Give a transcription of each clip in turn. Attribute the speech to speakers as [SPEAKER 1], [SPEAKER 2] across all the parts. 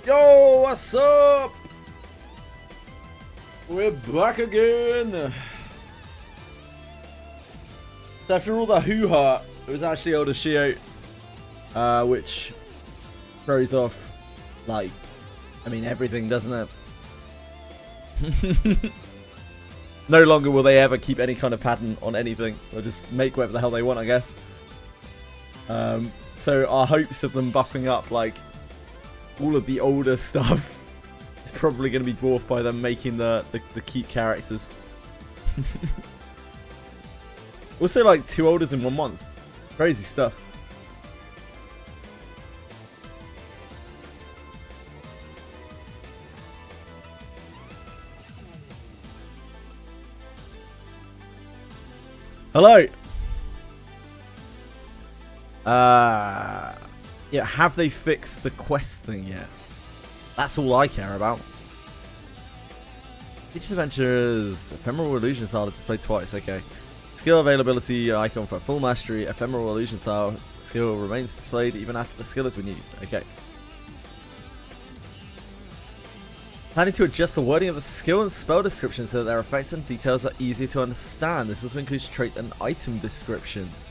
[SPEAKER 1] Yo, what's up? We're back again. So after all the hoo-ha, it was actually Elder Shio, which throws off, like, I mean, everything, doesn't it? No longer will they ever keep any kind of pattern on anything. They'll just make whatever the hell they want, I guess. So our hopes of them buffing up, like, all of the older stuff is probably going to be dwarfed by them making the cute characters. Also, like, 2 olders in 1 month. Crazy stuff. Hello. Yeah, have they fixed the quest thing yet? That's all I care about. Features Adventures, Ephemeral Illusion Style displayed twice, okay. Skill availability icon for full mastery, Ephemeral Illusion Style skill remains displayed even after the skill has been used, okay. Planning to adjust the wording of the skill and spell description so that their effects and details are easier to understand. This also includes trait and item descriptions.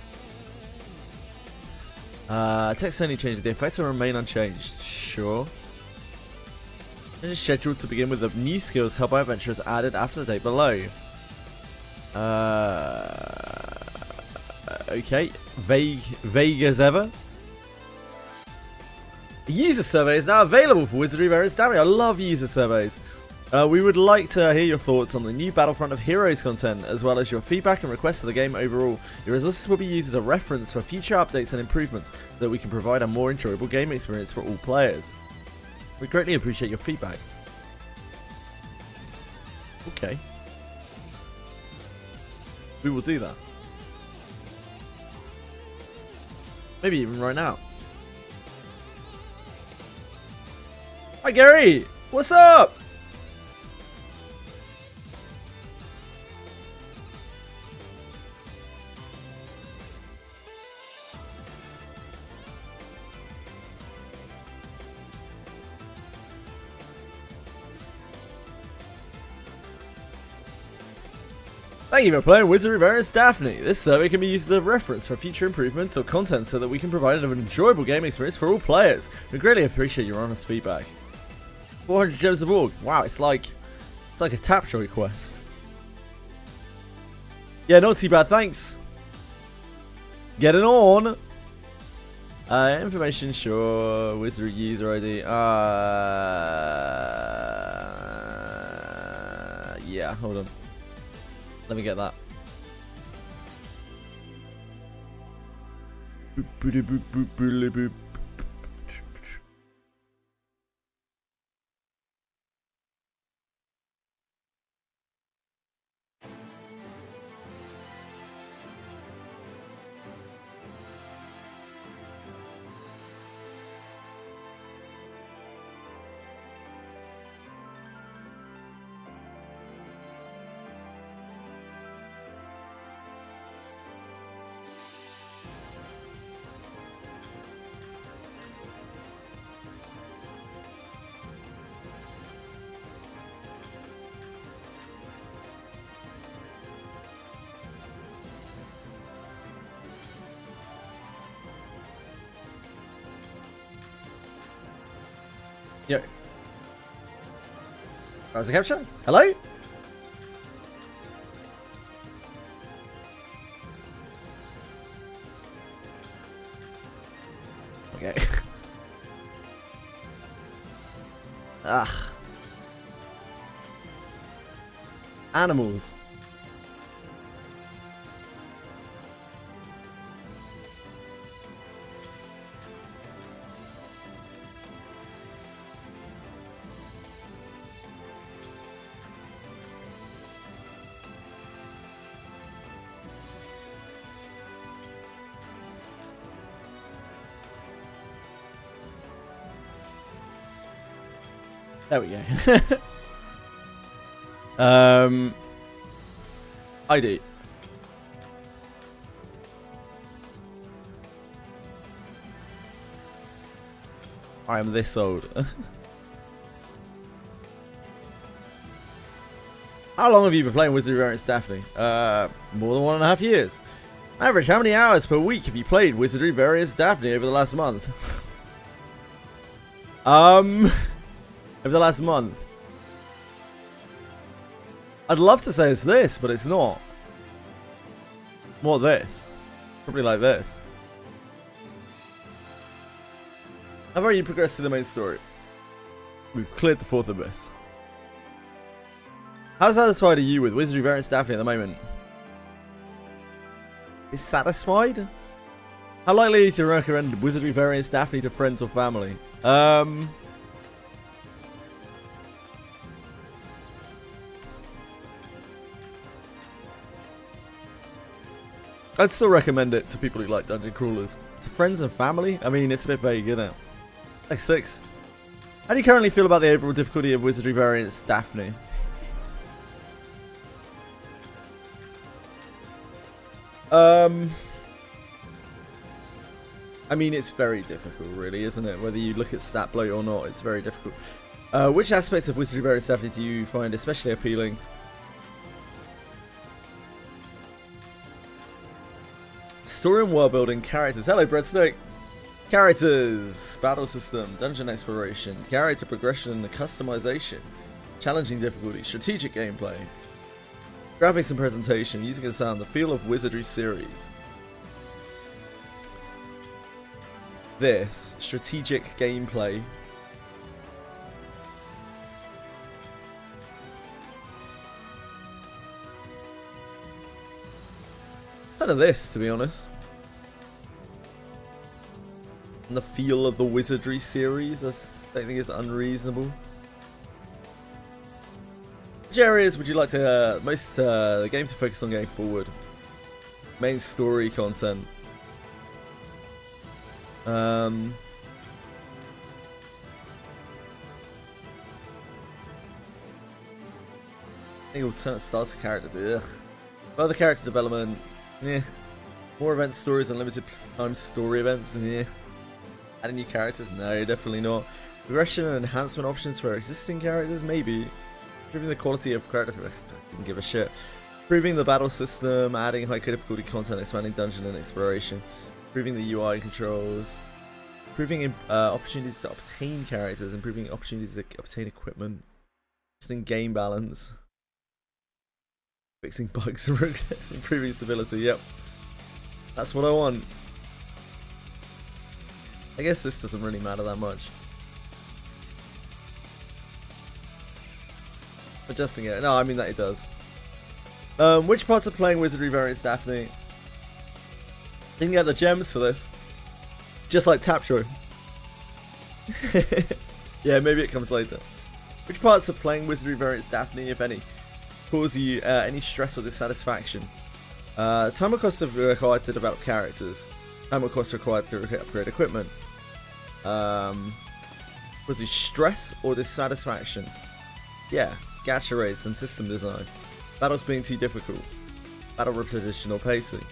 [SPEAKER 1] Text only changes. The effects will remain unchanged. Sure. It is scheduled to begin with the new skills held by adventurers added after the date below. Okay. Vague as ever. A user survey is now available for Wizardry Variants Damage. I love user surveys. We would like to hear your thoughts on the new Battlefront of Heroes content, as well as your feedback and requests of the game overall. Your resources will be used as a reference for future updates and improvements, so that we can provide a more enjoyable game experience for all players. We greatly appreciate your feedback. Okay. We will do that. Maybe even right now. Hi Gary! What's up? Thank you for playing Wizardry Variants Daphne. This survey can be used as a reference for future improvements or content so that we can provide an enjoyable game experience for all players. We greatly appreciate your honest feedback. 400 gems of org. Wow, it's like a Tapjoy quest. Yeah, not too bad, thanks. Getting on. Information, sure. Wizardry user ID. Yeah, hold on. Let me get that. Yo. Browser capture? Hello? Okay. Ugh. Animals. There we go. ID. I am this old. How long have you been playing Wizardry Variants Daphne? More than 1.5 years. Average, how many hours per week have you played Wizardry Variants Daphne over the last month? Over the last month. I'd love to say it's this, but it's not. More this. Probably like this. How far you progressed through the main story? We've cleared the 4th abyss. How satisfied are you with Wizardry Variants Daphne at the moment? Is satisfied? How likely are you to recommend Wizardry Variants Daphne to friends or family? I'd still recommend it to people who like dungeon crawlers. To friends and family? I mean, it's a bit vague, isn't it? Like 6. How do you currently feel about the overall difficulty of Wizardry Variants Daphne? I mean, it's very difficult, really, isn't it? Whether you look at stat bloat or not, it's very difficult. Which aspects of Wizardry Variants Daphne do you find especially appealing? Story and world building, characters. Hello, Breadstick. Characters, battle system, dungeon exploration, character progression and customization, challenging difficulty, strategic gameplay, graphics and presentation, music and sound, the feel of Wizardry series. This, strategic gameplay. Kind of this, to be honest. And the feel of the Wizardry series, I don't think it's unreasonable. Which areas would you like to most the game to focus on going forward? Main story content. I think alternate styles of character. Ugh. Further character development. Yeah. More event stories and limited time story events. Yeah. Adding new characters? No, definitely not. Progression and enhancement options for existing characters? Maybe. Improving the quality of characters? I didn't give a shit. Improving the battle system, adding high difficulty content, expanding dungeon and exploration. Improving the UI controls. Improving opportunities to obtain characters. Improving opportunities to obtain equipment. Testing game balance. Fixing bugs and improving stability. Yep. That's what I want. I guess this doesn't really matter that much. Adjusting it. No, I mean that it does. Which parts of playing Wizardry Variants Daphne? Didn't get the gems for this. Just like Tapjoy. Yeah, maybe it comes later. Which parts of playing Wizardry Variants Daphne, if any, cause you any stress or dissatisfaction? Time or cost required to develop characters. Time or cost required to upgrade equipment. Cause you stress or dissatisfaction? Yeah, gacha rates and system design. Battles being too difficult. Battle repetition or pacing.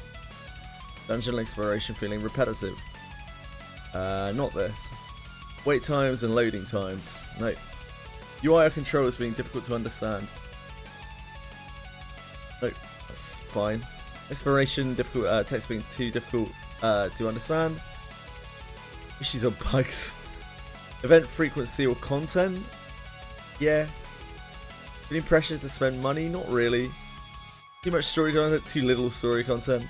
[SPEAKER 1] Dungeon exploration feeling repetitive. Not this. Wait times and loading times. No. UI controls being difficult to understand. No, that's fine. Exploration difficult. Text being too difficult to understand. Issues or bugs. Event frequency or content. Yeah. Feeling pressure to spend money? Not really. Too much story content, too little story content.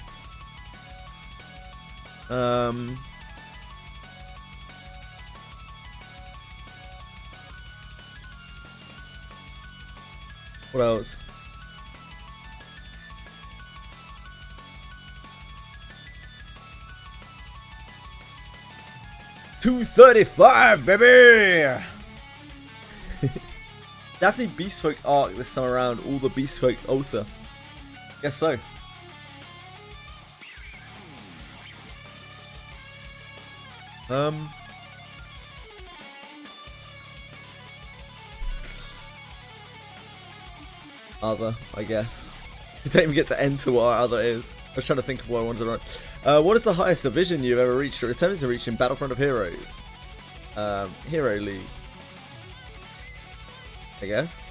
[SPEAKER 1] What else? $235, baby! Definitely Beastfolk arc this time around, all the Beastfolk altar. Guess so. Other, I guess. We don't even get to enter what our other is. I was trying to think of what I wanted to write. What is the highest division you've ever reached or attempted to reach in Battlefront of Heroes? Hero League. I guess.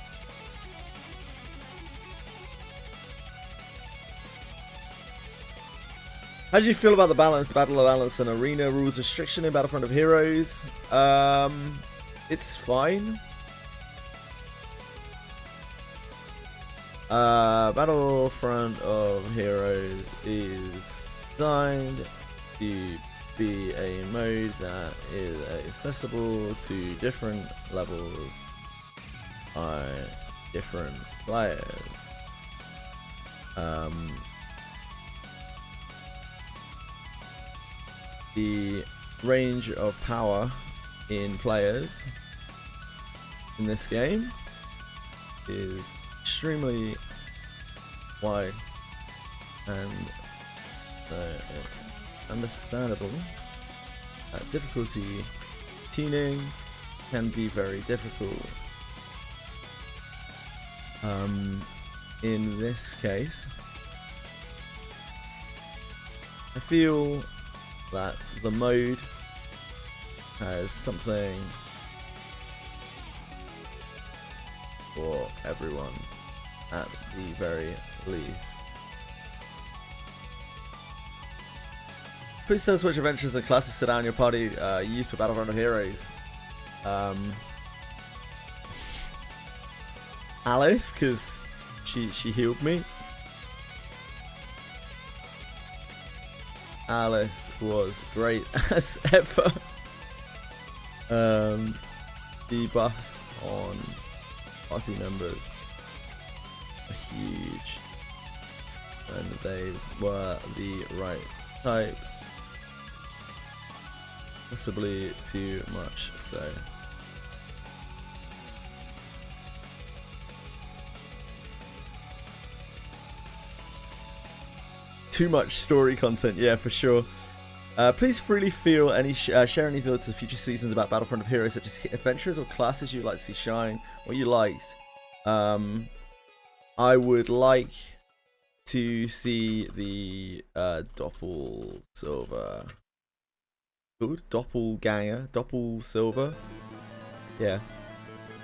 [SPEAKER 1] How do you feel about the battle balance and arena rules restriction in Battlefront of Heroes? It's fine. Battlefront of Heroes is designed to be a mode that is accessible to different levels by different players. The range of power in players in this game is extremely wide and understandable. Difficulty tuning can be very difficult. In this case, I feel that the mode has something for everyone at the very least. Please tell us which adventures and classes sit down your party use for Battlefront of Heroes. Alice, because she healed me. Alice was great as ever. The buffs on party members are huge, and they were the right types. Possibly too much so. Too much story content, yeah, for sure. Please freely feel any share any thoughts of future seasons about Battlefront of Heroes, such as adventures or classes you'd like to see shine, what you liked. I would like to see the Doppel Silver. Good? Doppelganger? Doppel Silver? Yeah.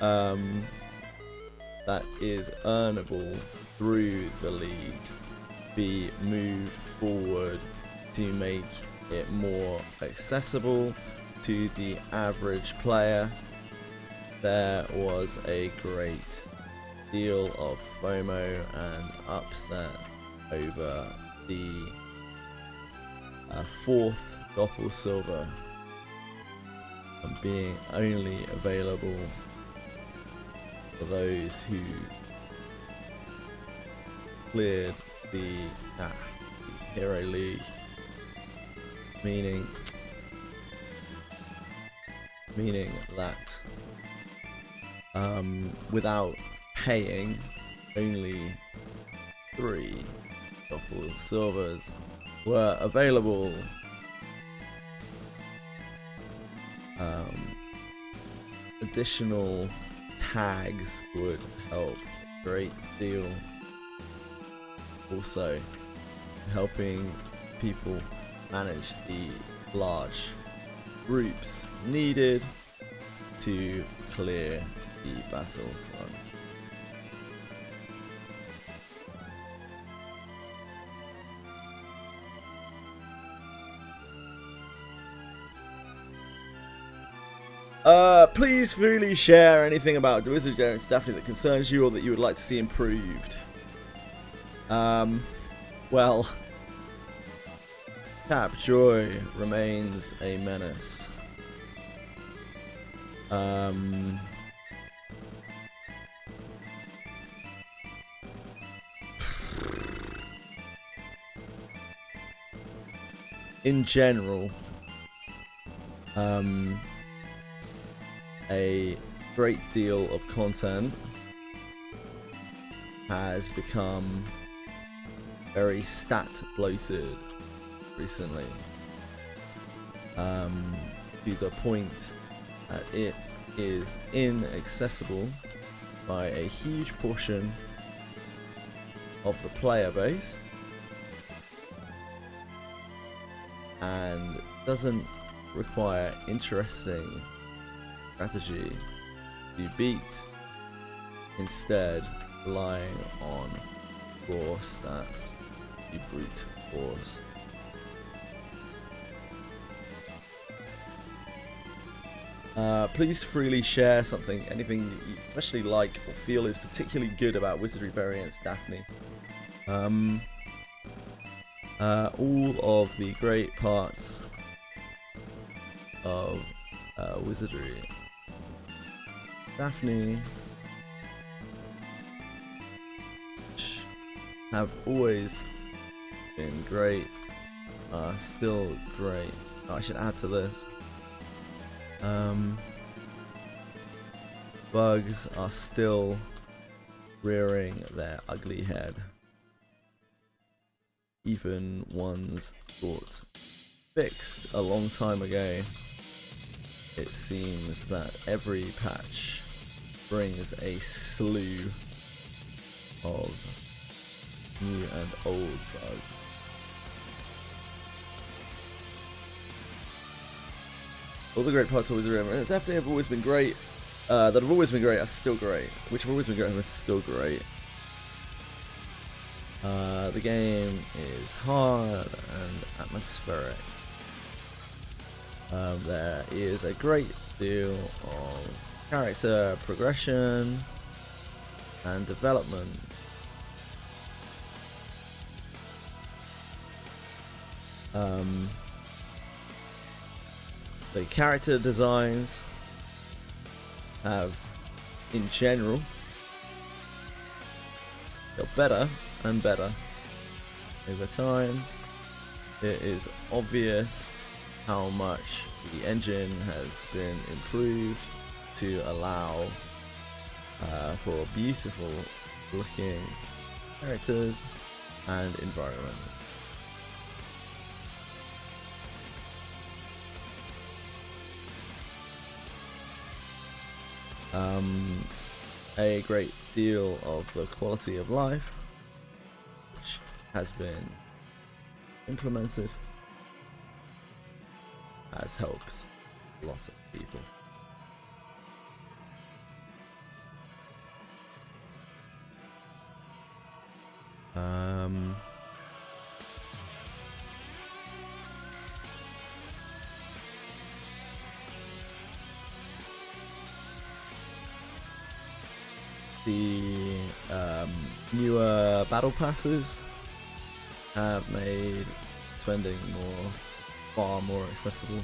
[SPEAKER 1] That is earnable through the leagues. Be moved forward to make it more accessible to the average player. There was a great deal of FOMO and upset over the fourth Doppel Silver being only available for those who cleared the Hero League, meaning that without paying, only 3 Doppel Silvers were available. Additional tags would help a great deal. Also, helping people manage the large groups needed to clear the battlefront. Please freely share anything about Wizard and Staffney that concerns you or that you would like to see improved. Well, Cap Joy remains a menace. In general, a great deal of content has become very stat bloated recently, to the point that it is inaccessible by a huge portion of the player base and doesn't require interesting strategy to beat, instead relying on raw stats, the brute force Please freely share something, anything you especially like or feel is particularly good about Wizardry Variants Daphne. All of the great parts of Wizardry Daphne have always been great, still great. Oh, I should add to this. Bugs are still rearing their ugly head. Even ones thought fixed a long time ago. It seems that every patch brings a slew of new and old bugs. All the great parts of Wizardry Variants definitely have always been great. That have always been great are still great. Which have always been great are still great. The game is hard and atmospheric. There is a great deal of character progression and development. The character designs have, in general, got better and better over time. It is obvious how much the engine has been improved to allow for beautiful looking characters and environment. A great deal of the quality of life which has been implemented has helped lots of people. The newer battle passes have made spending far more accessible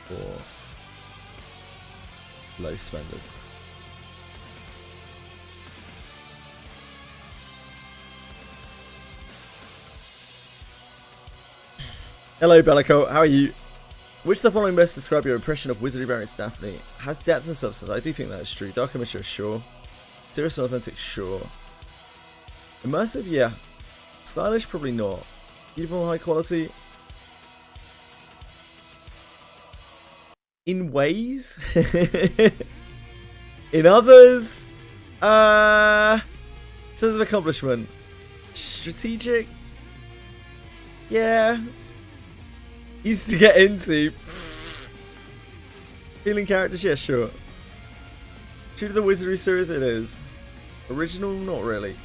[SPEAKER 1] for low spenders. Hello Bellico, how are you? Which of the following best describe your impression of Wizardry Variants Daphne? Has depth and substance. I do think that is true. Dark and mature, sure. Serious and authentic, sure. Immersive, yeah. Stylish, probably not. Beautiful, high quality. In ways. In others. Sense of accomplishment. Strategic. Yeah. Easy to get into. Feeling characters, yeah, sure. True to the Wizardry series, it is. Original, not really.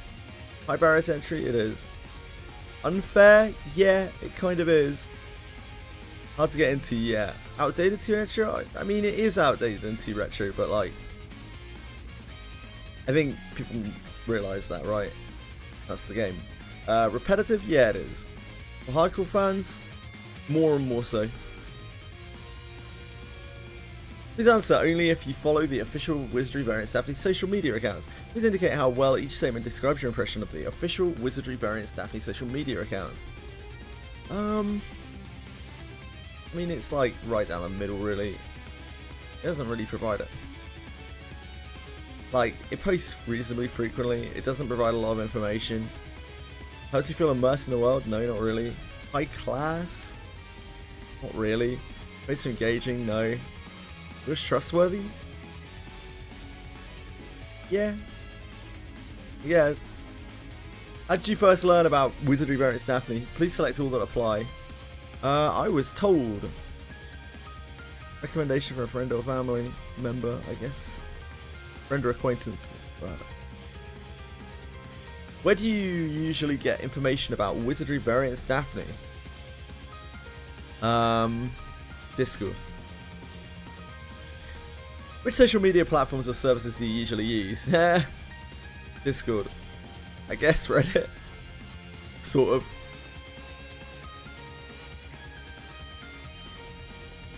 [SPEAKER 1] High barrier to entry, it is. Unfair, yeah, it kind of is. Hard to get into, yeah. Outdated to retro? I mean, it is outdated into retro, but like, I think people realise that, right? That's the game. Repetitive, yeah, it is. For hardcore fans, more and more so. Please answer only if you follow the official Wizardry Variants Daphne social media accounts. Please indicate how well each statement describes your impression of the official Wizardry Variants Daphne social media accounts. I mean, it's like right down the middle, really. It doesn't really provide it. Like, it posts reasonably frequently. It doesn't provide a lot of information. Helps you feel immersed in the world? No, not really. High class? Not really. Makes you engaging? No. Looks trustworthy? Yeah. Yes. How did you first learn about Wizardry Variants Daphne? Please select all that apply. I was told. Recommendation from a friend or family member, I guess. Friend or acquaintance. Right. Where do you usually get information about Wizardry Variants Daphne? Discord. Which social media platforms or services do you usually use? Discord. I guess Reddit. Sort of.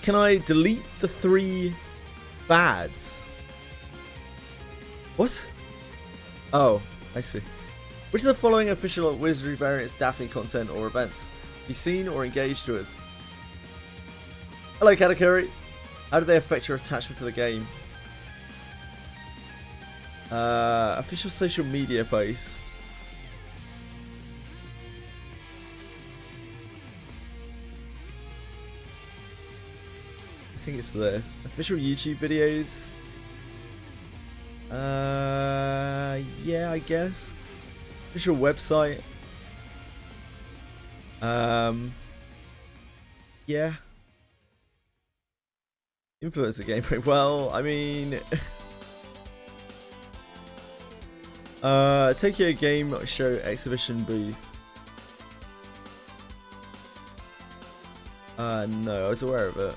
[SPEAKER 1] Can I delete the 3 bads? What? Oh, I see. Which of the following official Wizardry Variants Daphne content or events have you seen or engaged with? Hello, Katakuri. How do they affect your attachment to the game? Official social media posts. I think it's this. Official YouTube videos. Yeah, I guess. Official website. Yeah. Influencer gameplay. Well, I mean, Tokyo Game Show exhibition booth. No, I was aware of it.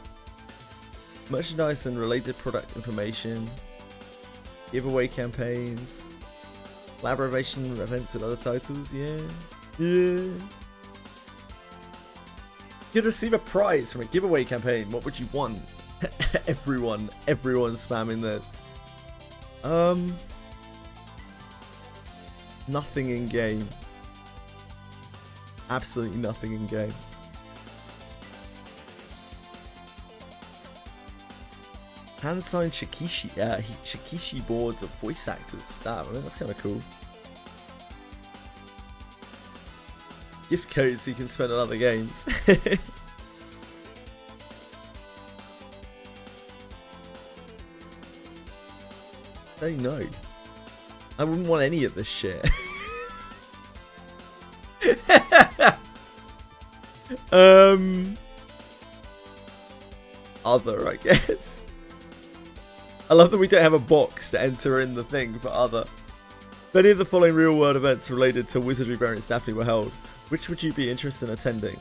[SPEAKER 1] Merchandise and related product information. Giveaway campaigns. Collaboration events with other titles. Yeah. Yeah. You'd receive a prize from a giveaway campaign. What would you want? everyone's spamming this. Nothing in game. Absolutely nothing in game. Hand-signed Shikishi boards of voice actors. I mean, that's kind of cool. Gift codes so you can spend on other games. I don't know. I wouldn't want any of this shit. Other, I guess. I love that we don't have a box to enter in the thing for other. If any of the following real-world events related to Wizardry Variants Daphne were held, which would you be interested in attending?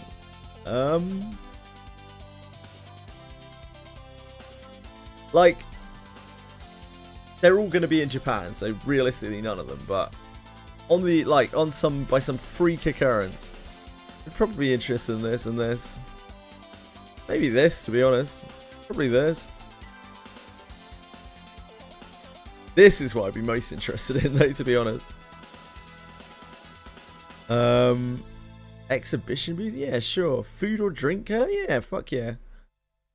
[SPEAKER 1] Like, they're all going to be in Japan, so realistically none of them. But on the by some freak occurrence, I'd probably be interested in this and this. Maybe this, to be honest. Probably this. This is what I'd be most interested in, though, to be honest. Exhibition booth? Yeah, sure. Food or drink? Yeah, fuck yeah.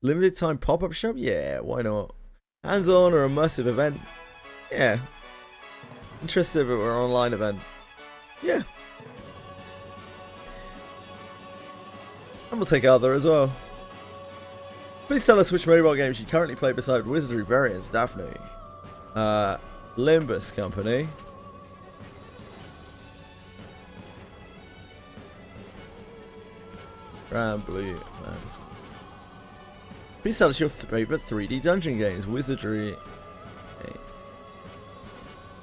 [SPEAKER 1] Limited time pop-up shop? Yeah, why not? Hands-on or immersive event? Yeah. Interested if it were an online event? Yeah. And we'll take other as well. Please tell us which mobile games you currently play beside Wizardry Variants Daphne. Limbus Company. Grand Blue. Please tell us your favorite 3D dungeon games. Wizardry.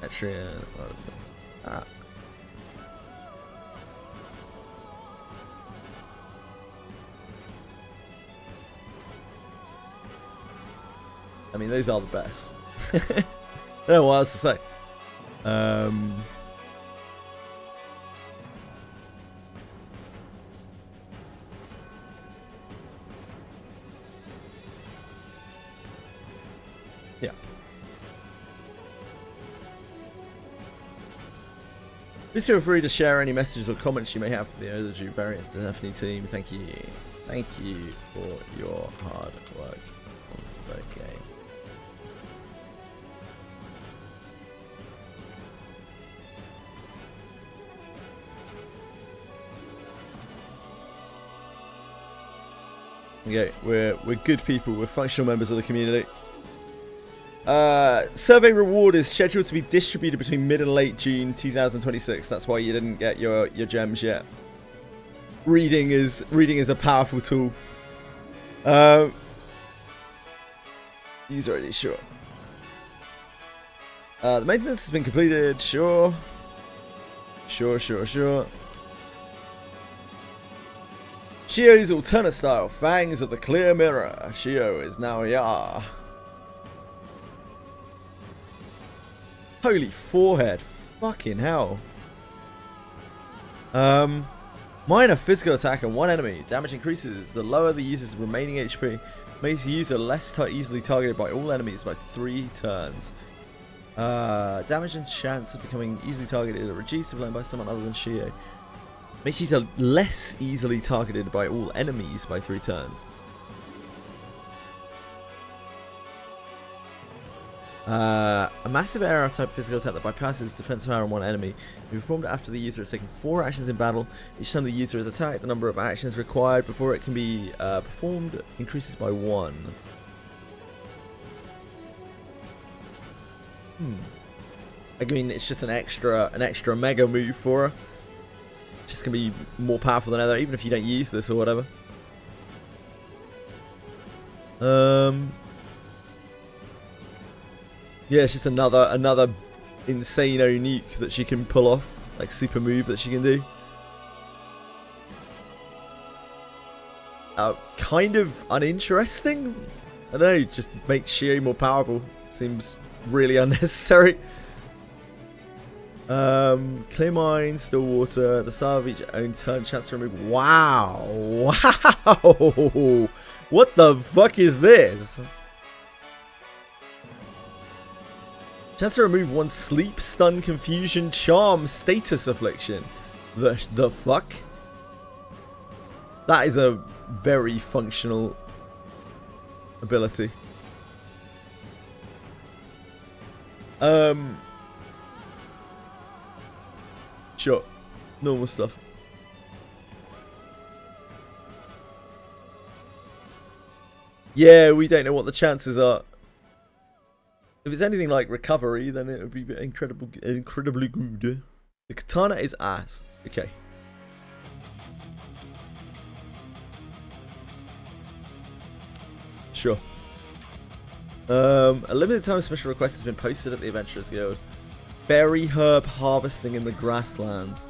[SPEAKER 1] Etrian. What is it? I mean, those are the best. I don't know what else to say. Yeah. Please feel free to share any messages or comments you may have for the Wizardry Variants Daphne team. Thank you. Thank you for your hard work on the game. Okay, we're good people. We're functional members of the community. Survey reward is scheduled to be distributed between mid and late June 2026. That's why you didn't get your gems yet. Reading is a powerful tool. User ID, sure. The maintenance has been completed. Sure. Sure. Shio's alternate style, Fangs of the Clear Mirror. Shio is now Yar. Holy forehead. Fucking hell. Minor physical attack on one enemy. Damage increases the lower the user's remaining HP. Makes the user less easily targeted by all enemies by 3 turns. Damage and chance of becoming easily targeted are reduced if blown by someone other than Shio. Makes the user less easily targeted by all enemies by 3 turns. A massive area type physical attack that bypasses defensive power on one enemy. Be performed after the user has taken 4 actions in battle. Each time the user is attacked, the number of actions required before it can be performed increases by 1. I mean, it's just an extra mega move for her. Just gonna be more powerful than ever, even if you don't use this or whatever. Yeah, it's just another insane unique that she can pull off, like super move that she can do. Kind of uninteresting. I don't know, just makes Shio more powerful. Seems really unnecessary. Clear mine, still water. The start of each own turn, chance to remove. Wow, wow! What the fuck is this? Chance to remove one sleep, stun, confusion, charm, status affliction. The fuck? That is a very functional ability. Sure. Normal stuff. Yeah, we don't know what the chances are. If it's anything like recovery, then it would be incredibly good. The katana is ass. Okay. Sure. A limited time special request has been posted at the Adventurers Guild. Berry herb harvesting in the grasslands.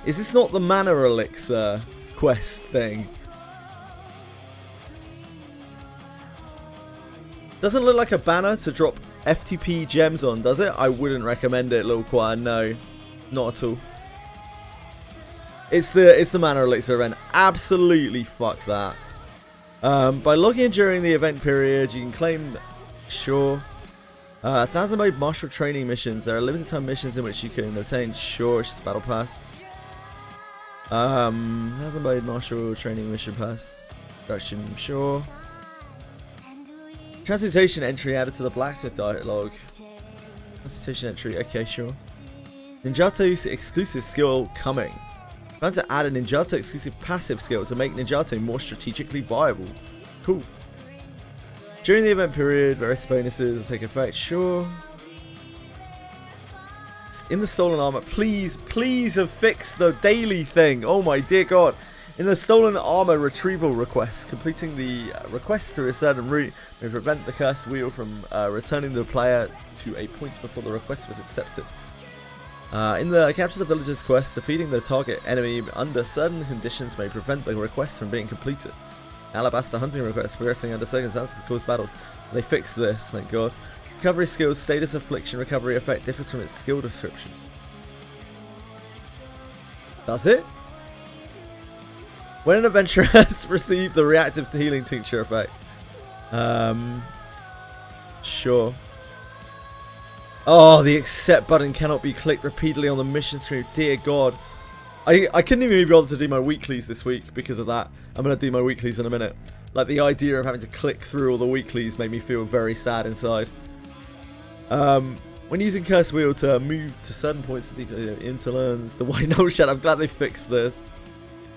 [SPEAKER 1] Is this not the mana elixir quest thing? Doesn't look like a banner to drop FTP gems on, does it? I wouldn't recommend it, Little Choir. No, not at all. It's the mana elixir event. Absolutely fuck that. By logging in during the event period, you can claim. Sure. 1000 mode martial training missions. There are limited time missions in which you can obtain. Sure, it's just battle pass. 1000 mode martial training mission pass. Introduction. Sure. Transmutation entry added to the blacksmith dialogue. Transmutation entry, okay, sure. Ninjato exclusive skill coming. Plan to add a Ninjato exclusive passive skill to make Ninjato more strategically viable. Cool. During the event period, various bonuses will take effect, sure. In the stolen armor, please have fixed the daily thing. Oh my dear god. In the stolen armor retrieval request, completing the request through a certain route may prevent the cursed wheel from returning the player to a point before the request was accepted. In the capture the villagers quest, defeating the target enemy under certain conditions may prevent the request from being completed. Alabaster hunting request, progressing under circumstances cause battle. They fixed this, thank god. Recovery skills, status affliction, recovery effect differs from its skill description. Does it? When an adventurer has received the reactive to healing tincture effect. Sure. Oh, the accept button cannot be clicked repeatedly on the mission screen. Dear God. I couldn't even be bothered to do my weeklies this week because of that. I'm going to do my weeklies in a minute. Like, the idea of having to click through all the weeklies made me feel very sad inside. When using Curse Wheel to move to certain points into learns the white null shed. I'm glad they fixed this.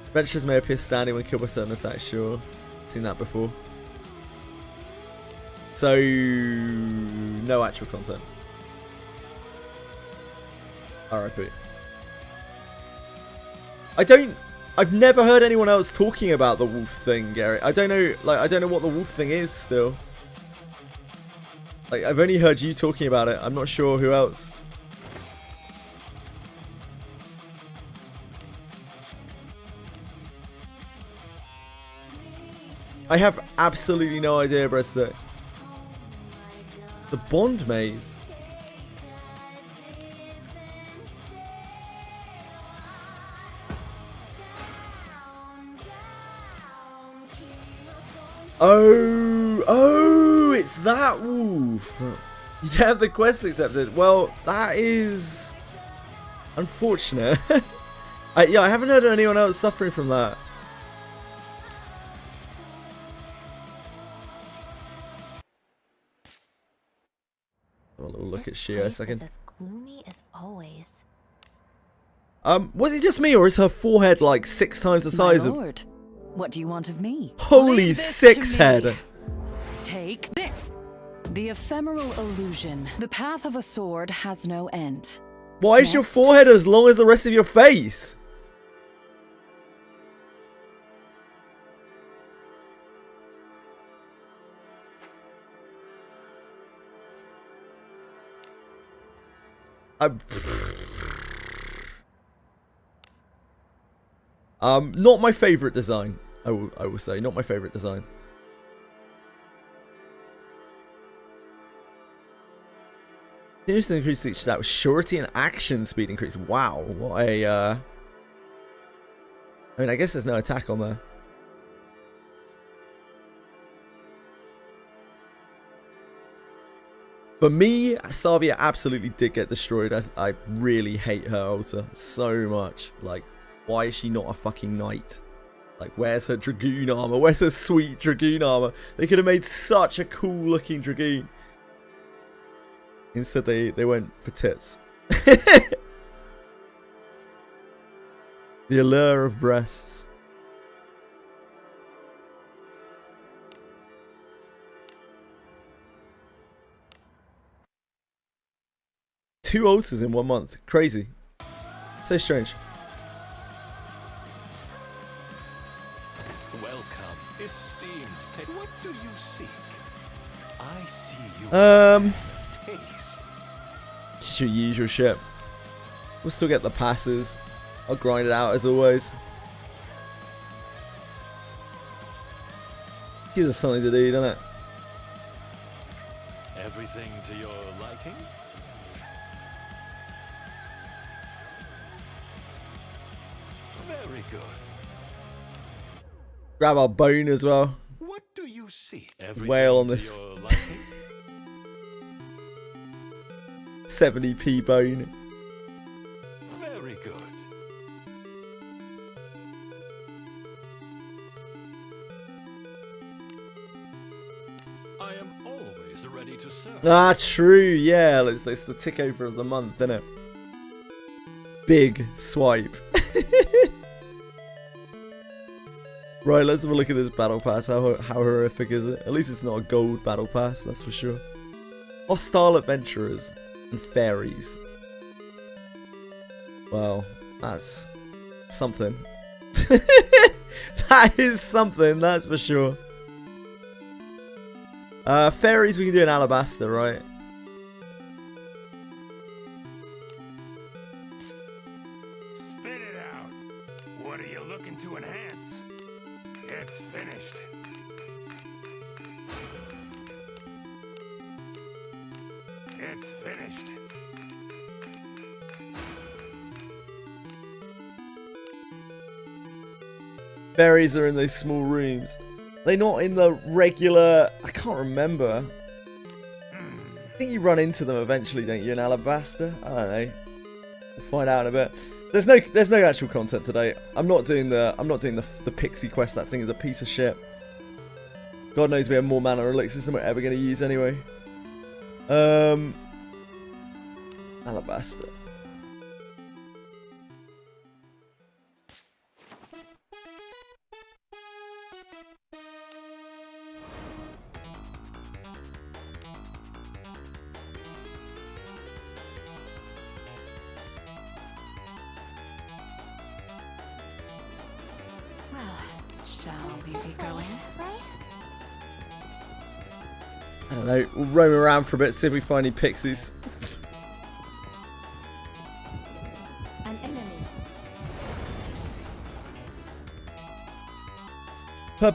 [SPEAKER 1] Adventurers may appear standing when killed by certain attacks, sure. Seen that before. So, no actual content. RIP. I've never heard anyone else talking about the wolf thing, Gary. I don't know what the wolf thing is still. Like, I've only heard you talking about it. I'm not sure who else. I have absolutely no idea, Breadstick. The Bond maze. Oh, it's that wolf. You don't have the quest accepted. Well, that is unfortunate. Yeah, I haven't heard of anyone else suffering from that. Have a little look at Shio a second.
[SPEAKER 2] As gloomy as always.
[SPEAKER 1] Was it just me, or is her forehead like 6 times the size
[SPEAKER 3] My lord, what do you want of me?
[SPEAKER 1] Holy
[SPEAKER 3] Leave this
[SPEAKER 1] 6
[SPEAKER 3] to me.
[SPEAKER 1] head.
[SPEAKER 3] Take this. The ephemeral illusion. The path of a sword has no end.
[SPEAKER 1] Why is your
[SPEAKER 3] Next.
[SPEAKER 1] forehead as long as the rest of your face? Not my favorite design. I will say, not my favorite design. Continues to increase each stat with surety and action speed increase. Wow, what a I mean, I guess there's no attack on there. For me, Savia absolutely did get destroyed. I really hate her altar so much. Like, why is she not a fucking knight? Like, where's her Dragoon armor? Where's her sweet Dragoon armor? They could have made such a cool looking Dragoon. Instead, they went for tits. The allure of breasts. Two altars in 1 month. Crazy. So strange.
[SPEAKER 4] Welcome, esteemed pet. What do you seek? I see you taste.
[SPEAKER 1] It's your usual shit. We'll still get the passes. I'll grind it out as always. Gives us something to do, doesn't it?
[SPEAKER 4] Everything to your liking? Very good.
[SPEAKER 1] Grab our bone as well.
[SPEAKER 4] What do you see? Everything
[SPEAKER 1] Whale on
[SPEAKER 4] to
[SPEAKER 1] this.
[SPEAKER 4] your liking?
[SPEAKER 1] 70p bone.
[SPEAKER 4] Very good. I am always ready to serve.
[SPEAKER 1] Ah, true. Yeah, it's the tick over of the month, isn't it? Big swipe. Right, let's have a look at this battle pass. How horrific is it? At least it's not a gold battle pass, that's for sure. Hostile adventurers and fairies. Well, that's something. That is something, that's for sure. Fairies we can do in alabaster, right?
[SPEAKER 4] Spit it out. What are you looking to enhance? It's finished. It's finished.
[SPEAKER 1] Fairies are in those small rooms. They're not in the regular... I can't remember. I think you run into them eventually, don't you, in Alabaster? I don't know. We'll find out in a bit. There's no actual content today. I'm not doing the pixie quest. That thing is a piece of shit. God knows we have more mana elixirs than we're ever going to use anyway. Alabaster.
[SPEAKER 3] Shall we be going?
[SPEAKER 2] Right?
[SPEAKER 1] I don't know. We'll roam around for a bit, see if we find any pixies.
[SPEAKER 2] An enemy.
[SPEAKER 1] Pixies.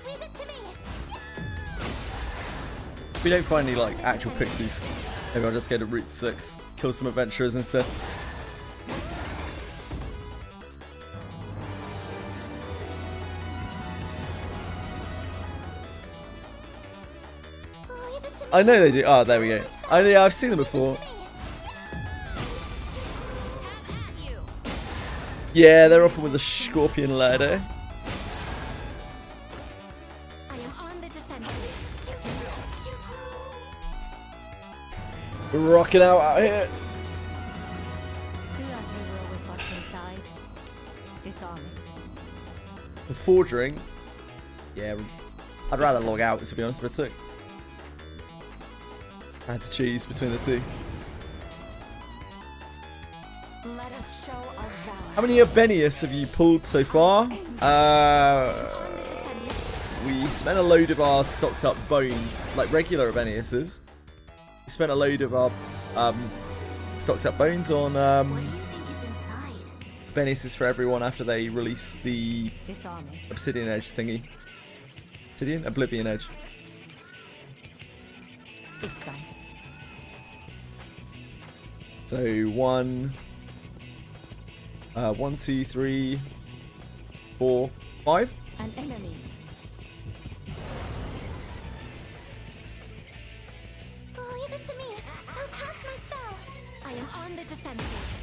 [SPEAKER 2] Leave it to me.
[SPEAKER 1] If we don't find any like actual pixies, maybe I'll just go to Route 6, kill some adventurers instead.
[SPEAKER 2] Leave it to me.
[SPEAKER 1] I know they do. Oh, there we go. Yeah, I've seen them before. Yeah, they're often with a scorpion ladder.
[SPEAKER 2] I am on the defensive.
[SPEAKER 1] We're rocking out here.
[SPEAKER 2] Do as you will with what's inside. Disarm it.
[SPEAKER 1] The forging. Yeah, I'd rather log out to be honest, but sick. I had to choose between the two.
[SPEAKER 2] Let us show our valor.
[SPEAKER 1] How many Abenius have you pulled so far? We spent a load of our stocked up bones, like regular Abeniuses. We spent a load of our stocked up bones on
[SPEAKER 2] What do you think is inside?
[SPEAKER 1] Abeniuses for everyone after they release the
[SPEAKER 2] Disarm it.
[SPEAKER 1] Obsidian Edge thingy. Obsidian? Oblivion Edge.
[SPEAKER 2] It's done.
[SPEAKER 1] So 1, 2, 3, 4, 5.
[SPEAKER 2] An enemy. Leave it to me. I'll cast my spell. I am on the defensive.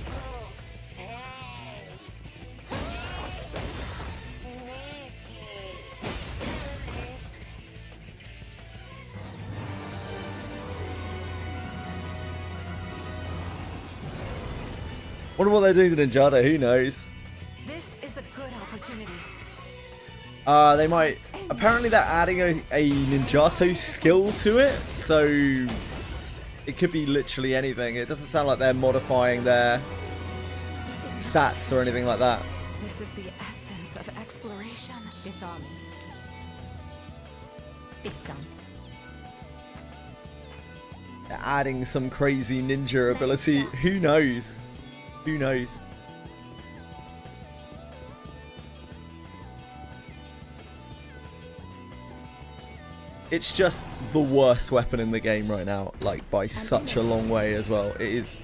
[SPEAKER 1] Wonder what they're doing to Ninjato, who knows?
[SPEAKER 3] This is a good opportunity.
[SPEAKER 1] They might... Apparently they're adding a Ninjato skill to it, so it could be literally anything. It doesn't sound like they're modifying their stats or anything like that.
[SPEAKER 3] This is the essence of exploration.
[SPEAKER 2] Disarm. It's done.
[SPEAKER 1] They're adding some crazy ninja ability. Who knows? Who knows? It's just the worst weapon in the game right now, like by such a long way as well. It is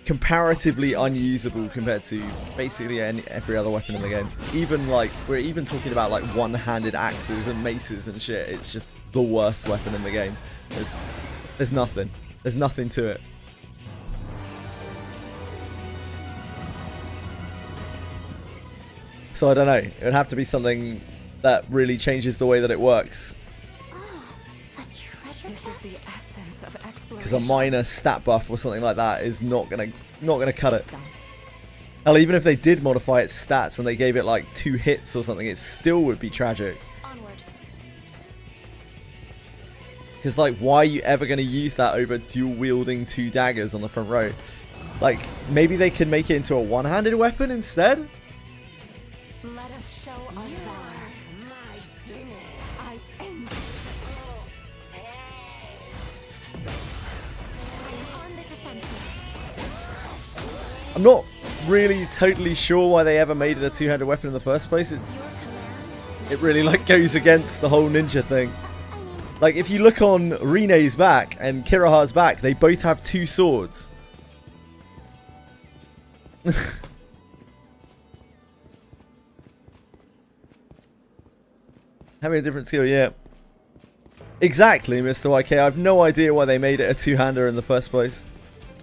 [SPEAKER 1] comparatively unusable compared to basically every other weapon in the game. Even like, we're even talking about like one-handed axes and maces and shit. It's just the worst weapon in the game. There's nothing. There's nothing to it. So I don't know. It would have to be something that really changes the way that it works.
[SPEAKER 2] A treasure
[SPEAKER 3] This is
[SPEAKER 2] chest?
[SPEAKER 3] the essence of exploration.
[SPEAKER 1] Because a minor stat buff or something like that is not gonna cut it.
[SPEAKER 2] It's done.
[SPEAKER 1] Hell, even if they did modify its stats and they gave it like 2 hits or something, it still would be tragic.
[SPEAKER 2] Onward.
[SPEAKER 1] Because like, why are you ever gonna use that over dual wielding 2 daggers on the front row? Like, maybe they can make it into a one-handed weapon instead.
[SPEAKER 2] Let us show our valor. I end. I am on the defensive.
[SPEAKER 1] I'm not really totally sure why they ever made it a 2-handed weapon in the first place.
[SPEAKER 2] Your command.
[SPEAKER 1] It really like goes against the whole ninja thing.
[SPEAKER 2] I mean,
[SPEAKER 1] Like, if you look on Rine's back and Kiraha's back, they both have 2 swords. Having a different skill, yeah. Exactly, Mr. YK. I have no idea why they made it a 2-hander in the first place.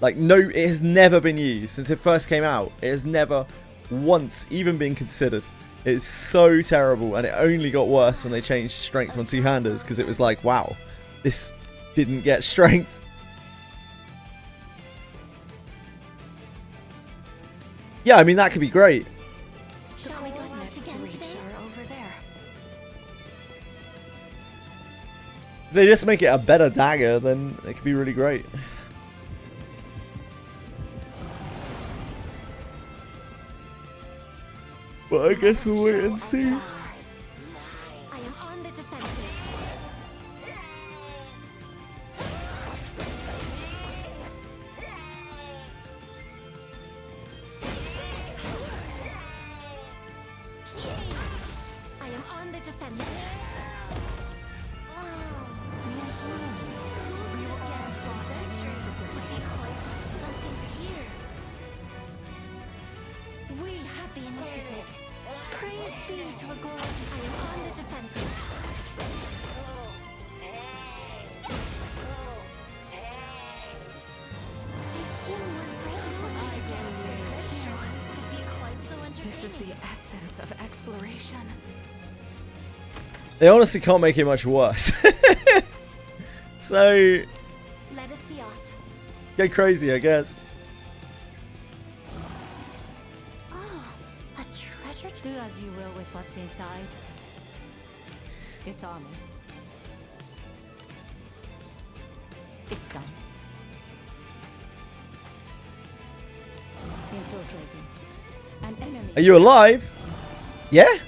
[SPEAKER 1] Like, no, it has never been used since it first came out. It has never once even been considered. It's so terrible, and it only got worse when they changed strength on 2-handers, because it was like, wow, this didn't get strength. Yeah, I mean, that could be great.
[SPEAKER 3] The
[SPEAKER 2] shall we go out
[SPEAKER 3] coordinates to
[SPEAKER 2] again
[SPEAKER 3] reach
[SPEAKER 2] today?
[SPEAKER 3] are over there.
[SPEAKER 1] If they just make it a better dagger, then it could be really great. But I guess we'll wait and see.
[SPEAKER 2] I am on the defensive. initiative. Praise be to Agora. I am on the defensive. If you were ready for me against a good show, could be quite so entertaining.
[SPEAKER 3] This is the essence of exploration.
[SPEAKER 1] They honestly can't make it much worse. So,
[SPEAKER 2] Let us be off.
[SPEAKER 1] go crazy, I guess.
[SPEAKER 2] Oh, a treasure.
[SPEAKER 5] Do as you will with what's inside. Disarming. It's done. Infiltrating. An enemy.
[SPEAKER 1] Are you alive? Yeah?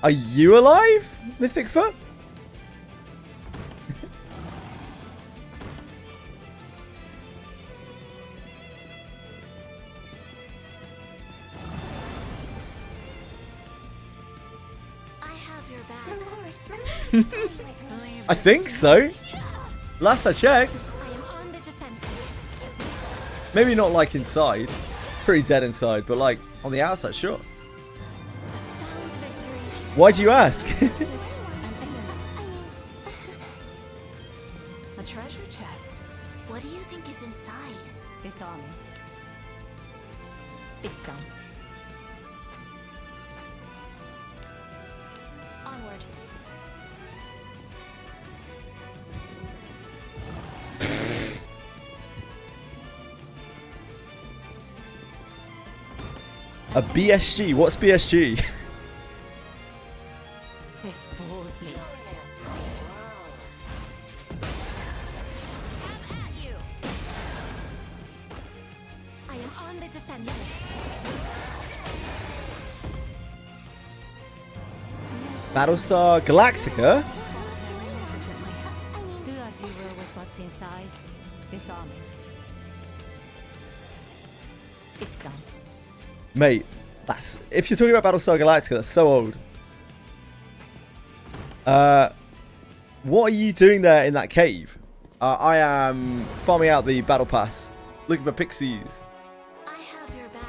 [SPEAKER 1] Are you alive, Mythic Foot?
[SPEAKER 2] I have your back.
[SPEAKER 1] I think so. Last I checked.
[SPEAKER 2] I am on the defensive.
[SPEAKER 1] Maybe not like inside. Pretty dead inside, but like on the outside, sure.
[SPEAKER 2] A sound victory.
[SPEAKER 1] Why'd you ask?
[SPEAKER 2] I mean,
[SPEAKER 3] A treasure chest.
[SPEAKER 2] what do you think is inside?
[SPEAKER 5] Disarming. It's done.
[SPEAKER 2] Onward.
[SPEAKER 1] A BSG. What's BSG?
[SPEAKER 5] This bores me.
[SPEAKER 2] Have at you. I am on the defensive.
[SPEAKER 1] Battlestar Galactica?
[SPEAKER 2] I mean,
[SPEAKER 5] Do as you will with what's inside. Disarming. It's done.
[SPEAKER 1] Mate, that's if you're talking about Battlestar Galactica, that's so old. What are you doing there in that cave? I am farming out the battle pass, looking for pixies.
[SPEAKER 2] I have your back.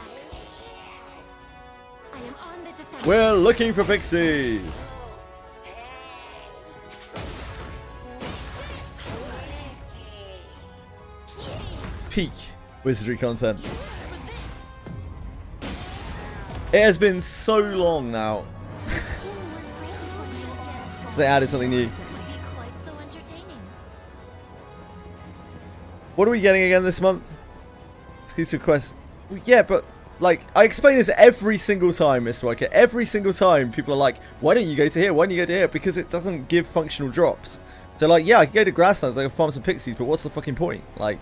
[SPEAKER 2] I am on the defensive.
[SPEAKER 1] We're looking for pixies. Peak wizardry content. It has been so long now since they added something new.
[SPEAKER 2] Could be quite so entertaining.
[SPEAKER 1] What are we getting again this month? Exclusive quest. Well, yeah, but like I explain this every single time, Mr. Wiker. Every single time people are like, why don't you go to here? Why don't you go to here? Because it doesn't give functional drops. So like, yeah, I can go to grasslands, I can farm some pixies, but what's the fucking point? Like,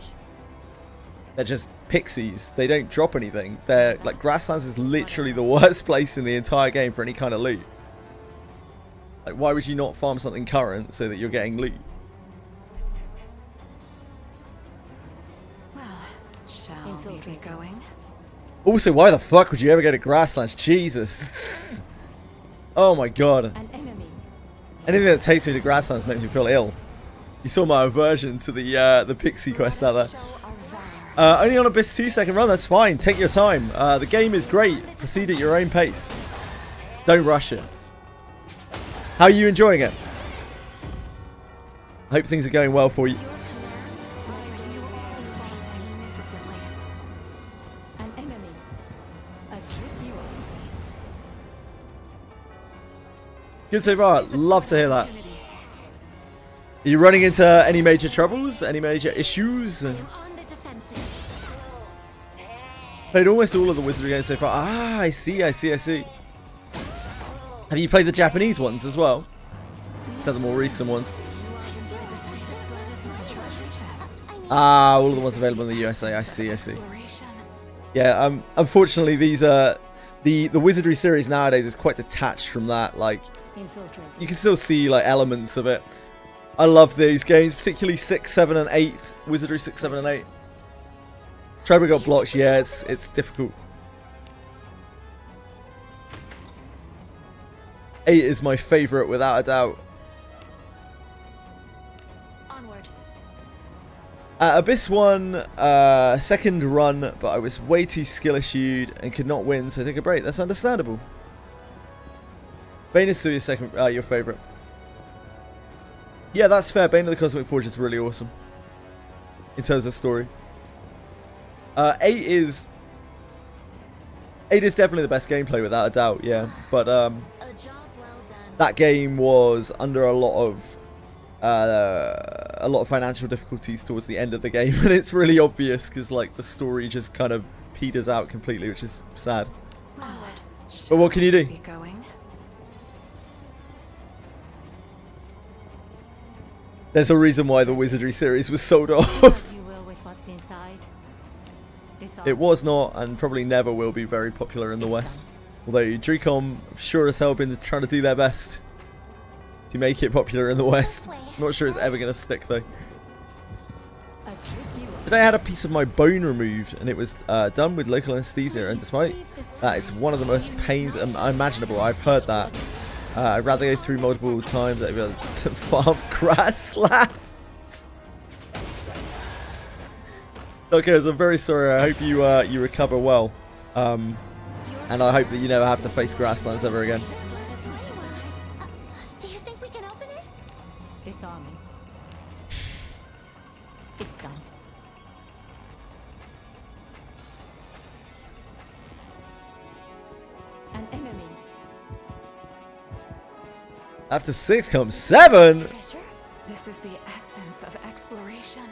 [SPEAKER 1] they're just pixies. They don't drop anything. They're like, grasslands is literally the worst place in the entire game for any kind of loot. Like, why would you not farm something current so that you're getting loot?
[SPEAKER 3] Well, shall we be going?
[SPEAKER 1] Also, why the fuck would you ever go to grasslands? Jesus. Oh my god.
[SPEAKER 5] An enemy.
[SPEAKER 1] Anything that takes me to grasslands makes me feel ill. You saw my aversion to the pixie quest out there.
[SPEAKER 3] Show our valor.
[SPEAKER 1] Only on Abyss 2 second run, that's fine. Take your time. The game is great. Proceed at your own pace. Don't rush it. How are you enjoying it? I hope things are going well for you.
[SPEAKER 2] Your command oversees defies
[SPEAKER 3] Magnificently.
[SPEAKER 5] An enemy. A trick you are.
[SPEAKER 1] Good so far. Love to hear that.
[SPEAKER 3] Opportunity.
[SPEAKER 1] Are you running into any major troubles? Any major issues?
[SPEAKER 2] I am on the defensive.
[SPEAKER 1] Played almost all of the Wizardry games so far. Ah, I see. Have you played the Japanese ones as well? Instead of the more recent ones. Ah, all of the ones available in the USA. I see.
[SPEAKER 3] Exploration.
[SPEAKER 1] Yeah, unfortunately these the Wizardry series nowadays is quite detached from that. Like,
[SPEAKER 5] Infiltrating.
[SPEAKER 1] you can still see like elements of it. I love these games, particularly 6, 7, and 8. Wizardry 6, 7, and 8. Trevor got blocked. Yeah, it's difficult. 8 is my favourite without a doubt.
[SPEAKER 2] Onward.
[SPEAKER 1] Abyss 1, second run, but I was way too skill issued and could not win, so take a break. That's understandable. Bane is still your favourite. Yeah, that's fair. Bane of the Cosmic Forge is really awesome in terms of story. 8 is definitely the best gameplay without a doubt, yeah. But that game was under a lot of financial difficulties towards the end of the game, and it's really obvious because like the story just kind of peters out completely, which is sad. But what can you do? There's a reason why the Wizardry series was sold off.
[SPEAKER 2] As you will with what's inside. Disarm.
[SPEAKER 1] It was not, and probably never will be, very popular in the West. Although Dreecom sure as hell been trying to do their best to make it popular in the West. Not sure it's ever going to stick though. Today I had a piece of my bone removed, and it was done with local anesthesia, and despite that it's one of the most pains imaginable. I've heard that. I'd rather go through multiple times than to farm grasslands. Okay, so I'm very sorry. I hope you recover well, and I hope that you never have to face grasslands ever again.
[SPEAKER 5] Do you think we can open it?
[SPEAKER 2] Disarming. It's done.
[SPEAKER 5] An enemy.
[SPEAKER 1] After 6 comes 7.
[SPEAKER 3] Treasure? This is the essence of exploration.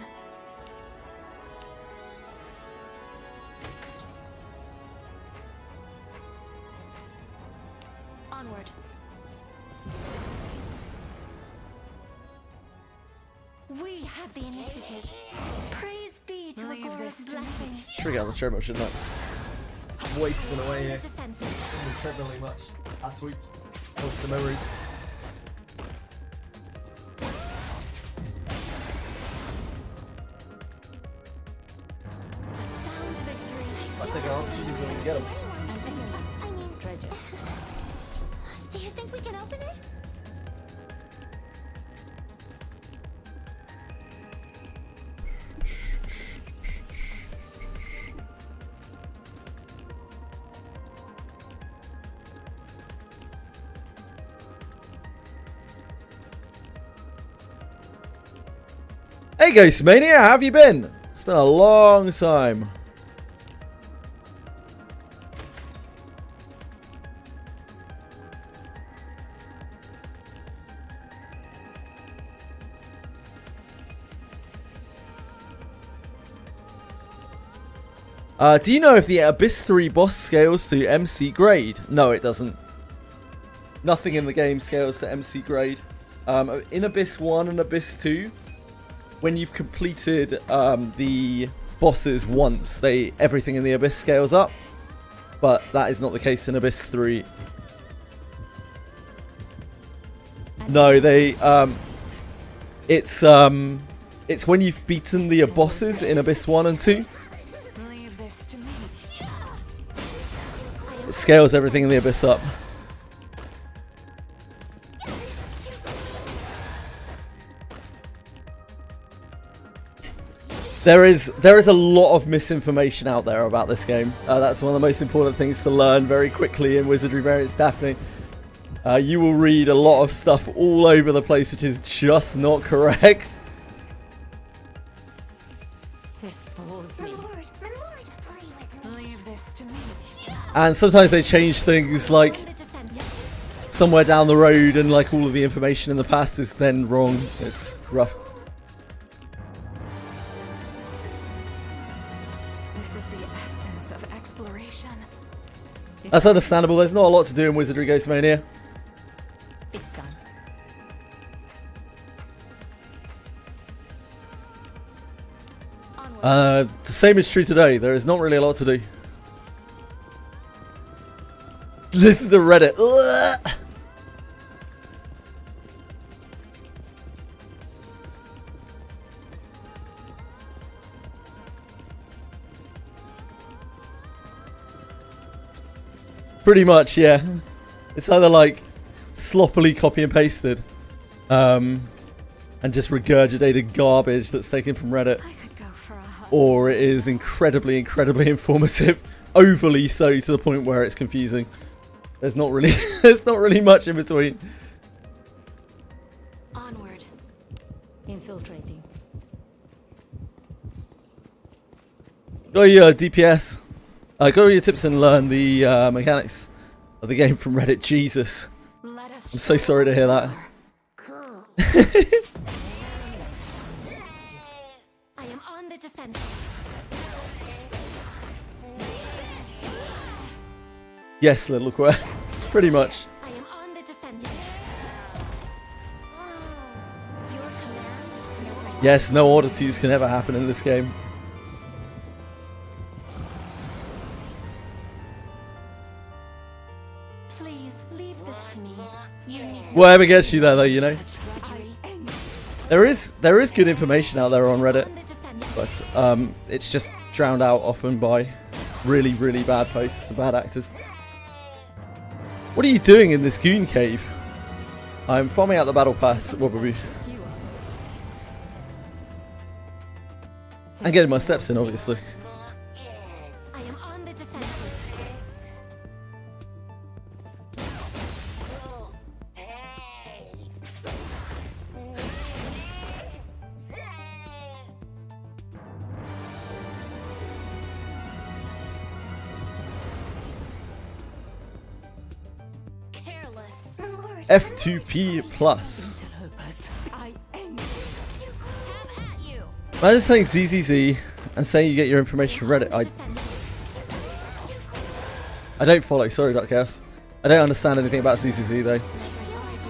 [SPEAKER 5] Onward. We have the initiative. Praise be to
[SPEAKER 3] Leave
[SPEAKER 5] Agora's
[SPEAKER 3] this to me.
[SPEAKER 5] blessing.
[SPEAKER 1] Should we get on the treadmill, shouldn't I? Wasting away here.
[SPEAKER 5] Defensive.
[SPEAKER 1] Didn't treadmill much last week. Lost some memories.
[SPEAKER 5] A sound victory.
[SPEAKER 1] Might take our opportunities when we can get them.
[SPEAKER 2] An enemy.
[SPEAKER 5] I mean,
[SPEAKER 2] Treasure.
[SPEAKER 5] do you think we can open it?
[SPEAKER 1] Hey Ghost Mania, how have you been? It's been a long time. Do you know if the Abyss 3 boss scales to MC grade? No, it doesn't. Nothing in the game scales to MC grade. In Abyss 1 and Abyss 2, when you've completed the bosses once, everything in the Abyss scales up. But that is not the case in Abyss 3. No, it's when you've beaten the bosses in Abyss 1 and 2.
[SPEAKER 3] Leave this to me.
[SPEAKER 1] It scales everything in the Abyss up. There is a lot of misinformation out there about this game. That's one of the most important things to learn very quickly in Wizardry Variants Daphne. You will read a lot of stuff all over the place which is just not correct.
[SPEAKER 2] This bores
[SPEAKER 5] My
[SPEAKER 2] me.
[SPEAKER 5] lord, play with me.
[SPEAKER 3] Leave this to me.
[SPEAKER 1] And sometimes they change things like
[SPEAKER 5] On the defensive.
[SPEAKER 1] somewhere down the road, and like all of the information in the past is then wrong. It's rough.
[SPEAKER 3] This is the essence of exploration.
[SPEAKER 1] That's understandable. There's not a lot to do in Wizardry Ghost Mania.
[SPEAKER 2] It's done.
[SPEAKER 5] Onward.
[SPEAKER 1] The same is true today. There is not really a lot to do. Listen to Reddit. Ugh. Pretty much, yeah. It's either like sloppily copy and pasted, and just regurgitated garbage that's taken from Reddit.
[SPEAKER 3] I could go
[SPEAKER 1] or it is incredibly, incredibly informative, overly so to the point where it's confusing. There's not really, there's not really much in between.
[SPEAKER 5] Onward.
[SPEAKER 2] Infiltrating.
[SPEAKER 1] Go your DPS. Go your tips and learn the mechanics of the game from Reddit. Jesus.
[SPEAKER 5] Let us
[SPEAKER 1] I'm so sorry to hear that.
[SPEAKER 5] Cool. I am on the defensive.
[SPEAKER 1] Yes, little Quare. Pretty much.
[SPEAKER 5] I am on the defensive. Your command, no resistance.
[SPEAKER 1] Yes, no oddities can ever happen in this game.
[SPEAKER 5] Please leave this to me. You need
[SPEAKER 1] Whatever gets you there, though, you know.
[SPEAKER 5] strategy.
[SPEAKER 1] There is good information out there on Reddit,
[SPEAKER 5] On the defensive.
[SPEAKER 1] but it's just drowned out often by really, really bad posts and bad actors. What are you doing in this goon cave? I'm farming out the battle pass, Wobblebee. And getting my steps in, obviously.
[SPEAKER 5] I am on the defensive. Careless. Lord,
[SPEAKER 1] F2P plus.
[SPEAKER 5] I aim. You have at you.
[SPEAKER 1] I'm just playing ZZZ and saying you get your information from Reddit. I don't follow, sorry, Dark Chaos. I don't understand anything about ZZZ though.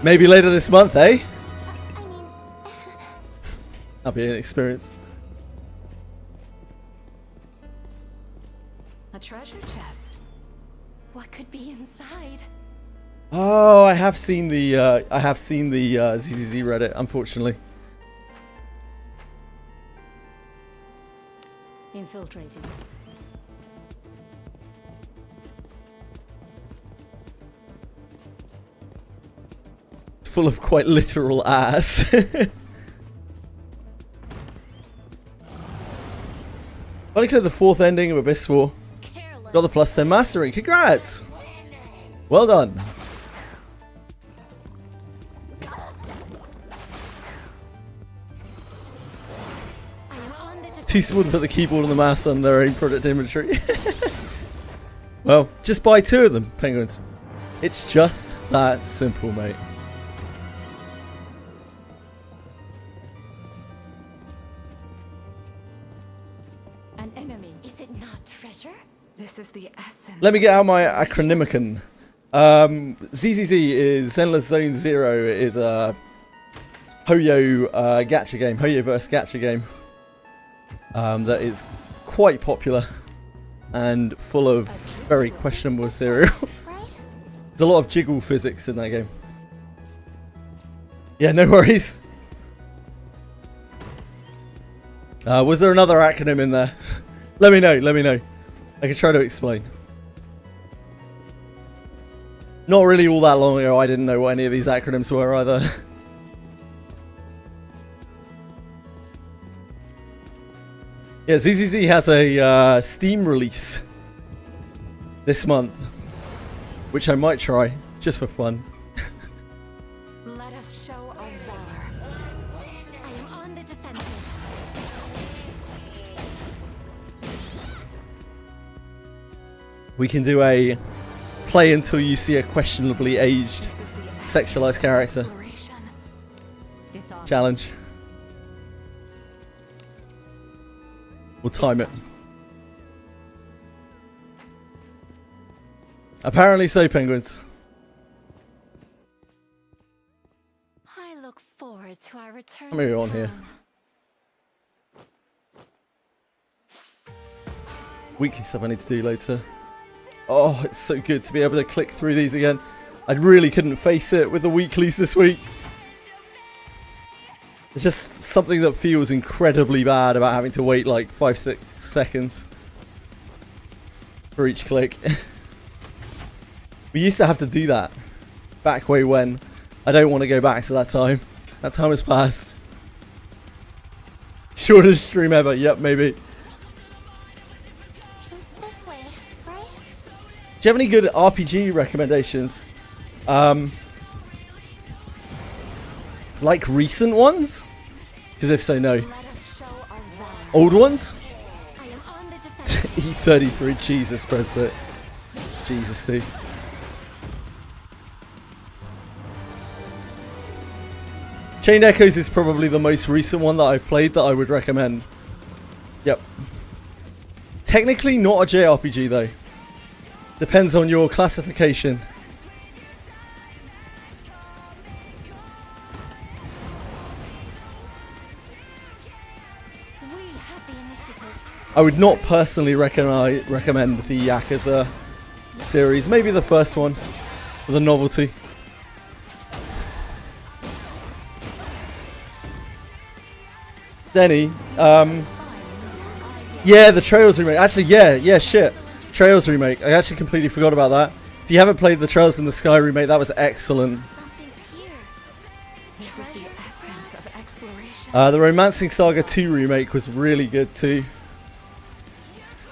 [SPEAKER 1] Maybe later this month, eh?
[SPEAKER 5] I mean,
[SPEAKER 1] That'll be an experience.
[SPEAKER 3] A treasure chest.
[SPEAKER 5] what could be inside?
[SPEAKER 1] Oh, I have seen the ZZZ Reddit, unfortunately.
[SPEAKER 2] Infiltrating.
[SPEAKER 1] Full of quite literal ass. Finally cleared the 4th ending of Abyss War.
[SPEAKER 5] Careless.
[SPEAKER 1] Got the plus 10 mastering. Congrats! Well done.
[SPEAKER 5] I am on the defensive.
[SPEAKER 1] Too small to put the keyboard and the mouse on their own product inventory. Well, just buy 2 of them, penguins. It's just that simple, mate.
[SPEAKER 2] An enemy.
[SPEAKER 5] Is it not treasure?
[SPEAKER 3] This is the essence.
[SPEAKER 1] Let me get out my acronymicon. ZZZ is Zenless Zone Zero is a Hoyo gacha game, Hoyoverse gacha game that is quite popular and full of very questionable material.
[SPEAKER 5] Right?
[SPEAKER 1] There's a lot of jiggle physics in that game. Yeah, no worries. Was there another acronym in there? Let me know, let me know. I can try to explain. Not really all that long ago, I didn't know what any of these acronyms were either. Yeah, ZZZ has a Steam release this month, which I might try, just for fun.
[SPEAKER 5] Let us show our valor. I am on the defensive.
[SPEAKER 1] We can do a play until you see a questionably aged
[SPEAKER 3] This is the essence
[SPEAKER 1] sexualized
[SPEAKER 3] of
[SPEAKER 1] character
[SPEAKER 3] exploration.
[SPEAKER 2] Disarm.
[SPEAKER 1] challenge. We'll time it. Apparently so, penguins.
[SPEAKER 5] I look forward to our return.
[SPEAKER 1] Let me
[SPEAKER 5] to
[SPEAKER 1] go on here.
[SPEAKER 5] town.
[SPEAKER 1] Weekly stuff I need to do later. Oh, it's so good to be able to click through these again. I really couldn't face it with the weeklies this week. It's just something that feels incredibly bad about having to wait like 5-6 seconds for each click. We used to have to do that back way when. I don't want to go back to that time. That time has passed. Shortest stream ever. Yep, maybe. Do you have any good RPG recommendations? Like recent ones? Because if so, no.
[SPEAKER 5] Let us show our valor.
[SPEAKER 1] Old ones?
[SPEAKER 5] I am on the defense.
[SPEAKER 1] E33, Jesus, Brexit. Jesus, Steve. Chained Echoes is probably the most recent one that I've played that I would recommend. Yep. Technically not a JRPG though. Depends on your classification.
[SPEAKER 5] We have the initiative.
[SPEAKER 1] I would not personally recommend the Yakuza series. Maybe the first one for the novelty. Denny, yeah, the Trails remake. Actually, yeah, shit. Trails remake. I actually completely forgot about that. If you haven't played the Trails in the Sky remake, that was excellent.
[SPEAKER 5] Something's here.
[SPEAKER 3] This is the essence of exploration.
[SPEAKER 1] The Romancing Saga 2 remake was really good too.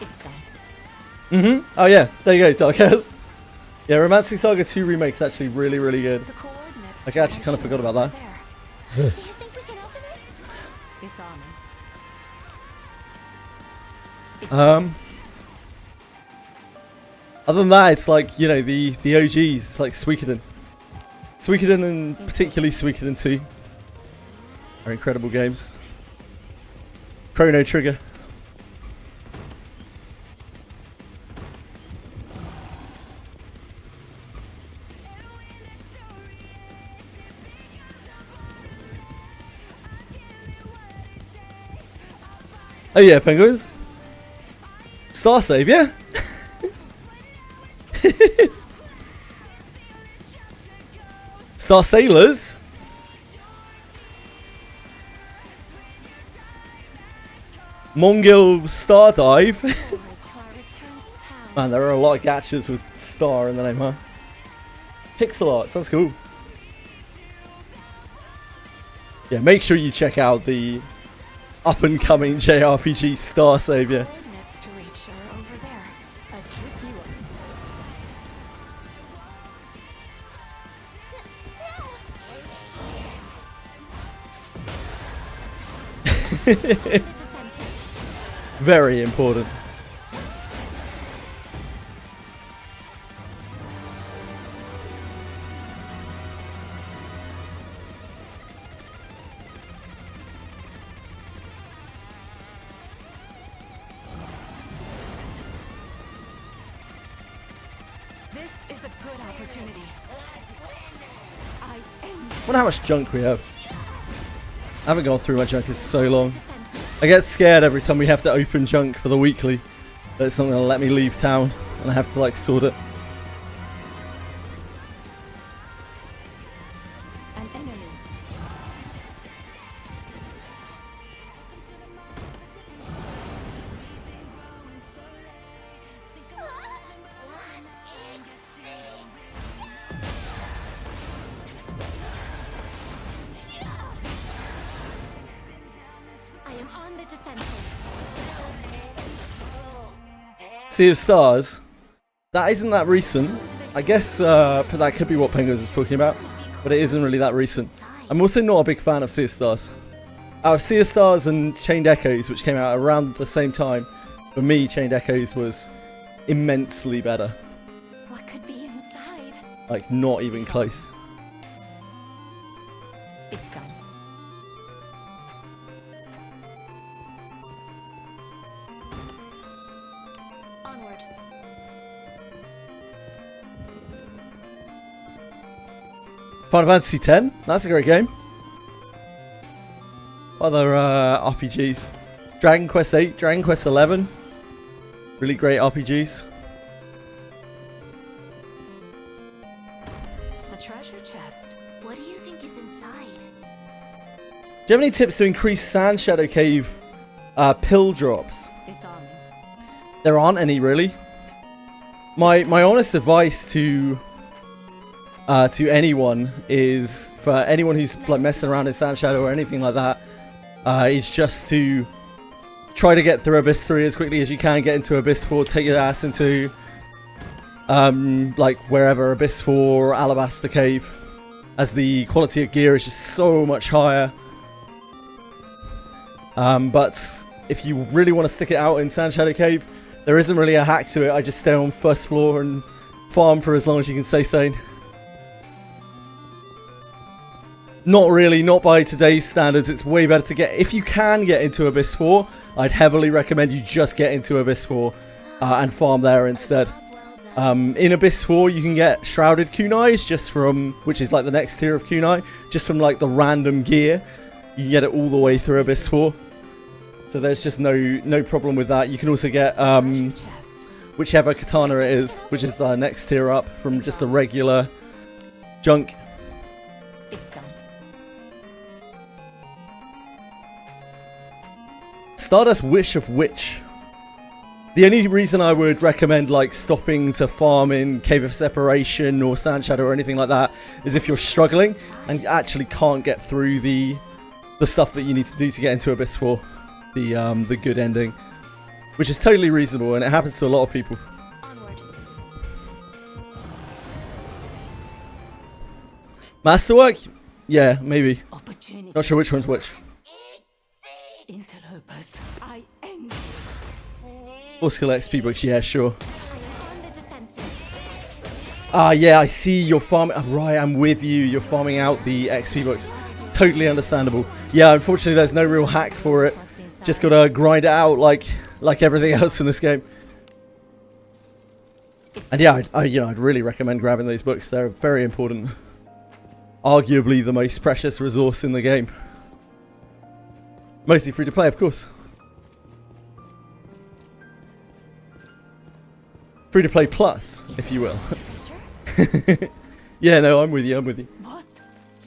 [SPEAKER 2] It's done.
[SPEAKER 1] Oh yeah, there you go, Darkaz. Yeah, Romancing Saga 2 remake is actually really, really good.
[SPEAKER 5] The coordinates.
[SPEAKER 1] I actually kind of forgot about that.
[SPEAKER 5] There. Do you think we can open it?
[SPEAKER 2] Disarming.
[SPEAKER 1] Other than that, it's like, you know, the OGs. It's like Suikoden. Suikoden and particularly Suikoden 2 are incredible games. Chrono Trigger. Oh yeah, penguins. Star Save, yeah? Star Sailors? Mongil Star Dive?
[SPEAKER 5] Forward to our return to town.
[SPEAKER 1] Man, there are a lot of gachas with star in the name, huh? Pixel art, sounds cool. Yeah, make sure you check out the up-and-coming JRPG Star Savior.
[SPEAKER 5] Coordinates to reach are over there.
[SPEAKER 2] A tricky one.
[SPEAKER 5] The defensive.
[SPEAKER 1] Very important.
[SPEAKER 5] This is a good opportunity.
[SPEAKER 2] I aim.
[SPEAKER 1] Wonder how much junk we have. I haven't gone through my junk in so long.
[SPEAKER 5] Defensive.
[SPEAKER 1] I get scared every time we have to open junk for the weekly that it's not going to let me leave town and I have to like sort it.
[SPEAKER 2] An enemy.
[SPEAKER 5] I am on the defensive.
[SPEAKER 1] Sea of Stars. That isn't that recent. I guess that could be what Penguins is talking about, but it isn't really that recent. I'm also not a big fan of Sea of Stars. Out of Sea of Stars and Chained Echoes, which came out around the same time, for me, Chained Echoes was immensely better.
[SPEAKER 5] What could be inside?
[SPEAKER 1] Like, not even close.
[SPEAKER 2] It's done.
[SPEAKER 5] Onward.
[SPEAKER 1] Final Fantasy X, that's a great game. Other RPGs. Dragon Quest 8, Dragon Quest 11. Really great RPGs.
[SPEAKER 3] A treasure chest.
[SPEAKER 5] What do you think is inside?
[SPEAKER 1] Do you have any tips to increase Sand Shadow Cave pill drops?
[SPEAKER 2] Disarming.
[SPEAKER 1] There aren't any really. My honest advice to anyone is, for anyone who's like messing around in Sand Shadow or anything like that, is just to try to get through Abyss 3 as quickly as you can, get into Abyss 4, take your ass into like wherever Abyss 4 or Alabaster Cave, as the quality of gear is just so much higher. But if you really want to stick it out in Sand Shadow Cave, there isn't really a hack to it. I just stay on first floor and farm for as long as you can stay sane. Not really, not by today's standards. It's way better to get, if you can get into Abyss 4, I'd heavily recommend you just get into Abyss 4 and farm there instead. In Abyss 4 you can get Shrouded Kunais just from, which is like the next tier of Kunai, just from like the random gear. You can get it all the way through Abyss 4. So there's just no problem with that. You can also get whichever katana it is, which is the next tier up from just the regular junk.
[SPEAKER 2] It's done.
[SPEAKER 1] Stardust Wish of Witch. The only reason I would recommend like stopping to farm in Cave of Separation or Sand Shadow or anything like that is if you're struggling and actually can't get through the stuff that you need to do to get into Abyss 4. The good ending, which is totally reasonable, and it happens to a lot of people.
[SPEAKER 5] Onward.
[SPEAKER 1] Masterwork? Yeah, maybe.
[SPEAKER 2] Opportunity.
[SPEAKER 1] Not sure which one's which.
[SPEAKER 2] Interlopers. I end.
[SPEAKER 1] Or skill XP books, yeah, sure.
[SPEAKER 5] I am on the defensive.
[SPEAKER 1] Ah, yeah, I see you're farming. Oh, right, I'm with you. You're farming out the XP books. Totally understandable. Yeah, unfortunately, there's no real hack for it. Just gotta grind it out like everything else in this game. And yeah, I'd really recommend grabbing these books. They're very important. Arguably the most precious resource in the game. Mostly free to play, of course. Free to play plus, if you will. Yeah, no, I'm with you.
[SPEAKER 2] What?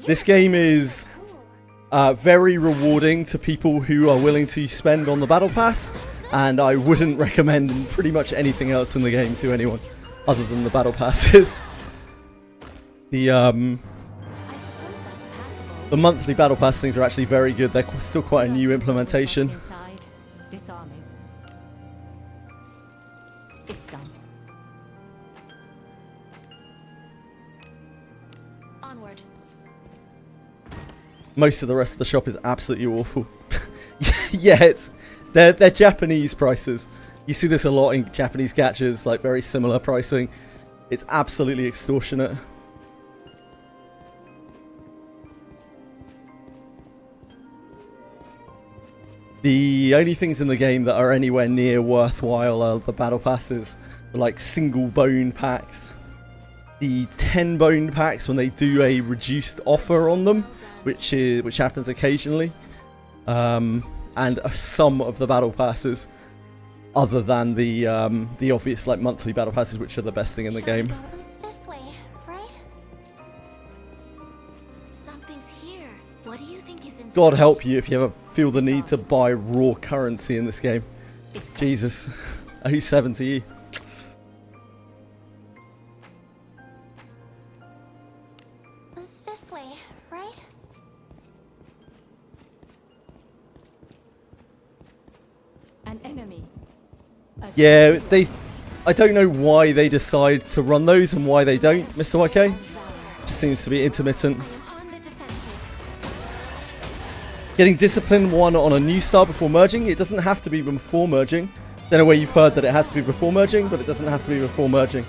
[SPEAKER 1] This game is very rewarding to people who are willing to spend on the battle pass, and I wouldn't recommend pretty much anything else in the game to anyone other than the battle passes. The
[SPEAKER 5] I suppose that's passable.
[SPEAKER 1] the monthly battle pass things are actually very good. They're still quite a new implementation.
[SPEAKER 2] Inside. Disarming. It's done.
[SPEAKER 5] Onward.
[SPEAKER 1] Most of the rest of the shop is absolutely awful. Yeah, they're Japanese prices. You see this a lot in Japanese gachas, like very similar pricing. It's absolutely extortionate. The only things in the game that are anywhere near worthwhile are the battle passes, like single bone packs. The 10 bone packs when they do a reduced offer on them, which happens occasionally, and some of the battle passes, other than the obvious like monthly battle passes, which are the best thing in the
[SPEAKER 5] Shall we
[SPEAKER 1] game.
[SPEAKER 5] go this way, right? Something's here. What do you think is inside?
[SPEAKER 1] God help you if you ever feel the need to buy raw currency in this game.
[SPEAKER 2] It's done.
[SPEAKER 1] Jesus, 07 to you.
[SPEAKER 5] This way, right?
[SPEAKER 2] An enemy.
[SPEAKER 1] Yeah, I don't know why they decide to run those and why they don't, Mr. YK. Just seems to be intermittent.
[SPEAKER 5] I am on the defensive.
[SPEAKER 1] Getting Discipline 1 on a new star before merging. It doesn't have to be before merging. Don't know where you've heard that it has to be before merging, but it doesn't have to be before merging.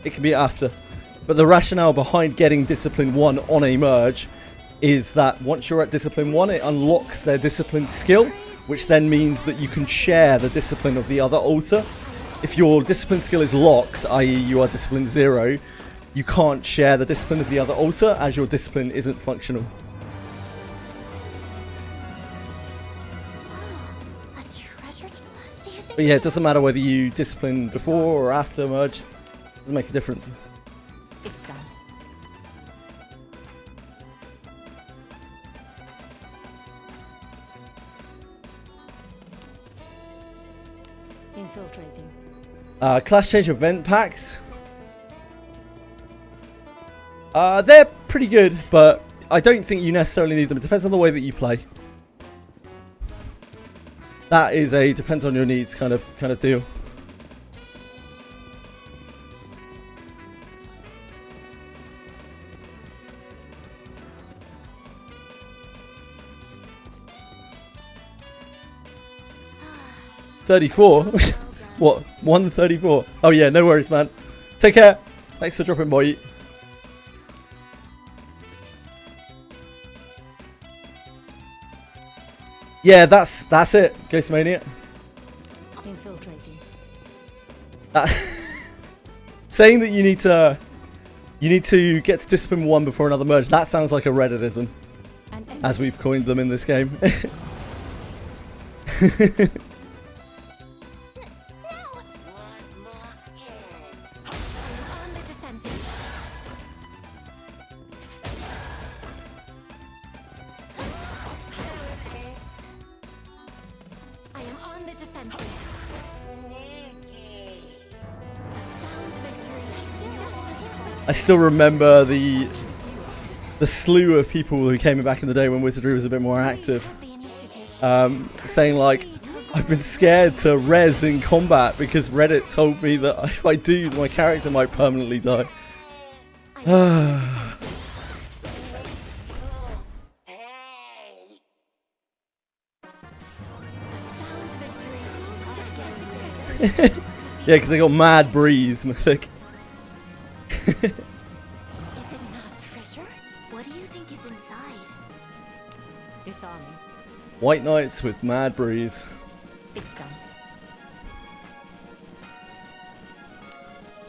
[SPEAKER 1] It can be after. But the rationale behind getting Discipline 1 on a merge is that once you're at Discipline 1, it unlocks their Discipline skill, which then means that you can share the Discipline of the other altar. If your Discipline skill is locked, i.e. you are Discipline 0, you can't share the Discipline of the other altar as your Discipline isn't functional.
[SPEAKER 5] A treasure. Do you think?
[SPEAKER 1] But yeah, it doesn't matter whether you Discipline before or after merge. Doesn't make a difference.
[SPEAKER 2] It's done. Infiltrating.
[SPEAKER 1] Class change event packs. They're pretty good, but I don't think you necessarily need them. It depends on the way that you play. that is a depends on your needs kind of deal. $34? What? 134? Oh yeah, no worries, man. Take care. Thanks for dropping by. Yeah, that's it, Ghostmania.
[SPEAKER 2] Infiltrating.
[SPEAKER 1] Saying that you need to get to discipline 1 before another merge. That sounds like a Redditism, as we've coined them in this game. I still remember the slew of people who came back in the day when Wizardry was a bit more active, saying like, I've been scared to res in combat because Reddit told me that if I do, my character might permanently die. Yeah, because they got Mad Breeze, Mythic.
[SPEAKER 5] Is it not treasure? What do you think is inside?
[SPEAKER 2] Disarming.
[SPEAKER 1] White Knights with Mad Breeze.
[SPEAKER 2] It's done.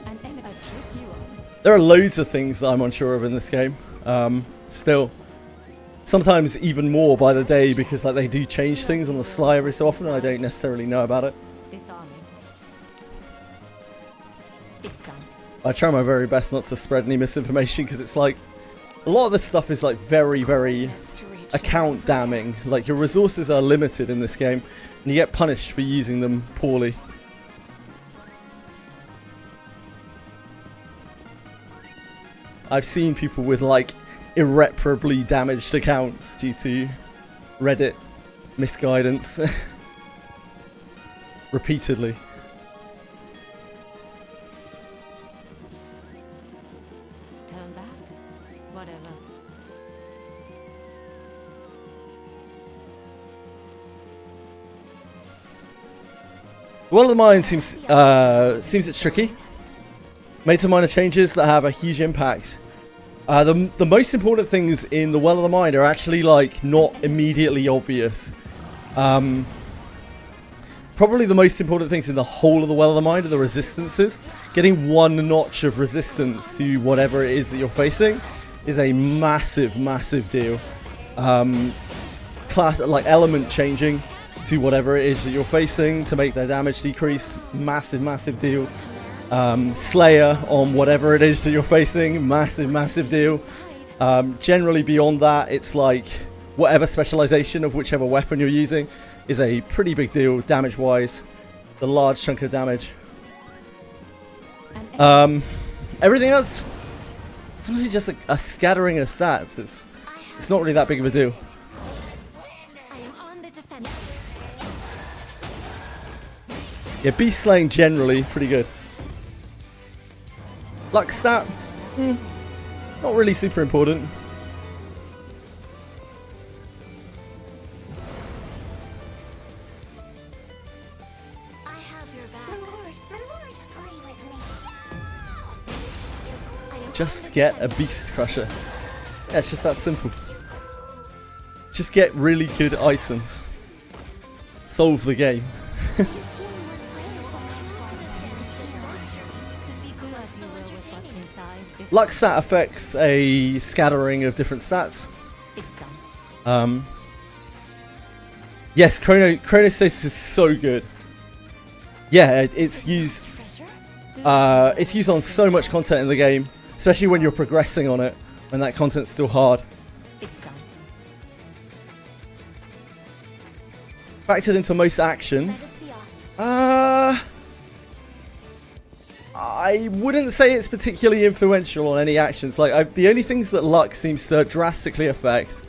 [SPEAKER 2] An enemy trick you on.
[SPEAKER 1] There are loads of things that I'm unsure of in this game. Still, sometimes even more by the day because like they do change things on the sly every so often and I don't necessarily know about it.
[SPEAKER 2] Disarming. It's done.
[SPEAKER 1] I try my very best not to spread any misinformation because it's like a lot of this stuff is like very account damning. Like your resources are limited in this game and you get punished for using them poorly. I've seen people with like irreparably damaged accounts due to Reddit misguidance repeatedly.
[SPEAKER 2] Turn back. Whatever.
[SPEAKER 1] Well of the Mind seems it's tricky. Made some minor changes that have a huge impact. The most important things in the Well of the Mind are actually like not immediately obvious. Probably the most important things in the whole of the Well of the Mind are the resistances. Getting one notch of resistance to whatever it is that you're facing is a massive deal. Like element changing to whatever it is that you're facing to make their damage decrease, massive deal. Slayer on whatever it is that you're facing, massive deal. Generally beyond that, it's like whatever specialization of whichever weapon you're using is a pretty big deal damage wise. The large chunk of damage. Everything else, it's honestly just a scattering of stats. It's not really that big of a deal.
[SPEAKER 5] I am on the defense.
[SPEAKER 1] Yeah, beast slaying generally pretty good. Luck stat, not really super important.
[SPEAKER 5] I have your back. My lord, play with me.
[SPEAKER 1] Just get a beast crusher. Yeah, it's just that simple. Just get really good items. Solve the game. Luck stat affects a scattering of different stats.
[SPEAKER 2] It's done.
[SPEAKER 1] Yes, chronostasis is so good. Yeah, it's used on so much content in the game, especially when you're progressing on it, when that content's still hard.
[SPEAKER 2] It's done.
[SPEAKER 1] Factored into most actions. I wouldn't say it's particularly influential on any actions. Like the only things that luck seems to drastically affect,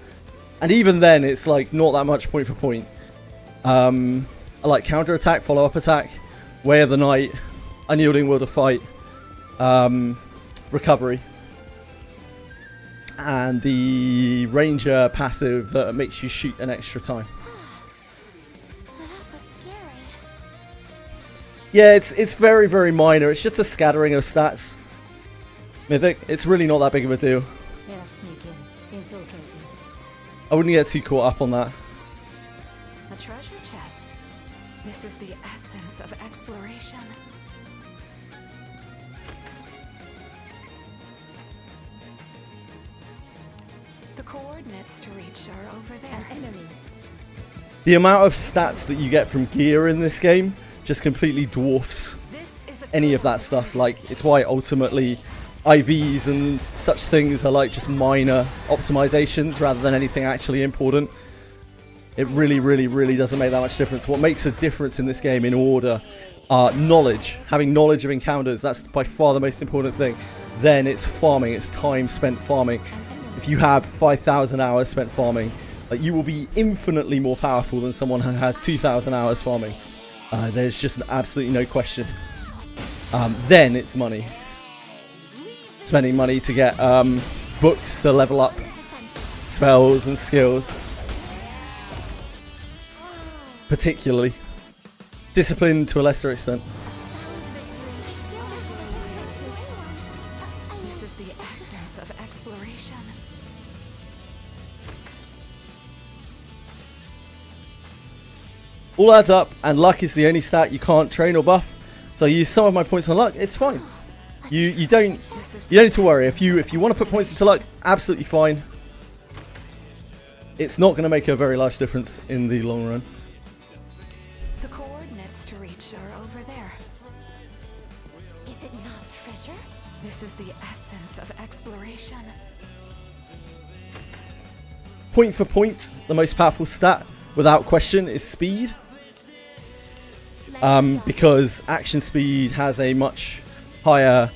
[SPEAKER 1] and even then it's like not that much point for point. like counter attack, follow up attack, Way of the Night, Unyielding Will to Fight, Recovery, and the Ranger passive that makes you shoot an extra time.
[SPEAKER 5] That was scary.
[SPEAKER 1] Yeah, it's very, very minor. It's just a scattering of stats. Mythic, it's really not that big of a deal.
[SPEAKER 2] Let us sneak in, infiltrating.
[SPEAKER 1] I wouldn't get too caught up on that.
[SPEAKER 5] A treasure chest. This is the essence of exploration. The coordinates to reach are over there.
[SPEAKER 2] An enemy.
[SPEAKER 1] The amount of stats that you get from gear in this game just completely dwarfs
[SPEAKER 5] This is a
[SPEAKER 1] any of that stuff. Like, it's why ultimately IVs and such things are like just minor optimizations rather than anything actually important. It really, really, really doesn't make that much difference. What makes a difference in this game in order are knowledge. Having knowledge of encounters, that's by far the most important thing. Then it's farming, it's time spent farming. If you have 5,000 hours spent farming, like, you will be infinitely more powerful than someone who has 2,000 hours farming. There's just absolutely no question. Then it's money. Spending money to get books to level up spells and skills. Particularly. Discipline to a lesser extent.
[SPEAKER 5] This is the essence of exploration.
[SPEAKER 1] All adds up, and luck is the only stat you can't train or buff. So I use some of my points on luck. It's fine. You don't need to worry. If you want to put points into luck, absolutely fine. It's not going to make a very large difference in the long run.
[SPEAKER 5] The coordinates to reach are over there.
[SPEAKER 2] Is it not treasure?
[SPEAKER 5] This is the essence of exploration.
[SPEAKER 1] Point for point, the most powerful stat, without question, is speed. Because action speed has a much higher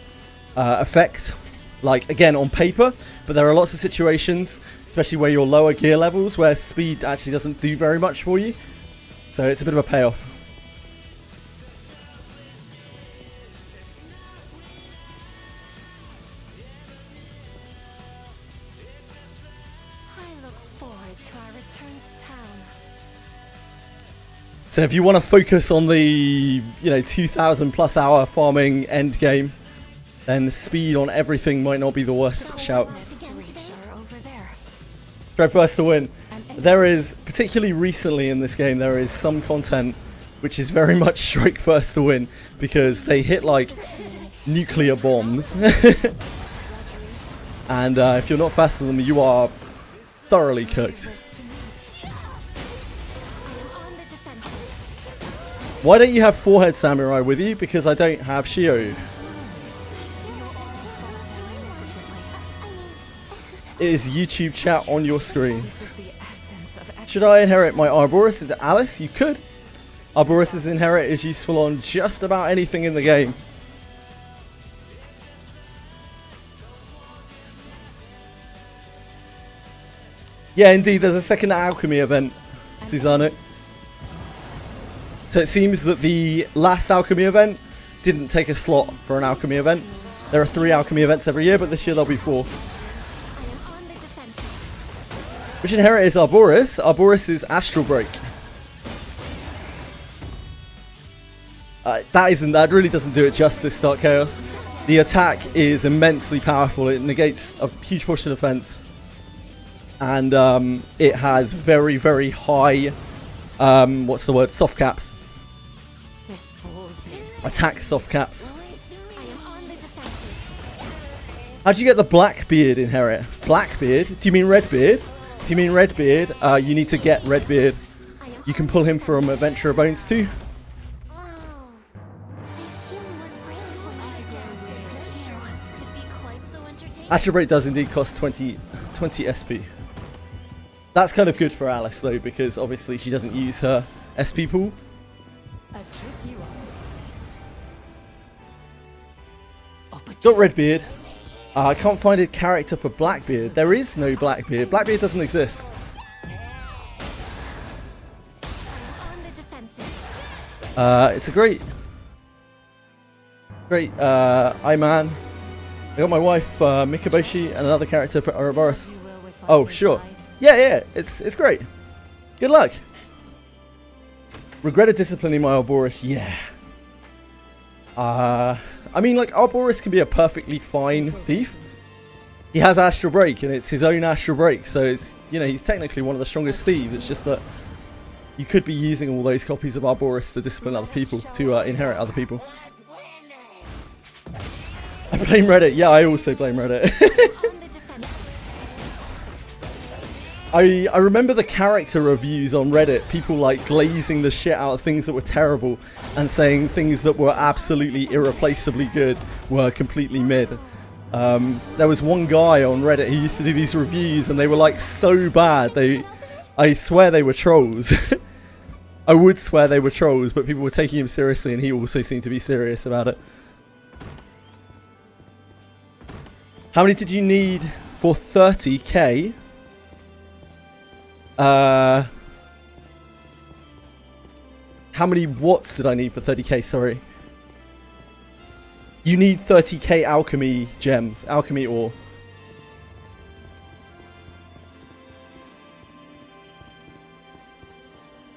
[SPEAKER 1] effect, like, again, on paper, but there are lots of situations, especially where you're lower gear levels, where speed actually doesn't do very much for you. So it's a bit of a payoff.
[SPEAKER 2] I look forward to our return to town.
[SPEAKER 1] So if you want to focus on the 2,000 plus hour farming end game, then the speed on everything might not be the worst shout.
[SPEAKER 5] Coordinates to reach are over there.
[SPEAKER 1] Strike first to win. There is, particularly recently in this game, there is some content which is very much strike first to win, because they hit like nuclear bombs. And if you're not faster than them, you are thoroughly cooked. Why don't you have Forehead Samurai with you? Because I don't have Shio. It is YouTube chat on your screen.
[SPEAKER 5] This is the essence of
[SPEAKER 1] Should I inherit my Arboris into Alice? You could. Arboris' inherit is useful on just about anything in the game. Yeah, indeed, there's a second alchemy event, Susano. So it seems that the last alchemy event didn't take a slot for an alchemy event. There are 3 alchemy events every year, but this year there'll be 4. Which inherit is Arboris? Arboris is Astral Break. That really doesn't do it justice, Dark Chaos. The attack is immensely powerful. It negates a huge portion of defense. And it has very, very high, soft caps.
[SPEAKER 2] This bores me.
[SPEAKER 1] Attack soft caps. How'd you get the Blackbeard inherit? Blackbeard? Do you mean Redbeard? If you mean Redbeard, you need to get Redbeard. You can pull him from Adventurer Bones too. Astral Break does indeed cost 20 SP. That's kind of good for Alice though, because obviously she doesn't use her SP pool.
[SPEAKER 2] A tricky one.
[SPEAKER 1] Got Redbeard. I can't find a character for Blackbeard. There is no Blackbeard. Blackbeard doesn't exist. It's a great I-Man. I got my wife Mikaboshi and another character for Ouroboros. Oh, sure. Yeah, it's great. Good luck. Regretted disciplining my Ouroboros, yeah. I mean, like, Ouroboros can be a perfectly fine thief. He has Astral Break, and it's his own Astral Break, so it's, you know, he's technically one of the strongest thieves. It's just that you could be using all those copies of Ouroboros to discipline other people, to inherit other people. I blame Reddit. Yeah, I also blame Reddit. I remember the character reviews on Reddit, people like glazing the shit out of things that were terrible and saying things that were absolutely irreplaceably good were completely mid. There was one guy on Reddit who used to do these reviews and they were like so bad, I swear they were trolls. I would swear they were trolls, but people were taking him seriously and he also seemed to be serious about it. How many did you need for 30k? How many watts did I need for 30k? Sorry. You need 30k alchemy gems, alchemy ore.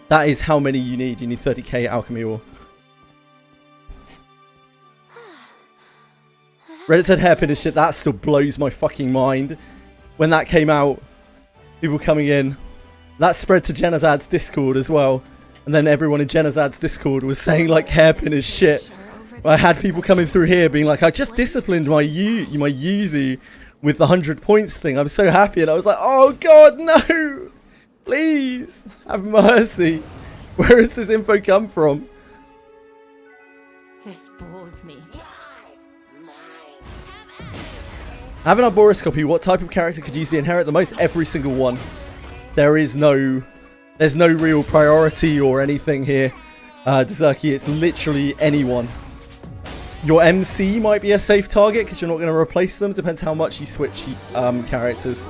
[SPEAKER 1] That is how many you need. You need 30k alchemy ore. Reddit said hairpin and shit. That still blows my fucking mind. When that came out, people coming in. That spread to Genazad's Discord as well. And then everyone in Genazad's Discord was saying like hairpin is shit. I had people coming through here being like, I just disciplined my Yuzu with the 100 points thing. I'm so happy. And I was like, oh god, no. Please, have mercy. Where has this info come from?
[SPEAKER 2] This bores me.
[SPEAKER 1] Have an Ouroboros copy. What type of character could use the inherit the most? Every single one. There's no real priority or anything here, Dzerky. It's literally anyone. Your MC might be a safe target because you're not going to replace them. Depends how much you switch characters.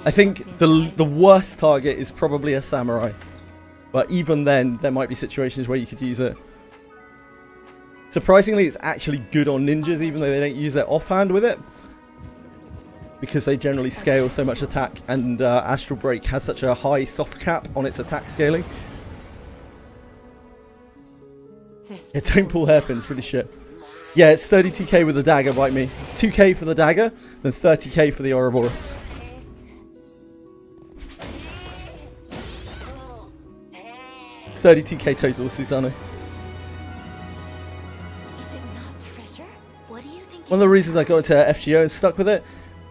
[SPEAKER 1] I think the worst target is probably a samurai, but even then, there might be situations where you could use it. Surprisingly, it's actually good on ninjas, even though they don't use their offhand with it, because they generally scale so much attack, and Astral Break has such a high soft cap on its attack scaling. Yeah, don't pull hairpin, it's really shit. Yeah, it's 32k with the dagger, bite me. It's 2k for the dagger, then 30k for the Ouroboros. It's 32k total, Susanna. One of the reasons I got into FGO and stuck with it,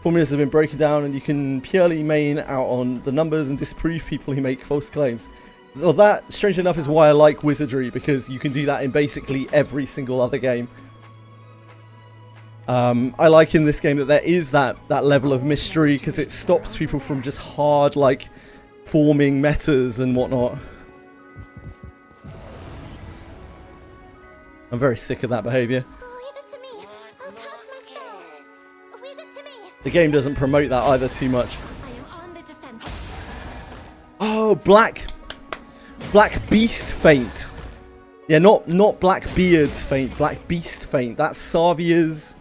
[SPEAKER 1] formulas have been broken down and you can purely main out on the numbers and disprove people who make false claims. Well, that, strangely enough, is why I like Wizardry, because you can do that in basically every single other game. I like in this game that there is that level of mystery, because it stops people from just hard, like, forming metas and whatnot. I'm very sick of that behaviour. The game doesn't promote that either too much. Oh, Black Beast Feint. Yeah, not Blackbeard's Feint, Black Beast Feint. That's Savia's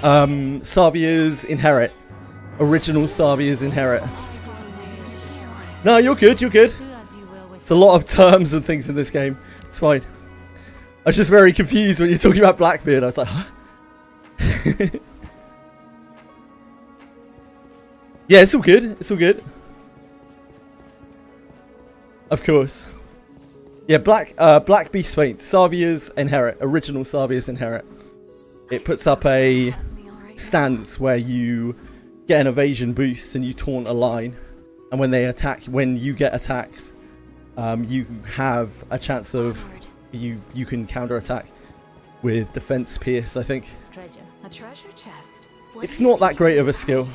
[SPEAKER 1] Inherit. Original Savia's Inherit. No, you're good, you're good. It's a lot of terms and things in this game. It's fine. I was just very confused when you're talking about Blackbeard. I was like, huh? Yeah, it's all good. It's all good. Of course. Yeah, Black Beast Feint. Savia's Inherit. Original Savia's Inherit. It puts up a stance where you get an evasion boost and you taunt a line. And when they attack, when you get attacked, you have a chance of... You can counter attack with Defense Pierce, I think.
[SPEAKER 5] A treasure chest.
[SPEAKER 1] It's not that great of a skill,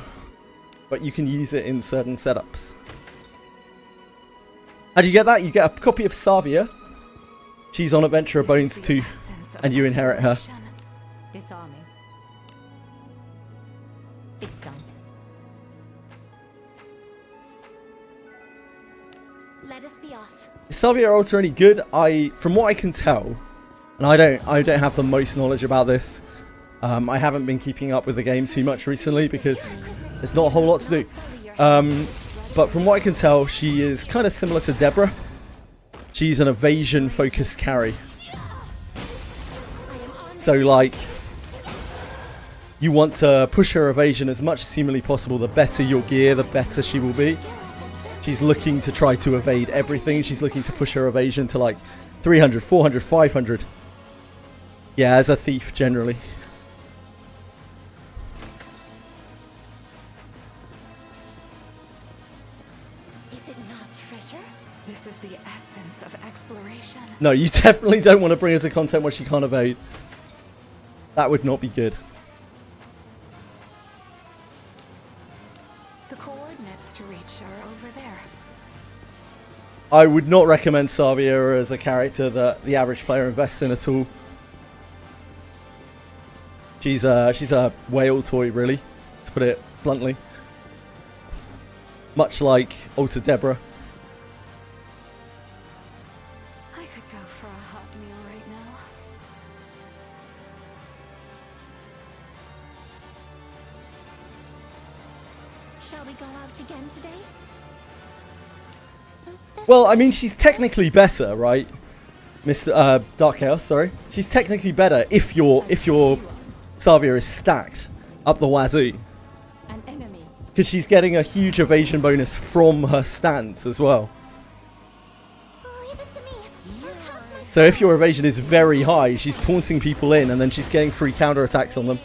[SPEAKER 1] but you can use it in certain setups. How do you get that? You get a copy of Savia. She's on Adventurer Bones 2, and you inherit her.
[SPEAKER 2] Disarming. It's done.
[SPEAKER 5] Let us be off.
[SPEAKER 1] Is Xavier Alter any good? From what I can tell, and I don't have the most knowledge about this. I haven't been keeping up with the game too much recently because there's not a whole lot to do. But from what I can tell, she is kind of similar to Deborah. She's an evasion-focused carry. So, like, you want to push her evasion as much as humanly possible. The better your gear, the better she will be. She's looking to try to evade everything. She's looking to push her evasion to, like, 300, 400, 500. Yeah, as a thief, generally.
[SPEAKER 5] Is it not treasure?
[SPEAKER 3] This is the essence of exploration.
[SPEAKER 1] No, you definitely don't want to bring her to content where she can't evade. That would not be good.
[SPEAKER 3] The coordinates to reach are over there.
[SPEAKER 1] I would not recommend Xavier as a character that the average player invests in at all. She's a whale toy, really, to put it bluntly. Much like Alter Deborah.
[SPEAKER 3] I could go for a hot meal right now.
[SPEAKER 5] Shall we go out again today?
[SPEAKER 1] Well, I mean, she's technically better, right? Mr. Dark Chaos, sorry. She's technically better if your Xavier is stacked up the wazoo.
[SPEAKER 2] An enemy.
[SPEAKER 1] Because she's getting a huge evasion bonus from her stance as well.
[SPEAKER 5] Leave it to me. I'll cast my
[SPEAKER 1] So if your evasion is very high, she's taunting people in and then she's getting free counterattacks on them.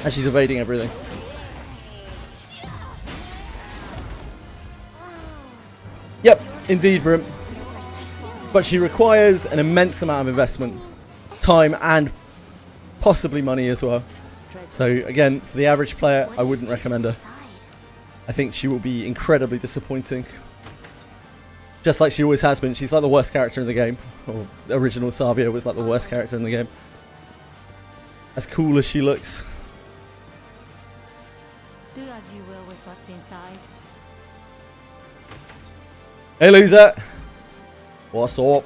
[SPEAKER 1] And she's evading everything. Yep, indeed, Brim. But she requires an immense amount of investment. Time and possibly money as well. So again, for the average player, I wouldn't recommend her. I think she will be incredibly disappointing. Just like she always has been. She's like the worst character in the game. Or the original Xavier was like the worst character in the game. As cool as she looks.
[SPEAKER 2] Do as you will with what's inside.
[SPEAKER 1] Hey loser! What's up?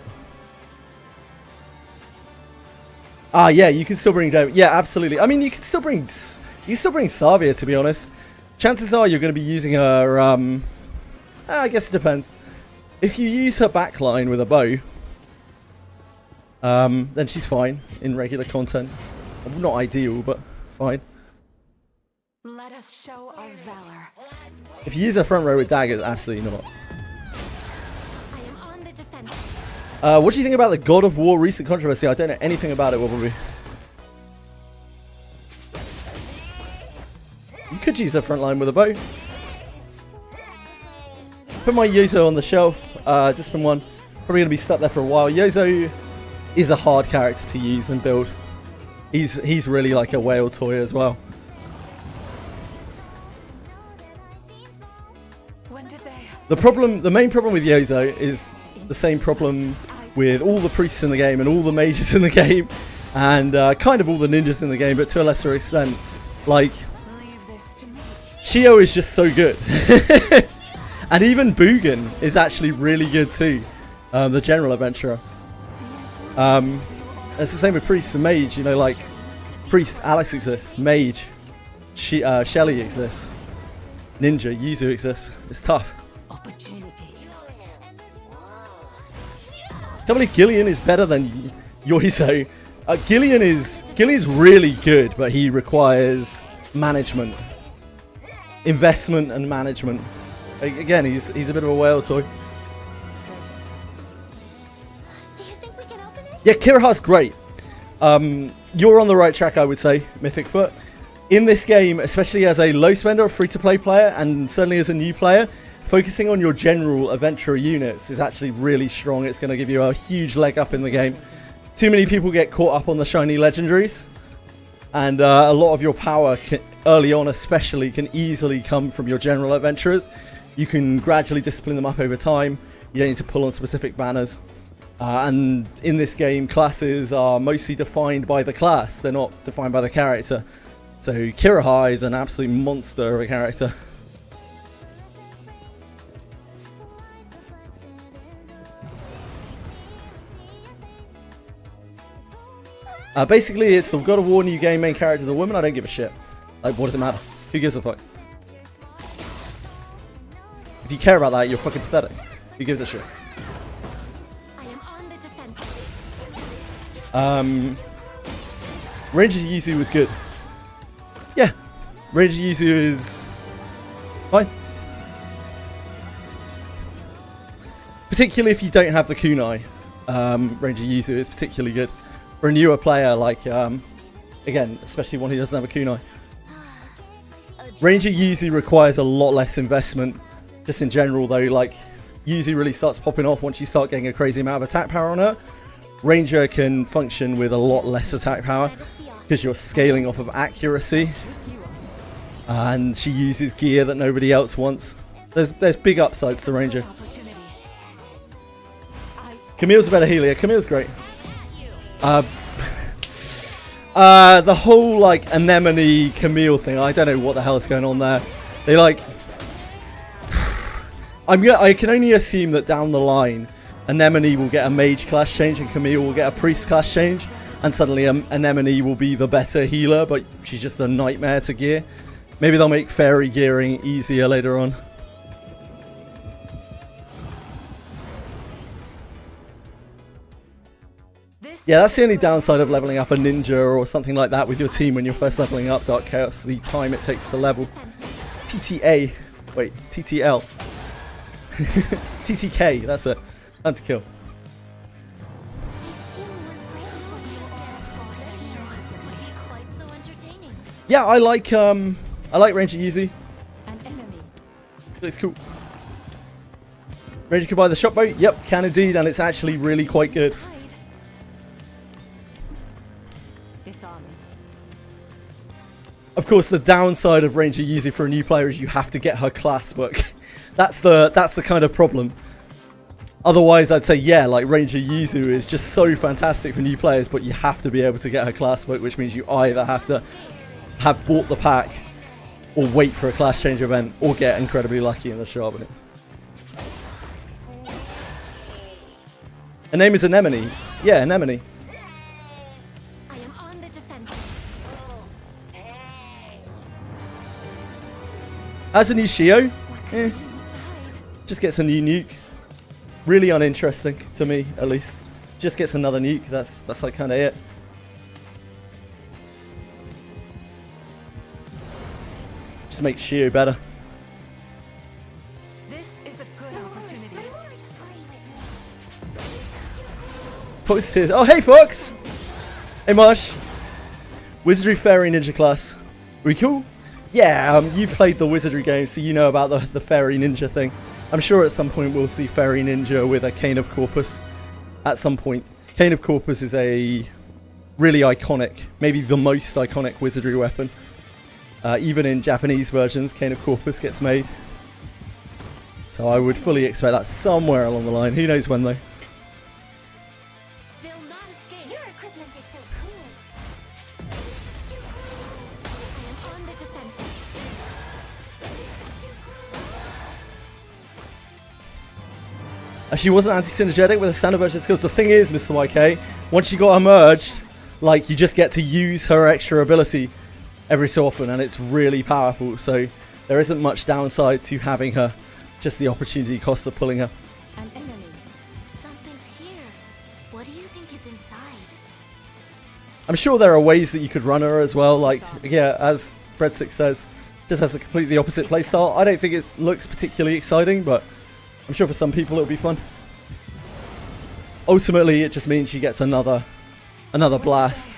[SPEAKER 1] Ah, yeah, you can still bring down. Yeah, absolutely. I mean, you can still bring Xavier, to be honest. Chances are you're going to be using her. I guess it depends. If you use her backline with a bow, then she's fine in regular content. Not ideal, but fine.
[SPEAKER 3] Let us show our valor.
[SPEAKER 1] If you use her front row with daggers, absolutely not.
[SPEAKER 5] I am on the defense.
[SPEAKER 1] What do you think about the God of War recent controversy? I don't know anything about it, Wobbly. You could use her front line with a bow. Put my Yozo on the shelf. Discipline 1. Probably going to be stuck there for a while. Yozo is a hard character to use and build. He's really like a whale toy as well.
[SPEAKER 3] When did they?
[SPEAKER 1] The main problem with Yozo is the same problem with all the priests in the game and all the mages in the game and kind of all the ninjas in the game, but to a lesser extent. Like,
[SPEAKER 3] Leave this to me.
[SPEAKER 1] Shio is just so good. And even Bugin is actually really good too. The general adventurer. It's the same with priest and mage, you know, like priest, Alex exists, mage, Shelly exists, ninja, Yuzu exists. It's tough.
[SPEAKER 2] Opportunity.
[SPEAKER 1] I can't believe Gillian is better than Yoizo. Gillian's really good, but he requires management, investment, and management. Again, he's a bit of a whale toy.
[SPEAKER 5] Do you think we can open it?
[SPEAKER 1] Yeah, Kiraha's great. You're on the right track, I would say, Mythic Foot. In this game, especially as a low spender or free-to-play player, and certainly as a new player, focusing on your general adventurer units is actually really strong. It's going to give you a huge leg up in the game. Too many people get caught up on the shiny legendaries, and a lot of your power, early on especially, can easily come from your general adventurers. You can gradually discipline them up over time. You don't need to pull on specific banners. And in this game, classes are mostly defined by the class. They're not defined by the character. So Kiraha is an absolute monster of a character. Basically, it's the God of War new game. Main character's a woman. I don't give a shit. Like, what does it matter? Who gives a fuck? If you care about that, you're fucking pathetic. Who gives a shit?
[SPEAKER 5] I am on the defense.
[SPEAKER 1] Ranger Yuzu was good. Yeah, Ranger Yuzu is fine. Particularly if you don't have the kunai, Ranger Yuzu is particularly good. For a newer player, like, again, especially one who doesn't have a kunai. Ranger Yuzu requires a lot less investment. Just in general, though, like, Yuzu really starts popping off once you start getting a crazy amount of attack power on her. Ranger can function with a lot less attack power because you're scaling off of accuracy. And she uses gear that nobody else wants. There's big upsides to Ranger. Camille's a better healer. Camille's great. The whole, like, Anemone Camille thing, I don't know what the hell is going on there. They, like... I can only assume that down the line, Anemone will get a mage class change and Camille will get a priest class change. And suddenly Anemone will be the better healer, but she's just a nightmare to gear. Maybe they'll make fairy gearing easier later on. Yeah, that's the only downside of leveling up a ninja or something like that with your team when you're first leveling up Dark Chaos, the time it takes to level. TTA. Wait, TTL. TTK, that's it. Time to kill. Yeah, I like Ranger Yuzu.
[SPEAKER 2] An enemy.
[SPEAKER 1] Looks cool. Ranger can buy the shop boat? Yep, can indeed, and it's actually really quite good.
[SPEAKER 2] Disarming.
[SPEAKER 1] Of course, the downside of Ranger Yuzu for a new player is you have to get her class book. That's the kind of problem. Otherwise, I'd say, yeah, like, Ranger Yuzu is just so fantastic for new players, but you have to be able to get her class book, which means you either have to have bought the pack, or wait for a class change event, or get incredibly lucky in the shop. Her name is Anemone. Yeah, Anemone.
[SPEAKER 5] I am on the defense.
[SPEAKER 1] As a new Shio, just gets a new nuke. Really uninteresting to me, at least. Just gets another nuke. That's like kind of it. Just makes Shio better.
[SPEAKER 5] This is a good opportunity.
[SPEAKER 1] Fox here. Oh, hey, Fox! Hey, Marsh. Wizardry Fairy Ninja class. We cool? Yeah, you've played the Wizardry game, so you know about the Fairy Ninja thing. I'm sure at some point we'll see Fairy Ninja with a Cane of Corpus. At some point. Cane of Corpus is a really iconic, maybe the most iconic Wizardry weapon. Even in Japanese versions, Cane of Corpus gets made. So I would fully expect that somewhere along the line. Who knows when, though.
[SPEAKER 5] They'll not escape. Your equipment is so cool. I am on the defensive.
[SPEAKER 1] She wasn't anti-synergetic with her standard version skills. The thing is, Mr. YK, once you got her merged, like, you just get to use her extra ability every so often, and it's really powerful. So there isn't much downside to having her. Just the opportunity cost of pulling her.
[SPEAKER 2] An enemy.
[SPEAKER 5] Something's here. What do you think is inside?
[SPEAKER 1] I'm sure there are ways that you could run her as well. Like, yeah, as Breadstick says, just has a completely opposite playstyle. I don't think it looks particularly exciting, but I'm sure for some people it'll be fun. Ultimately, it just means she gets another blast.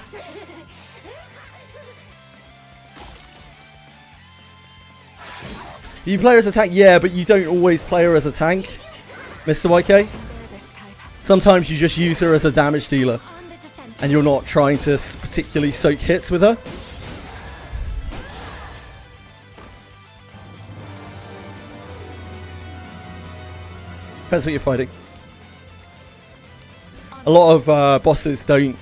[SPEAKER 1] You play her as a tank? Yeah, but you don't always play her as a tank, Mr. YK. Sometimes you just use her as a damage dealer,
[SPEAKER 5] On the defensive.
[SPEAKER 1] and you're not trying to particularly soak hits with her. Depends what you're fighting. A lot of bosses don't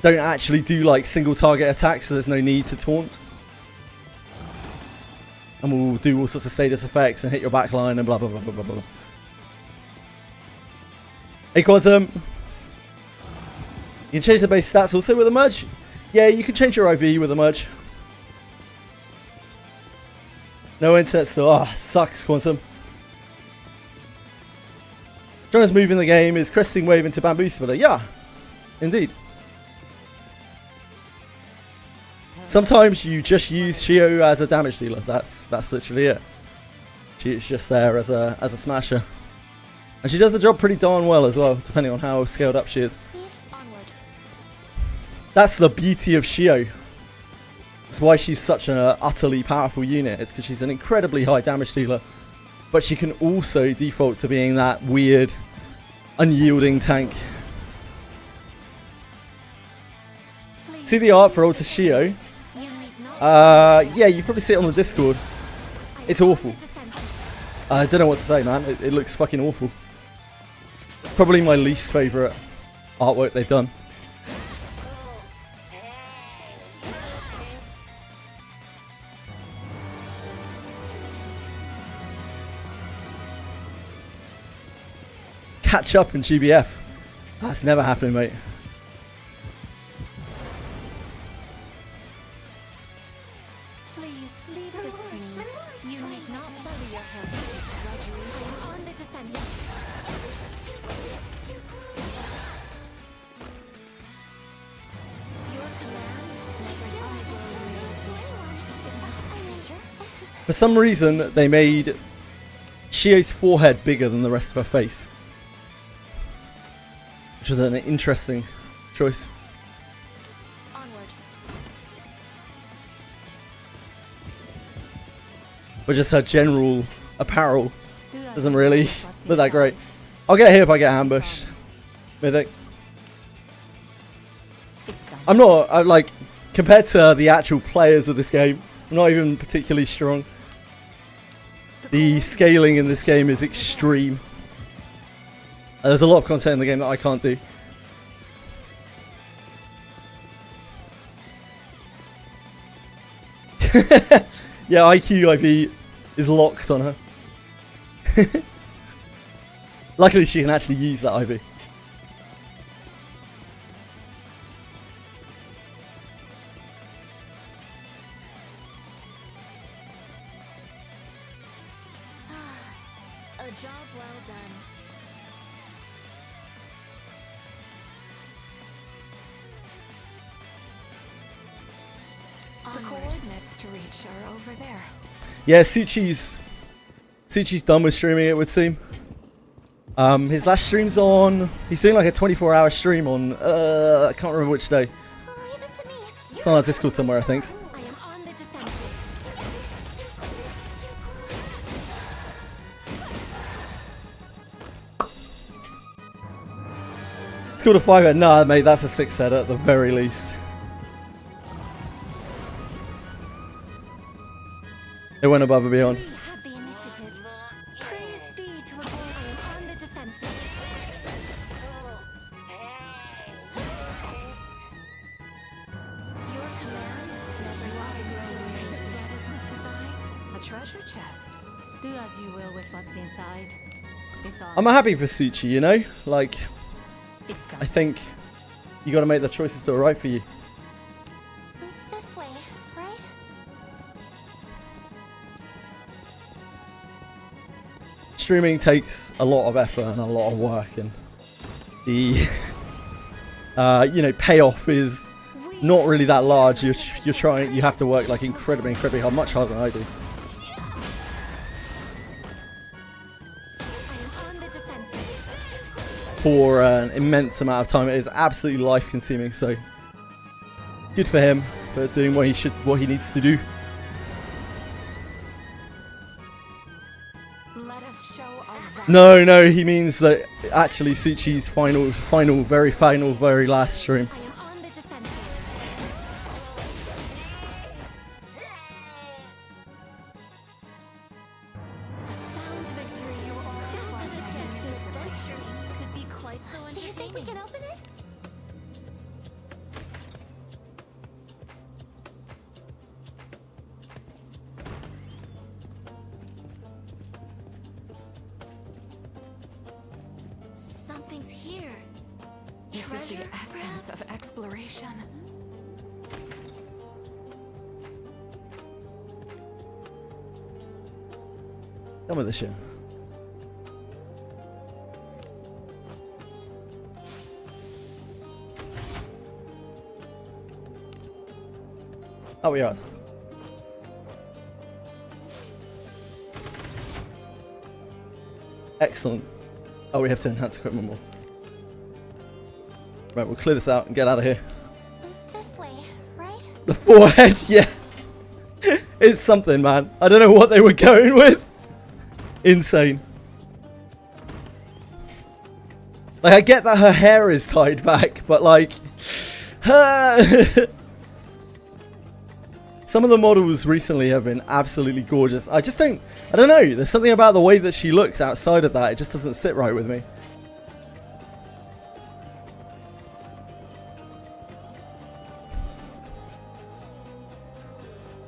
[SPEAKER 1] actually do like single target attacks, so there's no need to taunt. And we'll do all sorts of status effects and hit your backline and blah blah blah blah blah blah. Hey Quantum! You can change the base stats also with a merge. Yeah, you can change your IV with a merge. No internet still. Ah, sucks, Quantum. Strongest move in the game is Cresting Wave into Bamboo Splitter. Yeah, indeed. Sometimes you just use Shio as a damage dealer. That's literally it. She's just there as a smasher. And she does the job pretty darn well as well, depending on how scaled up she is.
[SPEAKER 5] Onward.
[SPEAKER 1] That's the beauty of Shio. That's why she's such an utterly powerful unit. It's because she's an incredibly high damage dealer. But she can also default to being that weird, unyielding tank. See the art for Alter Shio? Yeah, you probably see it on the Discord. It's awful. I don't know what to say, man. It looks fucking awful. Probably my least favourite artwork they've done. Catch up in GBF. That's never happening, mate.
[SPEAKER 5] Please leave this to me. You need not sully your hands with drudgery. I am on the defense. Your command never ceases to amaze. Is it not a pleasure?
[SPEAKER 1] For some reason, they made Shio's forehead bigger than the rest of her face. Which was an interesting choice.
[SPEAKER 5] Onward.
[SPEAKER 1] But just her general apparel doesn't really look that great. I'll get here if I get ambushed. Mythic. I'm not, like, compared to the actual players of this game, I'm not even particularly strong. The scaling in this game is extreme. There's a lot of content in the game that I can't do. Yeah, IQ IV is locked on her. Luckily she can actually use that IV.
[SPEAKER 5] A job well done. The coordinates to reach are over there.
[SPEAKER 1] Yeah, Suchi's done with streaming, it would seem. His last stream's on... He's doing like a 24-hour stream on... I can't remember which day.
[SPEAKER 5] Leave it to me.
[SPEAKER 1] It's on our Discord somewhere, I think.
[SPEAKER 5] I am on the defensive.
[SPEAKER 1] It's called a 5-head. Nah, mate, that's a 6-head at the very least. It went above and beyond.
[SPEAKER 5] We have the initiative. Praise be to a boy. I am on the defensive. Your command never ceases to amaze me as much as I.
[SPEAKER 3] A treasure chest.
[SPEAKER 2] Do as you will with what's inside. Disarm.
[SPEAKER 1] I'm happy for Suchi, you know? Like,
[SPEAKER 2] It's done.
[SPEAKER 1] I think you gotta make the choices that are right for you.
[SPEAKER 5] This way, right?
[SPEAKER 1] Streaming takes a lot of effort and a lot of work, and the you know, payoff is not really that large. You have to work like incredibly hard, much harder than I do.
[SPEAKER 5] I am on the defensive.
[SPEAKER 1] For an immense amount of time. It is absolutely life consuming, so good for him for doing what he needs to do.
[SPEAKER 5] Let us show our valor.
[SPEAKER 1] No, he means that actually Suchi's very last stream.
[SPEAKER 5] I am on the defensive. A sound victory you all just as could be quite so entertaining. Do you think we can open it? Something's here.
[SPEAKER 3] This is the essence of exploration.
[SPEAKER 1] Done with this shit. Oh, we are. Excellent. Oh, we have to enhance equipment more. Right, we'll clear this out and get out of here.
[SPEAKER 5] This way, right?
[SPEAKER 1] The forehead, yeah. It's something, man. I don't know what they were going with. Insane. Like, I get that her hair is tied back, but like... Some of the models recently have been absolutely gorgeous. I don't know. There's something about the way that she looks outside of that. It just doesn't sit right with me.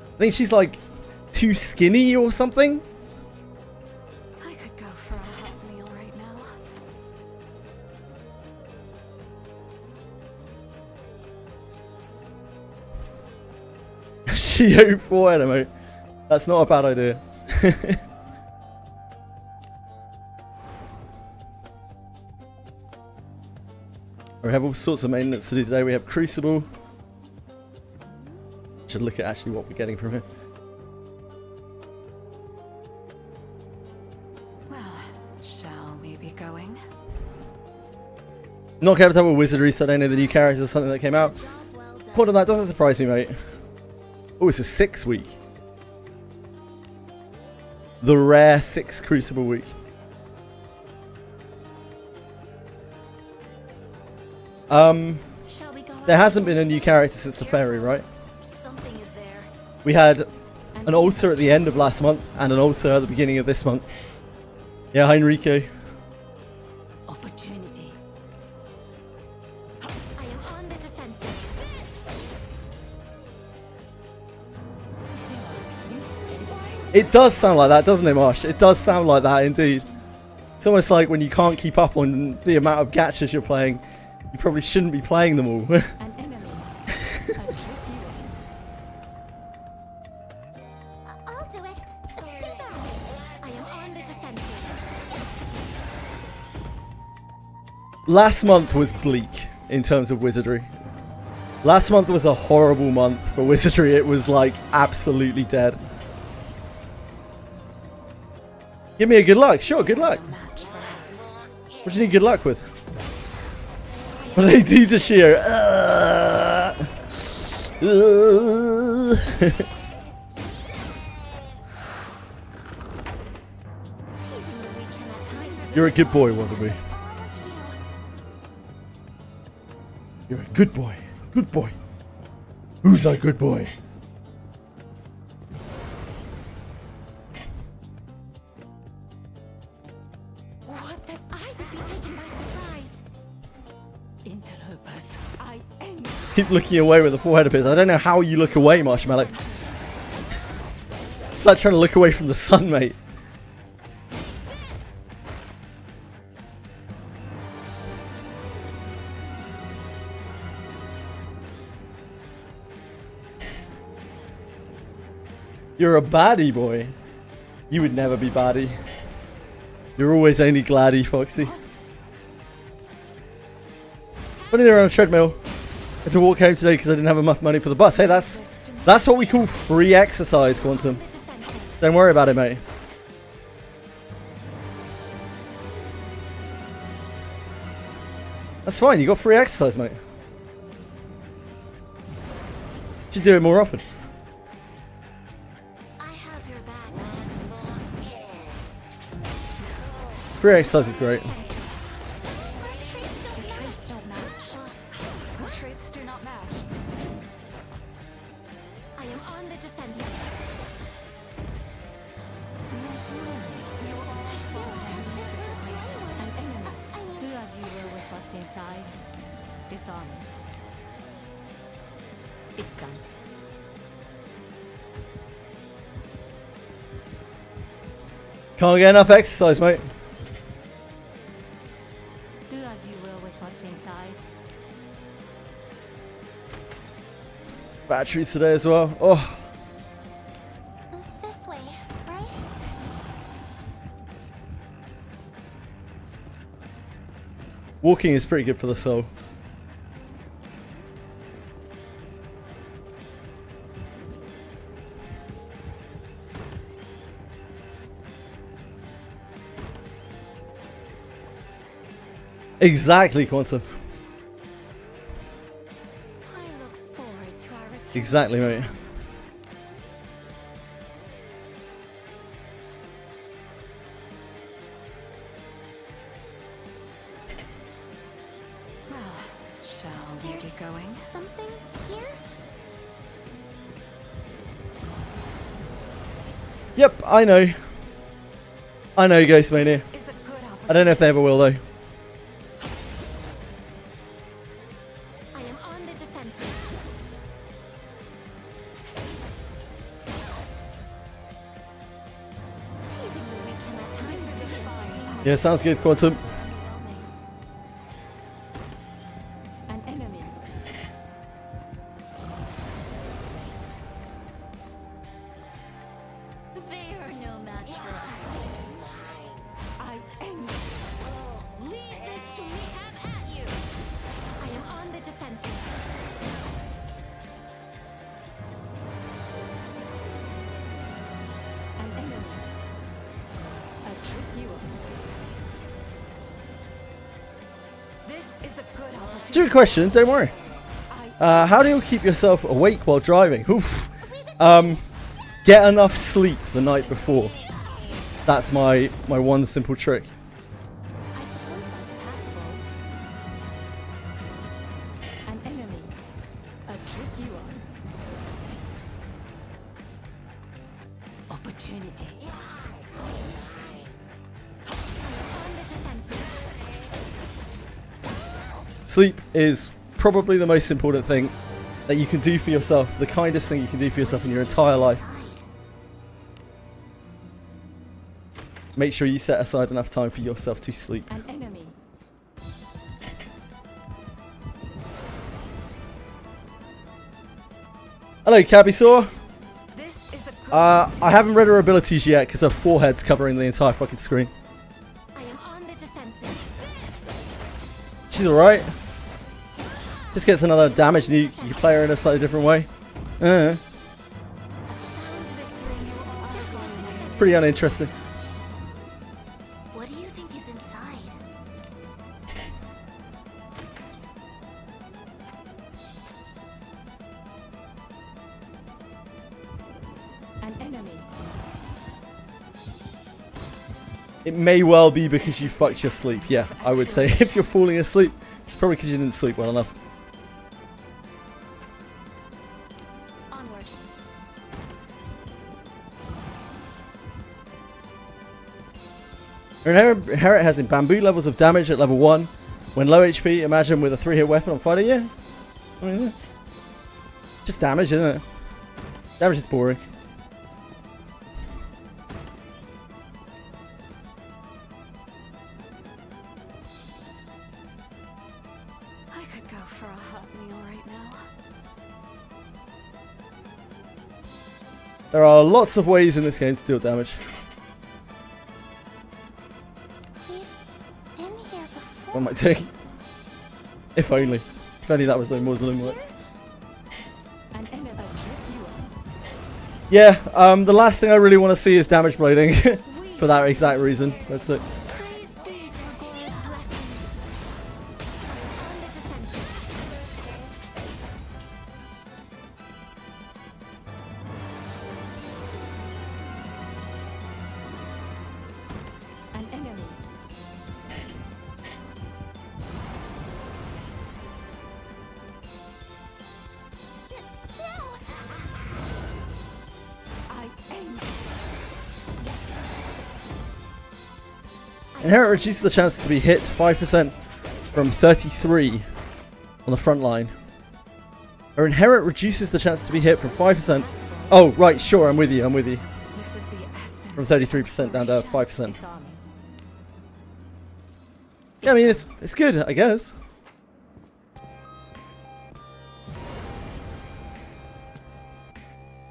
[SPEAKER 1] I think she's like too skinny or something.
[SPEAKER 3] I could go for a hot meal right now.
[SPEAKER 1] Shio 4 anime. That's not a bad idea. We have all sorts of maintenance to do today. We have Crucible. Should look at actually what we're getting from here.
[SPEAKER 3] Well, shall we be going?
[SPEAKER 1] Not kept up with Wizardry, so I don't know the new characters or something that came out.
[SPEAKER 5] Job well done.
[SPEAKER 1] Point on that doesn't surprise me, mate. Oh, it's a 6 week. The rare 6 Crucible week.
[SPEAKER 5] Shall we go
[SPEAKER 1] There
[SPEAKER 5] out?
[SPEAKER 1] hasn't been a new character since the Fairy, right?
[SPEAKER 5] Something is there.
[SPEAKER 1] We had an altar at the end of last month and an altar at the beginning of this month. Yeah, hi Enrico.
[SPEAKER 2] Opportunity.
[SPEAKER 5] I am on the defensive.
[SPEAKER 1] It does sound like that, doesn't it, Marsh? It does sound like that indeed. It's almost like when you can't keep up on the amount of gachas you're playing, you probably shouldn't be playing them all.
[SPEAKER 2] An enemy. A tricky
[SPEAKER 5] I'll do it. Stay back. I am on the defensive.
[SPEAKER 1] Last month was bleak in terms of Wizardry. Last month was a horrible month for Wizardry. It was like absolutely dead. Give me a good luck. Sure, good luck.
[SPEAKER 3] Match for us.
[SPEAKER 1] What do you need good luck with? What do they do to Shio?
[SPEAKER 5] Teasing the weekend at times.
[SPEAKER 1] You're a good boy, Wallaby.
[SPEAKER 5] All of
[SPEAKER 1] You're a good boy. Good boy. Who's a good boy?
[SPEAKER 5] you. What that I would be taken by surprise.
[SPEAKER 2] interlopers. I end.
[SPEAKER 1] Keep looking away with the forehead of his. I don't know how you look away, Marshmallow. It's like trying to look away from the sun, mate. You're a baddie, boy. You would never be baddie. You're always only gladdy, Foxy. Running there on a treadmill. I had to walk home today because I didn't have enough money for the bus. Hey, that's what we call free exercise, Quantum.
[SPEAKER 5] The defensive.
[SPEAKER 1] Don't worry about it, mate. That's fine. You got free exercise, mate. You should do it more often.
[SPEAKER 5] I have your back.
[SPEAKER 1] Free exercise is great.
[SPEAKER 3] Traits don't match. Traits do not match.
[SPEAKER 5] I am on the defensive.
[SPEAKER 2] An enemy. Do as you will with what's inside. Disarm. It's done.
[SPEAKER 1] Can't get enough exercise, mate.
[SPEAKER 2] Do as you will with what's inside.
[SPEAKER 1] batteries today as well. Oh,
[SPEAKER 5] This way, right?
[SPEAKER 1] walking is pretty good for the soul. Exactly, Quantum.
[SPEAKER 5] I look forward to our return.
[SPEAKER 1] Exactly, mate.
[SPEAKER 3] Well, shall we
[SPEAKER 5] There's
[SPEAKER 3] be going?
[SPEAKER 5] something here?
[SPEAKER 1] Yep, I know. I know, Ghost Mania.
[SPEAKER 3] Is a good opportunity.
[SPEAKER 1] I don't know if they ever will, though.
[SPEAKER 5] I am on the defensive. Teasing the weak can at times be entertaining.
[SPEAKER 1] Yeah, sounds good, Quantum.
[SPEAKER 5] Overwhelming.
[SPEAKER 2] An enemy.
[SPEAKER 5] They are no match for us.
[SPEAKER 2] I end.
[SPEAKER 5] Leave this to me. Have at you. I am on the defensive.
[SPEAKER 2] An enemy. A trick you up.
[SPEAKER 3] This is a good opportunity.
[SPEAKER 1] Do a question, don't worry. How do you keep yourself awake while driving? Oof. Get enough sleep the night before. That's my one simple trick.
[SPEAKER 5] I suppose that's passable.
[SPEAKER 2] An enemy. A trick you up. Opportunity.
[SPEAKER 5] On the defensive.
[SPEAKER 1] Sleep is probably the most important thing that you can do for yourself. The kindest thing you can do for yourself in your entire life.
[SPEAKER 5] Side.
[SPEAKER 1] Make sure you set aside enough time for yourself to sleep.
[SPEAKER 2] An enemy.
[SPEAKER 1] Hello, Cabisaur.
[SPEAKER 3] This is a good
[SPEAKER 1] I haven't read her abilities yet because her forehead's covering the entire fucking screen.
[SPEAKER 5] I am on the defensive.
[SPEAKER 1] She's alright. Just gets another damage nuke. You can play her in a slightly different way.
[SPEAKER 5] A sound victory. Just as expected.
[SPEAKER 1] Pretty uninteresting.
[SPEAKER 5] What do you think is inside?
[SPEAKER 2] An enemy.
[SPEAKER 1] It may well be because you fucked your sleep. Yeah, I would say if you're falling asleep, it's probably because you didn't sleep well enough.
[SPEAKER 5] Onward.
[SPEAKER 1] Her inherent has in bamboo levels of damage at level 1. When low HP, imagine with a 3-hit weapon on fighter, yeah. I mean, yeah. Just damage, isn't it? Damage is boring.
[SPEAKER 3] I could go for a hot meal right now.
[SPEAKER 1] There are lots of ways in this game to deal damage.
[SPEAKER 5] We've been here before.
[SPEAKER 1] What am I doing? If only. If only that was the Muslim words.
[SPEAKER 2] An enemy. A trick you up.
[SPEAKER 1] Yeah, the last thing I really want to see is damage blading. For that exact reason. Let's look.
[SPEAKER 5] Praise be to Agor's blessing. I am on the defensive.
[SPEAKER 2] An enemy. I end.
[SPEAKER 1] Inherit reduces the chance to be hit 5% from 33 on the front line. Or inherit reduces the chance to be hit from 5%. Oh, right, sure, I'm with you, I'm with you.
[SPEAKER 3] This is the essence.
[SPEAKER 1] From 33% down to 5%.
[SPEAKER 2] Disarming.
[SPEAKER 1] Yeah, I mean, it's good, I guess.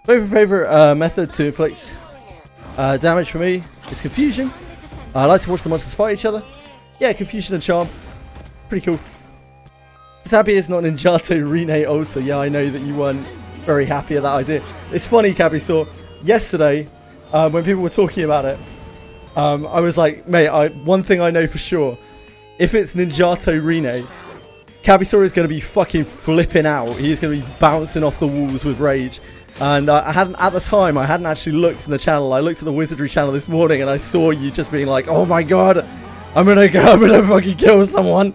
[SPEAKER 1] Favorite method to inflict damage for me is confusion. I like to watch the monsters fight each other. Yeah, confusion and charm. Pretty cool. Just happy it's not Ninjato Rene also. Yeah, I know that you weren't very happy at that idea. It's funny, Cabisaur. Yesterday, when people were talking about it, I was like, mate, one thing I know for sure. If it's Ninjato Rene, Cabisaur is going to be fucking flipping out. He's going to be bouncing off the walls with rage. And I hadn't, at the time, I hadn't actually looked in the channel. I looked at the Wizardry channel this morning and I saw you just being like, oh my god, I'm gonna fucking kill someone.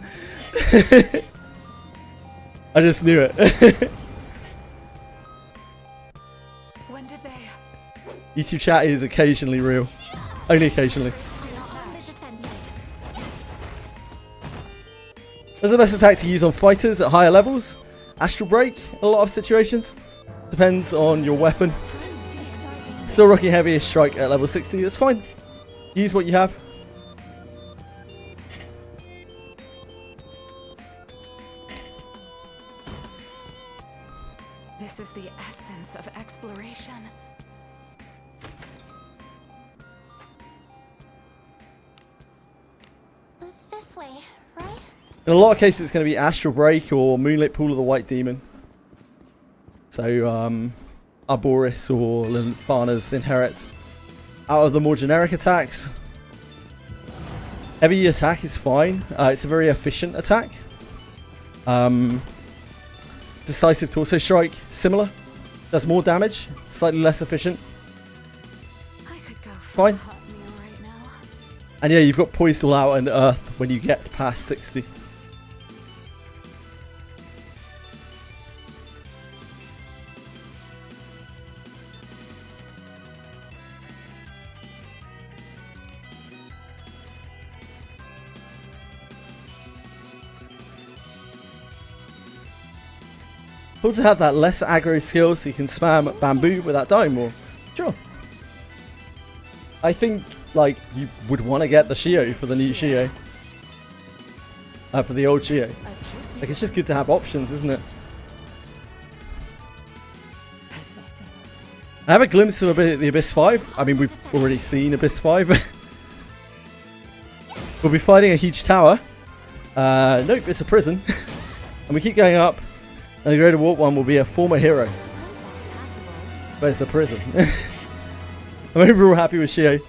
[SPEAKER 1] I just knew it.
[SPEAKER 3] When did they?
[SPEAKER 1] YouTube chat is occasionally real. Only occasionally.
[SPEAKER 5] On the defensive.
[SPEAKER 1] What's the best attack to use on fighters at higher levels? Astral Break, in a lot of situations. Depends on your weapon. Still rocking heaviest strike at level 60, that's fine. Use what you have.
[SPEAKER 3] This is the essence of exploration.
[SPEAKER 5] This way, right?
[SPEAKER 1] In a lot of cases it's going to be Astral Break or Moonlit Pool of the White Demon. So, Arboris or Lynthana's inherits. Out of the more generic attacks, heavy attack is fine. It's a very efficient attack. Decisive Torso Strike, similar. Does more damage, slightly less efficient.
[SPEAKER 3] I could go for
[SPEAKER 1] Fine.
[SPEAKER 3] a hot meal right now.
[SPEAKER 1] And yeah, you've got Poised All Out and Earth when you get past 60. Cool to have that less aggro skill so you can spam bamboo without dying more. Sure. I think, like, you would want to get the Shio for the new Shio. For the old Shio. Like, it's just good to have options, isn't it? I have a glimpse of a bit of the Abyss 5. I mean, we've already seen Abyss 5. We'll be fighting a huge tower. Nope, it's a prison. And we keep going up. And the Greater Warp one will be a former hero. But it's a prison. I'm overall happy with Shio.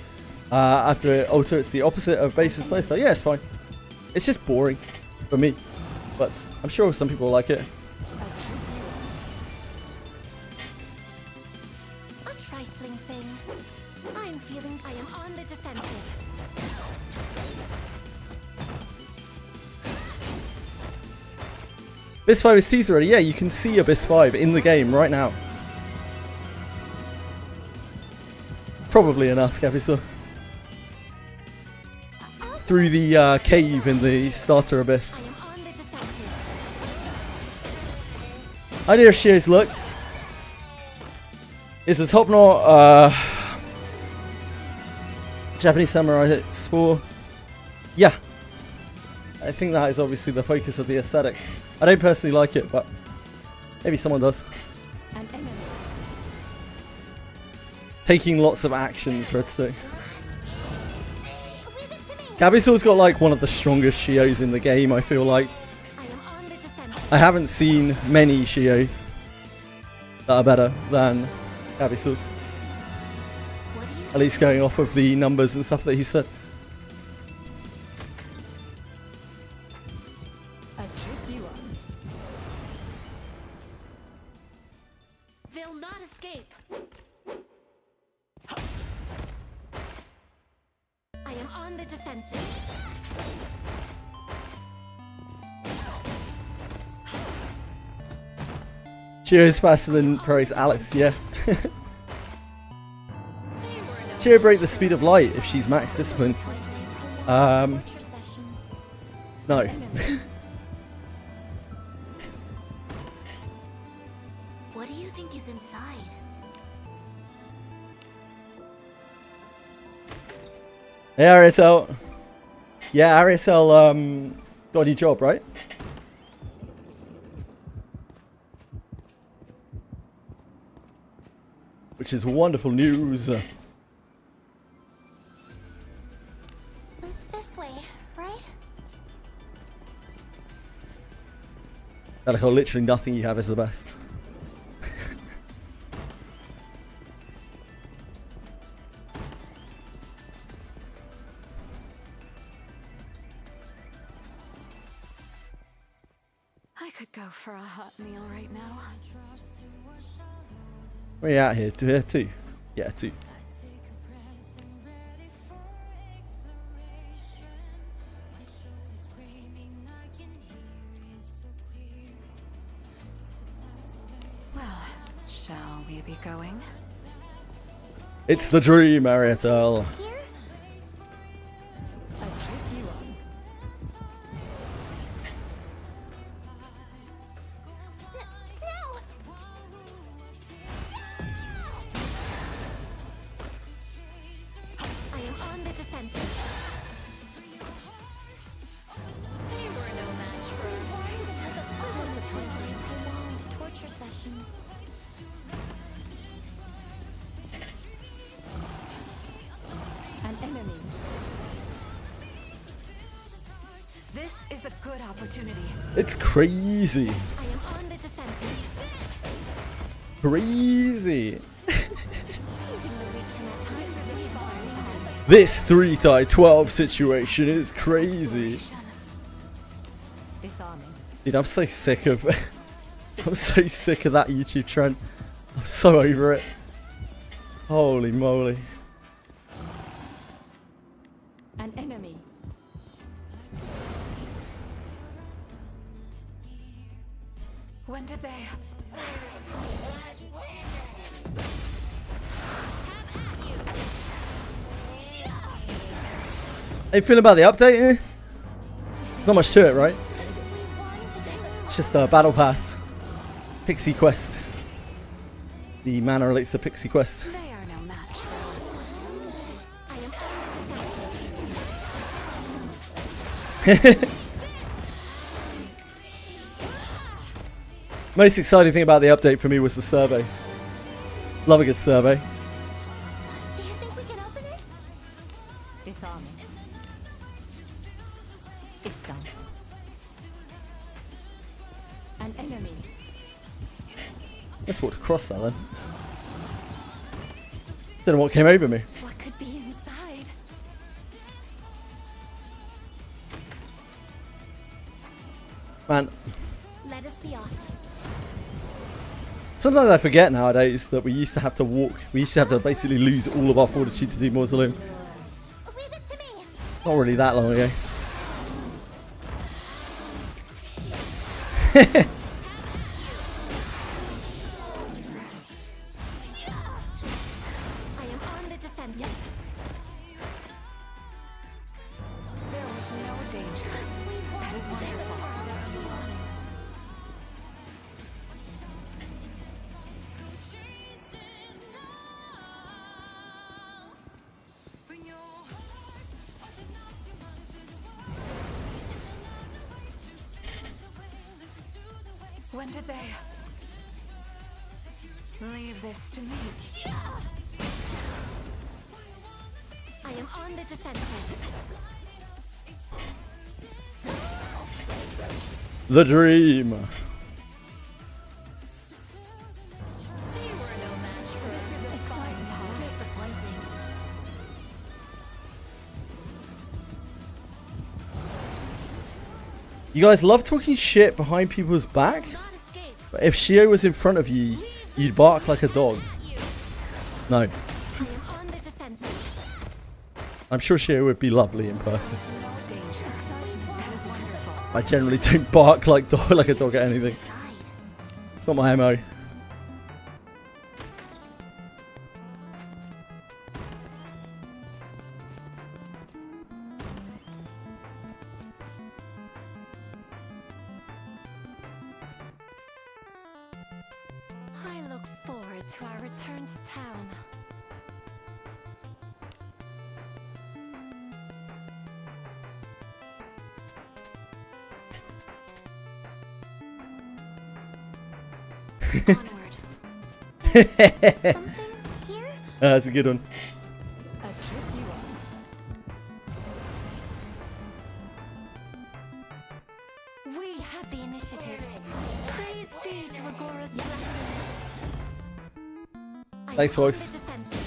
[SPEAKER 1] After Alter, it's the opposite of Base's playstyle. Yeah, it's fine. It's just boring for me. But I'm sure some people like it.
[SPEAKER 5] A trifling thing. I'm feeling I am on the defensive.
[SPEAKER 1] Abyss 5 is teased already. Yeah, you can see Abyss 5 in the game right now. Probably enough, Capital. Through the cave in the starter Abyss.
[SPEAKER 5] I am on the defensive.
[SPEAKER 1] Idea of Shio's look is the top knot Japanese samurai spore. Yeah. I think that is obviously the focus of the aesthetic. I don't personally like it, but maybe someone does.
[SPEAKER 2] An enemy.
[SPEAKER 1] Taking lots of actions for it to say.
[SPEAKER 5] Leave it to me.
[SPEAKER 1] Cabisaur's got like one of the strongest Shios in the game, I feel like.
[SPEAKER 5] I am on the defensive.
[SPEAKER 1] I haven't seen many Shios that are better than Cabisaur's.
[SPEAKER 5] What do you
[SPEAKER 1] At least going off of the numbers and stuff that he said.
[SPEAKER 2] A tricky one.
[SPEAKER 5] They'll not escape. I am on the defensive.
[SPEAKER 1] Shio is faster than Pro's Alice, yeah. Shio break the speed of light if she's max disciplined. No.
[SPEAKER 5] What do you think is inside?
[SPEAKER 1] Hey Ariel. Yeah, Ariel got a new job, right? which is wonderful news.
[SPEAKER 5] This way, right?
[SPEAKER 1] Bellicle, literally nothing you have is the best.
[SPEAKER 3] I could go for a hot meal right now.
[SPEAKER 1] Where are you at here? Here, 2? Yeah, 2.
[SPEAKER 3] Well, shall we be going?
[SPEAKER 1] It's the dream, Ariel.
[SPEAKER 5] Here?
[SPEAKER 2] I trick you on.
[SPEAKER 5] No! I am on the defensive. They were no match for us. Disappointing. Prolonged torture session.
[SPEAKER 2] An enemy.
[SPEAKER 3] This is a good opportunity.
[SPEAKER 1] It's crazy.
[SPEAKER 5] I am on the defensive.
[SPEAKER 1] Crazy.
[SPEAKER 5] Teasingly weak can at times be fun.
[SPEAKER 1] This 3-12 situation is crazy.
[SPEAKER 2] Disarming.
[SPEAKER 1] Dude, I'm so sick of I'm so sick of that YouTube trend. I'm so over it. Holy moly.
[SPEAKER 2] An enemy.
[SPEAKER 3] When did they?
[SPEAKER 1] How you feeling about the update? There's not much to it, right? It's just a battle pass. Pixie quest. The mana elixir Pixie quest.
[SPEAKER 3] They are no match for us.
[SPEAKER 5] I am on the defensive.
[SPEAKER 1] Most exciting thing about the update for me was the survey. Love a good survey.
[SPEAKER 5] Do you think we can open it?
[SPEAKER 2] Disarming. It's done. An enemy.
[SPEAKER 1] Let's walk across that then. Don't know what came over me.
[SPEAKER 5] What could be inside?
[SPEAKER 1] Man,
[SPEAKER 5] Let us be off.
[SPEAKER 1] sometimes I forget nowadays that we used to have to walk. We used to have to basically lose all of our fortitude to do Mausoleum.
[SPEAKER 5] Leave it to me.
[SPEAKER 1] Not really that long ago.
[SPEAKER 5] I am on the defensive.
[SPEAKER 3] There was no danger. That is wonderful. When did they? Leave this to me.
[SPEAKER 5] I am on the defensive.
[SPEAKER 1] The dream.
[SPEAKER 5] They were no match for us. Exciting. Disappointing.
[SPEAKER 1] You guys love talking shit behind people's back?
[SPEAKER 5] Not escape.
[SPEAKER 1] But if Shio was in front of you, you'd bark like a dog.
[SPEAKER 5] You.
[SPEAKER 1] No.
[SPEAKER 5] I am on the defensive.
[SPEAKER 1] I'm sure Shio would be lovely in person.
[SPEAKER 3] No danger. That is wonderful.
[SPEAKER 1] I generally don't bark like a dog at anything.
[SPEAKER 5] Side.
[SPEAKER 1] It's not my MO.
[SPEAKER 5] I look forward to our return to town. Onward. There's something
[SPEAKER 1] That's a good one.
[SPEAKER 2] A tricky one.
[SPEAKER 5] We have the initiative. Praise be to Agora's blessing. I
[SPEAKER 1] Thanks,
[SPEAKER 5] am on
[SPEAKER 1] folks.
[SPEAKER 5] the defensive.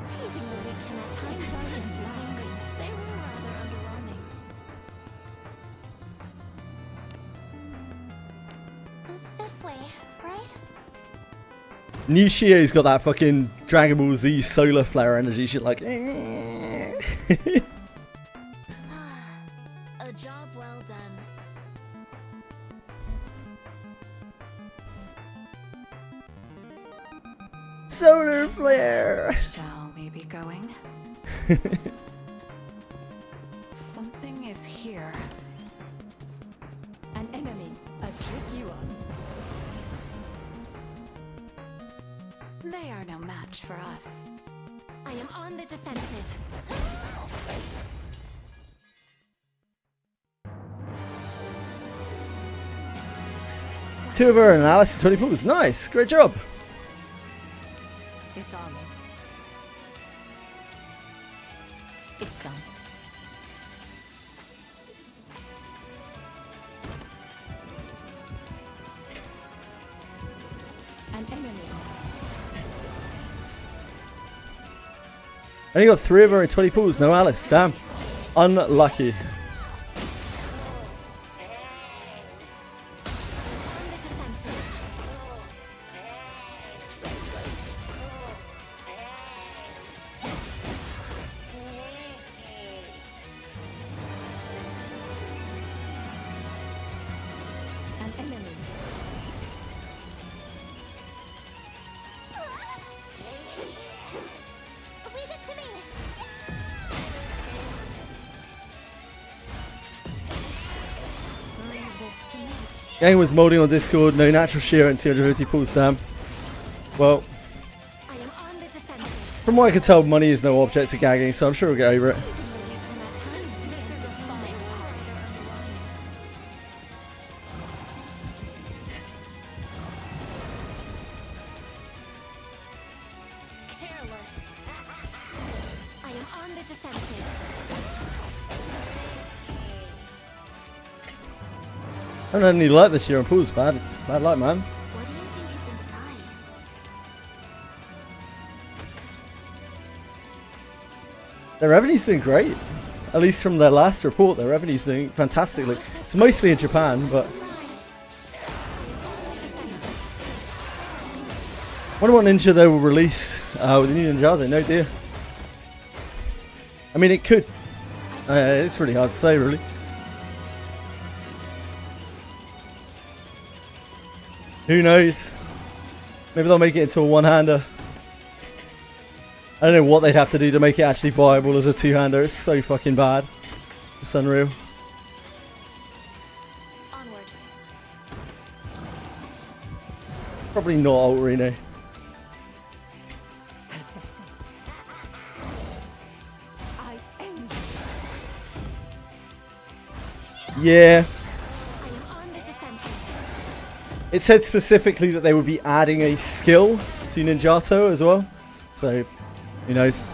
[SPEAKER 5] Teasing the weak can at times be entertaining. They were rather underwhelming. This way, right?
[SPEAKER 1] New Shio's got that fucking Dragon Ball Z solar flare energy. She's like,
[SPEAKER 5] A job well done.
[SPEAKER 1] solar flare.
[SPEAKER 3] Shall we be going? Something is here.
[SPEAKER 2] An enemy. A tricky one.
[SPEAKER 3] They are no match for us.
[SPEAKER 5] I am on the defensive.
[SPEAKER 1] Two of her and Alice 20 pools. Nice, great job.
[SPEAKER 2] Disarming. It's done. An enemy.
[SPEAKER 1] Only got 3 of her in 20 pools. No Alice. Damn. Unlucky.
[SPEAKER 5] On the defensive.
[SPEAKER 2] An enemy.
[SPEAKER 5] Leave it to me.
[SPEAKER 3] Leave this to me.
[SPEAKER 1] Gang was molding on Discord. No natural shear and 250 pools. Damn. Well,
[SPEAKER 5] I am on the defensive.
[SPEAKER 1] from what I can tell, money is no object to gagging, so I'm sure we'll get over it.
[SPEAKER 5] Teasing the weak can at times be entertaining. Careless. I am on the defensive.
[SPEAKER 1] I haven't had any luck this year on pools. Bad luck, man.
[SPEAKER 5] What do you think is inside?
[SPEAKER 1] Their revenue's doing great. At least from their last report, their revenue's doing fantastically. It's mostly in Japan, but wonder what ninja they will release with the new Ninjago. No idea. I mean, it could. It's really hard to say, really. Who knows? Maybe they'll make it into a one-hander. I don't know what they'd have to do to make it actually viable as a two-hander. It's so fucking bad. It's unreal.
[SPEAKER 5] Onward.
[SPEAKER 1] Probably not Alt Reno.
[SPEAKER 2] I end.
[SPEAKER 1] Yeah.
[SPEAKER 5] I am on the defensive.
[SPEAKER 1] It said specifically that they would be adding a skill to Ninjato as well. So, who knows?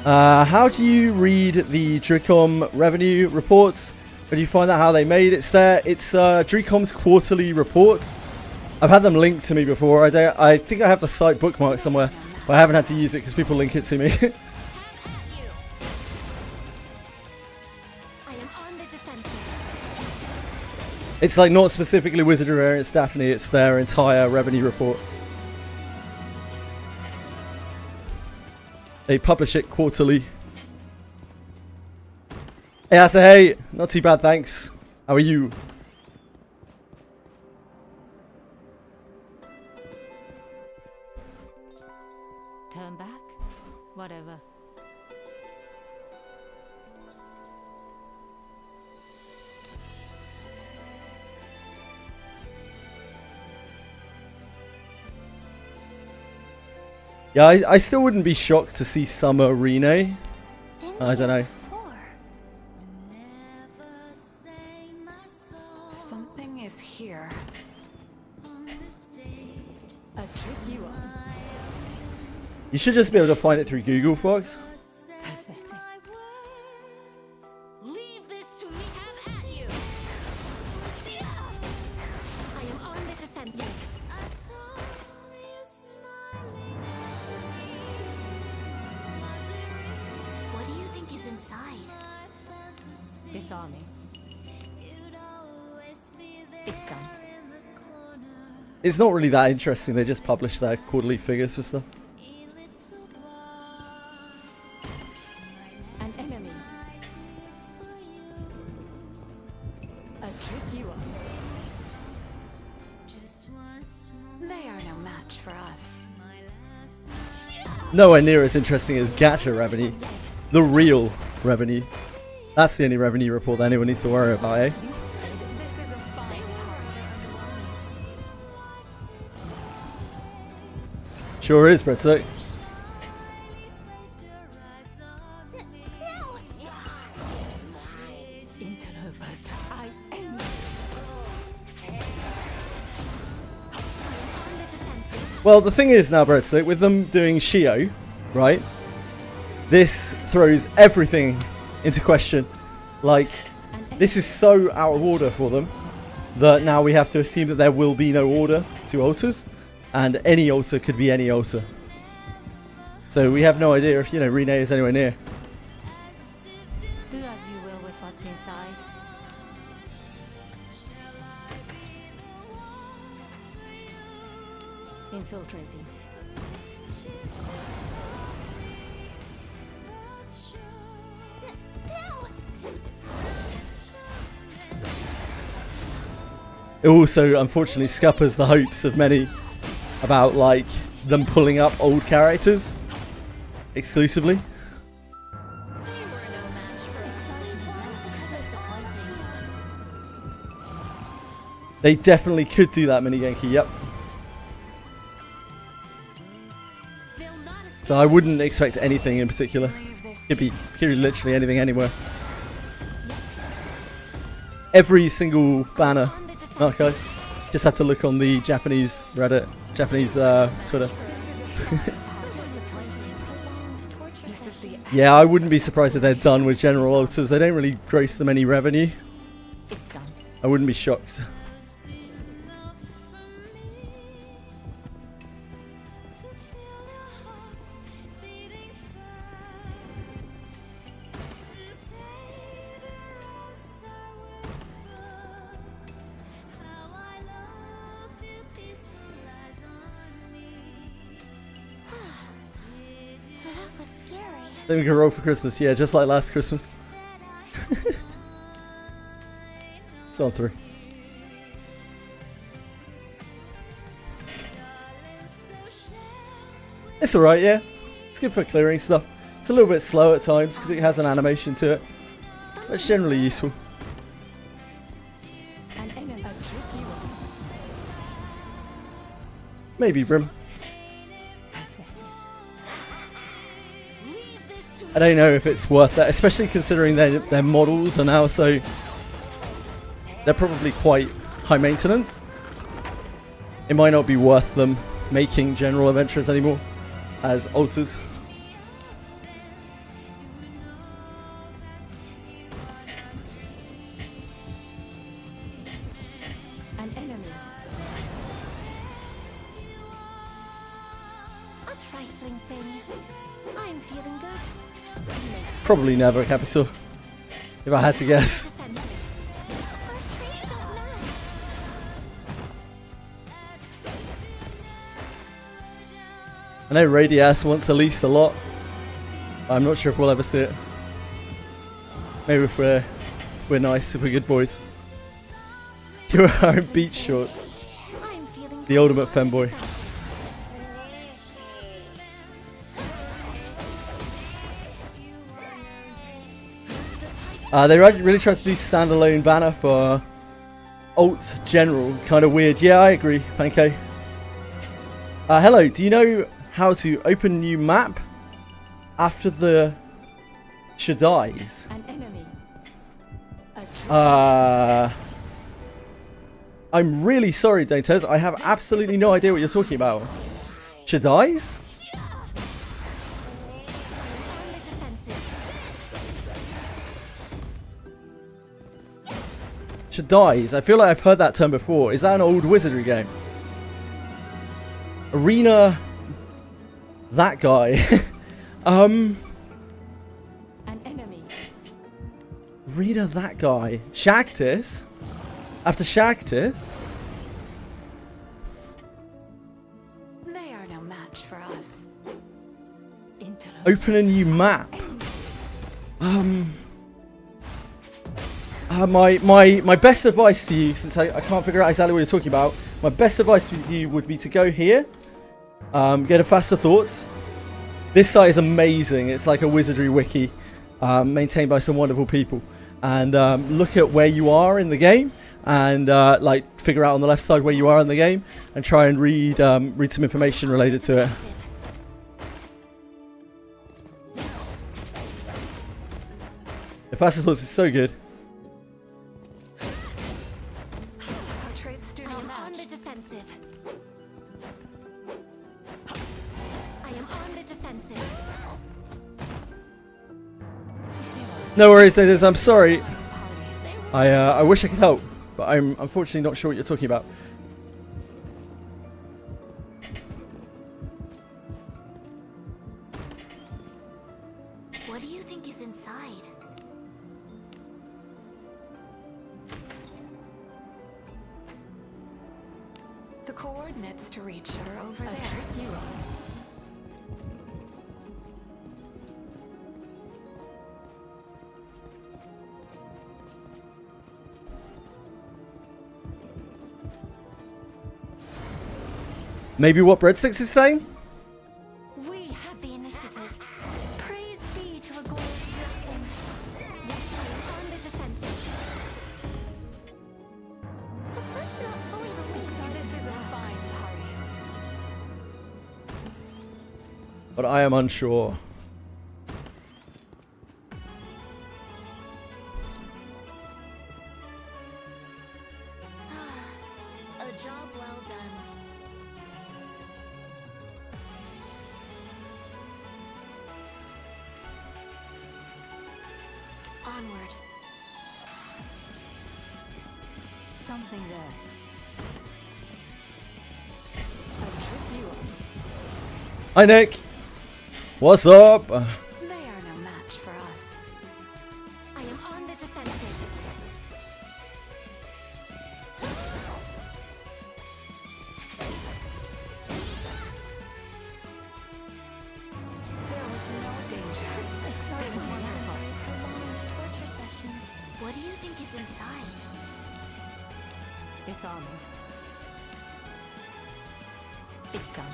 [SPEAKER 1] How do you read the Dricom revenue reports? Where do you find out how they made it? It's there. It's Dricom's quarterly reports. I've had them linked to me before. I think I have the site bookmarked somewhere, but I haven't had to use it because people link it to me.
[SPEAKER 5] I am on the defensive.
[SPEAKER 1] It's like not specifically Wizardry Variant Daphne, it's their entire revenue report. They publish it quarterly. Hey Asa, hey! Not too bad, thanks. How are you?
[SPEAKER 2] Turn back. Whatever.
[SPEAKER 1] Yeah, I still wouldn't be shocked to see Summer Rene. I don't know.
[SPEAKER 3] Something is here.
[SPEAKER 1] You should just be able to find it through Google, Fox.
[SPEAKER 5] Leave this to me. Have at you. I am on the defensive. What do you think is inside?
[SPEAKER 2] Disarming. It's done.
[SPEAKER 1] It's not really that interesting. They just publish their quarterly figures for stuff.
[SPEAKER 2] An enemy. A tricky one.
[SPEAKER 3] They are no match for us.
[SPEAKER 1] Nowhere near as interesting as gacha revenue. The real revenue. That's the only revenue report that anyone needs to worry about, eh?
[SPEAKER 3] This is a fine party.
[SPEAKER 1] Sure is, Bretzo.
[SPEAKER 2] Interlopers. I end.
[SPEAKER 5] On the defensive.
[SPEAKER 1] Well, the thing is now, Bretzo, with them doing Shio, right? This throws everything into question. Like, this is so out of order for them that now we have to assume that there will be no order to altars, and any altar could be any altar. So we have no idea if, you know, Rene is anywhere near.
[SPEAKER 2] Do as you will with what's inside. Infiltrating.
[SPEAKER 1] It also, unfortunately, scuppers the hopes of many about, like, them pulling up old characters exclusively.
[SPEAKER 5] They were no match for us. Disappointing.
[SPEAKER 1] They definitely could do that, Mini Genki, yep.
[SPEAKER 5] They'll not escape.
[SPEAKER 1] So I wouldn't expect anything in particular.
[SPEAKER 3] Leave this.
[SPEAKER 1] Could be literally anything anywhere. Every single banner.
[SPEAKER 5] On the defensive.
[SPEAKER 1] Oh, guys, just have to look on the Japanese Reddit, Japanese Twitter.
[SPEAKER 5] Disappointing. Prolonged torture
[SPEAKER 3] This is the
[SPEAKER 5] session.
[SPEAKER 1] Yeah, I wouldn't be surprised if they're done with general altars. They don't really gross them any revenue.
[SPEAKER 2] It's done.
[SPEAKER 1] I wouldn't be shocked.
[SPEAKER 5] That was scary.
[SPEAKER 1] Then we can roll for Christmas. Yeah, just like last Christmas. It's on through. It's alright, yeah. It's good for clearing stuff. It's a little bit slow at times because it has an animation to it. But it's generally useful.
[SPEAKER 2] An enemy. A tricky one.
[SPEAKER 1] Maybe Brim.
[SPEAKER 5] Leave this to
[SPEAKER 1] I don't know if it's worth that, especially considering their models are now so... They're probably quite high maintenance. It might not be worth them making general adventurers anymore as altars.
[SPEAKER 2] An enemy.
[SPEAKER 5] a trifling thing. I'm feeling good.
[SPEAKER 1] Probably never, Capital. If I had to guess.
[SPEAKER 5] Defensive. Our traits don't match.
[SPEAKER 1] I know Radias wants Elise a lot. I'm not sure if we'll ever see it. Maybe if we're nice, if we're good boys. You are wearing beach shorts.
[SPEAKER 5] I'm feeling
[SPEAKER 1] The ultimate femboy. They really tried to do standalone banner for Alt General. Kind of weird. Yeah, I agree, Panko. Hello, do you know how to open new map after the Shaddais?
[SPEAKER 2] An enemy. A tricky
[SPEAKER 1] I'm really sorry, Dantes. I have absolutely no idea what you're talking about. Shaddais? Chadais. I feel like I've heard that term before. Is that an old wizardry game? Arena. That guy.
[SPEAKER 2] An enemy.
[SPEAKER 1] Arena that guy. Shactus? After Shactus?
[SPEAKER 3] They are no match for us.
[SPEAKER 1] Open a new map. My best advice to you, since I can't figure out exactly what you're talking about, my best advice to you would be to go here, get a faster thoughts. This site is amazing. It's like a wizardry wiki, maintained by some wonderful people. And look at where you are in the game, and like figure out on the left side where you are in the game, and try and read some information related to it. The faster thoughts is so good.
[SPEAKER 3] Our traits do
[SPEAKER 5] I
[SPEAKER 3] not
[SPEAKER 5] am on
[SPEAKER 3] match.
[SPEAKER 5] the defensive. I am on the defensive.
[SPEAKER 1] No worries, ladies. I'm sorry. I wish I could help, but I'm unfortunately not sure what you're talking about.
[SPEAKER 5] What do you think is inside?
[SPEAKER 3] The coordinates to reach are over there.
[SPEAKER 1] Maybe what Breadsticks is saying?
[SPEAKER 5] We have the initiative. Praise be to a glorious blessing. Yes, I am on the defensive. Let's not bully the weak side.
[SPEAKER 3] This is a fine party.
[SPEAKER 1] But I am unsure.
[SPEAKER 5] A job well done. Onward.
[SPEAKER 2] Something there. I'll trick you up.
[SPEAKER 1] Hi, Nick. What's up?
[SPEAKER 3] They are no match for us.
[SPEAKER 5] I am on the defensive.
[SPEAKER 3] There was no danger.
[SPEAKER 5] Exciting
[SPEAKER 3] Things wonderful.
[SPEAKER 5] prolonged torture session. What do you think is inside?
[SPEAKER 2] Disarming. It's done.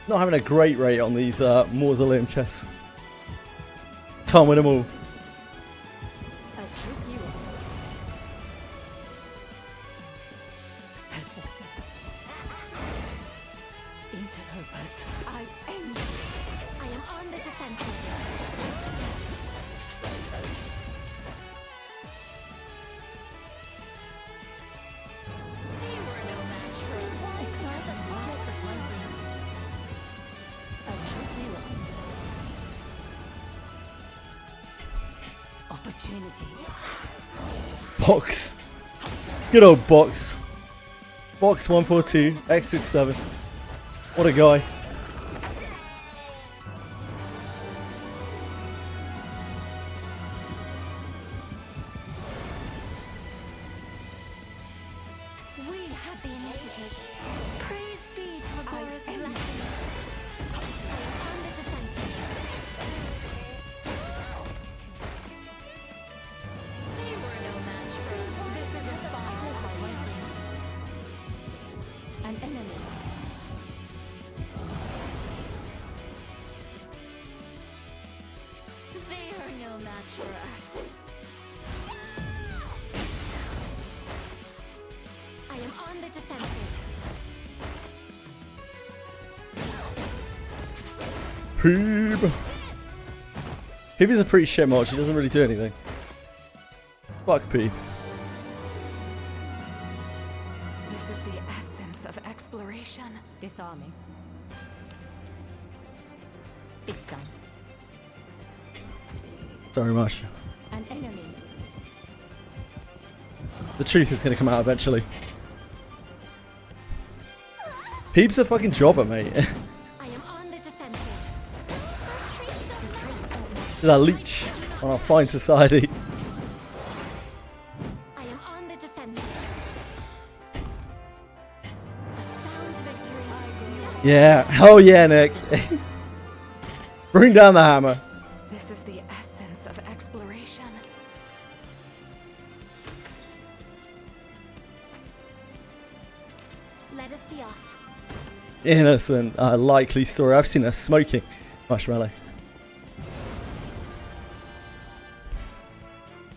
[SPEAKER 1] Not having a great rate on these mausoleum chests. Can't win them all.
[SPEAKER 2] I'll trick you up. Interlopers. I end.
[SPEAKER 5] I am on the defensive. They were no match for us.
[SPEAKER 2] Exciting.
[SPEAKER 5] Disappointing.
[SPEAKER 2] I'll trick you up. Opportunity.
[SPEAKER 1] Box. Good old Box. Box 142, X67. What a guy.
[SPEAKER 5] We have the initiative. Praise be to a glorious blessing. I am on the defensive. They were no match for us. This is a fine disappointing.
[SPEAKER 2] An enemy.
[SPEAKER 5] They are no match for us. I am on the defensive.
[SPEAKER 1] Peeb. Peeb is a pretty shit mod. She doesn't really do anything. Fuck Peeb.
[SPEAKER 3] This is the essence of exploration.
[SPEAKER 2] Disarming. It's done.
[SPEAKER 1] Sorry, much.
[SPEAKER 2] An enemy.
[SPEAKER 1] The truth is going to come out eventually. Peeps a fucking jobber, mate.
[SPEAKER 5] I am on the defensive.
[SPEAKER 1] This is a leech on our fine society.
[SPEAKER 5] I am on the defensive. A sound victory. Just
[SPEAKER 1] Yeah. Hell yeah, Nick. Bring down the hammer.
[SPEAKER 3] This is the essence of exploration.
[SPEAKER 5] let us be off.
[SPEAKER 1] Innocent, likely story. I've seen her smoking marshmallow.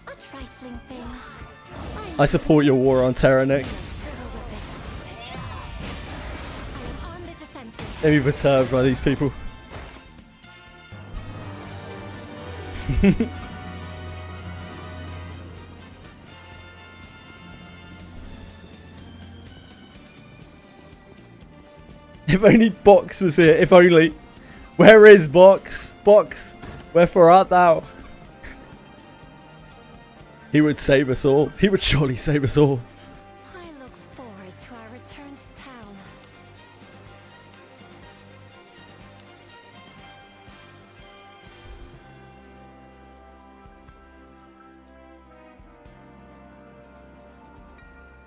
[SPEAKER 5] A trifling thing.
[SPEAKER 1] I support your war on terror, Nick.
[SPEAKER 5] I am on the defensive.
[SPEAKER 1] Maybe perturbed by these people. If only Box was here. If only. Where is Box? Box, wherefore art thou? He would save us all. He would surely save us all.
[SPEAKER 5] I look forward to our return to town.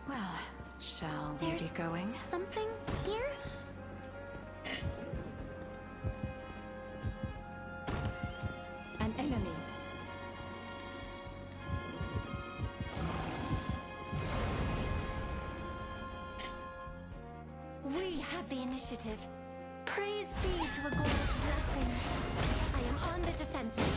[SPEAKER 3] Well, shall we
[SPEAKER 5] There's
[SPEAKER 3] be going?
[SPEAKER 5] something here?
[SPEAKER 2] An enemy.
[SPEAKER 5] We have the initiative. Praise be to Agor's blessing. I am on the defensive.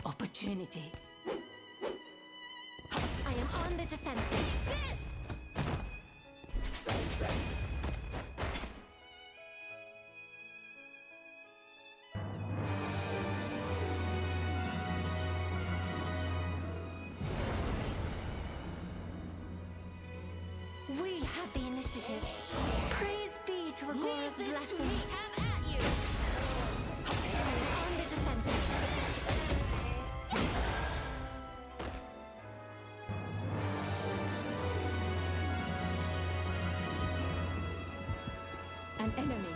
[SPEAKER 2] Opportunity.
[SPEAKER 5] I am on the defensive. This! We have the initiative. Praise be to Agor's blessing. I am on the defensive.
[SPEAKER 2] An enemy.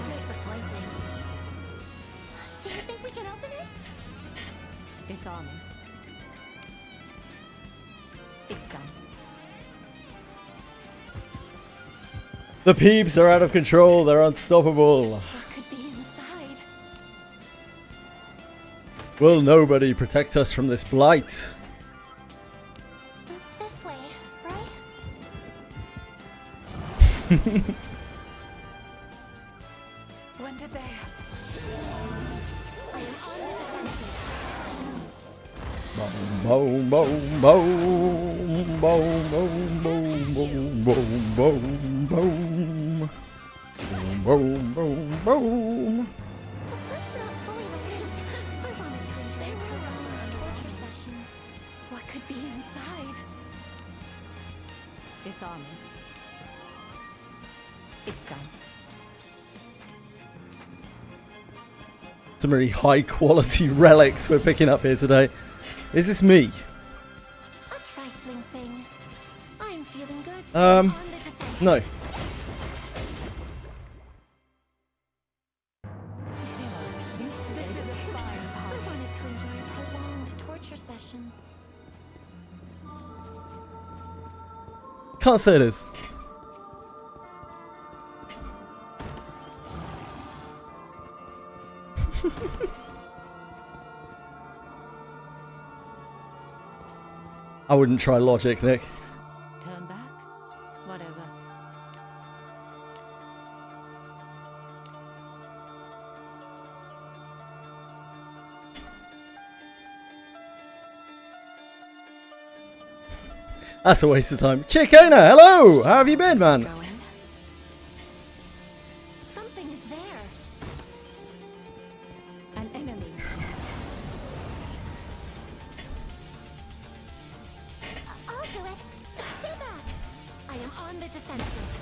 [SPEAKER 5] Disappointing. Do you think we can open it?
[SPEAKER 2] Disarming. It's done.
[SPEAKER 1] The peeps are out of control. They're unstoppable.
[SPEAKER 5] What could be inside?
[SPEAKER 1] Will nobody protect us from this blight?
[SPEAKER 5] This way, right?
[SPEAKER 3] When did they?
[SPEAKER 5] I am on the defensive.
[SPEAKER 1] Boom, boom, boom, boom, boom, boom, boom, boom, boom, boom, boom, boom, boom.
[SPEAKER 5] Let's not bully the pimp. I wanted to enjoy a prolonged torture session. What could be inside?
[SPEAKER 2] Disarming. It's done.
[SPEAKER 1] Some really high quality relics we're picking up here today. Is this me?
[SPEAKER 5] A trifling thing. I'm feeling good.
[SPEAKER 1] Um,
[SPEAKER 5] On the defensive.
[SPEAKER 1] No.
[SPEAKER 5] I wanted to enjoy a prolonged torture session.
[SPEAKER 1] Can't say it is. I wouldn't try logic, Nick.
[SPEAKER 2] Turn back. Whatever.
[SPEAKER 1] That's a waste of time. Chickona, hello! How have you been, man?
[SPEAKER 3] Going.
[SPEAKER 5] Something is there.
[SPEAKER 2] An enemy.
[SPEAKER 5] I'll do it. Stay back. I am on the defensive.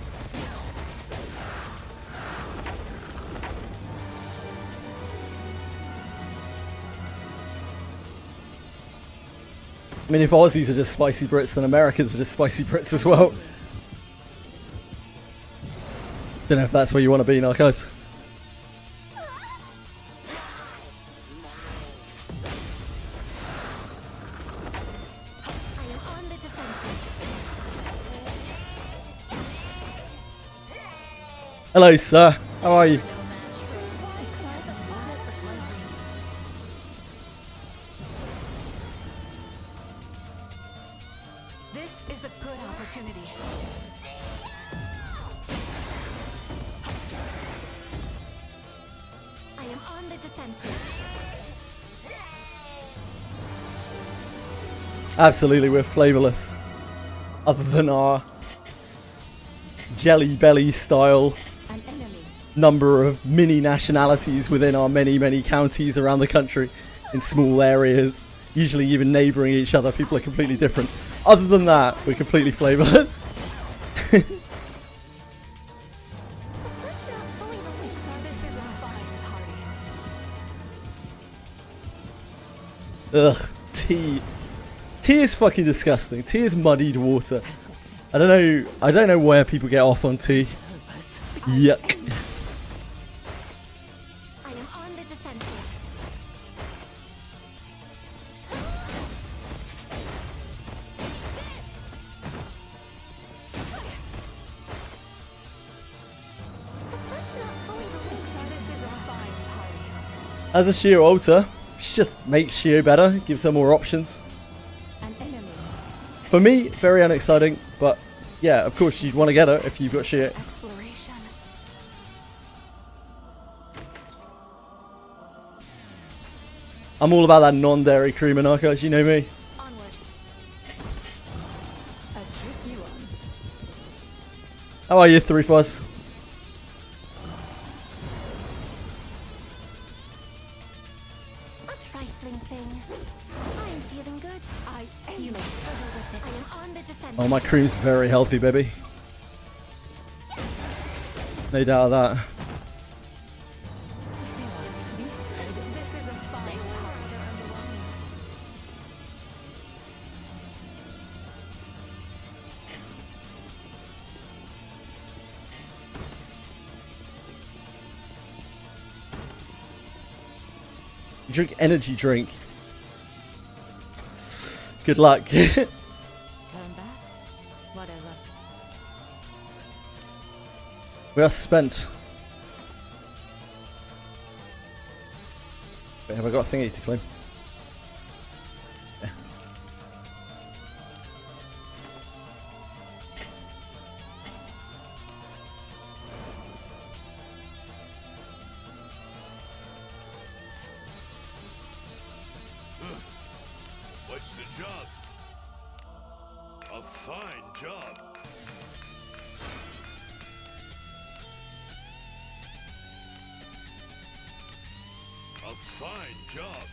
[SPEAKER 1] I mean, if Aussies are just spicy Brits, then Americans are just spicy Brits as well. Don't know if that's where you want to be, Narcos.
[SPEAKER 5] I am on the defensive.
[SPEAKER 1] Hello, sir. How are you?
[SPEAKER 3] This is a good opportunity.
[SPEAKER 5] I am on the defensive.
[SPEAKER 1] Absolutely, we're flavourless. Other than our jelly belly style
[SPEAKER 2] An enemy.
[SPEAKER 1] number of mini nationalities within our many counties around the country in small areas, usually even neighbouring each other. People are completely different. Other than that, we're completely flavourless.
[SPEAKER 5] Let's not bully the weak.
[SPEAKER 3] So this is a fine party.
[SPEAKER 1] Ugh, tea. Tea is fucking disgusting. Tea is muddied water. I don't know where people get off on tea. Yuck.
[SPEAKER 5] I am on the defensive. Let's not bully the weak.
[SPEAKER 3] So this is a fine party.
[SPEAKER 1] As a Shio alter, just makes Shio better, gives her more options.
[SPEAKER 2] An enemy.
[SPEAKER 1] For me, very unexciting, but yeah, of course you'd want to get her if you've got Shio.
[SPEAKER 3] Exploration.
[SPEAKER 1] I'm all about that non-dairy cream and Narcos, you know me.
[SPEAKER 5] Onward.
[SPEAKER 2] A tricky one.
[SPEAKER 1] How are you, Three Fuzz?
[SPEAKER 5] A trifling thing. I'm feeling good. You may struggle with it. I am on the defensive.
[SPEAKER 1] Oh, my cream's very healthy, baby. No doubt of that.
[SPEAKER 3] This is a fine party.
[SPEAKER 1] You drink energy drink. Good luck.
[SPEAKER 2] Turn back. Whatever.
[SPEAKER 1] We are spent. Wait, have I got a thingy to claim? Yeah.
[SPEAKER 4] What's the job? A fine job. A fine job.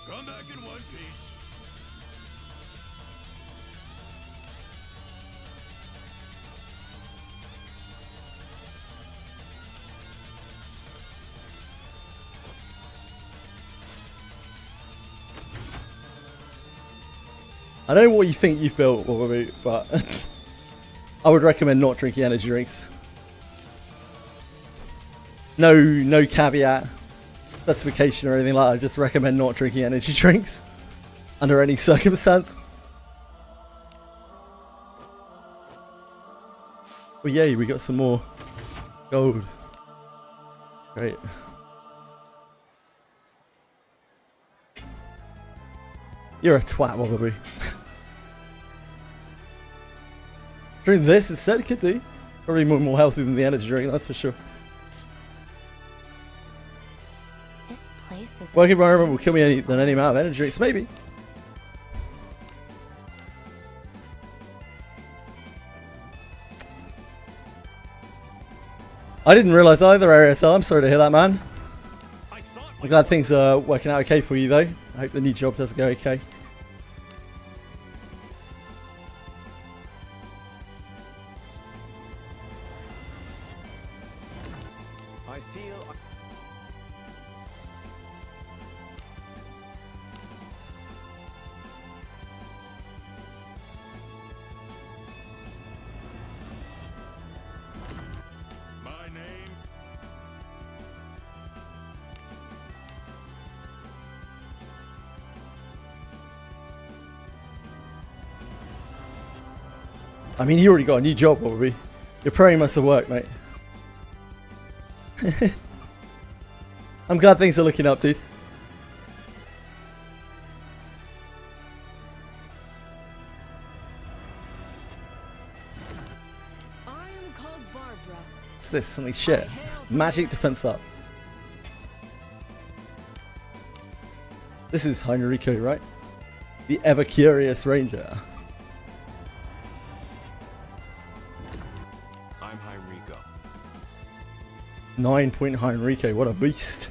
[SPEAKER 4] Come back in one piece.
[SPEAKER 1] I don't know what you think you've built, Wallaby, but I would recommend not drinking energy drinks. No caveat, specification or anything like that. I just recommend not drinking energy drinks under any circumstance. Well, yay, we got some more gold. Great. You're a twat, Wallaby. Drink this instead, could do. Probably more healthy than the energy drink, that's for sure.
[SPEAKER 5] This place is.
[SPEAKER 1] Working environment will kill me than any amount of energy drinks. Maybe. I didn't realise either, Ariel. I'm sorry to hear that, man. I'm glad things are working out okay for you, though. I hope the new job does go okay.
[SPEAKER 4] I feel. My name.
[SPEAKER 1] I mean, you already got a new job, probably. Your praying must have worked, mate. I'm glad things are looking up, dude.
[SPEAKER 3] I am called Barbara.
[SPEAKER 1] What's this? Something shit. Magic defense up. This is Heinrico, right? The ever curious ranger.
[SPEAKER 4] I'm Heinrico.
[SPEAKER 1] 9-point Heinrico, what a beast.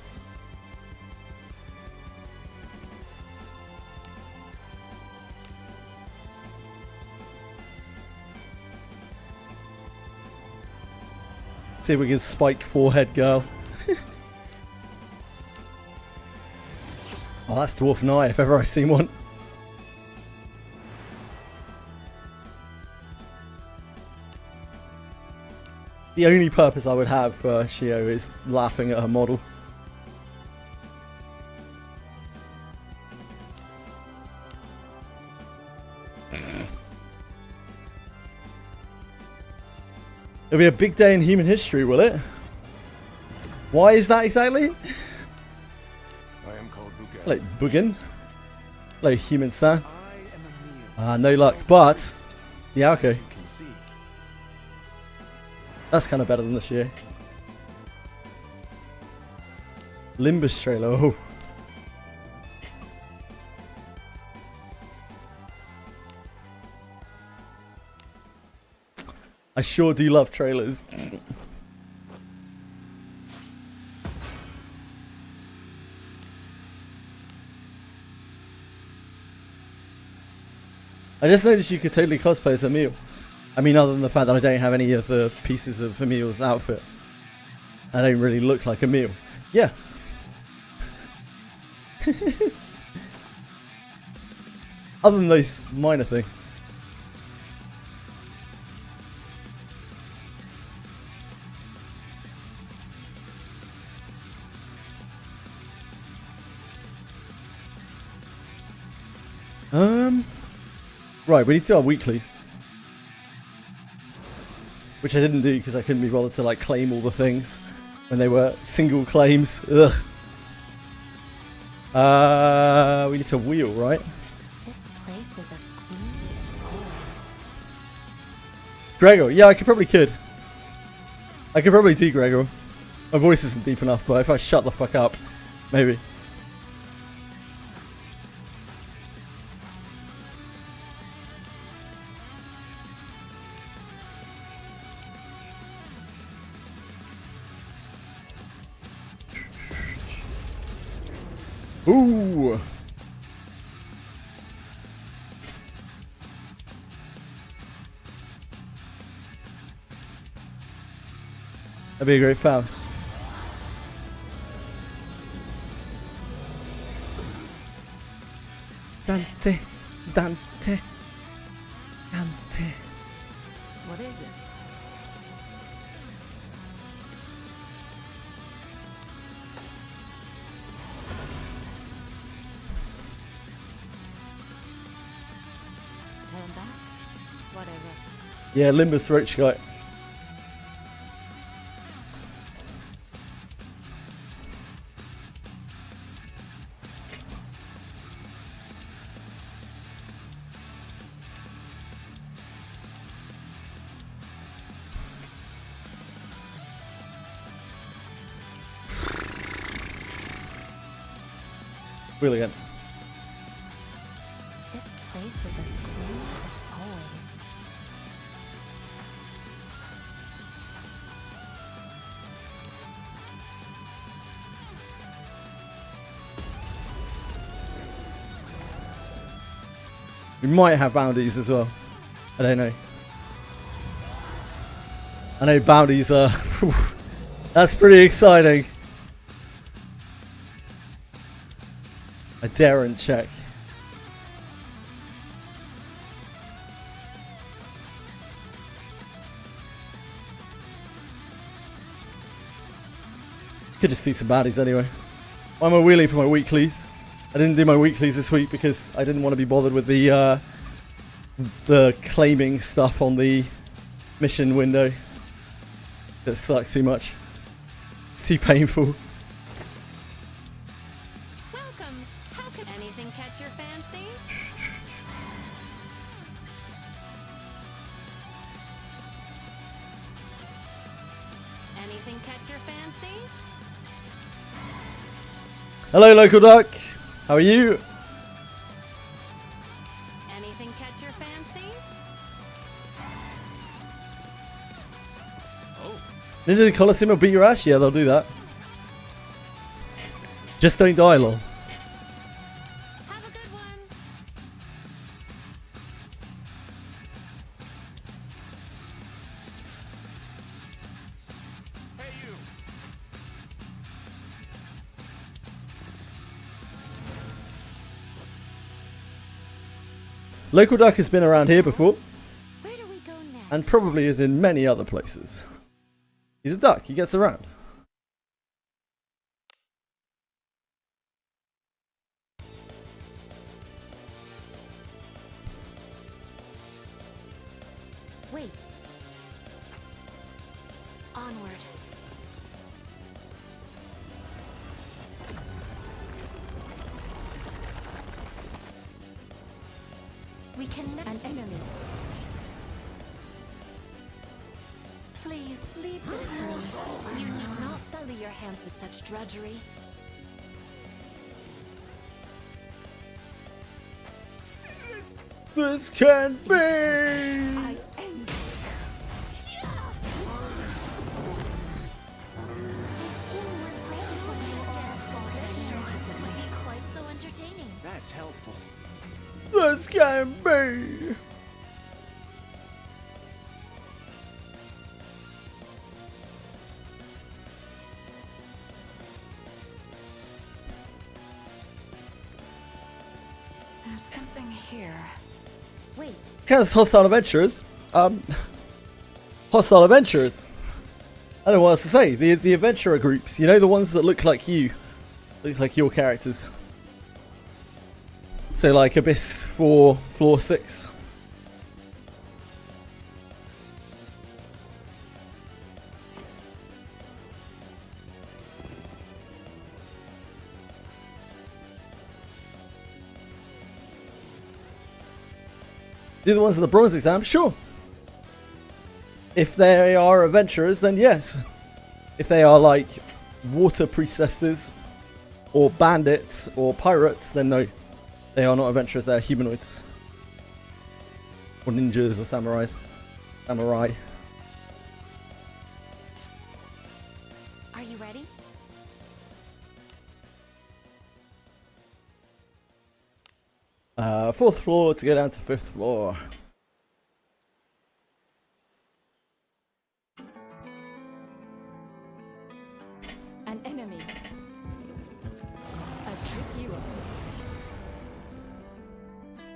[SPEAKER 1] See if we can spike forehead girl. Oh, that's Dwarf Nye if ever I seen one. The only purpose I would have for Shio is laughing at her model. It'll be a big day in human history, will it? Why is that exactly?
[SPEAKER 4] I am called Bugatti.
[SPEAKER 1] Like Bugin? Like human son?
[SPEAKER 4] I am a mere
[SPEAKER 1] No luck, but yeah,
[SPEAKER 4] as
[SPEAKER 1] okay.
[SPEAKER 4] you can see.
[SPEAKER 1] That's kind of better than the Shio. Limbus trailer, oh. I sure do love trailers. I just noticed you could totally cosplay as Emil. I mean, other than the fact that I don't have any of the pieces of Emil's outfit. I don't really look like Emil. Yeah. Other than those minor things. Right, we need to do our weeklies. Which I didn't do because I couldn't be bothered to like claim all the things when they were single claims. Ugh. We need to wheel, right?
[SPEAKER 5] This place is as gloomy as always.
[SPEAKER 1] Gregor, yeah, I could. I could probably do Gregor. My voice isn't deep enough, but if I shut the fuck up, maybe. Ooh. That'd be a great Faust. Dante, Dante, Dante.
[SPEAKER 2] What is it? Turn back? Whatever.
[SPEAKER 1] Yeah, Limbus rich guy. Wheel again.
[SPEAKER 5] This place is as cool as always.
[SPEAKER 1] We might have bounties as well. I don't know. I know bounties are... That's pretty exciting. I daren't check. Could just see some baddies anyway. Why am I wheeling for my weeklies? I didn't do my weeklies this week because I didn't want to be bothered with the claiming stuff on the mission window. That sucks too much. It's too painful.
[SPEAKER 5] Welcome. How could anything catch your fancy? Anything catch your fancy?
[SPEAKER 1] Hello, local duck. How are you?
[SPEAKER 5] Anything catch your fancy?
[SPEAKER 1] Ninja the Coliseum will beat your ass? Yeah, they'll do that. Just don't die, lol.
[SPEAKER 5] Have a good one.
[SPEAKER 4] Hey, you.
[SPEAKER 1] Local duck has been around here before,
[SPEAKER 5] Where do we go next?
[SPEAKER 1] and probably is in many other places. He's a duck, he gets around.
[SPEAKER 5] Wait. Onward. We can an enemy. Please leave this to me. You need not sully your hands with such drudgery.
[SPEAKER 1] This can be!
[SPEAKER 5] I end. Be quite so entertaining.
[SPEAKER 4] That's helpful.
[SPEAKER 1] This can be!
[SPEAKER 3] There's something here.
[SPEAKER 5] Wait,
[SPEAKER 1] Because hostile adventurers. Hostile adventurers. I don't know what else to say. The adventurer groups. You know, the ones that look like you. Look like your characters. So like Abyss for floor 6. Do the ones in the bronze exam? Sure. If they are adventurers, then yes. If they are like water priestesses or bandits or pirates, then no. They are not adventurers, they are humanoids. Or ninjas or samurais. Samurai.
[SPEAKER 5] are you ready?
[SPEAKER 1] Fourth floor to go down to 5th floor.
[SPEAKER 2] An enemy. A tricky one.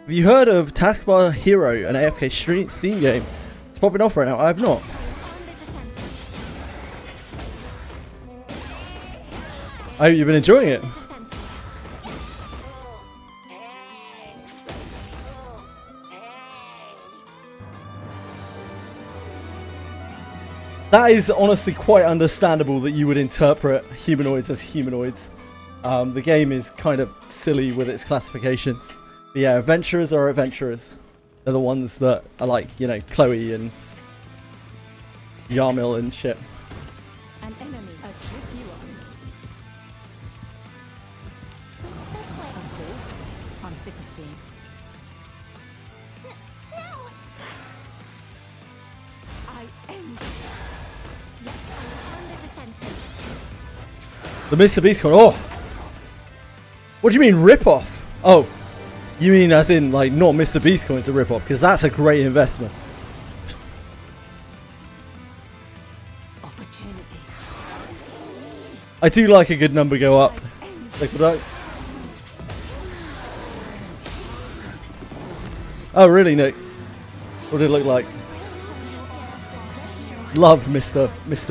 [SPEAKER 1] Have you heard of Taskbar Hero, an AFK Steam game? It's popping off right now. I have not.
[SPEAKER 5] On the defensive.
[SPEAKER 1] I hope you've been enjoying it.
[SPEAKER 5] Defensive.
[SPEAKER 1] That is honestly quite understandable that you would interpret humanoids as humanoids. The game is kind of silly with its classifications. But yeah, adventurers are adventurers. They're the ones that are like, you know, Chloe and Yarmil and shit.
[SPEAKER 2] An enemy. A tricky one.
[SPEAKER 5] This way.
[SPEAKER 2] sick of seeing.
[SPEAKER 5] No! I end you. Yet I'm on the defensive.
[SPEAKER 1] The Mr. Beast coin. Oh! What do you mean rip-off? Oh. You mean as in, like, not Mr. Beast coins a rip-off? Because that's a great investment.
[SPEAKER 2] Opportunity.
[SPEAKER 1] I do like a good number go up. Like, what oh, really, Nick? What did it look like? Love Mr.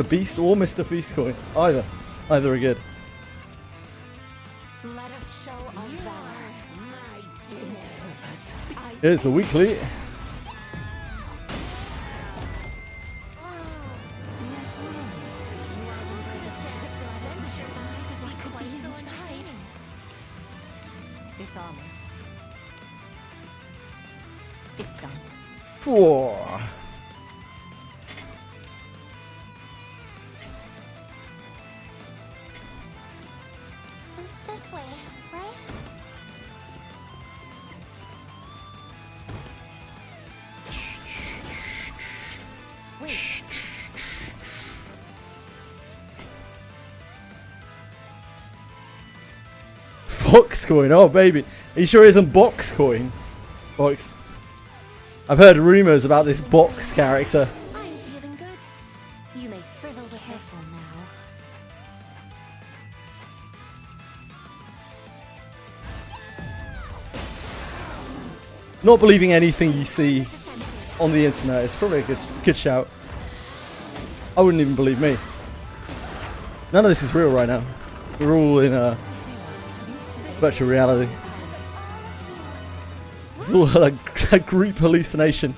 [SPEAKER 1] Beast or Mr. Beast coins. Either are good.
[SPEAKER 5] Let us show our valor.
[SPEAKER 1] Here's the weekly.
[SPEAKER 2] Disarm. It's done.
[SPEAKER 1] Whoa.
[SPEAKER 5] This way, right?
[SPEAKER 1] Fox coin. Oh, baby. Are you sure it isn't box coin? Box. I've heard rumors about this box character.
[SPEAKER 5] I'm feeling good. You may frivol with
[SPEAKER 2] Careful
[SPEAKER 5] it.
[SPEAKER 2] now.
[SPEAKER 1] Not believing anything you see on the internet is probably a good shout. I wouldn't even believe me. None of this is real right now. We're all in virtual reality. It's all a group hallucination.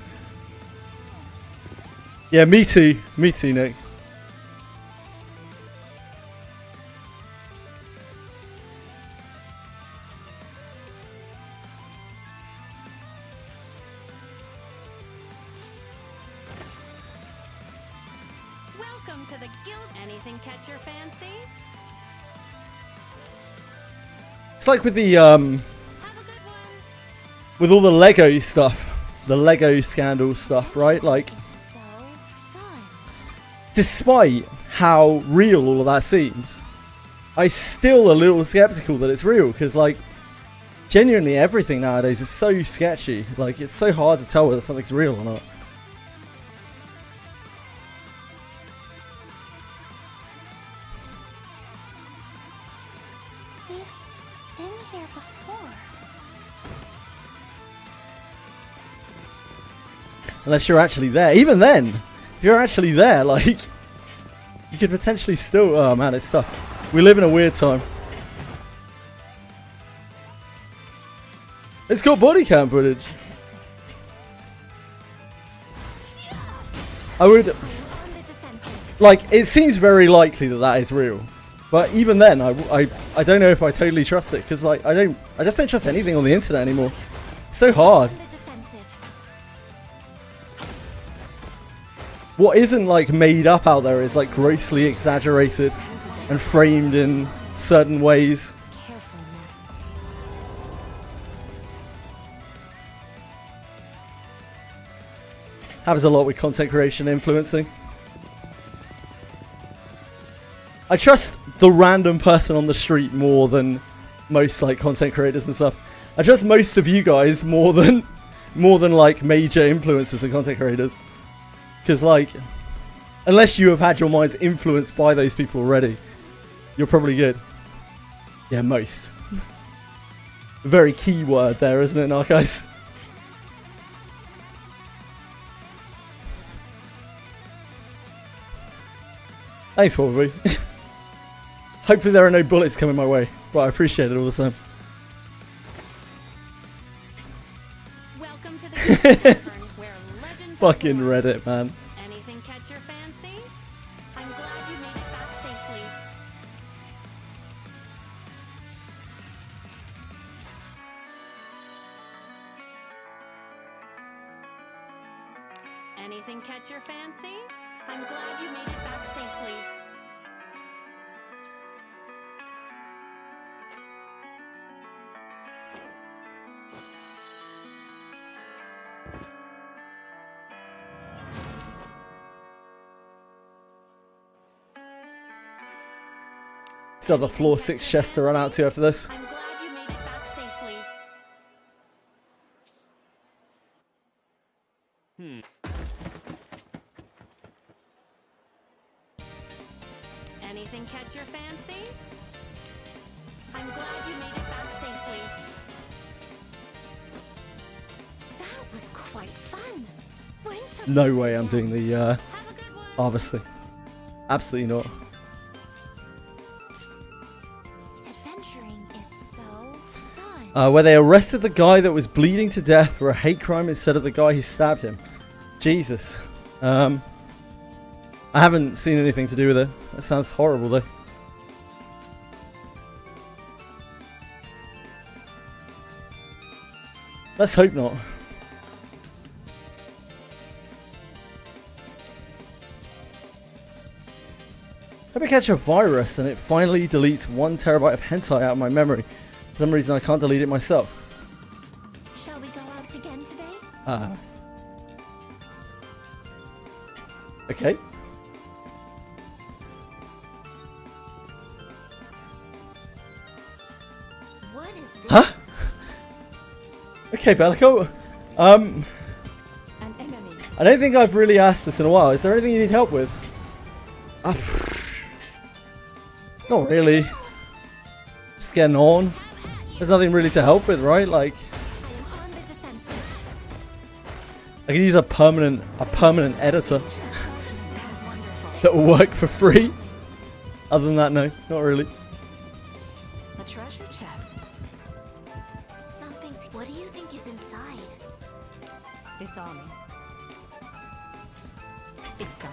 [SPEAKER 1] Yeah, me too. Me too, Nick.
[SPEAKER 5] Welcome to the guild. Anything catch your fancy?
[SPEAKER 1] It's like with the
[SPEAKER 5] Have a good one.
[SPEAKER 1] with all the Lego stuff, the Lego scandal stuff, right? Like,
[SPEAKER 5] So fun.
[SPEAKER 1] despite how real all of that seems, I'm still a little skeptical that it's real because, like, genuinely everything nowadays is so sketchy. Like, it's so hard to tell whether something's real or not.
[SPEAKER 5] We've been here before.
[SPEAKER 1] Unless you're actually there. Even then, if you're actually there, like, you could potentially still... Oh, man, it's tough. We live in a weird time. It's got body cam footage. I would...
[SPEAKER 5] On the defensive.
[SPEAKER 1] Like, it seems very likely that that is real. But even then, I don't know if I totally trust it. Because, like, I just don't trust anything on the internet anymore. It's so hard.
[SPEAKER 5] On the defensive.
[SPEAKER 1] What isn't, like, made up out there is, like, grossly exaggerated and framed in certain ways.
[SPEAKER 2] Careful now.
[SPEAKER 1] Happens a lot with content creation influencing. I trust the random person on the street more than most, like, content creators and stuff. I trust most of you guys more than like major influencers and content creators. Because, like, unless you have had your minds influenced by those people already, you're probably good. Yeah, most. A very key word there, isn't it, Narcos? Thanks, Wolverine. Hopefully there are no bullets coming my way, but I appreciate it all the same.
[SPEAKER 5] Welcome to the Guild Tavern, where legends are
[SPEAKER 1] Fucking
[SPEAKER 5] born.
[SPEAKER 1] Reddit, man.
[SPEAKER 5] Anything catch your fancy? I'm glad you made it back safely. Anything catch your fancy? I'm glad you made it back safely.
[SPEAKER 1] Still have the floor 6 chest to run out to after this.
[SPEAKER 5] I'm glad you made it back safely. Anything catch your fancy? I'm glad you made it back safely. That was quite fun. When shall we
[SPEAKER 1] No
[SPEAKER 5] do
[SPEAKER 1] way
[SPEAKER 5] it
[SPEAKER 1] I'm
[SPEAKER 5] again?
[SPEAKER 1] doing the
[SPEAKER 5] Have a good one.
[SPEAKER 1] harvesting. Absolutely not.
[SPEAKER 5] Adventuring is so fun.
[SPEAKER 1] Where they arrested the guy that was bleeding to death for a hate crime instead of the guy who stabbed him. Jesus. I haven't seen anything to do with it. That sounds horrible though. Let's hope not. Hope I catch a virus and it finally deletes 1 terabyte of hentai out of my memory. For some reason I can't delete it myself.
[SPEAKER 5] Shall we go out again today?
[SPEAKER 1] Okay.
[SPEAKER 5] What is this?
[SPEAKER 1] Huh? Okay, Bellico.
[SPEAKER 2] An enemy.
[SPEAKER 1] I don't think I've really asked this in a while. Is there anything you need help with? Not really. Just getting on. There's nothing really to help with, right? Like,
[SPEAKER 5] I am on the defensive.
[SPEAKER 1] I can use a permanent editor that will work for free. Other than that, no, not really.
[SPEAKER 3] A treasure chest.
[SPEAKER 5] Something's. What do you think is inside?
[SPEAKER 2] Disarming. It's done.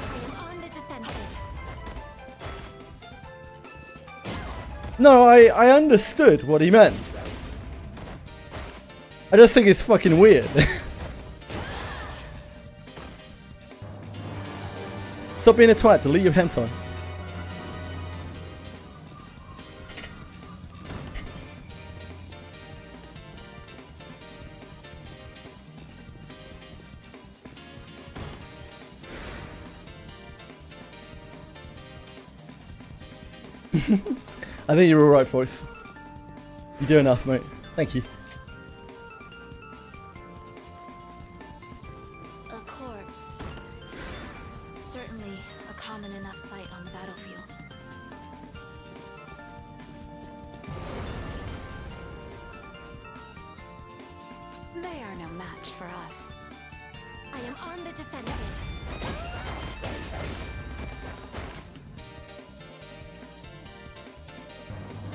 [SPEAKER 5] I am on the defensive.
[SPEAKER 1] No, I understood what he meant. I just think it's fucking weird. Stop being a twat, delete your hentai. I think you're alright, voice. You do enough, mate. Thank you.
[SPEAKER 5] A corpse. Certainly a common enough sight on the battlefield.
[SPEAKER 3] They are no match for us.
[SPEAKER 5] I am on the defensive.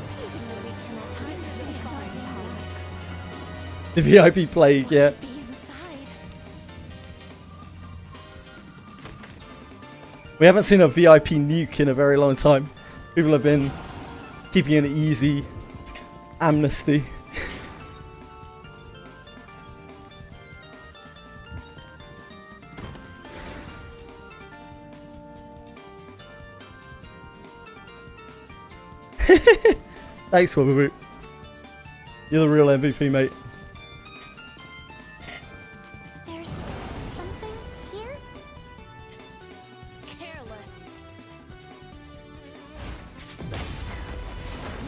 [SPEAKER 5] Teasing the weak can at times be exciting.
[SPEAKER 1] The VIP plague, yeah.
[SPEAKER 5] Be inside.
[SPEAKER 1] We haven't seen a VIP nuke in a very long time. People have been keeping an easy amnesty. Thanks, Wubba. You're the real MVP, mate.
[SPEAKER 5] There's something here? Careless.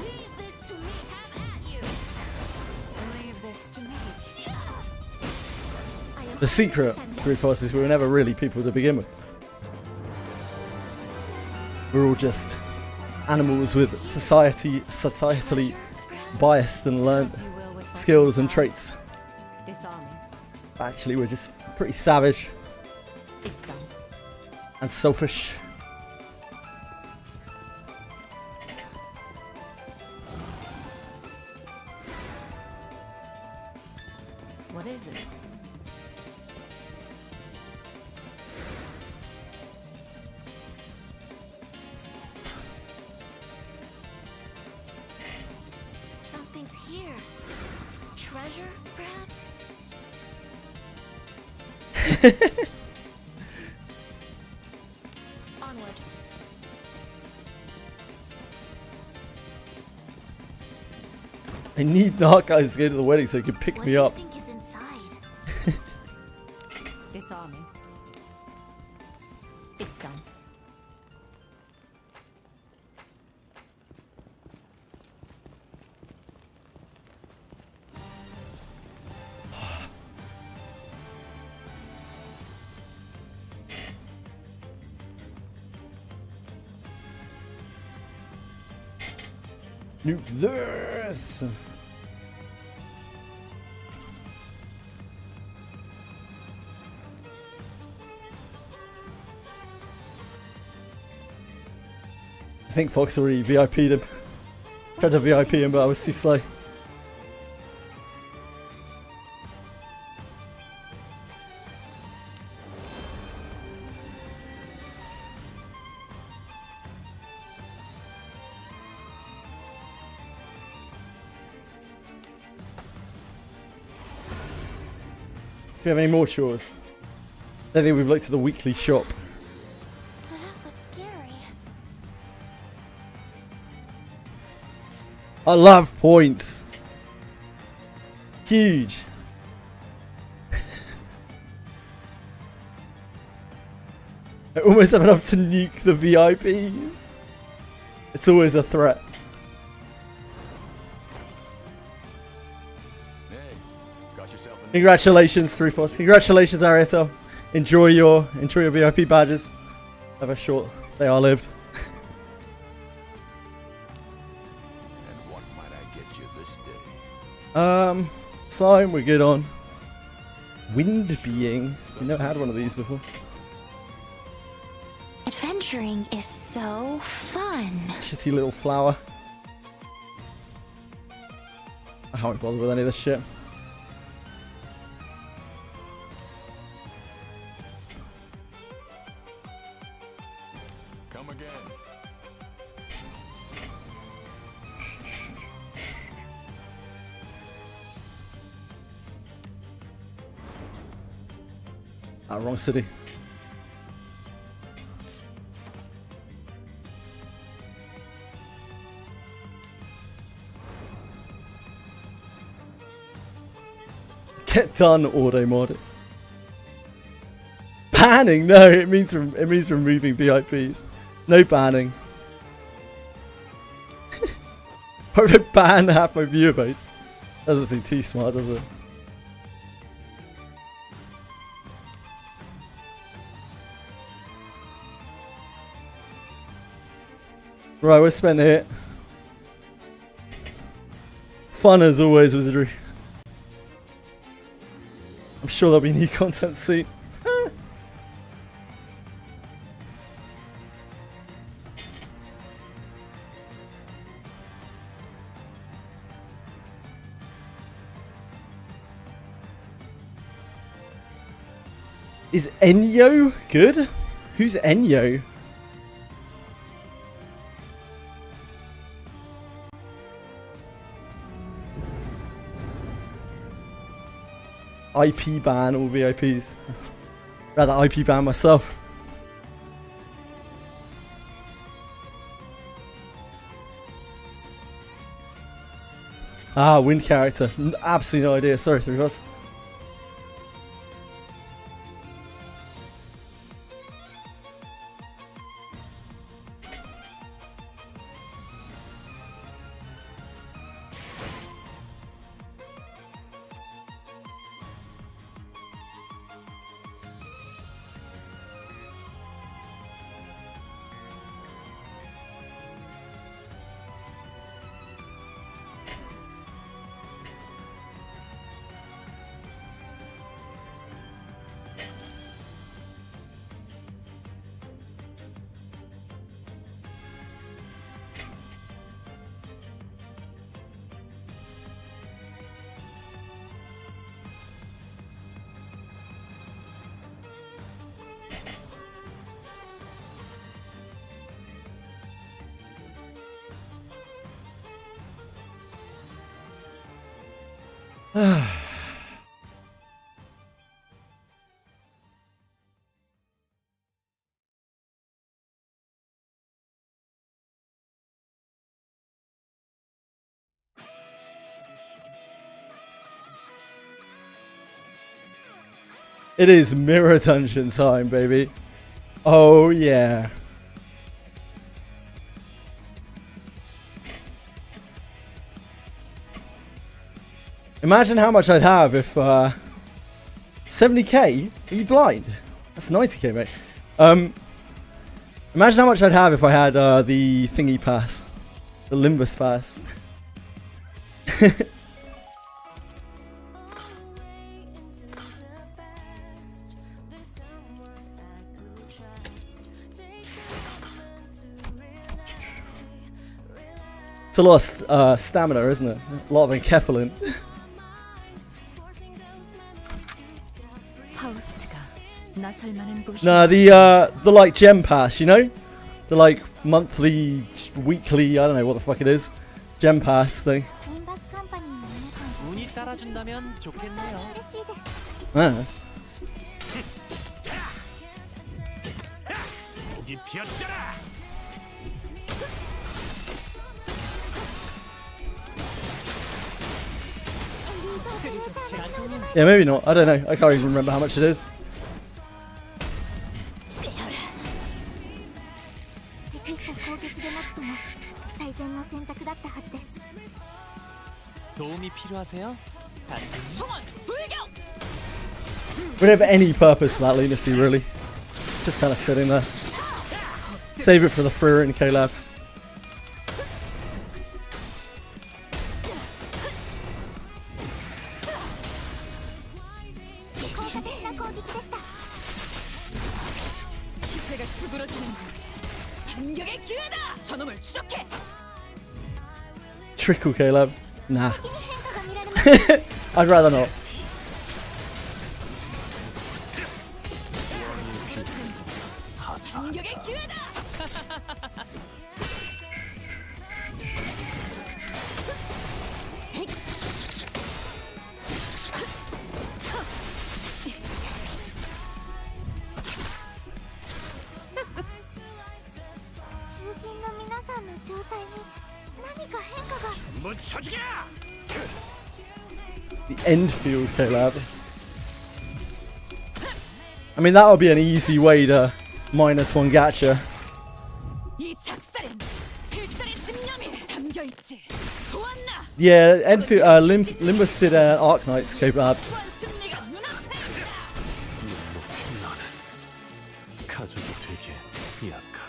[SPEAKER 5] Leave this to me. Have at you.
[SPEAKER 3] Leave this to me.
[SPEAKER 5] I am
[SPEAKER 1] The secret group of us is we were never really people to begin with. We're all just animals with societally biased and learned
[SPEAKER 2] As you will with
[SPEAKER 1] skills and
[SPEAKER 2] what's
[SPEAKER 1] traits.
[SPEAKER 2] inside. Disarming.
[SPEAKER 1] Actually, we're just pretty savage
[SPEAKER 2] It's done.
[SPEAKER 1] and selfish.
[SPEAKER 2] What is it?
[SPEAKER 5] Something's here. Treasure, perhaps? Onward.
[SPEAKER 1] I need the hot guys to go to the wedding so he can pick
[SPEAKER 5] What
[SPEAKER 1] me
[SPEAKER 5] do you
[SPEAKER 1] up.
[SPEAKER 5] think is inside?
[SPEAKER 2] Disarming. It's done.
[SPEAKER 1] Nuke this! I think Fox already VIP'd him. Tried to VIP him, but I was too slow. Do we have any more chores? I think we've looked at the weekly shop.
[SPEAKER 5] That was scary.
[SPEAKER 1] I love points. Huge. I almost have enough to nuke the VIPs. It's always a threat.
[SPEAKER 4] Hey, got yourself a new
[SPEAKER 1] Congratulations, Thrufos. Congratulations, Arietta. Enjoy your VIP badges. Have a short. They are lived.
[SPEAKER 4] And what might I get you this day?
[SPEAKER 1] Slime, we're good on. Wind being. We never had one of these before.
[SPEAKER 5] Adventuring is so fun.
[SPEAKER 1] Shitty little flower. I can't bother with any of this shit.
[SPEAKER 4] Come again.
[SPEAKER 1] Ah, wrong city. Get done, auto mod. Banning? No, it means removing VIPs. No banning. I would ban half my viewer base. Doesn't seem too smart, does it? Right, we're spent here. Fun as always, Wizardry. I'm sure there'll be new content soon. Is Enyo good? Who's Enyo? IP ban all VIPs. Rather IP ban myself. Ah, wind character. Absolutely no idea. Sorry, three of us. It is mirror dungeon time, baby. Oh yeah. Imagine how much I'd have if 70k? Are you blind? That's 90k, mate. Imagine how much I'd have if I had the thingy pass. The Limbus pass. It's a lot of stamina, isn't it? A lot of enkephalin. No, the like gem pass, you know? The like monthly, weekly, I don't know what the fuck it is. Gem pass thing.
[SPEAKER 5] 天罰カンパニーの皆さん
[SPEAKER 4] 운이 따라준다면 좋겠네요.
[SPEAKER 5] 嬉しいです
[SPEAKER 1] Ah.
[SPEAKER 4] 목이 피었잖아.
[SPEAKER 1] Yeah, maybe not. I don't know. I can't even remember how much it is.
[SPEAKER 5] 適した攻撃でなくとも最善の選択だったはずです
[SPEAKER 4] 도움이 필요하세요?
[SPEAKER 1] We don't have any purpose for that lunacy, really. Just kind of sitting there. Save it for the Freer and K-Lab.
[SPEAKER 5] 効果的な攻撃でした
[SPEAKER 1] Trickle K-Lab. Nah.
[SPEAKER 5] 変化が見られます
[SPEAKER 1] I'd rather not.
[SPEAKER 4] 묻혀주게!
[SPEAKER 1] The Endfield K-Lab. I mean, that would be an easy way to -1 gacha. Yeah, Enfield, Limbus did Arc Knight's K-Lab.
[SPEAKER 4] 가족이 되게 약하군.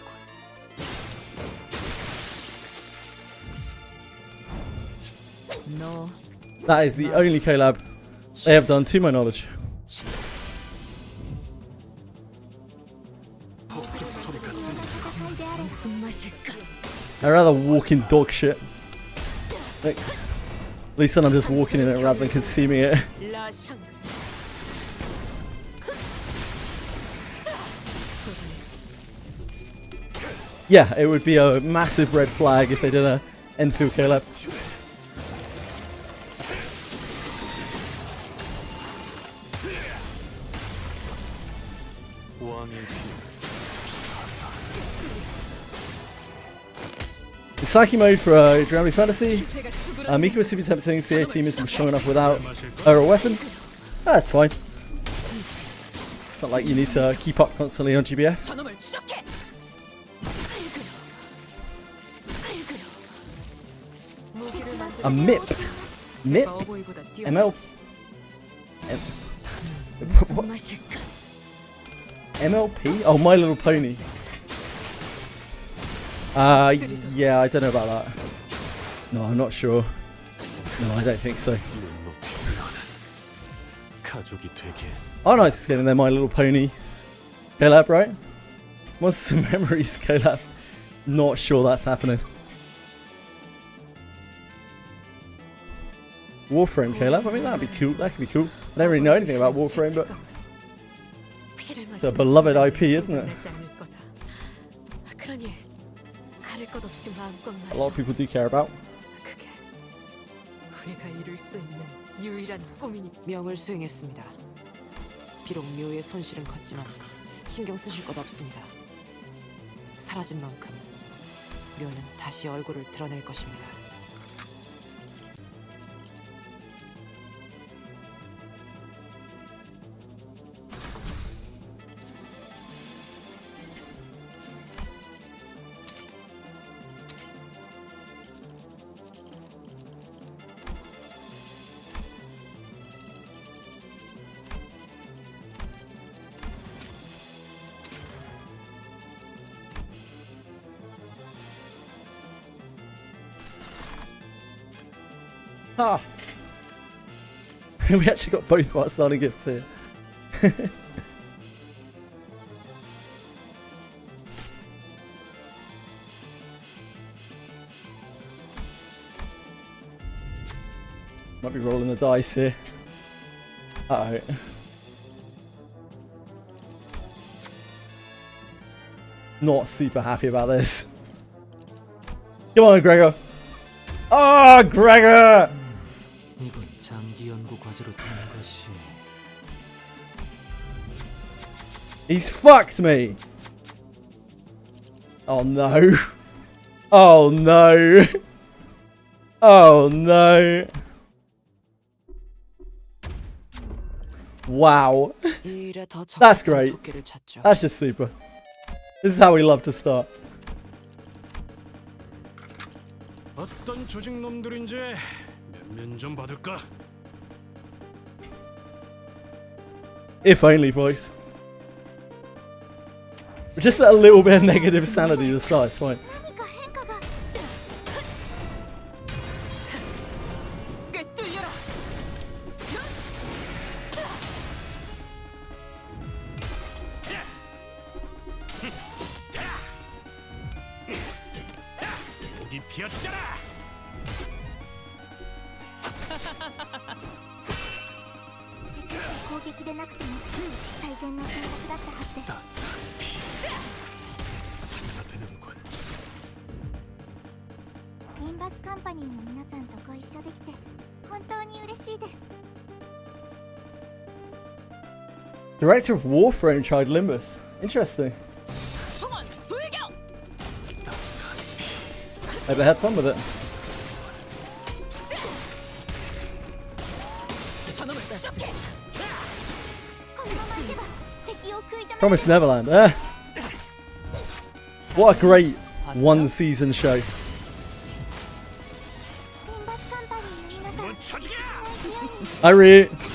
[SPEAKER 1] That is the only K-Lab they have done, to my knowledge. I'd rather walk in dog shit. Like, at least then I'm just walking in it rather than consuming it. Yeah, it would be a massive red flag if they did a Enfield K-Lab. The Psyche mode for Dreamly Fantasy. Mika was super tempting, CA team isn't strong enough without her a weapon. That's fine. It's not like you need to keep up constantly on GBF. A MIP. MIP? ML? What? MLP? Oh, My Little Pony. Yeah, I don't know about that. No, I'm not sure. No, I don't think so. Oh, nice, it's getting there, My Little Pony. K-Lab, right? Monsters and Memories, K-Lab. Not sure that's happening. Warframe K-Lab, I mean, that'd be cool. That could be cool. I don't really know anything about Warframe, but it's a beloved IP, isn't it? A lot of people do care about.
[SPEAKER 6] 명을 수행했습니다. 비록 묘의 손실은 컸지만 신경 쓰실 것 없습니다. 사라진 만큼 묘는 다시 얼굴을 드러낼 것입니다.
[SPEAKER 1] Ha! We actually got both of our starting gifts here. Might be rolling the dice here. Uh-oh. Not super happy about this. Come on, Gregor. Oh, Gregor!
[SPEAKER 7] 이번 장기 연구 과제로 두는 것이
[SPEAKER 1] He's fucked me. Oh no. Oh no. Oh no. Wow.
[SPEAKER 6] 이 일에 더
[SPEAKER 1] That's
[SPEAKER 6] 적합한
[SPEAKER 1] great.
[SPEAKER 6] 도끼를 찾죠.
[SPEAKER 1] That's just super. This is how we love to start.
[SPEAKER 4] 어떤 조직 놈들인지 면면 좀 받을까?
[SPEAKER 1] If only, boys. Just a little bit of negative sanity to start, it's fine.
[SPEAKER 5] 何か変化が。
[SPEAKER 3] 꿰뚫려라.
[SPEAKER 4] 여기 피었잖아.
[SPEAKER 5] 攻撃でなくても最善の選択だったはずです。
[SPEAKER 4] 따스한 피. 소리가 되는군.
[SPEAKER 5] リンバスカンパニーの皆さんとご一緒できて本当に嬉しいです。
[SPEAKER 1] Director of Warframe tried Limbus. Interesting.
[SPEAKER 3] 총원 불격.
[SPEAKER 4] 따스한 피.
[SPEAKER 1] Hope they had fun with it.
[SPEAKER 3] 저놈을 쫓게.
[SPEAKER 5] このままいけば敵を食い止める。
[SPEAKER 1] Promised Neverland. What a great one season show.
[SPEAKER 5] リンバスカンパニーの皆さん、
[SPEAKER 4] 넌 처지게.
[SPEAKER 5] 部屋に
[SPEAKER 1] I read.
[SPEAKER 5] 行きま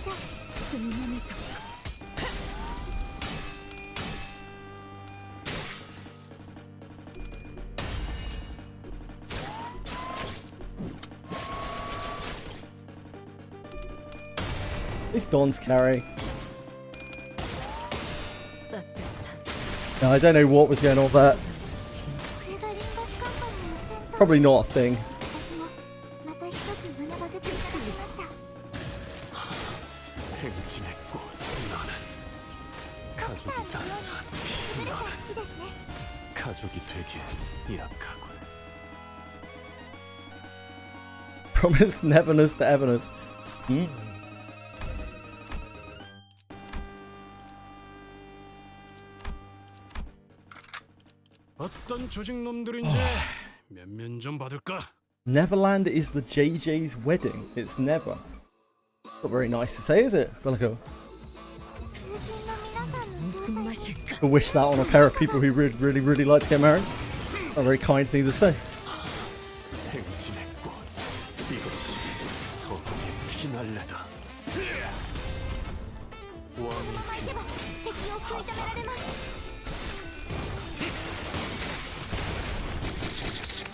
[SPEAKER 5] しょう。
[SPEAKER 1] At least Don's carry. No, I don't know what was going on with that.
[SPEAKER 5] これがリンバスカンパニーのセンター。
[SPEAKER 1] Probably not a thing.
[SPEAKER 5] 私もまた一つ学ばせていただきました。
[SPEAKER 4] 행진했고 너는
[SPEAKER 5] ドクター
[SPEAKER 4] 가족이
[SPEAKER 5] のように
[SPEAKER 4] 따스한
[SPEAKER 5] 優
[SPEAKER 4] 피.
[SPEAKER 5] れた
[SPEAKER 4] 너는
[SPEAKER 5] 式ですね。
[SPEAKER 4] 가족이 되기엔 약하군.
[SPEAKER 1] Promised neverness to everness. Hmm?
[SPEAKER 4] 어떤 조직 놈들인지 면면 좀 받을까?
[SPEAKER 1] Neverland is the JJ's wedding. It's never. Not very nice to say, is it, Bellico?
[SPEAKER 5] 囚人の皆さんの状態。
[SPEAKER 1] I wish that on a pair of people who really like to get married. Not a very kind thing to say.
[SPEAKER 4] 행진했고 이것이 소금의 피날레다. 왕이
[SPEAKER 5] 行けば敵を食い止められます。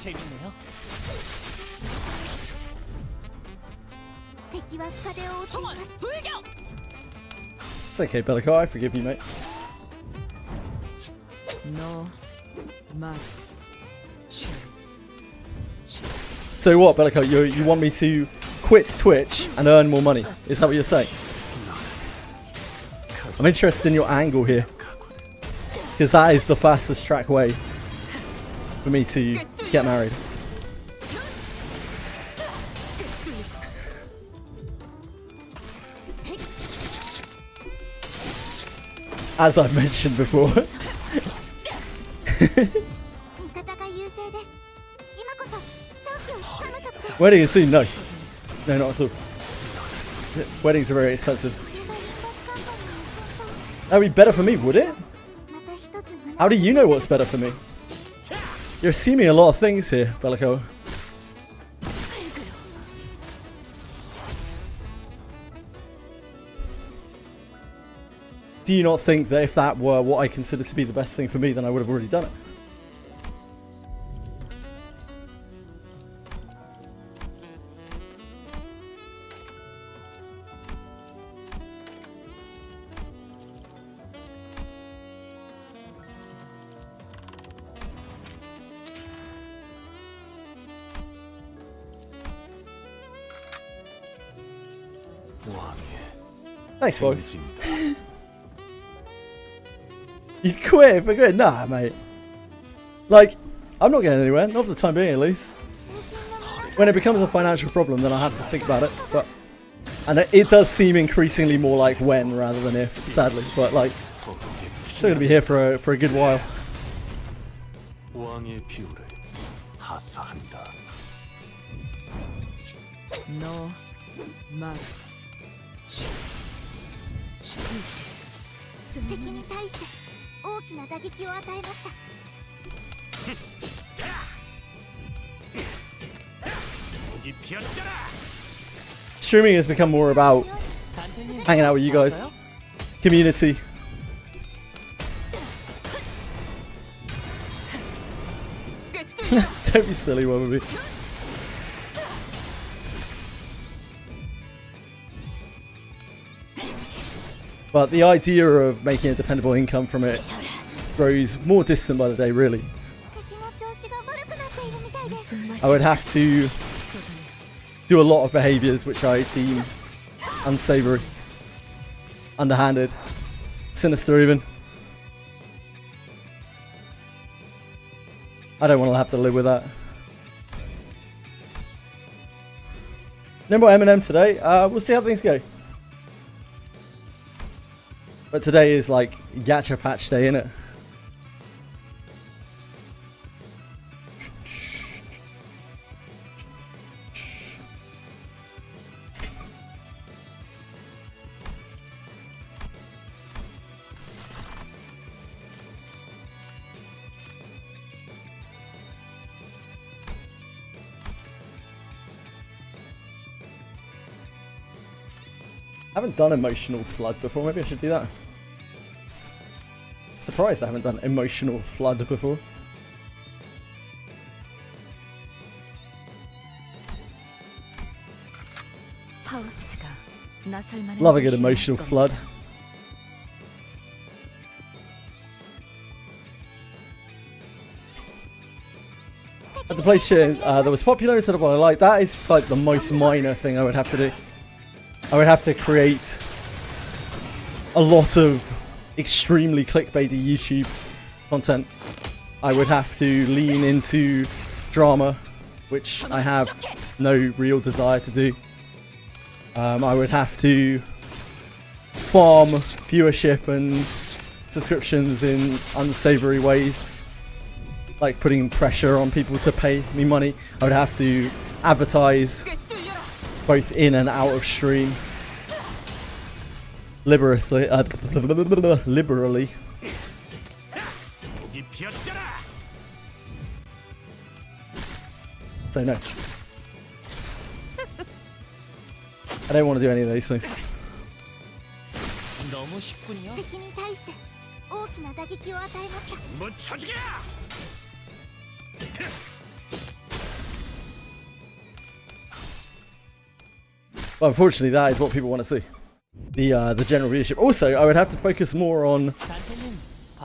[SPEAKER 7] 재밌네요.
[SPEAKER 5] 敵は深手を打ちま
[SPEAKER 3] 총원
[SPEAKER 5] す。
[SPEAKER 3] 불격.
[SPEAKER 1] It's okay, Bellico. I forgive you, mate.
[SPEAKER 3] No. 마.
[SPEAKER 1] So what, Bellico? You want me to quit Twitch and earn more money? Is that what you're saying? I'm interested in your angle here. Because that is the fastest track way for me to get married. As I've mentioned before.
[SPEAKER 5] 味方が優勢です。今こそ勝機をつかむ時です。
[SPEAKER 1] Wedding is soon, no. No, not at all. Weddings are very expensive.
[SPEAKER 5] これがリンバスカンパニーのセンター。
[SPEAKER 1] That would be better for me, would it?
[SPEAKER 5] また一つ学ばせていた
[SPEAKER 1] How
[SPEAKER 5] だ
[SPEAKER 1] do you know what's better for me? You're assuming a lot of things here, Bellico. Do you not think that if that were what I consider to be the best thing for me, then I would have already done it?
[SPEAKER 4] 왕의
[SPEAKER 1] Thanks, folks.
[SPEAKER 4] 행진이다.
[SPEAKER 1] You'd quit for good? Nah, mate. Like, I'm not getting anywhere, not for the time being at least. When it becomes a financial problem, then I have to think about it. But and it does seem increasingly more like when rather than if, sadly. But like, still gonna be here for a good while.
[SPEAKER 4] 왕의 비호를 하사한다.
[SPEAKER 6] 너, 막,
[SPEAKER 5] 敵に対して大きな打撃を与えました。
[SPEAKER 4] 여기 피었잖아.
[SPEAKER 1] Streaming has become more about hanging out with you guys, community. Don't be silly, one with me. But the idea of making a dependable income from it grows more distant by the day, really.
[SPEAKER 5] 敵の調子が悪くなっているみたいです。
[SPEAKER 1] I would have to do a lot of behaviors which I deem unsavory, underhanded, sinister even. I don't want to have to live with that. No more Eminem today. We'll see how things go. But today is like Gacha Patch Day, innit? I haven't done emotional flood before. Maybe I should do that. Surprised I haven't done emotional flood before. Love a good emotional flood. At the place that was popular instead of what I like, that is like the most minor thing I would have to do. I would have to create a lot of extremely clickbaity YouTube content. I would have to lean into drama, which I have no real desire to do. I would have to farm viewership and subscriptions in unsavory ways, like putting pressure on people to pay me money. I would have to advertise both in and out of stream liberally. So no, I don't want to do any of those things.
[SPEAKER 4] 너무 쉽군요.
[SPEAKER 5] 敵に対して大きな打撃を与えました。
[SPEAKER 4] 못 쳐주게!
[SPEAKER 1] Well, unfortunately, that is what people want to see. The general viewership. Also, I would have to focus more on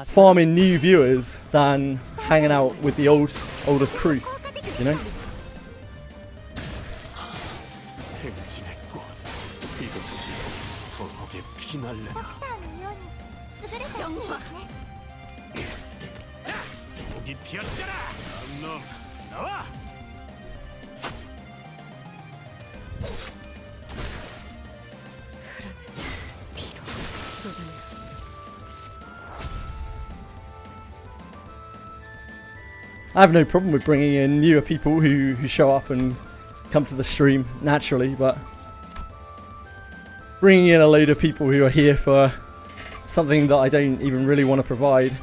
[SPEAKER 1] farming new viewers than hanging out with the older crew. You know.
[SPEAKER 4] 행진했고 이것이 서로에게 피날레다.
[SPEAKER 5] ドクターのように優れた種類ですね。
[SPEAKER 4] 여기 피었잖아. 놈 나와.
[SPEAKER 1] I have no problem with bringing in newer people who show up and come to the stream naturally, but bringing in a load of people who are here for something that I don't even really want to provide.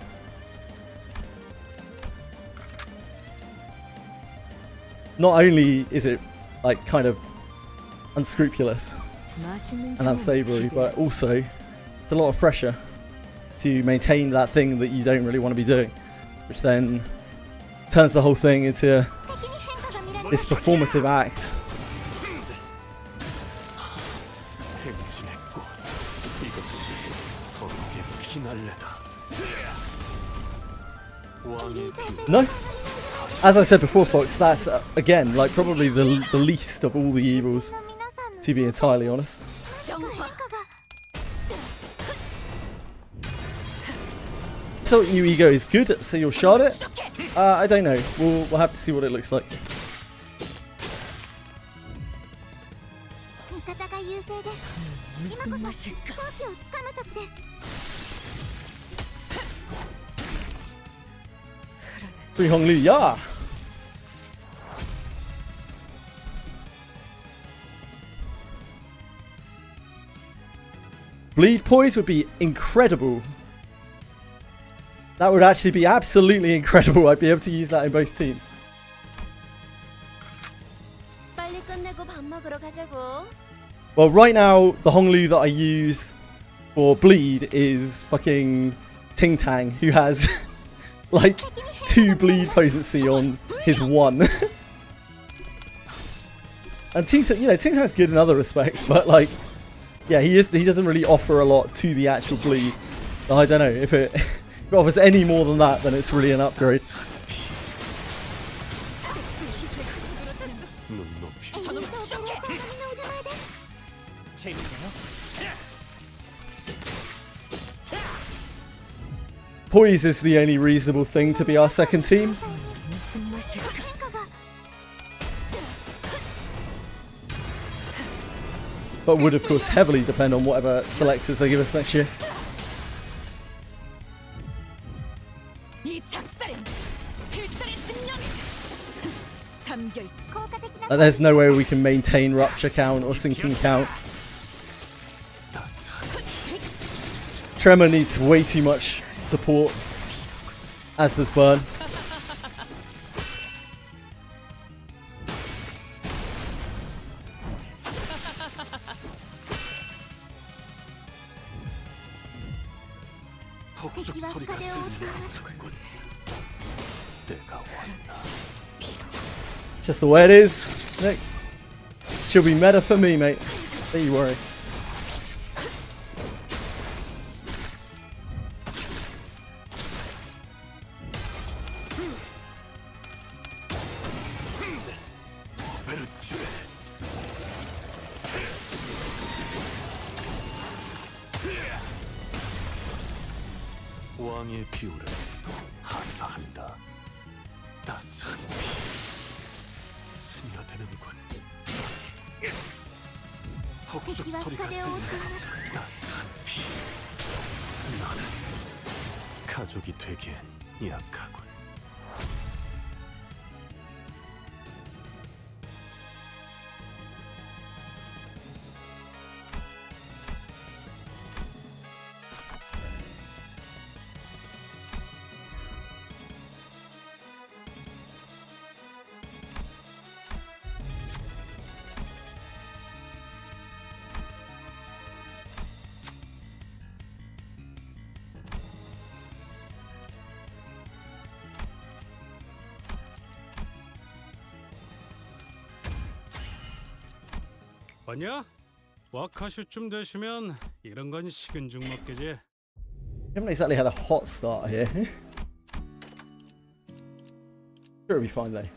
[SPEAKER 1] Not only is it like kind of unscrupulous and unsavory, but also it's a lot of pressure to maintain that thing that you don't really want to be doing, which then turns the whole thing into
[SPEAKER 5] 敵に変化が見られま
[SPEAKER 1] this
[SPEAKER 5] した。
[SPEAKER 1] performative act.
[SPEAKER 4] 행진했고 이것이 서로에게 피날레다. 왕의 비
[SPEAKER 1] No, as I said before, Fox, that's again like probably the least of all the evils,
[SPEAKER 5] の皆さんの
[SPEAKER 1] to be entirely honest.
[SPEAKER 5] ま
[SPEAKER 1] So new ego is good, so you'll shard it? I don't know. We'll have to see what it looks like.
[SPEAKER 5] 味方が優勢です。今こそ勝機をつかむ時です。
[SPEAKER 1] Free Hong Lu, yeah! Bleed Poise would be incredible. That would actually be absolutely incredible. I'd be able to use that in both teams.
[SPEAKER 5] 빨리 끝내고 밥 먹으러 가자고.
[SPEAKER 1] Well, right now, the Honglu that I use for Bleed is fucking Ting Tang, who has like 2 bleed potency on his 1. And Ting Tang, you know, Ting Tang's good in other respects, but like, yeah, he doesn't really offer a lot to the actual bleed. I don't know, if it offers any more than that, then it's really an upgrade. Poise is the only reasonable thing to be our second team. But would of course heavily depend on whatever selectors they give us next year. There's no way we can maintain rupture count or sinking count. Tremor needs way too much support, as does Burn. Just the way it is. Nick. She'll be meta for me, mate. Don't you worry.
[SPEAKER 4] 왕의 비율을 하사한다. 따스한 피 스며드는군. 폭죽 소리가 들린다. 따스한 피. 너는 가족이 되기엔 약하군.
[SPEAKER 8] 아니야? 와카슈쯤 되시면 이런 건 식은 죽 먹기지.
[SPEAKER 1] We haven't exactly had a hot start here. Sure, it'll be fine though.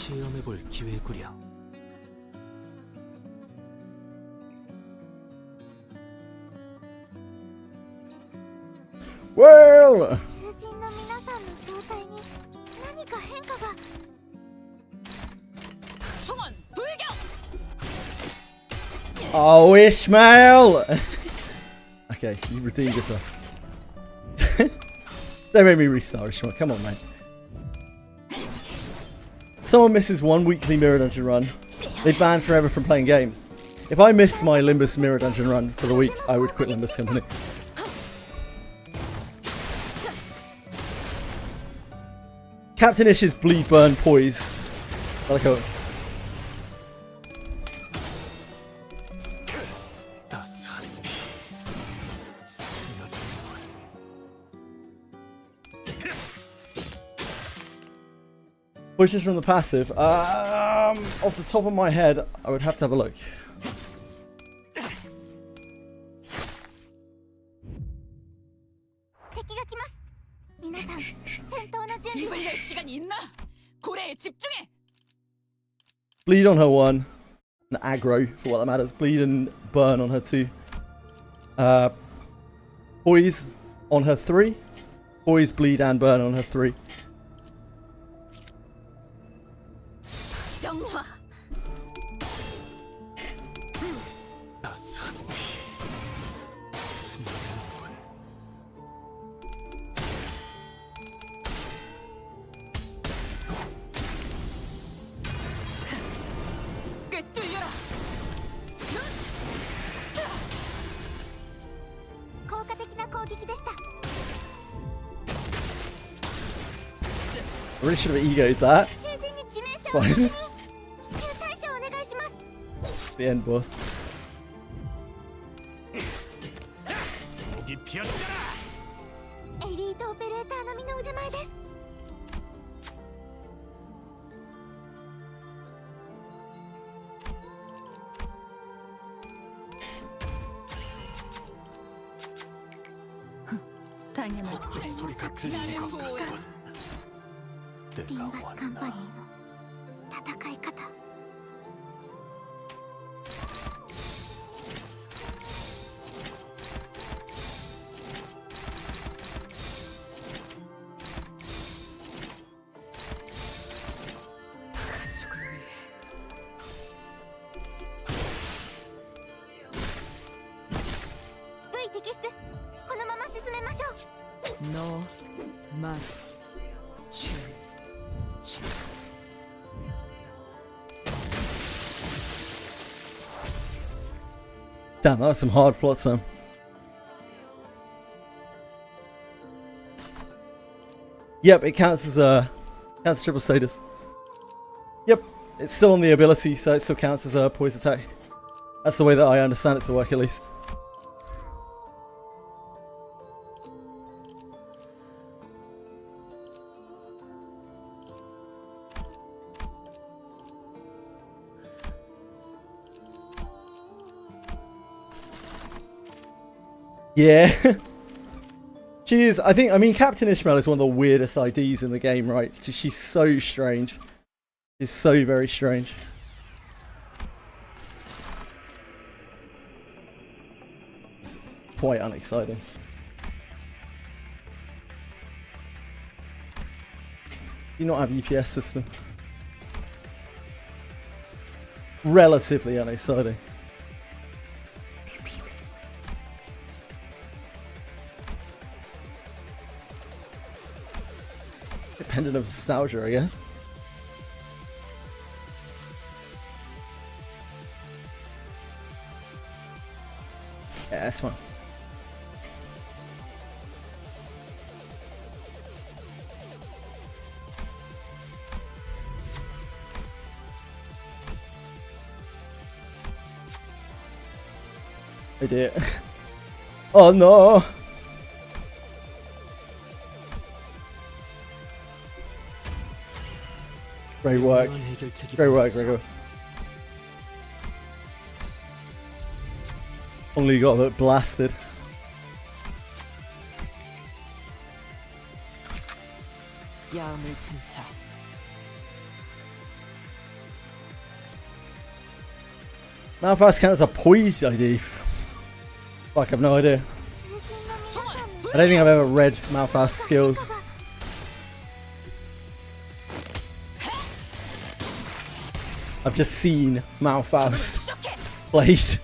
[SPEAKER 7] 시험해볼 기회구려.
[SPEAKER 1] Well,
[SPEAKER 5] 囚人の皆さんの状態に何か変化が。
[SPEAKER 1] oh Ishmael! Okay, you redeemed yourself. Don't make me restart, Ishmael. Come on, mate. Someone misses one weekly Mirror Dungeon run, they ban forever from playing games. If I missed my Limbus Mirror Dungeon run for the week, I would quit Limbus Company. Captain Ish's Bleed, Burn, Poise. I like how...
[SPEAKER 4] 따스한 피
[SPEAKER 1] Pushes from the passive. Off the top of my head, I would have to have a look. Bleed on her 1. And aggro, for what that matters. Bleed and burn on her 2. Poise on her 3. Poise, bleed, and burn on her 3. I really should have egoed that. It's fine. The end boss.
[SPEAKER 3] No man.
[SPEAKER 1] Damn, that was some hard flotsam. Yep, it counts as triple status. Yep, it's still on the ability, so it still counts as a poise attack. That's the way that I understand it to work, at least. Yeah. I mean, Captain Ishmael is one of the weirdest IDs in the game, right? She's so strange. She's so very strange. It's quite unexciting. Do you not have EPS system? Relatively unexciting. Dependent of nostalgia, I guess. Yeah, that's fine. I did. Oh no! Great work. Great work, Gregor. Only got a bit blasted. Malphite counts as a poise ID. Fuck, I've no idea. I don't think I've ever read Malphite's skills. I've just seen Malfaust played.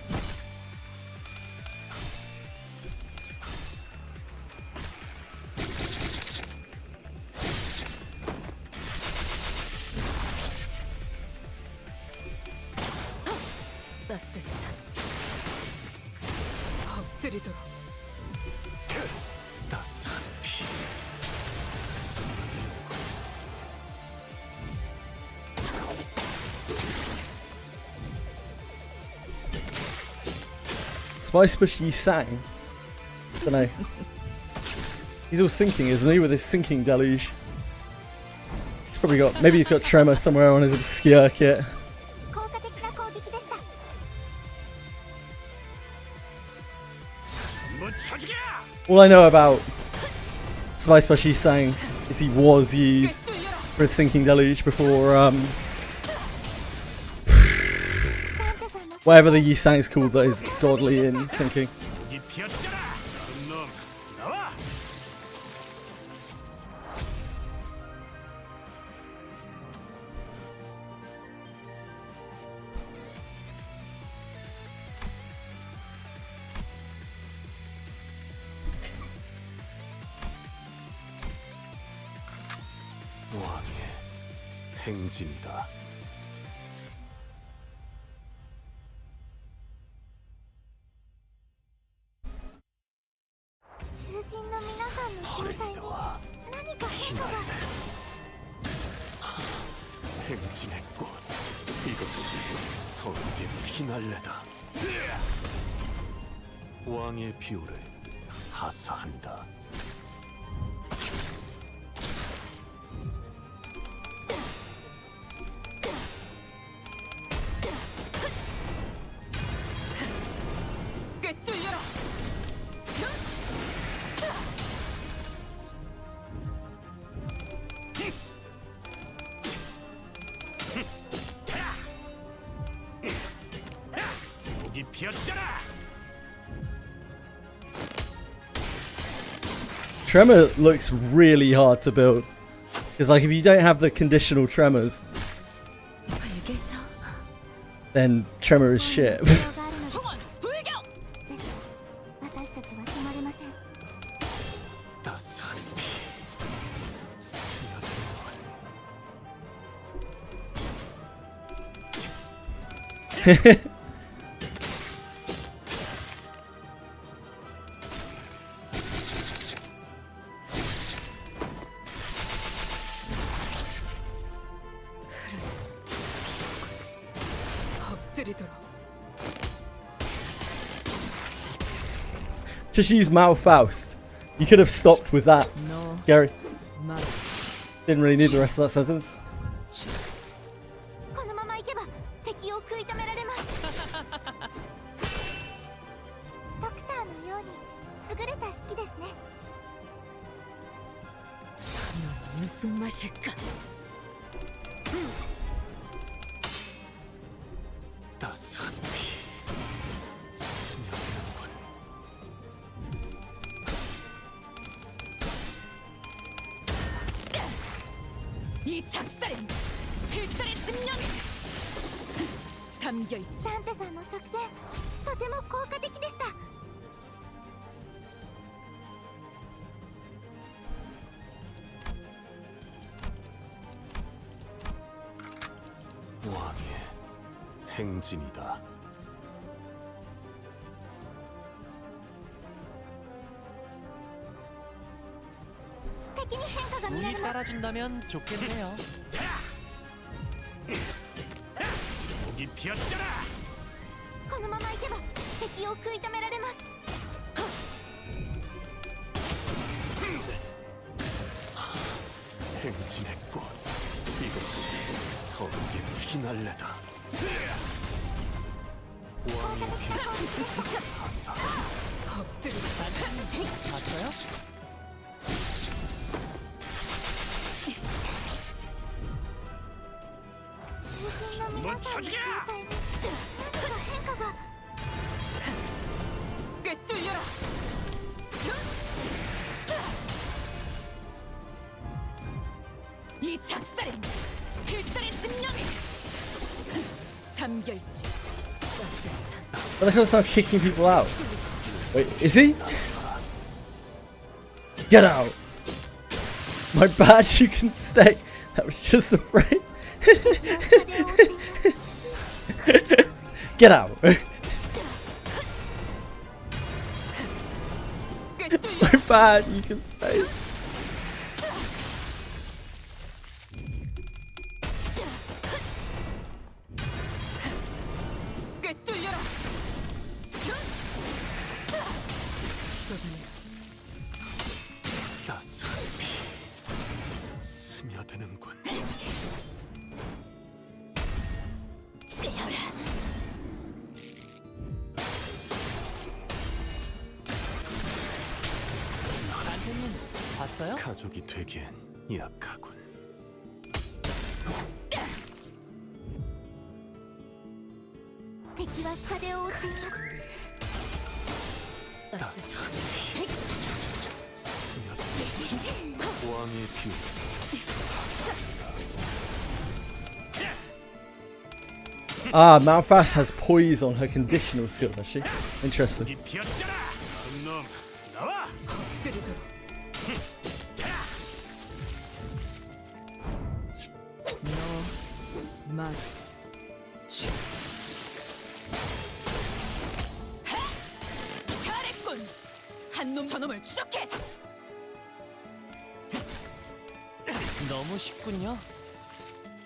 [SPEAKER 1] Spice Bush Yi sang. Don't know. He's all sinking, isn't he, with his sinking deluge? probably got, maybe he's got tremor somewhere on his obscure kit.
[SPEAKER 5] 効果的な攻撃でした。
[SPEAKER 1] All I know about Spice Bushy sang is he was used for a sinking deluge before whatever the Yi sang is called that is godly in sinking.
[SPEAKER 4] 왕의 행진이다. 행진의 꽃, 이것이 서울의 피날레다. 왕의 비호를 하사한다.
[SPEAKER 1] Tremor looks really hard to build. Because like if you don't have the conditional tremors, then tremor is shit.
[SPEAKER 5] 私たちは止まれません。
[SPEAKER 4] 따스한 피, 스며드는
[SPEAKER 1] Just use Malfaust. You could have stopped with that, Gary. Didn't really need the rest of that sentence.
[SPEAKER 5] このまま行けば敵を食い止められます。ドクターのように優れた式ですね。
[SPEAKER 3] 무슨 맛일까?
[SPEAKER 4] 따스한 피, 스며드는군.
[SPEAKER 3] 이 작살엔 필살의 집념이 담겨있지.
[SPEAKER 5] ダンテさんの作戦とても効果的でした。
[SPEAKER 4] 왕의 행진이다.
[SPEAKER 7] 운이 따라준다면 좋겠네요.
[SPEAKER 4] 목이 피었잖아.
[SPEAKER 5] このまま行けば敵を食い止められます。
[SPEAKER 4] 행진의 꽃, 이것이 서울의 피날레다. 왕의 피, 하사.
[SPEAKER 7] 봤어요?
[SPEAKER 3] 꿰뚫려라. 이 작살엔 필살의 집념이 담겨있지.
[SPEAKER 1] But the hell's not kicking people out? Wait, is he? Get out! My bad, you can stay. That was just a frame. Get out! My bad, you can stay.
[SPEAKER 3] 꿰뚫려라.
[SPEAKER 4] 따스한 피, 스며드는군.
[SPEAKER 6] 봤어요?
[SPEAKER 4] 가족이 되기엔 약하군.
[SPEAKER 5] 敵は風を追っています
[SPEAKER 4] 따스한 피. 스며든 왕의 뷰.
[SPEAKER 1] Ah, Malphas has poise on her conditional skill, does she? Interesting.
[SPEAKER 8] 이 비었잖아. 놈 나와.
[SPEAKER 6] 만
[SPEAKER 3] 잘했군. 한놈 저놈을 추적해.
[SPEAKER 6] 너무 쉽군요.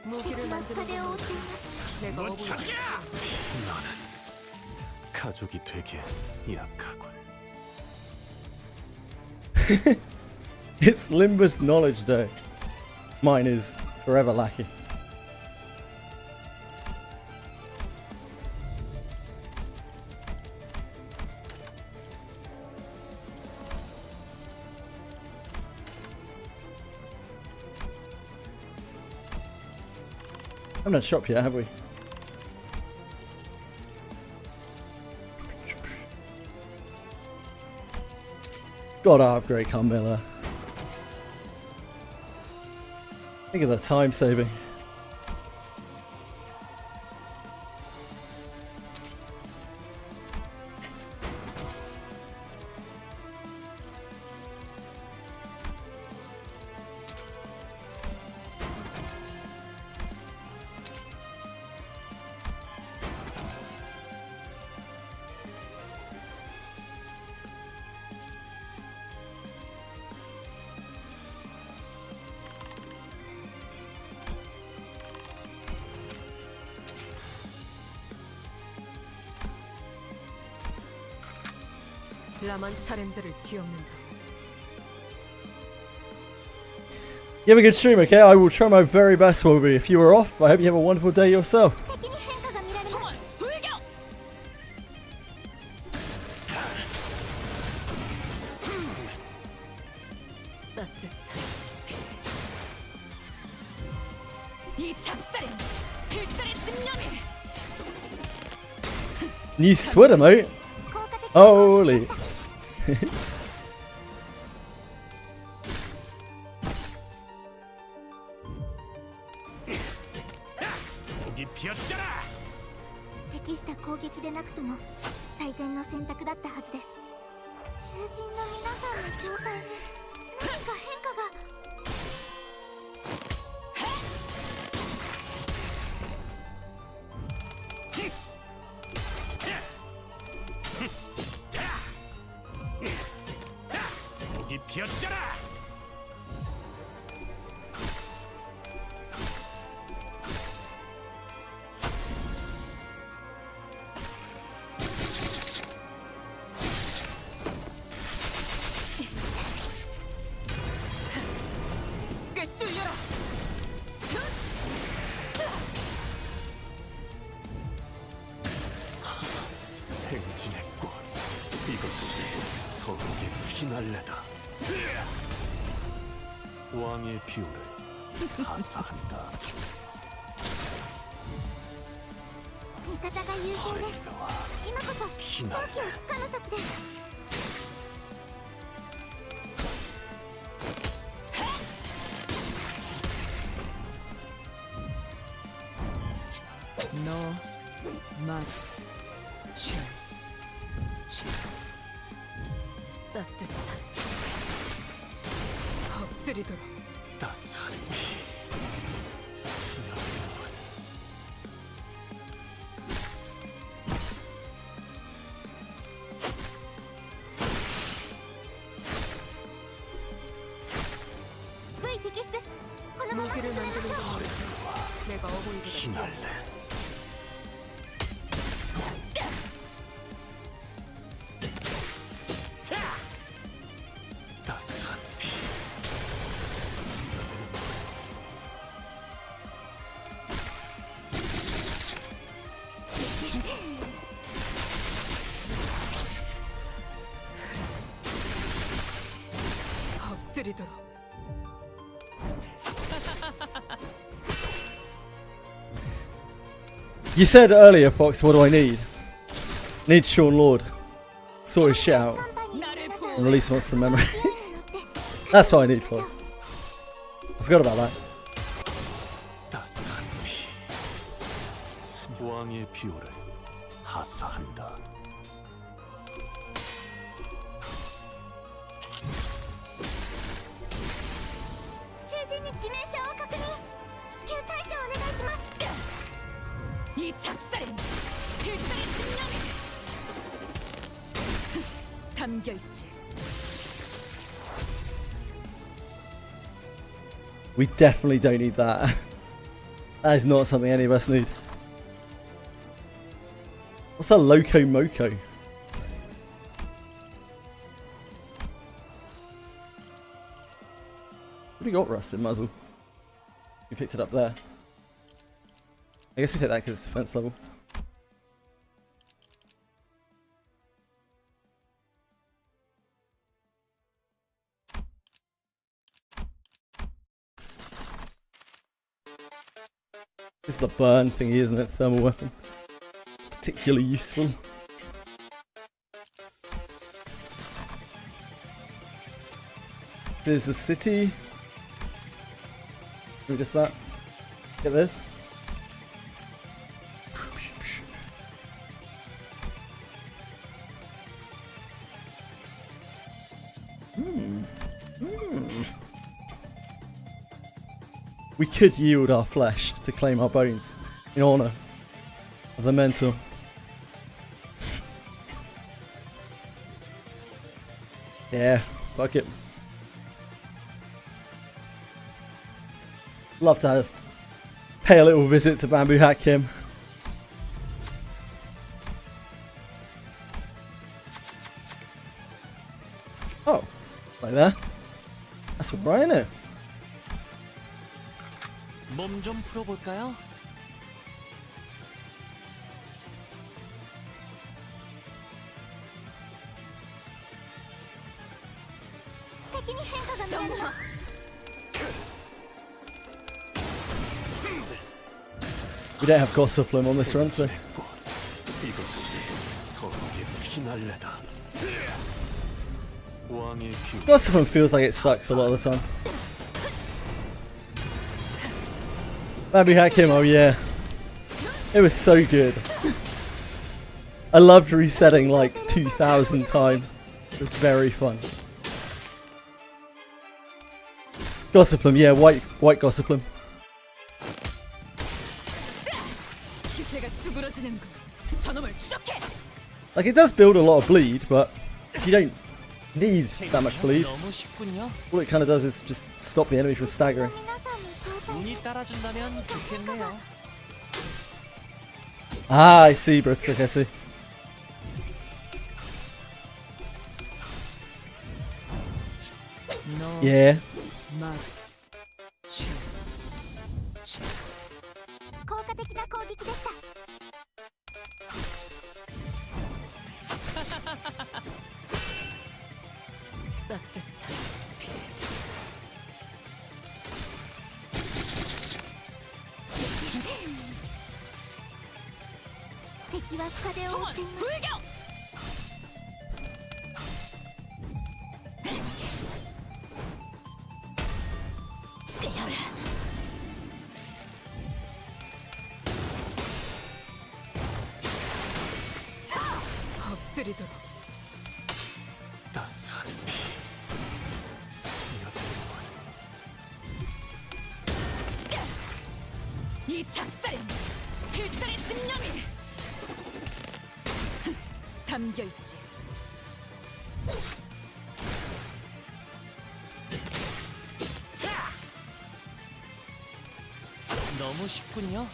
[SPEAKER 6] 무기를
[SPEAKER 5] 敵は
[SPEAKER 6] 만드는
[SPEAKER 5] 風を追
[SPEAKER 6] 건
[SPEAKER 5] っています
[SPEAKER 6] 내가
[SPEAKER 8] 뭐
[SPEAKER 6] 어부이
[SPEAKER 8] 찾냐?
[SPEAKER 4] 너는 가족이 되기엔 약하군.
[SPEAKER 1] It's Limbus knowledge, though. Mine is forever lacking. Haven't had shop yet, have we? Gotta upgrade Carmilla. Think of the time saving.
[SPEAKER 6] 라만 차렘들을 뒤엎는다.
[SPEAKER 1] You have a good stream, okay? I will try my very best, Wilby. If you are off, I hope you have a wonderful day yourself.
[SPEAKER 5] 敵に変化が見られます
[SPEAKER 3] 총알 불격. 이 작살은 필살의 집념이.
[SPEAKER 1] New sweater, mate.
[SPEAKER 5] 効果的
[SPEAKER 1] Holy.
[SPEAKER 8] 여기 비었잖아.
[SPEAKER 5] 適した攻撃でなくとも最善の選択だったはずです囚人の皆さんの状態に何か変化が
[SPEAKER 8] 여기 비었잖아.
[SPEAKER 3] 꿰뚫려라.
[SPEAKER 4] 행진의 꽃. 이것이 서로의 피날레다. 왕의 뷰를 하사한다.
[SPEAKER 5] 味方が優勢です今こそ勝機をつかむ時です
[SPEAKER 6] 너만 따뜻한 엎드리도록
[SPEAKER 4] 따스한 피. 스며드는
[SPEAKER 5] V 摘出このまま進
[SPEAKER 6] 무기를
[SPEAKER 5] めまし
[SPEAKER 6] 만드는
[SPEAKER 5] ょう
[SPEAKER 6] 건 내가 어부이보다
[SPEAKER 4] 피날레. 따스한 피.
[SPEAKER 3] 엎드리도록.
[SPEAKER 1] You said earlier, Fox, what do I need? Need Sean Lord. Sort his shit out. And release monster memory. That's what I need, Fox. I forgot about that.
[SPEAKER 4] 따스한 피, 왕의 비호를 하사한다.
[SPEAKER 3] 이 작살엔 필살의 신념이 담겨 있지.
[SPEAKER 1] We definitely don't need that. That is not something any of us need. What's a Loco Moco? What do you got, Rusted Muzzle? You picked it up there. I guess we take that because it's defense level. This is the burn thingy, isn't it? Thermal weapon. Particularly useful. There's the city. Do just that. Get this. We could yield our flesh to claim our bones in honor of the mental. Yeah, fuck it. Love to just pay a little visit to Bamboo Hat Kim. Oh, like that. That's right, isn't it?
[SPEAKER 7] 몸 좀 풀어볼까요?
[SPEAKER 1] We don't have Gossiplim on this run, so
[SPEAKER 4] 이것이 서로의 피날레다. 왕의 비호.
[SPEAKER 1] Gossiplim feels like it sucks a lot of the time. Bamboo Hat Kim, oh yeah. It was so good. I loved resetting like 2,000 times. It was very fun. Gossiplim, yeah, white Gossiplim. Like, it does build a lot of bleed, but you don't need that much bleed.
[SPEAKER 7] 너무 쉽군요.
[SPEAKER 1] All it kind of does is just stop the enemy from staggering.
[SPEAKER 7] 운이 따라준다면 좋겠네요.
[SPEAKER 1] Ah, I see, Brutsik, I see. Yeah.
[SPEAKER 5] 効果的な攻撃でした。敵は深手を追っています。
[SPEAKER 3] 엎드리도록.
[SPEAKER 4] 따스한 피, 스며들고
[SPEAKER 3] 이 작살엔 필살의 신념이 담겨 있지.
[SPEAKER 7] 너무 쉽군요.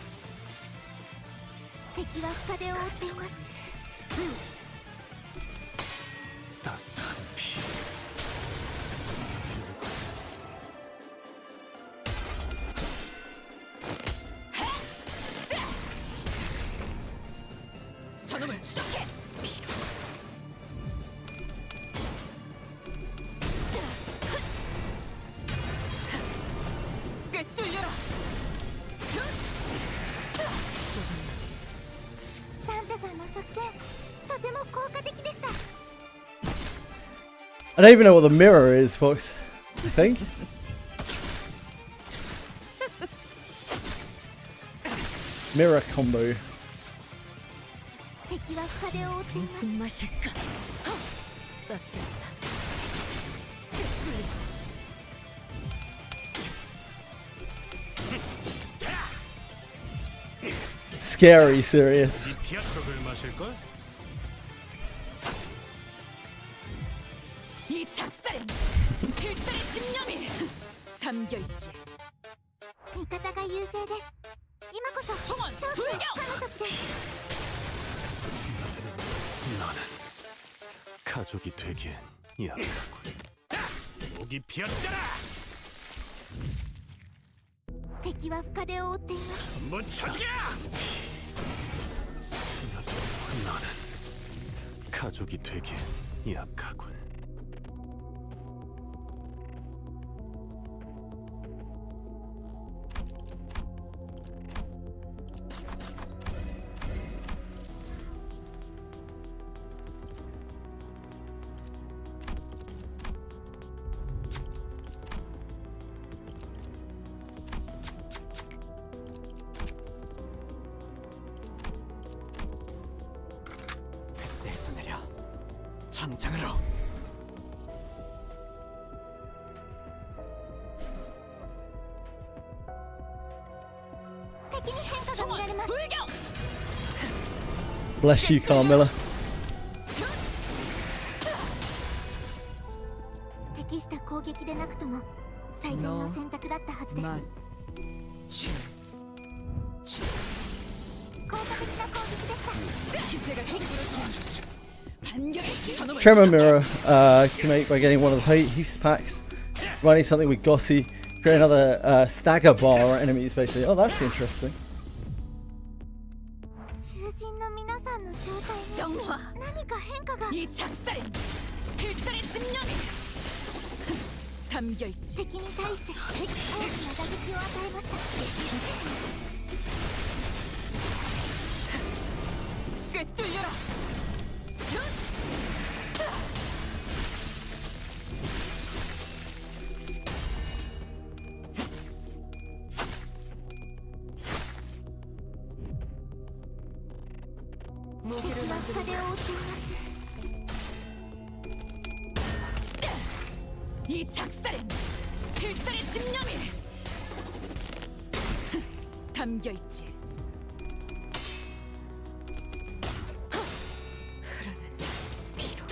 [SPEAKER 5] 敵は深手を追っています。
[SPEAKER 4] 따스한 피.
[SPEAKER 3] 저놈을 쏘게.
[SPEAKER 1] I don't even know what the mirror is, Fox. You think? Mirror combo.
[SPEAKER 5] 敵は深手を負っています。
[SPEAKER 2] 무슨 맛일까?
[SPEAKER 1] Scary serious.
[SPEAKER 8] 이 피아스를 마실 걸?
[SPEAKER 3] 이 작살엔 필살의 집념이 담겨 있지.
[SPEAKER 5] 味方が優勢です。今こそ勝機をつかむ時です。
[SPEAKER 4] 나는 가족이 되기엔 약하군.
[SPEAKER 8] 목이 피었잖아.
[SPEAKER 5] 敵は深手を負っています。
[SPEAKER 8] 한번 쳐주게.
[SPEAKER 4] 나는 가족이 되기엔 약하군.
[SPEAKER 7] 그때에서 내려 전장으로.
[SPEAKER 1] Bless you, Carmilla.
[SPEAKER 5] 適した攻撃でなくとも最善の選択だったはずです。効果的な攻撃でした。
[SPEAKER 1] Tremor mirror can make by getting one of the Heath packs, running something with Gossy, create another stagger bar on enemies basically. Oh, that's interesting.
[SPEAKER 5] 囚人の皆さんの状態に何か変化が。
[SPEAKER 3] 이 작살엔 필살의 집념이 담겨 있지.
[SPEAKER 5] 敵に対して大きな打撃を与えました。
[SPEAKER 3] 꿰뚫려라.
[SPEAKER 5] 무기를 만드는
[SPEAKER 3] 이 작살엔 필살의 집념이 담겨 있지. 흐르는 피로.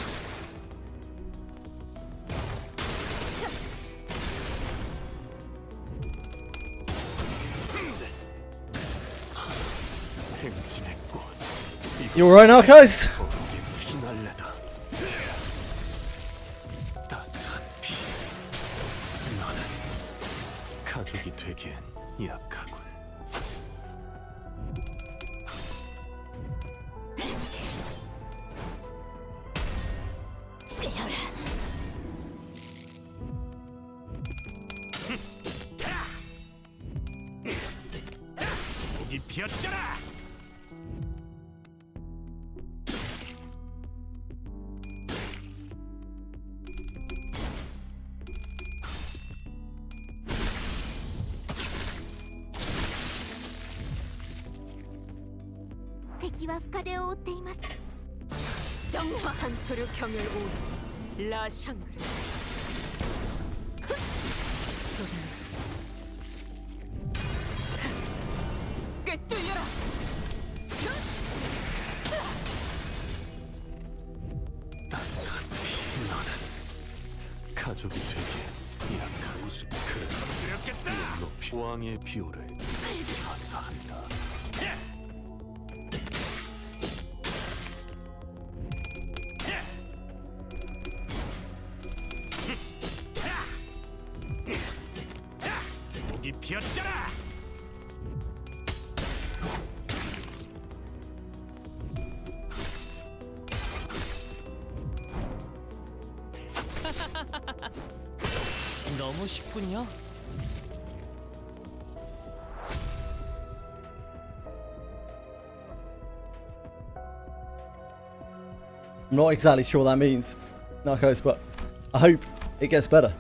[SPEAKER 4] 행진의 꽃.
[SPEAKER 1] You alright now, guys?
[SPEAKER 4] 거룩의 피날레다. 따스한 피. 나는 가족이 되기엔 약하군.
[SPEAKER 8] 목이 피었잖아.
[SPEAKER 5] 敵は深手を負っています。
[SPEAKER 3] 정화 한초류 경혈 오 라샹그르. 꿰뚫려라.
[SPEAKER 4] 따스한 피. 나는 가족이 되기엔 약하군.
[SPEAKER 8] 두렵겠다.
[SPEAKER 4] 높이 왕의 비호를 사사한다.
[SPEAKER 8] 목이 피었잖아.
[SPEAKER 7] 너무 쉽군요.
[SPEAKER 1] I'm not exactly sure what that means, Narcos, but I hope it gets better.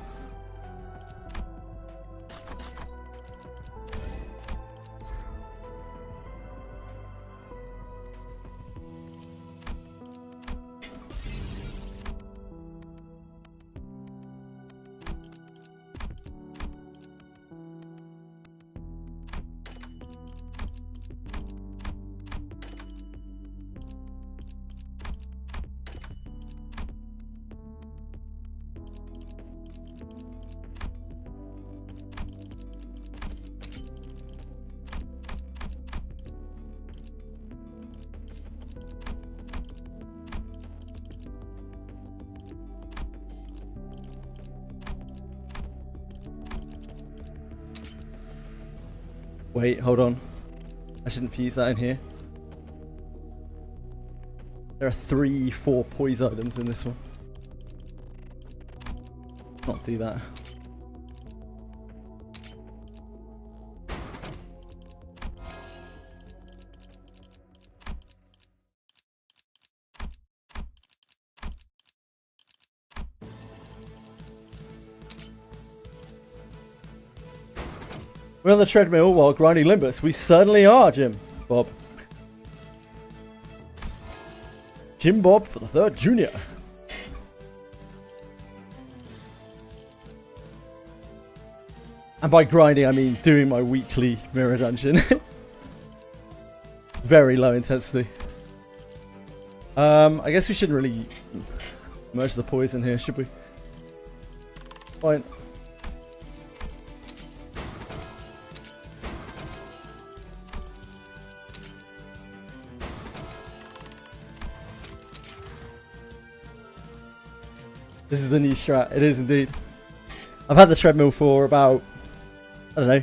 [SPEAKER 1] Wait, hold on. I shouldn't fuse that in here. There are 4 poise items in this one. Not do that. We're on the treadmill while grinding Limbus. We certainly are, Jim Bob. Jim Bob for the 3rd Junior. And by grinding, I mean doing my weekly mirror dungeon. Very low intensity. I guess we shouldn't really merge the poison here, should we? Fine. This is the new strat. It is indeed. I've had the treadmill for about, I don't know,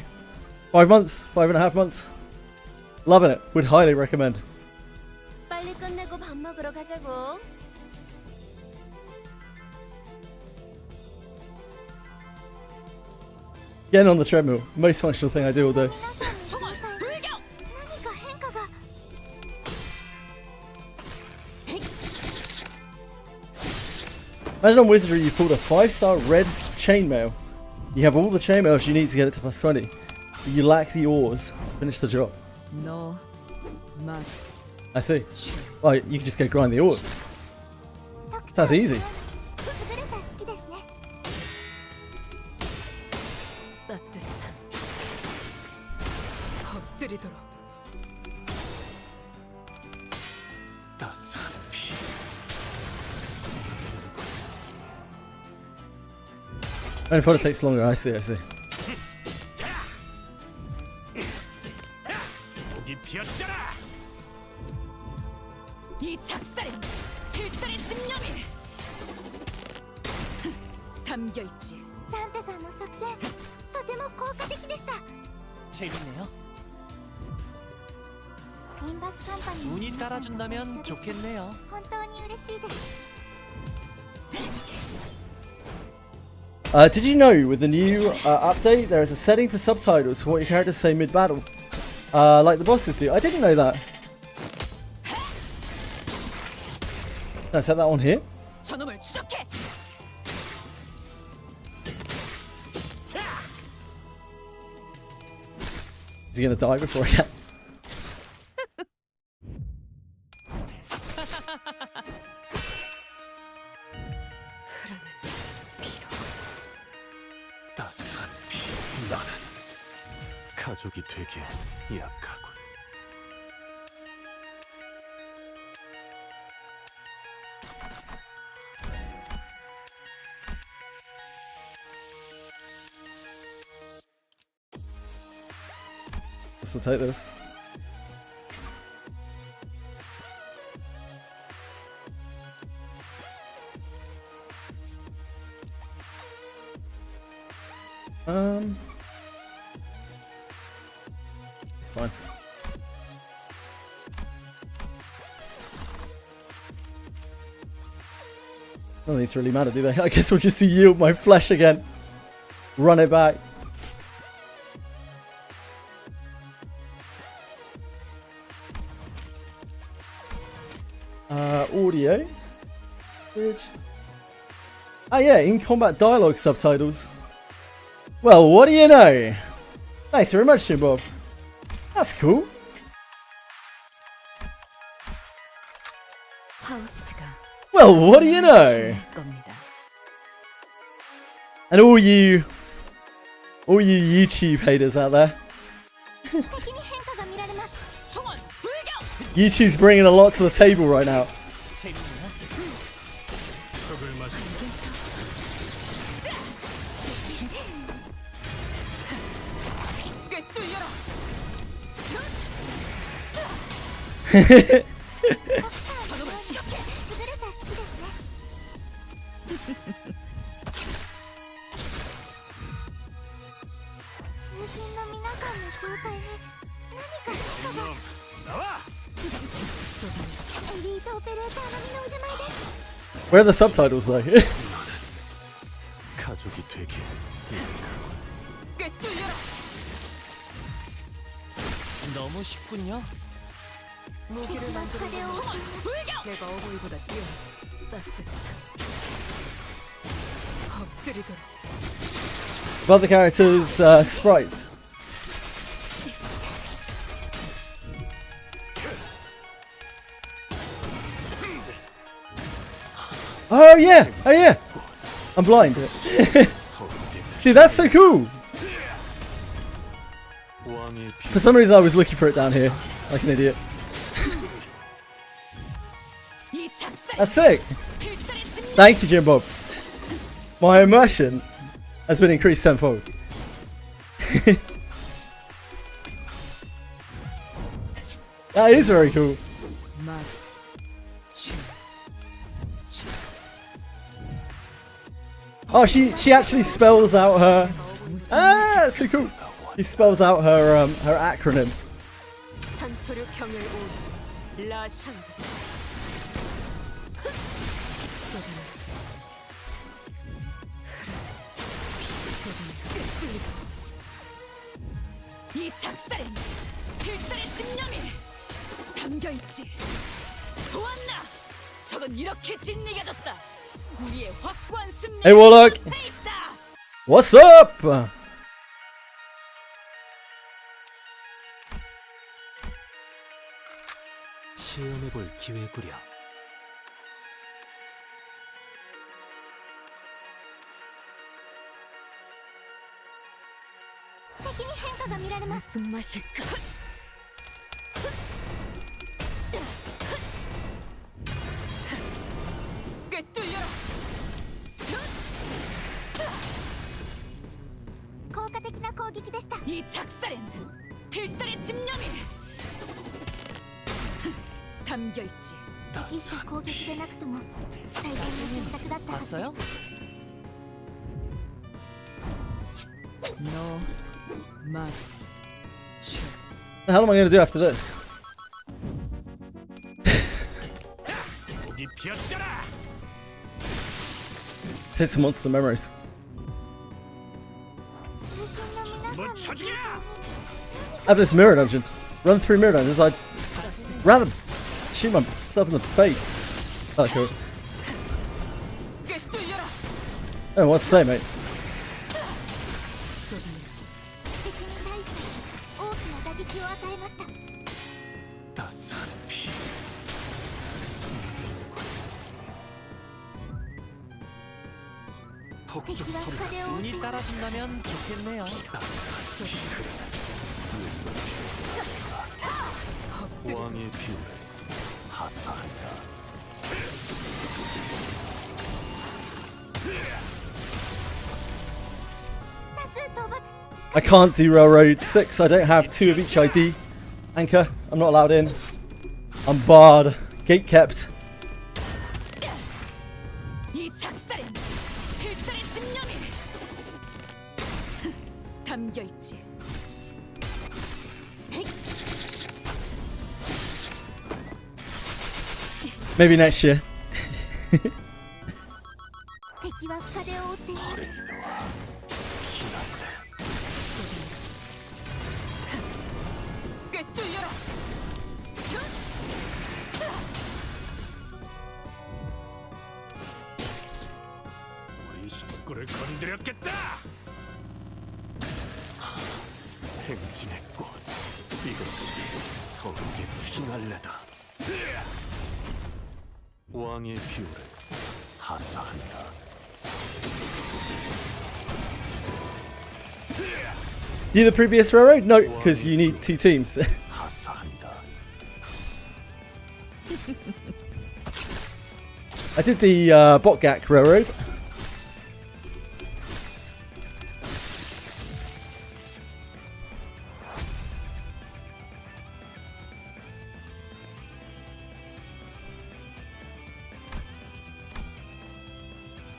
[SPEAKER 1] 5 months, 5.5 months. Loving it. Would highly recommend.
[SPEAKER 5] 빨리 끝내고 밥 먹으러 가자고.
[SPEAKER 1] Getting on the treadmill. Most functional thing I do all day.
[SPEAKER 5] 何か変化が。
[SPEAKER 1] Imagine on Wizardry you pulled a 5-star red chainmail. You have all the chainmails you need to get it to +20. But you lack the ores to finish the job.
[SPEAKER 6] No.
[SPEAKER 1] I see. Well, you can just go grind the ores. Sounds easy.
[SPEAKER 5] 優れた式ですね。
[SPEAKER 1] Only fun it takes longer. I see. I see.
[SPEAKER 4] 여기 피었잖아.
[SPEAKER 3] 이 작살엔 필살의 집념이 담겨 있지.
[SPEAKER 5] ダンテさんの作戦とても効果的でした。
[SPEAKER 7] 재밌네요.
[SPEAKER 5] インバスカンパニーの
[SPEAKER 7] 운이 따라준다면 좋겠네요.
[SPEAKER 5] 本当に嬉しいです。
[SPEAKER 1] Did you know with the new update there is a setting for subtitles for what your characters say mid-battle? Like the bosses do. I didn't know that. Can I set that on here?
[SPEAKER 3] 저놈을 추적해.
[SPEAKER 1] Is he gonna die before I get?
[SPEAKER 4] 따스한 피. 나는 가족이 되기에 약하군.
[SPEAKER 1] Let's take this. It's fine. None of these really matter, do they? I guess we'll just yield my flesh again. Run it back. Audio. Bridge. Oh yeah, in-combat dialogue subtitles. Well, what do you know? Thanks very much, Jim Bob. That's cool. Well, what do you know? And all you YouTube haters out there. YouTube's bringing a lot to the table right now. Where are the subtitles though?
[SPEAKER 4] 가족이 되게
[SPEAKER 6] 너무 쉽군요. 무기를 만드는 건 내가 어머니보다 뛰어났지. 따뜻한 엎드리도록.
[SPEAKER 1] About the characters' sprites. Oh yeah! Oh yeah! I'm blind. Dude, that's so cool! For some reason I was looking for it down here, like an idiot. That's sick! Thank you, Jim Bob. My immersion has been increased tenfold. That is very cool. Oh, she actually spells out her. Ah, that's so cool. She spells out her her acronym.
[SPEAKER 3] 이 작살엔 필살의 집념이 담겨있지. 보았나? 저건 이렇게 진리가졌다. 우리의 확고한 승리.
[SPEAKER 1] Hey Warlock, what's up?
[SPEAKER 7] 시험해볼 기회구려.
[SPEAKER 3] 무슨 맛일까? 꿰뚫려라. 이 작살엔 필살의 집념이 담겨있지.
[SPEAKER 6] 봤어요? 너 맛.
[SPEAKER 1] The hell am I going to do after this?
[SPEAKER 4] 이 피었잖아.
[SPEAKER 1] Hit some monster memories.
[SPEAKER 4] 뭐 처지냐?
[SPEAKER 1] I have this mirror dungeon. Run through mirror dungeons. I'd rather shoot myself in the face. Oh, cool. I don't know what to say, mate.
[SPEAKER 4] 따스한 피. 폭죽 소리가
[SPEAKER 6] 운이 따라준다면 좋겠네요.
[SPEAKER 4] 왕의 비를 하사한다.
[SPEAKER 1] I can't do Railroad 6. I don't have 2 of each ID. Anchor, I'm not allowed in. I'm barred. Gate kept.
[SPEAKER 3] 이 작살엔 필살의 집념이 담겨있지.
[SPEAKER 1] Maybe next year.
[SPEAKER 3] 꿰뚫려라.
[SPEAKER 8] 이 식구를 건드렸겠다.
[SPEAKER 4] 행진의 꽃. 이것이 서극의 피날레다. 왕의 비호를 하사한다.
[SPEAKER 1] You the previous railroad? No, because you need 2 teams.
[SPEAKER 4] 하사한다.
[SPEAKER 1] I did the Botgak railroad.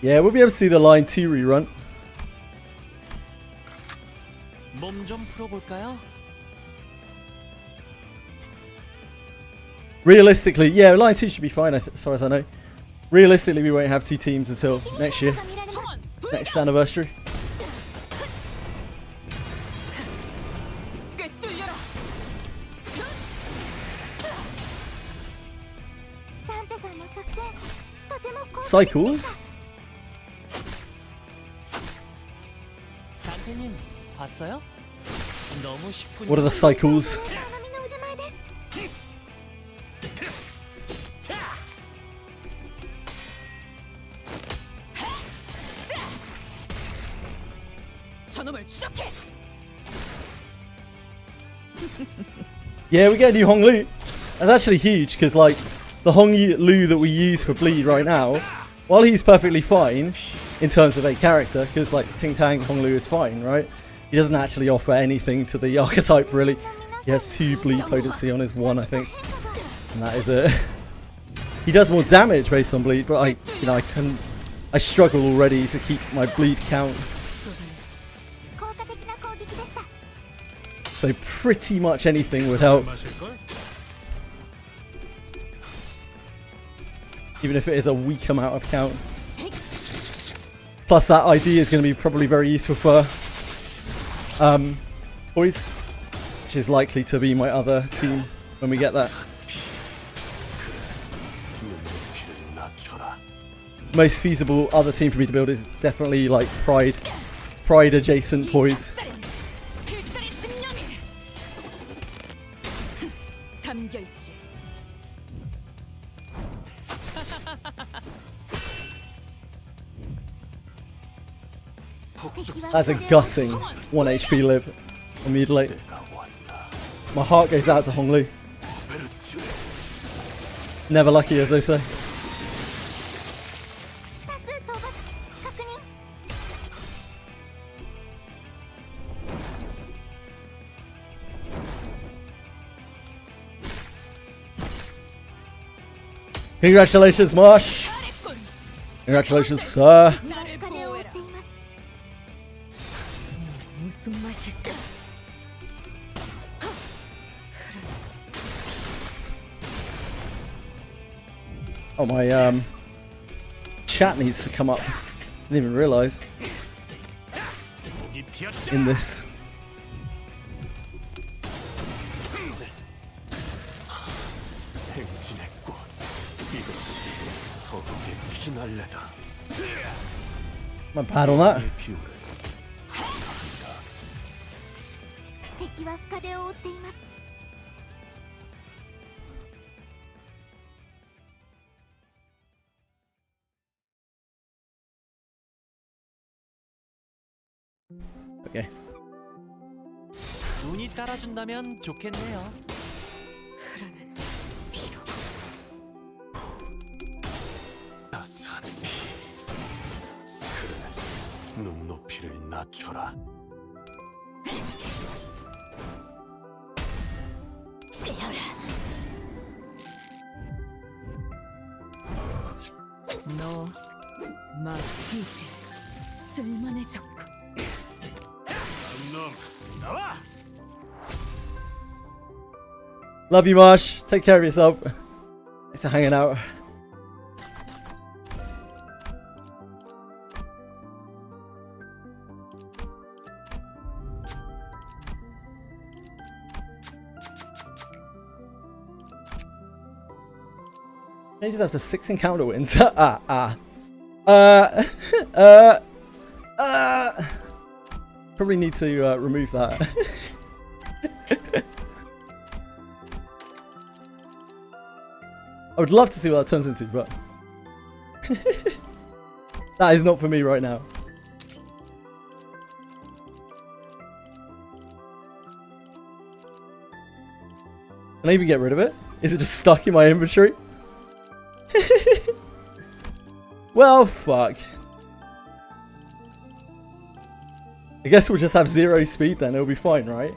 [SPEAKER 1] Yeah, we'll be able to see the line 2 rerun.
[SPEAKER 7] 몸 좀 풀어볼까요?
[SPEAKER 1] Realistically, yeah, line 2 should be fine as far as I know. Realistically, we won't have 2 teams until next year. Next anniversary. Cycles?
[SPEAKER 7] 단테님 봤어요? 너무 쉽군요.
[SPEAKER 1] What are the cycles?
[SPEAKER 3] 저놈을 추적해.
[SPEAKER 1] Yeah, we get a new Hong Lu. That's actually huge because, like, the Hong Lu that we use for bleed right now, while he's perfectly fine in terms of a character, because like Ting Tang Hong Lu is fine, right? He doesn't actually offer anything to the archetype really. He has 2 bleed potency on his 1, I think, and that is it. He does more damage based on bleed, but I struggle already to keep my bleed count. So pretty much anything would help.
[SPEAKER 8] 마실걸?
[SPEAKER 1] Even if it is a weak amount of count. Plus that ID is going to be probably very useful for boys, which is likely to be my other team when we get that. Most feasible other team for me to build is definitely like Pride adjacent boys. That's a gutting 1 HP live immediately. My heart goes out to Hong Lu. Never lucky, as they say. Congratulations, Marsh. Congratulations, sir. Oh, my chat needs to come up. Didn't even realise. In this.
[SPEAKER 4] 행진의 꽃. 이것이 서극의 피날레다.
[SPEAKER 1] Am I bad on that?
[SPEAKER 4] 비호를
[SPEAKER 1] Okay.
[SPEAKER 7] 운이 따라준다면 좋겠네요.
[SPEAKER 4] 따스한 피. 스르는 눈높이를 낮춰라.
[SPEAKER 3] 너 막히지. 쓸만해졌고.
[SPEAKER 8] 놈 나와.
[SPEAKER 1] Love you, Marsh. Take care of yourself. Thanks for hanging out. Changes after 6 encounter wins. Ah. Probably need to remove that. I would love to see what that turns into, but that is not for me right now. Can I even get rid of it? Is it just stuck in my inventory? Well, fuck. I guess we'll just have 0 speed then, it'll be fine, right?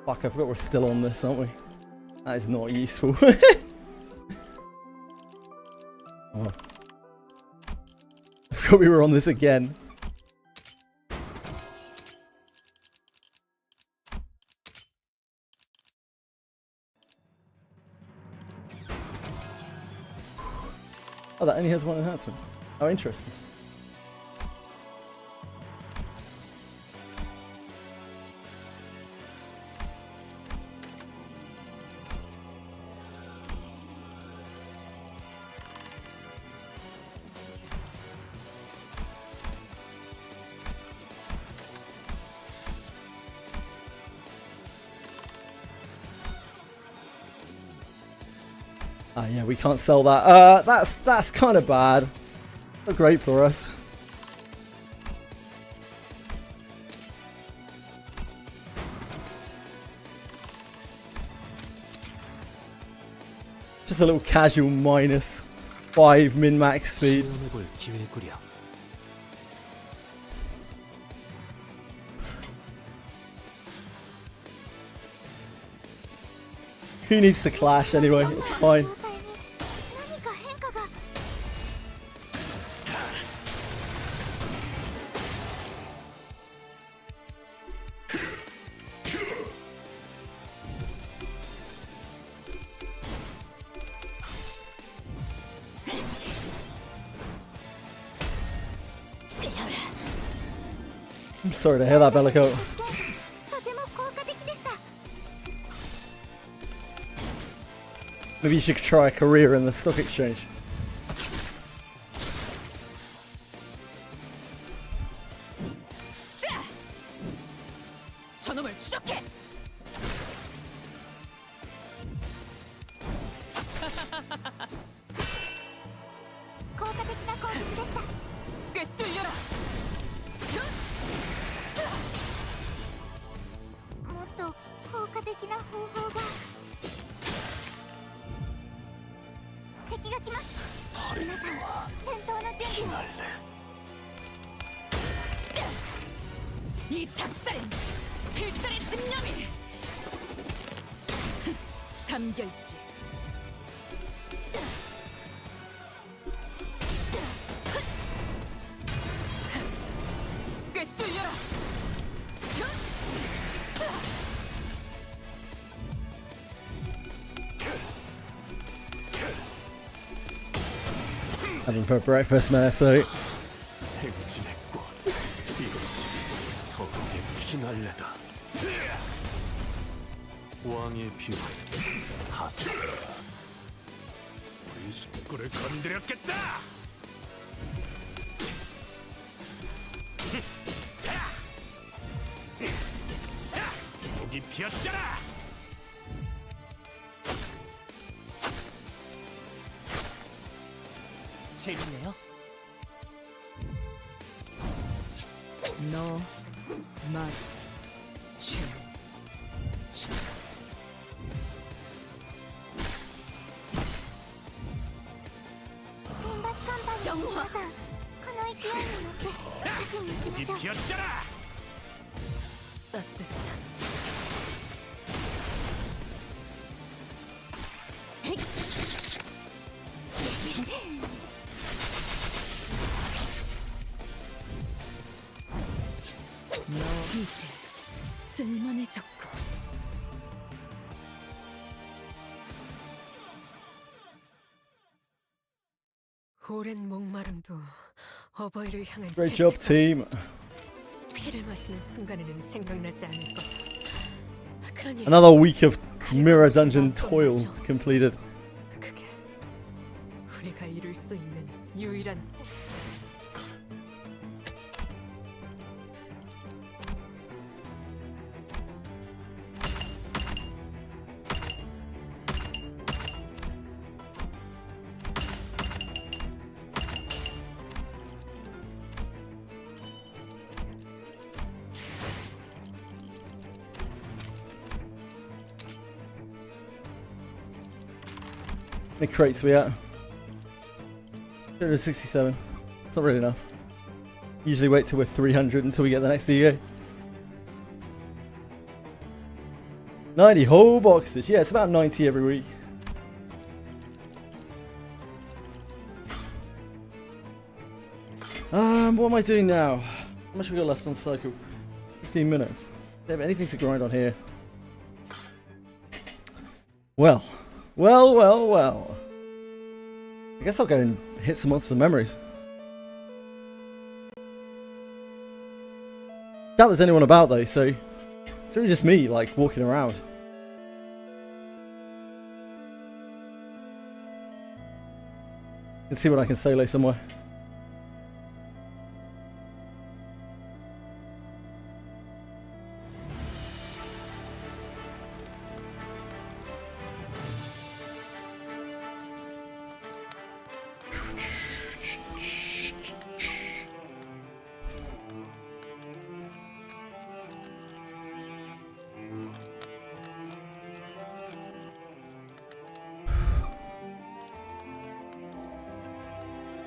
[SPEAKER 1] Fuck, I forgot we're still on this, aren't we? That is not useful. Oh. I forgot we were on this again. Oh, that only has 1 enhancement. Oh, interesting. Ah, yeah, we can't sell that. That's kind of bad. Not great for us. Just a little casual -5 min-max speed.
[SPEAKER 7] 시험해볼 기회구려.
[SPEAKER 1] Who needs to clash anyway? It's fine.
[SPEAKER 5] 何か変化が。
[SPEAKER 1] I'm sorry to hear that, Bellico.
[SPEAKER 5] とても効果的でした。
[SPEAKER 1] Maybe you should try a career in the stock exchange.
[SPEAKER 3] 저놈을 추적해.
[SPEAKER 5] 効果的な攻撃でした。
[SPEAKER 3] 꿰뚫려라.
[SPEAKER 5] もっと効果的な方法が。敵が来ます。皆さん、戦闘の準備を。
[SPEAKER 3] 이 작살엔 필살의 집념이 담겨있지. 꿰뚫려라.
[SPEAKER 1] Having for breakfast, man, so
[SPEAKER 4] 행진했고 이것이 서독의 피날레다. 왕의 비밀 하사.
[SPEAKER 8] 우리 숙구를 건드렸겠다. 독이 피었잖아.
[SPEAKER 6] 재밌네요. 너, 맛, 취.
[SPEAKER 5] 정화. この勢いに乗って勝ちに行きま
[SPEAKER 8] 독이
[SPEAKER 5] しょう。
[SPEAKER 8] 피었잖아.
[SPEAKER 3] 따뜻한 너 이제 쓸만해졌고
[SPEAKER 9] 오랜 목마름도 어버이를 향한
[SPEAKER 1] Great job, team.
[SPEAKER 9] 피를 마시는 순간에는 생각나지 않을 거야. 그러니
[SPEAKER 1] Another week of Mirror Dungeon toil completed.
[SPEAKER 9] 그게 우리가 이룰 수 있는 유일한
[SPEAKER 1] How many crates are we at? 267. It's not really enough. Usually wait till we're 300 until we get the next DO. 90 whole boxes. Yeah, it's about 90 every week. What am I doing now? How much have we got left on cycle? 15 minutes. Do I have anything to grind on here? Well. I guess I'll go and hit some monster memories. Doubt there's anyone about though, so it's really just me, like, walking around. Let's see what I can solo somewhere.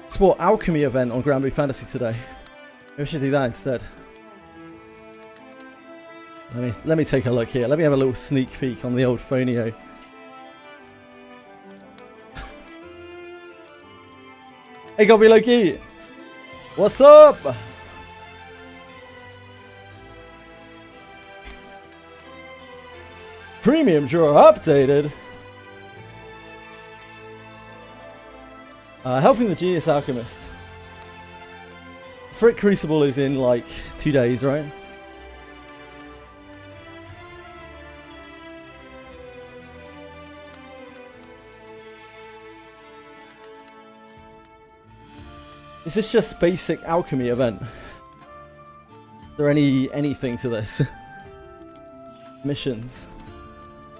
[SPEAKER 1] Sport alchemy event on Grand Blue Fantasy today. Maybe we should do that instead. Let me take a look here. Let me have a little sneak peek on the old Phonio. Hey Gobi Loki! What's up? Premium drawer updated. Helping the Genius Alchemist. Frick Crucible is in like 2 days, right? Is this just basic alchemy event? Is there anything to this? Missions.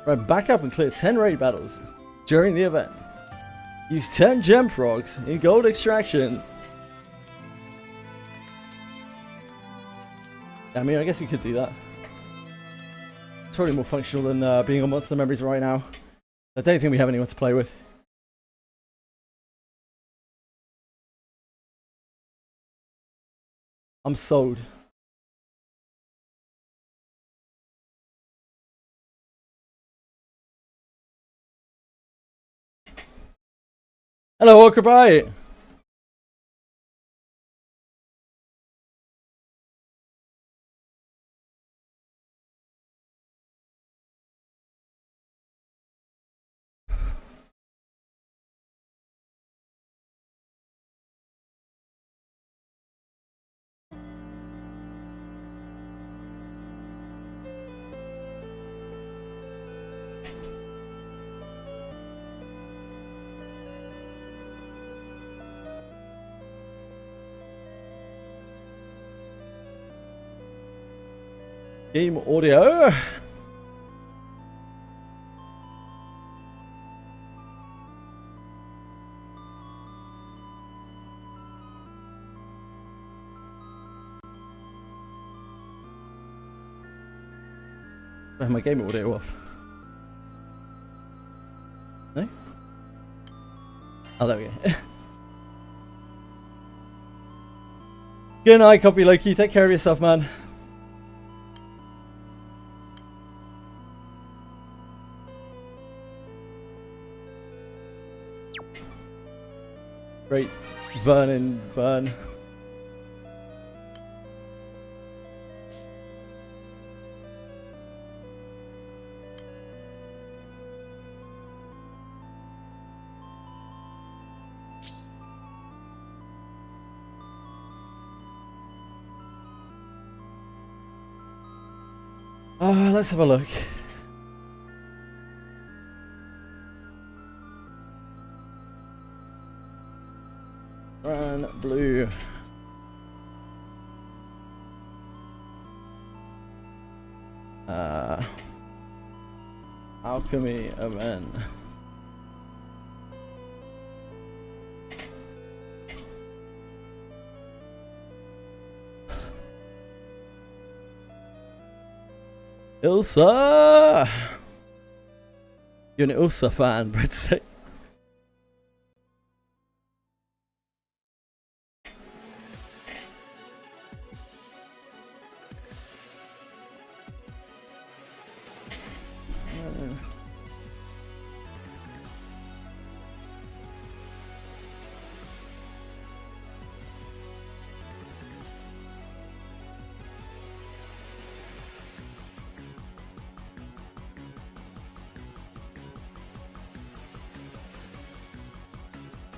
[SPEAKER 1] Right, back up and clear 10 raid battles during the event. Use 10 gem frogs in gold extractions. I mean, I guess we could do that. It's probably more functional than being on Monster Memories right now. I don't think we have anyone to play with. I'm sold. Hello, Walker Bye. Game audio. I have my game audio off. No? Oh, there we go. Good night, Coffee Loki. Take care of yourself, man. Great. Vern. Let's have a look. Run blue. Alchemy event. Ilsa! You're an Ilsa fan, Brett say.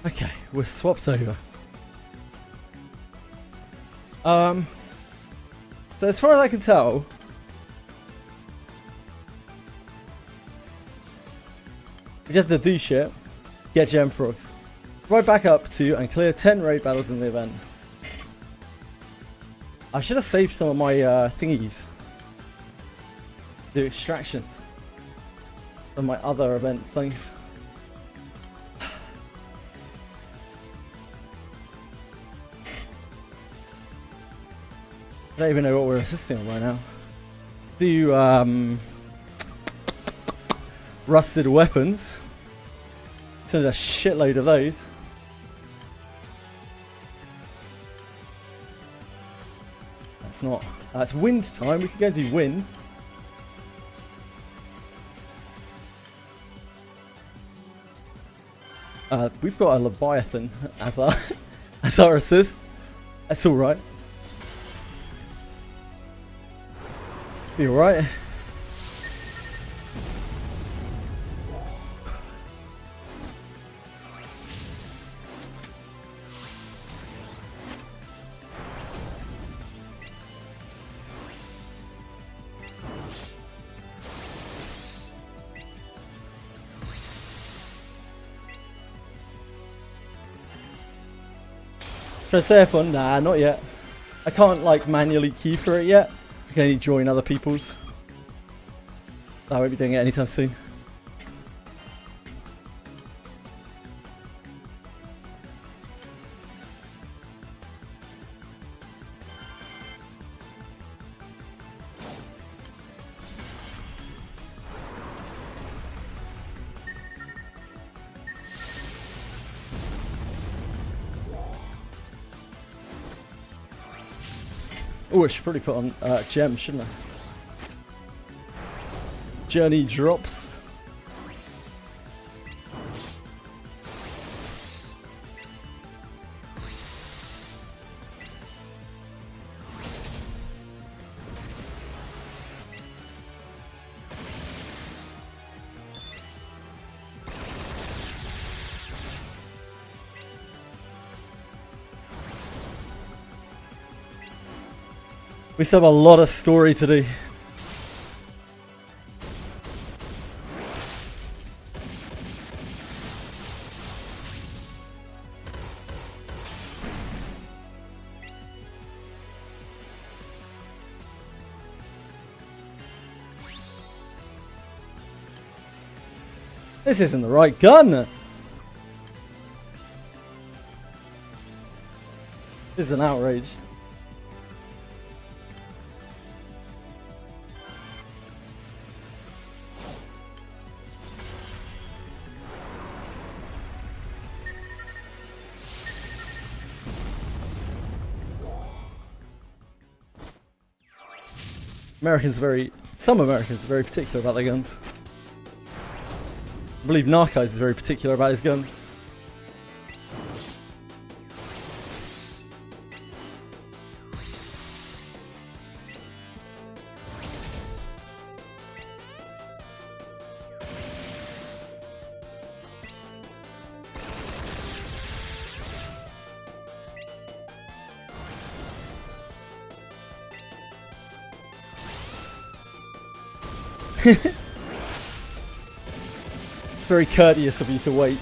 [SPEAKER 1] Okay, we're swapped over. So as far as I can tell, we just do shit, get gem frogs, ride back up to and clear 10 raid battles in the event. I should have saved some of my thingies, the extractions from my other event things. I don't even know what we're assisting on right now. Do rusted weapons. So there's a shitload of those. That's not. That's wind time. We could go do wind. We've got a Leviathan as our assist. That's all right. Be alright. Should I say F1? Nah, not yet. I can't like manually key for it yet. I can only join other people's. I won't be doing it anytime soon. Oh, I should probably put on gems, shouldn't I? Journey drops. We still have a lot of story to do. This isn't the right gun. This is an outrage. Some Americans are very particular about their guns. I believe Narcos is very particular about his guns. It's very courteous of you to wait.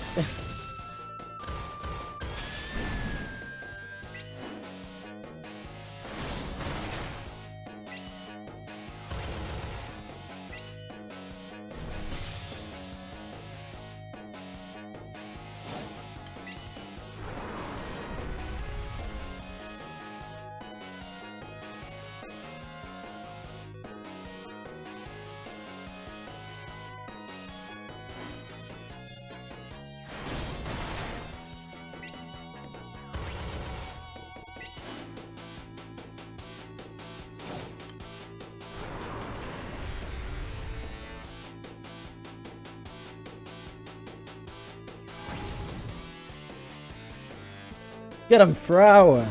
[SPEAKER 1] Get him, Frau!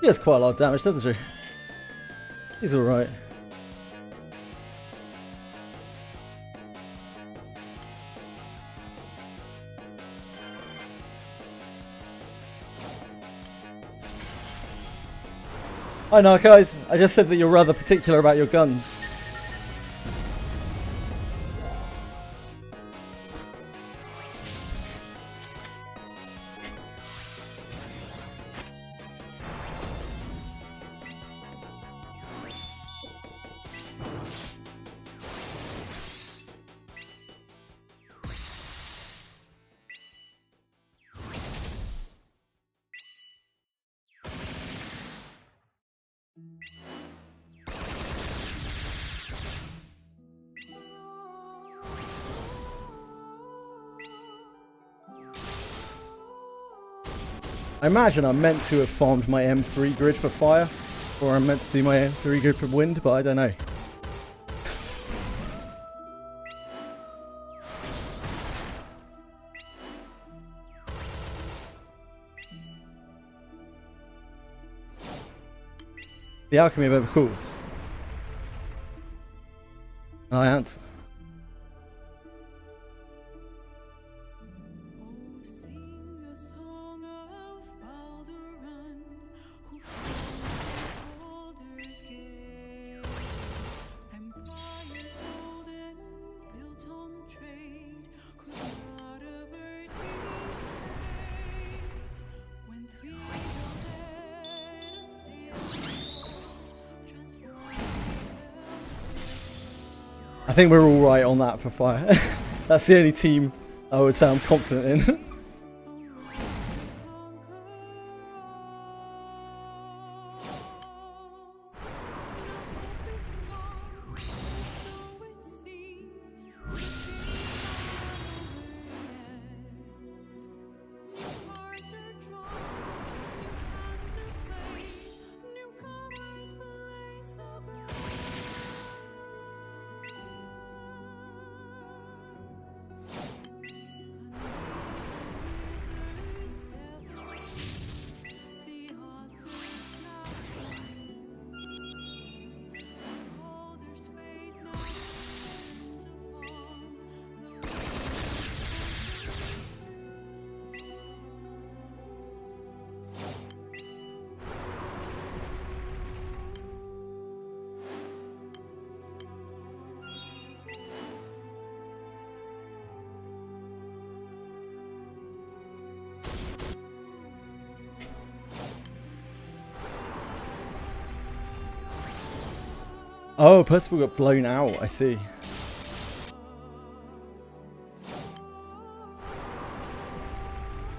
[SPEAKER 1] He has quite a lot of damage, doesn't he? He's alright. I know, guys. I just said that you're rather particular about your guns. I imagine I'm meant to have farmed my M3 grid for fire, or I'm meant to do my M3 grid for wind, but I don't know. The alchemy of overcools. I answer. I think we're all right on that for fire. That's the only team I would say I'm confident in. Oh, Percival got blown out, I see.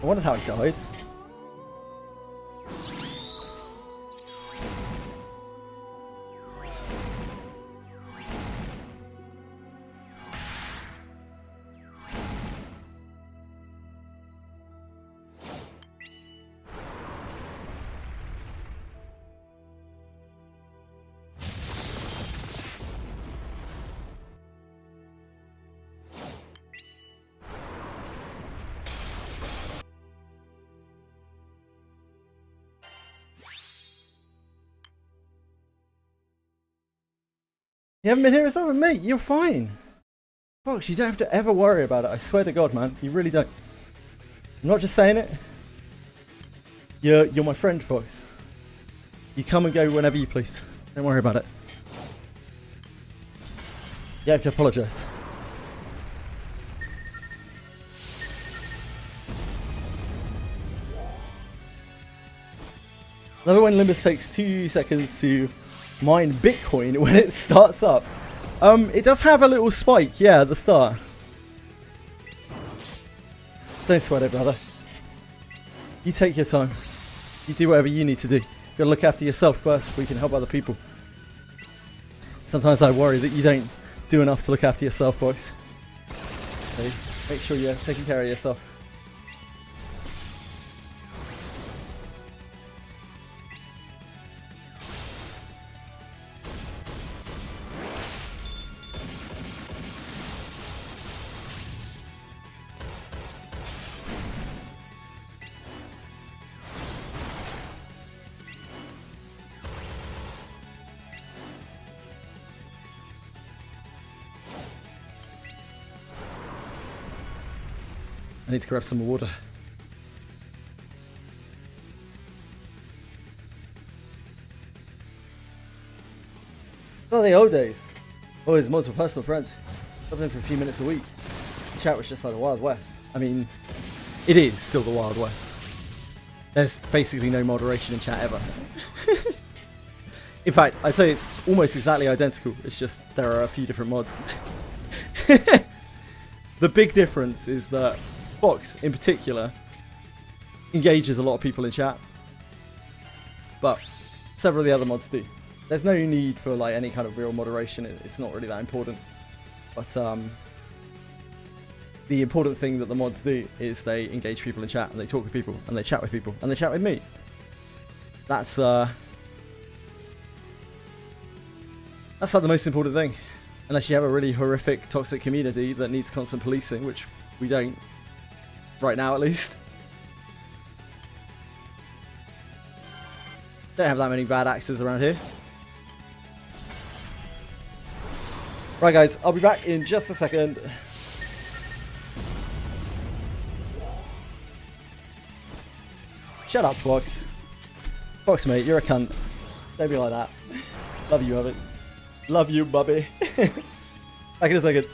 [SPEAKER 1] I wondered how he died. You haven't been here as often, mate. You're fine. Fox, you don't have to ever worry about it. I swear to God, man. You really don't. I'm not just saying it. You're my friend, Fox. You come and go whenever you please. Don't worry about it. You have to apologise. Love it when Limbus takes 2 seconds to mine Bitcoin when it starts up. It does have a little spike, yeah, at the start. Don't sweat it, brother. You take your time. You do whatever you need to do. You gotta look after yourself first before you can help other people. Sometimes I worry that you don't do enough to look after yourself, folks. So make sure you're taking care of yourself. I need to grab some water. Oh, the old days. Always mods were personal friends. Something for a few minutes a week. The chat was just like the Wild West. I mean, it is still the Wild West. There's basically no moderation in chat ever. In fact, I'd say it's almost exactly identical. It's just there are a few different mods. The big difference is that Fox, in particular, engages a lot of people in chat, but several of the other mods do. There's no need for like any kind of real moderation. It's not really that important. But the important thing that the mods do is they engage people in chat and they talk with people and they chat with people and they chat with me. That's like the most important thing. Unless you have a really horrific, toxic community that needs constant policing, which we don't. Right now, at least. Don't have that many bad actors around here. Right, guys, I'll be back in just a second. Shut up, Fox. Fox, mate, you're a cunt. Don't be like that. Love you, Bubby. Love you, Bubby. Back in a second.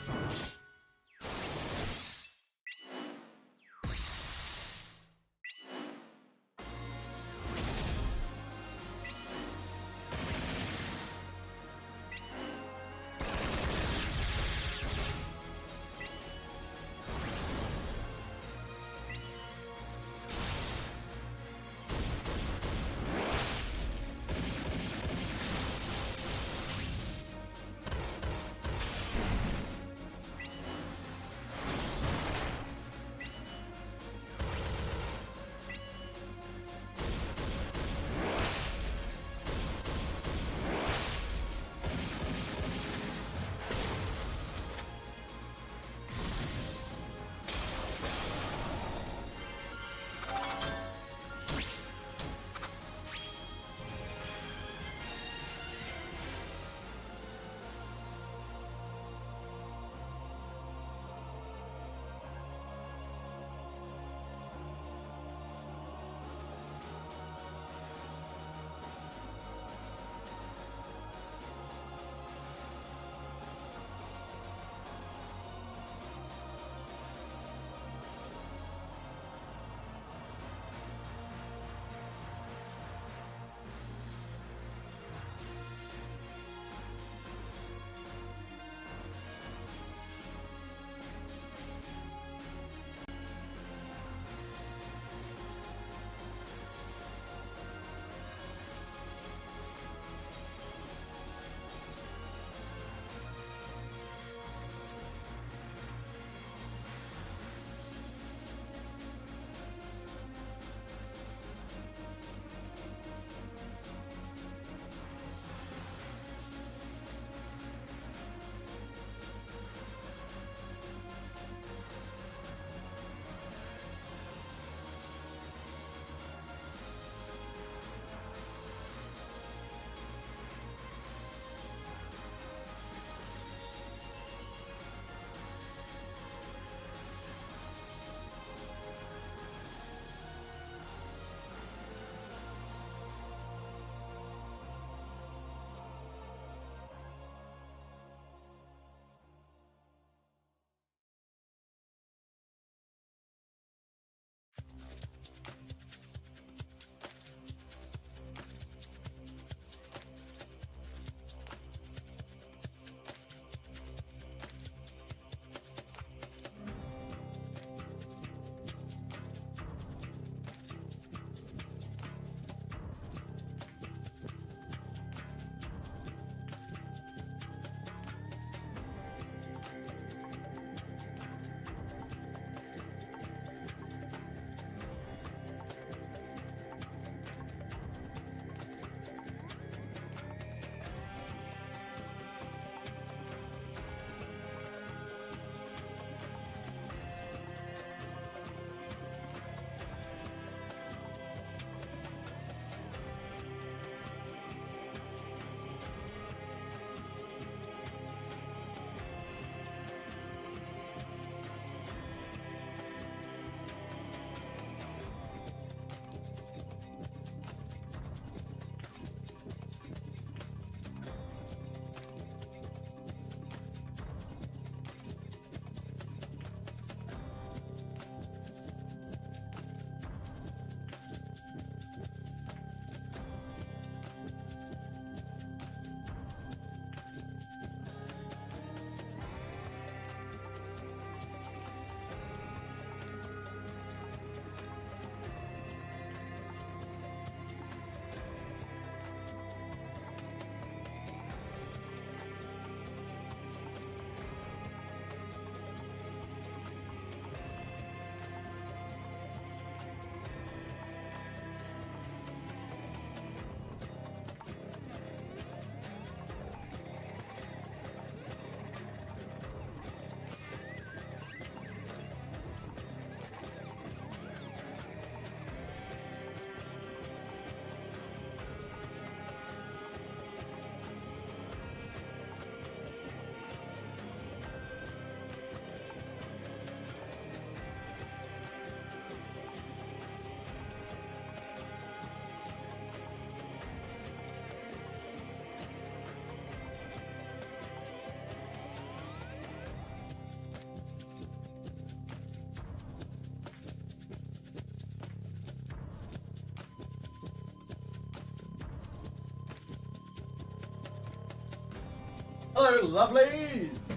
[SPEAKER 1] Hello, lovelies!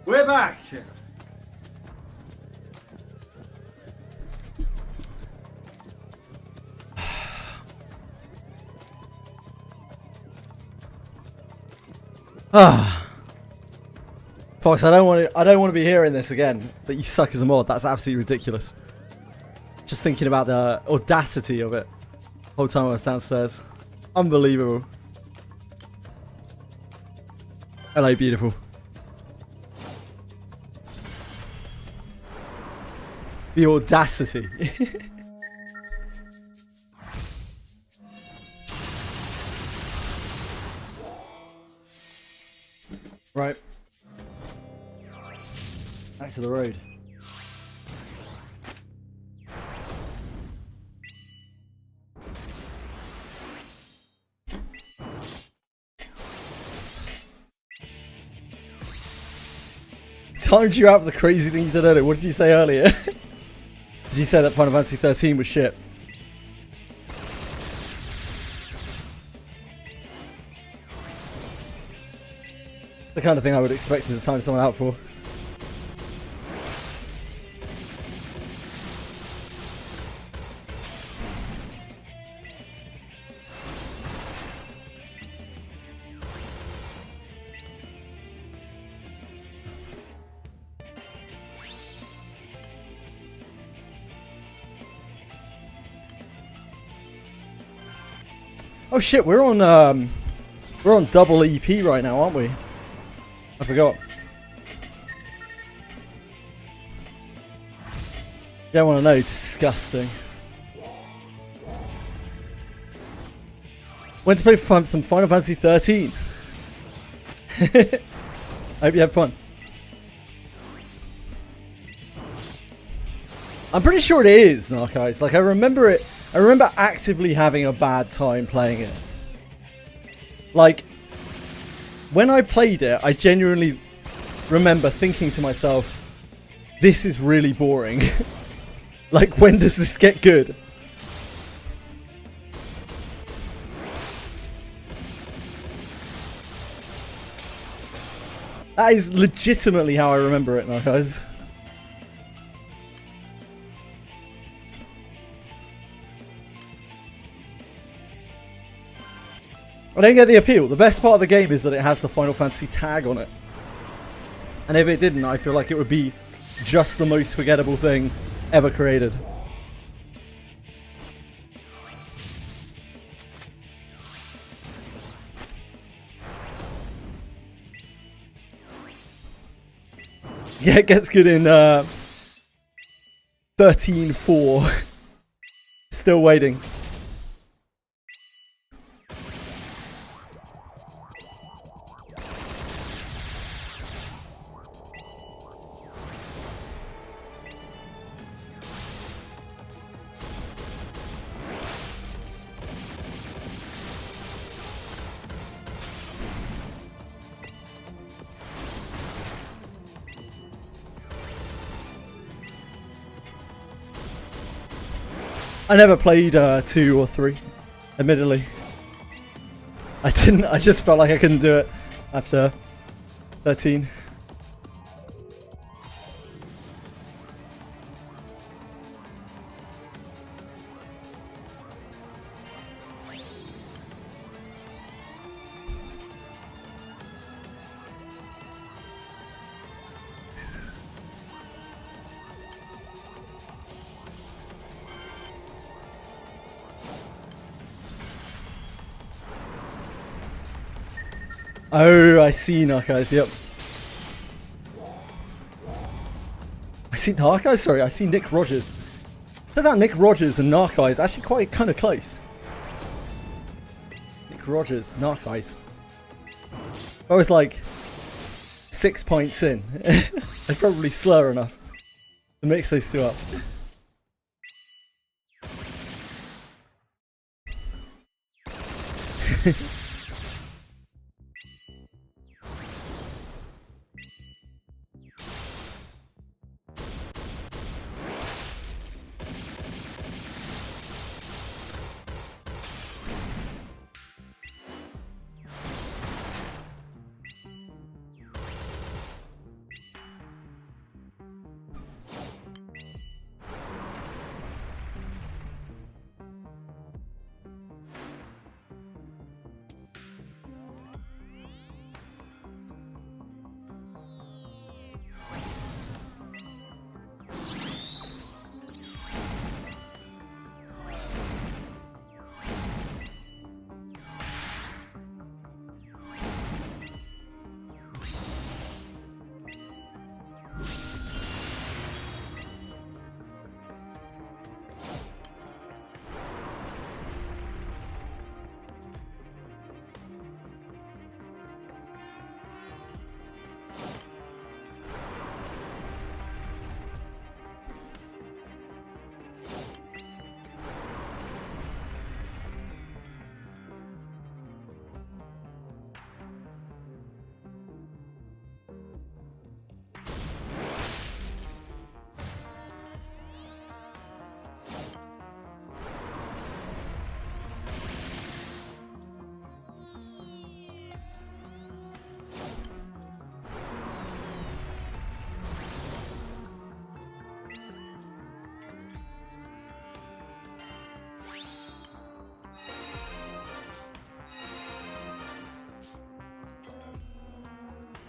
[SPEAKER 1] We're back! Fox, I don't want to be hearing this again. That you suck as a mod. That's absolutely ridiculous. Just thinking about the audacity of it. The whole time I was downstairs. Unbelievable. Hello, beautiful. The audacity. Right. Back to the road. Timed you out for the crazy thing you said earlier. What did you say earlier? Did you say that Final Fantasy 13 was shit? The kind of thing I would expect you to time someone out for. Oh shit, we're on double EP right now, aren't we? I forgot. You don't want to know, disgusting. Went to play some Final Fantasy 13. I hope you had fun. I'm pretty sure it is, Narcos. Like, I remember actively having a bad time playing it. Like, when I played it, I genuinely remember thinking to myself, this is really boring. Like, when does this get good? That is legitimately how I remember it now, guys. I don't get the appeal. The best part of the game is that it has the Final Fantasy tag on it. And if it didn't, I feel like it would be just the most forgettable thing ever created. Yeah, it gets good in 13.4. Still waiting. I never played 2 or 3, admittedly. I didn't, I just felt like I couldn't do it after 13. Oh, I see Narcos, yep. I see Narcos? Sorry, I see Nick Rogers. Turns out Nick Rogers and Narcos actually quite kind of close. Nick Rogers, Narcos. I was like 6 points in. I'd probably slur enough to mix those two up.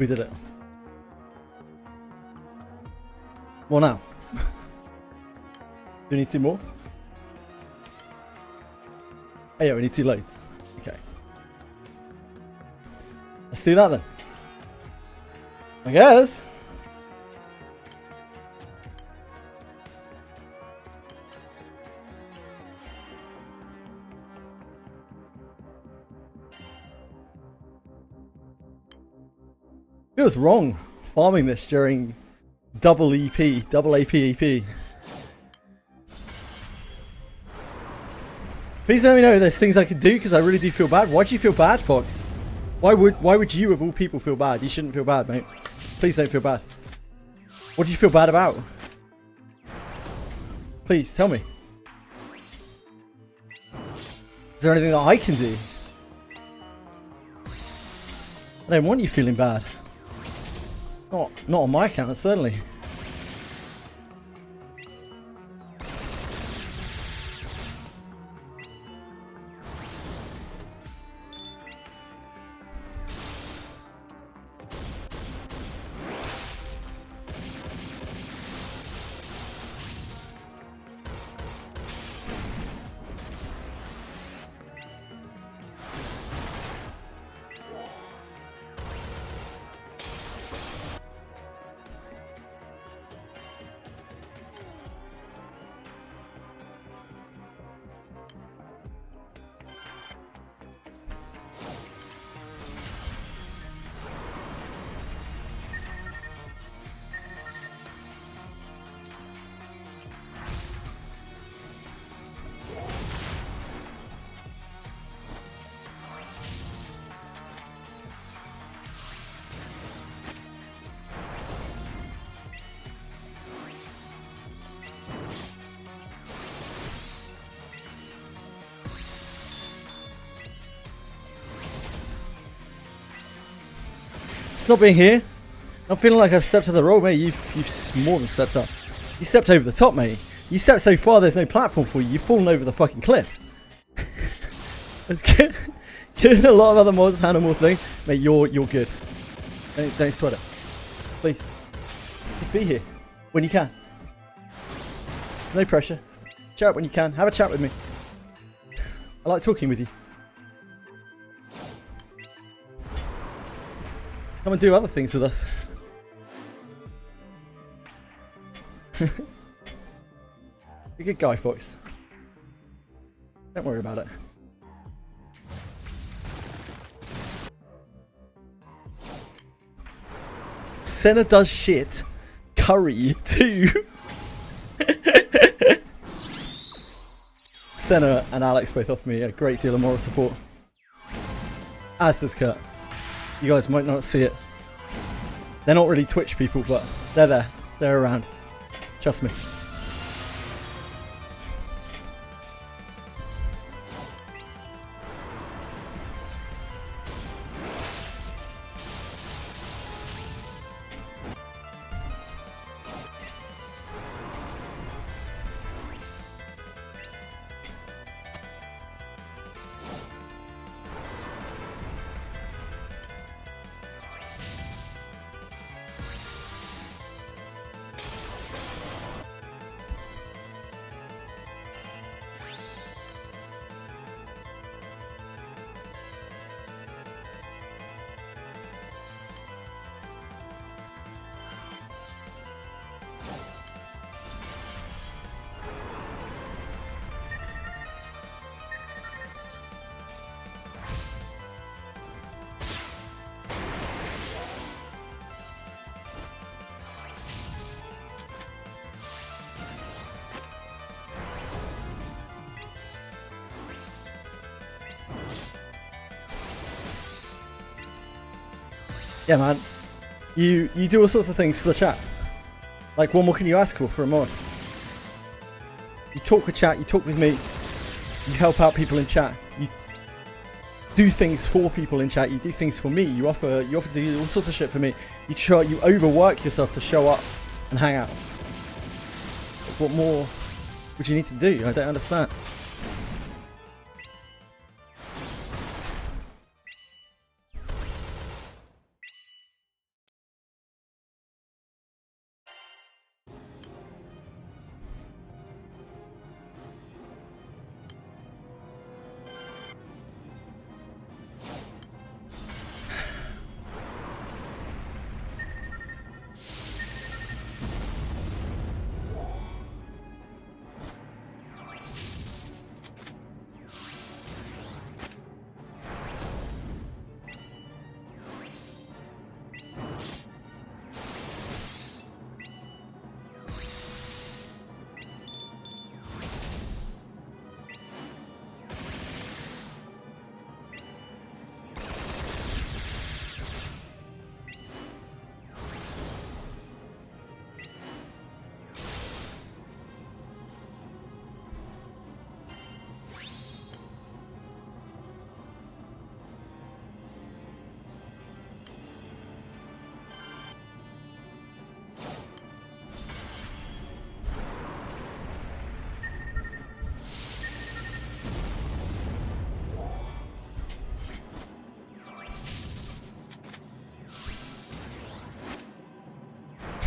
[SPEAKER 1] We did it. What now? Do we need 2 more? Oh yeah, we need 2 loads. Okay. Let's do that then. I guess. Feels wrong farming this during double EP, double AP. Please let me know there's things I could do because I really do feel bad. Why do you feel bad, Fox? Why would you of all people feel bad? You shouldn't feel bad, mate. Please don't feel bad. What do you feel bad about? Please tell me. Is there anything that I can do? I don't want you feeling bad. Not on my account, certainly. Stop being here. I'm feeling like I've stepped to the road, mate. You've more than stepped up. You stepped over the top, mate. You stepped so far there's no platform for you. You've fallen over the fucking cliff. It's good. Given a lot of other mods handle more things, mate. You're good. Don't sweat it. Please. Just be here when you can. There's no pressure. Chat when you can. Have a chat with me. I like talking with you. Come and do other things with us. You're a good guy, Fox. Don't worry about it. Senna does shit. Curry, too. Senna and Alex both offer me a great deal of moral support. As does Kurt. You guys might not see it. They're not really Twitch people, but they're there. They're around. Trust me. Yeah, man. You do all sorts of things to the chat. Like, what more can you ask for a mod? You talk with chat, you talk with me, you help out people in chat, you do things for people in chat, you do things for me, you offer to do all sorts of shit for me. You overwork yourself to show up and hang out. What more would you need to do? I don't understand.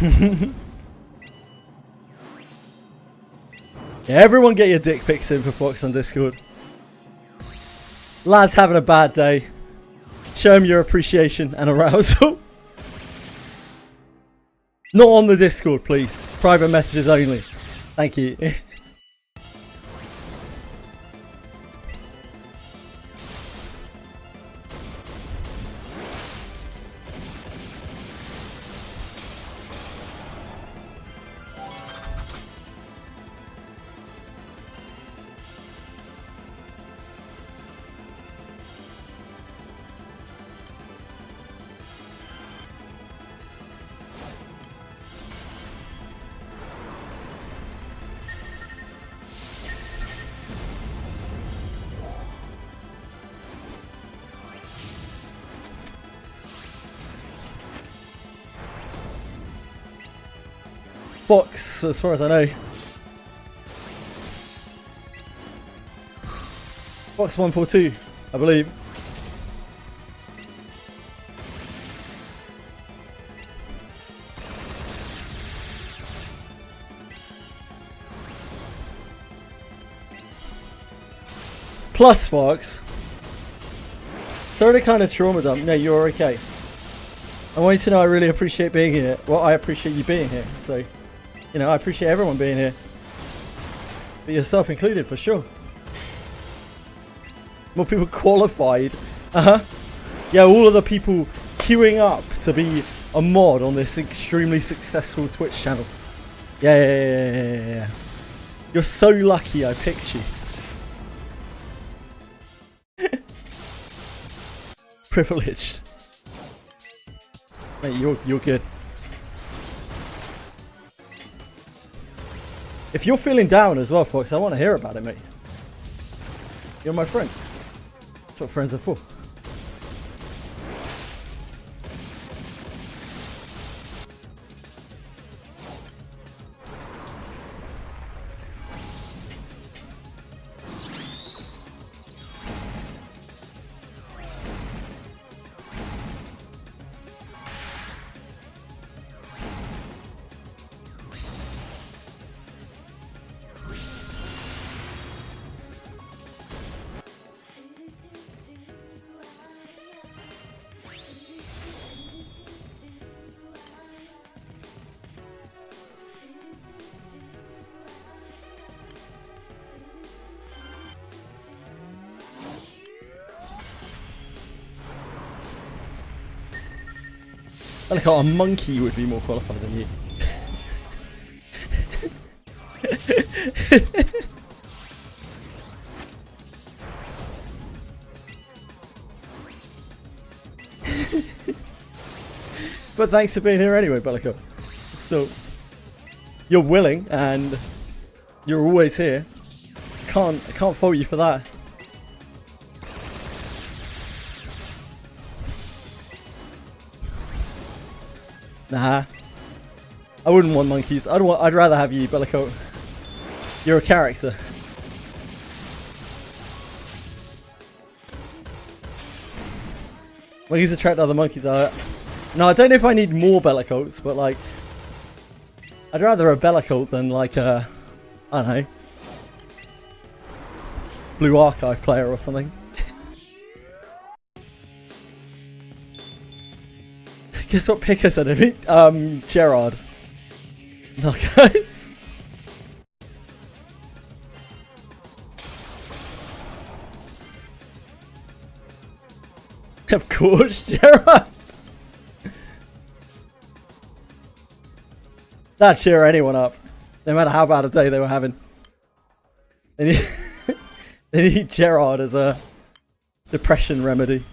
[SPEAKER 1] Yeah, everyone get your dick pics in for Fox on Discord. Lad's having a bad day. Show him your appreciation and arousal. Not on the Discord, please. Private messages only. Thank you. Fox, as far as I know. Fox 142, I believe. Plus Fox. Sorry to kind of trauma dump. No, you're okay. I want you to know I really appreciate being here. Well, I appreciate you being here, so... You know, I appreciate everyone being here. But yourself included, for sure. More people qualified. Yeah, all of the people queuing up to be a mod on this extremely successful Twitch channel. Yeah. You're so lucky I picked you. Privileged. Mate, you're good. If you're feeling down as well, Fox, I want to hear about it, mate. You're my friend. That's what friends are for. I like how a monkey would be more qualified than you. But thanks for being here anyway, Bellico. So, you're willing and you're always here. I can't fault you for that. Nah, I wouldn't want monkeys. I'd rather have you, Bellico. You're a character. Monkeys attract other monkeys. No, I don't know if I need more Bellicoats, but like, I'd rather a Bellicoat than like a, I don't know, Blue Archive player or something. Guess what pick I said? Gerard. No, guys. Of course, Gerard. That'd cheer anyone up, no matter how bad a day they were having. They need Gerard as a depression remedy.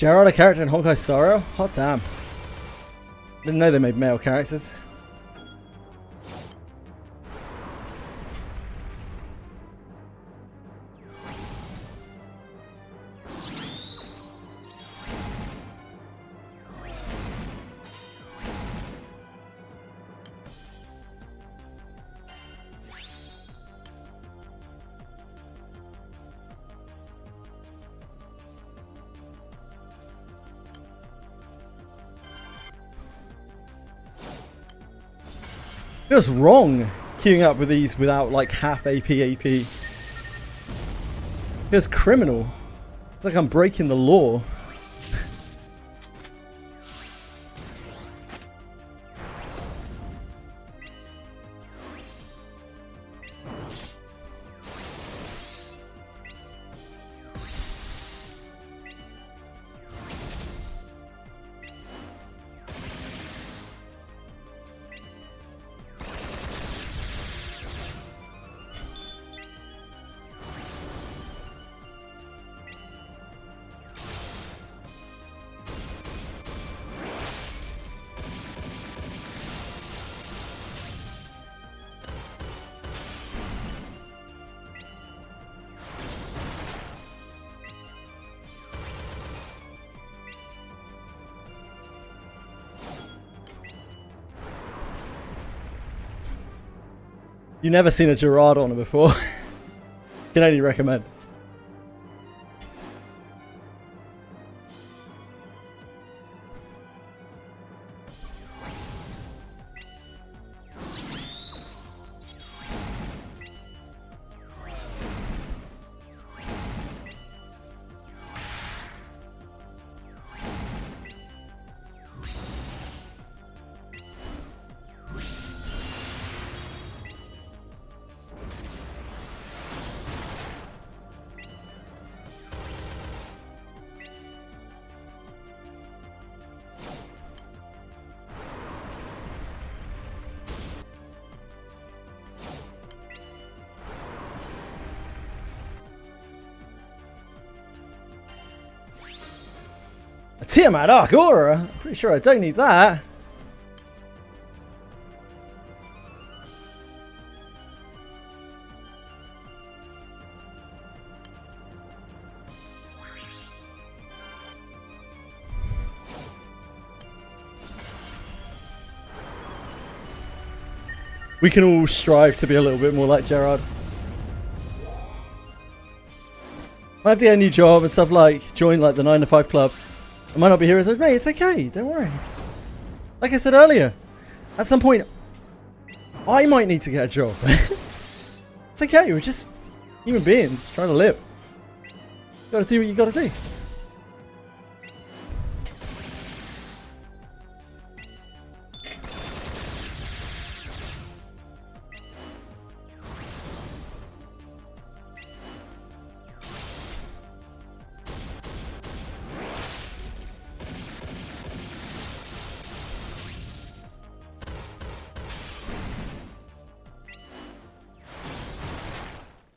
[SPEAKER 1] Gerard a character in Honkai Star Rail? Hot damn. Didn't know they made male characters. Feels wrong queuing up with these without like half AP. Feels criminal. It's like I'm breaking the law. You've never seen a Gerard on it before. Can only recommend. A Tiamat Arc Aura? Pretty sure I don't need that. We can all strive to be a little bit more like Gerard. I have to get a new job and stuff, like join like the 9 to 5 club. I might not be here as mate, it's okay, don't worry. Like I said earlier, at some point I might need to get a job. It's okay, we're just human beings trying to live. You gotta do what you gotta do.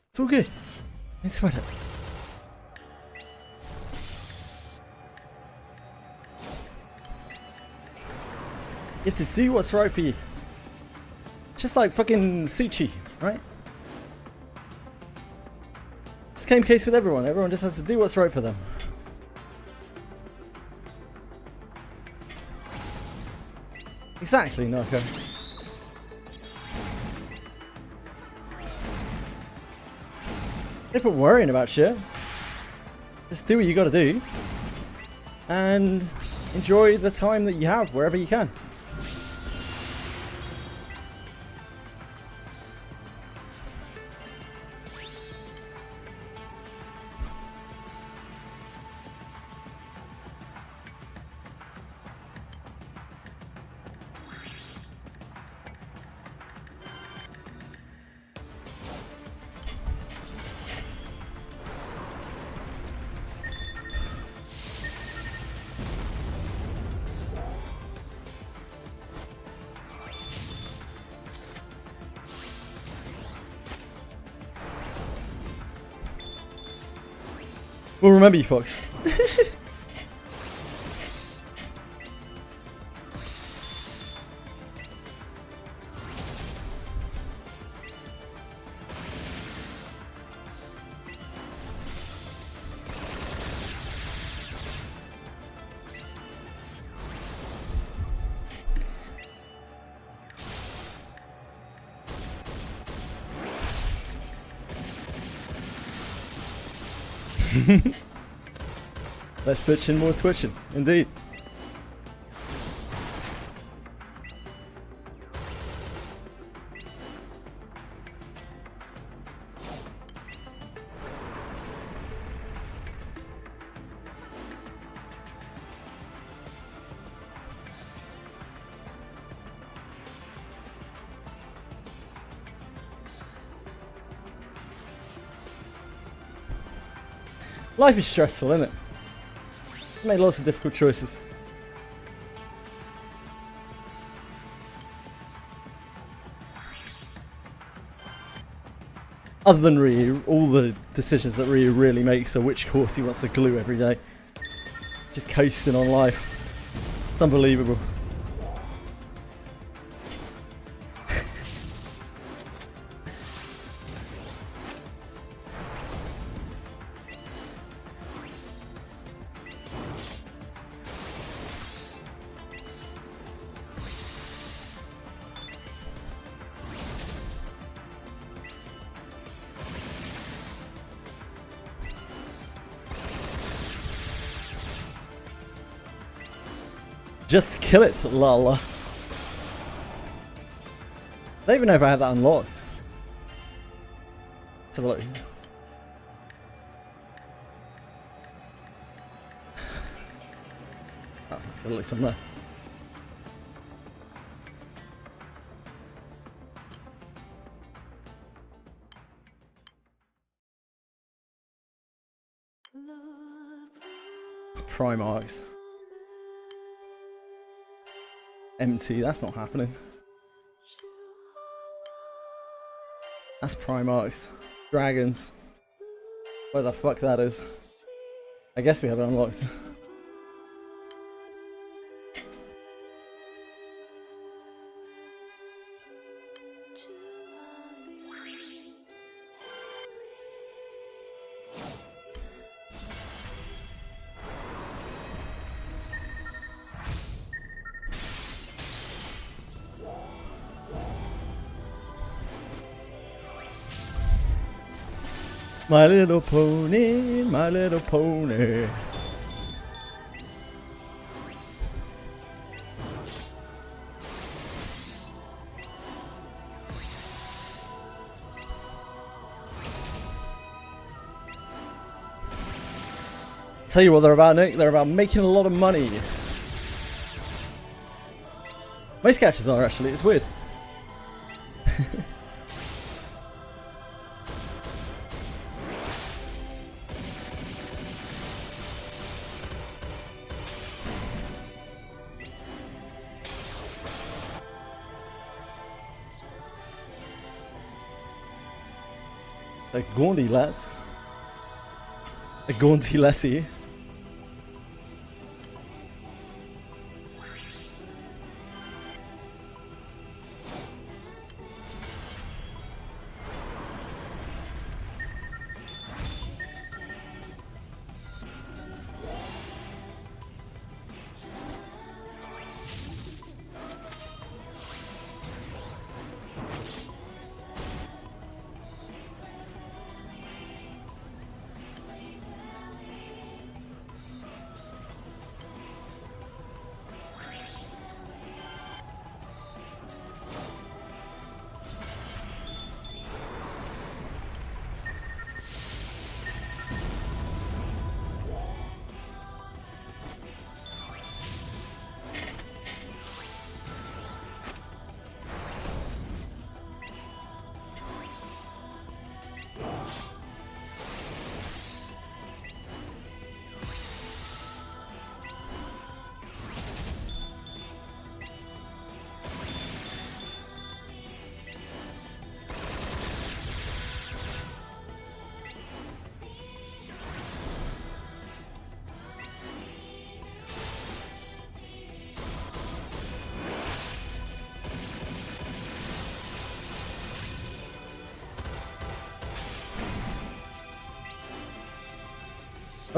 [SPEAKER 1] It's all good. Don't sweat it. You have to do what's right for you. Just like fucking Suchi, right? It's the same case with everyone. Everyone just has to do what's right for them. Exactly, Narcos. Don't put worrying about shit. Just do what you gotta do. And enjoy the time that you have wherever you can. We'll remember you, Fox. Less bitching, more twitching. Indeed. Life is stressful, isn't it? Made lots of difficult choices. Other than Ryu, all the decisions that Ryu really makes are which course he wants to glue every day. Just coasting on life. It's unbelievable. Just kill it, lol. I don't even know if I have that unlocked. Let's have a look. Oh, could have looked on there. It's Primarchs. Empty, that's not happening. That's Primarchs. Dragons. Where the fuck that is. I guess we have it unlocked. My little pony, my little pony. Tell you what they're about, Nick. They're about making a lot of money. Most catches are actually. It's weird. A Gaunty-let. A Gaunty-letty.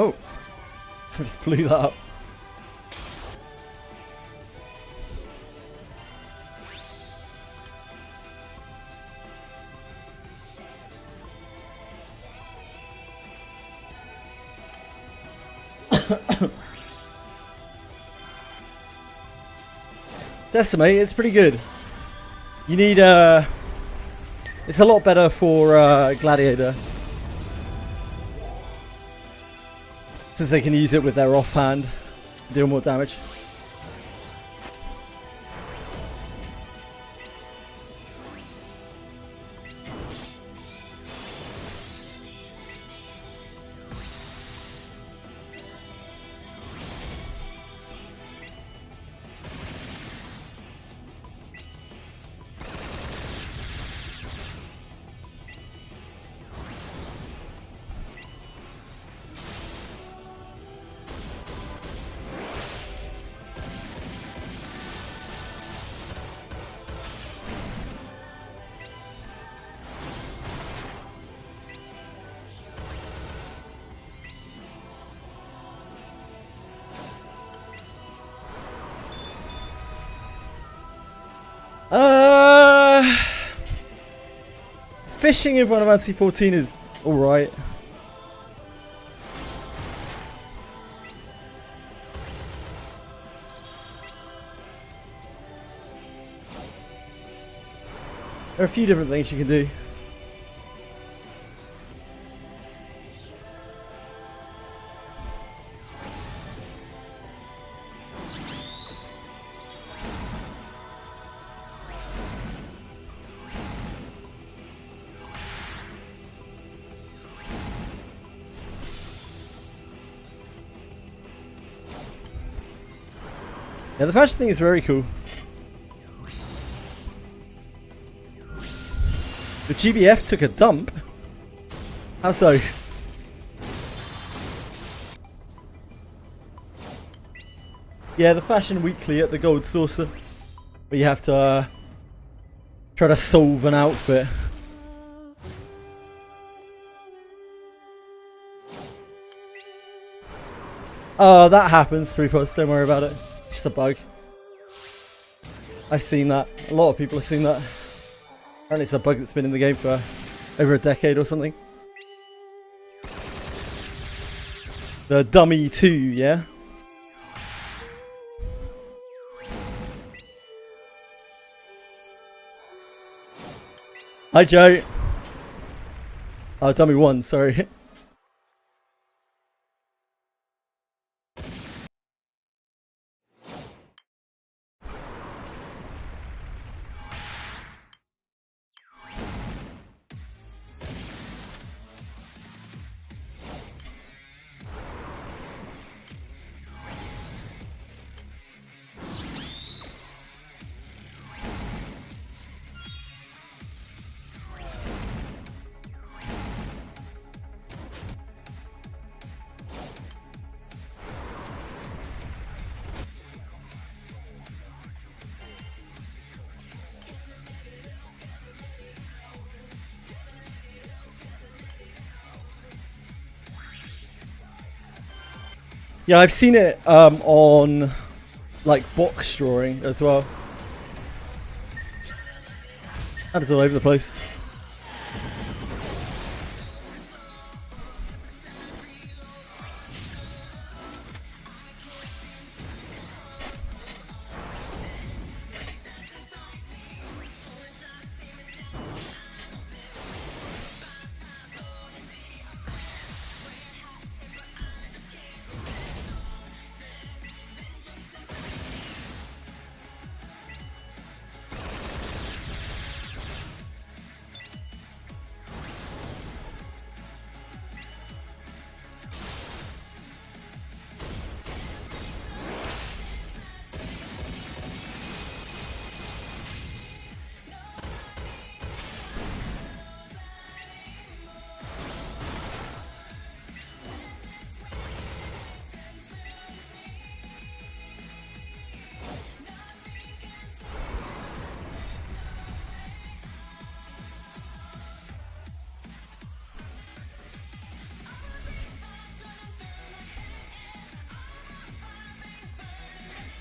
[SPEAKER 1] Oh, someone just blew that up. Decimate, it's pretty good. You need it's a lot better for Gladiator, since they can use it with their offhand, deal more damage. Fishing in Final Fantasy 14 is alright. There are a few different things you can do. Yeah, the fashion thing is very cool. The GBF took a dump? How so? Yeah, the fashion weekly at the Gold Saucer, where you have to try to solve an outfit. Oh, that happens, 3-4, don't worry about it. Just a bug. I've seen that. A lot of people have seen that. Apparently it's a bug that's been in the game for over a decade or something. The Dummy 2, yeah? Hi Joe! Oh, Dummy 1, sorry. Yeah, I've seen it on like box drawing as well. Happens all over the place.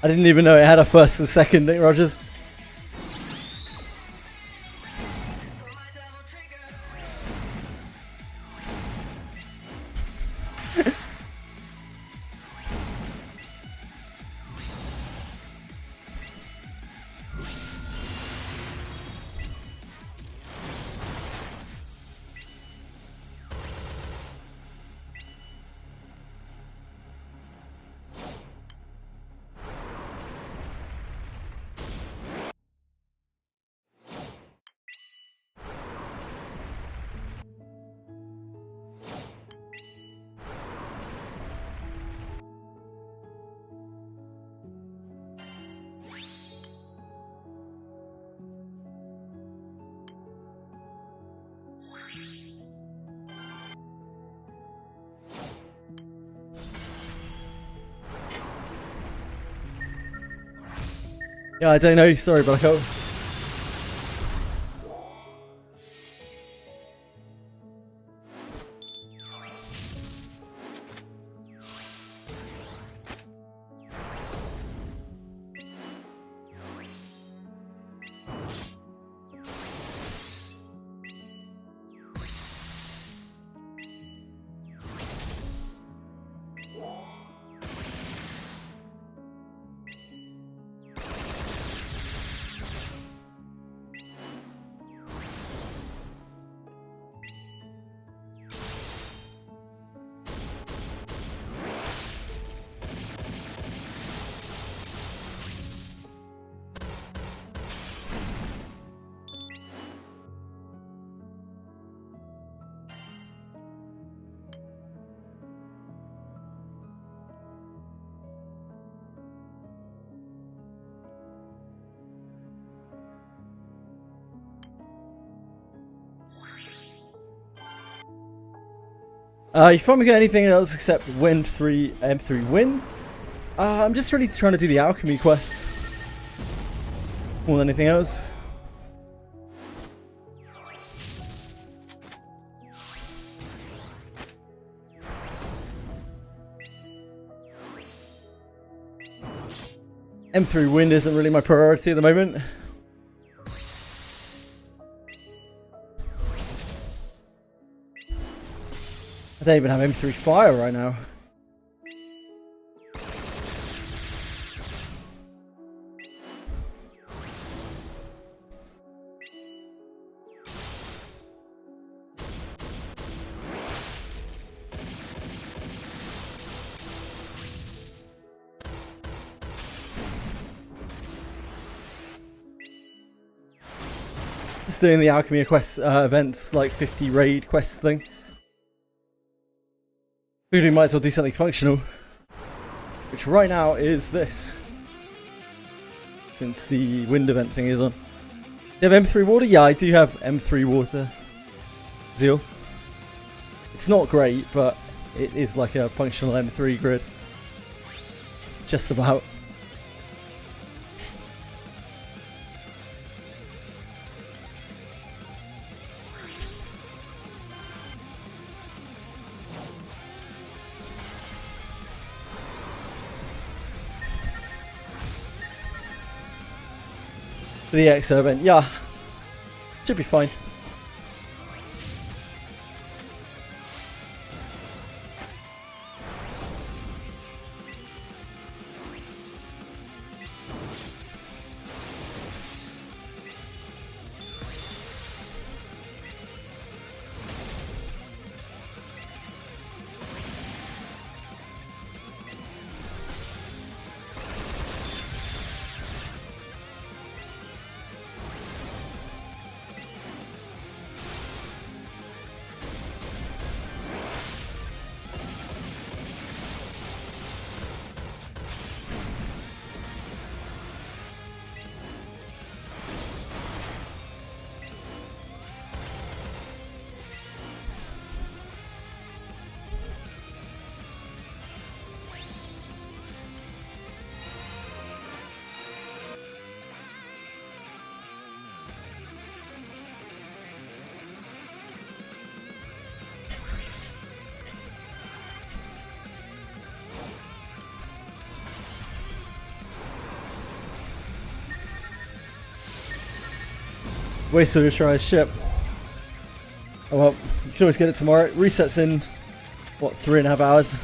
[SPEAKER 1] I didn't even know it had a first and second, Nick Rogers. Yeah, I don't know. Sorry, Buttercup. You finally get anything else except Win 3, M3 Win? I'm just really trying to do the alchemy quest more than anything else. M3 Wind isn't really my priority at the moment. I don't even have M3 Fire right now. Just doing the alchemy quest events, like 50 raid quest thing. We might as well do something functional, which right now is this, since the wind event thing is on. Do you have M3 water? Yeah, I do have M3 water. Zeal. It's not great, but it is like a functional M3 grid. Just about. The EXO event, yeah, should be fine. Wasted a try ship. Oh well, you can always get it tomorrow. It resets in, what, 3.5 hours?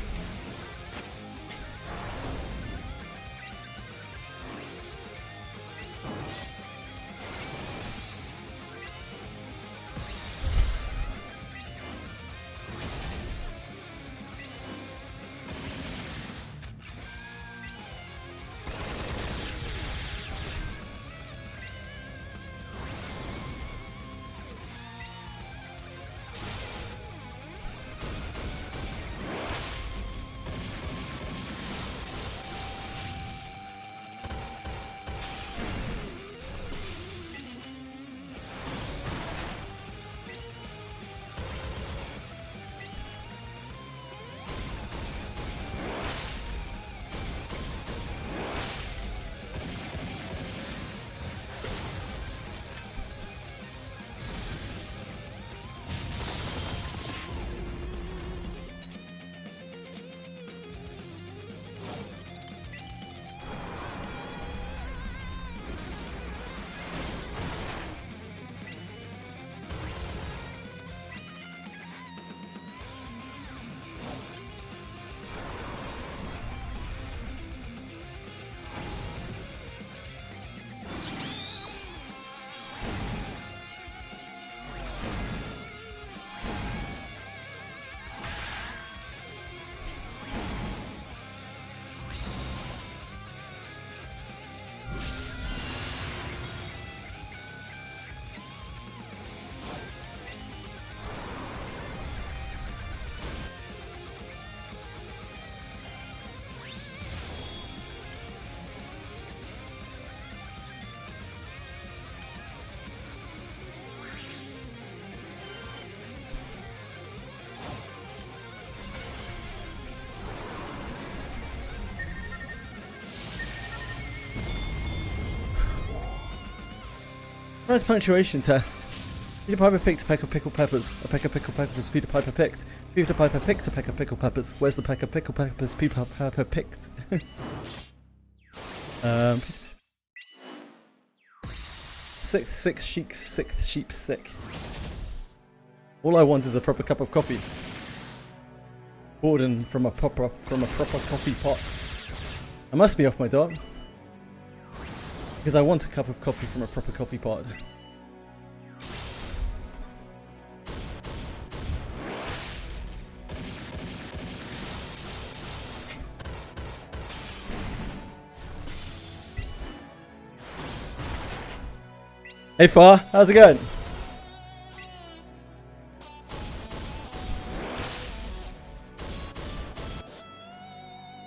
[SPEAKER 1] Nice punctuation test. Peter Piper picked a peck of pickled peppers. A peck of pickled peppers Peter Piper picked. Peter Piper picked a peck of pickled peppers. Where's the peck of pickled peppers Peter Piper picked? Six sheep sick. All I want is a proper cup of coffee. Poured from a proper coffee pot. I must be off my dot. Because I want a cup of coffee from a proper coffee pot. Hey Far, how's it going?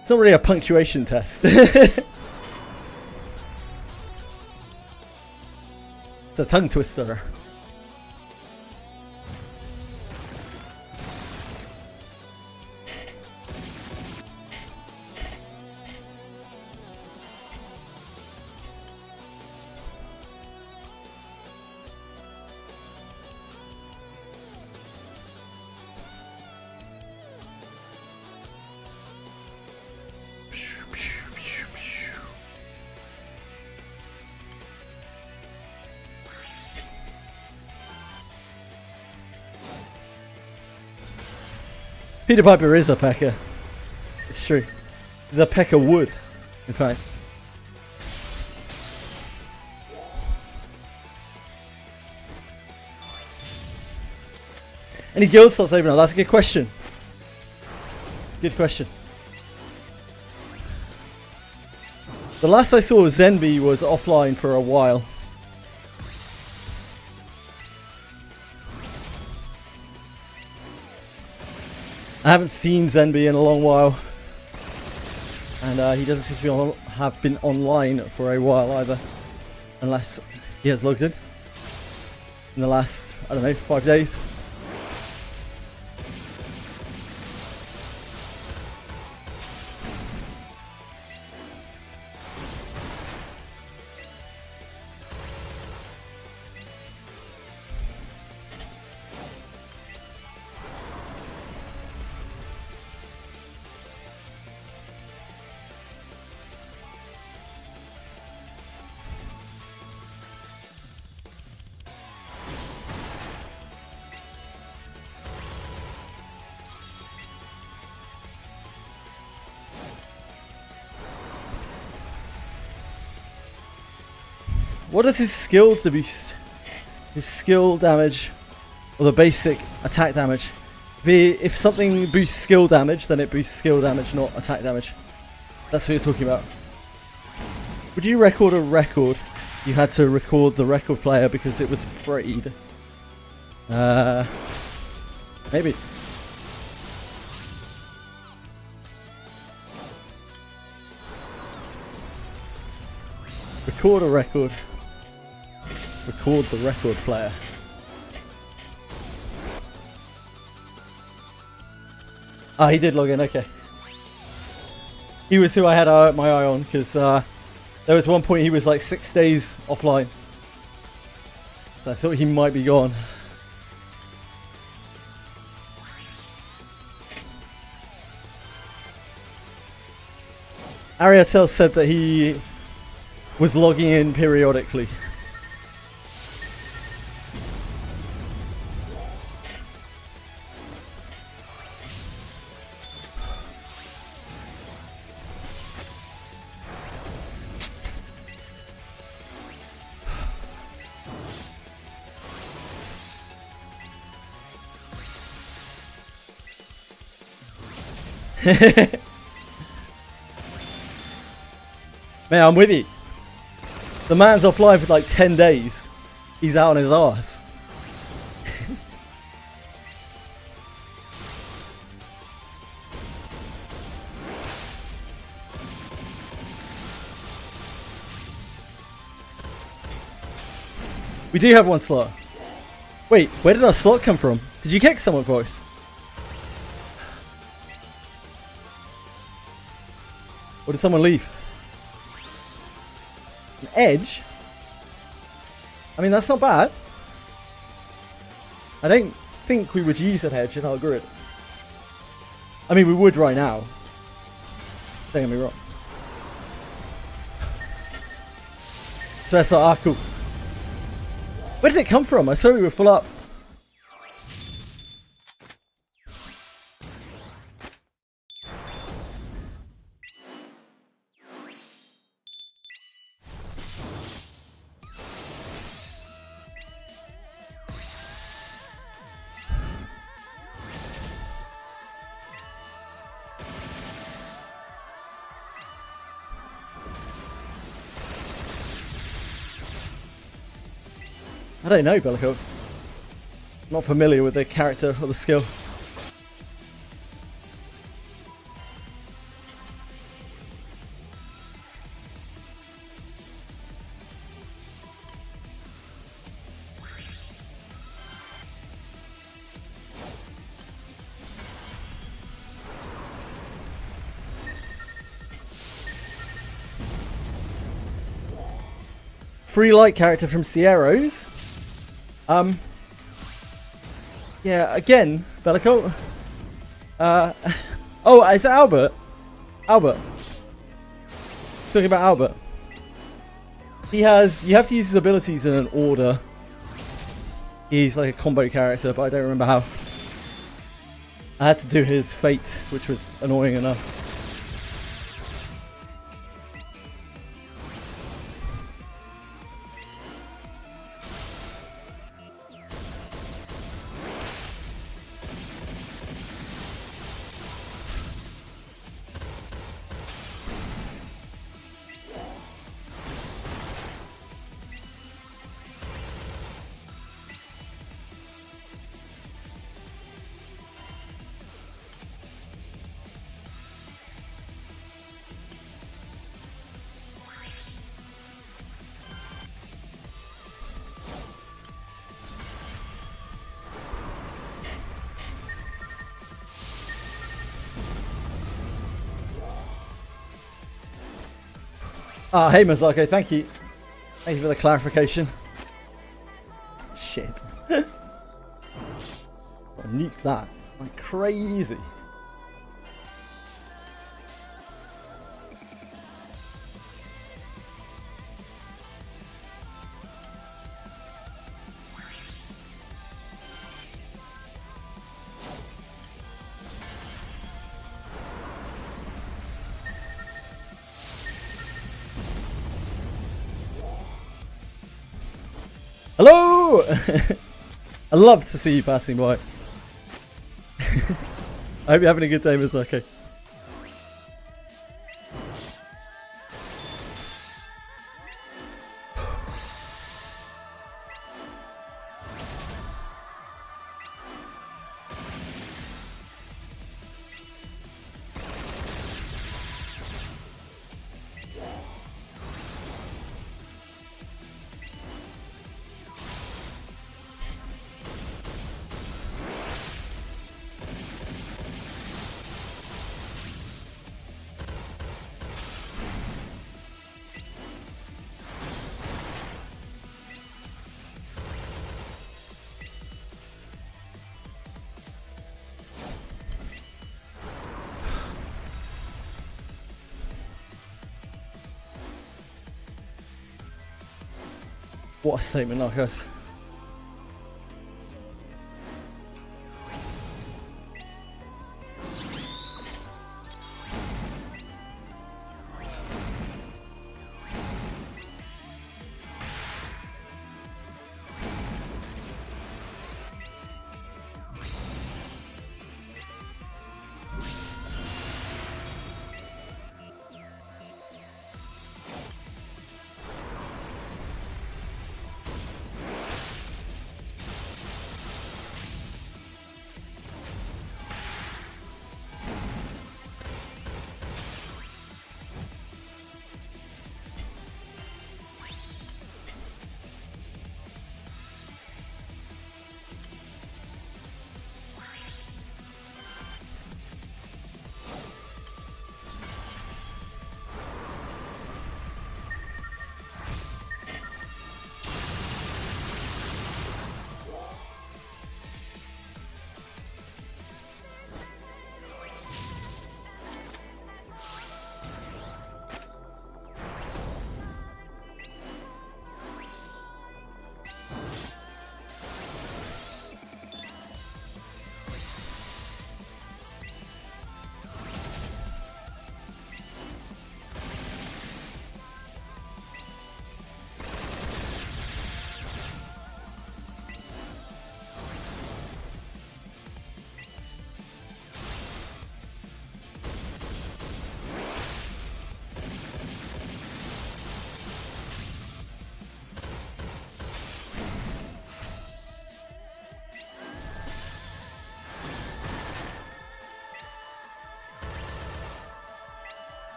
[SPEAKER 1] It's not really a punctuation test. It's a tongue twister. Peter Piper is a pecker. It's true. He's a pecker wood, in fact. Any guild slots open up? That's a good question. Good question. The last I saw of Zenby was offline for a while. I haven't seen Zenby in a long while, and he doesn't seem to have been online for a while either, unless he has logged in the last, I don't know, 5 days. What is his skill to boost? His skill damage, or the basic attack damage. If something boosts skill damage, then it boosts skill damage, not attack damage. That's what you're talking about. Would you record a record? You had to record the record player because it was afraid. Maybe. Record a record. Record the record player. Ah, he did log in, okay. He was who I had my eye on, because there was one point he was like 6 days offline. So I thought he might be gone. Ariatel said that he was logging in periodically. Man, I'm with you. The man's offline for like 10 days. He's out on his arse. We do have one slot. Wait, where did our slot come from? Did you kick someone, voice? Or did someone leave? An edge? I mean, that's not bad. I don't think we would use a hedge in our grid. I mean, we would right now. Don't get me wrong. So that's like, cool. Where did it come from? I saw we were full up. I don't know, Bellico. Not familiar with the character or the skill. Free light character from Sierros. Yeah, again, Bellico. Oh, is it Albert? Albert. Talking about Albert. He has, you have to use his abilities in an order. He's like a combo character, but I don't remember how. I had to do his fate, which was annoying enough. Ah, hey Mazako, thank you. Thank you for the clarification. Shit. I nuke that like crazy. Hello! I love to see you passing by. I hope you're having a good day, Misaki. What a statement, Narcos.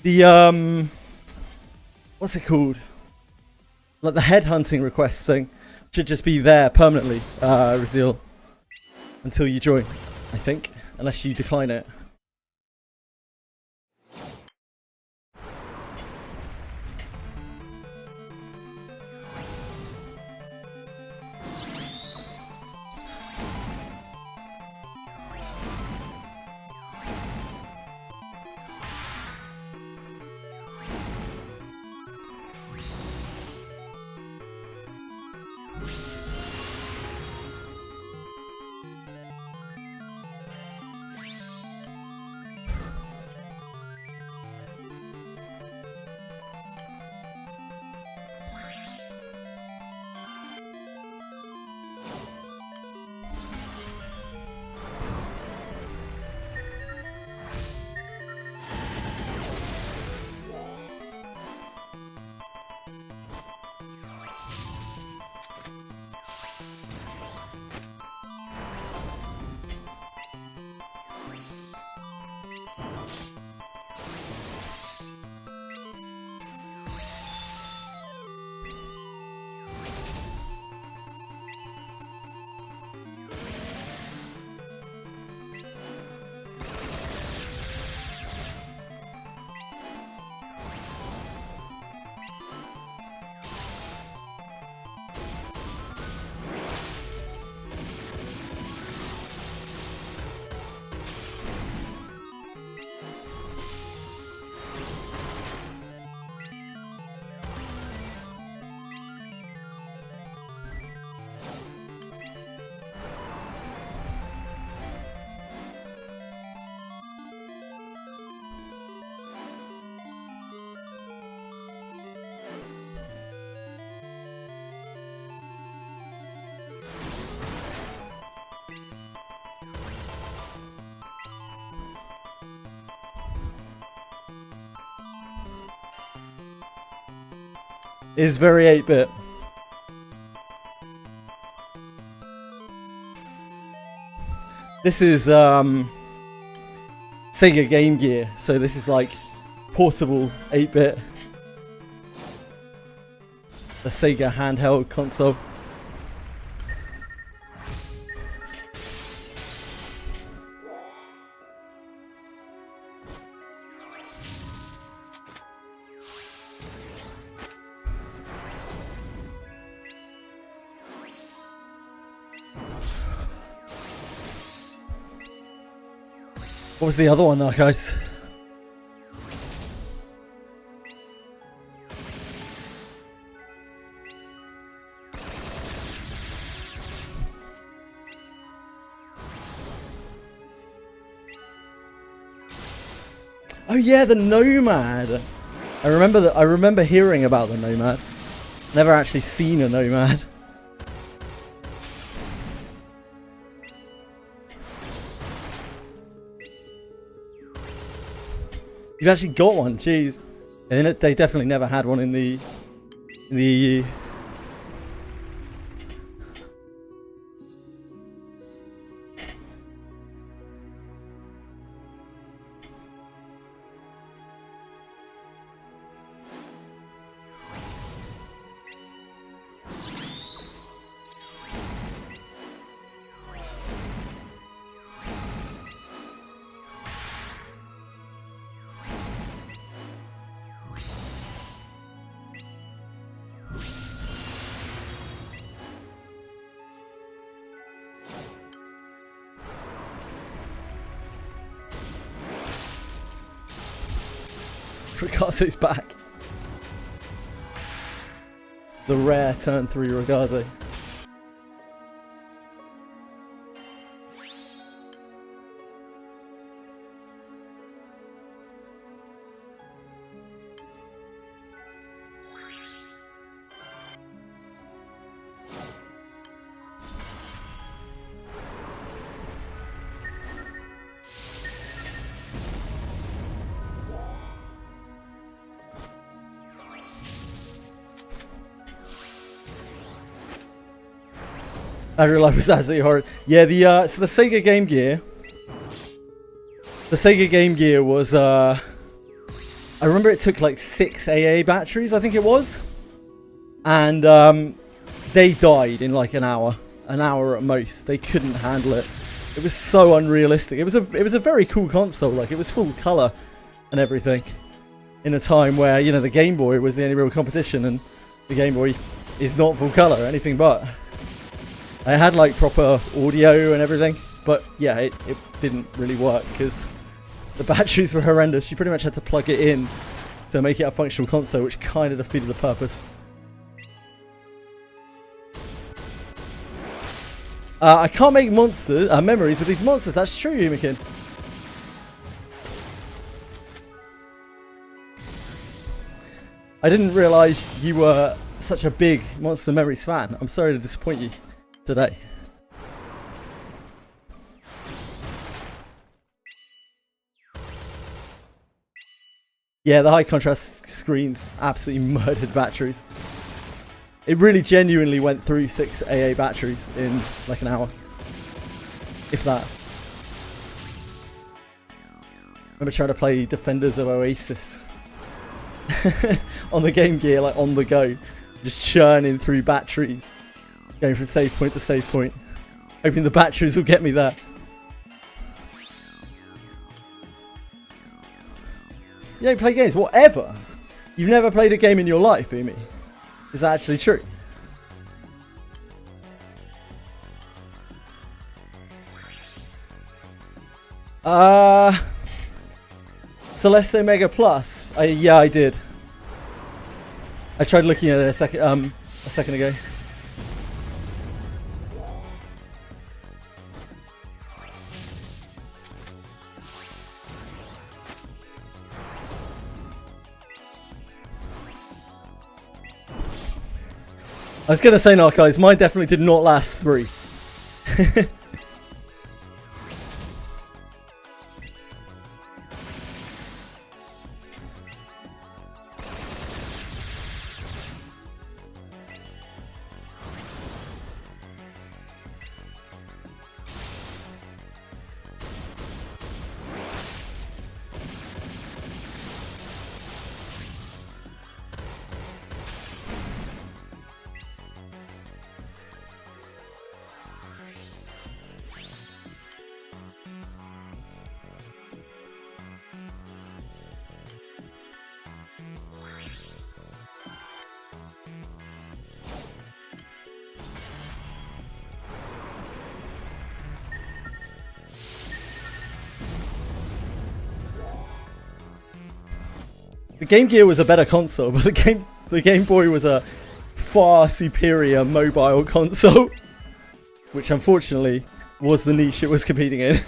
[SPEAKER 1] The what's it called? Like the headhunting request thing should just be there permanently, Razil, until you join, I think, unless you decline it. Is very 8-bit. This is Sega Game Gear, so this is like portable 8-bit. The Sega handheld console. What was the other one now, guys? Oh yeah, the Nomad. I remember that. I remember hearing about the Nomad. Never actually seen a Nomad. You've actually got one, jeez. And they definitely never had one in the EU. Rigazo's back. The rare turn 3 Rigazo. I realised it was absolutely horrid. Yeah, so the Sega Game Gear. The Sega Game Gear was I remember it took like 6 AA batteries, I think it was. And they died in like an hour at most. They couldn't handle it. It was so unrealistic. It was a very cool console. Like, it was full color and everything. In a time where, you know, the Game Boy was the only real competition, and the Game Boy is not full color, anything but. I had like proper audio and everything, but yeah, it didn't really work because the batteries were horrendous. You pretty much had to plug it in to make it a functional console, which kind of defeated the purpose. I can't make memories with these monsters. That's true, Yumikin. I didn't realise you were such a big Monster Memories fan. I'm sorry to disappoint you today. Yeah, the high contrast screens absolutely murdered batteries. It really genuinely went through 6 AA batteries in like an hour. If that. I remember trying to play Defenders of Oasis. On the Game Gear, like on the go. Just churning through batteries. Going from save point to save point. Hoping the batteries will get me there. You don't play games? Whatever! You've never played a game in your life, Umi. Is that actually true? Celeste Mega Plus. Yeah, I did. I tried looking at it a second ago. I was gonna say, no, guys, mine definitely did not last 3. The Game Gear was a better console, but the Game Boy was a far superior mobile console, which unfortunately was the niche it was competing in.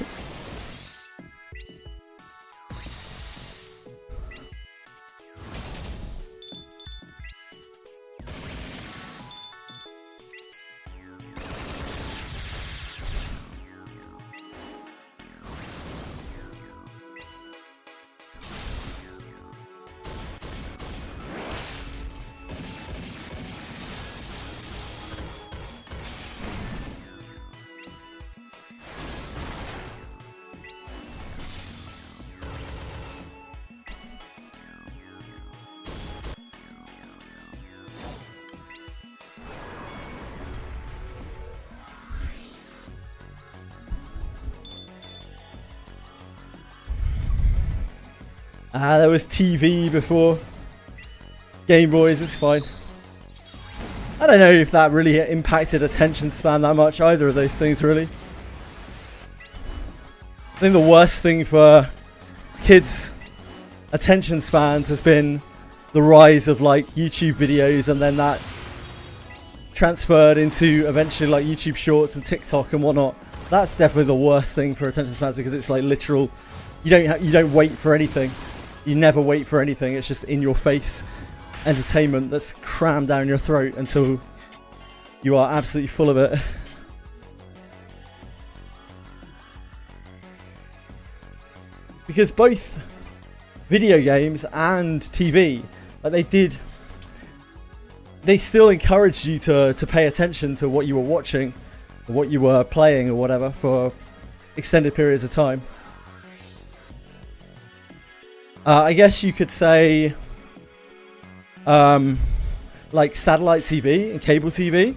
[SPEAKER 1] There was TV before Game Boys, it's fine. I don't know if that really impacted attention span that much, either of those things really. I think the worst thing for kids' attention spans has been the rise of like YouTube videos, and then that transferred into eventually like YouTube Shorts and TikTok and whatnot. That's definitely the worst thing for attention spans, because it's like literal, you don't wait for anything. You never wait for anything. It's just in your face entertainment that's crammed down your throat until you are absolutely full of it. Because both video games and TV, like they still encouraged you to pay attention to what you were watching, or what you were playing or whatever for extended periods of time. I guess you could say, like satellite TV and cable TV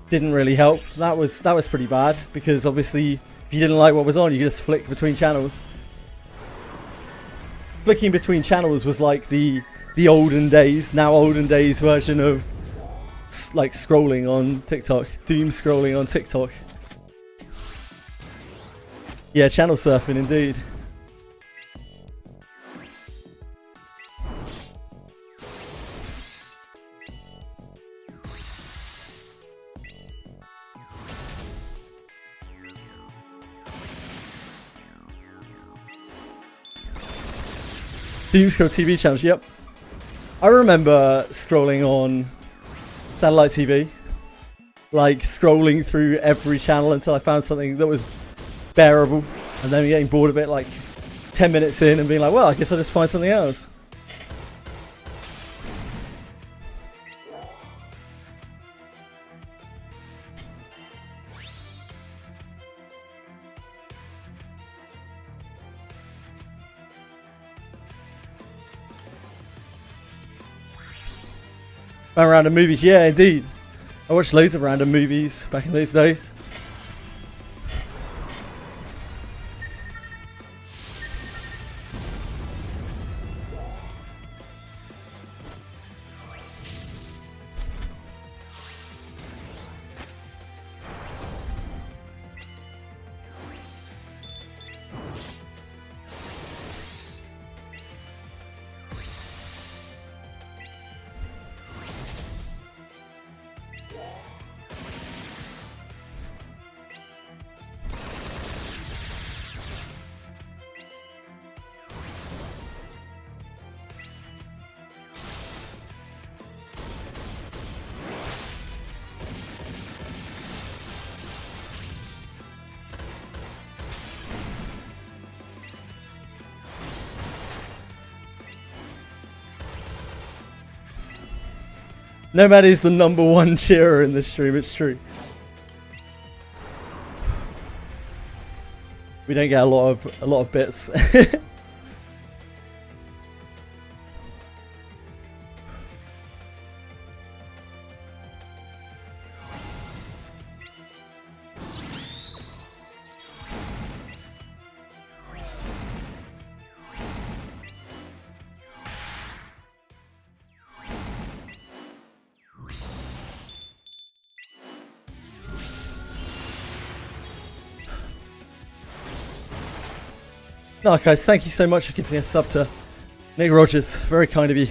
[SPEAKER 1] didn't really help. That was pretty bad, because obviously if you didn't like what was on, you could just flick between channels. Flicking between channels was like the olden days version of like scrolling on TikTok, doom scrolling on TikTok. Yeah, channel surfing indeed. Doomscroll TV channels, yep. I remember scrolling on satellite TV, like scrolling through every channel until I found something that was bearable, and then getting bored of it like 10 minutes in and being like, well, I guess I'll just find something else. Found random movies, yeah, indeed. I watched loads of random movies back in those days. Nomad is the #1 cheerer in this stream, it's true. We don't get a lot of bits. No, guys, thank you so much for giving a sub to Nick Rogers. Very kind of you.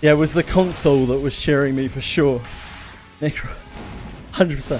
[SPEAKER 1] Yeah, it was the console that was cheering me for sure. Nick, 100%.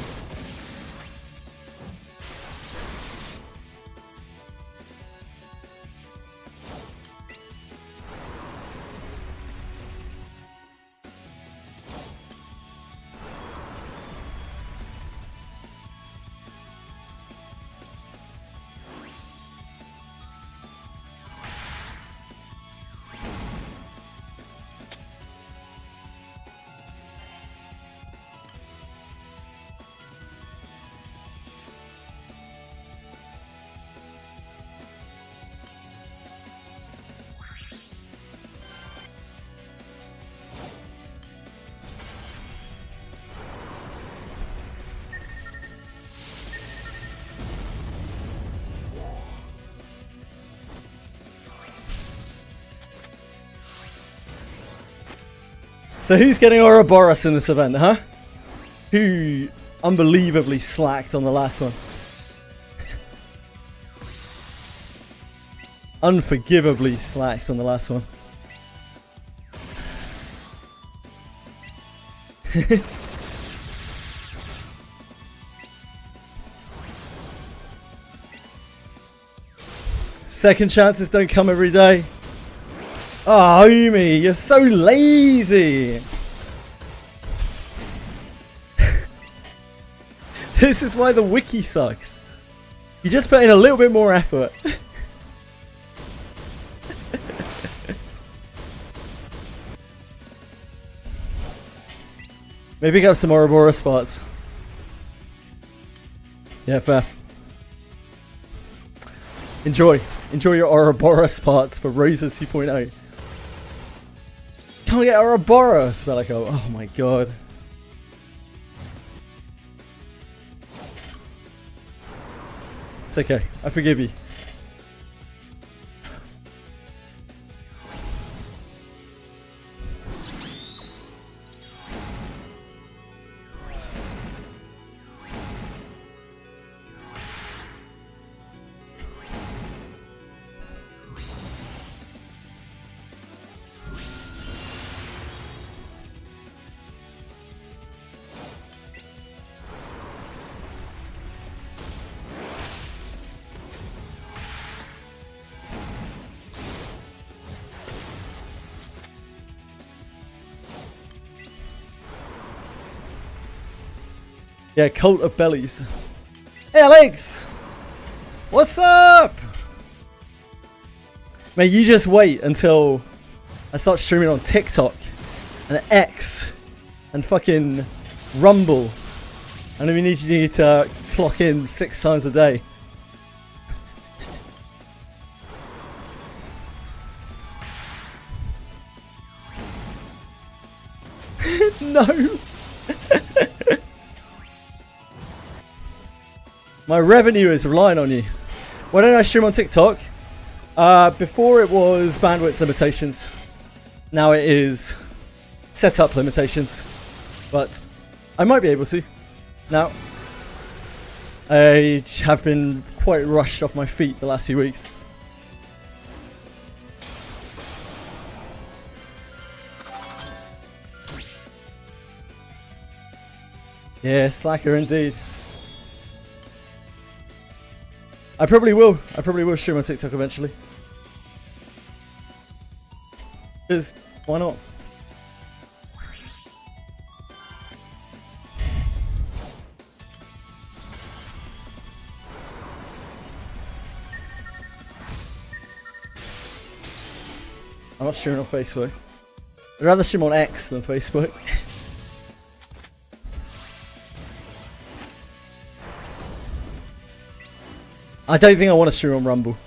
[SPEAKER 1] So who's getting Ouroboros in this event, huh? Who unbelievably slacked on the last one? Unforgivably slacked on the last one. Second chances don't come every day. Oh, Umi, you're so lazy! This is why the wiki sucks. You just put in a little bit more effort. Maybe get some Ouroboros parts. Yeah, fair. Enjoy your Ouroboros parts for Rosa 2.0. Can't get Ouroboros, Bellico. Oh my god. It's okay. I forgive you. Yeah, Cult of Bellies. Hey Alex! What's up? Mate, you just wait until I start streaming on TikTok and X and fucking Rumble. And we need you to clock in 6 times a day. No! My revenue is relying on you. Why don't I stream on TikTok? Before it was bandwidth limitations. Now it is setup limitations. But I might be able to. Now, I have been quite rushed off my feet the last few weeks. Yeah, slacker indeed. I probably will stream on TikTok eventually. Because, why not? I'm not streaming on Facebook. I'd rather stream on X than Facebook. I don't think I want to stream on Rumble.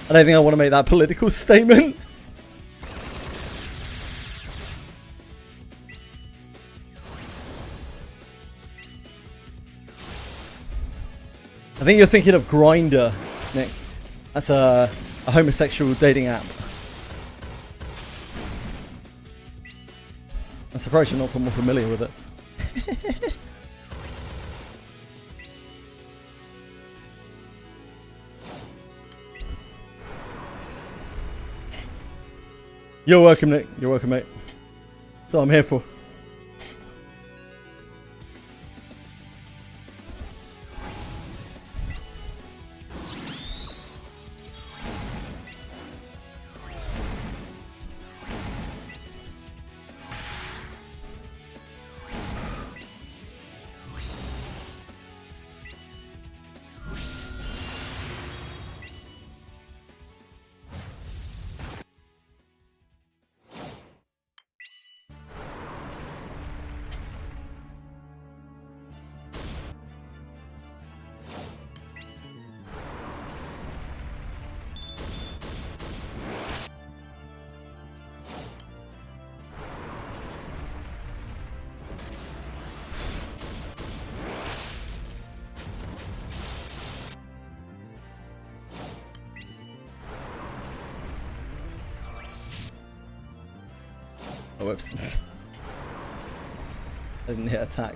[SPEAKER 1] I don't think I want to make that political statement. I think you're thinking of Grindr, Nick. That's a homosexual dating app. I'm surprised you're not more familiar with it. You're welcome, Nick. You're welcome, mate. That's what I'm here for. Oh, whoops. I didn't hit attack.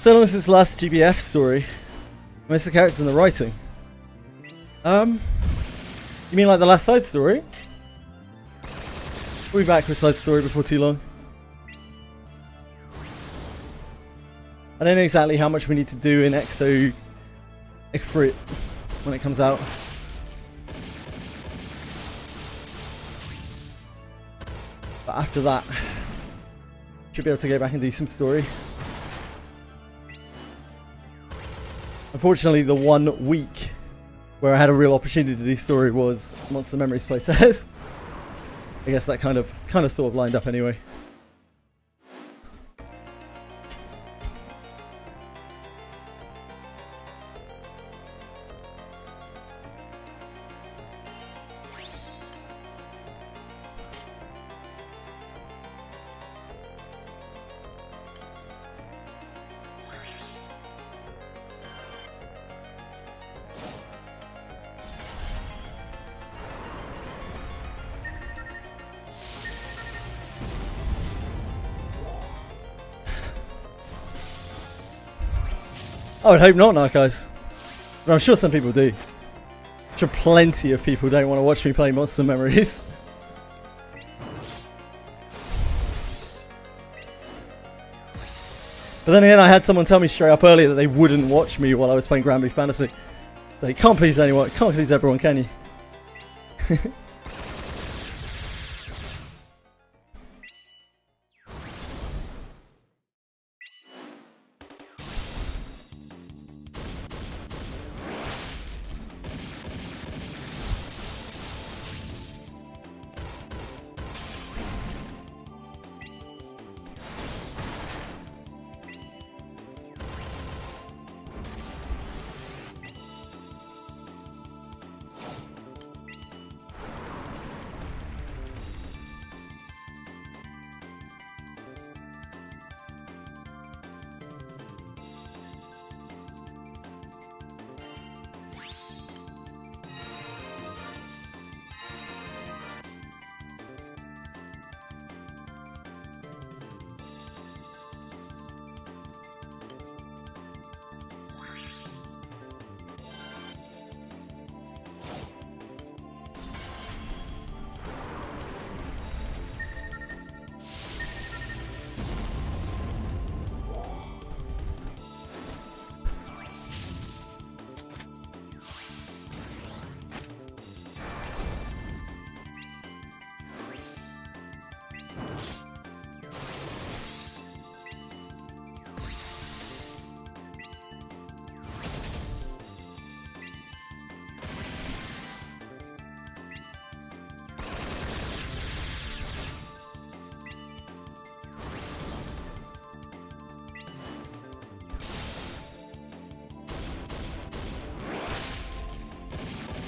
[SPEAKER 1] So long since the last GBF story. I miss the characters and the writing. You mean like the last side story? We'll be back with side story before too long. I don't know exactly how much we need to do in Exo Ifrit when it comes out. But after that, should be able to go back and do some story. Unfortunately, the 1 week where I had a real opportunity to do story was Monster Memories playtest. I guess that kind of sort of lined up anyway. I would hope not, guys. But I'm sure some people do. I'm sure plenty of people don't want to watch me play Monster Memories. But then again, I had someone tell me straight up earlier that they wouldn't watch me while I was playing Grand Blue Fantasy. So you can't please anyone, can't please everyone, can you?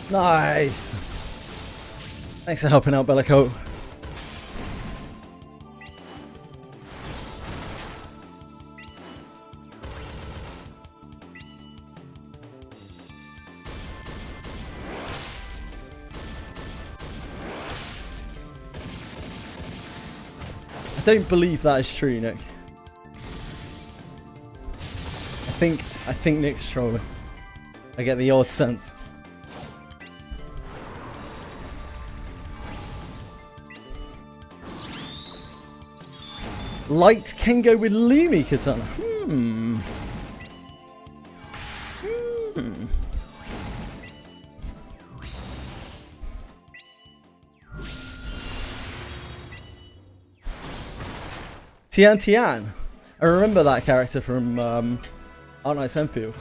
[SPEAKER 1] Nice! Thanks for helping out, Bellico. I don't believe that is true, Nick. I think Nick's trolling. I get the odd sense. Light can go with Lumi Katana. Tian Tian. I remember that character from Art Knights Enfield.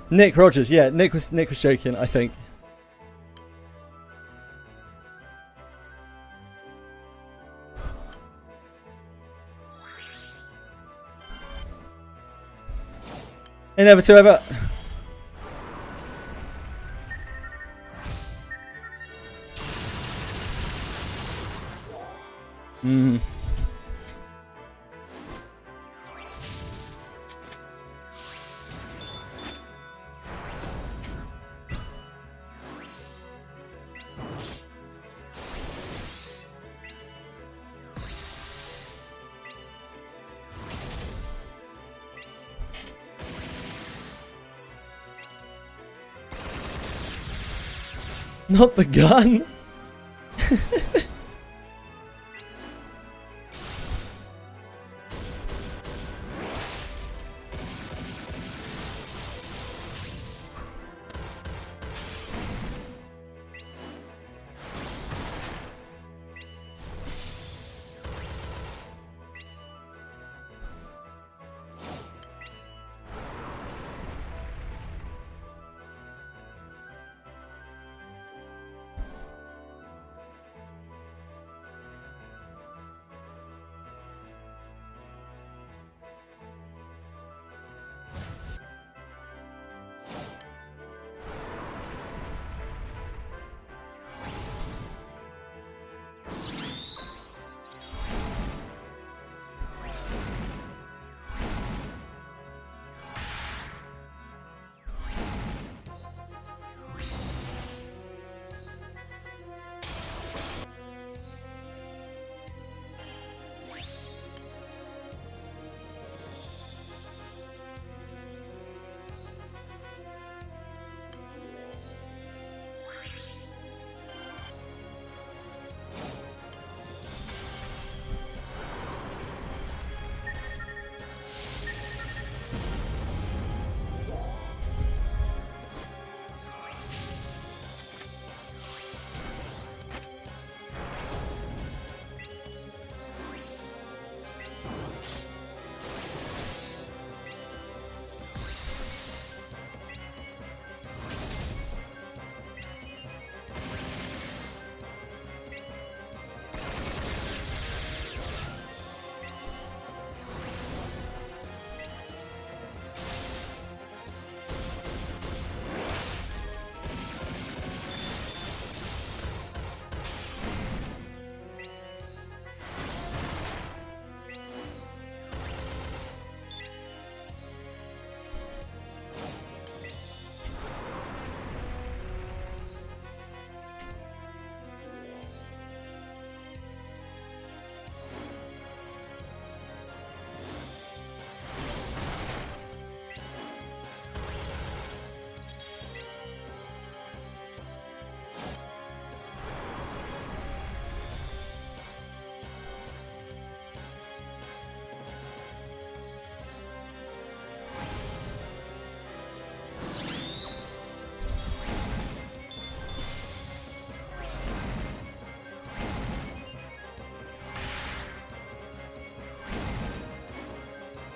[SPEAKER 1] Nick Rogers, yeah, Nick was joking, I think. Never to ever. Not the gun.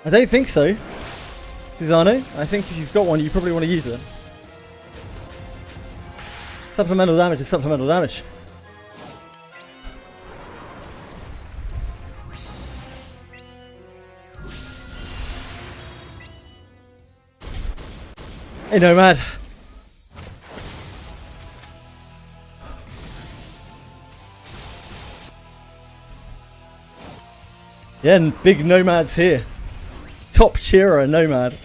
[SPEAKER 1] I don't think so. Zizano, I think if you've got one, you probably want to use it. Supplemental damage is supplemental damage. Hey, Nomad. Yeah, and big Nomad's here. Top cheerer, Nomad.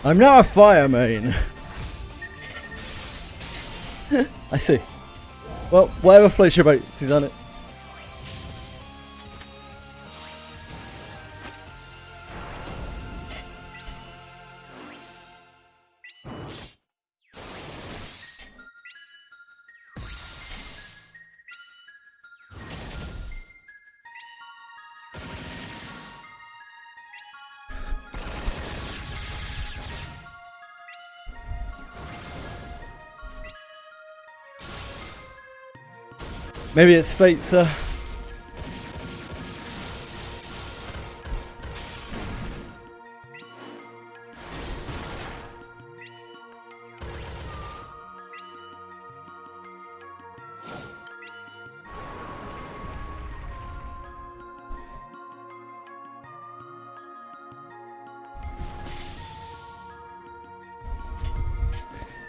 [SPEAKER 1] I'm now a fire main. I see. Well, whatever floats your boat, Susanna. Maybe it's fate, sir.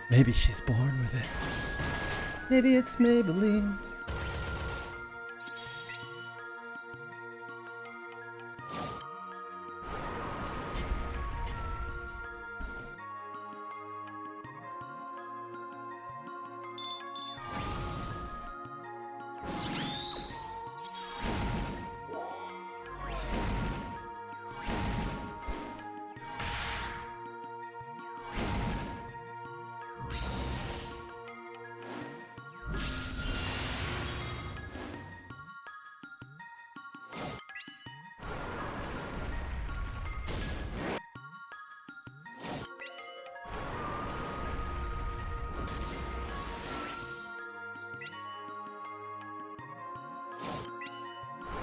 [SPEAKER 1] Maybe she's born with it. Maybe it's Maybelline.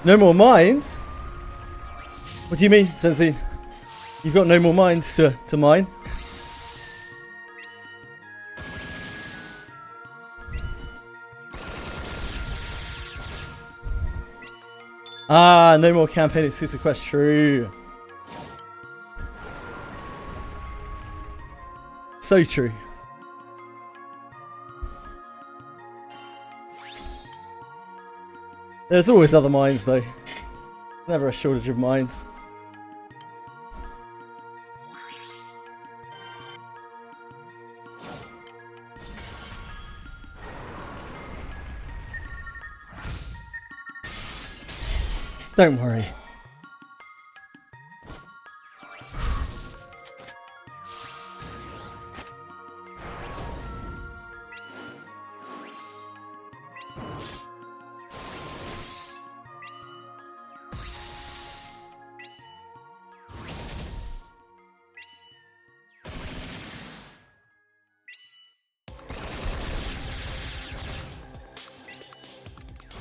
[SPEAKER 1] No more mines? What do you mean, Sensei? You've got no more mines to mine? Ah, no more campaign exclusive quests. True. So true. There's always other mines though. Never a shortage of mines. Don't worry.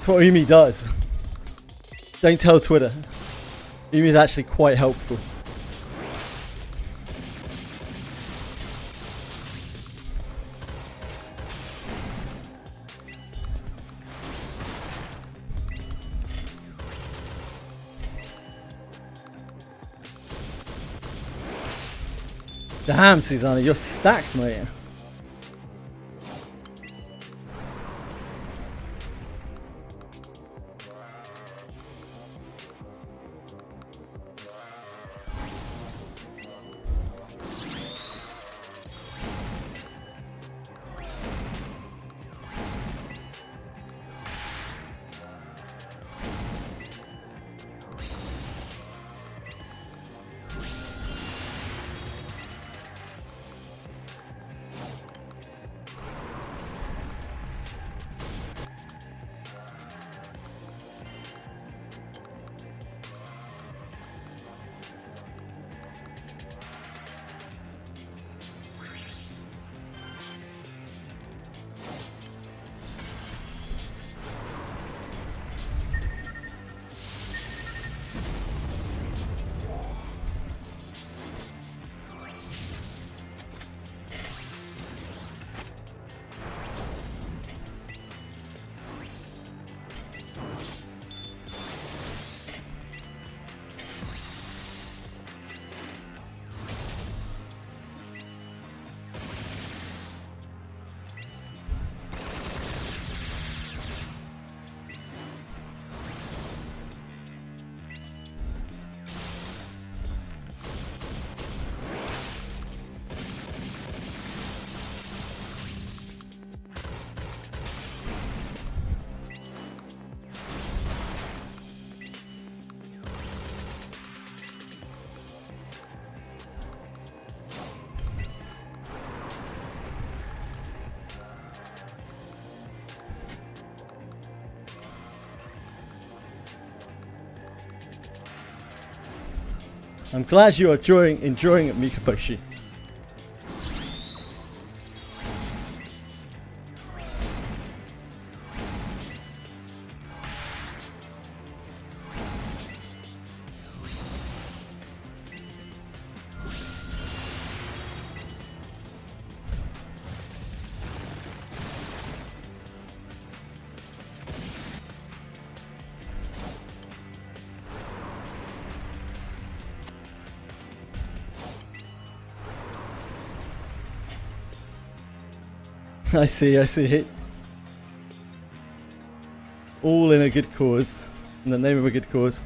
[SPEAKER 1] That's what Umi does. Don't tell Twitter. Umi's actually quite helpful. Damn, Susanna, you're stacked, mate. I'm glad you are enjoying it, Mikaboshi. I see. All in a good cause. In the name of a good cause.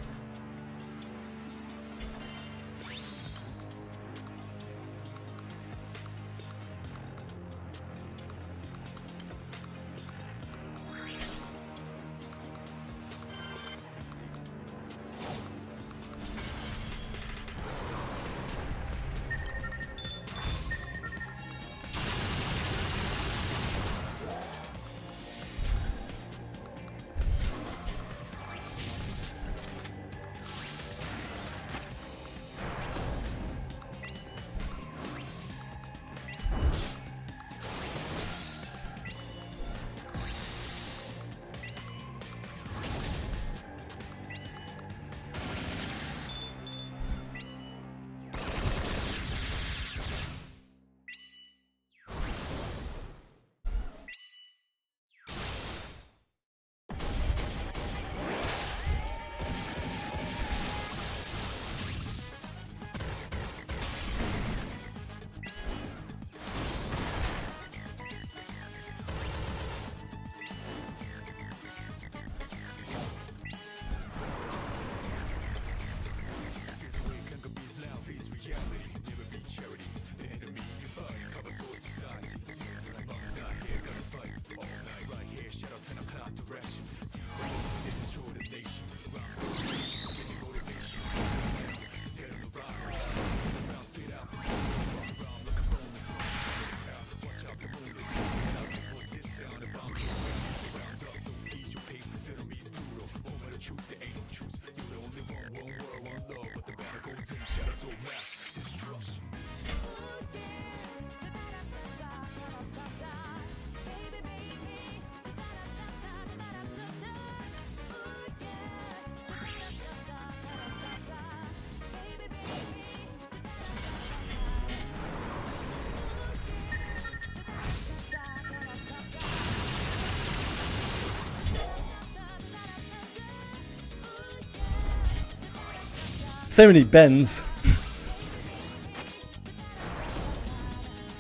[SPEAKER 1] So many Bens.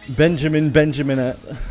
[SPEAKER 1] Benjaminette.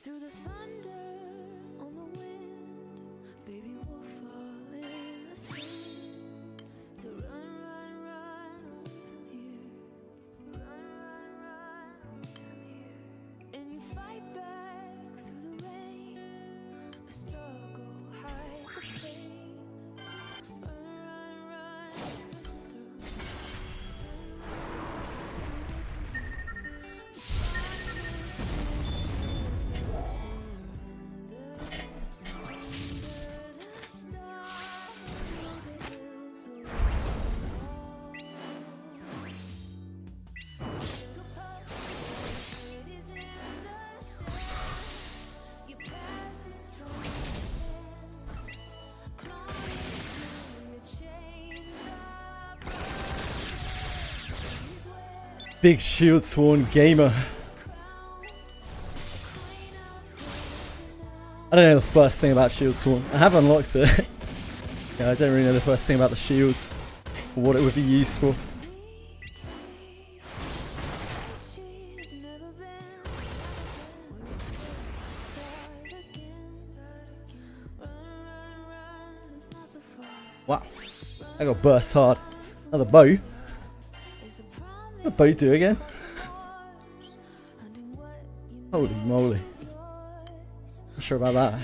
[SPEAKER 5] Through the thunder on the wind, baby will fall in the spring. To run away from here. Run away from here. And you fight back through the rain. A struggle, hide the pain. Run through.
[SPEAKER 1] Big Shield Sworn gamer. I don't know the first thing about Shield Sworn. I have unlocked it. Yeah, I don't really know the first thing about the shields or what it would be used for. Wow, I got burst hard. Another bow. What's the bow do again? Holy moly. Not sure about that.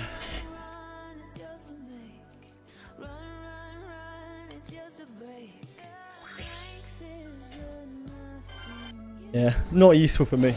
[SPEAKER 1] Yeah, not useful for me.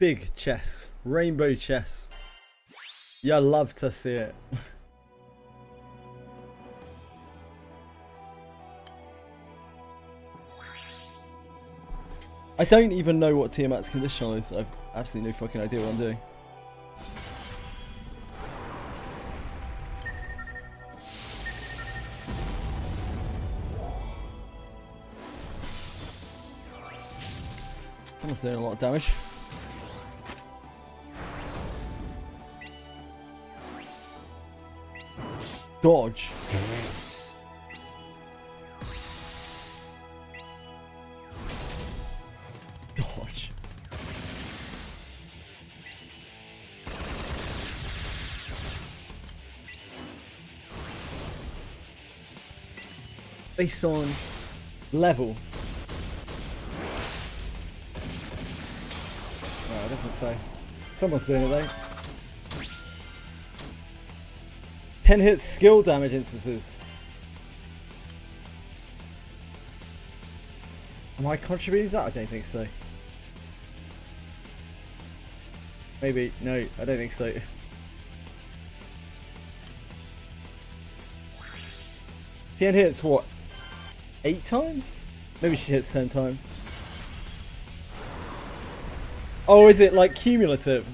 [SPEAKER 1] Big chess, rainbow chess. You love to see it. I don't even know what Tiamat's conditional is. I've absolutely no fucking idea what I'm doing. Someone's doing a lot of damage. Dodge. Dodge. Based on level. Oh, it doesn't say. Someone's doing it though. 10 hits skill damage instances. Am I contributing to that? I don't think so. Maybe. No, I don't think so. Tian hits what? 8 times? Maybe she hits 10 times. Oh, is it like cumulative?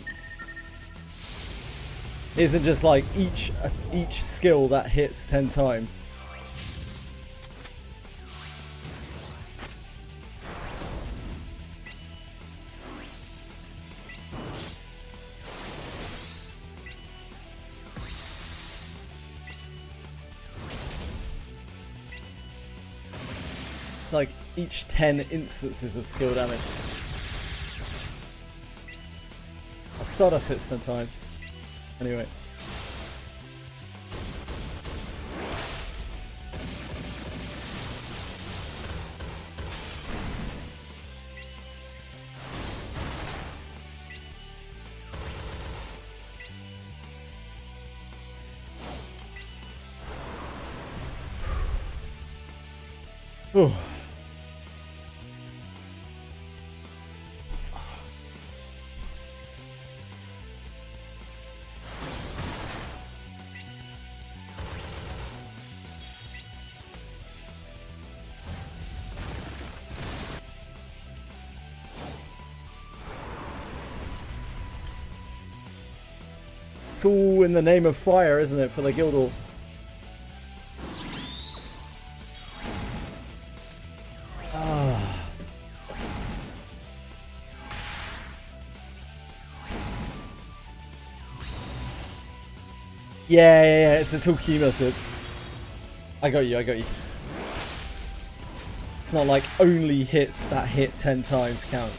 [SPEAKER 1] Isn't just like each skill that hits 10 times. It's like each 10 instances of skill damage. Stardust hits 10 times. Anyway. Ooh. It's all in the name of fire, isn't it, for the Guildhall? Yeah, it's all cumulative. I got you. It's not like only hits that hit 10 times count.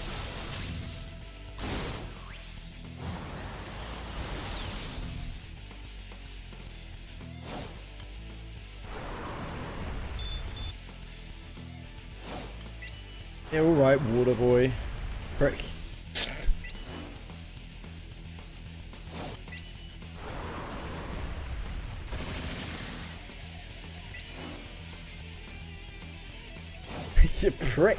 [SPEAKER 1] Yeah, alright, water boy. Prick. You prick.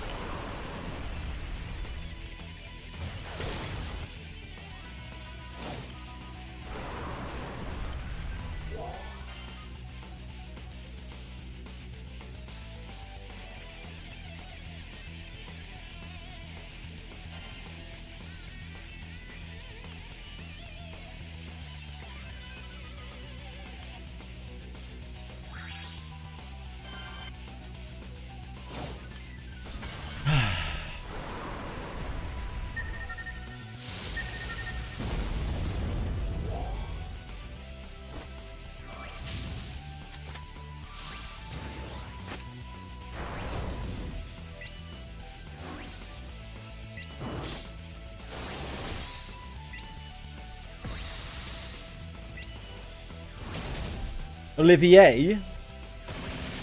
[SPEAKER 1] Olivier.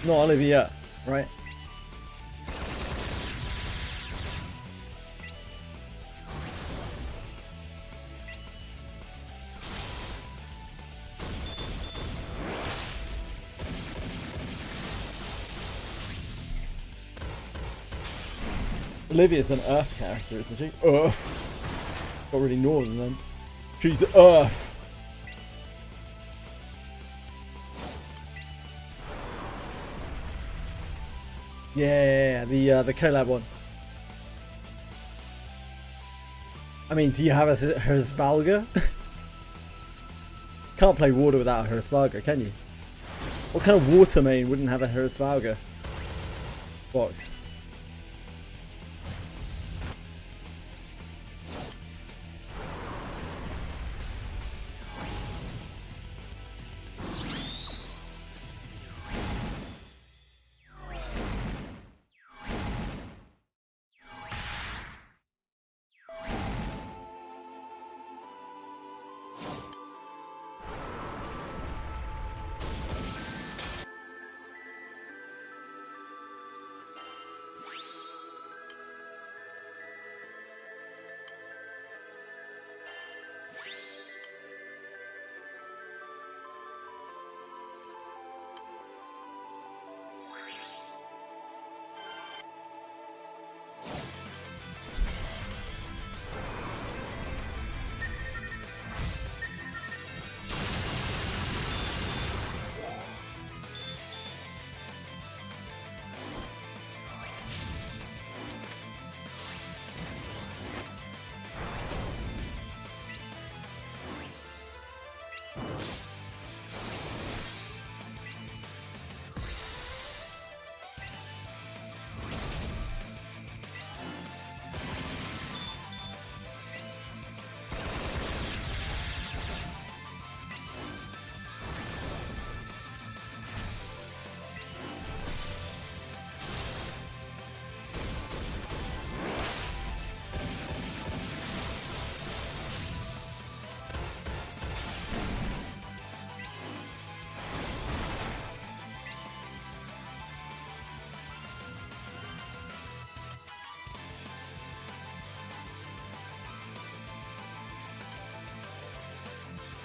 [SPEAKER 1] Not Olivia, right? Olivia's an Earth character, isn't she? Earth. Got really northern then. She's Earth. Yeah, the collab one. I mean, do you have a Hraesvalga? Can't play water without a Hraesvalga, can you? What kind of water main wouldn't have a Hraesvalga box?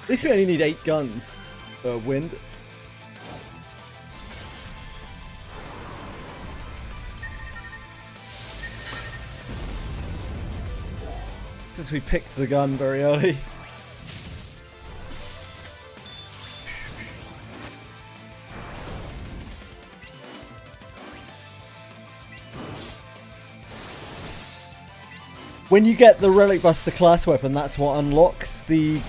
[SPEAKER 1] At least we only need 8 guns for wind. Since we picked the gun very early. When you get the Relic Buster class weapon, that's what unlocks the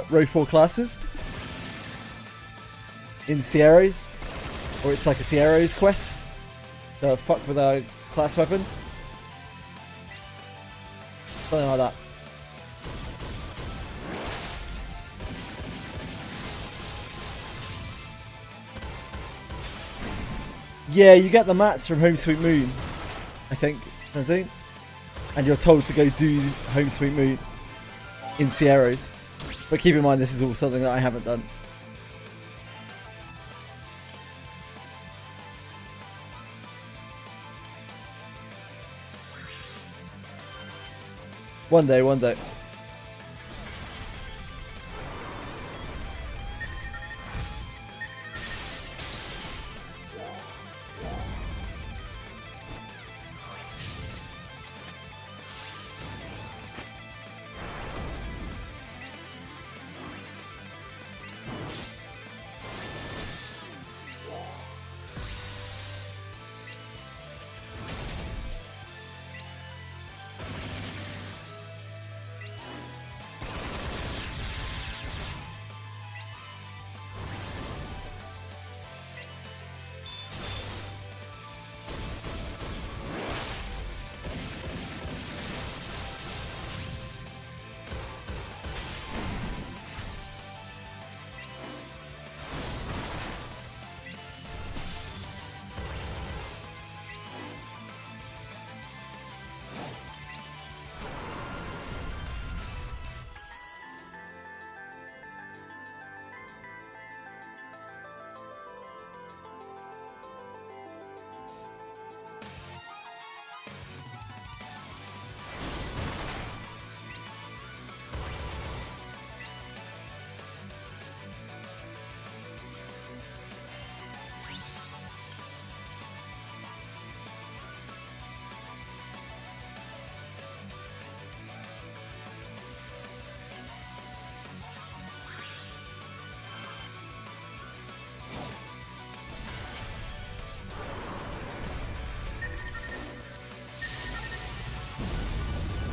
[SPEAKER 1] row 4 classes in Sierras, or it's like a Sierras quest to fuck with a class weapon, something like that. Yeah, you get the mats from Home Sweet Moon, I think. And you're told to go do Home Sweet Moon in Sierras. But keep in mind, this is all something that I haven't done. One day, one day.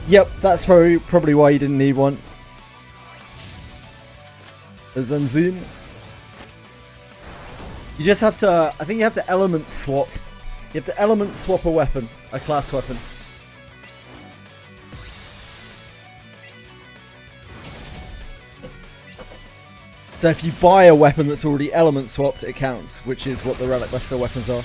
[SPEAKER 1] Yep, that's probably why you didn't need one. A Zanzin. You just have to, I think you have to element swap. You have to element swap a weapon, a class weapon. So if you buy a weapon that's already element swapped, it counts, which is what the Relic Buster weapons are.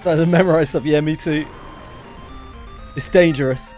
[SPEAKER 1] The memorize stuff, yeah, me too. It's dangerous.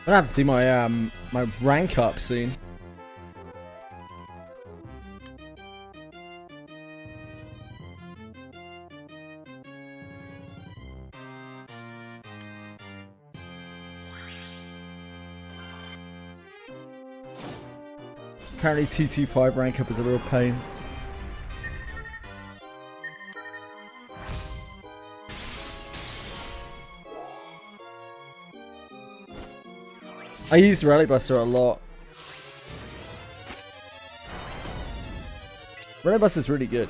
[SPEAKER 1] I'm gonna have to do my my rank up soon. Apparently 225 rank up is a real pain. I used Relic Buster a lot. Relic Buster's really good.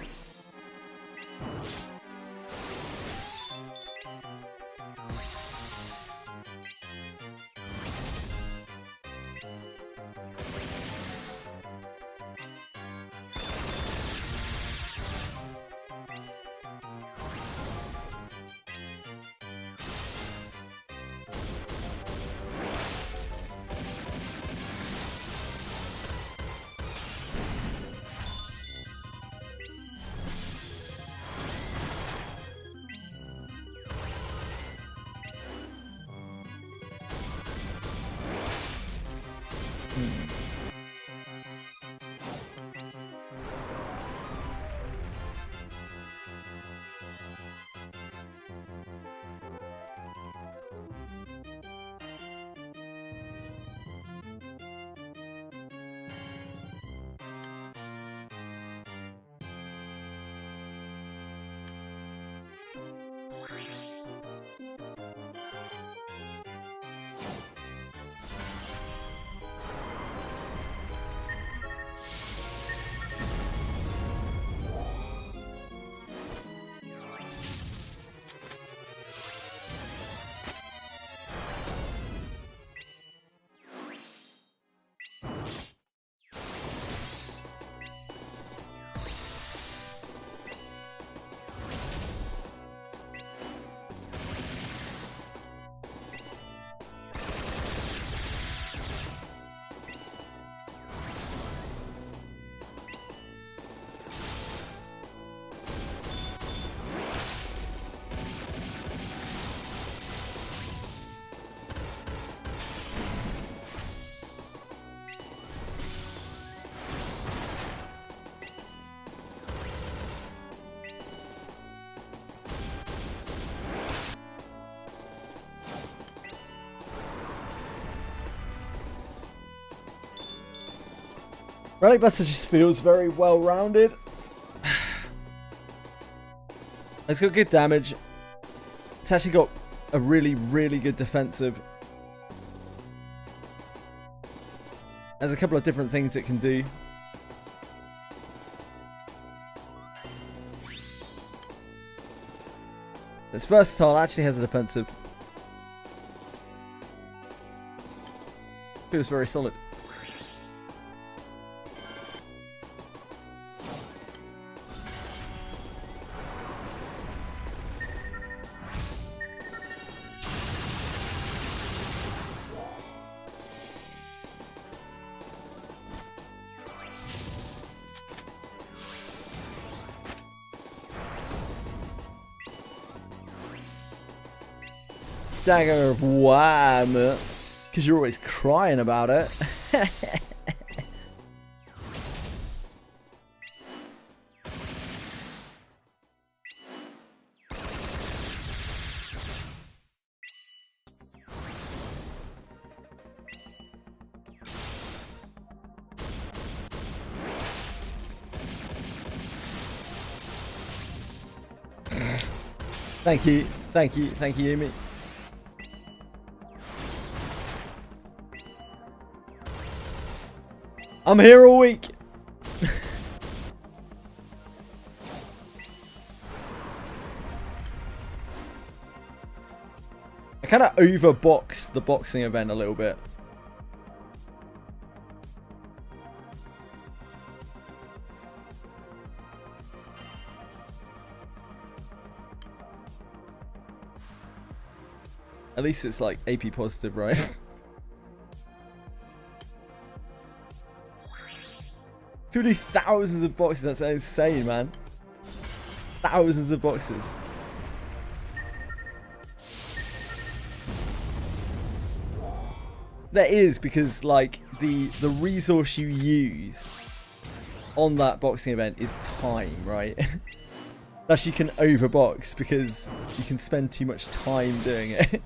[SPEAKER 1] Relic Butter just feels very well rounded. It's got good damage. It's actually got a really, really good defensive. There's a couple of different things it can do. It's versatile, actually has a defensive. Feels very solid. Dagger of Wham! Because you're always crying about it. Thank you, Yumi. I'm here all week. I kind of overboxed the boxing event a little bit. At least it's like AP positive, right? 50,000s of boxes, that's insane, man. Thousands of boxes. There is, because like the resource you use on that boxing event is time, right? That you can overbox because you can spend too much time doing it.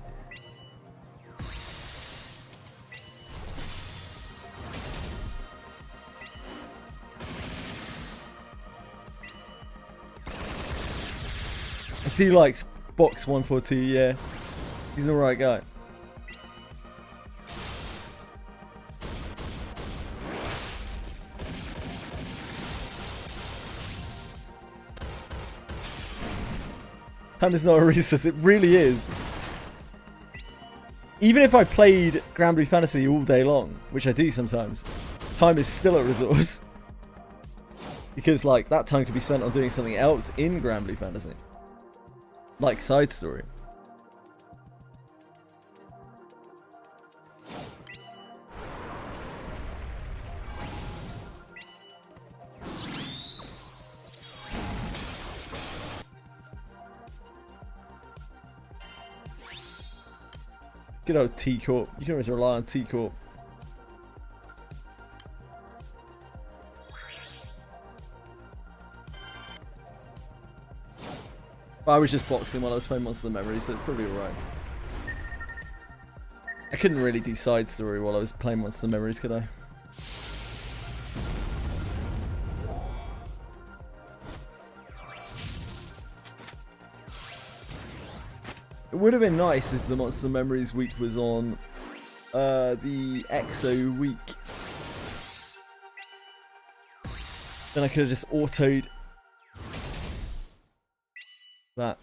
[SPEAKER 1] I do like Box 142, yeah. He's an alright guy. Time is not a resource, it really is. Even if I played Grand Blue Fantasy all day long, which I do sometimes, time is still a resource. Because like that time could be spent on doing something else in Grand Blue Fantasy. Like side story. Good old T-Corp. You can always rely on T-Corp. But I was just boxing while I was playing Monster Memory, so it's probably alright. I couldn't really do side story while I was playing Monster Memories, could I? It would have been nice if the Monster Memories week was on the EXO week. Then I could have just autoed that.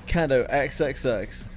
[SPEAKER 1] Kando XXX.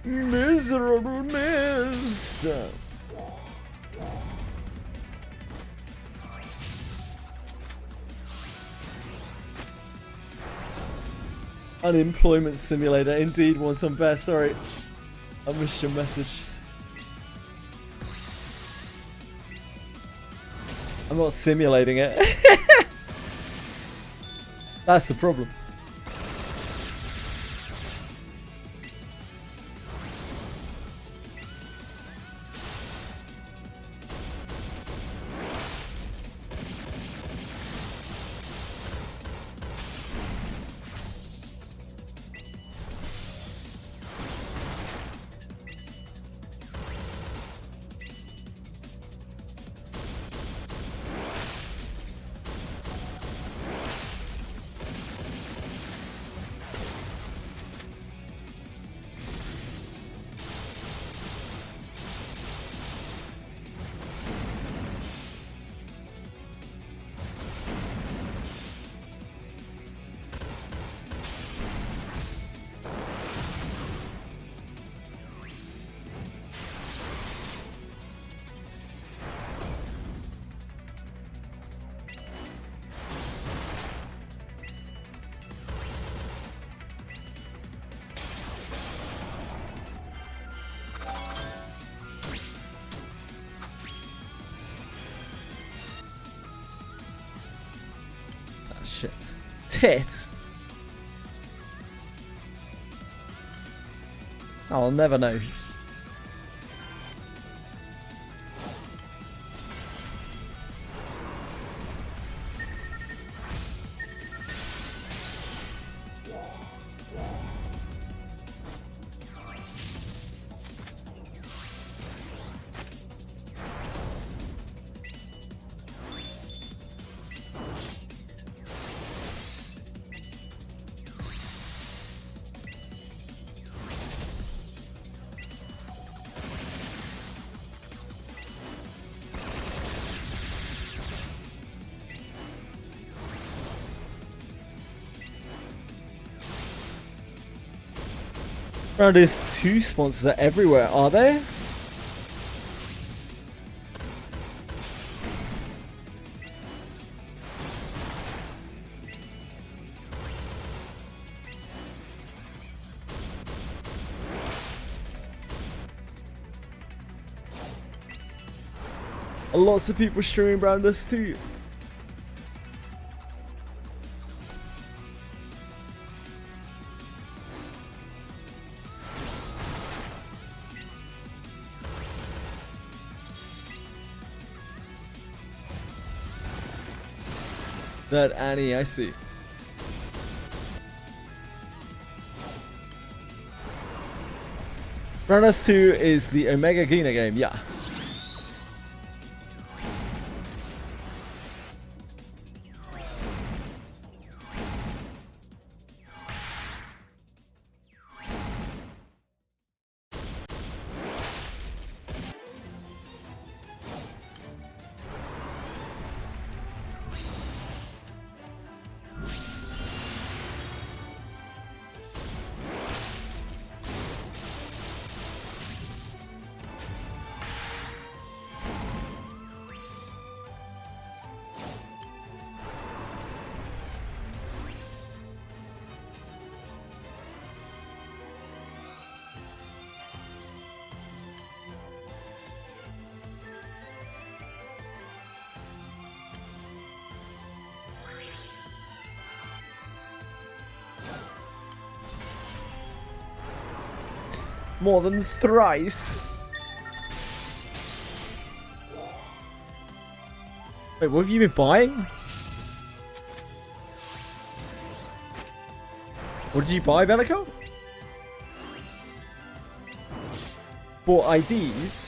[SPEAKER 1] Miserableness. Unemployment simulator, indeed. Once on best. Sorry, I missed your message. I'm not simulating it. That's the problem. Shit. Tit. I'll never know. Bro, these two sponsors are everywhere, are they? Lots of people streaming around us too. That Annie, I see. Round us 2 is the Omega Gina game, yeah. More than thrice. Wait, what have you been buying? What did you buy, Bellico? Bought IDs?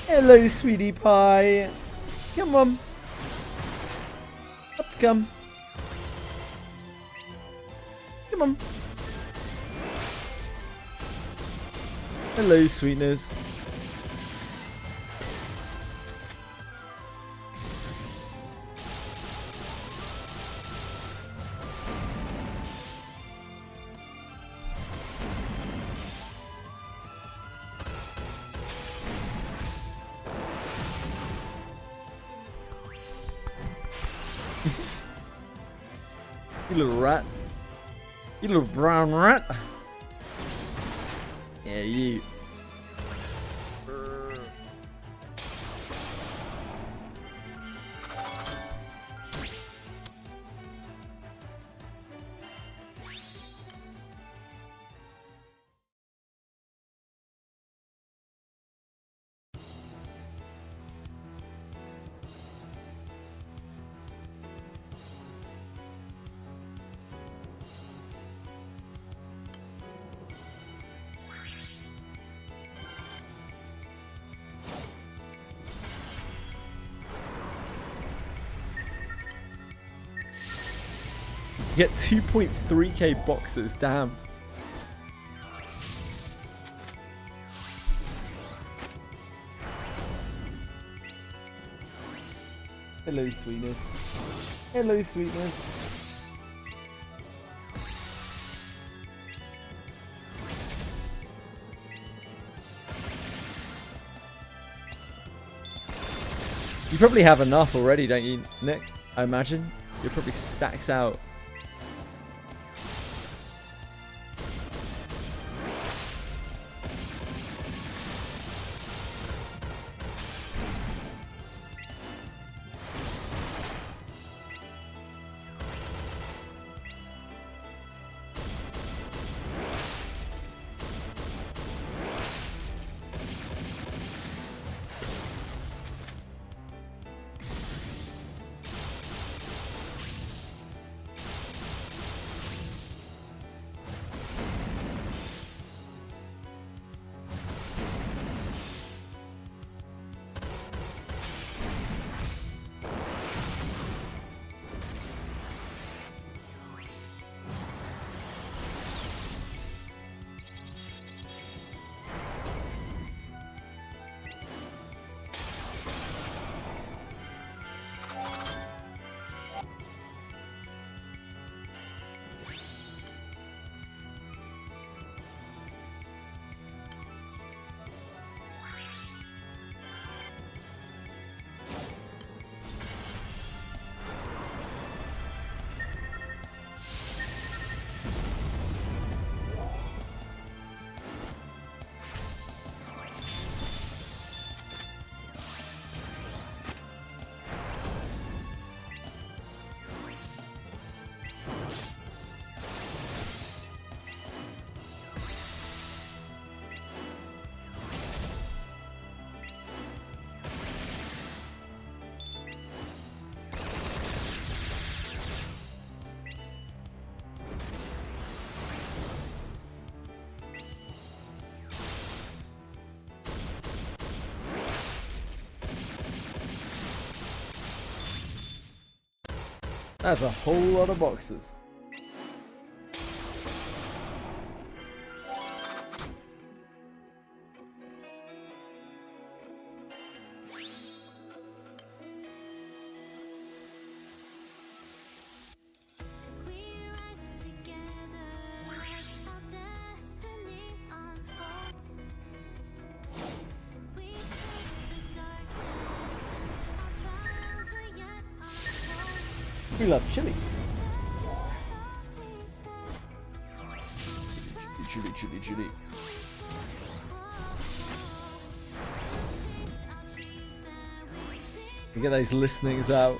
[SPEAKER 1] Hello, sweetie pie. Come on. Come. Come on. Hello, sweetness. You little rat. You little brown rat. Yeah, you. Get 2.3k boxes, damn. Hello, sweetness. Hello, sweetness. You probably have enough already, don't you, Nick? I imagine. You're probably stacks out. That's a whole lot of boxes. We love chili. Chili, chili, chili. Get those listenings out.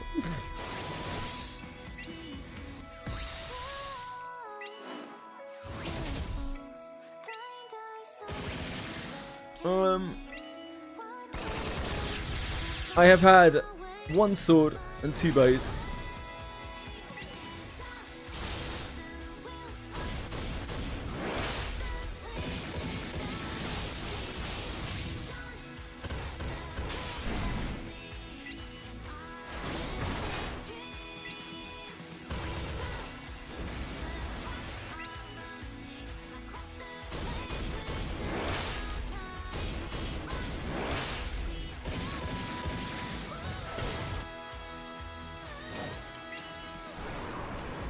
[SPEAKER 1] I have had 1 sword and 2 bows.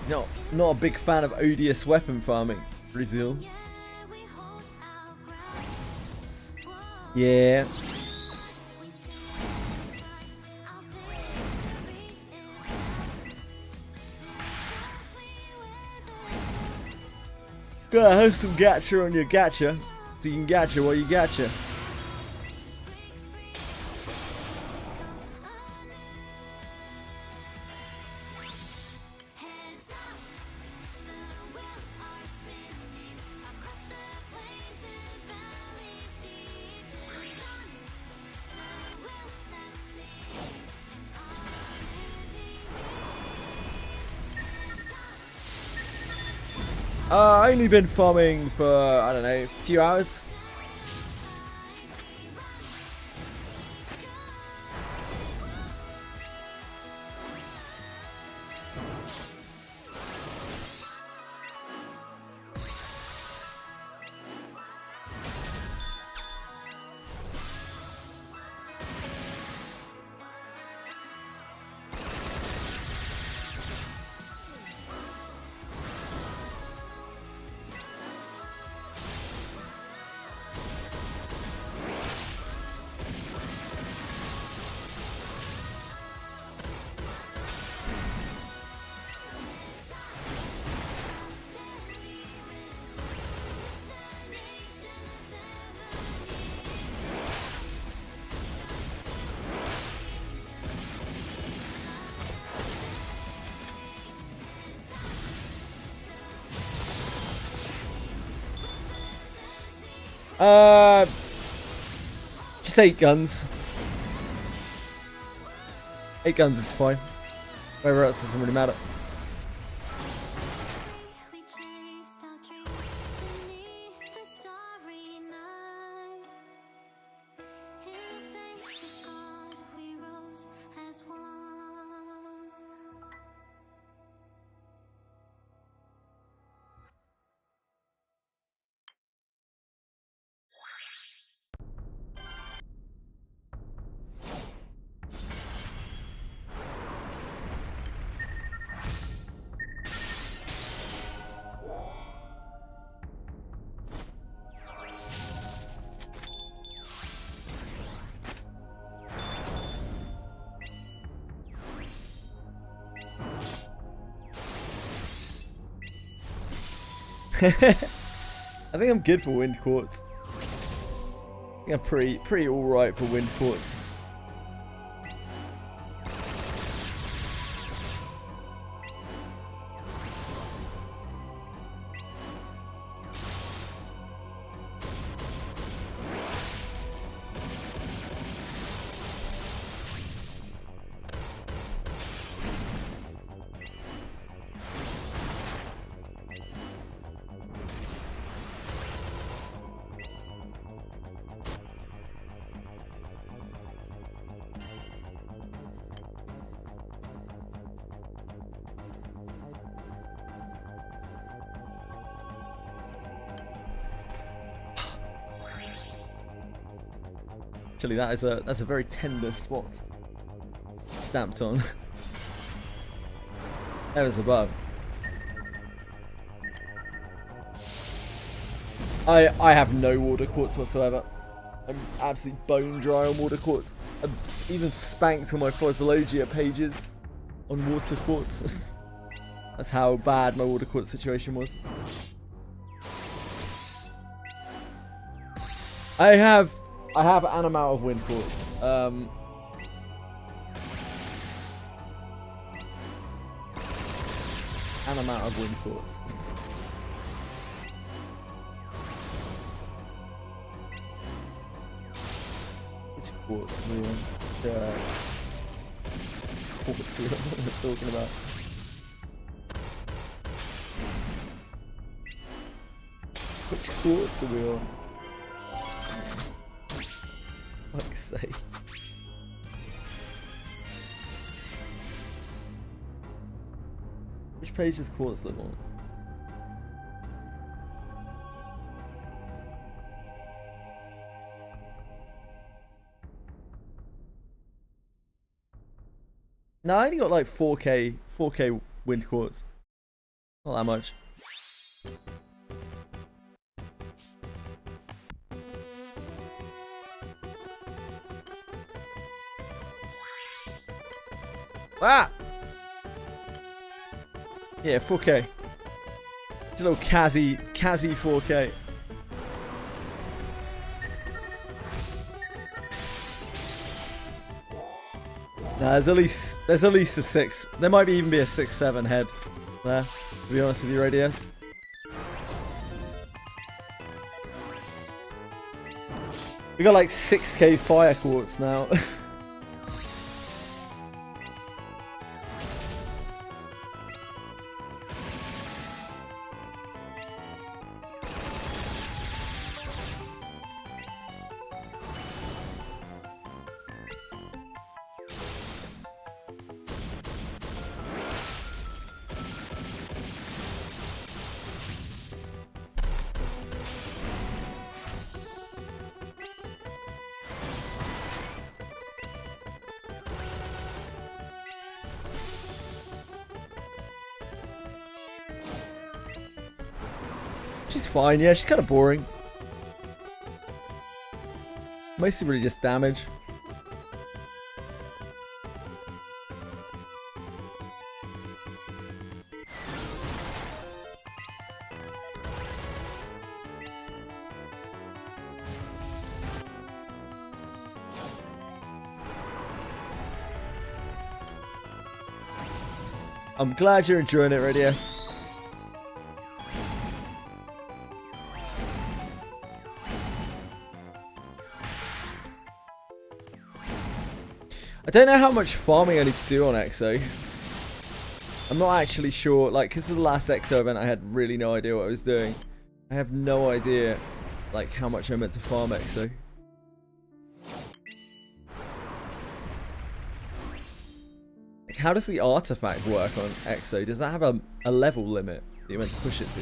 [SPEAKER 1] Not a big fan of odious weapon farming, Brazil. Yeah. Gotta have some gacha on your gacha, so you can gacha while you gacha. Only been farming for, I don't know, a few hours. Just 8 guns. 8 guns is fine. Whatever else doesn't really matter.
[SPEAKER 5] We chased our dreams beneath the starry night. In the face of God, we rose as one.
[SPEAKER 1] I think I'm good for wind quartz. I think I'm pretty alright for wind quartz. Actually, that's a very tender spot stamped on. There was above. I have no water quartz whatsoever. I'm absolutely bone dry on water quartz. I've even spanked on my Fossologia pages on water quartz. That's how bad my water quartz situation was. I have an amount of wind quartz. An amount of wind quartz. Which quartz we on? Quartz we on? What am I talking about? Which quartz are we on? Fuck's sake. Which page does quartz live on? No, I only got like 4K wind quartz. Not that much. Ah! Yeah, 4K. Just a little Kazzy 4K. Nah, there's at least a 6. There might even be a 6-7 head there, to be honest with you, Radius. We got like 6K fire quartz now. She's fine, yeah, she's kind of boring. Mostly really just damage. I'm glad you're enjoying it, Radius. I don't know how much farming I need to do on EXO. I'm not actually sure, like, because of the last EXO event I had really no idea what I was doing. I have no idea, like, how much I meant to farm EXO. Like, how does the artifact work on EXO? Does that have a level limit that you're meant to push it to?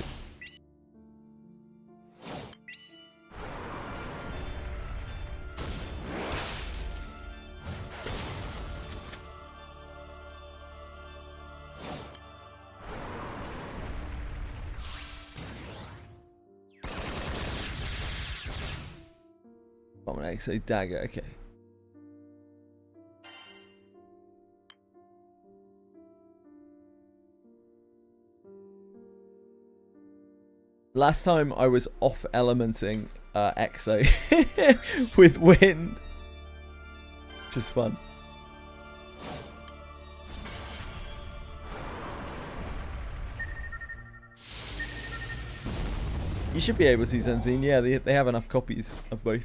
[SPEAKER 1] Bomb an EXO dagger, okay. Last time I was off elementing EXO with wind, which is fun. You should be able to, Zenzine. Yeah, they have enough copies of both.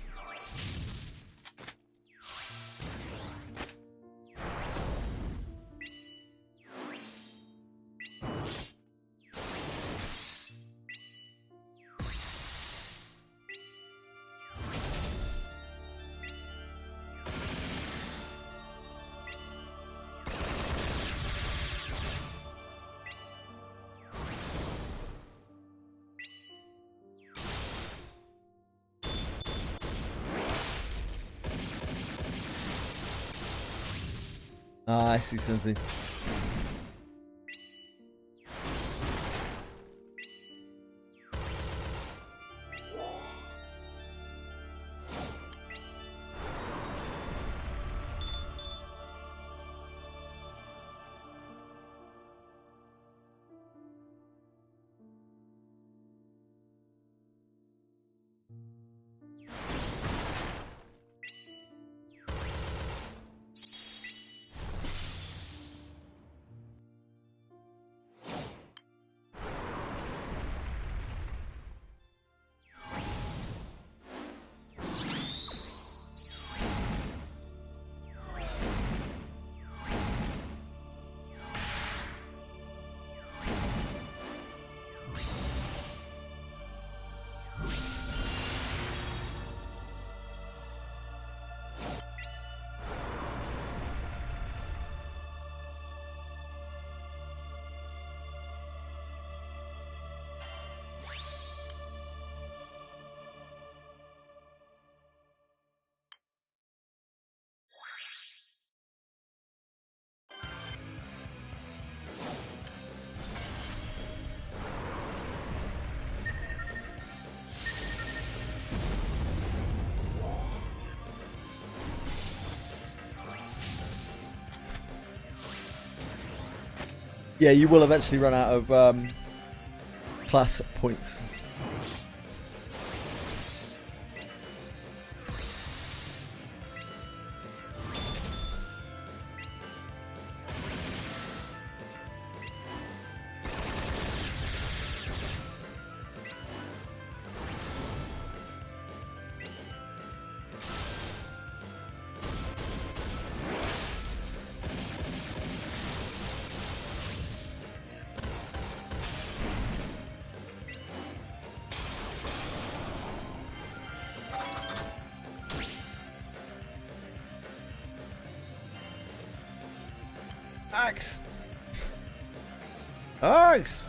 [SPEAKER 1] Ah, I see something. Yeah, you will eventually run out of class points. Axe! Axe!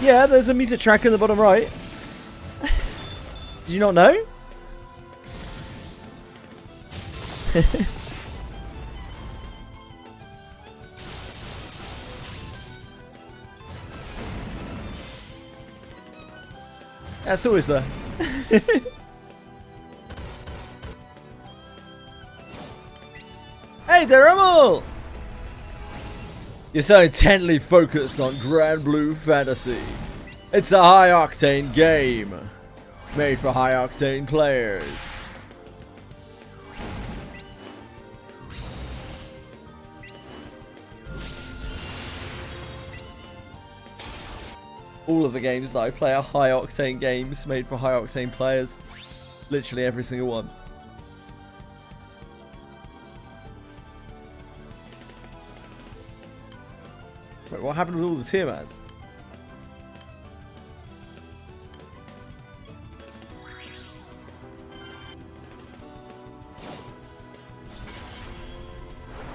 [SPEAKER 1] Yeah, there's a music track in the bottom right. Did you not know? That's always there. Hey, Daryl! You're so intently focused on Grand Blue Fantasy. It's a high-octane game, made for high-octane players. All of the games that I play are high-octane games, made for high-octane players. Literally every single one. Wait, what happened with all the Tiamats?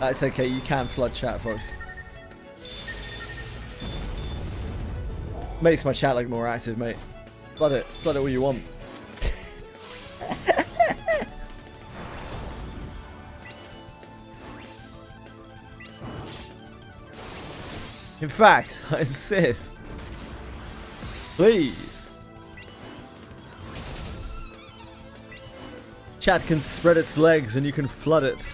[SPEAKER 1] That's okay, you can flood chat, folks. Makes my chat look more active, mate. Flood it all you want. In fact, I insist. Please. Chat can spread its legs and you can flood it.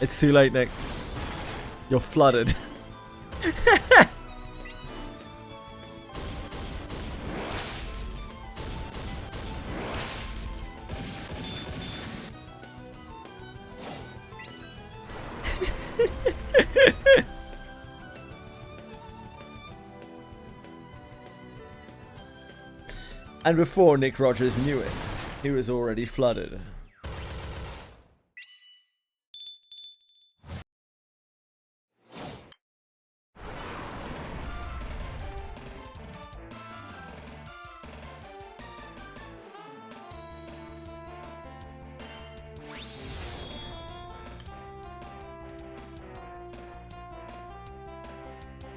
[SPEAKER 1] It's too late, Nick. You're flooded. And before Nick Rogers knew it, he was already flooded.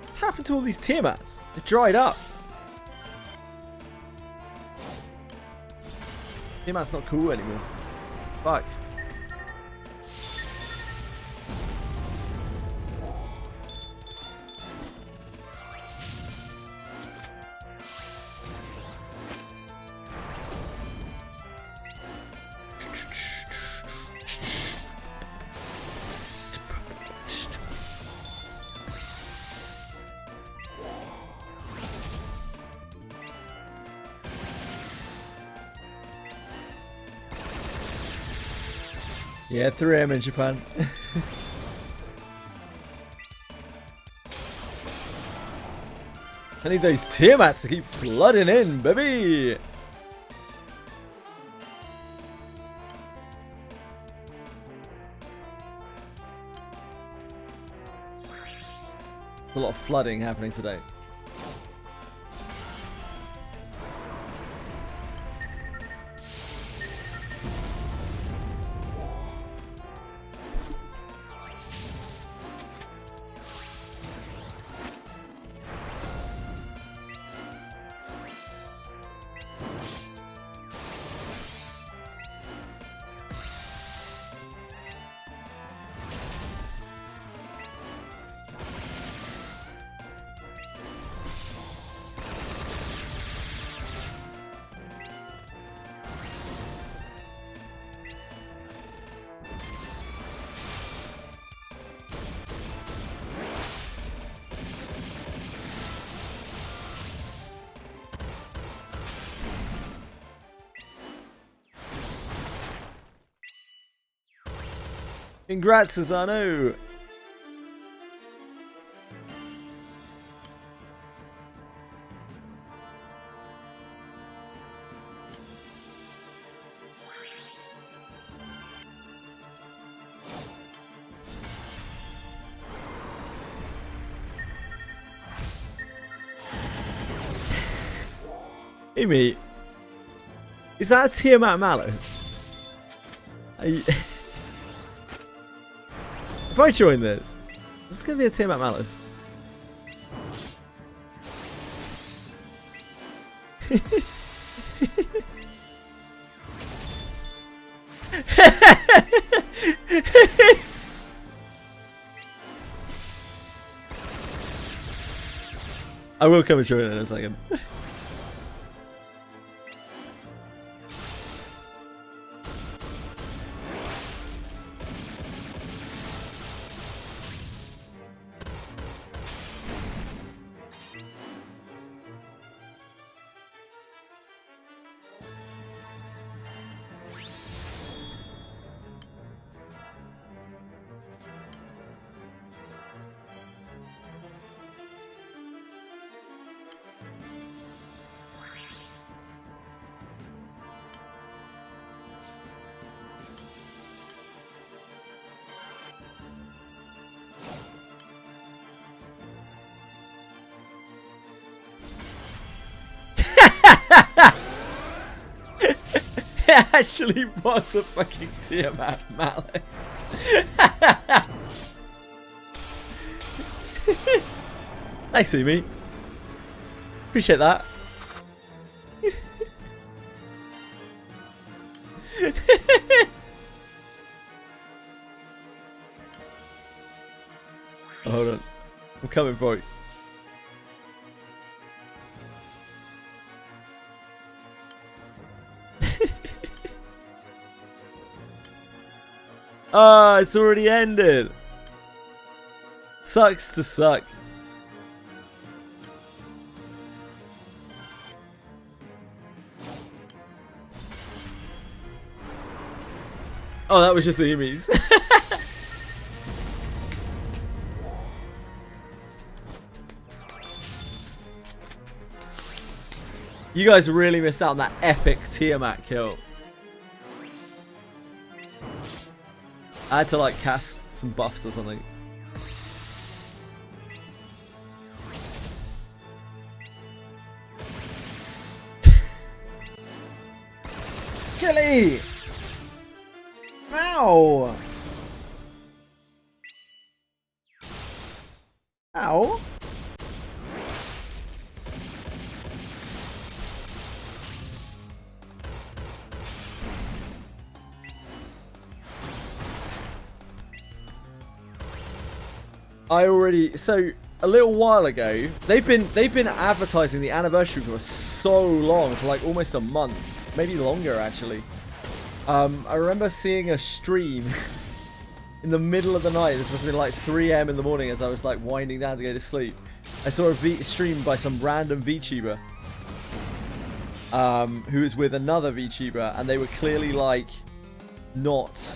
[SPEAKER 1] What's happened to all these Tiamats? They dried up. Tiamat's not cool anymore. Fuck. Yeah, 3M in Japan. I need those Tiamats to keep flooding in, baby! A lot of flooding happening today. Congrats, Asano! Hey mate, is that a Tiamat Malice? Are you if I join this, is this going to be a Tiamat Malice? I will come and join it in a second. It actually was a fucking Tiamat Malice. Thanks, Umi. Appreciate that. Oh, hold on. I'm coming, boys. Ah, it's already ended. Sucks to suck. Oh, that was just Umi's. You guys really missed out on that epic Tiamat kill. I had to like cast some buffs or something. Chili! Ow! Ow! So a little while ago, they've been advertising the anniversary for so long, for like almost a month, maybe longer actually. I remember seeing a stream in the middle of the night. This must have been like 3 AM in the morning as I was like winding down to go to sleep. I saw a stream by some random VTuber who was with another VTuber, and they were clearly like not.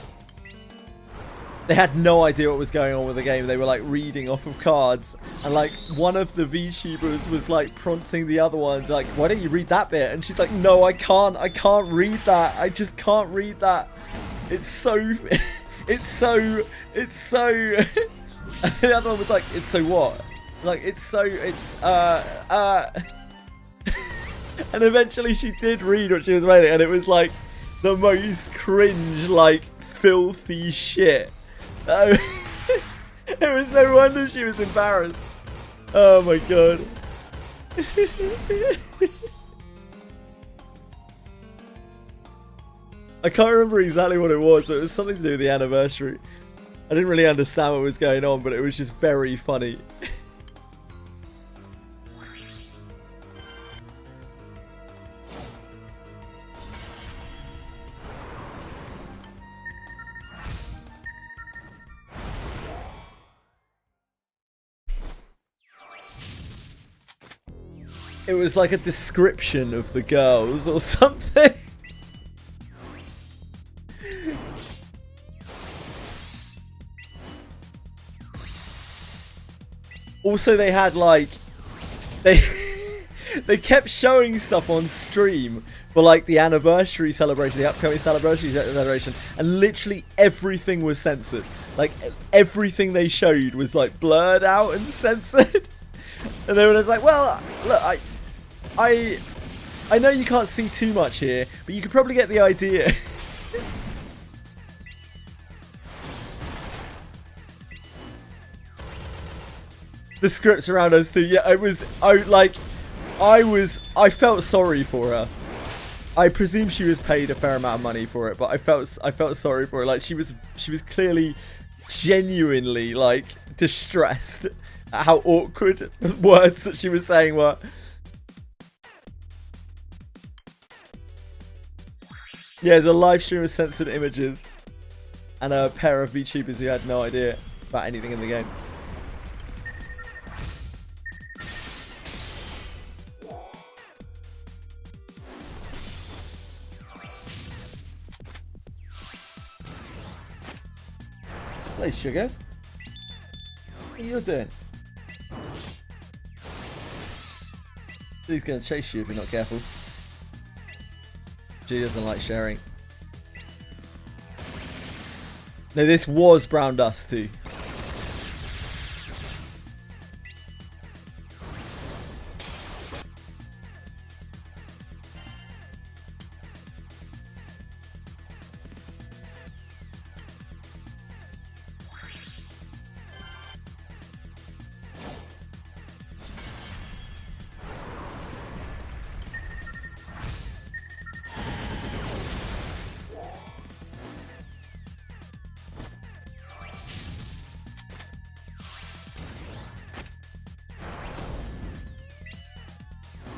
[SPEAKER 1] They had no idea what was going on with the game. They were like reading off of cards, and like one of the VTubers was like prompting the other one, like, "Why don't you read that bit?" And she's like, "No, I can't read that. I just can't read that. It's so, it's so." And the other one was like, "It's so what?" Like, and eventually she did read what she was reading, and it was like the most cringe, like filthy shit. It was no wonder she was embarrassed. Oh my god. I can't remember exactly what it was, but it was something to do with the anniversary. I didn't really understand what was going on, but it was just very funny. It was like a description of the girls or something. Also, they had like they kept showing stuff on stream for like the anniversary celebration, the upcoming celebration, and literally everything was censored. Like everything they showed was like blurred out and censored. And they were just like, "Well, look, I know you can't see too much here, but you could probably get the idea." The scripts around us too. Yeah, I felt sorry for her. I presume she was paid a fair amount of money for it, but I felt sorry for her. Like she was clearly genuinely like distressed at how awkward the words that she was saying were. Yeah, there's a live stream of censored images and a pair of VTubers who had no idea about anything in the game. Hey, sugar. What are you doing? He's gonna chase you if you're not careful. G doesn't like sharing. No, this was brown dust too.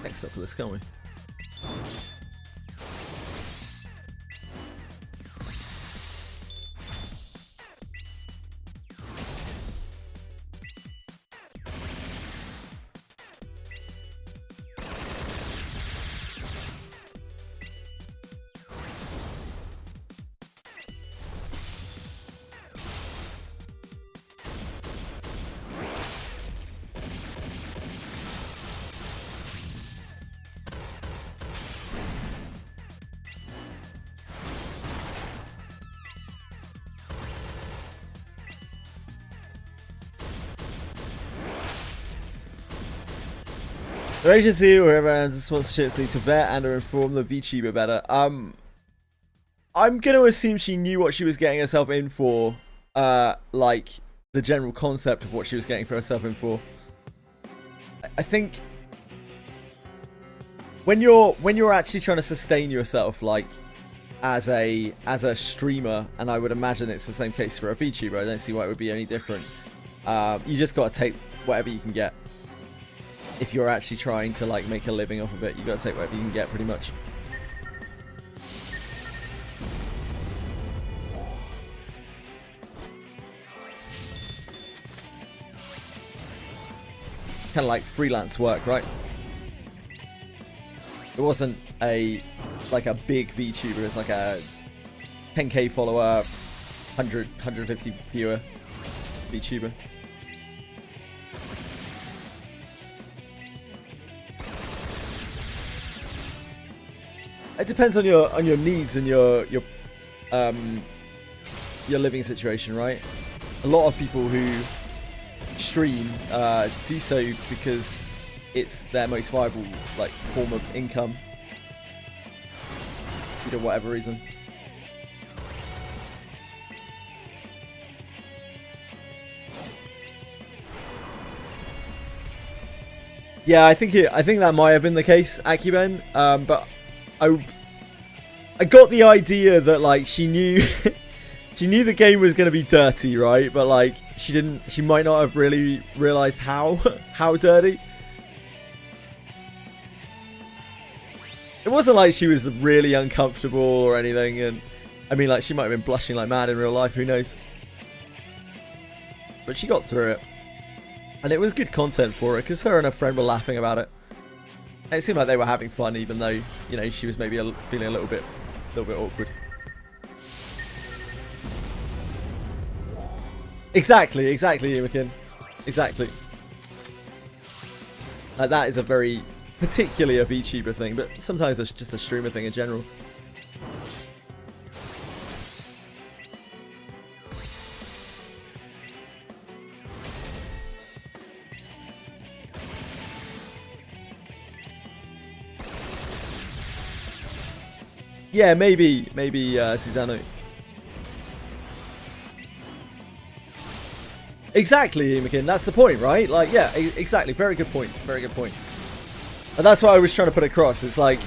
[SPEAKER 1] Next up for this, can't we? The agency or whoever owns the sponsorships need to vet and or inform the VTuber better. I'm gonna assume she knew what she was getting herself in for, like the general concept of what she was getting for herself in for. I think when you're actually trying to sustain yourself, like as a streamer, and I would imagine it's the same case for a VTuber. I don't see why it would be any different. You just got to take whatever you can get. If you're actually trying to like make a living off of it, you got to take whatever you can get, pretty much. Kind of like freelance work, right? It wasn't like a big VTuber. It's like a 10k follower, 150 viewer VTuber. It depends on your needs and your living situation, right? A lot of people who stream do so because it's their most viable like form of income, due to whatever reason. Yeah, I think that might have been the case, Akiben. But I got the idea that like she knew she knew the game was gonna be dirty, right? But like she might not have really realized how dirty. It wasn't like she was really uncomfortable or anything, and I mean like she might have been blushing like mad in real life, who knows? But she got through it. And it was good content for her, because her and her friend were laughing about it. And it seemed like they were having fun, even though, you know, she was maybe feeling a little bit awkward. Exactly, Imakin. Exactly. Like, that is a very, particularly a VTuber thing, but sometimes it's just a streamer thing in general. Yeah, maybe Susano. Exactly, Imakin. That's the point, right? Like, yeah, exactly. Very good point. Very good point. And that's what I was trying to put across. It's like,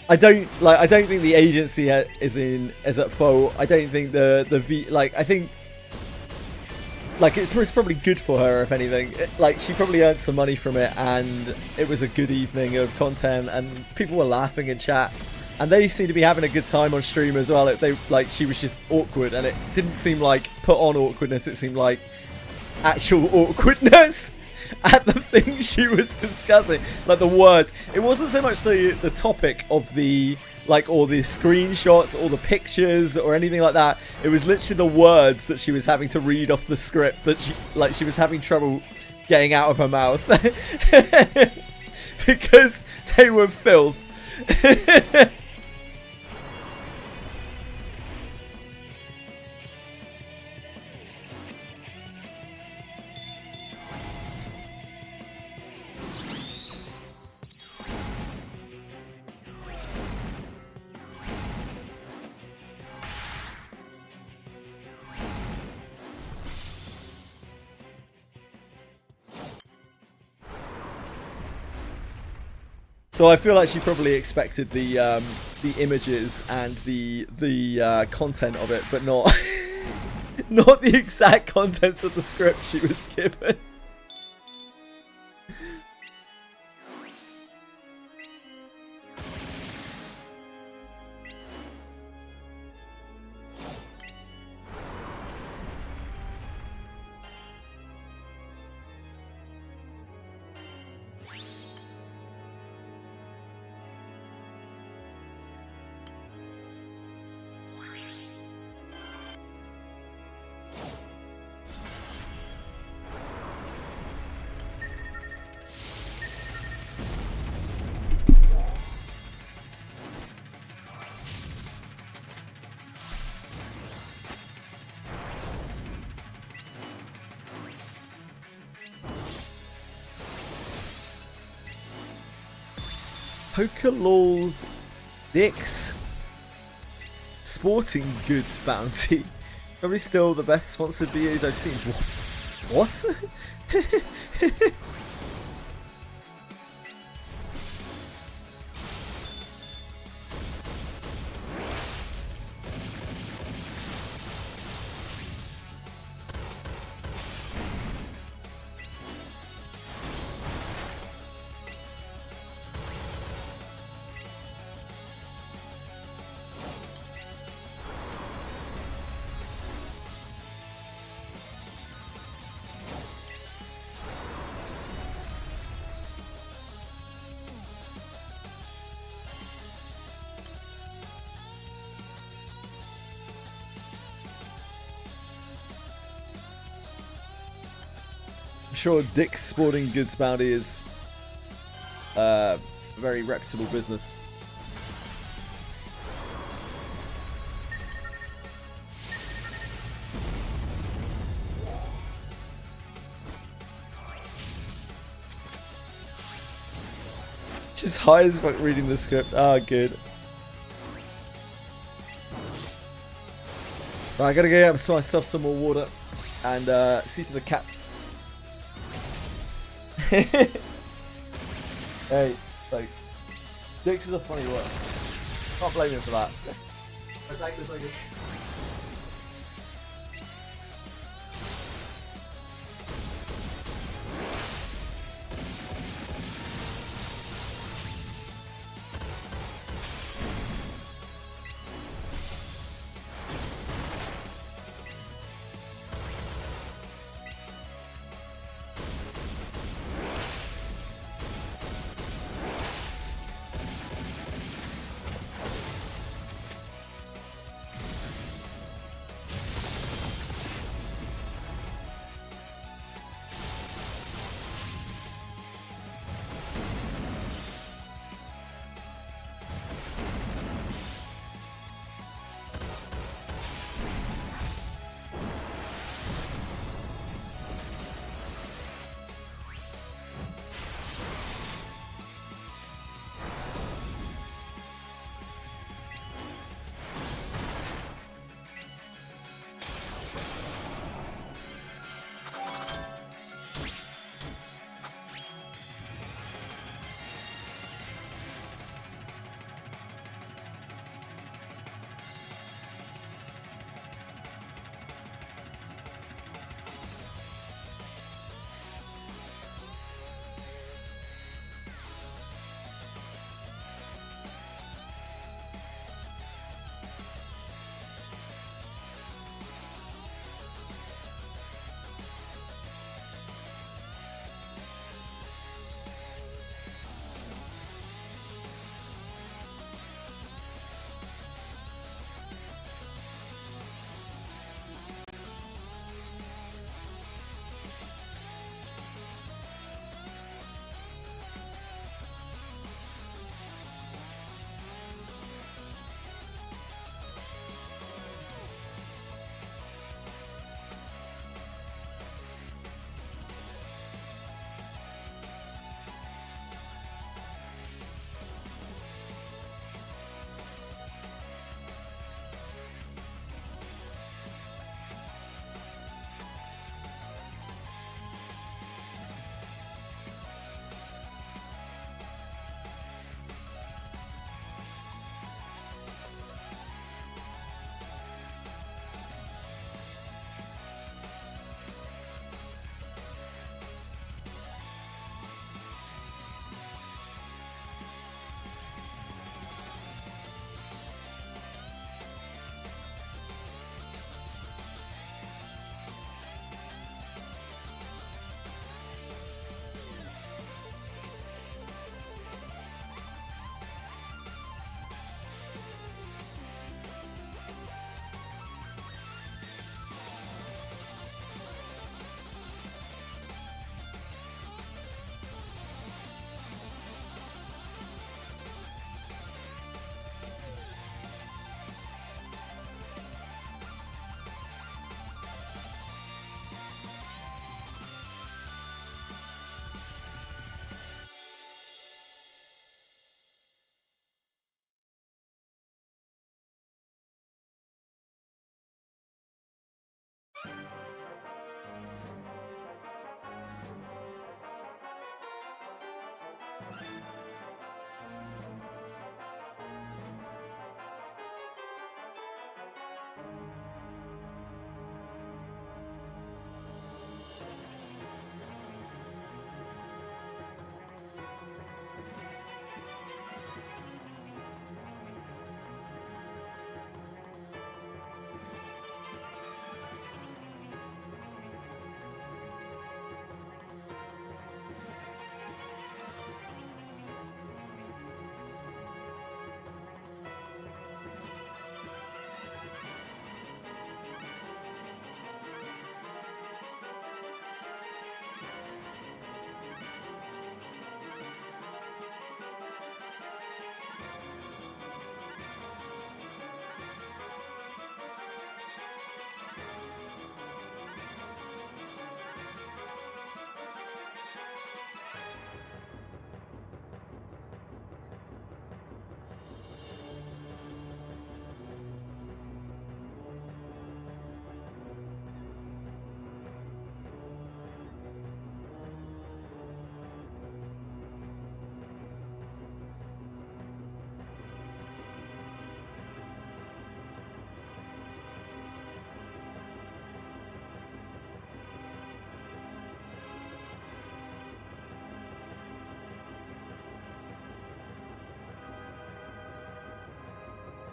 [SPEAKER 1] I don't think the agency is at fault. I don't think I think like it's probably good for her, if anything. Like, she probably earned some money from it, and it was a good evening of content, and people were laughing in chat, and they seemed to be having a good time on stream as well. She was just awkward, and it didn't seem like put on awkwardness. It seemed like actual awkwardness at the thing she was discussing, like the words. It wasn't so much the topic of the or the screenshots or the pictures or anything like that. It was literally the words that she was having to read off the script that she was having trouble getting out of her mouth because they were filth. So I feel like she probably expected the images and the content of it, but not not the exact contents of the script she was given. Poker Laws Dick's Sporting Goods Bounty. Probably still the best sponsored videos I've seen. What? I'm sure Dick's Sporting Goods Bounty is a very reputable business. Just high as fuck reading the script. Ah, good. Right, I gotta go get myself some more water and see to the cats. Hey, like, Dix is a funny word. Can't blame him for that. Attack this, like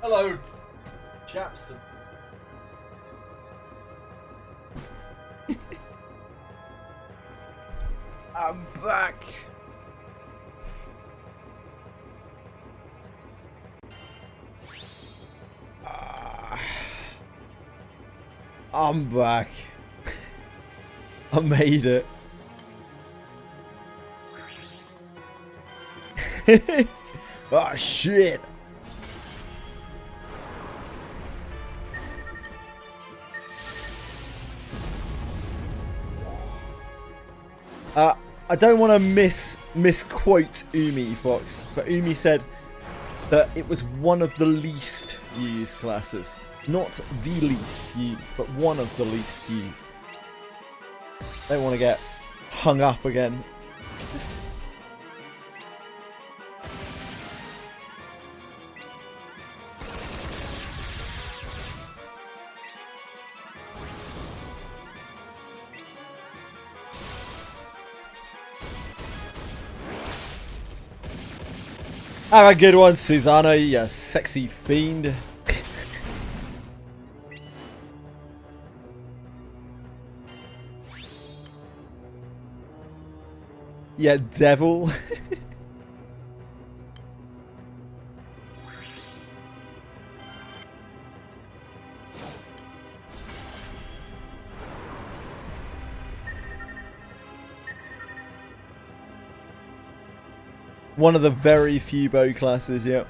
[SPEAKER 1] Hello, Japson. I'm back. I'm back. I made it. Oh shit. I don't want to misquote Umi, Fox, but Umi said that it was one of the least used classes. Not the least used, but one of the least used. Don't want to get hung up again. Have a good one, Susanna, you sexy fiend. Yeah, devil. One of the very few bow classes, yep.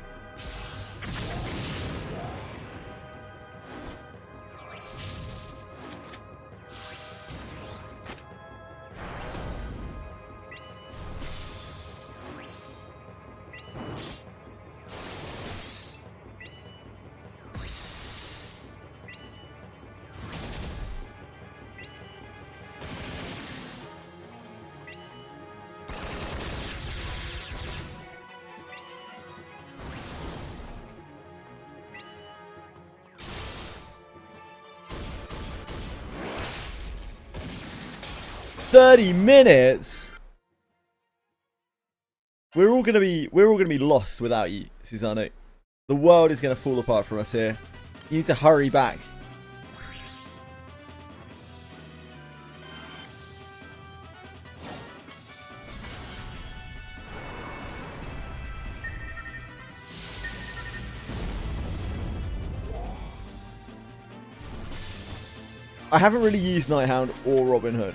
[SPEAKER 1] $30. We're all gonna be lost without you, Susanna. The world is gonna fall apart from us here. You need to hurry back. I haven't really used Nighthound or Robin Hood,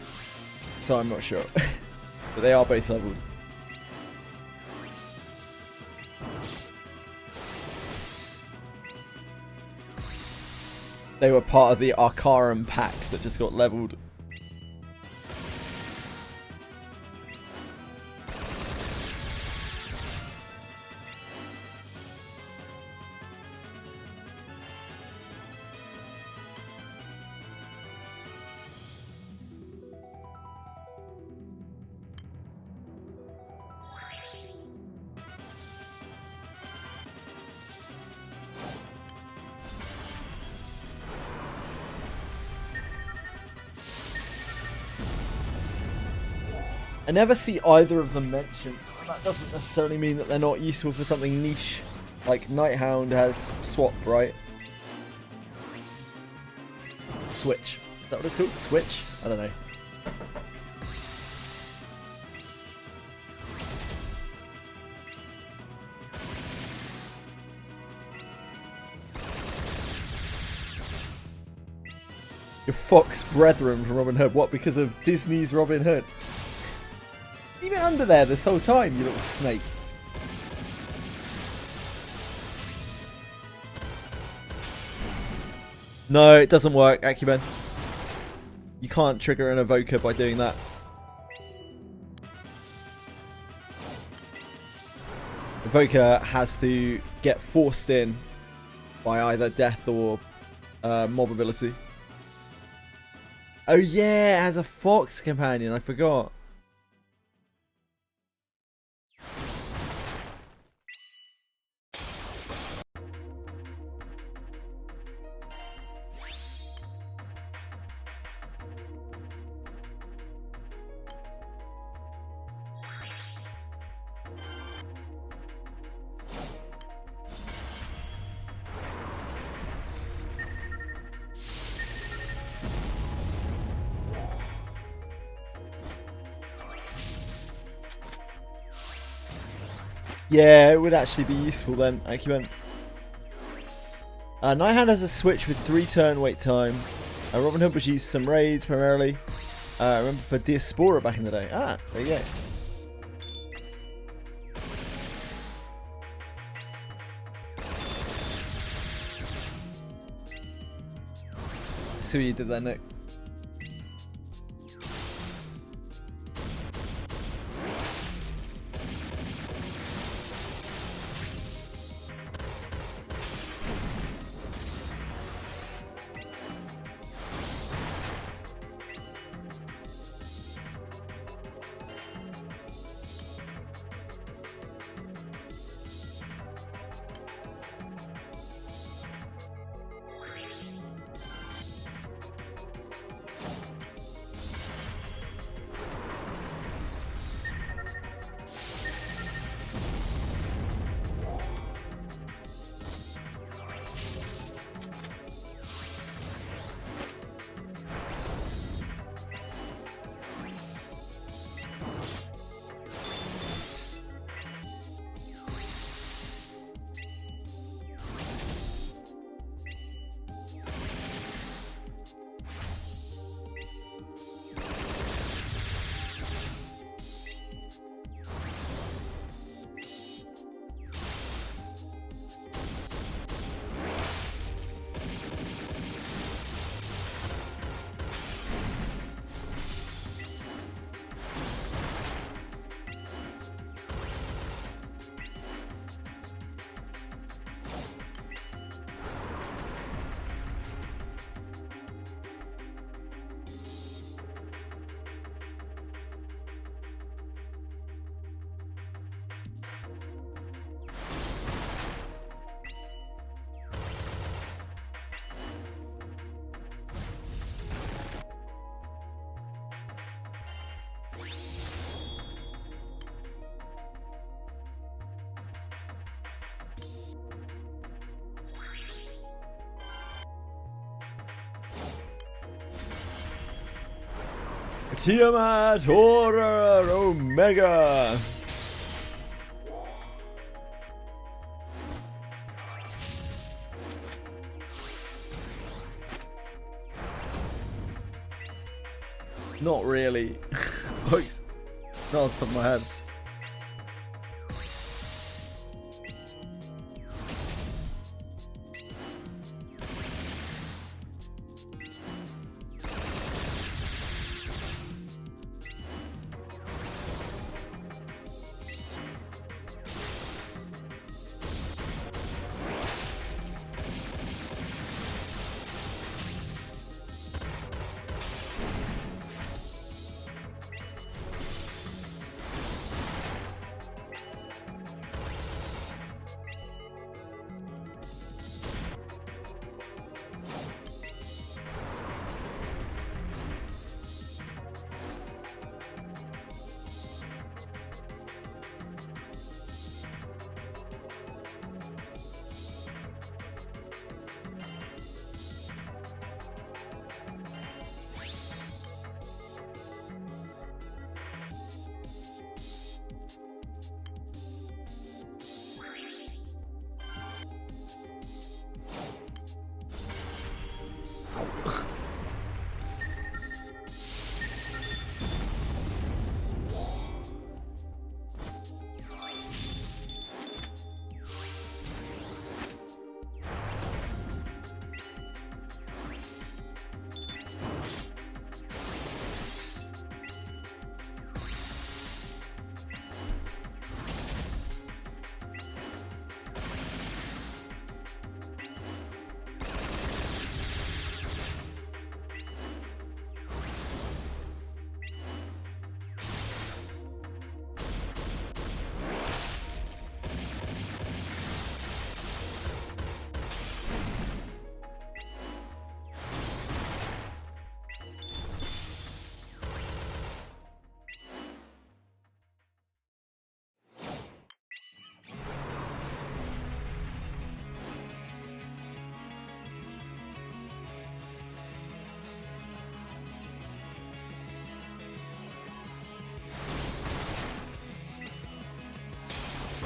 [SPEAKER 1] so I'm not sure. But they are both leveled. They were part of the Arcarum pack that just got leveled. I never see either of them mentioned. That doesn't necessarily mean that they're not useful for something niche. Like Nighthound has swap, right? Switch. Is that what it's called? Switch? I don't know. Your fox brethren from Robin Hood. What, because of Disney's Robin Hood? You've been under there this whole time, you little snake. No, it doesn't work, Acumen. You can't trigger an evoker by doing that. Evoker has to get forced in by either death or mob ability. Oh yeah, it has a fox companion, I forgot. Yeah, it would actually be useful then, Acumen. Nighthand has a switch with 3 turn wait time. Robin Hood was used some raids primarily. I remember for Diaspora back in the day. Ah, there you go. See what you did there, Nick. Tiamat Horror Omega. Not really. Folks, not off the top of my head.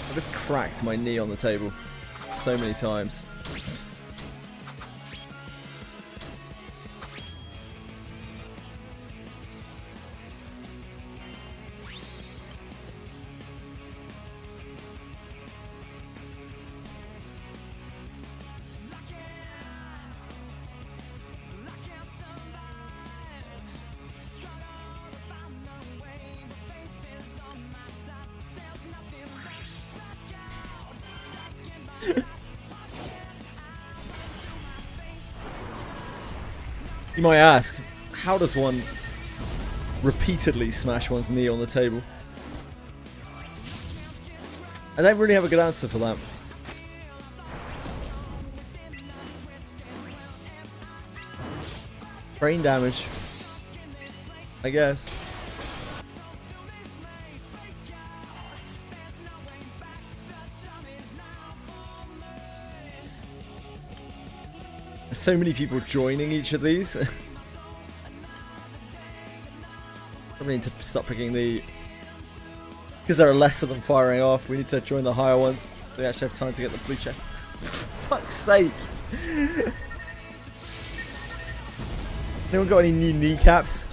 [SPEAKER 1] I just cracked my knee on the table so many times. You might ask, how does one repeatedly smash one's knee on the table? I don't really have a good answer for that. Brain damage, I guess. There's so many people joining each of these. I need to stop picking the... Because there are less of them firing off, we need to join the higher ones so we actually have time to get the blue check. For fuck's sake! Anyone got any new kneecaps?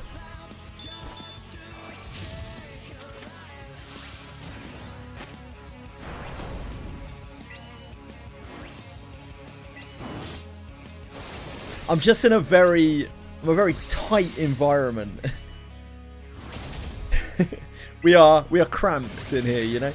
[SPEAKER 1] I'm just in a very tight environment. we are cramps in here, you know?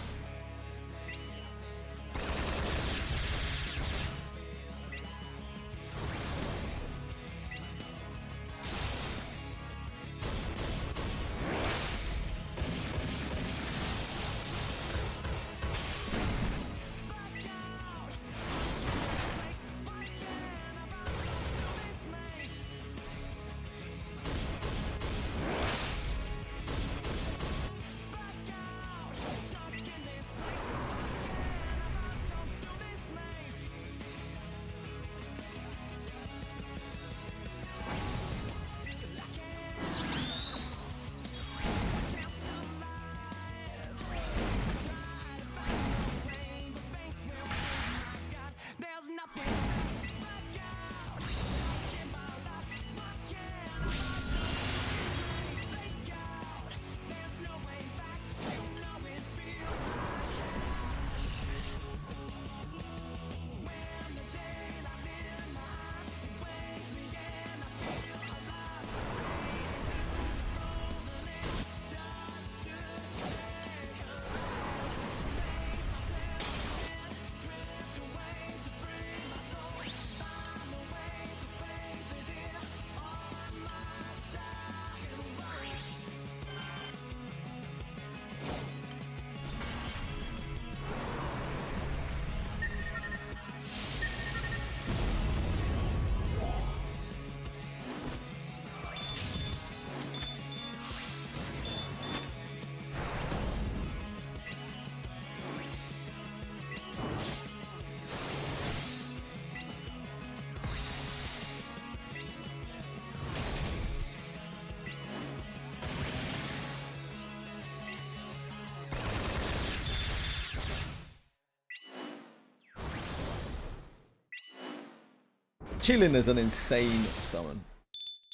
[SPEAKER 1] Chilling is an insane summon,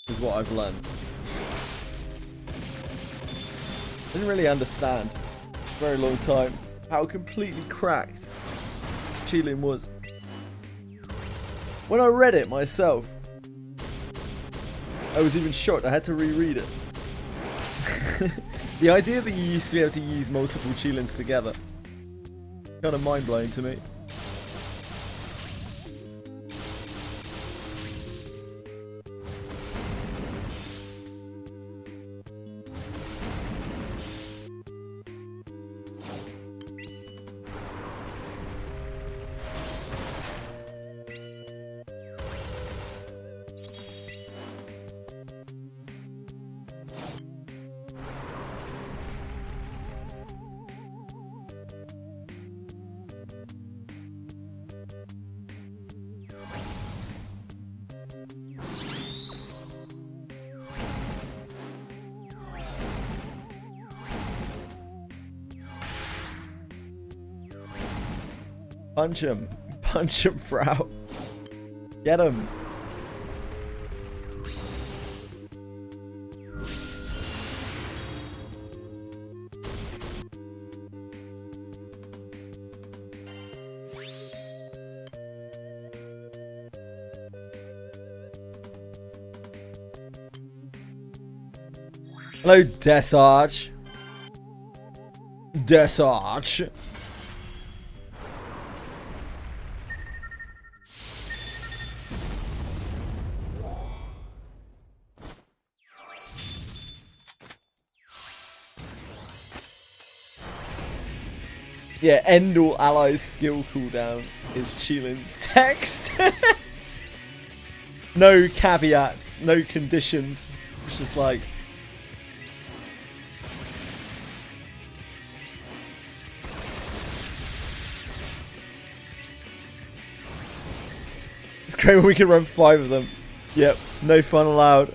[SPEAKER 1] is what I've learned. Didn't really understand for a very long time how completely cracked Chilling was. When I read it myself, I was even shocked. I had to reread it. The idea that you used to be able to use multiple Chillins together, kind of mind-blowing to me. Punch him. Punch him, Frau. Get him. Hello, Desarch. Desarch. Yeah, end all allies skill cooldowns is Chilin's text. No caveats, no conditions. It's just like... It's great when we can run 5 of them. Yep, no fun allowed.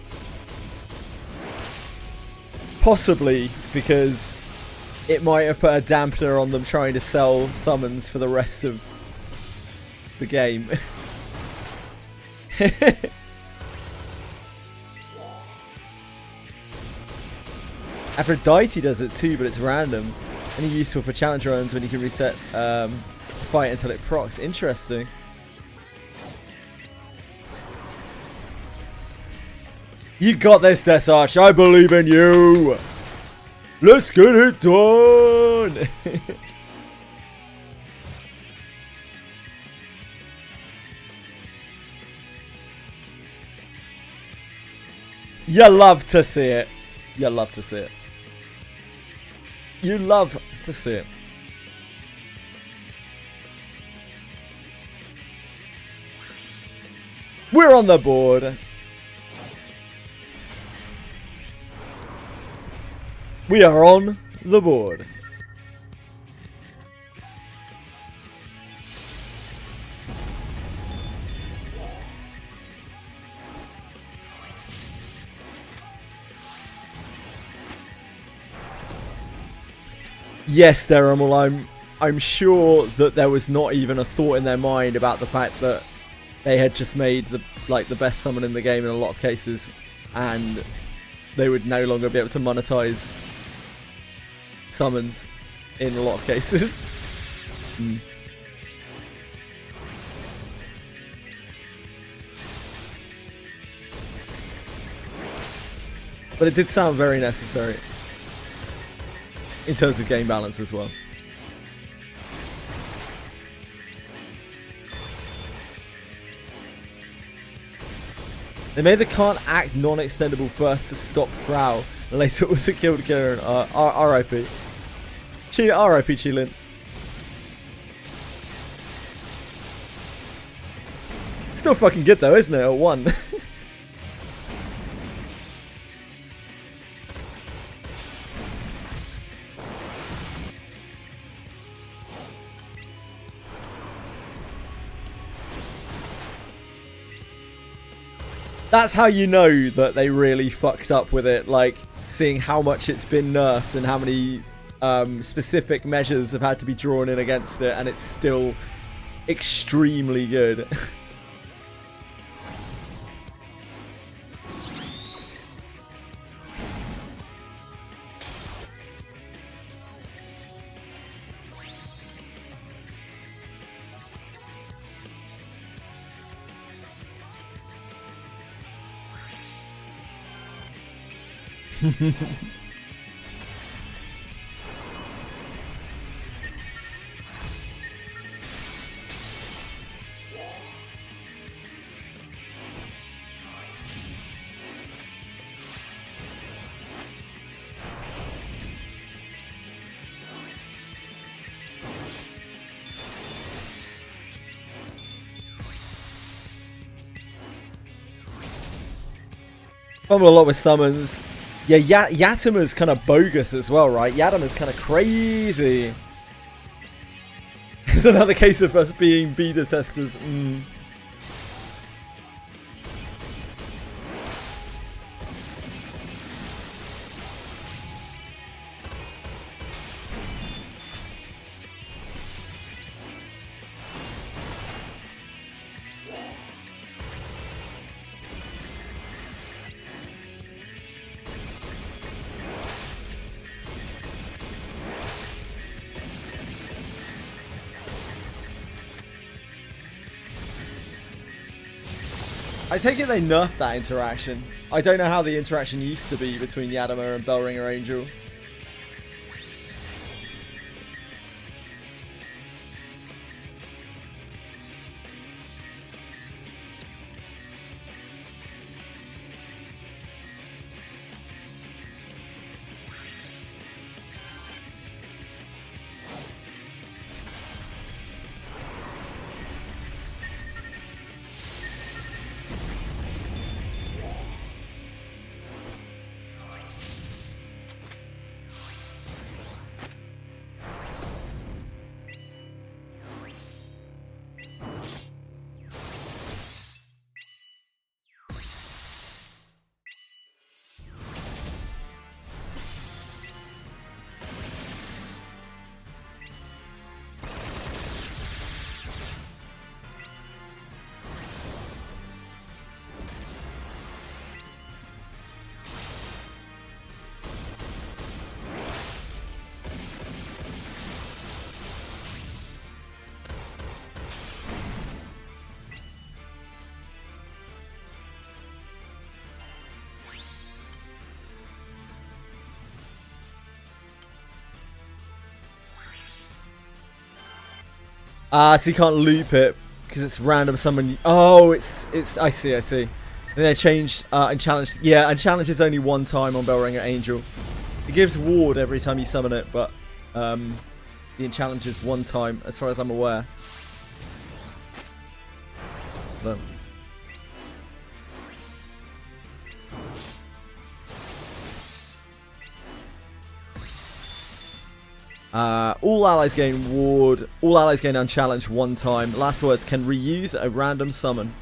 [SPEAKER 1] Possibly because it might have put a dampener on them trying to sell summons for the rest of the game. Aphrodite does it too, but it's random. Only useful for challenge runs when you can reset fight until it procs. Interesting. You got this, Desarch. I believe in you. Let's get it done. You love to see it. You love to see it. You love to see it. We're on the board. We are on the board. Yes, Deramal, I'm sure that there was not even a thought in their mind about the fact that they had just made the best summon in the game in a lot of cases, and they would no longer be able to monetize summons in a lot of cases. But it did sound very necessary in terms of game balance as well. They made the can't act non-extendable first to stop Frau. Later it was a killed killer and R.I.P. R.I.P. Chilin. Still fucking good though, isn't it? At 1. That's how you know that they really fucked up with it, like seeing how much it's been nerfed and how many specific measures have had to be drawn in against it, and it's still extremely good. Fumble a lot with summons. Yeah, Yatima's kind of bogus as well, right? Yatima's kind of crazy. It's another case of us being beta testers. I take it they nerfed that interaction. I don't know how the interaction used to be between Yadama and Bellringer Angel. So you can't loop it because it's random summon. Oh, it's. I see. And they changed and challenged. Yeah, and challenge is only one time on Bellringer Angel. It gives ward every time you summon it, but the challenge is one time, as far as I'm aware. But, all allies gain ward. All allies gain unchallenged one time. Last words, can reuse a random summon.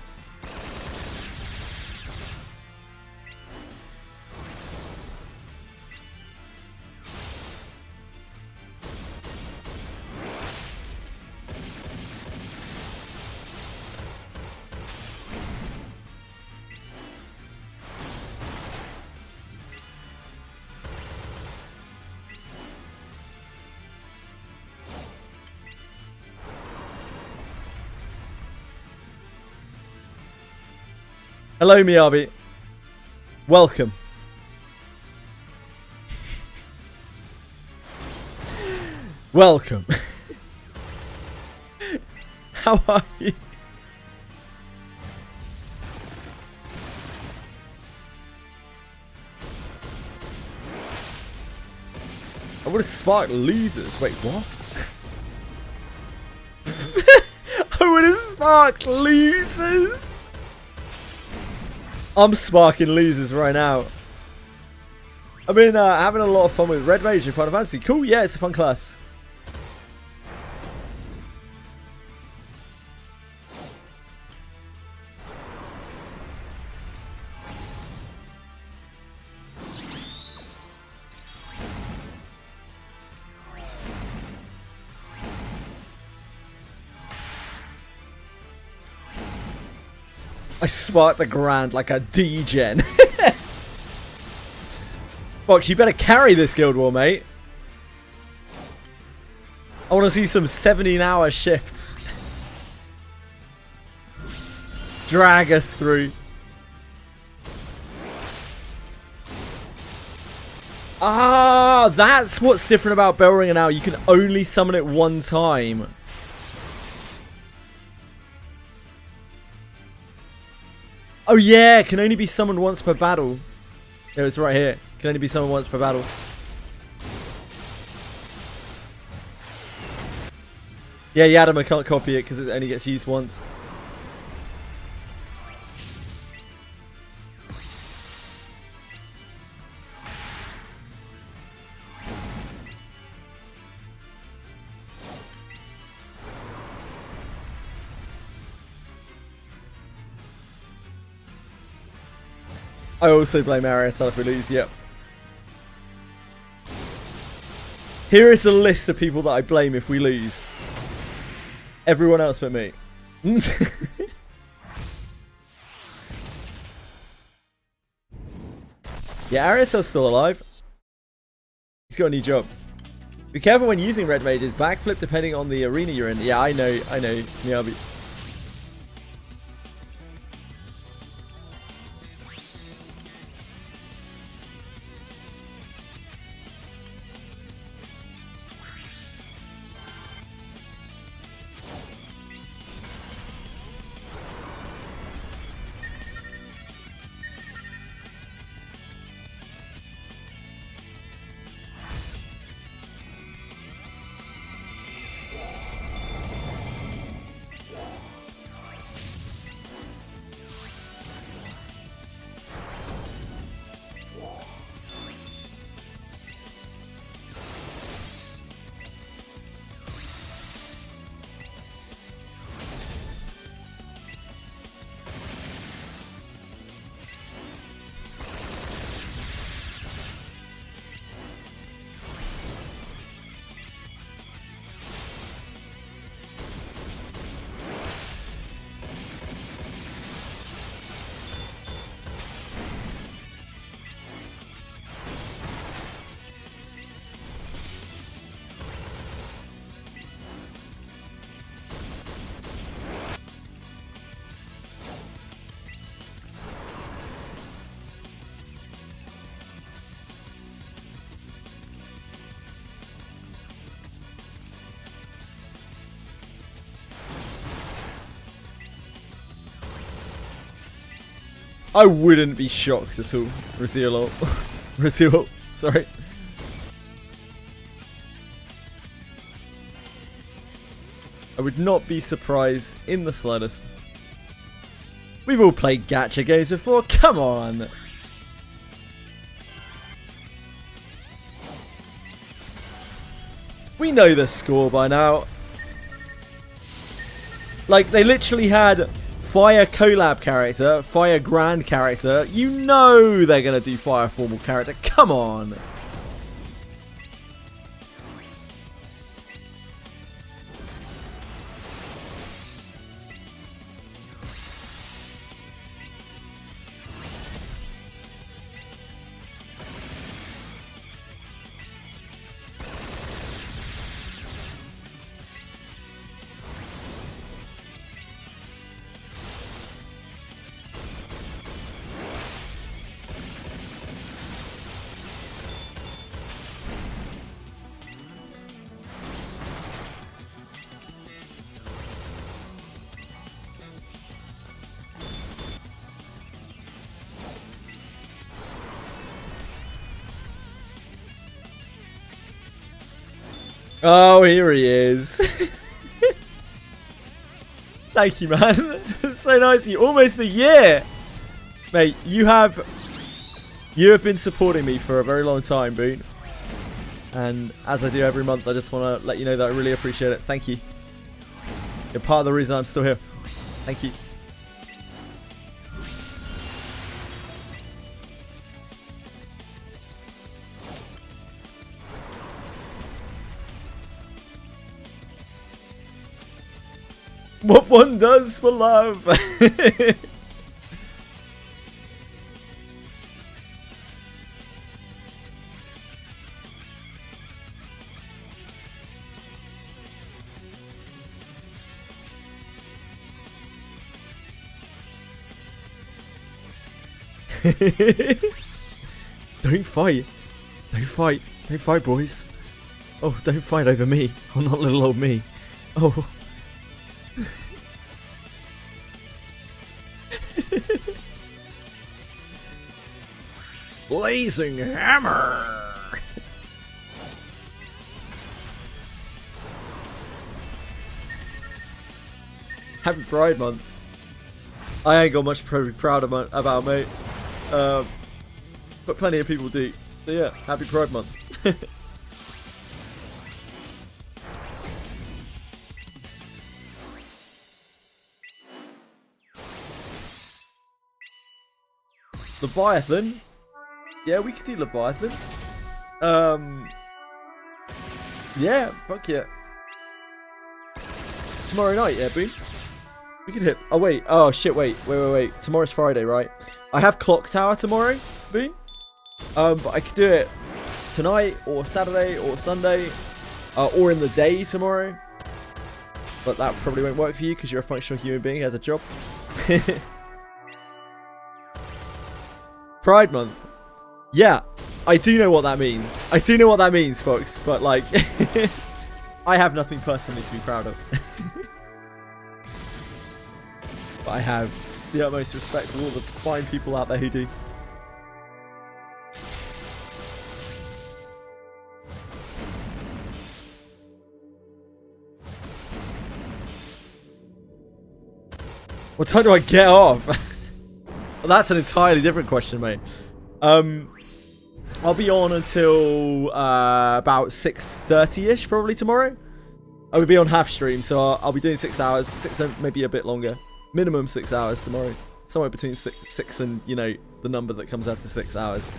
[SPEAKER 1] Hello, Miyabi. Welcome. Welcome. How are you? I would have sparked losers. Wait, what? I would have sparked losers. I'm sparking losers right now. I've been having a lot of fun with Red Mage in Final Fantasy. Cool, yeah, it's a fun class. I sparked the Grand like a D-gen. Fox, you better carry this Guild War, mate. I want to see some 17-hour shifts. Drag us through. Ah, that's what's different about Bellringer now. You can only summon it one time. Oh yeah, can only be summoned once per battle. It was right here. Can only be summoned once per battle. Yeah, Yadama can't copy it because it only gets used once. I also blame Ariel if we lose, yep. Here is a list of people that I blame if we lose. Everyone else but me. Yeah, Ariel's still alive. He's got a new job. Be careful when using Red Mages. Backflip depending on the arena you're in. Yeah, I know, Miyabi. I wouldn't be shocked at all. Rezeal. Rezeal. Sorry. I would not be surprised in the slightest. We've all played gacha games before. Come on. We know the score by now. Like, they literally had Fire collab character, Fire grand character. You know they're going to do Fire formal character. Come on. Oh, here he is. Thank you, man. It's so nice of you. Almost a year. Mate, you have been supporting me for a very long time, Boone. And as I do every month, I just want to let you know that I really appreciate it. Thank you. You're part of the reason I'm still here. Thank you. What one does for love. Don't fight. Don't fight. Don't fight, boys. Oh, don't fight over me. I'm not little old me. Oh. Blazing hammer. Happy Pride Month. I ain't got much to be proud about, mate. But plenty of people do. So yeah, happy Pride Month. Leviathan? Yeah, we could do Leviathan. Yeah, fuck yeah. Tomorrow night, yeah, Boone. We could hit. Oh wait. Oh shit. Wait. Tomorrow's Friday, right? I have Clock Tower tomorrow, Boone. But I could do it tonight or Saturday or Sunday, or in the day tomorrow. But that probably won't work for you because you're a functional human being who has a job. Pride Month. Yeah, I do know what that means. I do know what that means, folks. But like, I have nothing personally to be proud of. But I have the utmost respect for all the fine people out there who do. What time do I get off? Well, that's an entirely different question, mate. I'll be on until about 6:30ish probably tomorrow. I will be on half stream, so I'll be doing 6 hours, maybe a bit longer. Minimum 6 hours tomorrow. Somewhere between six and, you know, the number that comes after 6 hours.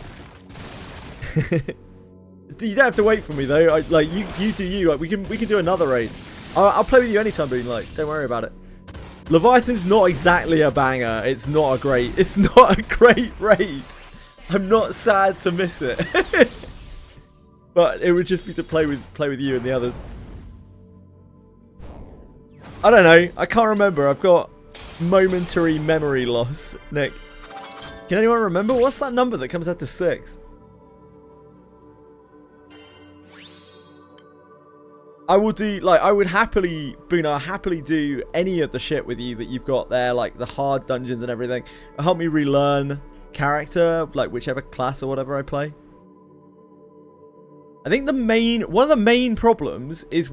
[SPEAKER 1] You don't have to wait for me though. Like you do you. Like we can do another raid. I'll play with you anytime, Boone. Like, don't worry about it. Leviathan's not exactly a banger. It's not a great raid. I'm not sad to miss it. But it would just be to play with you and the others. I don't know. I can't remember. I've got momentary memory loss. Nick, can anyone remember? What's that number that comes after 6? I will do, like, I would happily, Boone, I'll happily do any of the shit with you that you've got there, like the hard dungeons and everything. It'll help me relearn character, like whichever class or whatever I play. I think one of the main problems is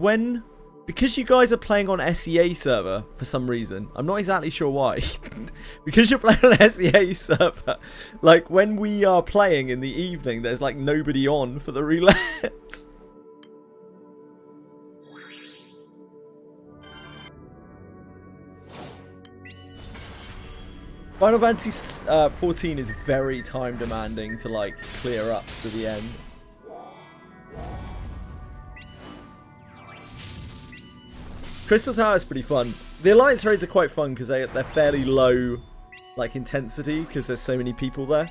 [SPEAKER 1] because you guys are playing on SEA server for some reason, I'm not exactly sure why. Because you're playing on SEA server, like when we are playing in the evening, there's like nobody on for the relays. Final Fantasy 14 is very time demanding to like clear up to the end. Crystal Tower is pretty fun. The Alliance raids are quite fun because they're fairly low like intensity because there's so many people there.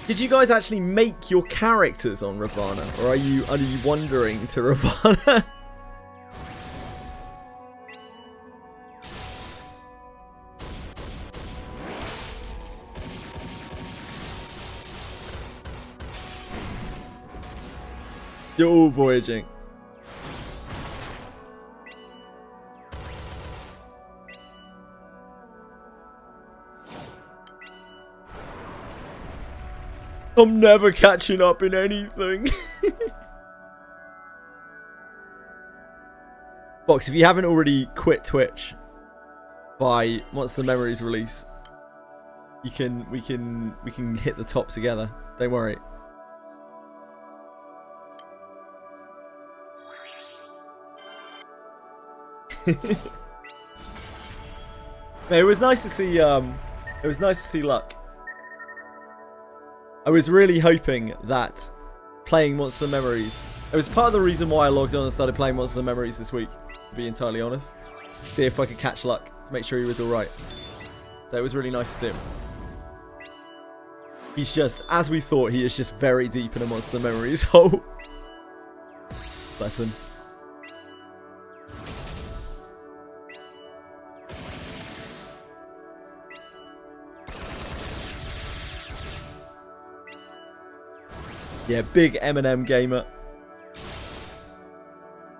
[SPEAKER 1] Did you guys actually make your characters on Ravana, or are you wandering to Ravana? You're all voyaging. I'm never catching up in anything. Box, if you haven't already quit Twitch by Monster Memories release, we can hit the top together. Don't worry. It was nice to see Luck. I was really hoping that playing Monster Memories, it was part of the reason why I logged on and started playing Monster Memories this week, to be entirely honest. See if I could catch Luck, to make sure he was alright. So it was really nice to see him. He's just, as we thought, he is just very deep in a Monster Memories hole. Bless him. Yeah, big Eminem gamer.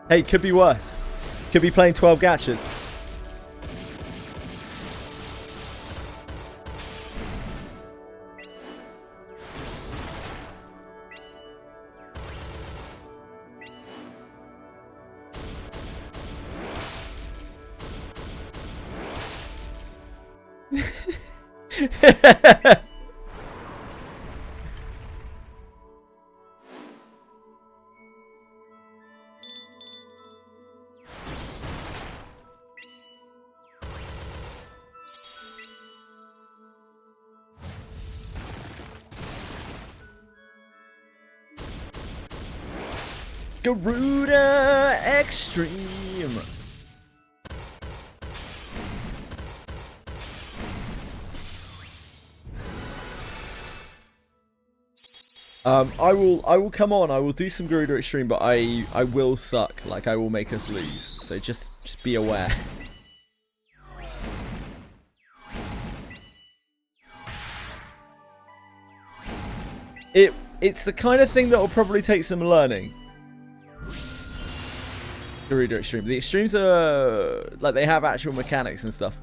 [SPEAKER 1] Hey, could be worse. Could be playing 12 gachas. Garuda Extreme. I will come on. I will do some Garuda Extreme, but I will suck. Like, I will make us lose. So just be aware. It's the kind of thing that will probably take some learning. Garuda Extreme. The extremes are like, they have actual mechanics and stuff.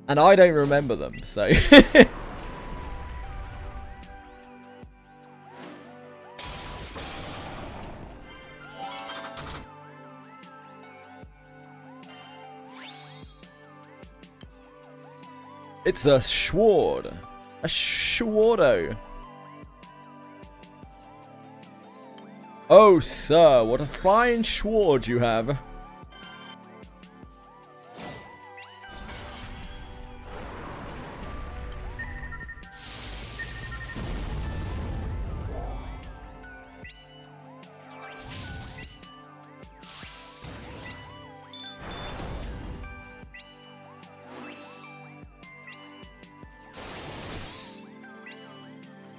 [SPEAKER 1] And I don't remember them, so. It's a Schward. A Schwardo. Oh, sir, what a fine Schward you have.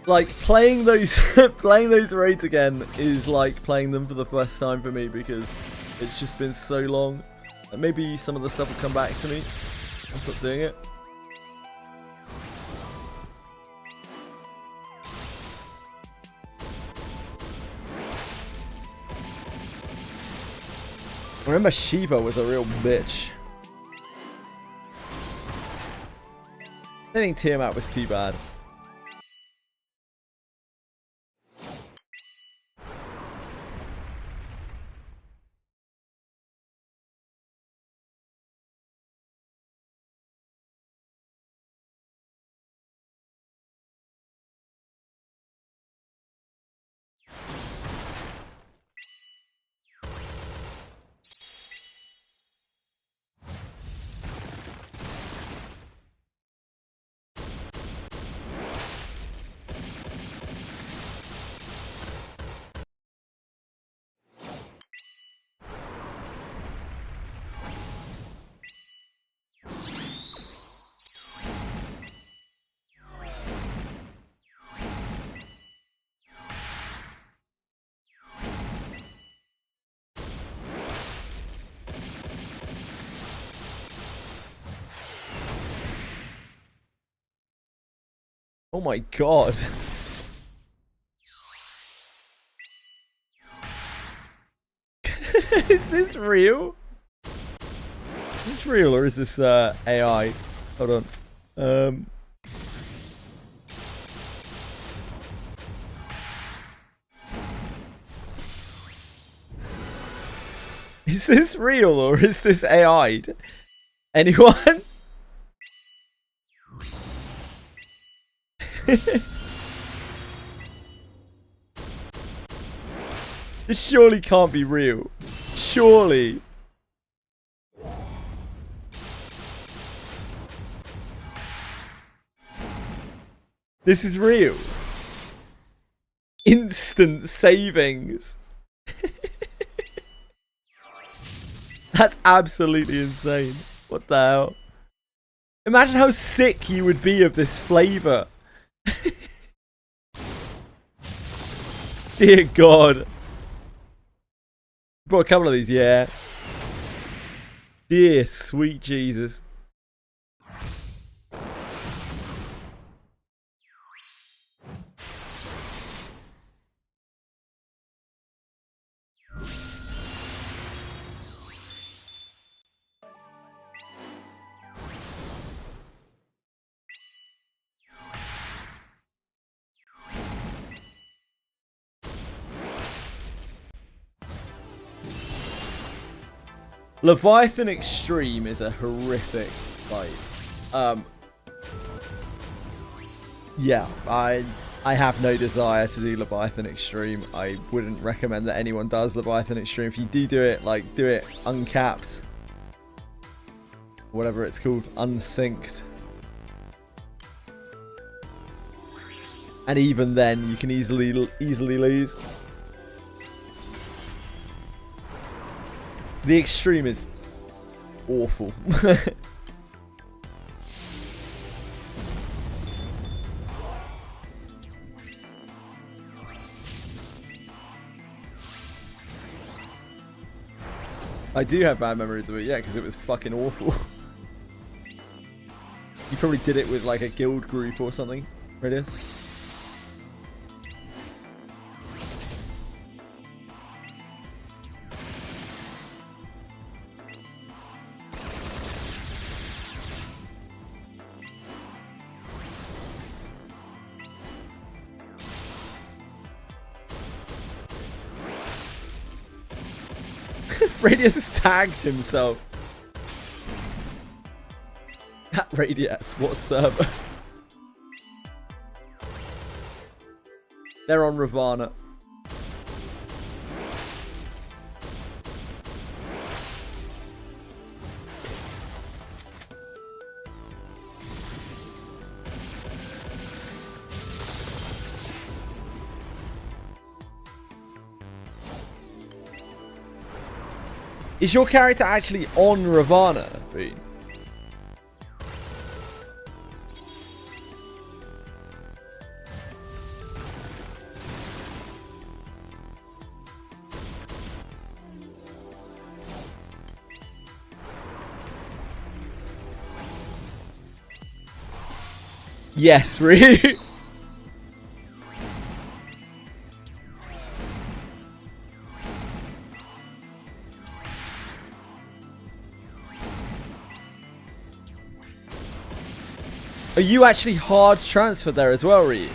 [SPEAKER 1] Like, playing those playing those raids again is like playing them for the first time for me because it's just been so long. And maybe some of the stuff will come back to me. I'll stop doing it. I remember Shiva was a real bitch. I don't think Tiamat was too bad. Oh my god. Is this real? Is this real or is this AI? Hold on. Is this real or is this AI'd? Anyone? This surely can't be real. Surely. This is real. Instant savings. That's absolutely insane. What the hell? Imagine how sick you would be of this flavor. Dear God. Brought a couple of these, yeah. Dear sweet Jesus. Leviathan Extreme is a horrific fight. Yeah, I have no desire to do Leviathan Extreme. I wouldn't recommend that anyone does Leviathan Extreme. If you do it, like, do it uncapped. Whatever it's called, unsynced. And even then, you can easily lose. The extreme is awful. I do have bad memories of it, yeah, because it was fucking awful. You probably did it with like a guild group or something, Radius. Radius tagged himself. At Radius, what server? They're on Ravana. Is your character actually on Ravana, Bean? Yes, really. Are you actually hard transferred there as well, Ree?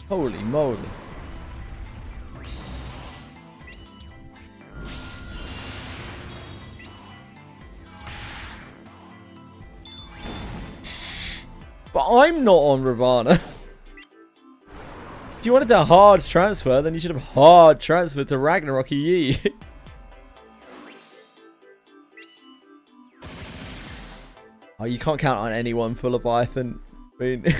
[SPEAKER 1] Holy moly. But I'm not on Ravana. If you wanted to hard transfer, then you should have hard transferred to Ragnarok Yi. Oh, you can't count on anyone for Leviathan. I mean...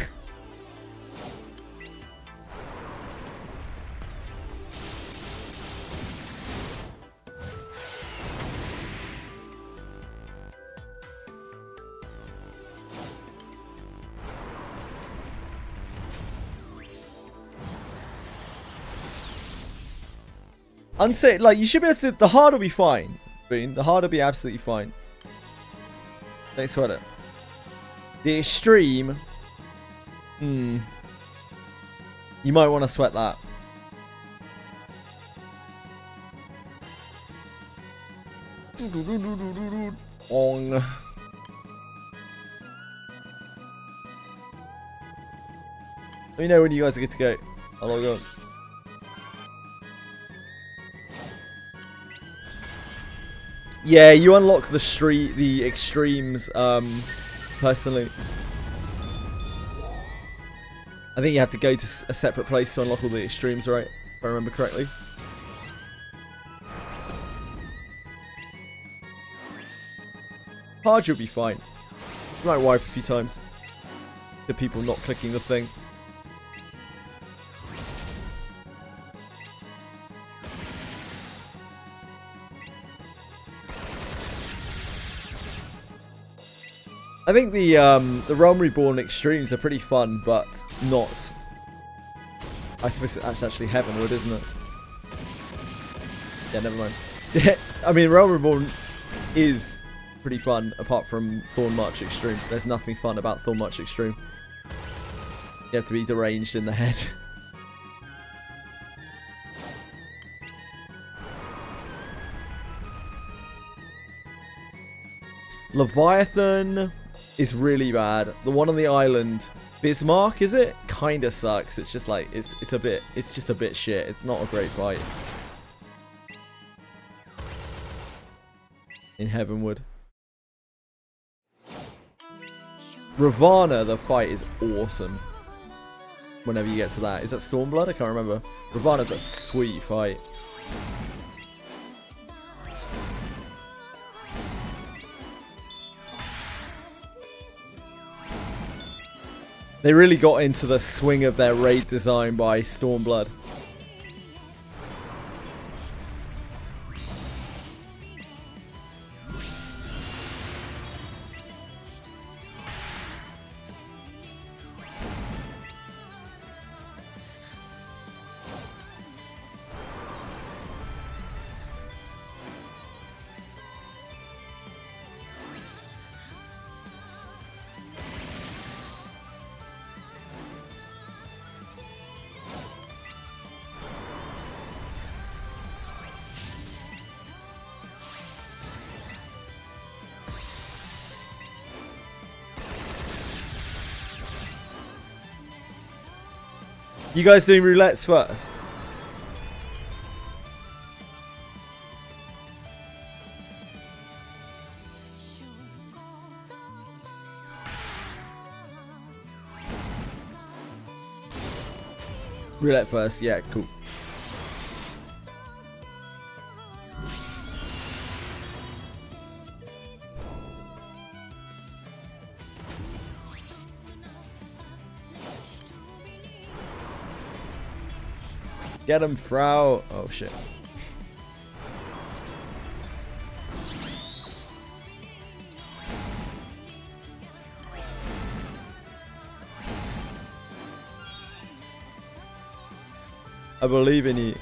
[SPEAKER 1] Unsafe, like, you should be able to... The hard will be fine, Boone. The hard will be absolutely fine. Don't sweat it. The extreme... You might want to sweat that. Ong. Let me know when you guys are good to go. I'll log on. Yeah, you unlock the extremes, personally. I think you have to go to a separate place to unlock all the extremes, right? If I remember correctly. Hard, you'll be fine. You might wipe a few times. The people not clicking the thing. I think the Realm Reborn extremes are pretty fun, but not. I suppose that's actually Heavenwood, isn't it? Yeah, never mind. I mean, Realm Reborn is pretty fun, apart from Thorn March Extreme. There's nothing fun about Thorn March Extreme. You have to be deranged in the head. Leviathan is really bad. The one on the island, Bismarck, is it? Kinda sucks. It's just like it's just a bit shit. It's not a great fight. In Heavenwood. Ravana, the fight is awesome. Whenever you get to that. Is that Stormblood? I can't remember. Ravana's a sweet fight. They really got into the swing of their raid design by Stormblood. You guys doing roulettes first? Roulette first, yeah, cool. Get him, Frau. Oh, shit. I believe in you.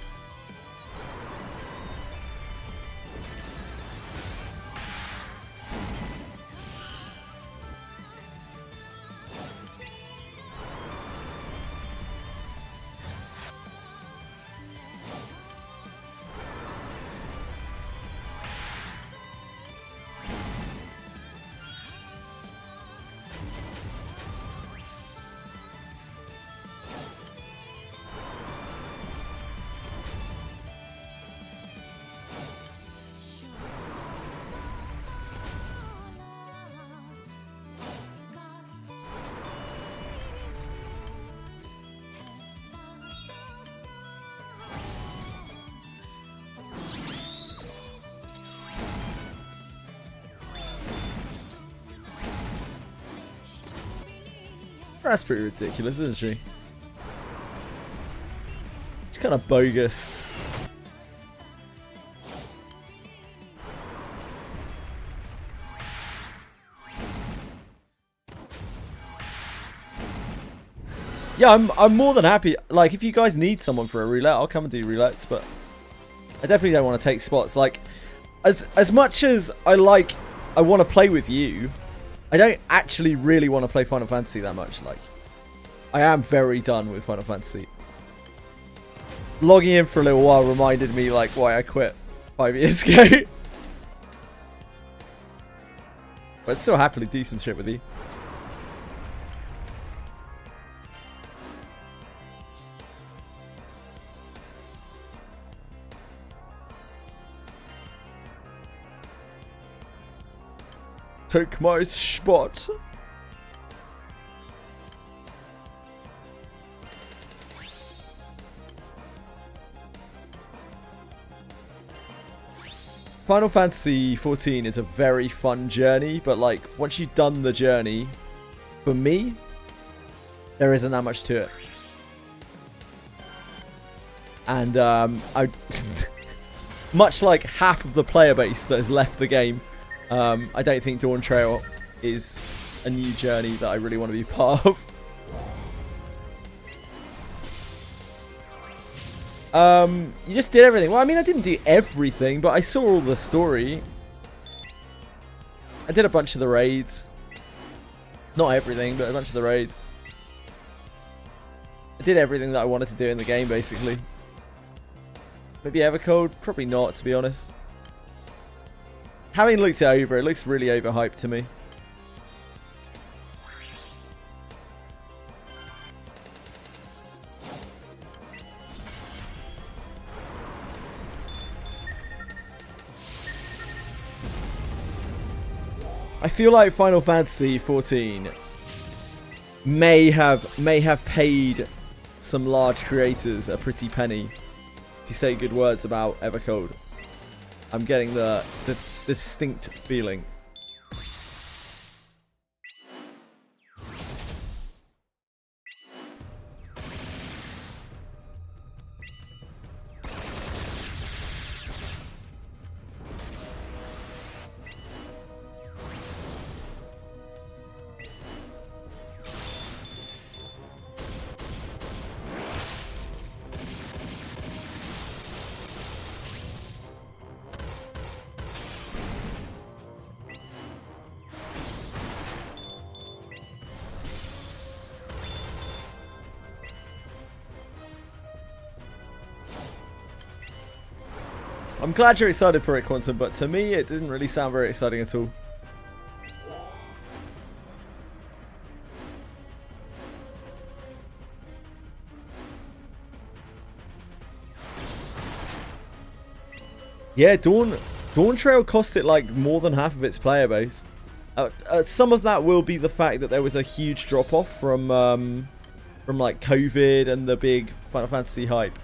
[SPEAKER 1] That's pretty ridiculous, isn't she? It's kind of bogus. Yeah, I'm more than happy. Like, if you guys need someone for a roulette, I'll come and do roulettes, but I definitely don't want to take spots. Like, as much as I want to play with you, I don't actually really want to play Final Fantasy that much. Like, I am very done with Final Fantasy. Logging in for a little while reminded me, like, why I quit 5 years ago. But I'd still happily do some shit with you. Take my spot. Final Fantasy 14 is a very fun journey, but like once you've done the journey, for me, there isn't that much to it. And I, much like half of the player base that has left the game, I don't think Dawn Trail is a new journey that I really want to be part of. You just did everything. Well, I mean, I didn't do everything, but I saw all the story. I did a bunch of the raids. Not everything, but a bunch of the raids. I did everything that I wanted to do in the game, basically. Maybe Evercold? Probably not, to be honest. Having looked it over, it looks really overhyped to me. I feel like Final Fantasy 14 may have paid some large creators a pretty penny to say good words about Evercode. I'm getting the distinct feeling. I'm glad you're excited for it, Quantum, but to me it didn't really sound very exciting at all. Yeah, Dawn Trail cost it like more than half of its player base. Some of that will be the fact that there was a huge drop off from like COVID and the big Final Fantasy hype.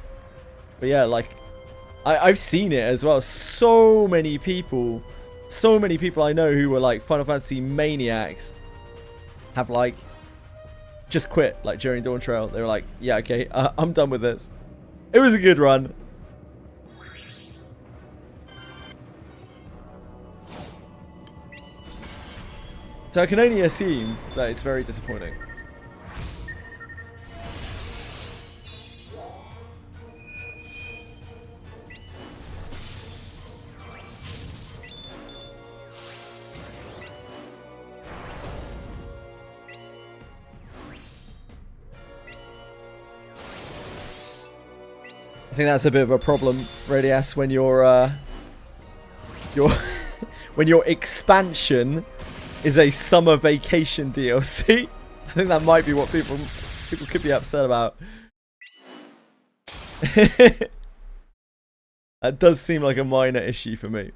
[SPEAKER 1] But yeah, like I've seen it as well. So many people I know who were like Final Fantasy maniacs have like just quit like during Dawn Trail. They were like, yeah, okay, I'm done with this. It was a good run. So I can only assume that it's very disappointing. I think that's a bit of a problem, Radias, when your when your expansion is a summer vacation DLC. I think that might be what people could be upset about. That does seem like a minor issue for me.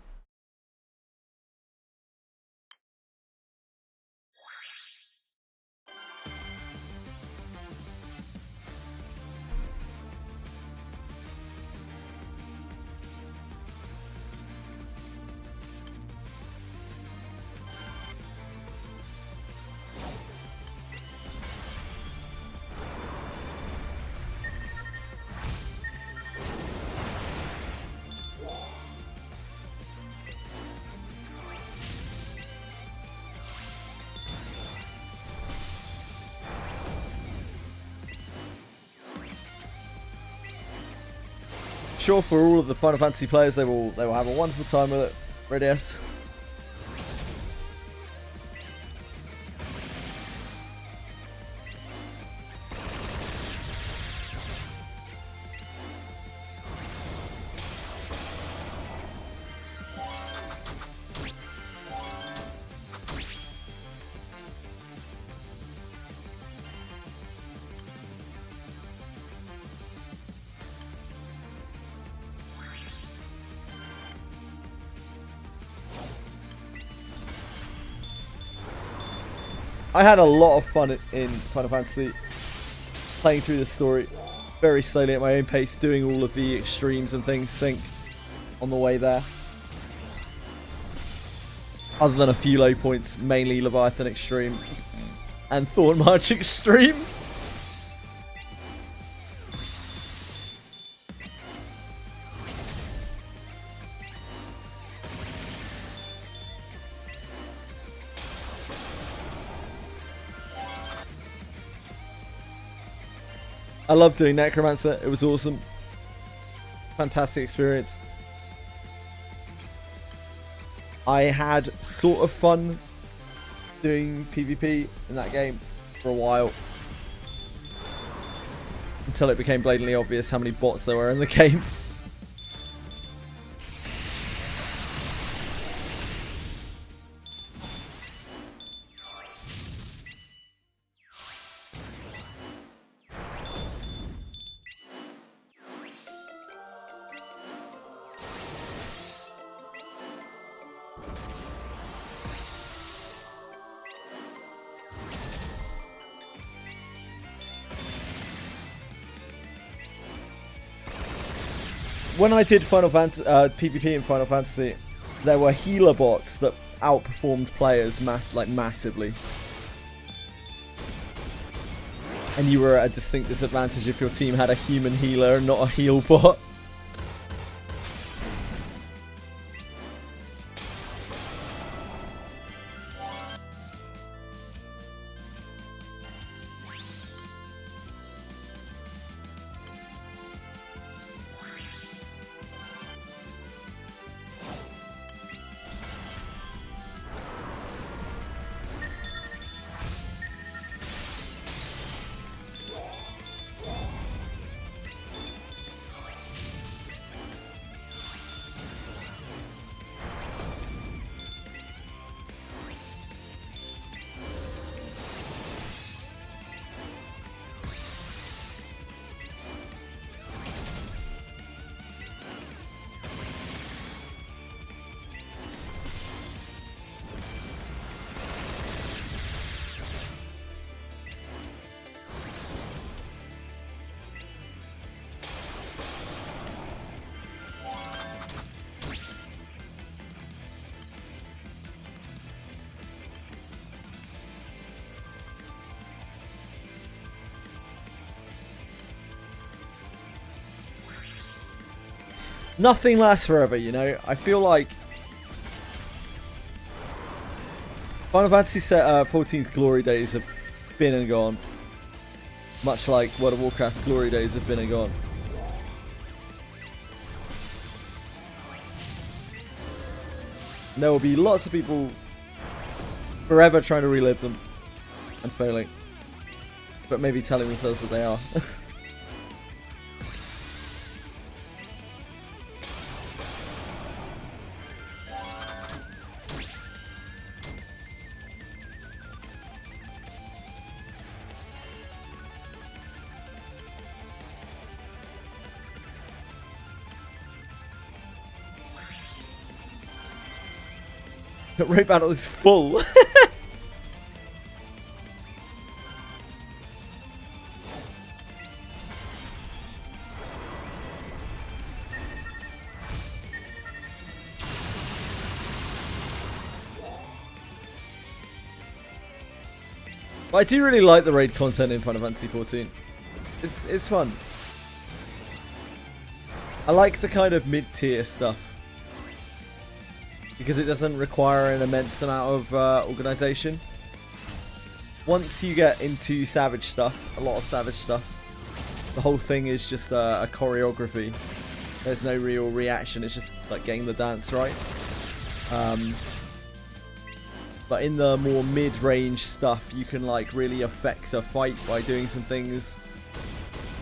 [SPEAKER 1] sure for all of the Final Fantasy players, they will have a wonderful time with it. Radius. I had a lot of fun in Final Fantasy, playing through the story very slowly at my own pace, doing all of the extremes and things synced on the way there. Other than a few low points, mainly Leviathan Extreme and Thorn March Extreme. I loved doing Necromancer. It was awesome. Fantastic experience. I had sort of fun doing PvP in that game for a while. Until it became blatantly obvious how many bots there were in the game. When I did Final Fantasy PvP in Final Fantasy, there were healer bots that outperformed players massively, and you were at a distinct disadvantage if your team had a human healer and not a heal bot. Nothing lasts forever, you know. I feel like Final Fantasy 14's glory days have been and gone, much like World of Warcraft's glory days have been and gone. And there will be lots of people forever trying to relive them and failing, but maybe telling themselves that they are. The raid battle is full. But I do really like the raid content in Final Fantasy 14. It's fun. I like the kind of mid-tier stuff, because it doesn't require an immense amount of organization. Once you get into Savage stuff, a lot of Savage stuff, the whole thing is just a choreography There's no real reaction. It's just like getting the dance right. But in the more mid-range stuff, you can like really affect a fight by doing some things.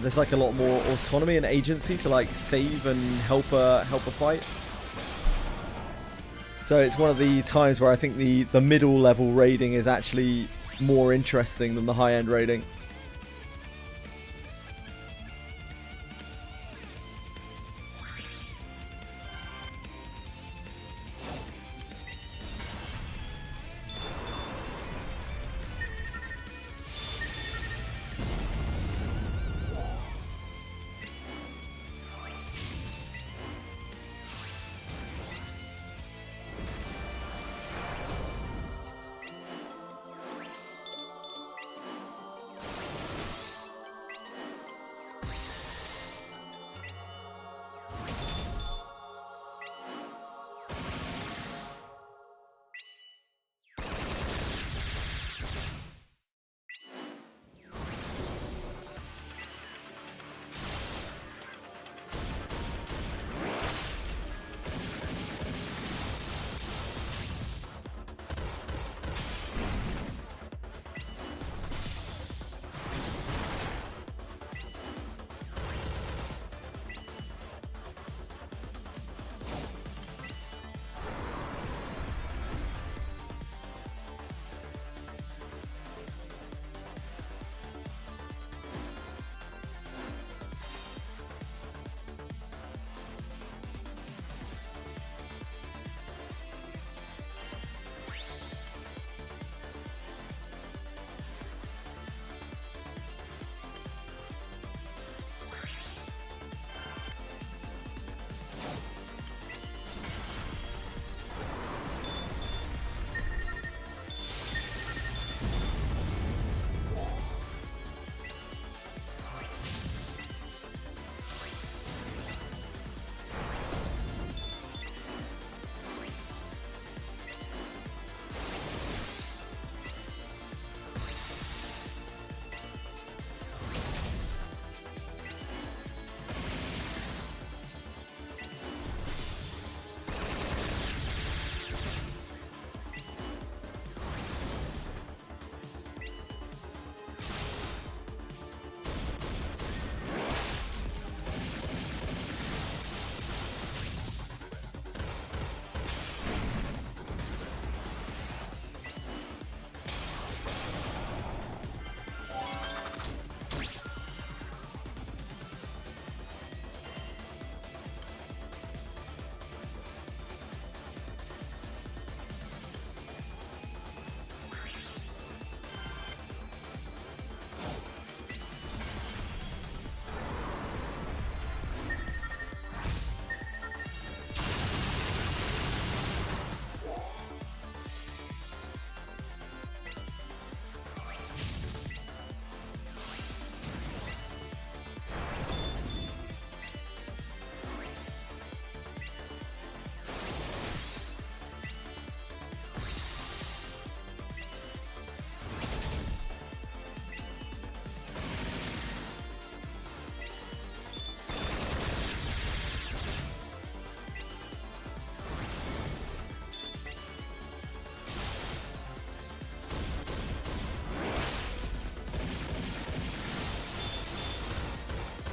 [SPEAKER 1] There's like a lot more autonomy and agency to like save and help a fight. So it's one of the times where I think the middle level raiding is actually more interesting than the high end raiding.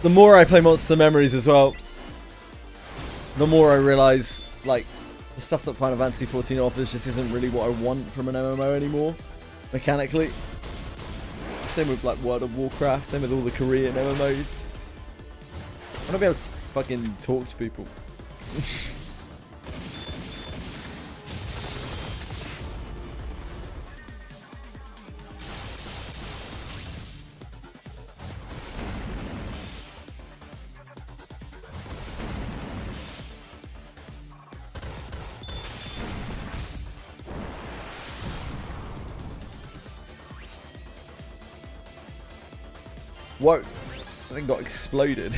[SPEAKER 1] The more I play Monster Memories as well, the more I realise, like, the stuff that Final Fantasy XIV offers just isn't really what I want from an MMO anymore, mechanically. Same with, like, World of Warcraft, same with all the Korean MMOs. I want to be able to fucking talk to people. Whoa, that thing got exploded.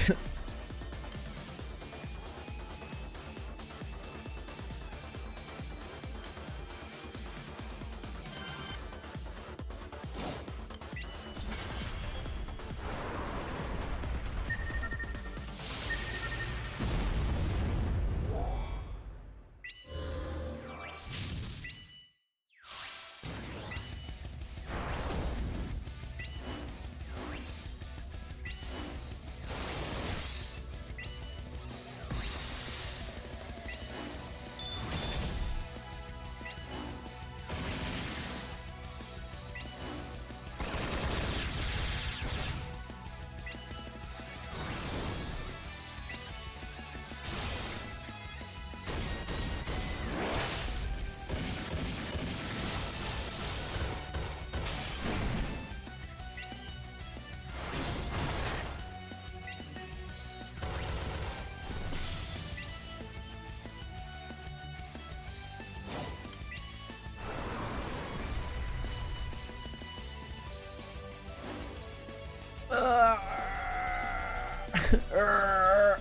[SPEAKER 1] Are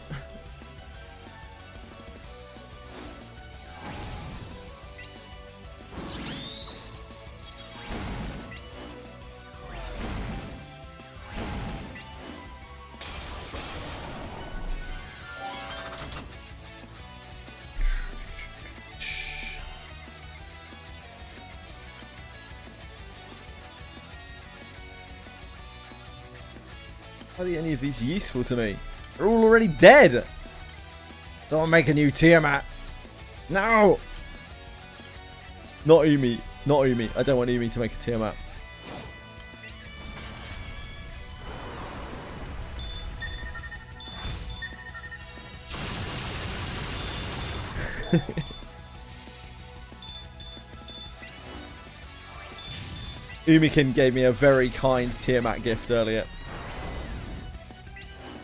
[SPEAKER 1] any of these useful to me? They're all already dead. Someone make a new Tiamat. No. Not Umi. Not Umi. I don't want Umi to make a Tiamat. Umikin gave me a very kind Tiamat gift earlier.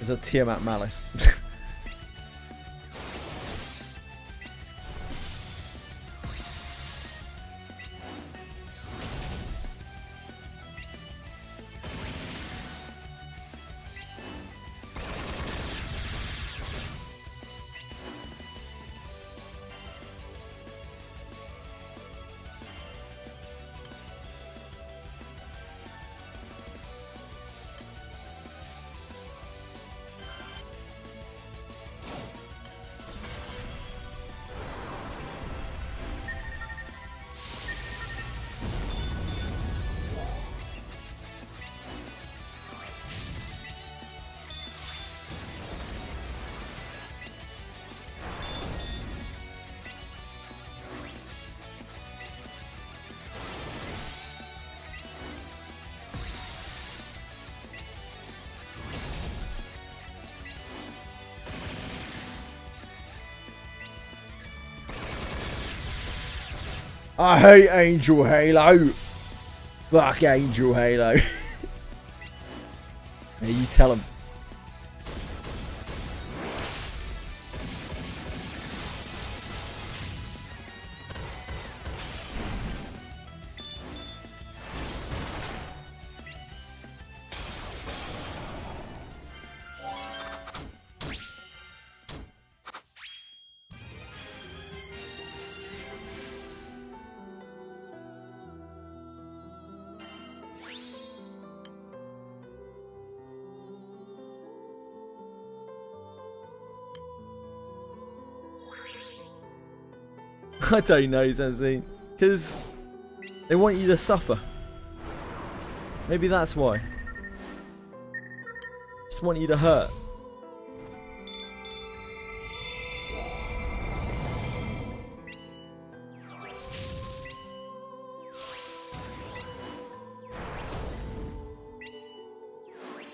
[SPEAKER 1] It's a Tiamat Malice. I hate Angel Halo. Fuck Angel Halo. Yeah, you tell him. I don't know, Zenzi. Because they want you to suffer. Maybe that's why. Just want you to hurt.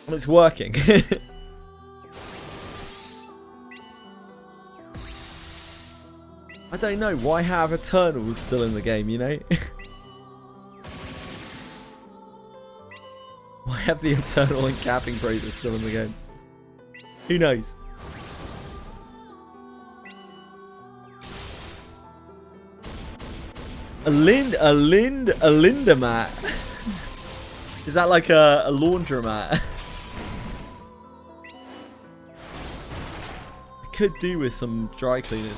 [SPEAKER 1] And it's working. I don't know, why have Eternals still in the game, you know? Why have the Eternal and Capping Praises still in the game? Who knows? A Lindamat? Is that like a laundromat? I could do with some dry cleaning.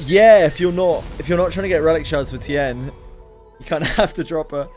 [SPEAKER 1] Yeah, if you're not trying to get relic shards for Tien, you kind of have to drop her.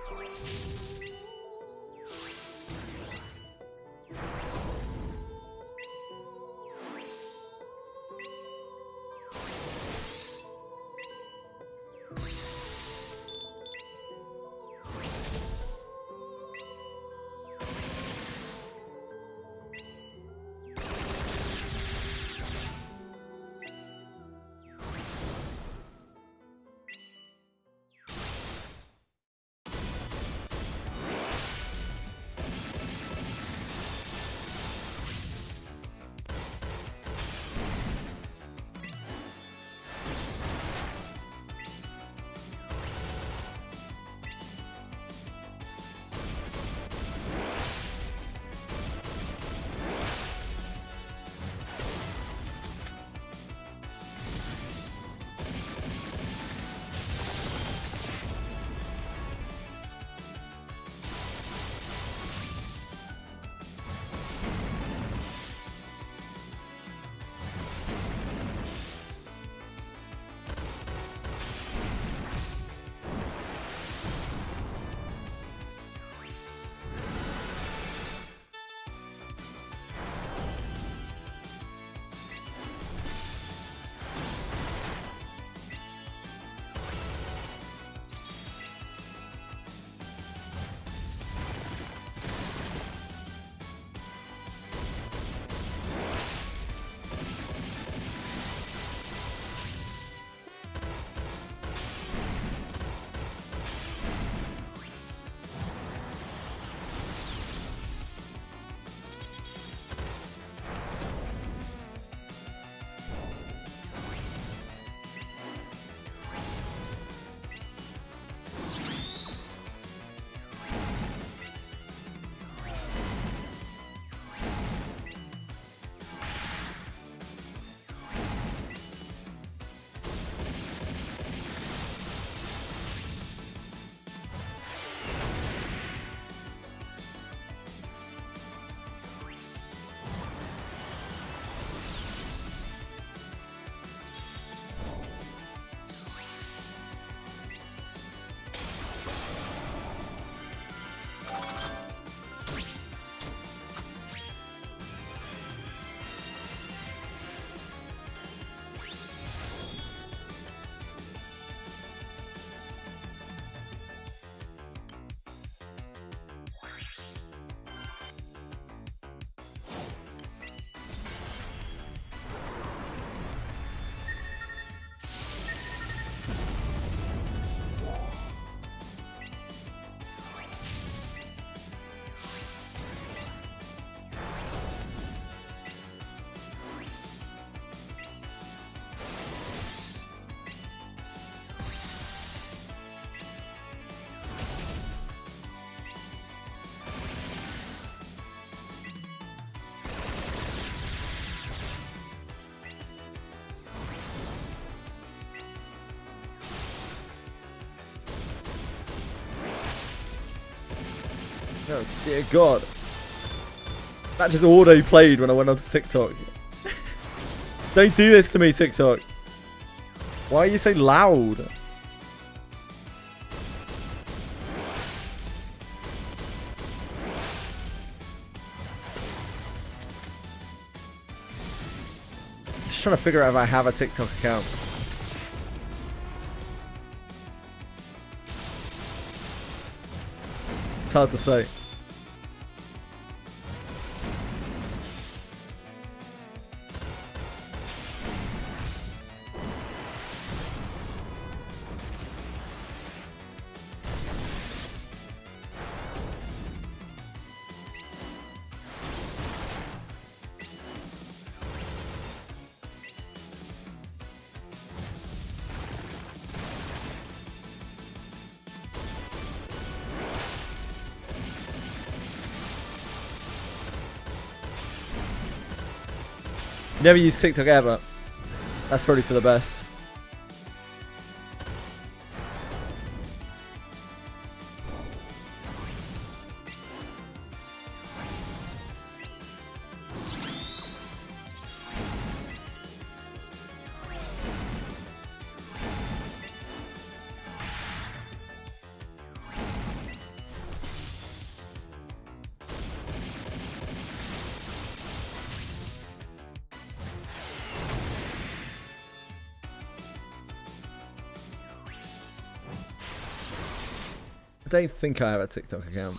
[SPEAKER 1] Oh dear God. That just auto played when I went onto TikTok. Don't do this to me, TikTok. Why are you so loud? Just trying to figure out if I have a TikTok account. It's hard to say. Never used TikTok ever. That's probably for the best. I don't think I have a TikTok account.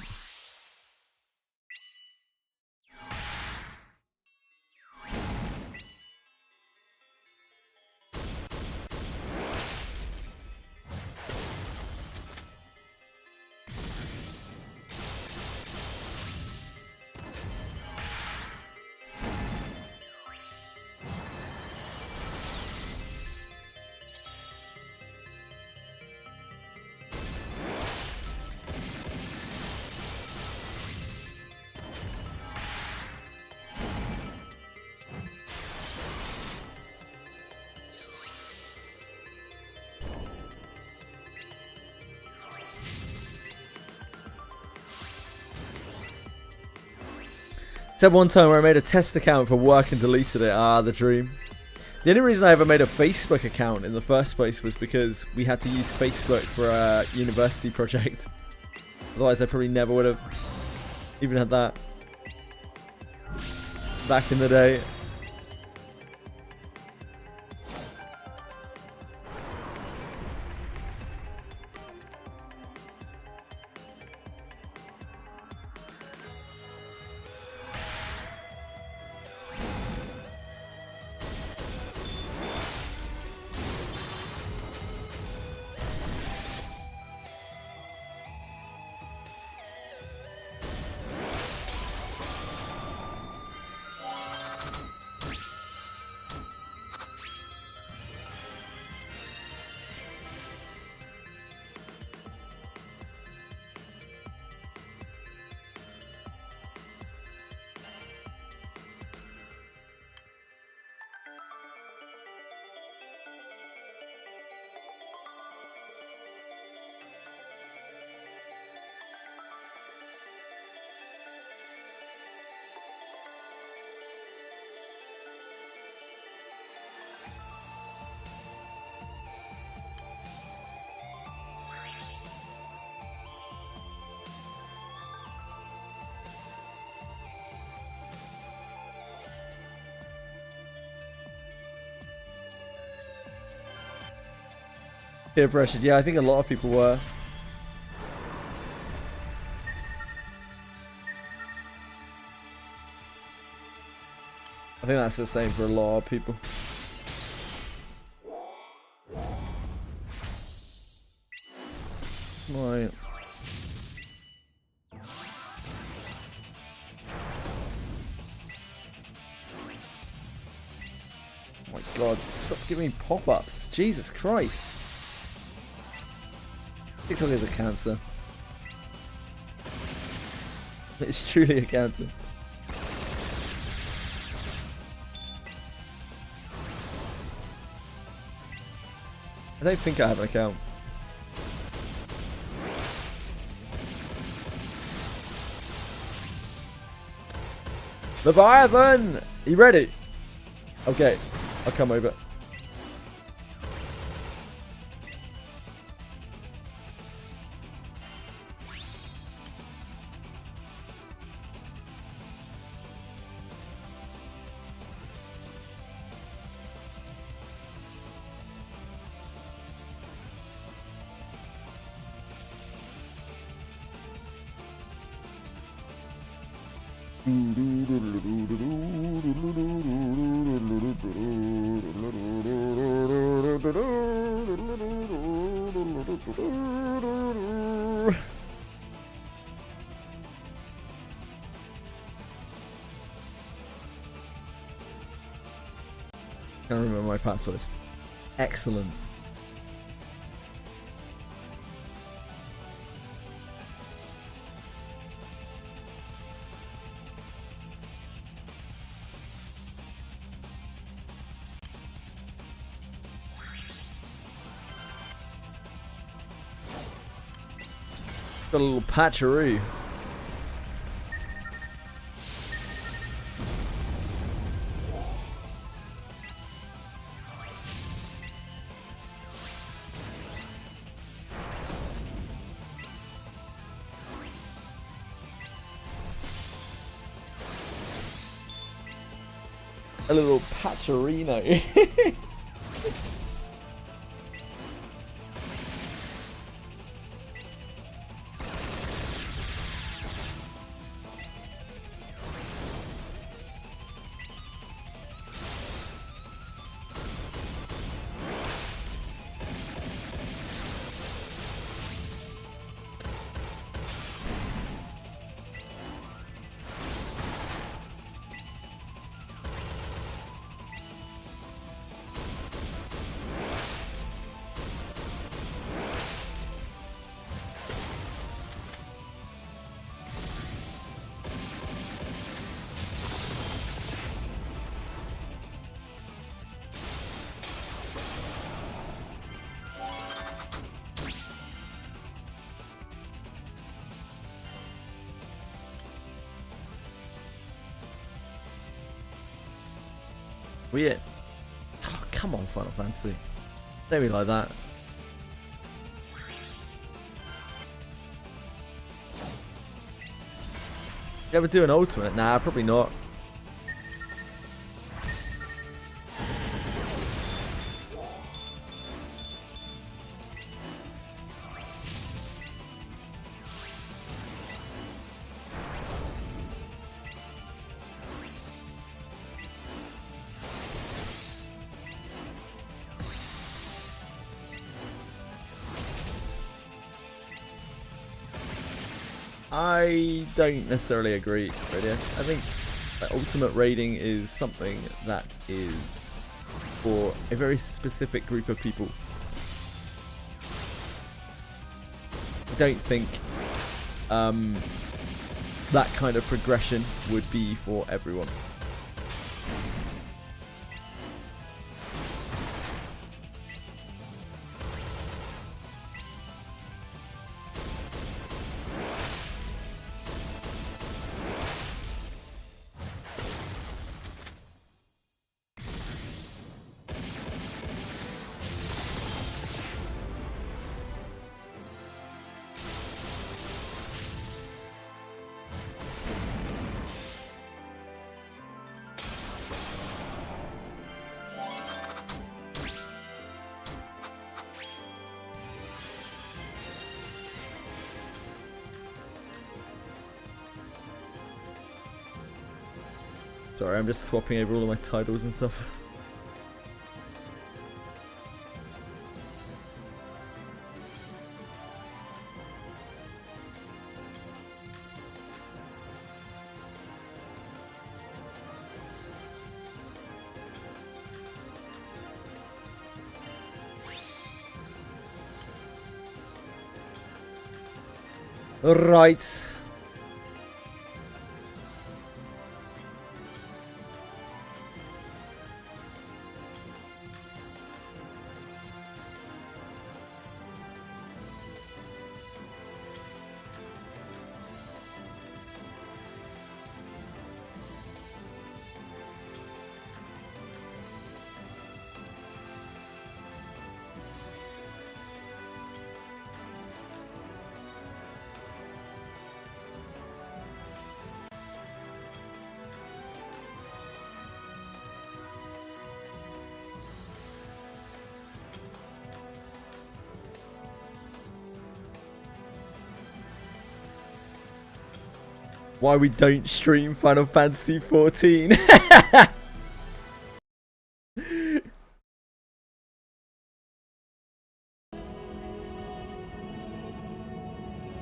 [SPEAKER 1] Except one time where I made a test account for work and deleted it. Ah, the dream. The only reason I ever made a Facebook account in the first place was because we had to use Facebook for a university project. Otherwise I probably never would have even had that back in the day. Peer pressured, yeah, I think a lot of people were. I think that's the same for a lot of people. Right. Oh my god, stop giving me pop-ups. Jesus Christ. TikTok is a cancer. It's truly a cancer. I don't think I have an account. Leviathan! Are you ready? Okay, I'll come over. Can't remember my password. Excellent. Got a little patcheroo. A little patcherino. Weird. Oh, come on, Final Fantasy. Don't be like that. You ever do an ultimate? Nah, probably not. I don't necessarily agree, Radius. I think that ultimate raiding is something that is for a very specific group of people. I don't think that kind of progression would be for everyone. Sorry, I'm just swapping over all of my titles and stuff. Right. why we don't stream Final Fantasy 14.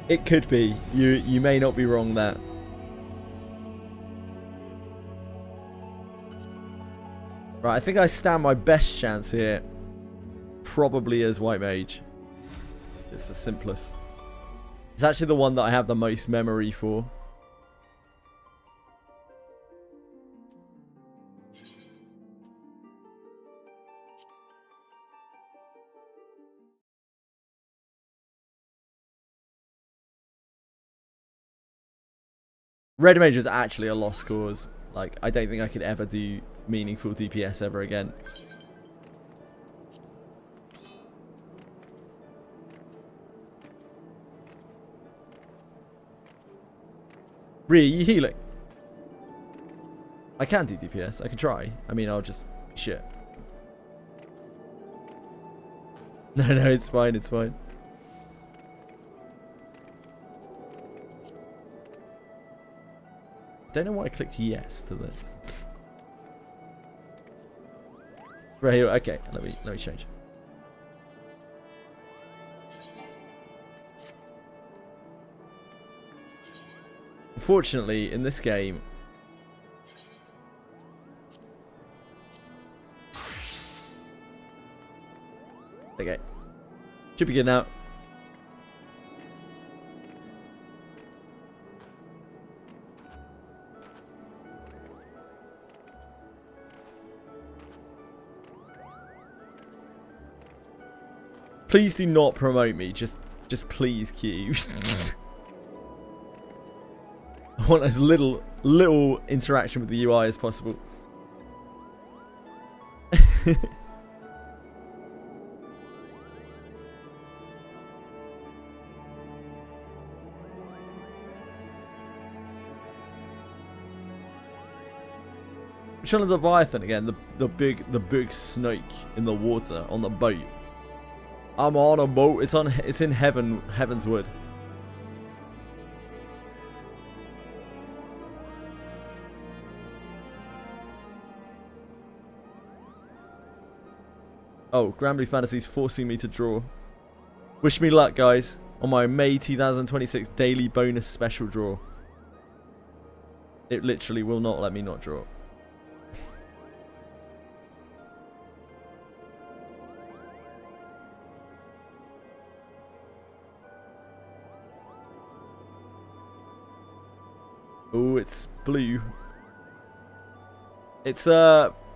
[SPEAKER 1] It could be. You may not be wrong there. Right, I think I stand my best chance here. Probably as White Mage. It's the simplest. It's actually the one that I have the most memory for. Red Mage was actually a lost cause. Like, I don't think I could ever do meaningful DPS ever again. Rhea, you healing? I can do DPS. I can try. I mean, I'll just... shit. No, it's fine. It's fine. Don't know why I clicked yes to this. Right here, okay, let me change. Unfortunately, in this game, okay, should be good now. Please do not promote me. Just please, Q. I want as little interaction with the UI as possible. Which one is Leviathan again? The big snake in the water on the boat. I'm on a boat. It's in Heaven's Wood. Oh, Granblue Fantasy's forcing me to draw. Wish me luck, guys, on my May 2026 daily bonus special draw. It literally will not let me not draw. Oh, it's blue. It's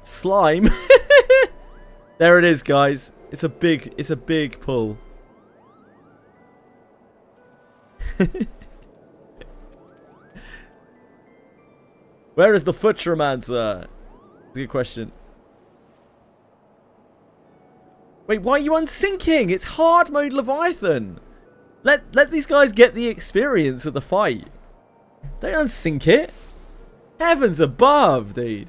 [SPEAKER 1] slime. There it is, guys. It's a big pull. Where is the Futuramancer? That's a good question. Wait, why are you unsinking? It's hard mode Leviathan. Let these guys get the experience of the fight. Don't unsync it. Heavens above, dude.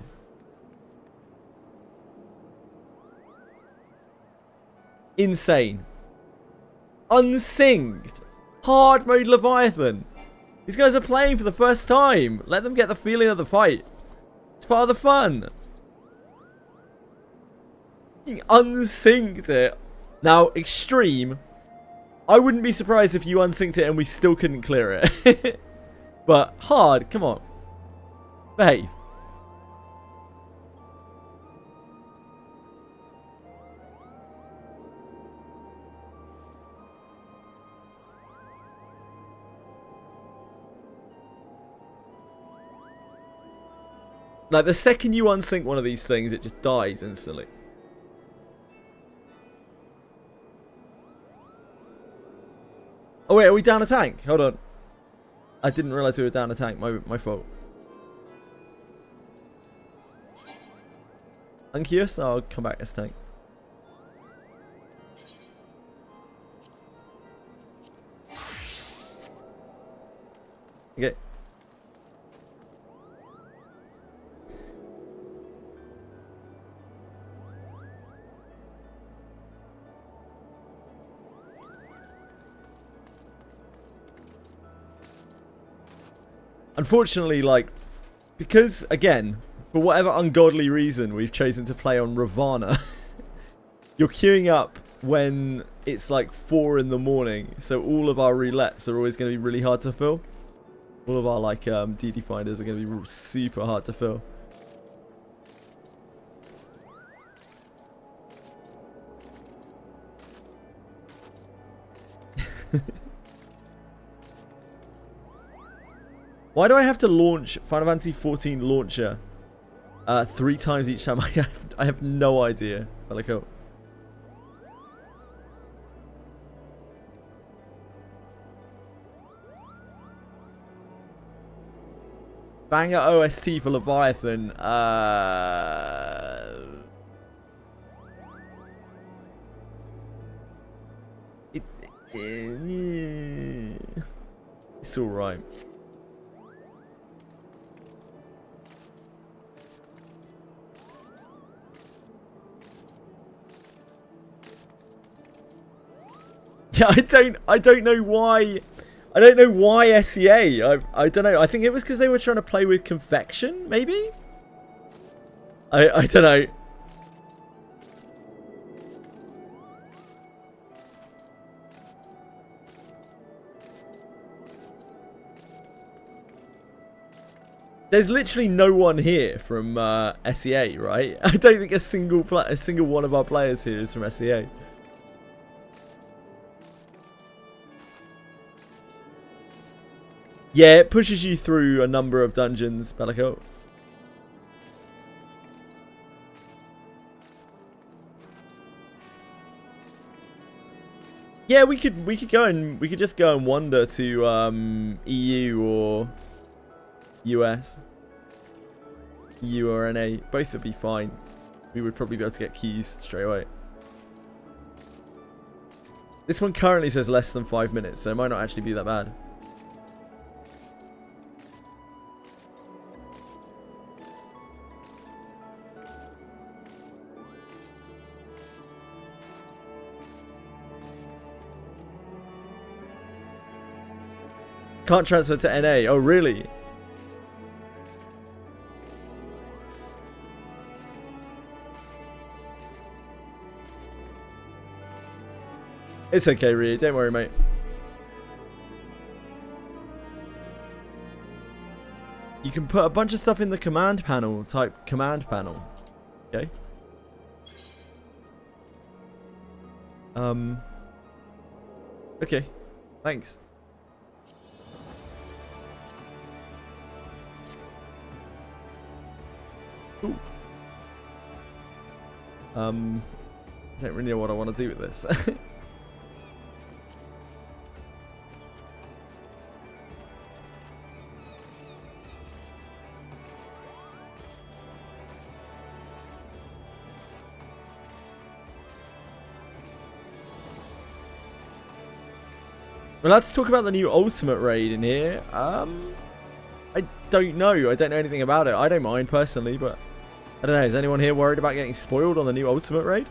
[SPEAKER 1] Insane. Unsynced. Hard mode Leviathan. These guys are playing for the first time. Let them get the feeling of the fight. It's part of the fun. You unsynced it. Now, extreme. I wouldn't be surprised if you unsynced it and we still couldn't clear it. But hard, come on. Behave. Like, the second you unsync one of these things, it just dies instantly. Oh wait, are we down a tank? Hold on. I didn't realize we were down a tank. My fault. Uncurious? I'll come back as tank. Okay. unfortunately, like, because, again, for whatever ungodly reason we've chosen to play on Ravana, you're queuing up when it's like 4 in the morning, so all of our roulettes are always going to be really hard to fill. All of our, like, DD finders are going to be super hard to fill. Why do I have to launch Final Fantasy 14 launcher 3 times each time? I have no idea. But like, oh. Banger OST for Leviathan. It's alright. Yeah, I don't know why. I don't know why SEA. I don't know. I think it was because they were trying to play with convection, maybe? I don't know. There's literally no one here from SEA, right? I don't think a single one of our players here is from SEA. Yeah, it pushes you through a number of dungeons, Bellico. Yeah, we could just go and wander to EU or US. EU or NA. Both would be fine. We would probably be able to get keys straight away. This one currently says less than 5 minutes, so it might not actually be that bad. Can't transfer to NA. Oh, really? It's okay, Rhea. Don't worry, mate. You can put a bunch of stuff in the command panel. Type command panel. Okay. Okay. Thanks. Ooh. I don't really know what I want to do with this. Well, let's talk about the new Ultimate Raid in here. I don't know. I don't know anything about it. I don't mind personally, but I don't know. Is anyone here worried about getting spoiled on the new Ultimate Raid?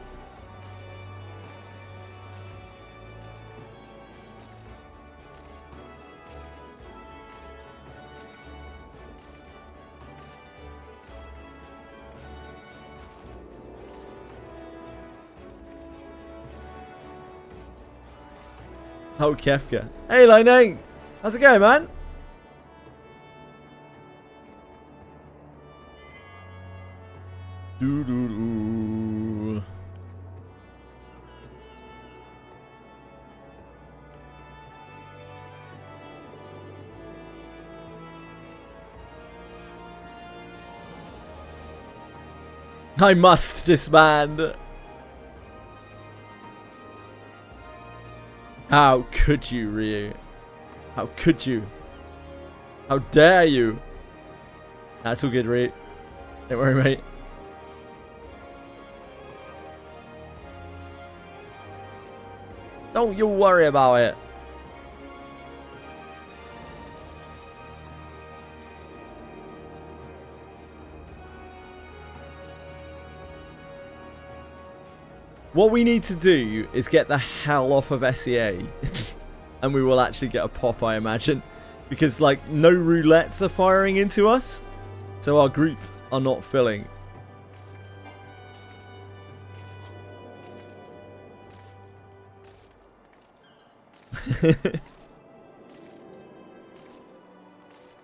[SPEAKER 1] Oh, Kefka. Hey, Lightning! How's it going, man? Doo-doo-doo. I must disband. How could you, Ryu? How could you? How dare you? That's all good, Ryu. Don't worry, mate. Don't you worry about it. What we need to do is get the hell off of SEA. And we will actually get a pop, I imagine. because like no roulettes are firing into us, so our groups are not filling.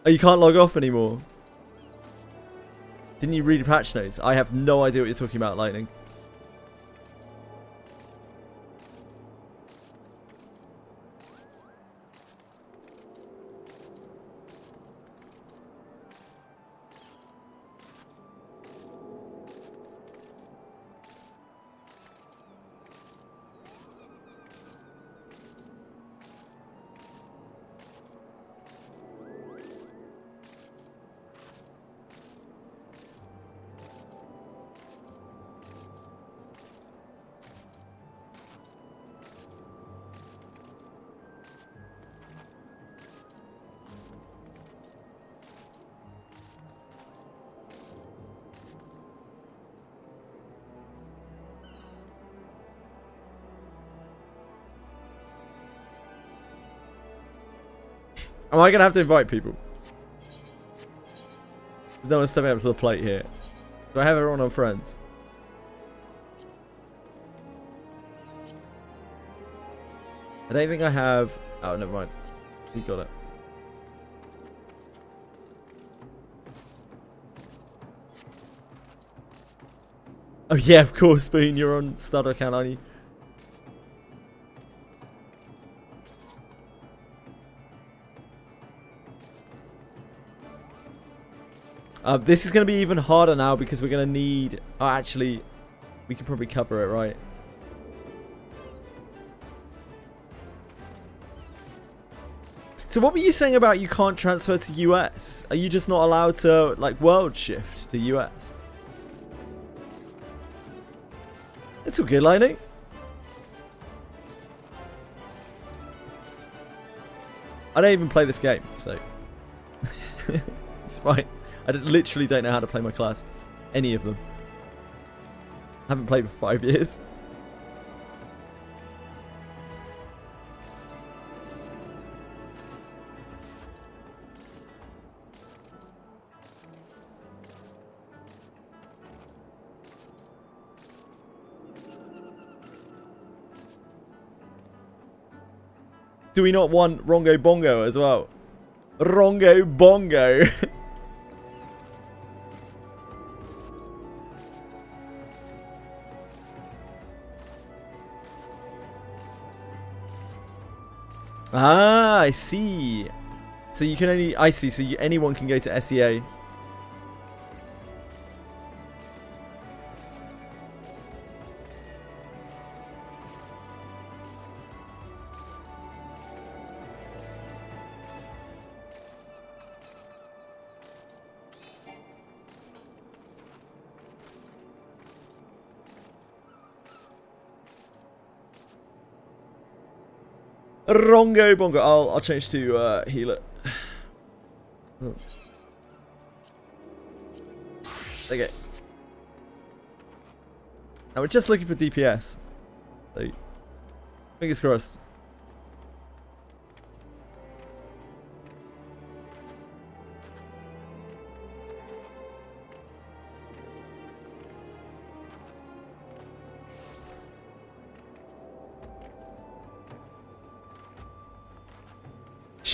[SPEAKER 1] Oh, you can't log off anymore. Didn't you read patch notes? I have no idea what you're talking about, Lightning. Am I going to have to invite people? There's no one stepping up to the plate here. Do I have everyone on friends? I don't think I have... Oh, never mind. You got it. Oh yeah, of course, Spoon. You're on starter account, aren't you? This is going to be even harder now because we're going to need... Oh, actually, we can probably cover it, right? So what were you saying about you can't transfer to US? Are you just not allowed to, like, world shift to US? It's all good, Lightning. I don't even play this game, so... it's fine. I literally don't know how to play my class. Any of them. I haven't played for 5 years. Do we not want Rongo Bongo as well? Rongo Bongo. Ah, I see. So you can only... I see. So anyone can go to SEA. Rongo Bongo. I'll change to healer. Oh. Okay. Now we're just looking for DPS. So, fingers crossed.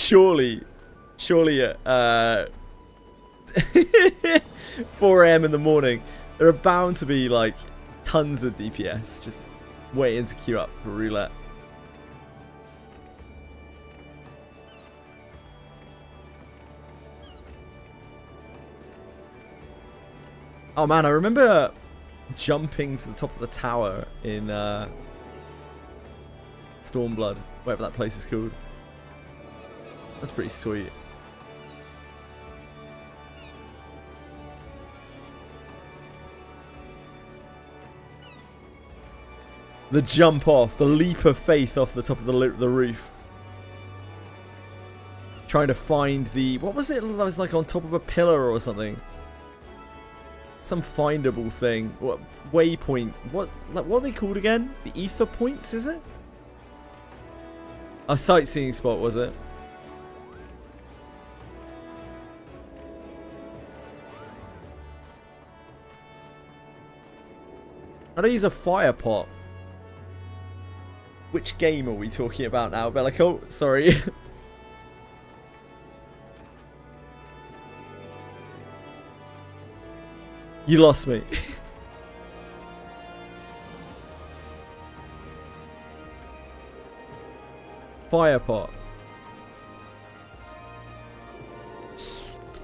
[SPEAKER 1] Surely at 4 AM in the morning, there are bound to be like tons of DPS just waiting to queue up for roulette. Oh man, I remember jumping to the top of the tower in Stormblood, whatever that place is called. That's pretty sweet. The jump off, the leap of faith off the top of the roof. Trying to find the... What was it that was like on top of a pillar or something? Some findable thing. What waypoint? What are they called again? The ether points, is it? A sightseeing spot, was it? How do I use a fire pot? Which game are we talking about now, Bellico? Sorry. You lost me. Fire pot.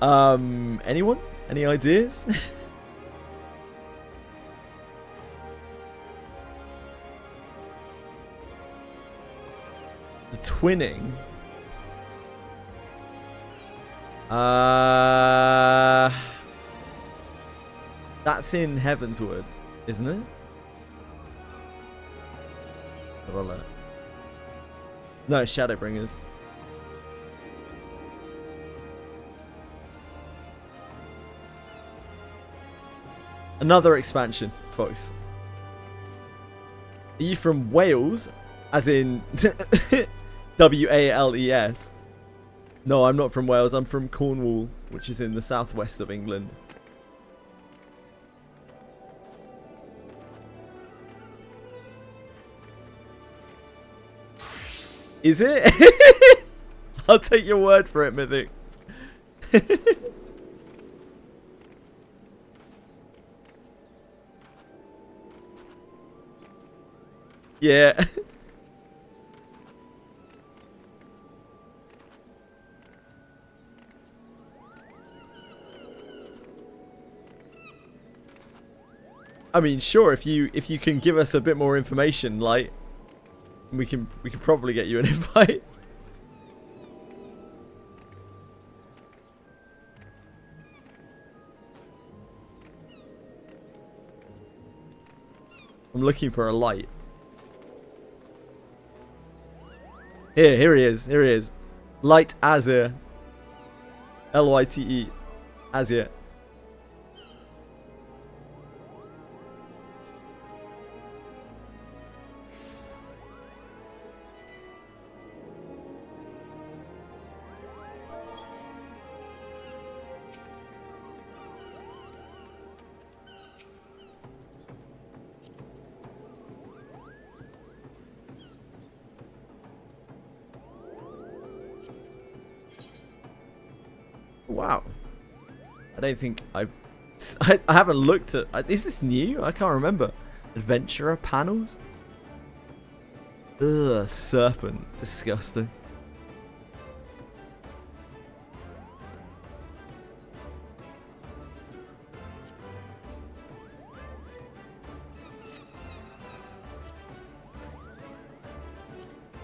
[SPEAKER 1] Anyone? Any ideas? The twinning. That's in Heavensward, isn't it? No, Shadowbringers. Another expansion, folks. Are you from Wales? As in W-A-L-E-S? No, I'm not from Wales. I'm from Cornwall, which is in the southwest of England. Is it? I'll take your word for it, Mythic. Yeah. I mean, sure, if you can give us a bit more information, like we can probably get you an invite. I'm looking for a light. Here he is. Here he is. Light Azure. L-Y-T-E. Azure. Wow. I don't think I haven't looked at... Is this new? I can't remember. Adventurer panels? Ugh, serpent. Disgusting.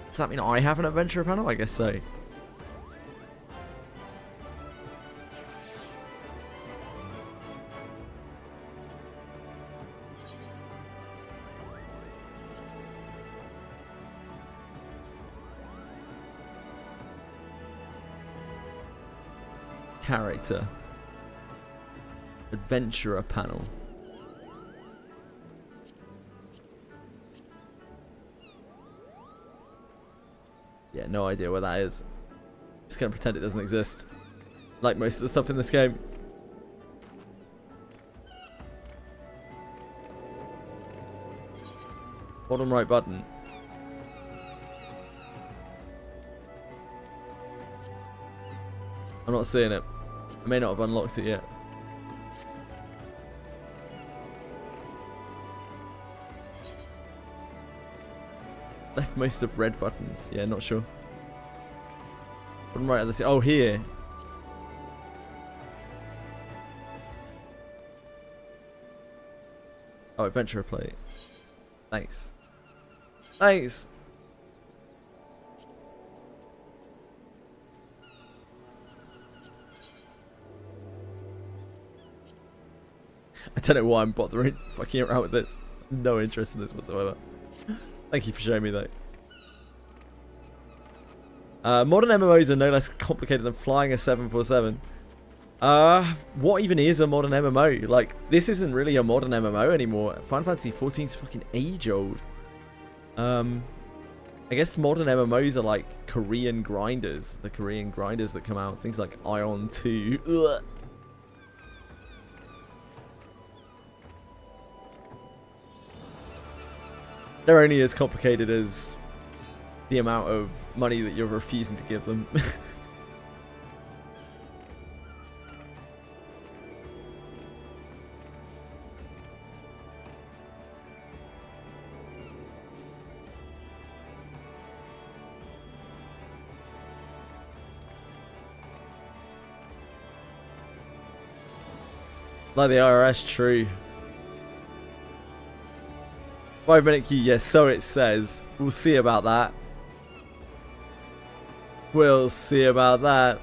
[SPEAKER 1] Does that mean I have an adventurer panel? I guess so. Character. Adventurer panel. Yeah, no idea where that is. Just gonna pretend it doesn't exist. Like most of the stuff in this game. Bottom right button. I'm not seeing it. I may not have unlocked it yet. Left most of red buttons. Yeah, not sure. Bottom right of the... Oh, here. Oh, adventurer plate. Thanks. Thanks. I don't know why I'm bothering fucking around with this. No interest in this whatsoever. Thank you for showing me that. Modern MMOs are no less complicated than flying a 747. What even is a modern MMO? Like, this isn't really a modern MMO anymore. Final Fantasy XIV is fucking age old. I guess modern MMOs are like Korean grinders. The Korean grinders that come out. Things like Ion 2. Ugh. They're only as complicated as the amount of money that you're refusing to give them. Like the IRS, true. 5-minute queue, yes, so it says. We'll see about that. We'll see about that.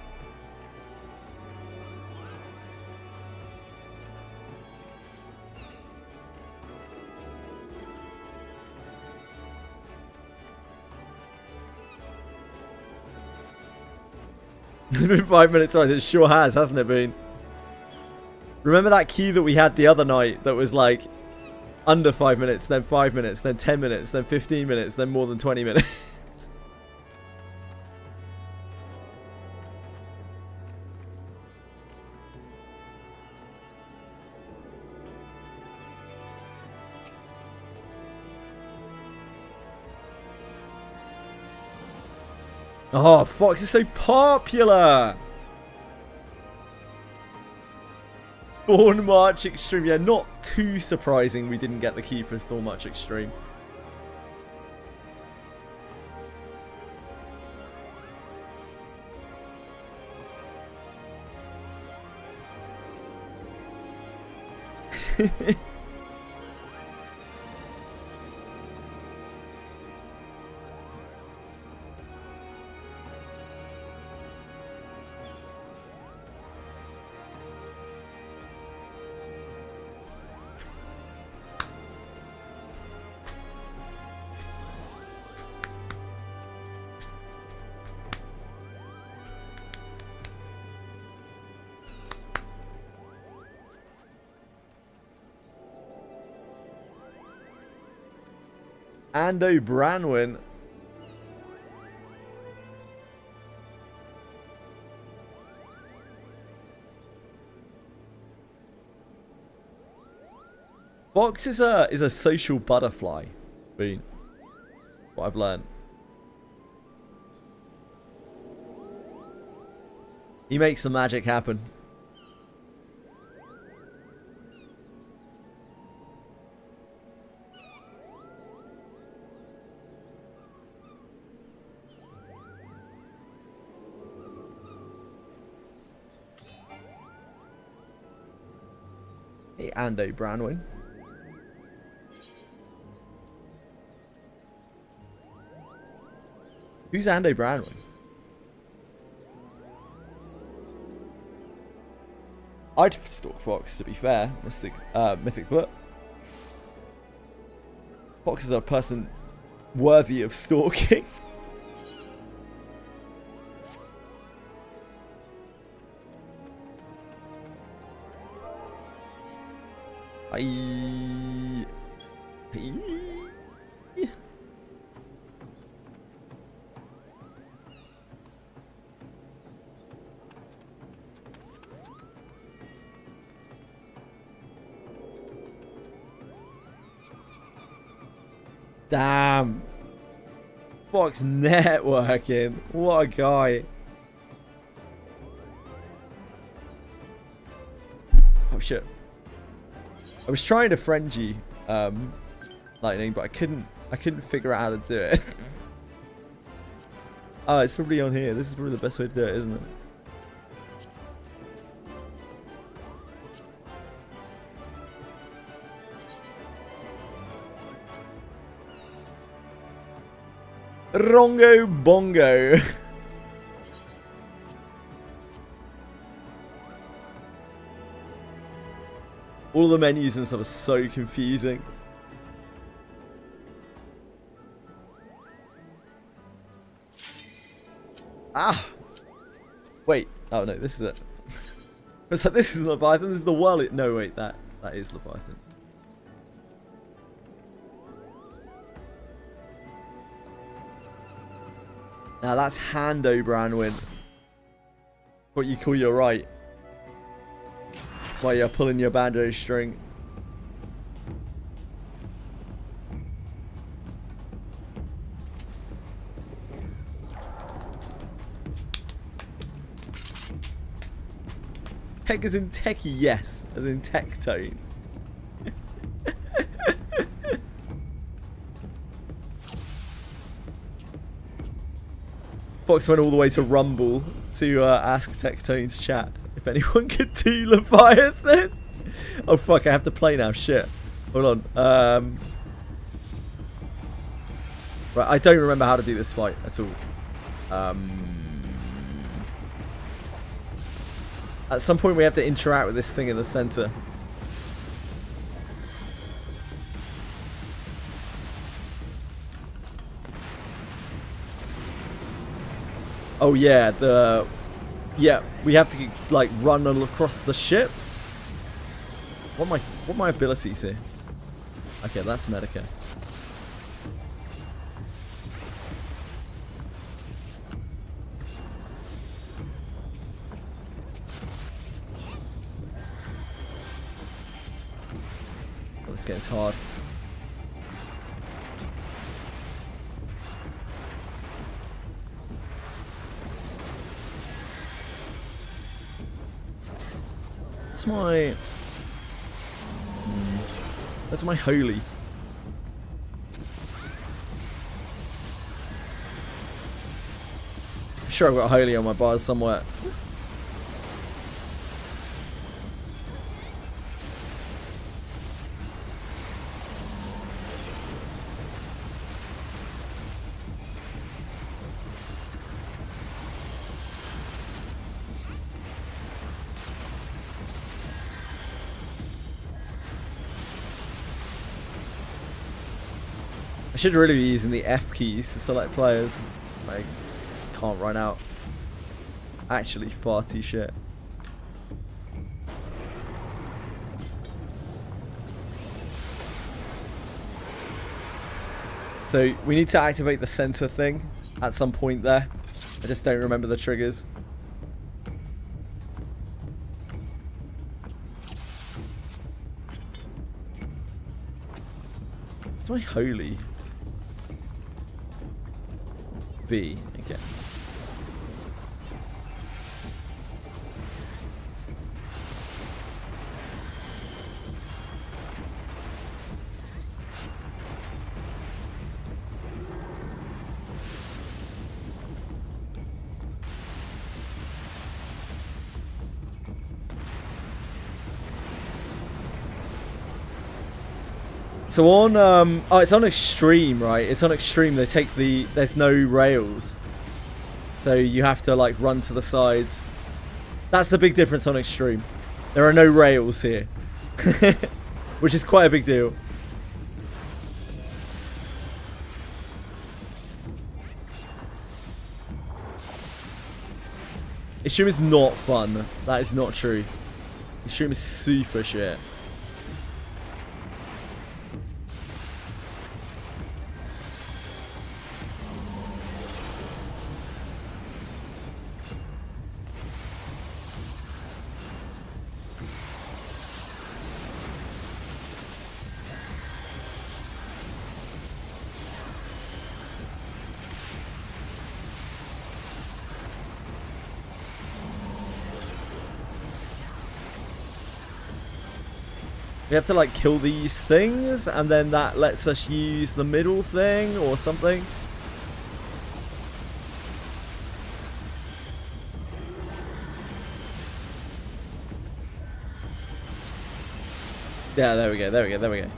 [SPEAKER 1] It's been 5 minutes, it sure has, hasn't it been? Remember that queue that we had the other night that was like under 5 minutes, then 5 minutes, then 10 minutes, then 15 minutes, then more than 20 minutes? Oh, Fox is so popular! Thorn March Extreme. Yeah, not too surprising we didn't get the key for Thorn March Extreme. Ando Branwin. Fox is a social butterfly. Bean. What I've learned. He makes the magic happen. Hey, Ando Branwin. Who's Ando Branwin? I'd stalk Fox, to be fair. Mythic Foot. Fox is a person worthy of stalking. Damn. Fox networking. What a guy. Oh shit. I was trying to friend you, Lightning, but I couldn't figure out how to do it. Oh, it's probably on here. This is probably the best way to do it, isn't it? Rongo Bongo. All the menus and stuff are so confusing. Ah! Wait. Oh no, this is it. It's like, this is Leviathan, this is the world. No, wait, that is Leviathan. Now that's Hando Branwin. What you call your right. While you're pulling your banjo string. Tech as in techie, yes. As in tech tone. Fox went all the way to Rumble to ask Tectone's chat if anyone could do Leviathan. Oh fuck, I have to play now, shit. Hold on. Right, I don't remember how to do this fight at all. At some point we have to interact with this thing in the center. Oh yeah, we have to like run across the ship. What are my abilities here? Okay, that's Medica. Oh, this game's hard. That's my holy. I'm sure I've got holy on my bars somewhere. I should really be using the F keys to select players. I can't run out. Actually, far too shit. So we need to activate the center thing at some point there. I just don't remember the triggers. It's my holy. V, okay. So on, oh, it's on extreme, right? It's on extreme. They take there's no rails. So you have to like run to the sides. That's the big difference on extreme. There are no rails here. Which is quite a big deal. Extreme is not fun. That is not true. Extreme is super shit. We have to like kill these things and then that lets us use the middle thing or something. Yeah, there we go, there we go, there we go.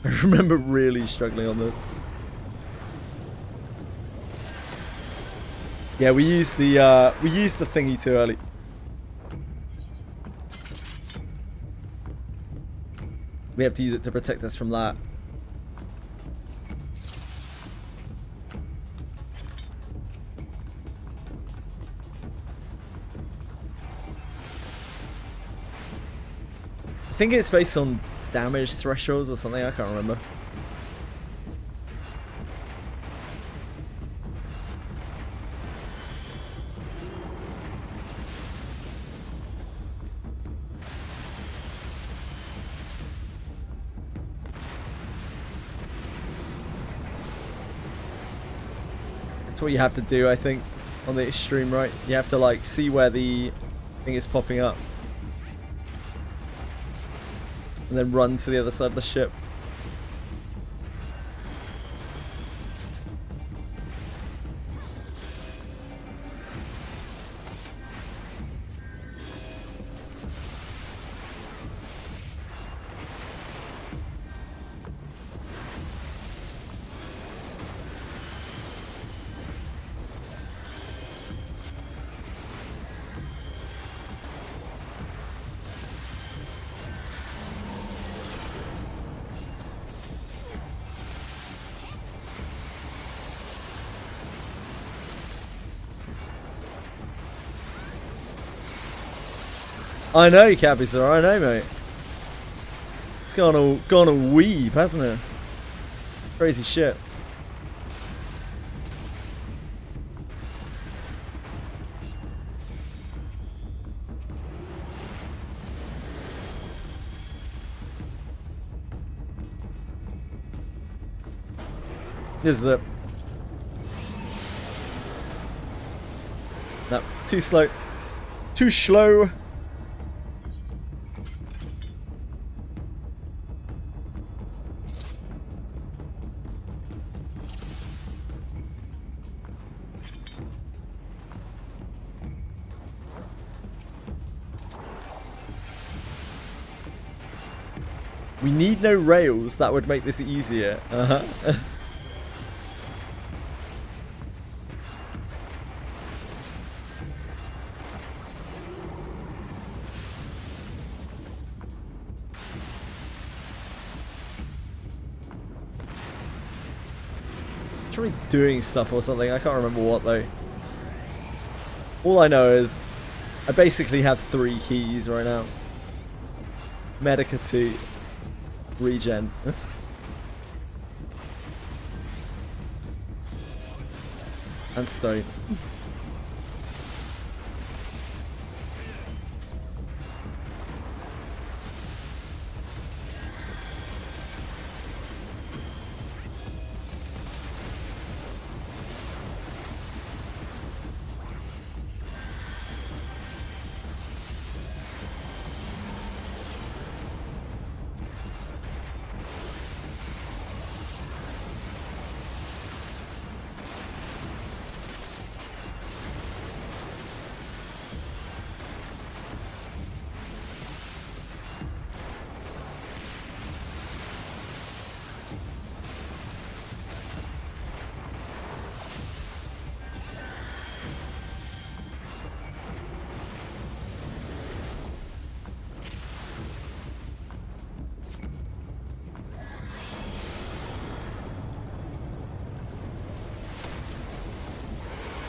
[SPEAKER 1] I remember really struggling on this. Yeah, we used the thingy too early. We have to use it to protect us from that. I think it's based on damage thresholds or something, I can't remember. That's what you have to do, I think, on the extreme right. You have to like see where the thing is popping up. And then run to the other side of the ship. I know, Cabizar, I know, mate. It's gone all weeb, hasn't it? Crazy shit. This is it. No, too slow. Too slow. We need no rails, that would make this easier. Try doing stuff or something, I can't remember what though. All I know is I basically have 3 keys right now. Medica 2. Regen. And stone.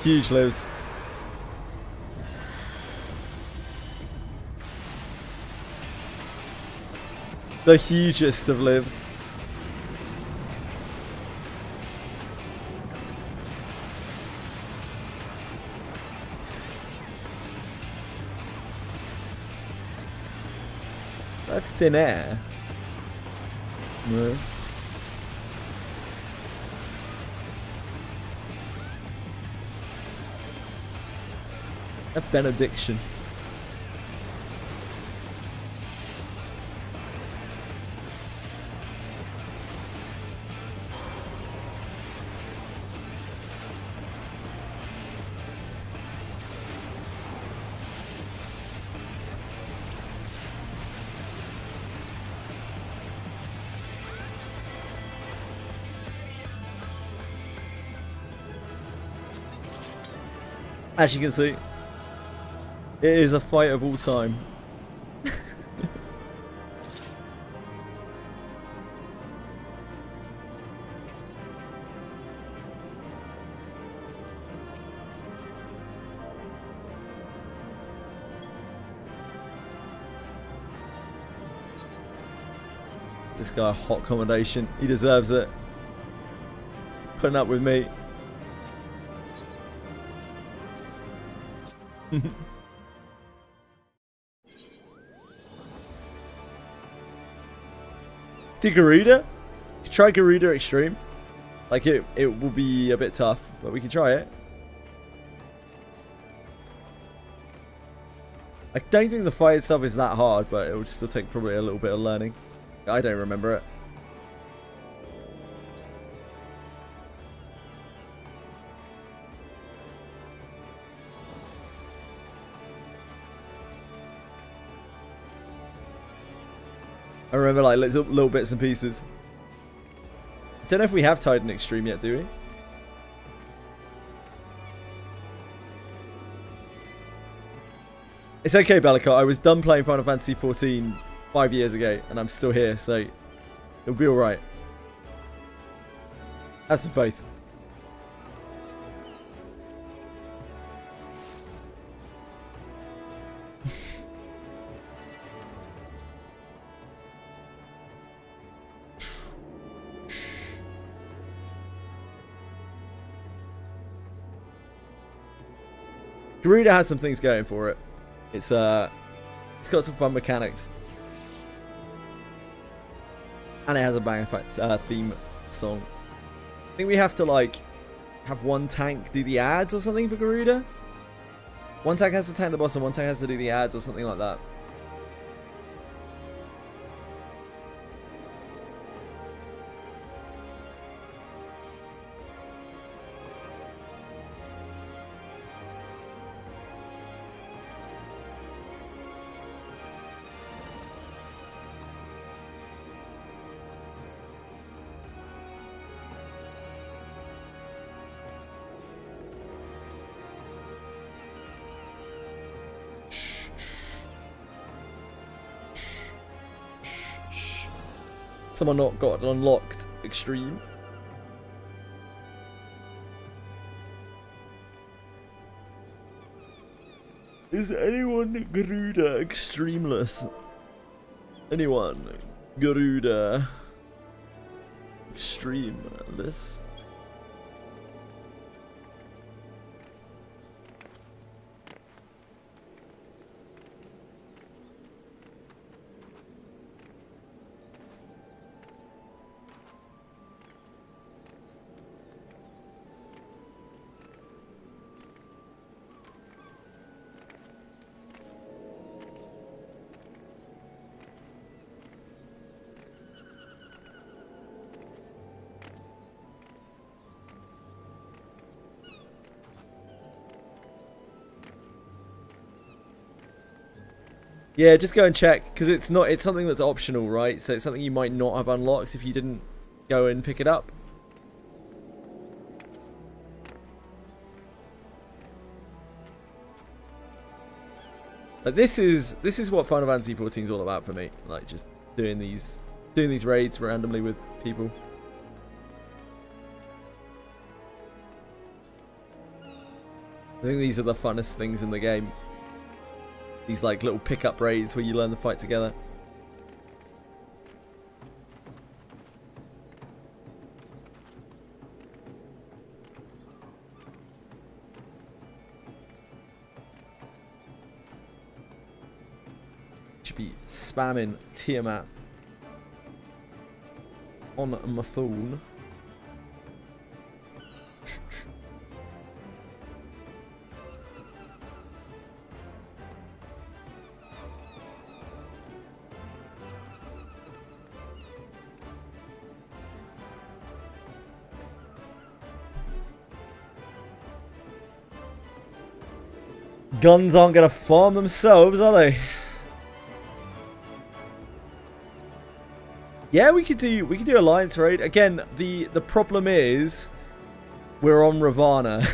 [SPEAKER 1] Huge lives. The hugest of lives. That thin air. No. A benediction. As you can see, it is a fight of all time. This guy, hot accommodation. He deserves it. Putting up with me. Do Garuda? Try Garuda Extreme. Like, it will be a bit tough, but we can try it. I don't think the fight itself is that hard, but it will still take probably a little bit of learning. I don't remember it. I remember like little bits and pieces. Don't know if we have tied an extreme yet, do we? It's okay, Bellicott. I was done playing Final Fantasy XIV 5 years ago, and I'm still here, so it'll be alright. Have some faith. Garuda has some things going for it. It's got some fun mechanics, and it has a bang theme song. I think we have to like have one tank do the ads or something for Garuda. One tank has to tank the boss, and one tank has to do the ads or something like that. Someone not got an unlocked extreme. Is anyone Garuda extremeless? Anyone Garuda extremeless? Yeah, just go and check, because it's something that's optional, right? So it's something you might not have unlocked if you didn't go and pick it up. But this is what Final Fantasy XIV is all about for me. Like just doing these raids randomly with people. I think these are the funnest things in the game. These like little pickup raids where you learn the fight together. Should be spamming Tiamat on my phone. Guns aren't gonna farm themselves, are they? Yeah, we could do Alliance raid. Again, the problem is we're on Ravana.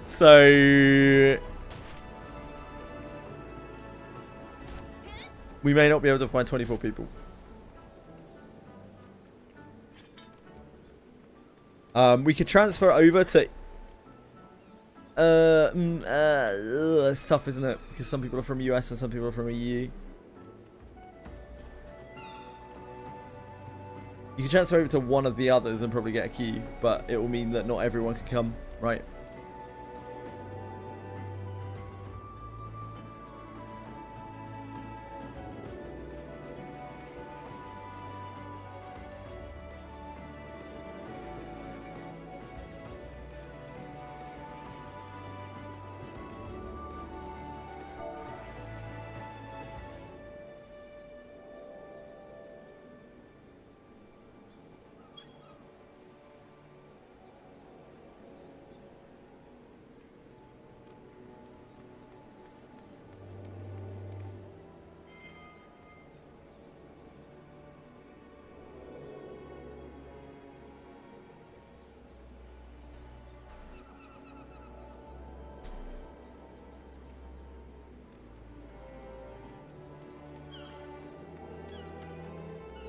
[SPEAKER 1] So we may not be able to find 24 people. We could transfer over to it's tough, isn't it? Because some people are from US and some people are from EU. You can transfer over to one of the others and probably get a key, but it will mean that not everyone can come, right?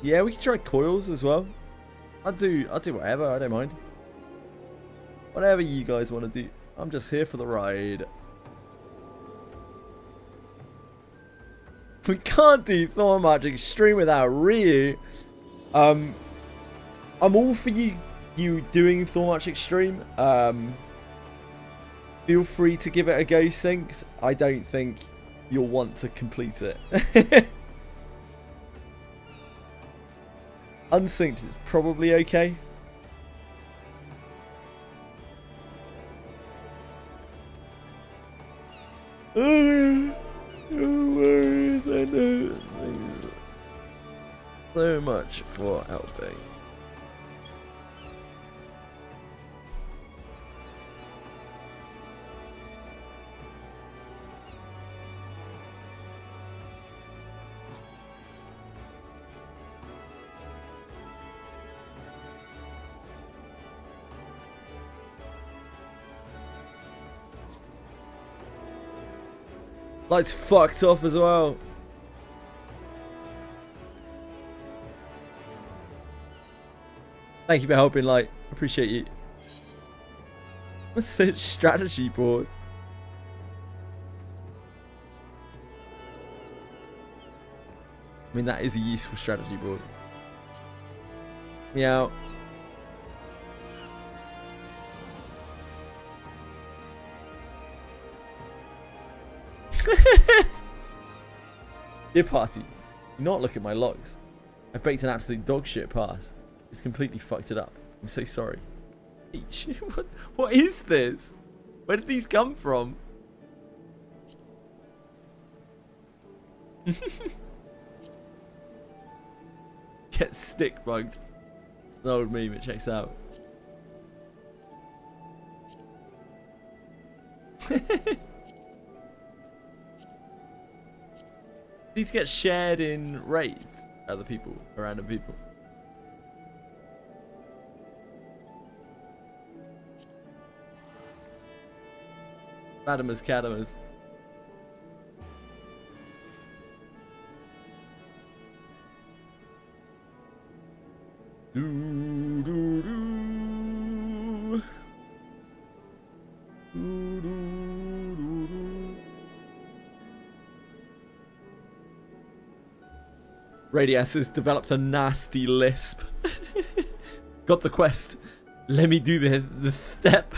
[SPEAKER 1] Yeah, we can try coils as well. I'll do whatever. I don't mind. Whatever you guys want to do. I'm just here for the ride. We can't do Thornmarch Extreme without Ryu. I'm all for you doing Thornmarch Extreme. Feel free to give it a go, Syncs. I don't think you'll want to complete it. Unsynced is probably okay. No worries, I know. Thanks so much for helping. Lights fucked off as well. Thank you for helping, Light. Appreciate you. What's the strategy board? I mean, that is a useful strategy board. Meow. Dear party, do not look at my logs. I've baked an absolute dog shit pass. It's completely fucked it up. I'm so sorry. H, what is this? Where did these come from? Get stick bugged. An old meme, it checks out. Need to get shared in raids. Other people, random people. Radamas Cadamas. Do, do, do. Do, do, do, do. Radius has developed a nasty lisp. Got the quest. Let me do the step.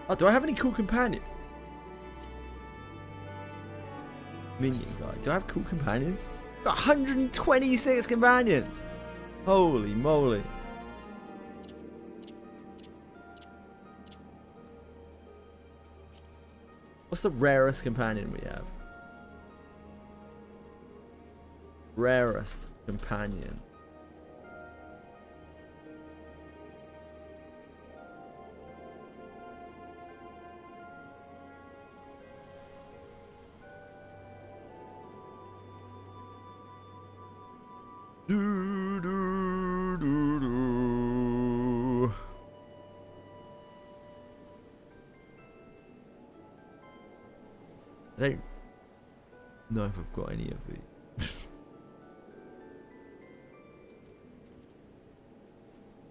[SPEAKER 1] Oh, do I have any cool companions? Minion guy. Do I have cool companions? Got 126 companions. Holy moly. What's the rarest companion we have? Rarest companion. Do, do, do, do. I don't know if I've got any of these.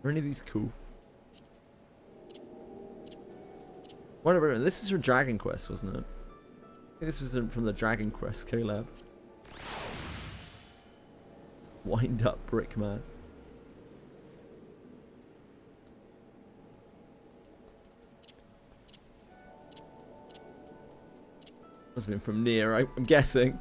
[SPEAKER 1] Are any of these cool? Whatever. This is from Dragon Quest, wasn't it? I think this was from the Dragon Quest collab. Wind up, brick man. Must have been from near, I'm guessing.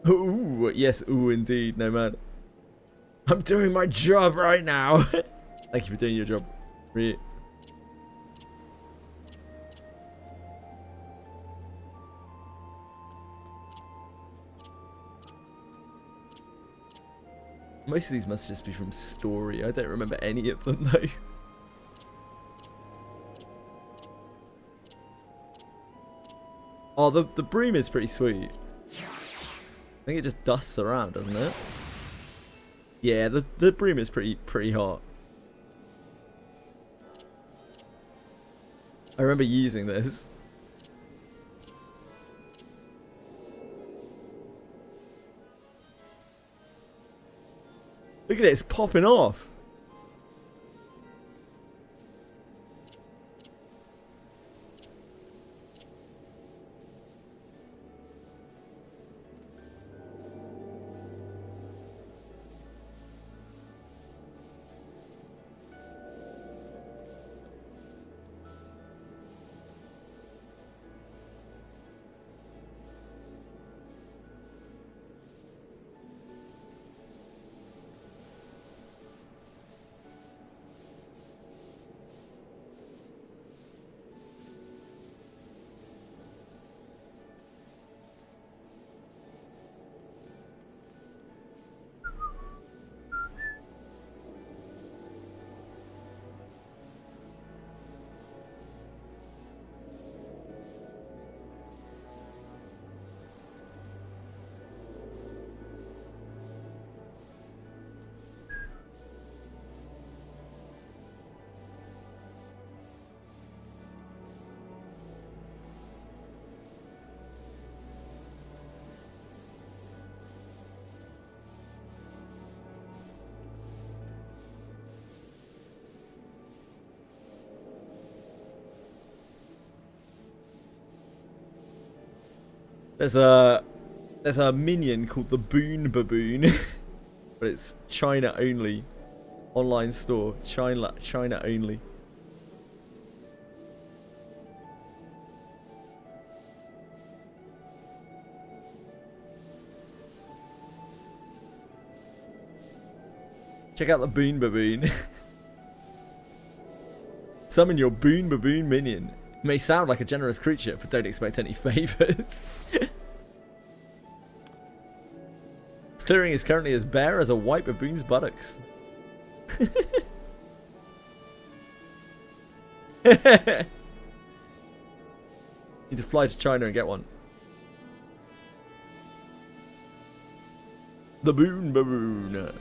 [SPEAKER 1] Ooh, yes, ooh, indeed, no man. I'm doing my job right now. Thank you for doing your job. Really. Most of these must just be from story. I don't remember any of them though. Oh, the broom is pretty sweet. I think it just dusts around, doesn't it? Yeah, the broom is pretty hot. I remember using this. Look at it, it's popping off. There's a minion called the Boon Baboon, but it's China only. Online store, China only. Check out the Boon Baboon. Summon your Boon Baboon minion. May sound like a generous creature, but don't expect any favors. Its clearing is currently as bare as a white baboon's buttocks. Need to fly to China and get one. The Boon Baboon.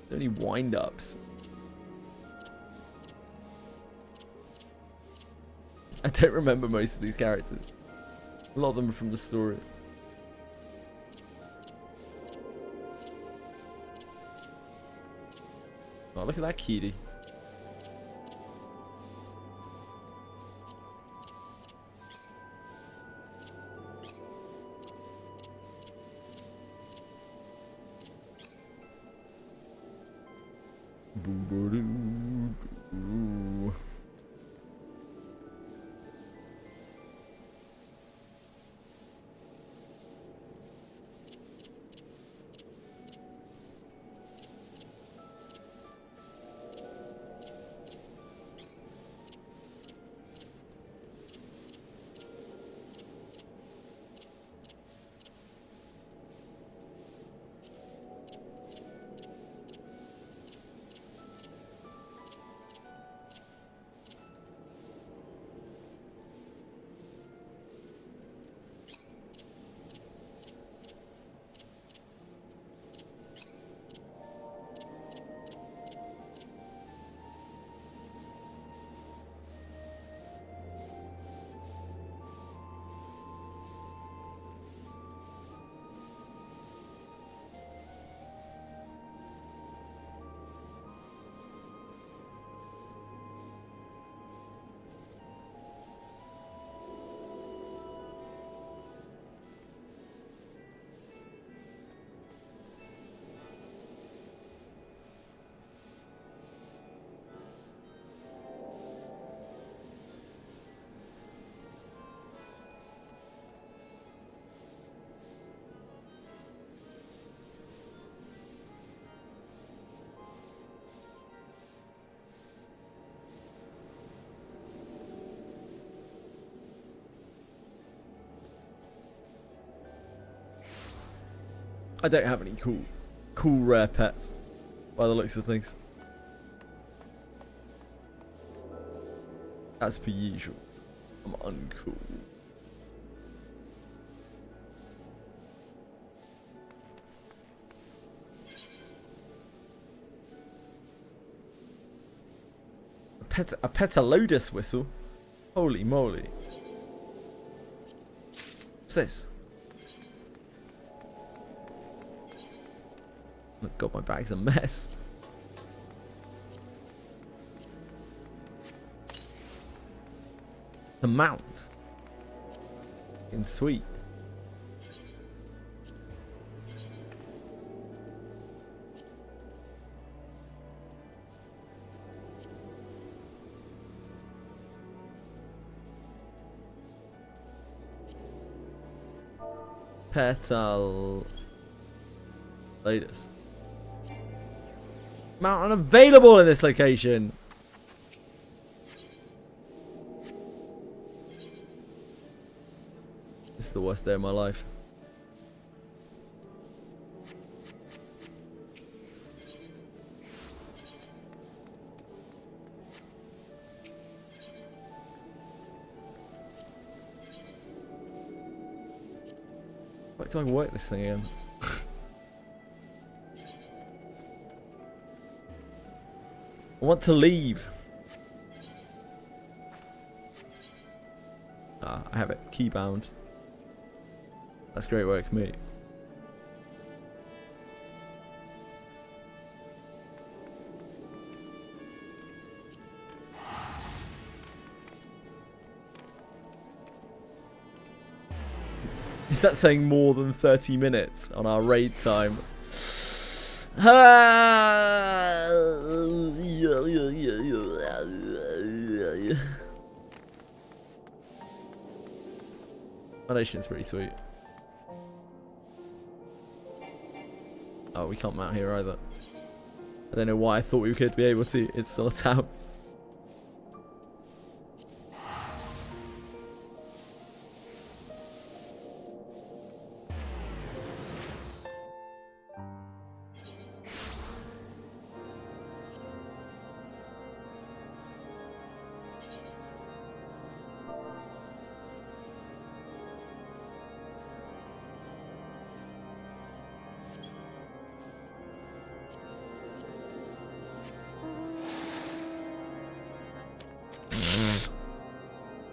[SPEAKER 1] So many wind-ups. I don't remember most of these characters. A lot of them are from the story. Oh, look at that kitty. Boo-ba-doo-boo. I don't have any cool rare pets by the looks of things. As per usual, I'm uncool. A Petalodus whistle? Holy moly. What's this? Oh god, my bag's a mess. The mount. In sweet. Petal Lotus. Mount unavailable in this location. This is the worst day of my life. Why do I work this thing again? I want to leave. Ah, I have it keybound. That's great work, mate. Is that saying more than 30 minutes on our raid time? Foundation's pretty sweet. Oh, we can't mount here either. I don't know why I thought we could be able to. It's still a tab.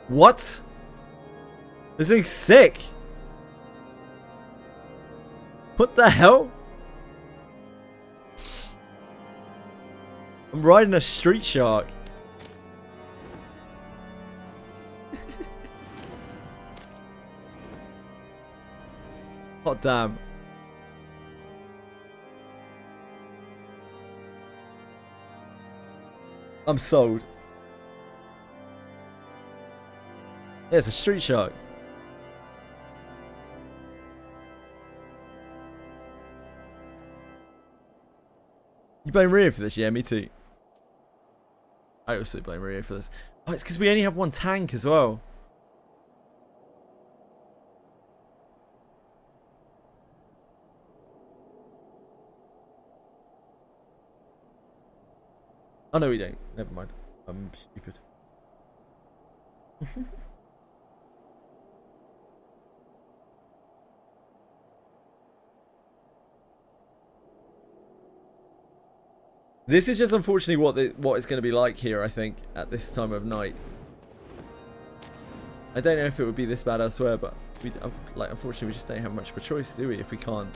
[SPEAKER 1] What? This thing's sick. What the hell? I'm riding a street shark. Hot damn. I'm sold. Yeah, it's a street shark. You blame Rio for this? Yeah, me too. I also blame Rio for this. Oh, it's because we only have one tank as well. Oh no, we don't. Never mind. I'm stupid. This is just unfortunately what it's going to be like here, I think, at this time of night. I don't know if it would be this bad elsewhere, but we, like, unfortunately we just don't have much of a choice, do we? If we can't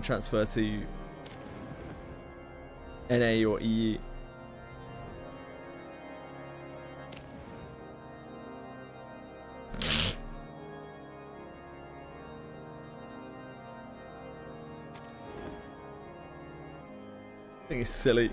[SPEAKER 1] transfer to NA or EU. I think it's silly.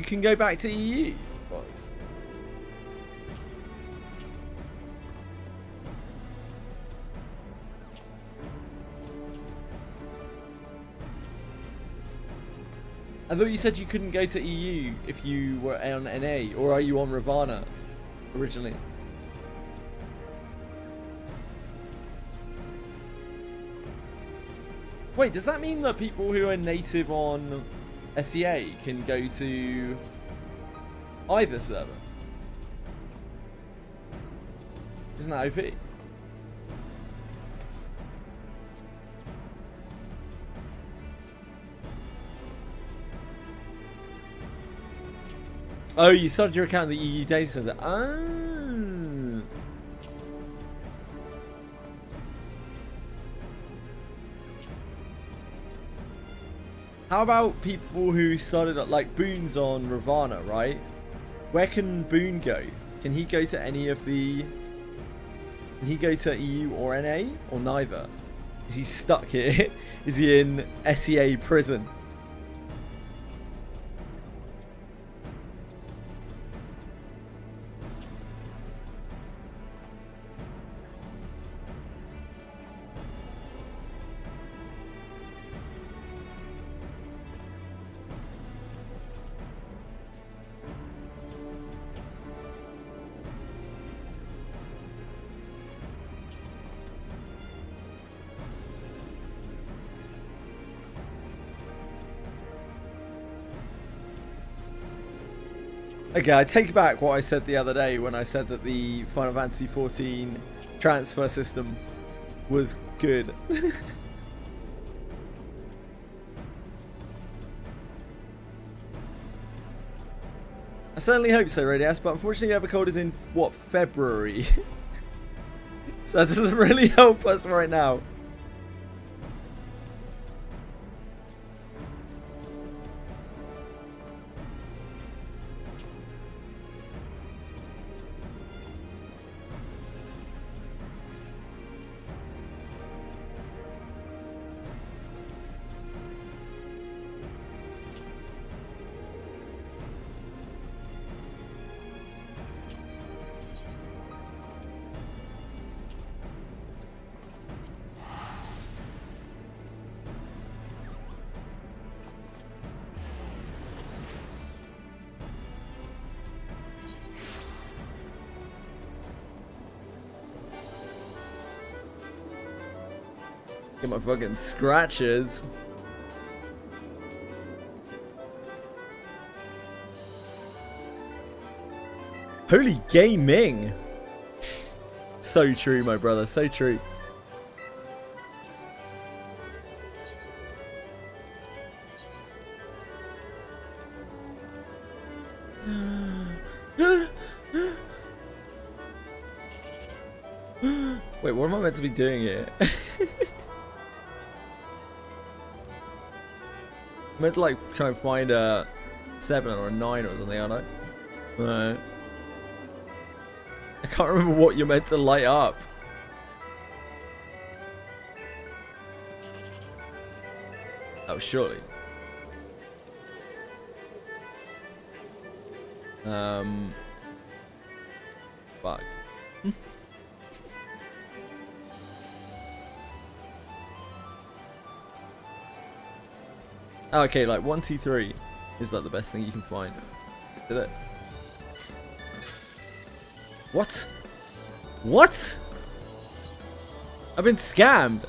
[SPEAKER 1] you can go back to EU. Boys. I thought you said you couldn't go to EU if you were on NA, or are you on Ravana originally? Wait, does that mean that people who are native on SEA can go to either server? Isn't that OP? Oh, you started your account in the EU data center. Ah. How about people who started at like Boone's on Ravana, right? Where can Boone go? Can he go to any of the... Can he go to EU or NA? Or neither? Is he stuck here? Is he in SEA prison? Okay, I take back what I said the other day when I said that the Final Fantasy XIV transfer system was good. I certainly hope so, Radias, but unfortunately Evercold is in, what, February? So that doesn't really help us right now. Get my fucking scratches. Holy gaming. So true, my brother. So true. Wait, what am I meant to be doing here? I'm meant to like try and find a 7 or a 9 or something, aren't I? Right. I can't remember what you're meant to light up. Oh, surely. Fuck. Oh, okay, like 1, 2, 3 is like the best thing you can find. Did it? What? What? I've been scammed.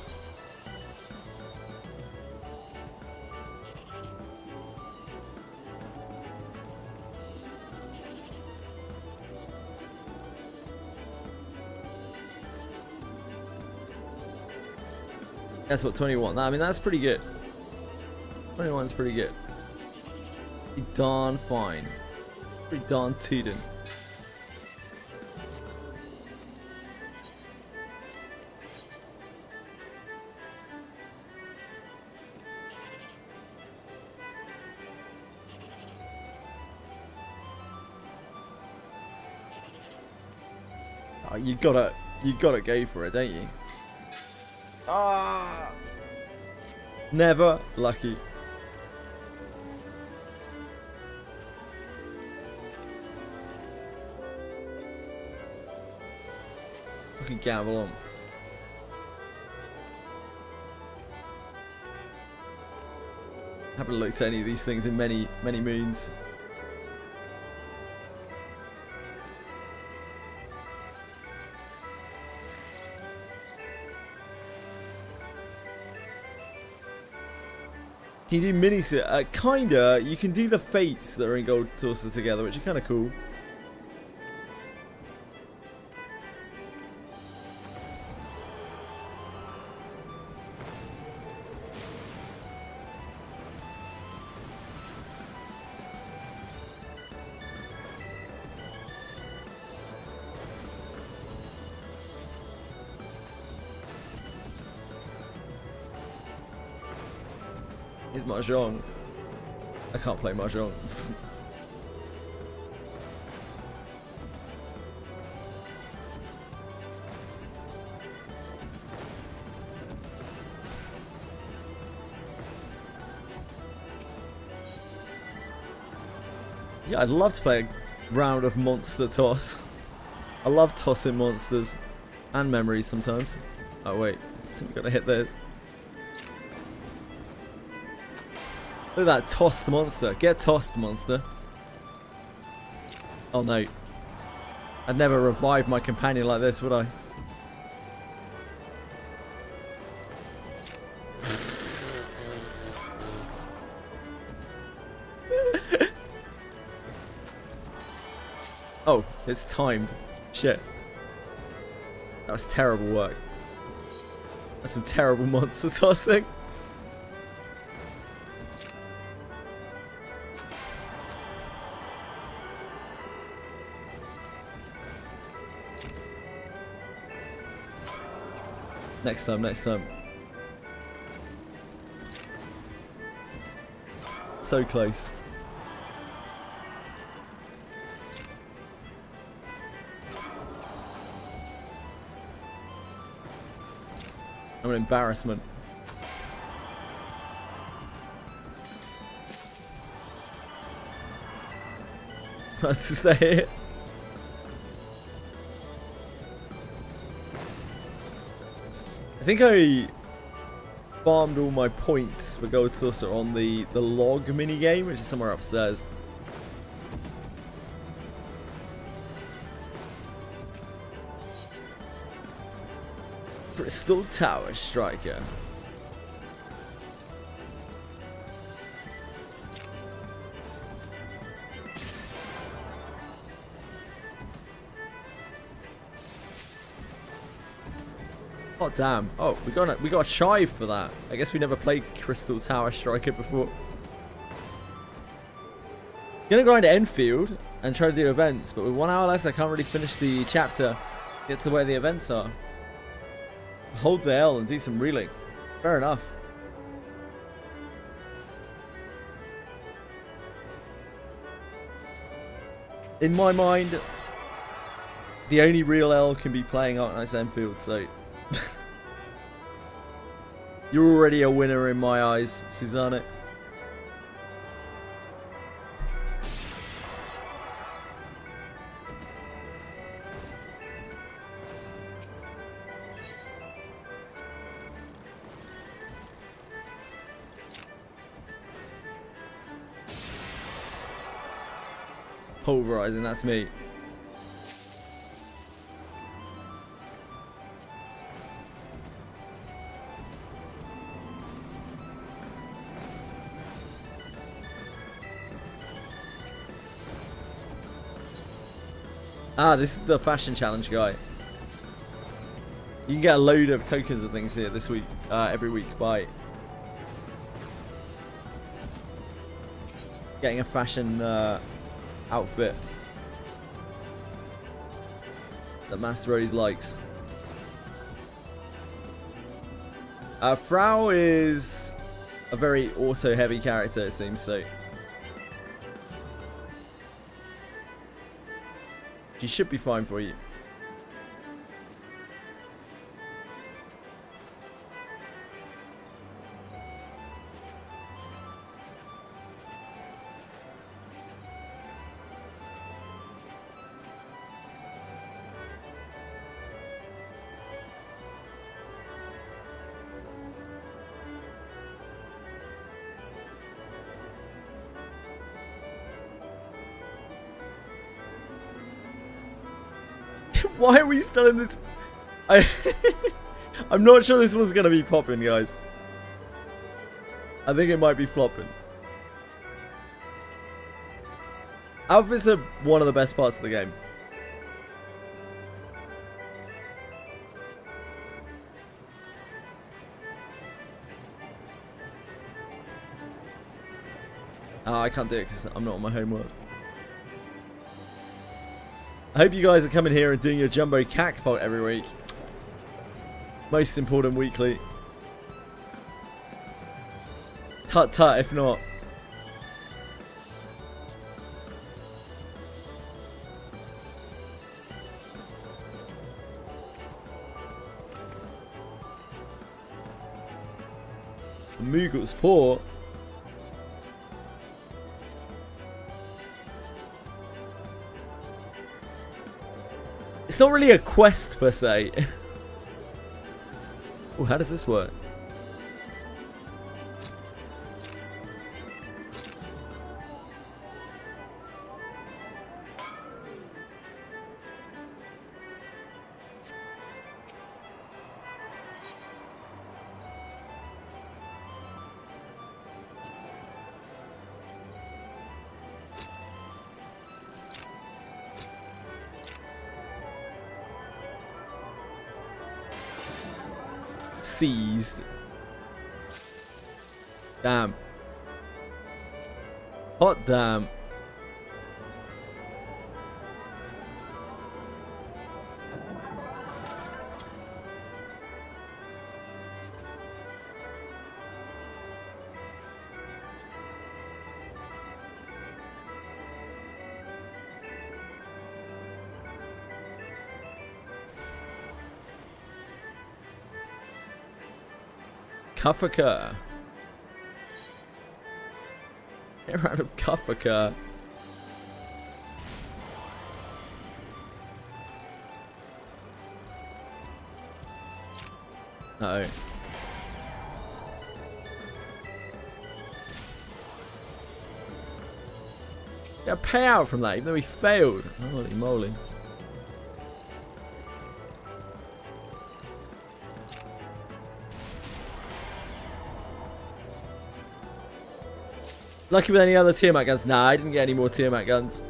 [SPEAKER 1] That's what 21. I mean, that's pretty good. 21's pretty good. Pretty darn fine. It's pretty darn tootin'. Oh, you gotta go for it, don't you? Ah, never lucky. Fucking gamble on. Haven't looked at any of these things in many, many moons. Can you do mini kinda. You can do the fates that are in Gold Saucer together, which are kind of cool. Is Mahjong. I can't play Mahjong. Yeah, I'd love to play a round of monster toss. I love tossing monsters and memories sometimes. Oh wait, we've got to hit this. Look at that tossed monster. Get tossed, monster. Oh no. I'd never revive my companion like this, would I? Oh, it's timed. Shit. That was terrible work. That's some terrible monster tossing. Next time, next time. So close. I'm an embarrassment. That's just a hit. I think I farmed all my points for Gold Saucer on the log mini game, which is somewhere upstairs. Crystal Tower Striker. Oh damn! Oh, we got a chive for that. I guess we never played Crystal Tower Striker before. Gonna grind to Enfield and try to do events, but with 1 hour left, I can't really finish the chapter. Get to where the events are. Hold the L and do some reeling. Fair enough. In my mind, the only real L can be playing Arknight's Enfield, so you're already a winner in my eyes, Susanne. Pulverizing, that's me. Ah, this is the fashion challenge guy. You can get a load of tokens and things here this week, every week by getting a fashion outfit that Master Rose likes. Frau is a very auto-heavy character, it seems, so she should be fine for you. Why are we still in this? I'm not sure this one's going to be popping, guys. I think it might be flopping. Outfits are one of the best parts of the game. I can't do it because I'm not on my home world. I hope you guys are coming here and doing your jumbo cack pot every week. Most important weekly. Tut tut if not. Moogle's poor. It's not really a quest per se. Oh, how does this work? Seized. Damn. Hot damn. Cuffaka. They're out of Cuffaka. No. Get a payout from that, even though he failed. Holy moly. Lucky with any other Tiamat guns. Nah, I didn't get any more Tiamat guns.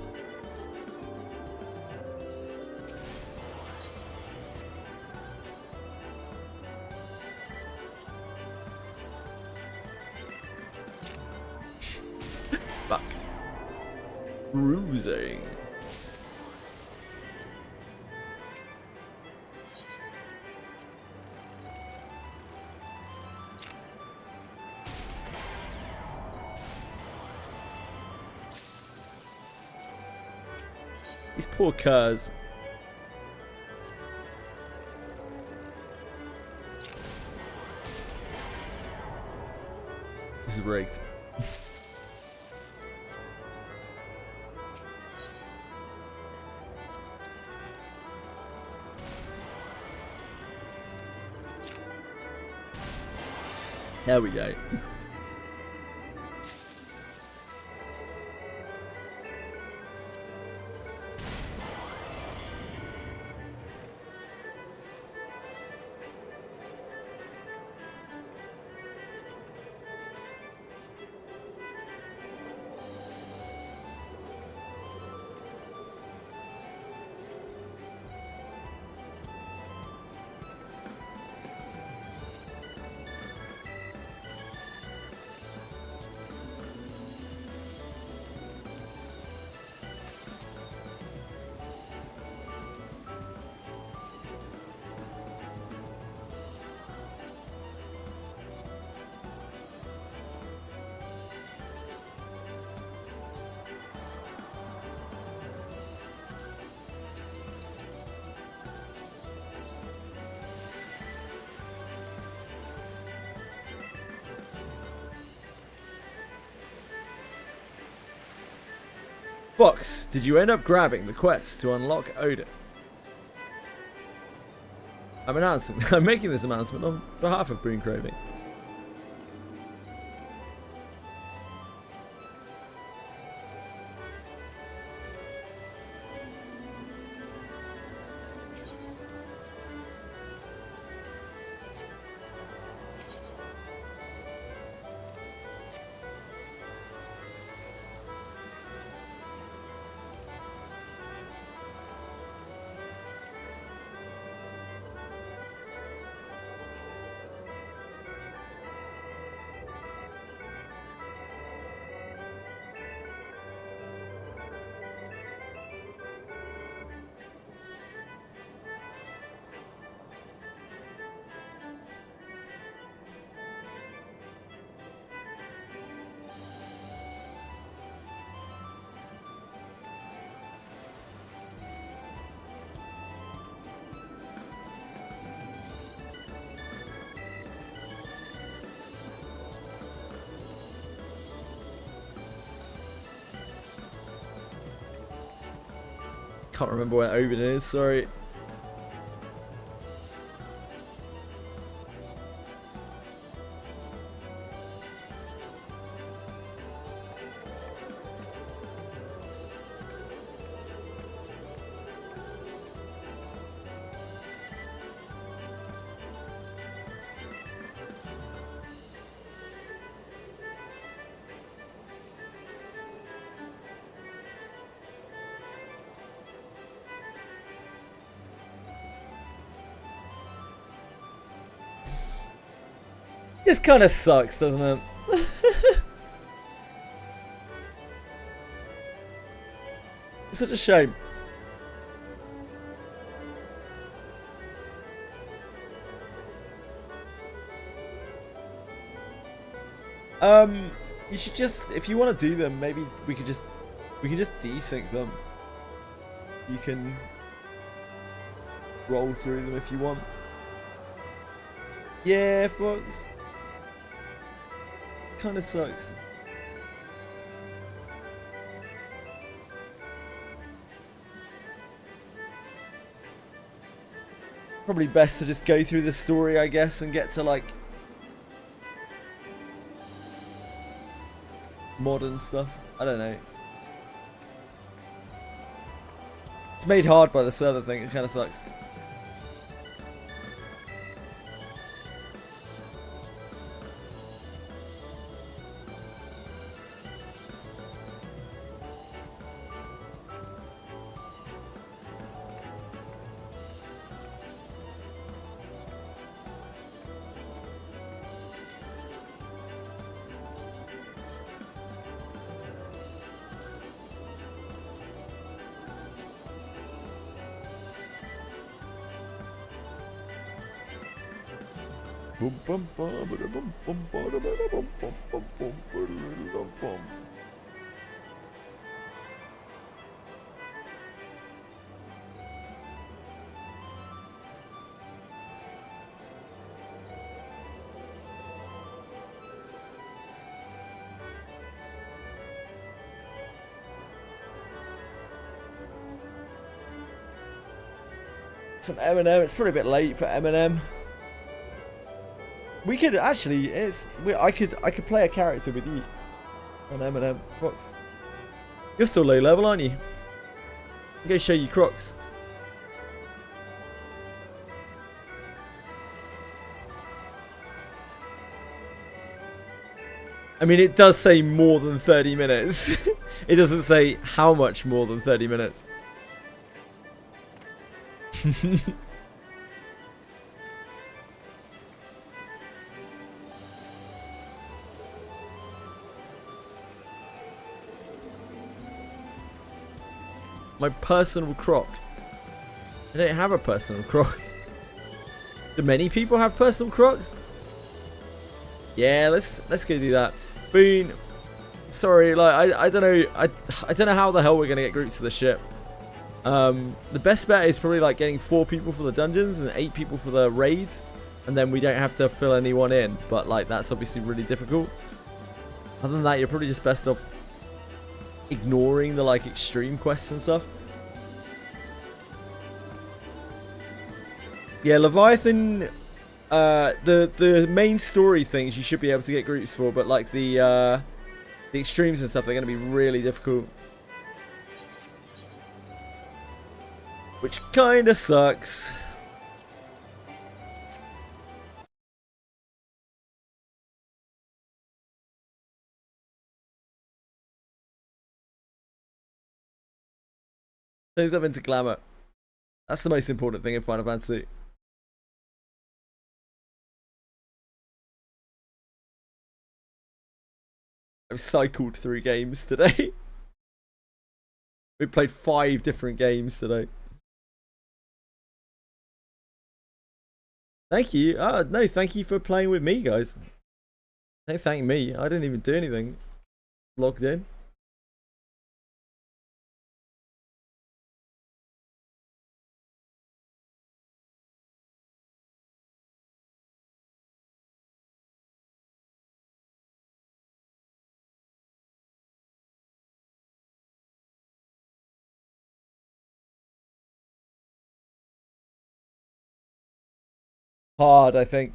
[SPEAKER 1] Fuck. Bruising. These poor curs. This is rigged. There we go. Box, did you end up grabbing the quest to unlock Odin? I'm making this announcement on behalf of Boon Craving. can't remember where Odin is, sorry. This kind of sucks, doesn't it? It's such a shame. You should just, if you want to do them, maybe we can just desync them. You can roll through them if you want. Yeah, folks. Kind of sucks. Probably best to just go through the story, I guess, and get to like modern stuff. I don't know. It's made hard by the server thing. It kind of sucks. Some Eminem. It's probably a bit late for Eminem. We could actually. I could play a character with you on Eminem Fox. You're still low level, aren't you? I'm gonna show you Crocs. I mean, it does say more than 30 minutes. It doesn't say how much more than 30 minutes. My personal croc. I don't have a personal croc. Do many people have personal crocs? Yeah, let's go do that. Boone. Sorry, like I don't know. I don't know how the hell we're gonna get groups to the ship. The best bet is probably like getting 4 people for the dungeons and 8 people for the raids, and then we don't have to fill anyone in. But like that's obviously really difficult. Other than that, you're probably just best off ignoring the like extreme quests and stuff. Yeah, Leviathan, the main story things you should be able to get groups for, but like the extremes and stuff, they're going to be really difficult. Which kind of sucks. Things up into glamour. That's the most important thing in Final Fantasy. I've cycled through games today. We played 5 different games today. Thank you. No, thank you for playing with me, guys. Don't thank me. I didn't even do anything. Logged in. hard, I think.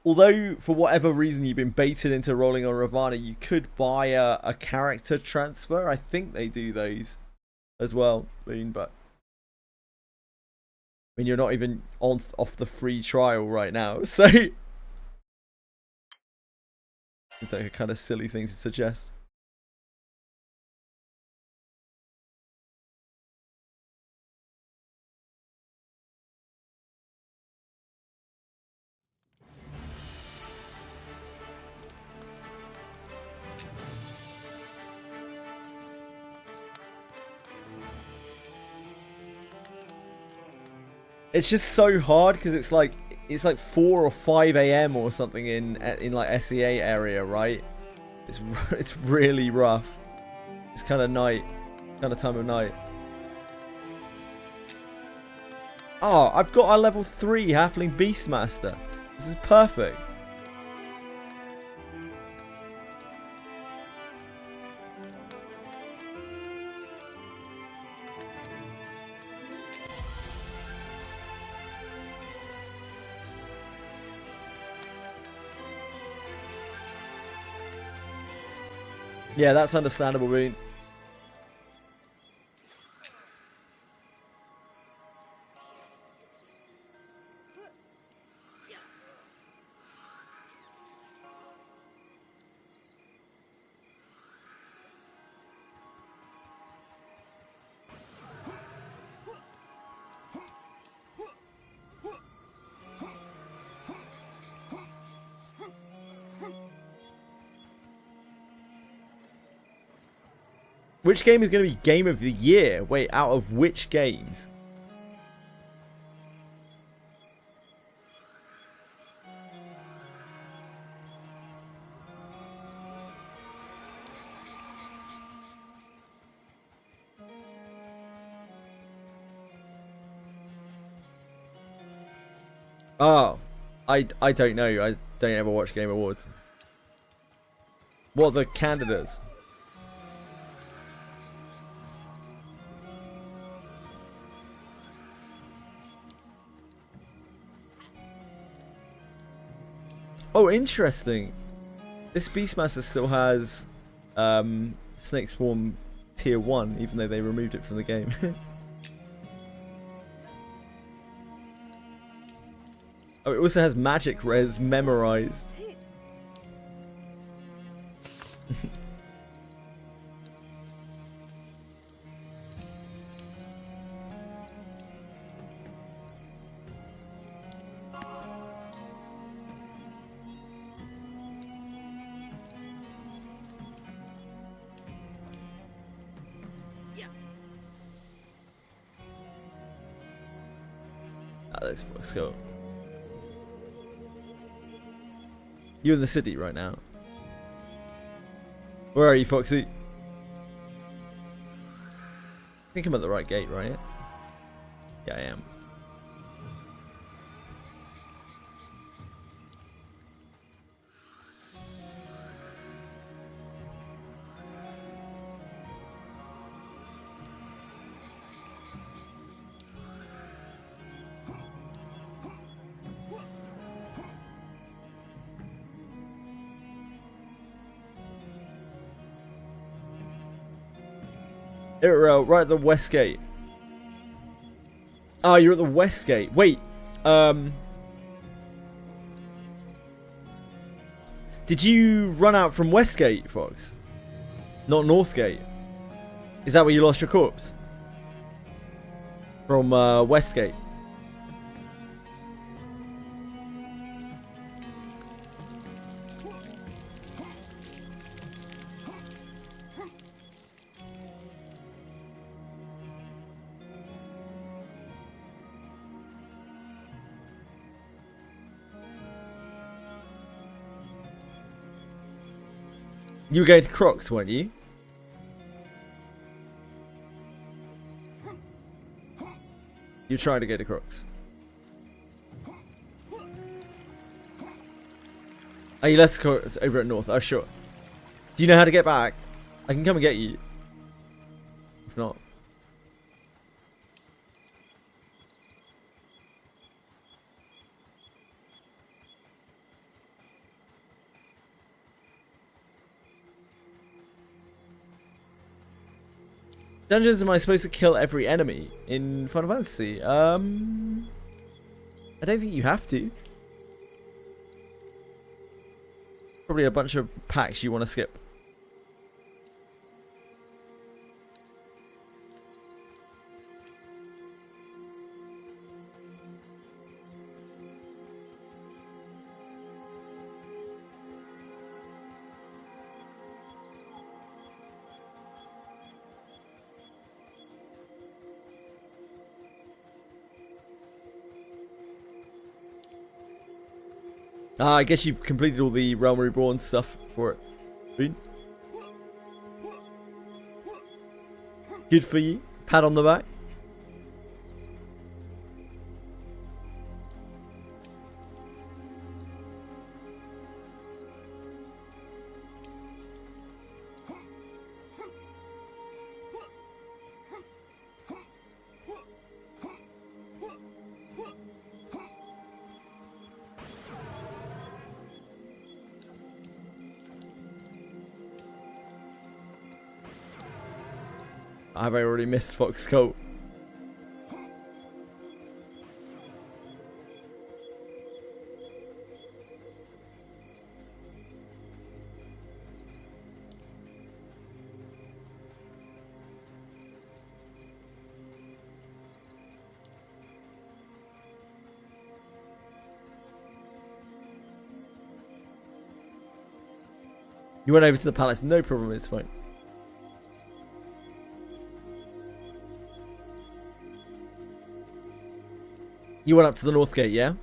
[SPEAKER 1] Although for whatever reason you've been baited into rolling on Ravana, you could buy a character transfer. I think they do those as well, Boone, but I mean, you're not even off the free trial right now, so it's like a kind of silly thing to suggest. It's just so hard because it's like 4 or 5 a.m. or something in like SEA area, right? It's really rough. It's kind of time of night. Oh, I've got a level 3 Halfling Beastmaster. This is perfect. Yeah, that's understandable, Boone. Which game is going to be Game of the Year? Wait, out of which games? Oh, I don't know. I don't ever watch Game Awards. What are the candidates? Oh, interesting. This Beastmaster still has Snake Swarm Tier 1, even though they removed it from the game. Oh, it also has Magic Res memorized. Let's go. You're in the city right now. Where are you, Foxy? I think I'm at the right gate, right? Yeah, I am. Right at the west gate. Oh, you're at the west gate. Wait. Did you run out from west gate, Fox? Not north gate? Is that where you lost your corpse? From west gate? You were going to Crocs, weren't you? You're trying to go to Crocs. Oh, you left Crocs over at North. Oh, sure. Do you know how to get back? I can come and get you. If not. Dungeons, am I supposed to kill every enemy in Final Fantasy? I don't think you have to. Probably a bunch of packs you want to skip. I guess you've completed all the Realm Reborn stuff for it. Boon. Good for you. Pat on the back. Have I already missed Fox Colt? You went over to the palace, no problem, it's fine. You went up to the north gate, yeah?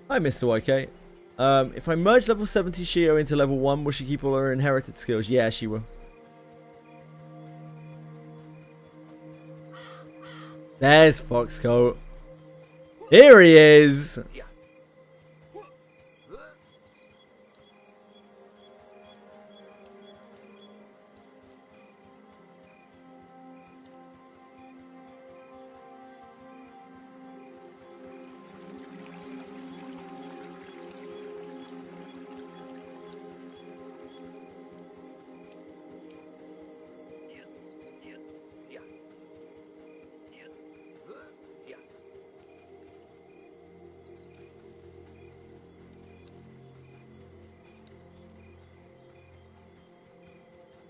[SPEAKER 1] Hi, Mr. YK. If I merge level 70 Shio into level 1, will she keep all her inherited skills? Yeah, she will. There's Foxcoat. Here he is!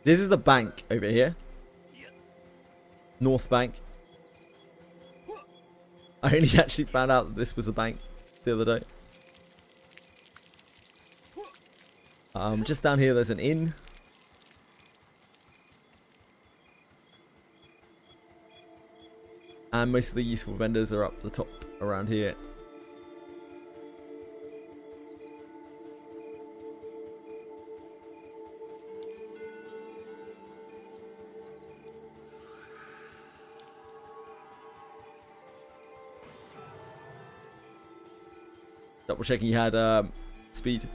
[SPEAKER 1] This is the bank over here. North Bank. I only actually found out that this was a bank the other day. Just down here there's an inn. And most of the useful vendors are up the top around here. Double checking you had speed.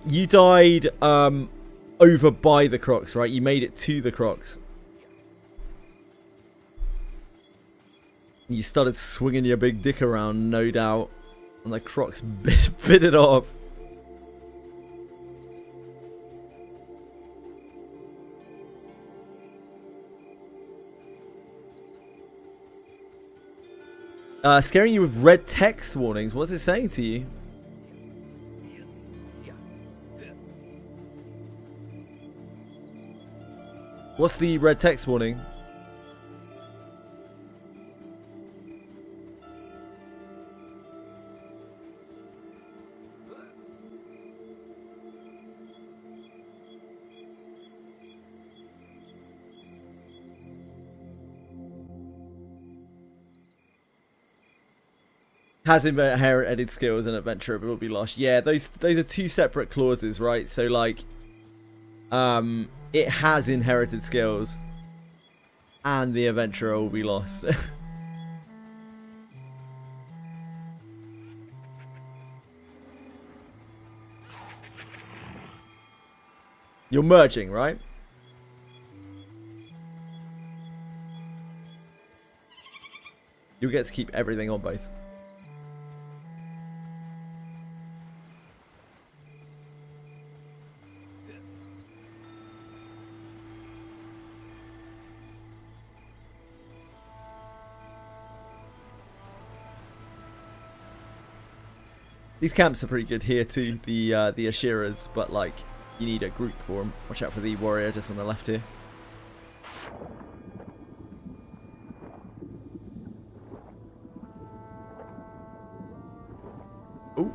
[SPEAKER 1] You died over by the Crocs, right? You made it to the Crocs. You started swinging your big dick around, no doubt. And the Crocs bit it off. Scaring you with red text warnings. What's it saying to you? What's the red text warning? Has inherited skills and adventurer will be lost. Yeah, those are two separate clauses, right? So like, it has inherited skills, and the adventurer will be lost. You're merging, right? You'll get to keep everything on both. These camps are pretty good here too, the Ashiras, but like you need a group for them. Watch out for the warrior just on the left here. Ooh.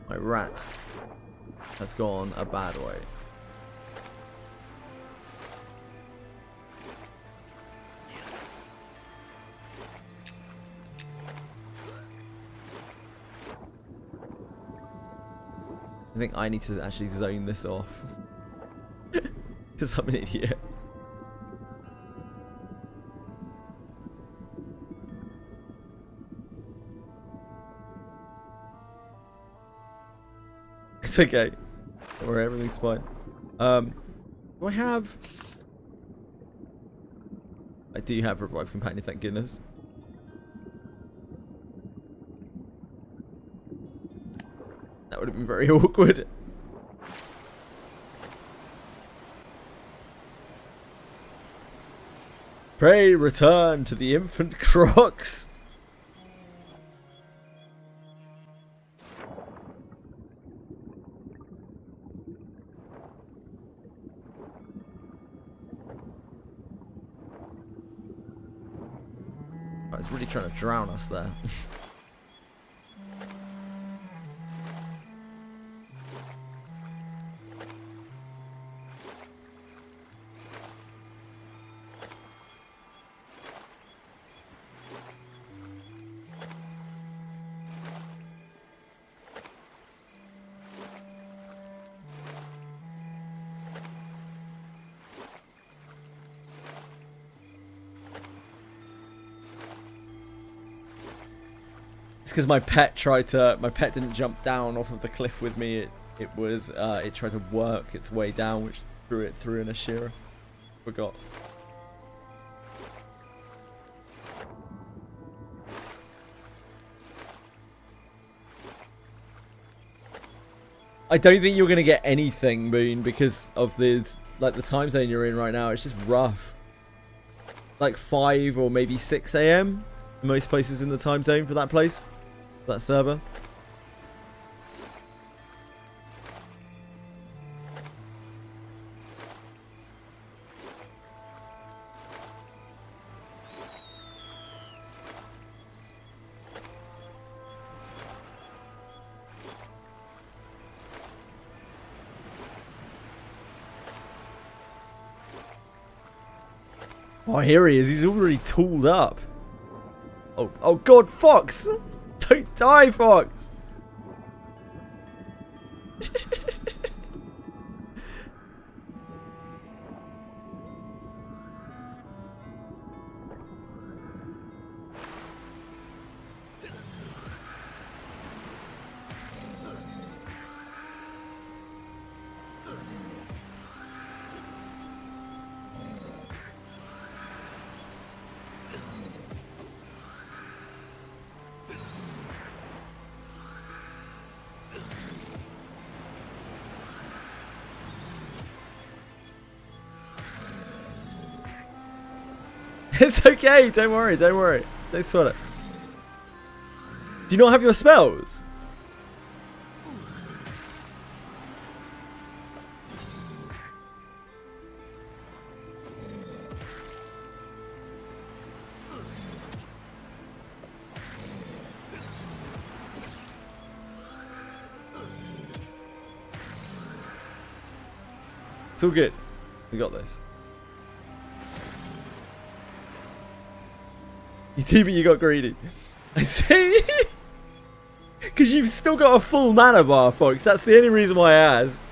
[SPEAKER 1] My rat has gone a bad way. I think I need to actually zone this off. Because I'm an idiot. It's okay. Don't worry, everything's fine. Do I have... I do have Revive Companion, thank goodness. That would have been very awkward. Pray return to the infant Crocs. I was really trying to drown us there. It's because my pet didn't jump down off of the cliff with me. It tried to work its way down, which threw it through an Ashira. Forgot. I don't think you're gonna get anything, Moon, because of this, like the time zone you're in right now. It's just rough. Like 5 or maybe 6 AM. Most places in the time zone for that place. That server. Oh, here he is. He's already tooled up. Oh God, Fox! Don't die, Fox! It's okay, don't worry, don't worry. Don't sweat it. Do you not have your spells? It's all good. We got this. You do, but you got greedy. I see. Because you've still got a full mana bar, Fox. That's the only reason why I asked.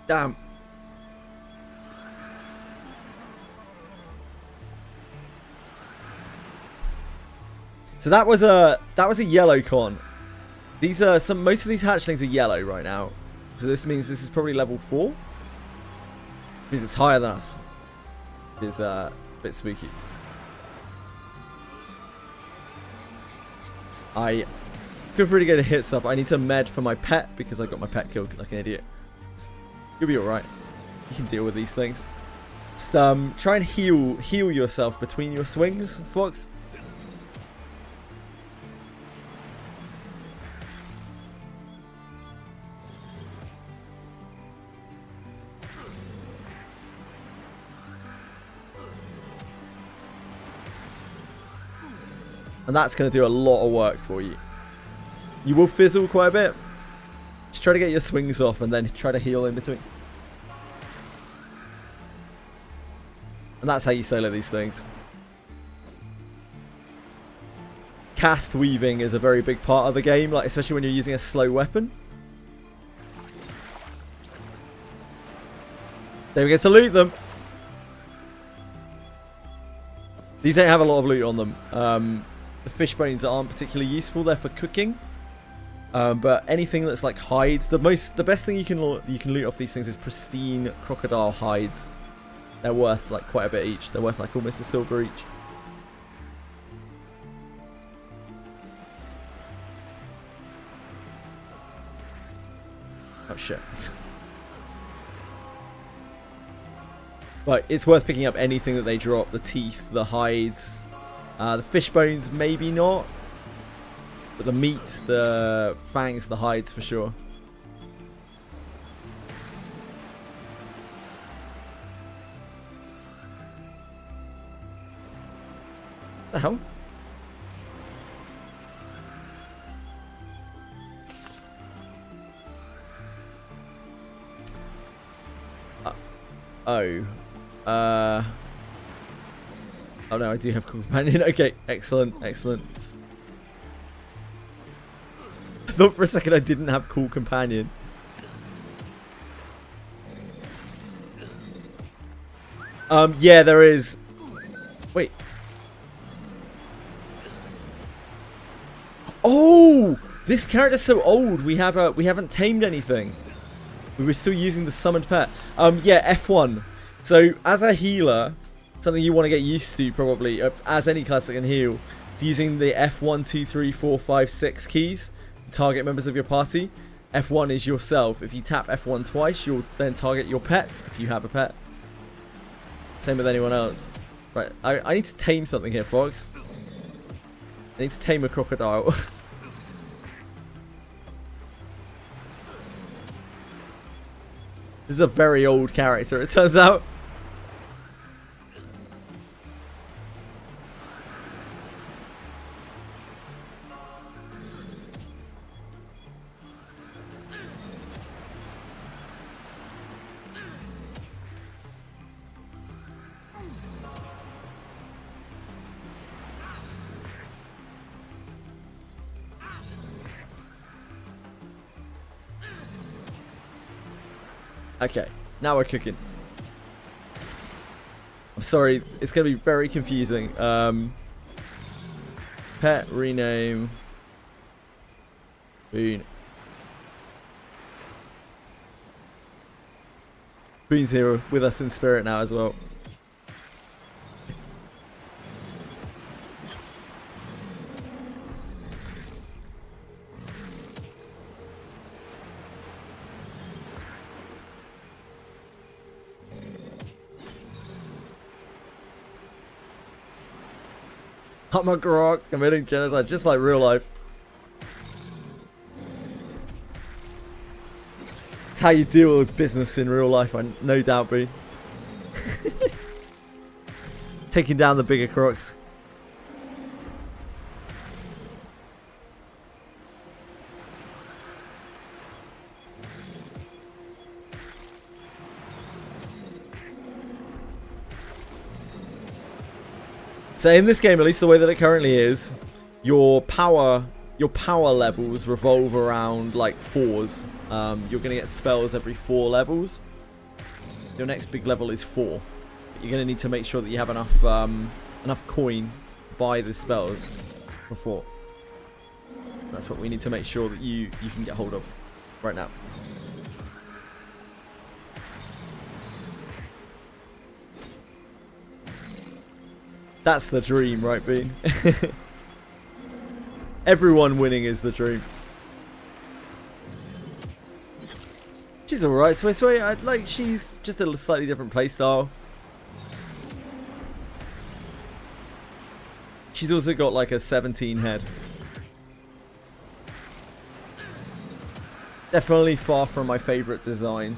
[SPEAKER 1] Damn. So that was a yellow con. These are most of these hatchlings are yellow right now. So this means this is probably level 4. Means it's higher than us. It's a bit spooky. I feel free to go to hits up. I need to med for my pet because I got my pet killed like an idiot. You'll be alright. You can deal with these things. Just try and heal yourself between your swings, Fox. And that's going to do a lot of work for you. You will fizzle quite a bit. Just try to get your swings off and then try to heal in between. And that's how you solo these things. Cast weaving is a very big part of the game, like especially when you're using a slow weapon. Then we get to loot them. These don't have a lot of loot on them. The fish bones aren't particularly useful. They're for cooking. But anything that's like hides, the best thing you can loot off these things is pristine crocodile hides. They're worth like quite a bit each. They're worth like almost a silver each. Oh shit. But it's worth picking up anything that they drop. The teeth, the hides, the fish bones maybe not. But the meat, the fangs, the hides for sure. The hell? Oh. Oh no, I do have cool companion. Okay, excellent, excellent. I thought for a second I didn't have cool companion. Yeah, there is. Wait. Oh, this character's so old. We haven't tamed anything. We were still using the summoned pet. Yeah, F1. So as a healer, something you want to get used to probably, as any class that can heal, is using the F1, 2, 3, 4, 5, 6 keys to target members of your party. F1 is yourself. If you tap F1 twice, you'll then target your pet if you have a pet. Same with anyone else. Right, I need to tame something here, Fox. I need to tame a crocodile. This is a very old character, it turns out. Okay, now we're cooking. I'm sorry, it's going to be very confusing. Pet, rename. Boon. Boon's here with us in spirit now as well. I'm a grok committing genocide, just like real life. It's how you deal with business in real life, I no doubt, be. Taking down the bigger crocs. So in this game, at least the way that it currently is, your power levels revolve around like 4s. You're gonna get spells every 4 levels. Your next big level is 4. But you're gonna need to make sure that you have enough enough coin to buy the spells for 4. That's what we need to make sure that you can get hold of right now. That's the dream, right, Bean? Everyone winning is the dream. She's alright, so like she's just a slightly different playstyle. She's also got like a 17 head. Definitely far from my favorite design.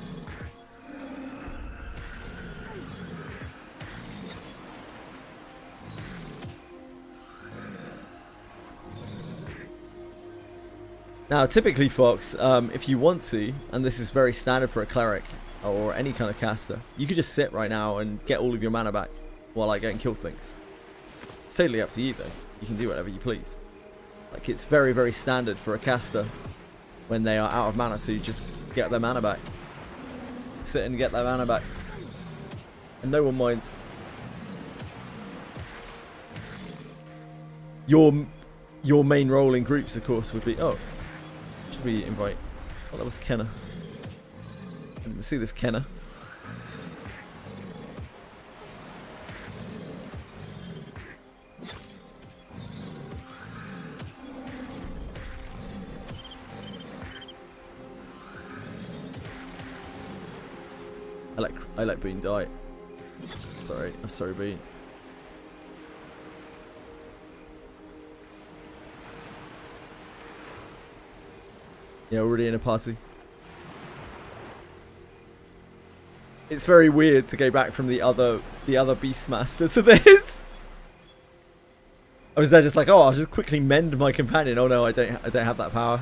[SPEAKER 1] Now, typically, Fox, if you want to, and this is very standard for a cleric or any kind of caster, you could just sit right now and get all of your mana back while I go and kill things. It's totally up to you, though. You can do whatever you please. Like, it's very, very standard for a caster when they are out of mana to just get their mana back. Sit and get their mana back. And no one minds. Your main role in groups, of course, would be... Oh. Should we invite... Oh, that was Kenna. I didn't see this Kenna. I let Bean die. Sorry, I'm sorry, Bean. Yeah, already in a party. It's very weird to go back from the other Beastmaster to this. I was there just like, oh, I'll just quickly mend my companion. Oh no, I don't have that power.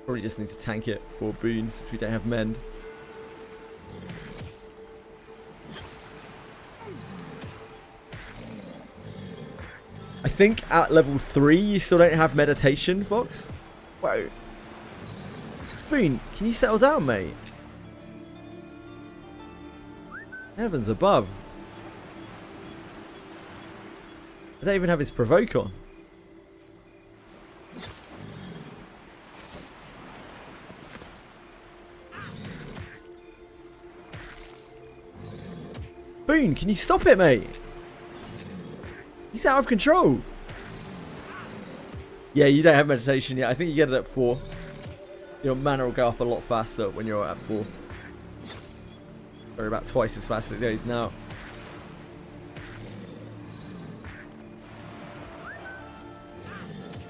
[SPEAKER 1] Probably just need to tank it for Boon since we don't have mend. I think at level 3 you still don't have meditation, Fox. Whoa. Boon, can you settle down, mate? Heavens above. I don't even have his provoke on. Boon, can you stop it, mate? He's out of control. Yeah, you don't have meditation yet. I think you get it at 4. Your mana will go up a lot faster when you're at 4. Or about twice as fast as it goes now.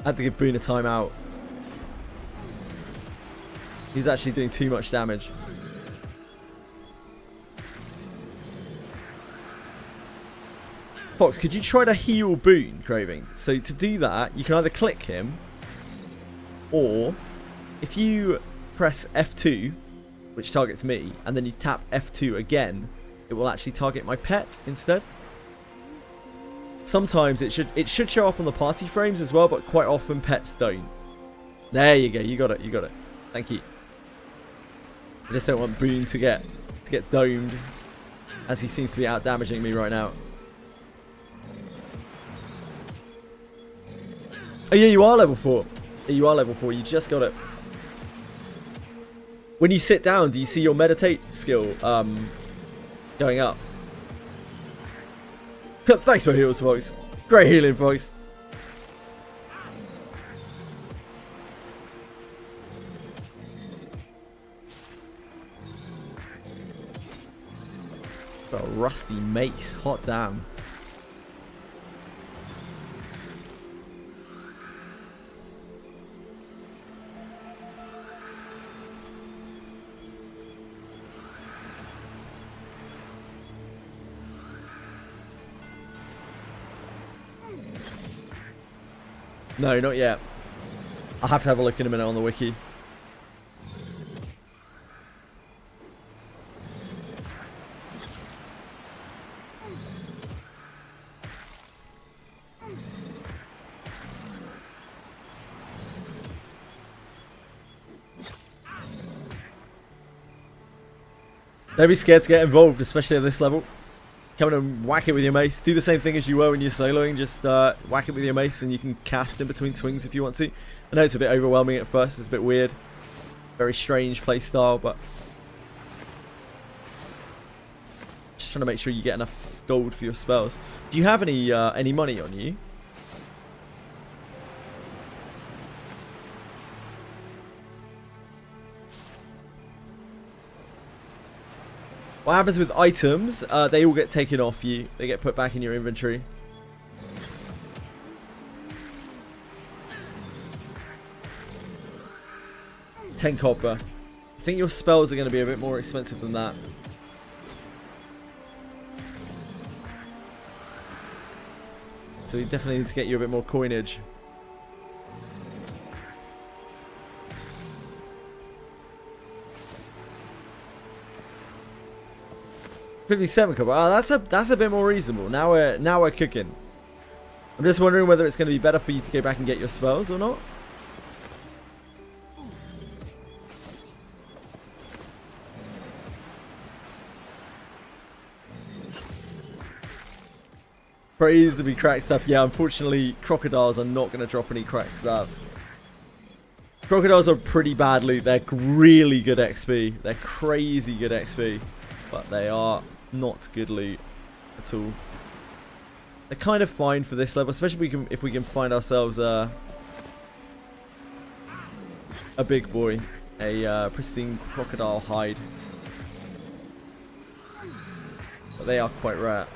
[SPEAKER 1] I had to give Boon a timeout. He's actually doing too much damage. Fox, could you try to heal Boon, Craving? So to do that, you can either click him, or if you press F2, which targets me, and then you tap F2 again, it will actually target my pet instead. Sometimes it should show up on the party frames as well, but quite often pets don't. There you go, you got it. Thank you. I just don't want Boon to get domed, as he seems to be out damaging me right now. Oh yeah, you are level 4. Yeah, you are level 4. You just got it. When you sit down, do you see your meditate skill going up? Thanks for heals, folks. Great healing, folks. Got a rusty mace. Hot damn. No, not yet. I'll have to have a look in a minute on the wiki. Don't be scared to get involved, especially at this level. Come in and whack it with your mace. Do the same thing as you were when you're soloing. Just whack it with your mace and you can cast in between swings if you want to. I know it's a bit overwhelming at first. It's a bit weird. Very strange play style, but just trying to make sure you get enough gold for your spells. Do you have any money on you? What happens with items? They all get taken off you. They get put back in your inventory. $10 copper. I think your spells are going to be a bit more expensive than that. So we definitely need to get you a bit more coinage. $57 copper. Oh, that's a bit more reasonable. Now we're cooking. I'm just wondering whether it's going to be better for you to go back and get your spells or not. Praise to be cracked stuff. Yeah, unfortunately, crocodiles are not going to drop any cracked stuffs. Crocodiles are pretty bad loot. They're really good XP. They're crazy good XP. But they are not good loot at all. They're kind of fine for this level, especially if we can find ourselves a big boy. A pristine crocodile hide. But they are quite rare.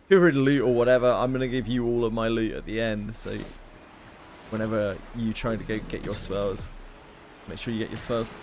[SPEAKER 1] Feel free to loot or whatever. I'm going to give you all of my loot at the end. So whenever you try to go get your spells, make sure you get your spells.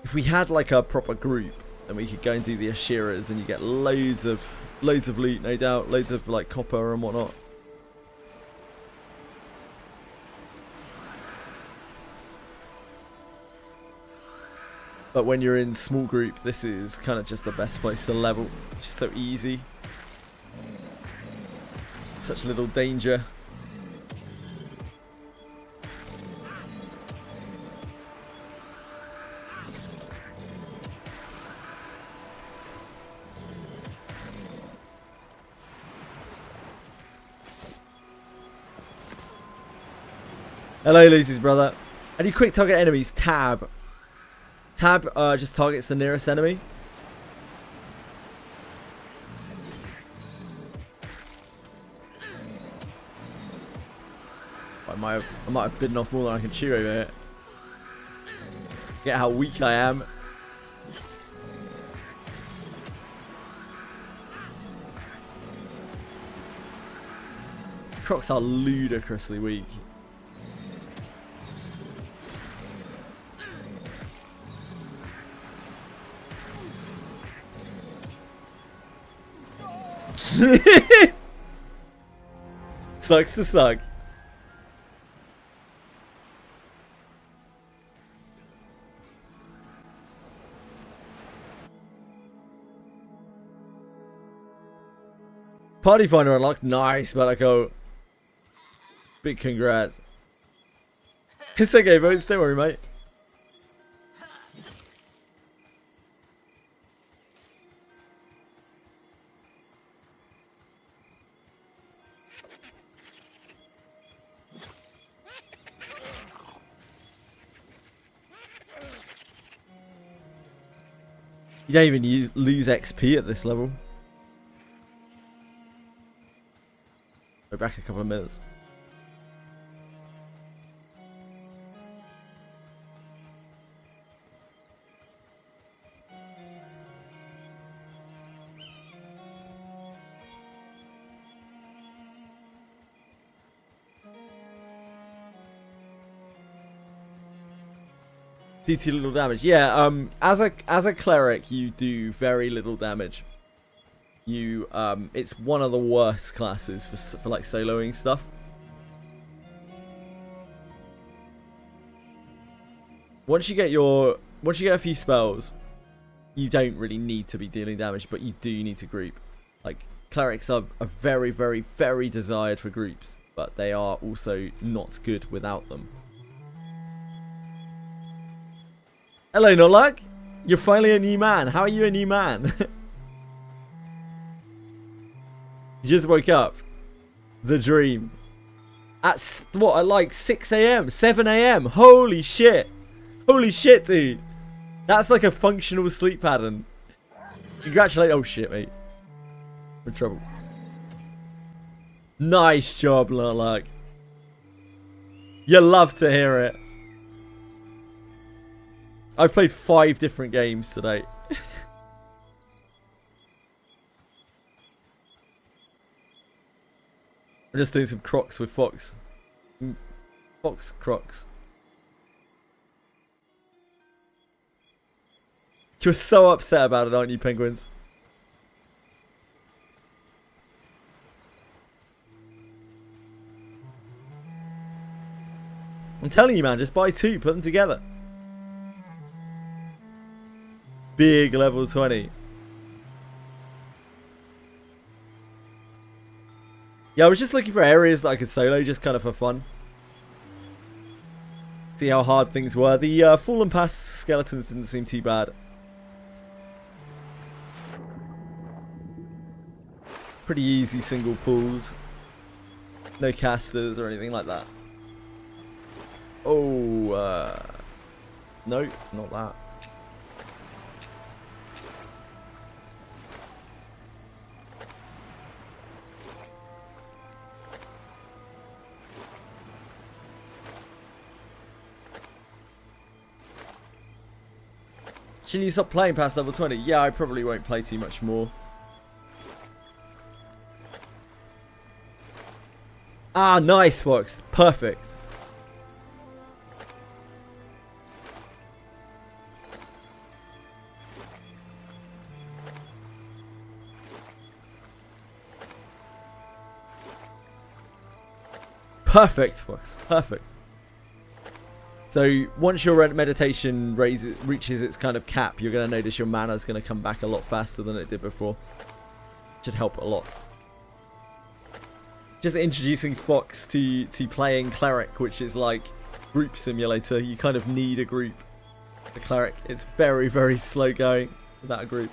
[SPEAKER 1] If we had like a proper group, then we could go and do the Ashiras, and you get loads of loot, no doubt, loads of like copper and whatnot. But when you're in small group, this is kind of just the best place to level. It's just so easy. Such little danger. Hello, Lucy's brother. How do you quick target enemies? Tab. Tab just targets the nearest enemy. I might have bitten off more than I can chew over here. Get how weak I am. Crocs are ludicrously weak. Sucks to suck. Party Finder unlocked. Nice, Bellico. Big congrats. It's okay, votes. Don't worry, mate. You don't even lose XP at this level. Go back a couple of minutes. DT little damage. Yeah, as a cleric you do very little damage. You it's one of the worst classes for like soloing stuff. Once you get a few spells, you don't really need to be dealing damage, but you do need to group. Like clerics are very, very, very desired for groups, but they are also not good without them. Hello, Notluck. You're finally a new man. How are you a new man? You just woke up. The dream. At what? At like 6 a.m., 7 a.m. Holy shit. Holy shit, dude. That's like a functional sleep pattern. Congratulate. Oh shit, mate. We're in trouble. Nice job, Notluck. You love to hear it. I've played 5 different games today. I'm just doing some crocs with Fox. Fox crocs. You're so upset about it, aren't you, penguins? I'm telling you, man, just buy 2, put them together. Big level 20. Yeah, I was just looking for areas that I could solo, just kind of for fun. See how hard things were. The Fallen Pass skeletons didn't seem too bad. Pretty easy single pulls. No casters or anything like that. Oh, no, not that. Should you stop playing past level 20? Yeah, I probably won't play too much more. Ah, nice, Fox. Perfect. Perfect, Fox. Perfect. So once your meditation reaches its kind of cap, you're going to notice your mana's going to come back a lot faster than it did before. Should help a lot. Just introducing Fox to playing cleric, which is like group simulator. You kind of need a group. The cleric, it's very, very slow going without a group.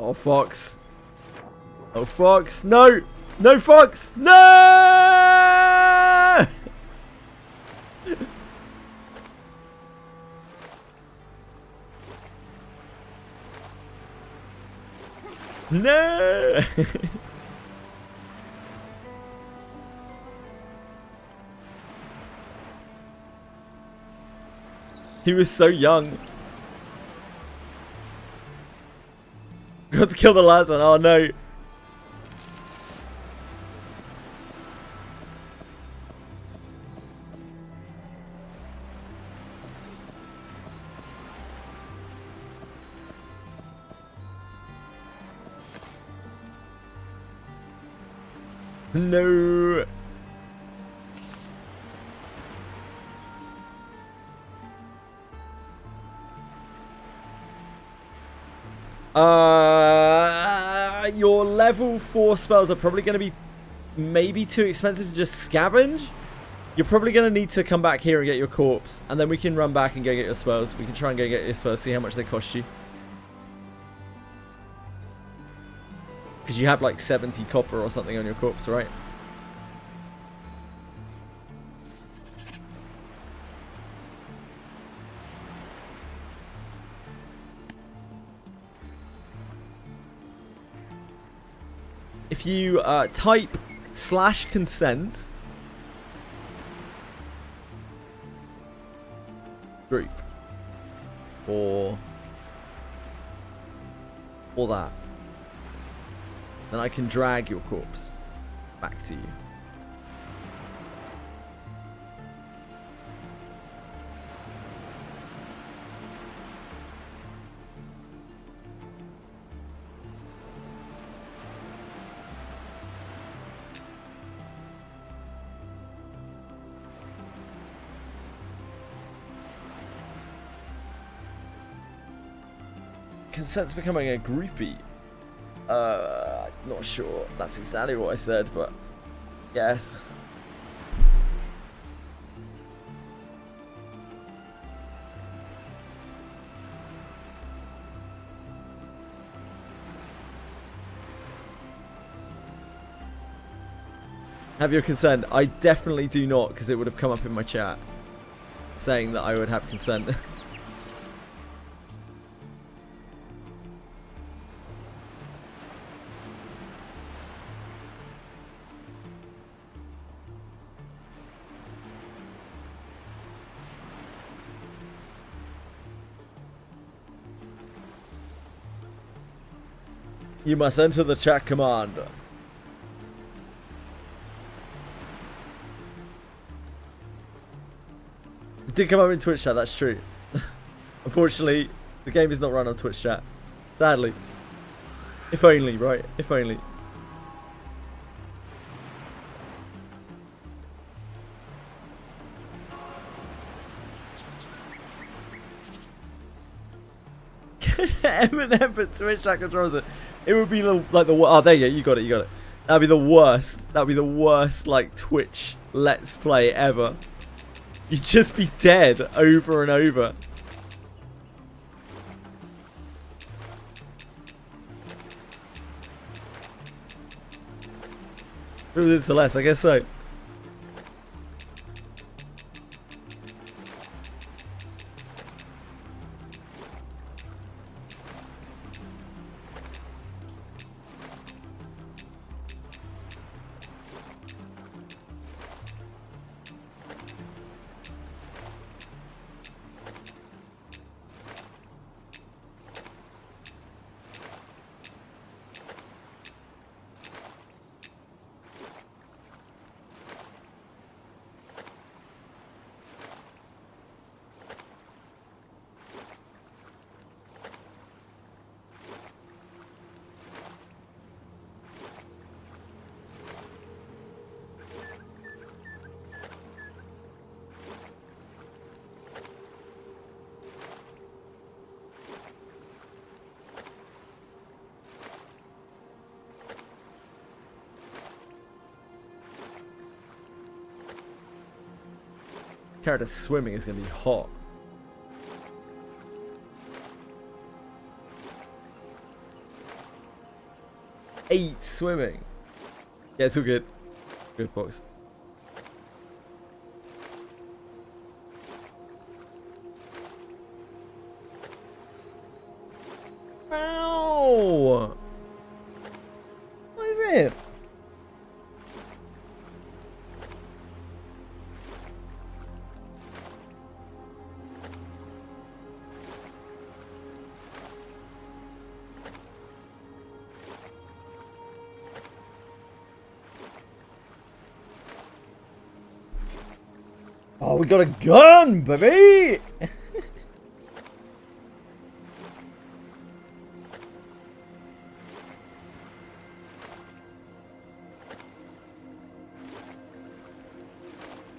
[SPEAKER 1] Oh, Fox. Oh, Fox. No! No, Fox! No! No! He was so young. Got to kill the last one. Oh no. No. Your level 4 spells are probably going to be maybe too expensive to just scavenge. You're probably going to need to come back here and get your corpse, and then we can run back and go get your spells. We can try and go get your spells, see how much they cost you. Because you have like 70 copper or something on your corpse, right? If you type /consent group or that, then I can drag your corpse back to you. Consent to becoming a groupie. Not sure that's exactly what I said, but yes. Have your consent? I definitely do not, because it would have come up in my chat saying that I would have consent. You must enter the chat command. It did come up in Twitch chat, that's true. Unfortunately, the game is not run on Twitch chat. Sadly. If only, right? If only. Eminem, but Twitch chat controls it. It would be like the oh, there you go, you got it, you got it. That'd be the worst. That'd be the worst like Twitch Let's Play ever. You'd just be dead over and over. Who is Celeste? I guess so. Character swimming is going to be hot. 8 swimming. Yeah, it's all good. Good, Fox. Ow! What is it? Oh, we got a gun, baby!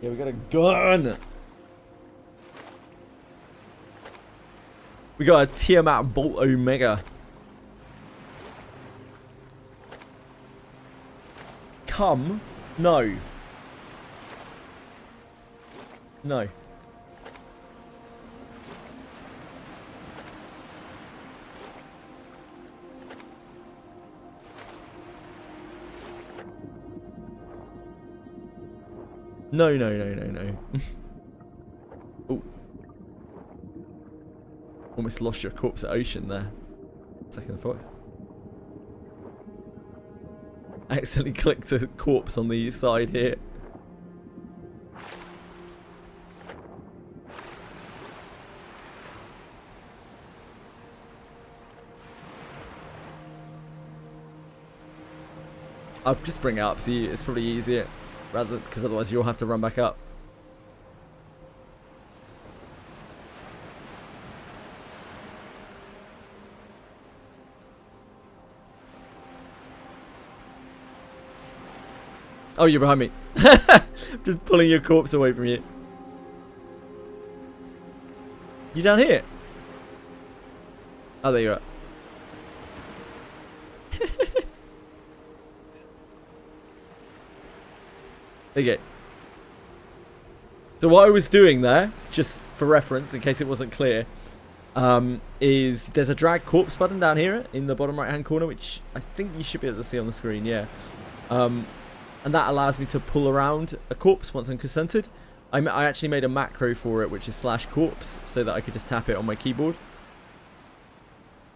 [SPEAKER 1] Yeah, we got a gun! We got a Tiamat Bolt Omega. Come? No. No. No, no, no, no, no. Oh. Almost lost your corpse at ocean there. Second Fox. I accidentally clicked a corpse on the side here. I'll just bring it up, see, it's probably easier, rather because otherwise you'll have to run back up. Oh, you're behind me. Just pulling your corpse away from you. You down here? Oh, there you are. There you go. So what I was doing there, just for reference, in case it wasn't clear, is there's a drag corpse button down here in the bottom right hand corner, which I think you should be able to see on the screen, yeah. And that allows me to pull around a corpse once I'm consented. I actually made a macro for it, which is /corpse, so that I could just tap it on my keyboard.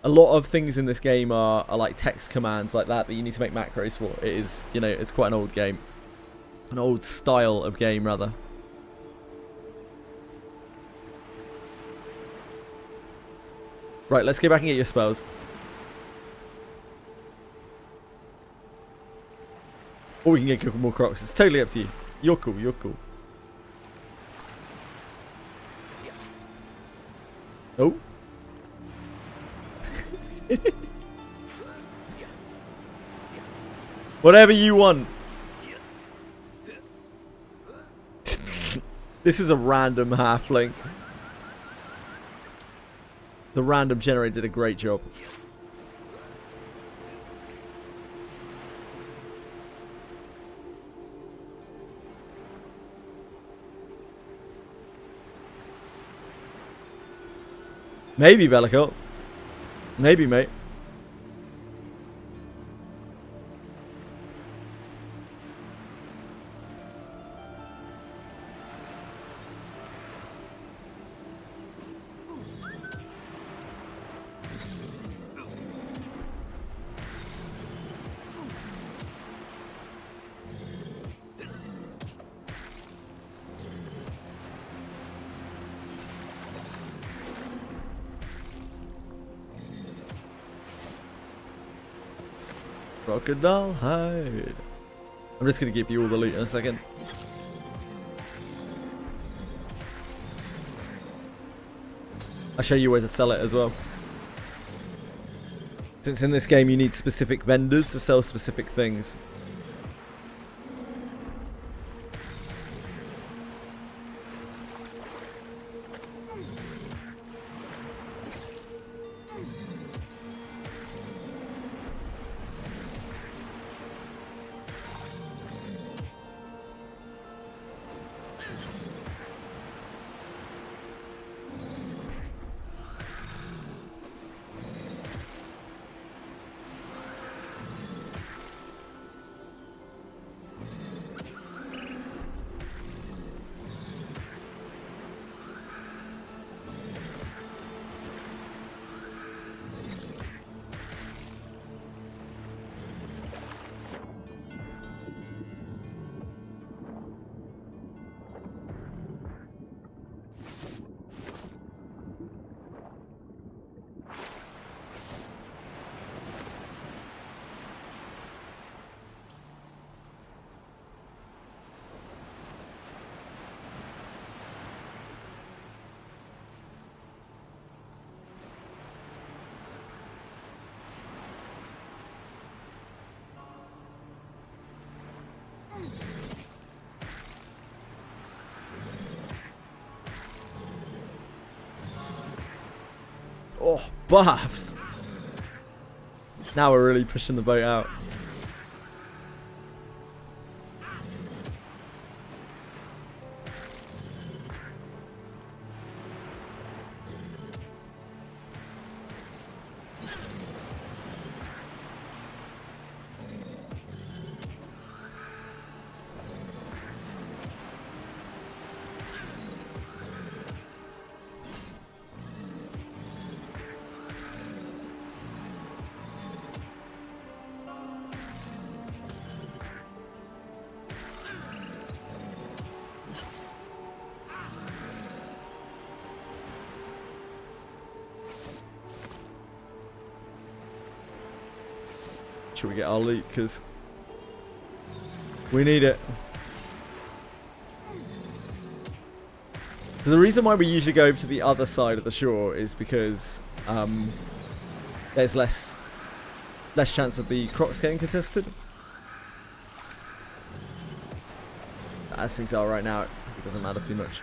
[SPEAKER 1] A lot of things in this game are like text commands like that you need to make macros for. It is, you know, it's quite an old game. An old style of game, rather. Right, let's go back and get your spells. Or we can get a couple more crocs. It's totally up to you. You're cool, you're cool. Oh. Whatever you want. This was a random halfling. The random generator did a great job. Maybe, Bellicoat. Maybe, mate. Crocodile hide. I'm just gonna give you all the loot in a second. I'll show you where to sell it as well. Since in this game you need specific vendors to sell specific things. Oh, buffs. Now we're really pushing the boat out. Should we get our loot? Because we need it. So the reason why we usually go over to the other side of the shore is because there's less chance of the crocs getting contested. As things are right now, it doesn't matter too much.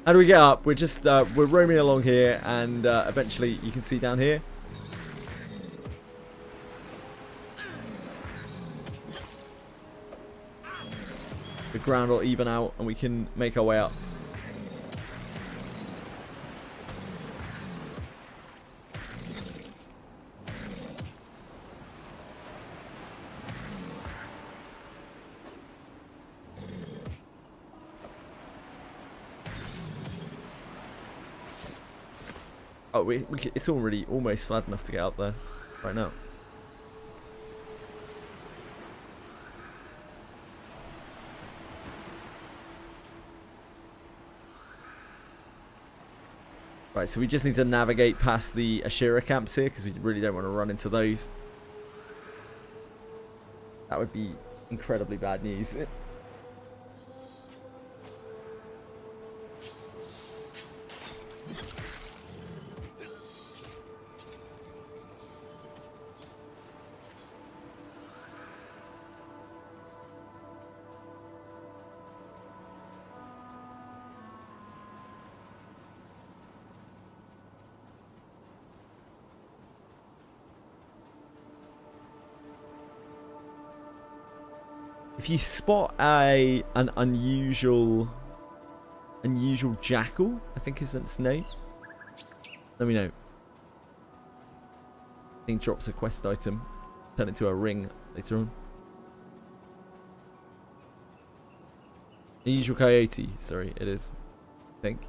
[SPEAKER 1] How do we get up? We're just we're roaming along here, and eventually you can see down here. The ground will even out, and we can make our way up. Oh, it's already almost flat enough to get up there right now. Right, so we just need to navigate past the Ashira camps here because we really don't want to run into those. That would be incredibly bad news. If you spot an unusual jackal, I think is its name, let me know. I think drops a quest item, turn it to a ring later on. Unusual coyote, sorry, it is, I think.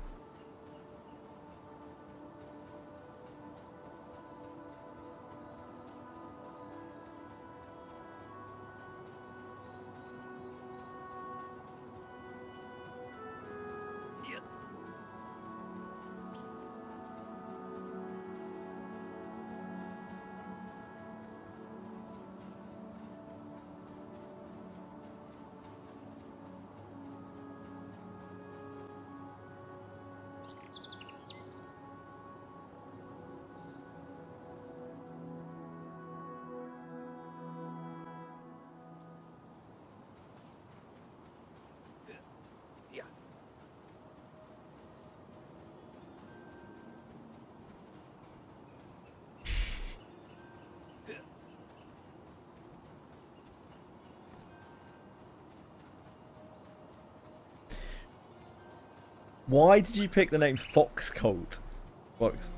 [SPEAKER 1] Why did you pick the name Fox Colt? Fox.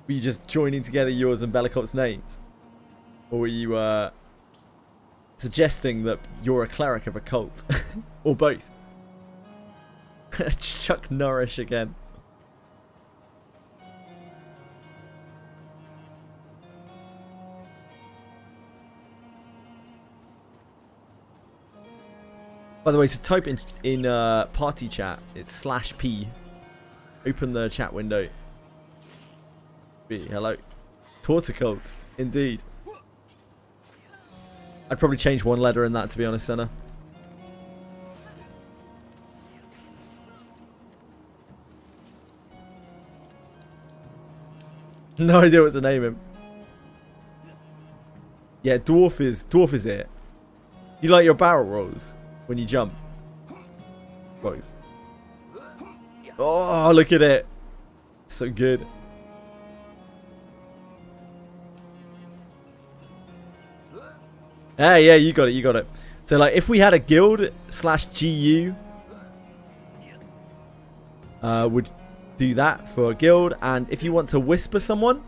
[SPEAKER 1] Were you just joining together yours and Bellicop's names? Or were you suggesting that you're a cleric of a cult? Or both? Chuck Norris again. By the way, to type in party chat, it's /P. Open the chat window. Hello. Torticult, indeed. I'd probably change one letter in that, to be honest, Senna. No idea what to name him. Yeah, dwarf is it. You like your barrel rolls when you jump. Boys. Oh, look at it. So good. Ah, yeah, you got it, you got it. So, like, if we had a guild / GU, would do that for a guild. And if you want to whisper someone,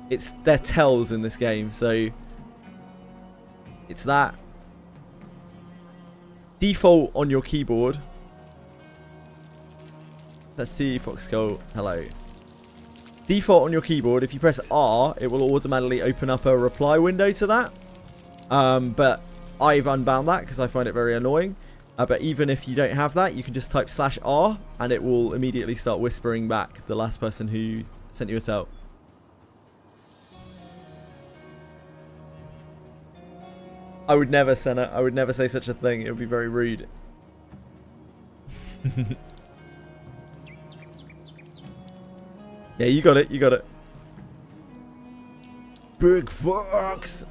[SPEAKER 1] it's their tells in this game. So, it's that. Default on your keyboard. That's T, Foxcole, hello. Default on your keyboard, if you press R, it will automatically open up a reply window to that. But I've unbound that because I find it very annoying. But even if you don't have that, you can just type /R and it will immediately start whispering back the last person who sent you a tell. I would never, Senna. I would never say such a thing. It would be very rude. Yeah, you got it. You got it. Big Fox.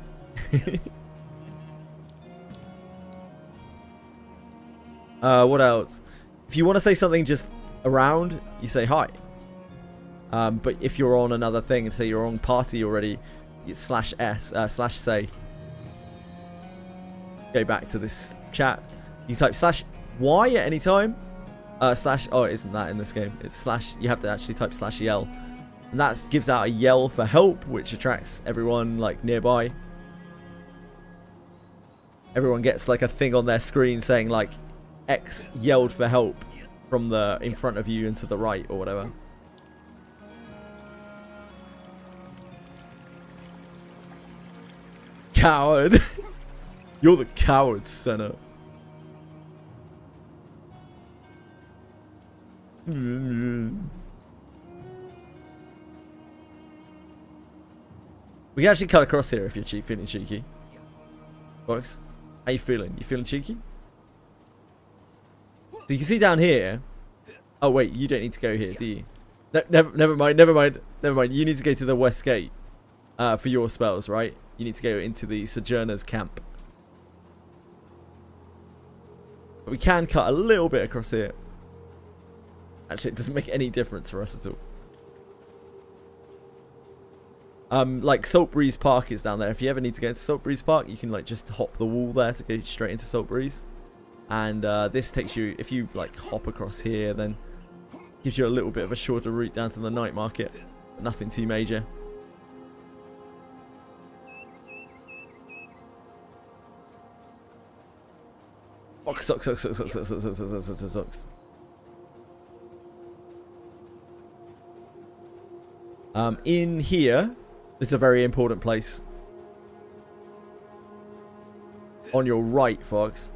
[SPEAKER 1] What else? If you want to say something just around, you say hi. But if you're on another thing, say you're on party already, it's /S, /say. Go back to this chat. You type /Y at any time. Oh, it isn't that in this game. It's / you have to actually type /yell. And that gives out a yell for help, which attracts everyone like nearby. Everyone gets like a thing on their screen saying like X yelled for help from the in front of you and to the right or whatever. Coward. You're the coward, Senna. We can actually cut across here if you're feeling cheeky. Box, how you feeling? You feeling cheeky? So you can see down here. Oh wait, you don't need to go here, do you? No, never mind. You need to go to the west gate for your spells, right? You need to go into the Sojourner's camp. But we can cut a little bit across here. Actually, it doesn't make any difference for us at all. Like Salt Breeze Park is down there. If you ever need to go into Salt Breeze Park, you can like just hop the wall there to go straight into Salt Breeze. And this takes you, if you like hop across here, then gives you a little bit of a shorter route down to the night market. Nothing too major. Sucks. In here, it's a very important place. On your right, Fox.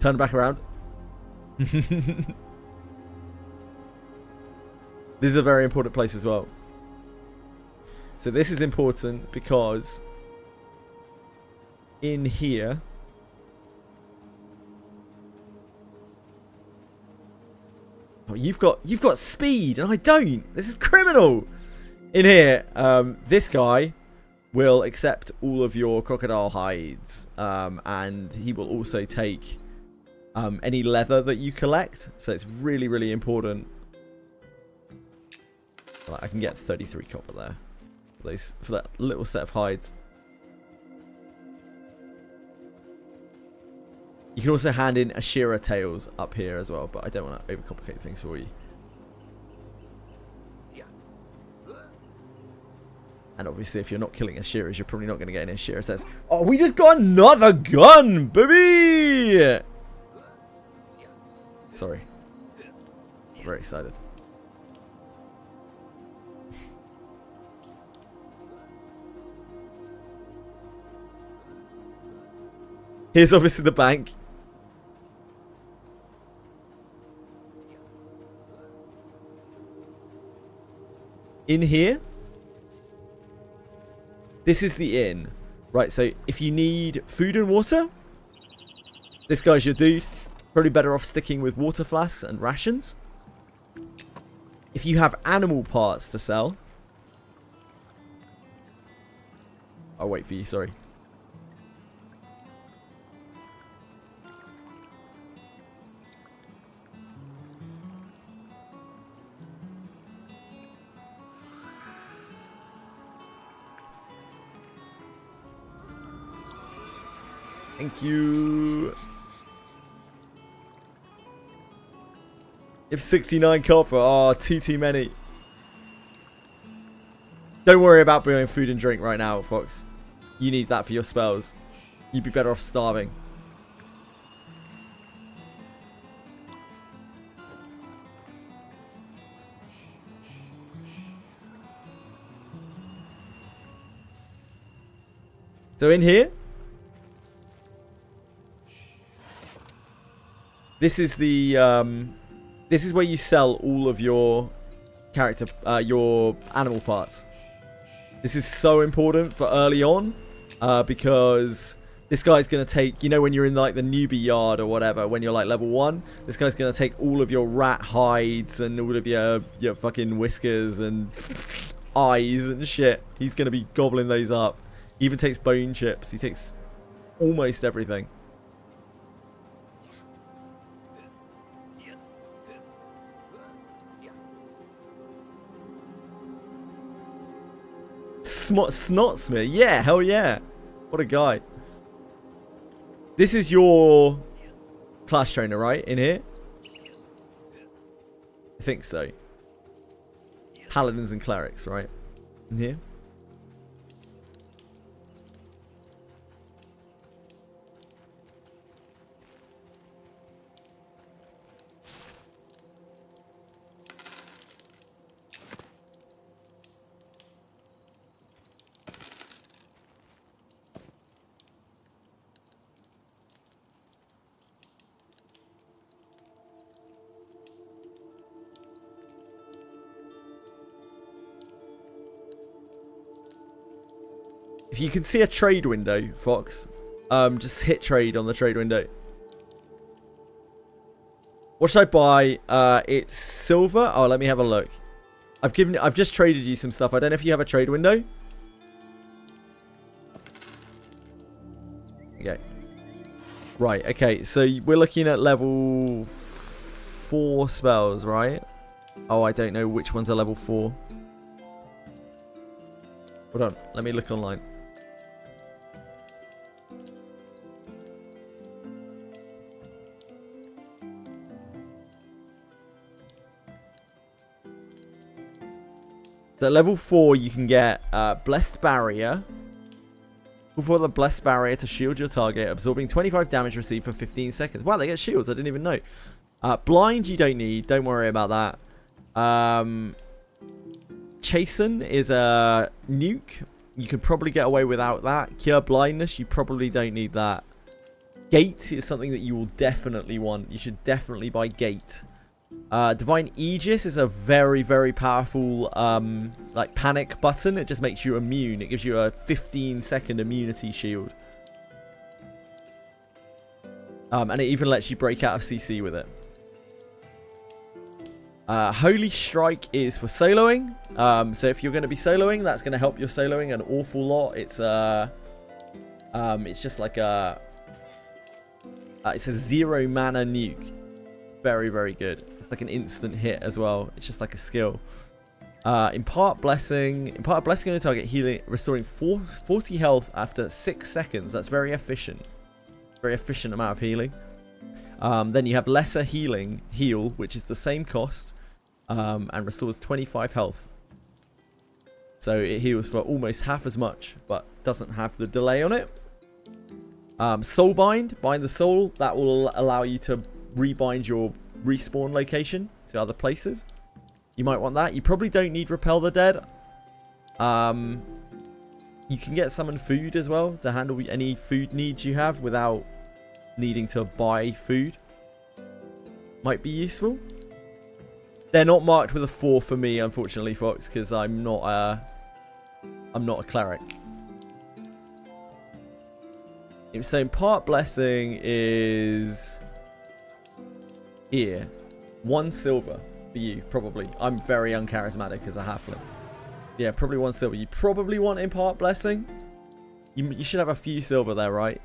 [SPEAKER 1] Turn back around. This is a very important place as well. So this is important because in here oh, you've got speed and I don't. This is criminal. In here, this guy will accept all of your crocodile hides, and he will also take any leather that you collect. So it's really, really important. Right, I can get 33 copper there for that little set of hides. You can also hand in Ashira tails up here as well, but I don't want to overcomplicate things for you. And obviously, if you're not killing Ashiras, you're probably not going to get any Ashira tails. Oh, we just got another gun, baby! Sorry. I'm very excited. Here's obviously the bank. In here, this is the inn. Right, so if you need food and water, this guy's your dude. Probably better off sticking with water flasks and rations. if you have animal parts to sell... I'll wait for you, sorry. Thank you. You have 69 copper. Oh, too many. Don't worry about buying food and drink right now, Fox. You need that for your spells. You'd be better off starving. So in here, this is the this is where you sell all of your character, your animal parts. This is so important for early on, because this guy's gonna take, you know, when you're in like the newbie yard or whatever, when you're like level 1, this guy's gonna take all of your rat hides and all of your fucking whiskers and eyes and shit. He's gonna be gobbling those up. He even takes bone chips. He takes almost everything. Snotsmith. Yeah, hell yeah. What a guy. This is your class trainer, right? In here? I think so. Paladins and clerics, right? In here? If you can see a trade window, Fox, just hit trade on the trade window. What should I buy? It's silver. Oh, let me have a look. I've just traded you some stuff. I don't know if you have a trade window. Okay. Right, okay. So we're looking at level 4 spells, right? Oh, I don't know which ones are level 4. Hold on. Let me look online. So at level 4, you can get Blessed Barrier. Before the Blessed Barrier to shield your target, absorbing 25 damage received for 15 seconds. Wow, they get shields. I didn't even know. Blind, you don't need. Don't worry about that. Chasten is a nuke. You could probably get away without that. Cure Blindness, you probably don't need that. Gate is something that you will definitely want. You should definitely buy Gate. Divine Aegis is a very, very powerful like panic button. It just makes you immune. It gives you a 15-second immunity shield. And it even lets you break out of CC with it. Holy Strike is for soloing. So if you're going to be soloing, that's going to help your soloing an awful lot. It's just like a it's a 0 mana nuke. Very, very good. It's like an instant hit as well. It's just like a skill. Impart Blessing. Impart Blessing on the target, healing, restoring 40 health after 6 seconds. That's very efficient. Very efficient amount of healing. Then you have Lesser Heal, which is the same cost, and restores 25 health. So it heals for almost half as much, but doesn't have the delay on it. Soulbind, bind the soul. That will allow you to rebind your respawn location to other places. You might want that. You probably don't need Repel the Dead. You can get Summon Food as well to handle any food needs you have without needing to buy food. Might be useful. They're not marked with a 4 for me, unfortunately, Fox, because I'm not a cleric. So Impart Blessing is here. 1 silver. But for you, probably. I'm very uncharismatic as a halfling. Yeah, probably 1 silver. You probably want Impart Blessing. You should have a few silver there, right?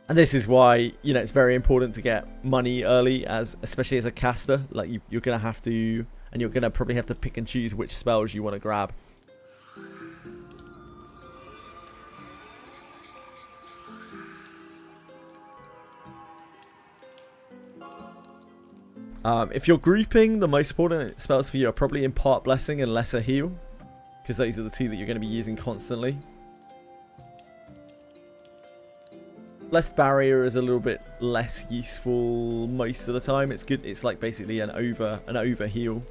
[SPEAKER 1] And this is why, you know, it's very important to get money early, especially as a caster. Like, you're going to have to, and you're going to probably have to pick and choose which spells you want to grab. If you're grouping, the most important spells for you are probably Impart Blessing and Lesser Heal, because those are the 2 that you're going to be using constantly. Blessed Barrier is a little bit less useful most of the time. It's good. It's like basically an over heal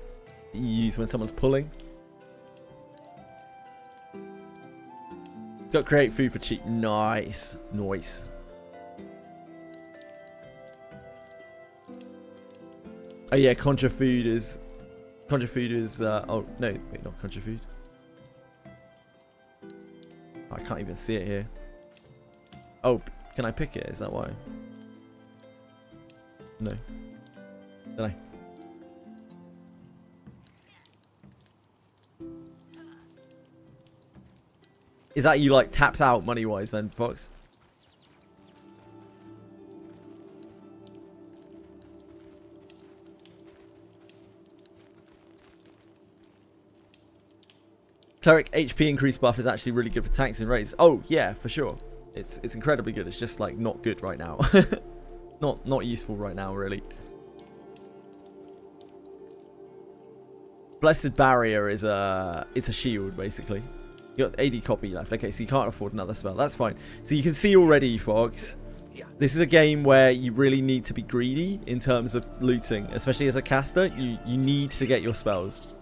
[SPEAKER 1] that you use when someone's pulling. Got Create Food for cheap. Nice. Nice. Oh yeah, Conjure Food is oh no, wait, not Conjure Food. I can't even see it here. Oh, can I pick it? Is that why? No. Don't I? Is that you like tapped out money wise then, Fox? Cleric HP increase buff is actually really good for tanks and raids. Oh yeah, for sure. It's incredibly good. It's just like not good right now. not useful right now, really. Blessed Barrier is it's a shield basically. You got 80 copy left. Okay, so you can't afford another spell. That's fine. So you can see already, Fox. This is a game where you really need to be greedy in terms of looting, especially as a caster. You need to get your spells.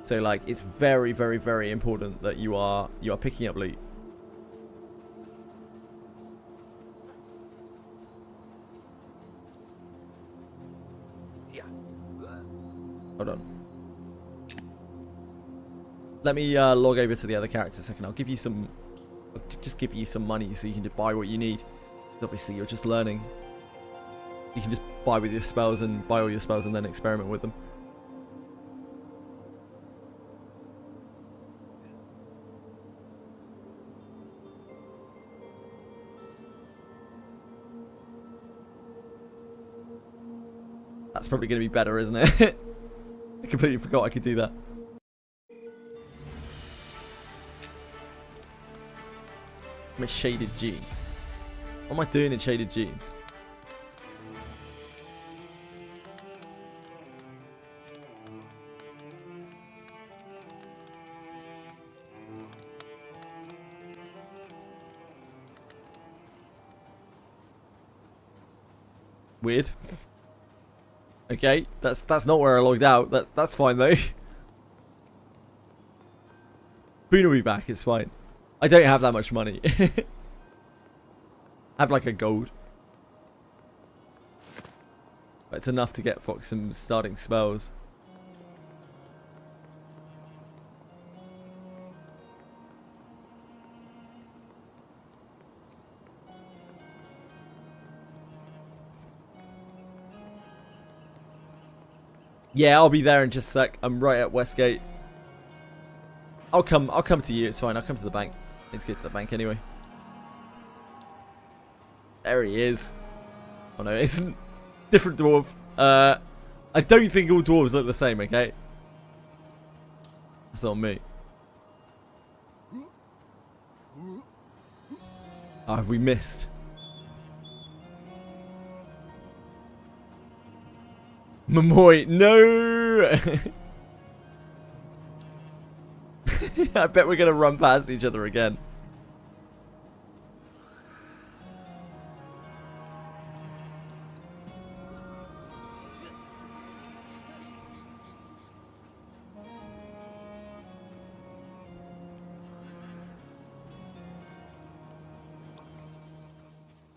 [SPEAKER 1] So like it's very, very, very important that you are picking up loot.
[SPEAKER 4] Yeah.
[SPEAKER 1] Hold on. Let me log over to the other character a second. I'll give you some, just give you some money so you can buy what you need. Obviously, you're just learning. You can just buy with your spells and buy all your spells and then experiment with them. That's probably going to be better, isn't it? I completely forgot I could do that. I'm in shaded jeans. What am I doing in shaded jeans? Weird. Okay, that's not where I logged out. That's fine though. Boone will be back. It's fine. I don't have that much money. I have like a gold. But it's enough to get Fox some starting spells. Yeah, I'll be there in just a sec. I'm right at Westgate. I'll come to you. It's fine. I'll come to the bank. Let's get to the bank anyway. There he is. Oh no, it's a different dwarf. I don't think all dwarves look the same, okay? That's on me. Oh, have we missed? Momoy, no! I bet we're gonna run past each other again.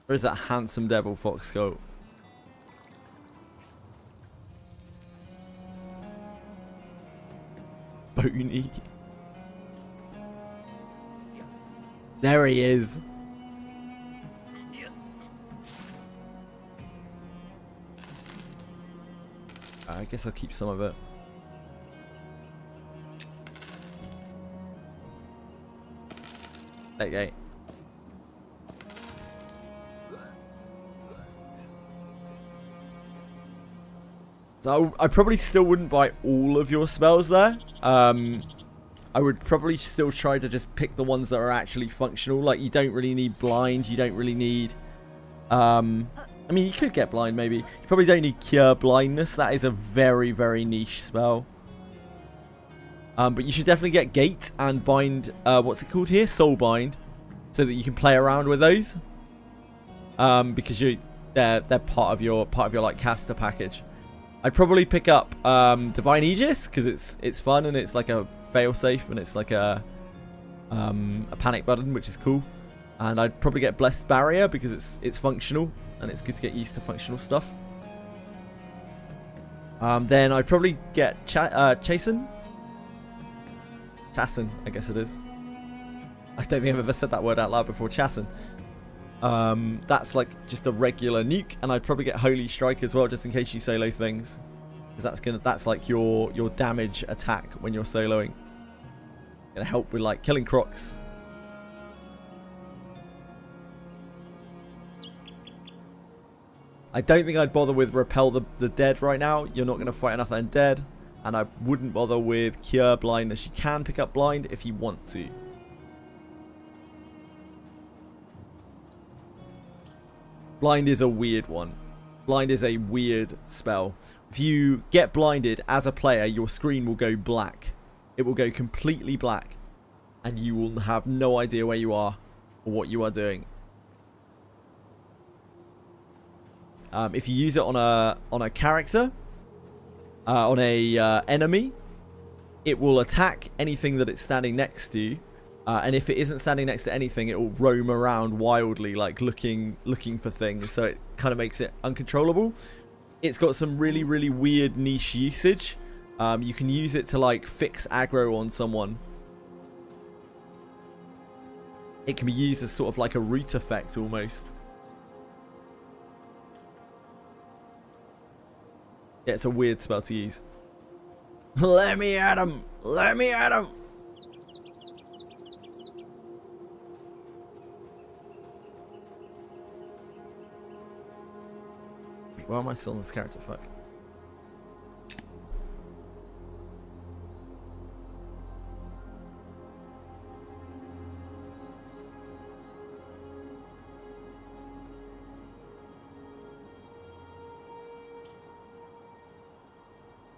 [SPEAKER 1] Where is that handsome devil fox go? Boney. There he is. I guess I'll keep some of it. There you go. So I probably still wouldn't buy all of your spells there. I would probably still try to just pick the ones that are actually functional. Like, you don't really need blind. You don't really need... I mean, you could get blind, maybe. You probably don't need cure blindness. That is a very, very niche spell. But you should definitely get gate and bind... what's it called here? Soul bind. So that you can play around with those. Because they're part of your like caster package. I'd probably pick up Divine Aegis because it's fun and it's like a failsafe and it's like a panic button, which is cool. And I'd probably get Blessed Barrier because it's functional and it's good to get used to functional stuff. Then I'd probably get Chasen, I guess it is. I don't think I've ever said that word out loud before. Chasen. That's like just a regular nuke, and I'd probably get Holy Strike as well, just in case you solo things, because that's like your damage attack when you're soloing. Gonna help with like killing crocs. I don't think I'd bother with Repel the Dead right now. You're not gonna fight enough undead, and I wouldn't bother with Cure Blindness. You can pick up Blind if you want to. Blind is a weird one. Blind is a weird spell. If you get blinded as a player, your screen will go black. It will go completely black. And you will have no idea where you are or what you are doing. If you use it on a character, on a enemy, it will attack anything that it's standing next to. And if it isn't standing next to anything, it will roam around wildly, like looking for things. So it kind of makes it uncontrollable. It's got some really, really weird niche usage. You can use it to like fix aggro on someone. It can be used as sort of like a root effect almost. Yeah, it's a weird spell to use. Let me at him! Let me at him! Why am I still in this character? Fuck.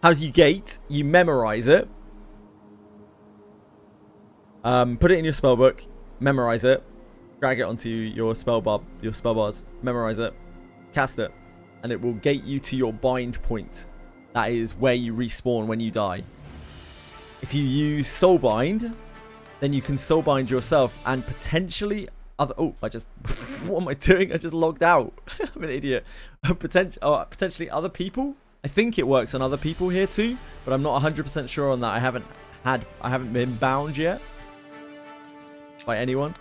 [SPEAKER 1] How do you gate? You memorize it. Put it in your spellbook. Memorize it. Drag it onto your spellbars. Memorize it. Cast it. And it will gate you to your bind point. That is where you respawn when you die. If you use Soulbind, then you can Soulbind yourself and potentially other... Oh, I just... What am I doing? I just logged out. I'm an idiot. Potentially other people? I think it works on other people here too, but I'm not 100% sure on that. I haven't been bound yet by anyone.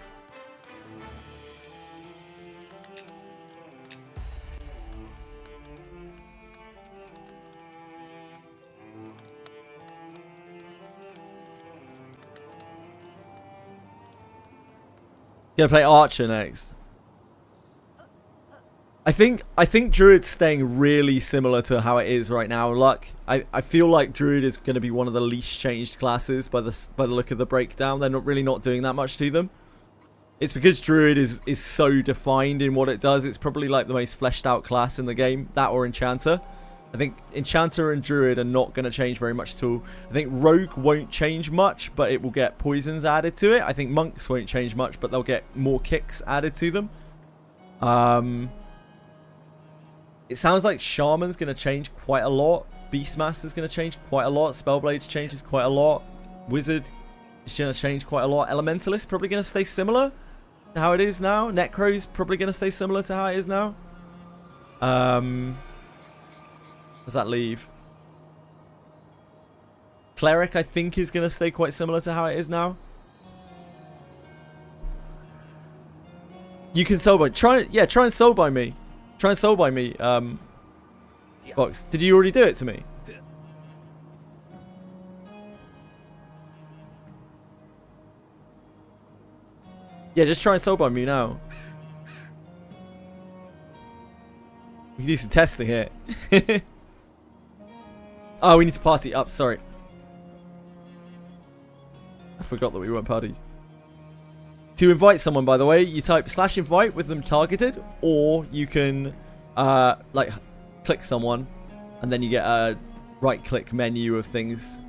[SPEAKER 1] Gonna play Archer next. I think Druid's staying really similar to how it is right now. Luck. I feel like Druid is going to be one of the least changed classes by the look of the breakdown. They're not doing that much to them. It's because Druid is so defined in what it does. It's probably like the most fleshed out class in the game. That or Enchanter. I think Enchanter and Druid are not going to change very much at all. I think Rogue won't change much, but it will get poisons added to it. I think Monks won't change much, but they'll get more kicks added to them. It sounds like Shaman's going to change quite a lot. Beastmaster's going to change quite a lot. Spellblades changes quite a lot. Wizard is going to change quite a lot. Elementalist probably going to stay similar to how it is now. Necro's probably going to stay similar to how it is now. Does that leave? Cleric, I think, is going to stay quite similar to how it is now. You can soul bind. Try and soul bind me. Try and soul bind me. Well, Fox, did you already do it to me? Yeah, just try and soulbind me now. We can do some testing here. Oh, we need to party up. Sorry. I forgot that we weren't partied. To invite someone, by the way, you type /invite with them targeted, or you can like click someone, and then you get a right-click menu of things.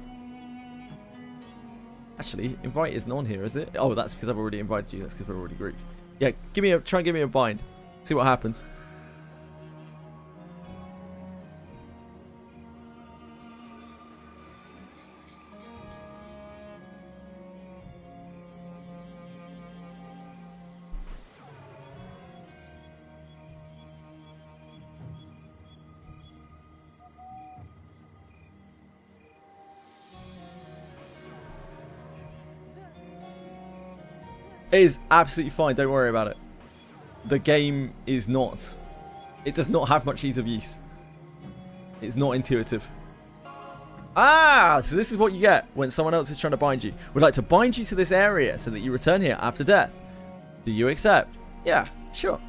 [SPEAKER 1] Actually, invite isn't on here, is it? Oh, that's because I've already invited you. That's because we're already grouped. Yeah, try and give me a bind. See what happens. It is absolutely fine. Don't worry about it. The game is not. It does not have much ease of use. It's not intuitive. Ah, so this is what you get when someone else is trying to bind you. We'd like to bind you to this area so that you return here after death. Do you accept? Yeah, sure.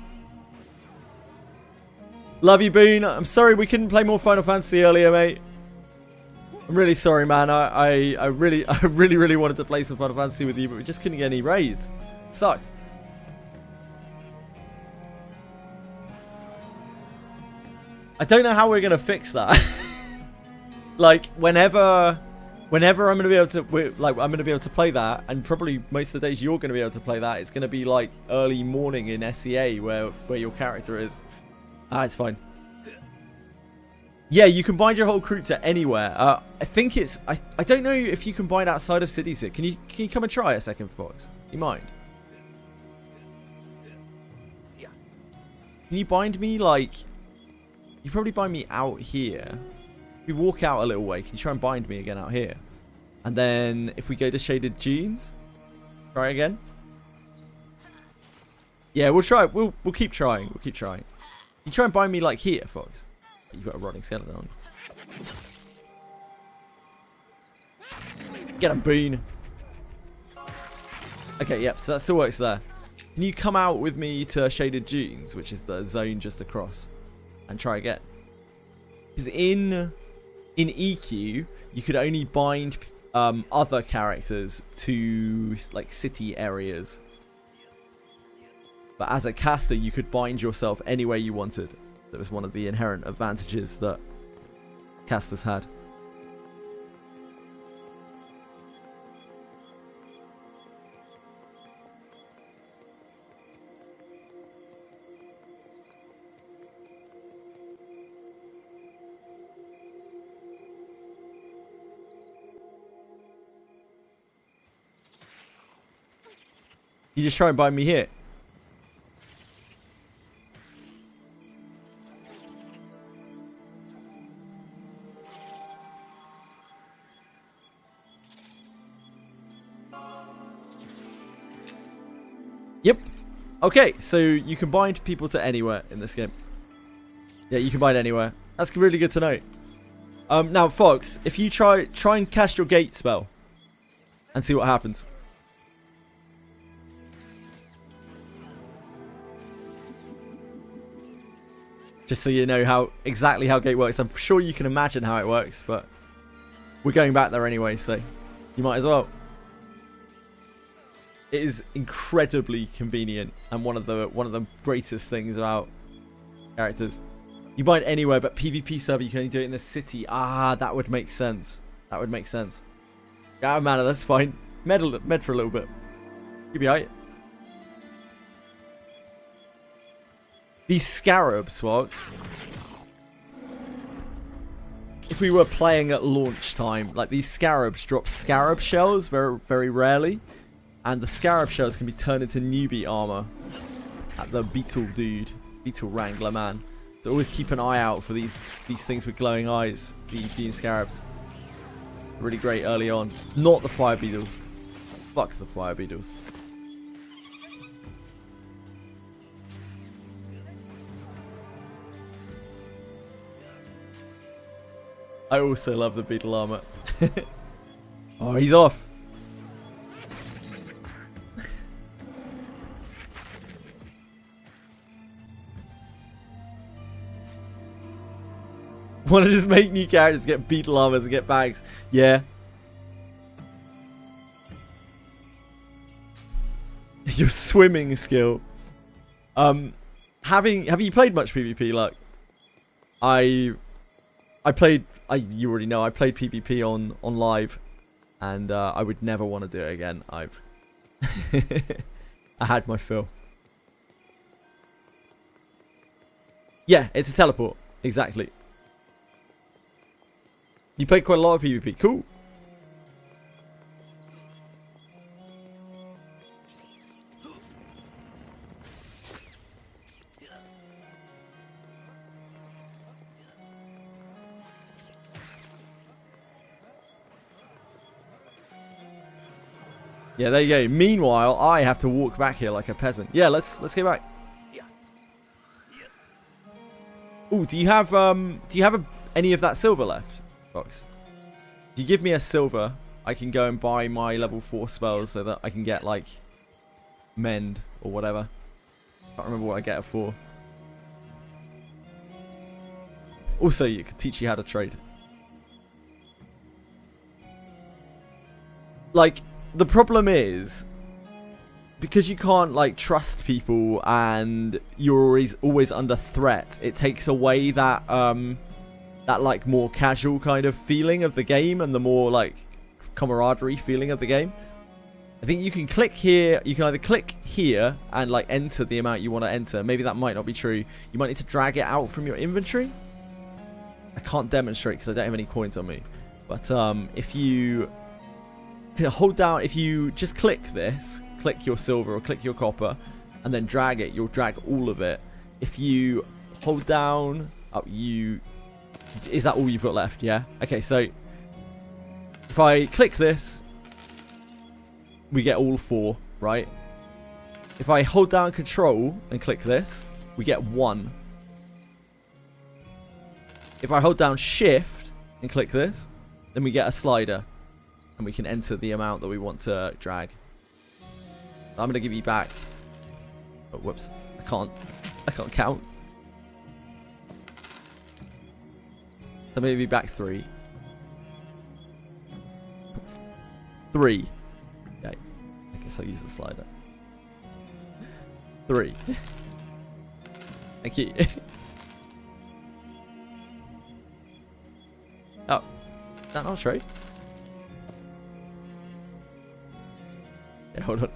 [SPEAKER 1] Love you, Boone. I'm sorry we couldn't play more Final Fantasy earlier, mate. I'm really sorry, man. I really wanted to play some Final Fantasy with you, but we just couldn't get any raids. Sucks. I don't know how we're gonna fix that. Like whenever I'm gonna be able to, I'm gonna be able to play that, and probably most of the days you're gonna be able to play that. It's gonna be like early morning in SEA where your character is. Ah, it's fine. Yeah, you can bind your whole crew to anywhere. I think it's I don't know if you can bind outside of cities here. Can you come and try a second, Fox? You mind? Can you bind me like? You probably bind me out here. If we walk out a little way, can you try and bind me again out here? And then if we go to shaded genes, try again. Yeah, we'll try. We'll keep trying. We'll keep trying. You try and bind me like here, Fox. You've got a rotting skeleton on. Get him, Bean. Okay, yep. So that still works there. Can you come out with me to shaded genes, which is the zone just across, and try again? Because in EQ, you could only bind other characters to like city areas, but as a caster, you could bind yourself anywhere you wanted. That was one of the inherent advantages that casters had. You just try and bind me here. Yep. Okay, so you can bind people to anywhere in this game. Yeah, you can bind anywhere. That's really good to know. Now, Fox, if you try and cast your gate spell and see what happens. Just so you know exactly how gate works. I'm sure you can imagine how it works, but we're going back there anyway, so you might as well. It is incredibly convenient and one of the greatest things about characters. You bind anywhere, but PvP server you can only do it in the city. Ah, that would make sense. That would make sense. Yeah, man, that's fine. Med for a little bit. You'll be alright. These scarabs, Fox. If we were playing at launch time, like these scarabs drop scarab shells very, very rarely. And the scarab shells can be turned into newbie armor at the beetle wrangler man. So always keep an eye out for these things with glowing eyes, the Dune scarabs. Really great early on. Not the fire beetles. Fuck the fire beetles. I also love the beetle armor. Oh, he's off. Want to just make new characters, get beetle armors, and get bags? Yeah. Your swimming skill. Have you played much PvP? Like, you already know I played PvP on live, and I would never want to do it again. I had my fill. Yeah, it's a teleport. Exactly. You played quite a lot of PvP. Cool. Yeah, there you go. Meanwhile, I have to walk back here like a peasant. Yeah, let's get back. Oh, do you have any of that silver left, Fox? If you give me a silver, I can go and buy my level 4 spells so that I can get like mend or whatever. Can't remember what I get it for. Also, it could teach you how to trade. Like, the problem is, because you can't like trust people and you're always under threat, it takes away that that like more casual kind of feeling of the game and the more like camaraderie feeling of the game. I think you can click here, you can either click here and like enter the amount you want to enter. Maybe that might not be true. You might need to drag it out from your inventory. I can't demonstrate because I don't have any coins on me. But if you hold down, if you just click this, click your silver or click your copper, and then drag it, you'll drag all of it. If you hold down, is that all you've got left? Yeah. Okay, so if I click this, we get all 4, right? If I hold down control and click this, we get 1. If I hold down shift and click this, then we get a slider. And we can enter the amount that we want to drag. I'm going to give you back. Oh, whoops. I can't count. So I'm going to give you back 3. 3. Okay. I guess I'll use the slider. 3. Thank you. Oh. Is that not true? Yeah, hold on.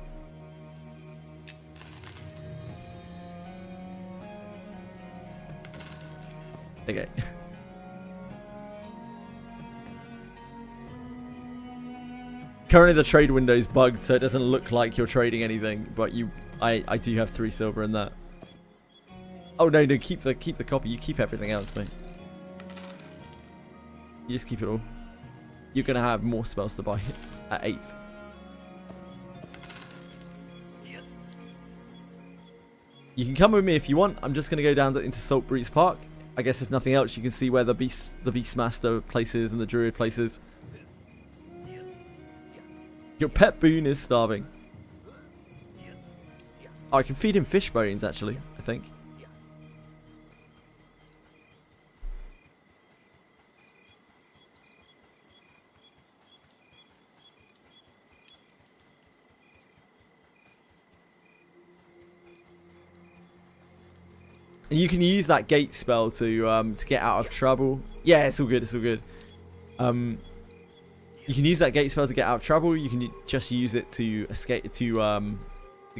[SPEAKER 1] Okay. Currently the trade window is bugged, so it doesn't look like you're trading anything, but I do have 3 silver in that. Oh no, keep the copy. You keep everything else, mate. You just keep it all. You're gonna have more spells to buy at 8. You can come with me if you want. I'm just going to go down into Salt Breeze Park. I guess if nothing else, you can see where the Beastmaster place is and the Druid place is. Your pet Boon is starving. Oh, I can feed him fish bones, actually, I think. And you can use that gate spell to get out of trouble. Yeah, it's all good. It's all good. You can use that gate spell to get out of trouble. You can just use it to escape to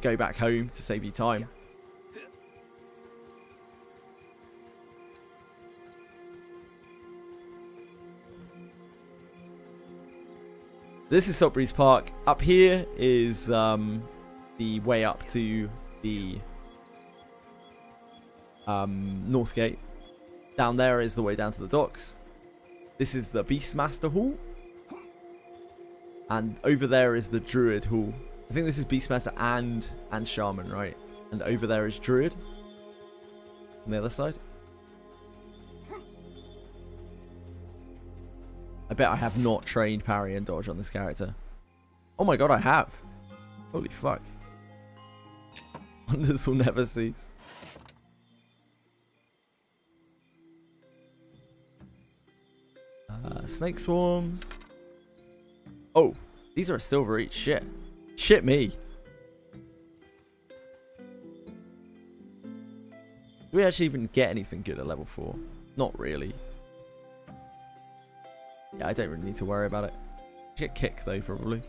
[SPEAKER 1] go back home to save you time. This is Salt Breeze Park. Up here is the way up to the North Gate. Down there is the way down to the docks. This is the Beastmaster Hall. And over there is the Druid Hall. I think this is Beastmaster and Shaman, right? And over there is Druid. On the other side. I bet I have not trained parry and dodge on this character. Oh my god, I have. Holy fuck. Wonders will never cease. Snake swarms. Oh, these are a silver each. Shit. Shit me. Do we actually even get anything good at level 4? Not really. Yeah, I don't really need to worry about it. Get kick though, probably.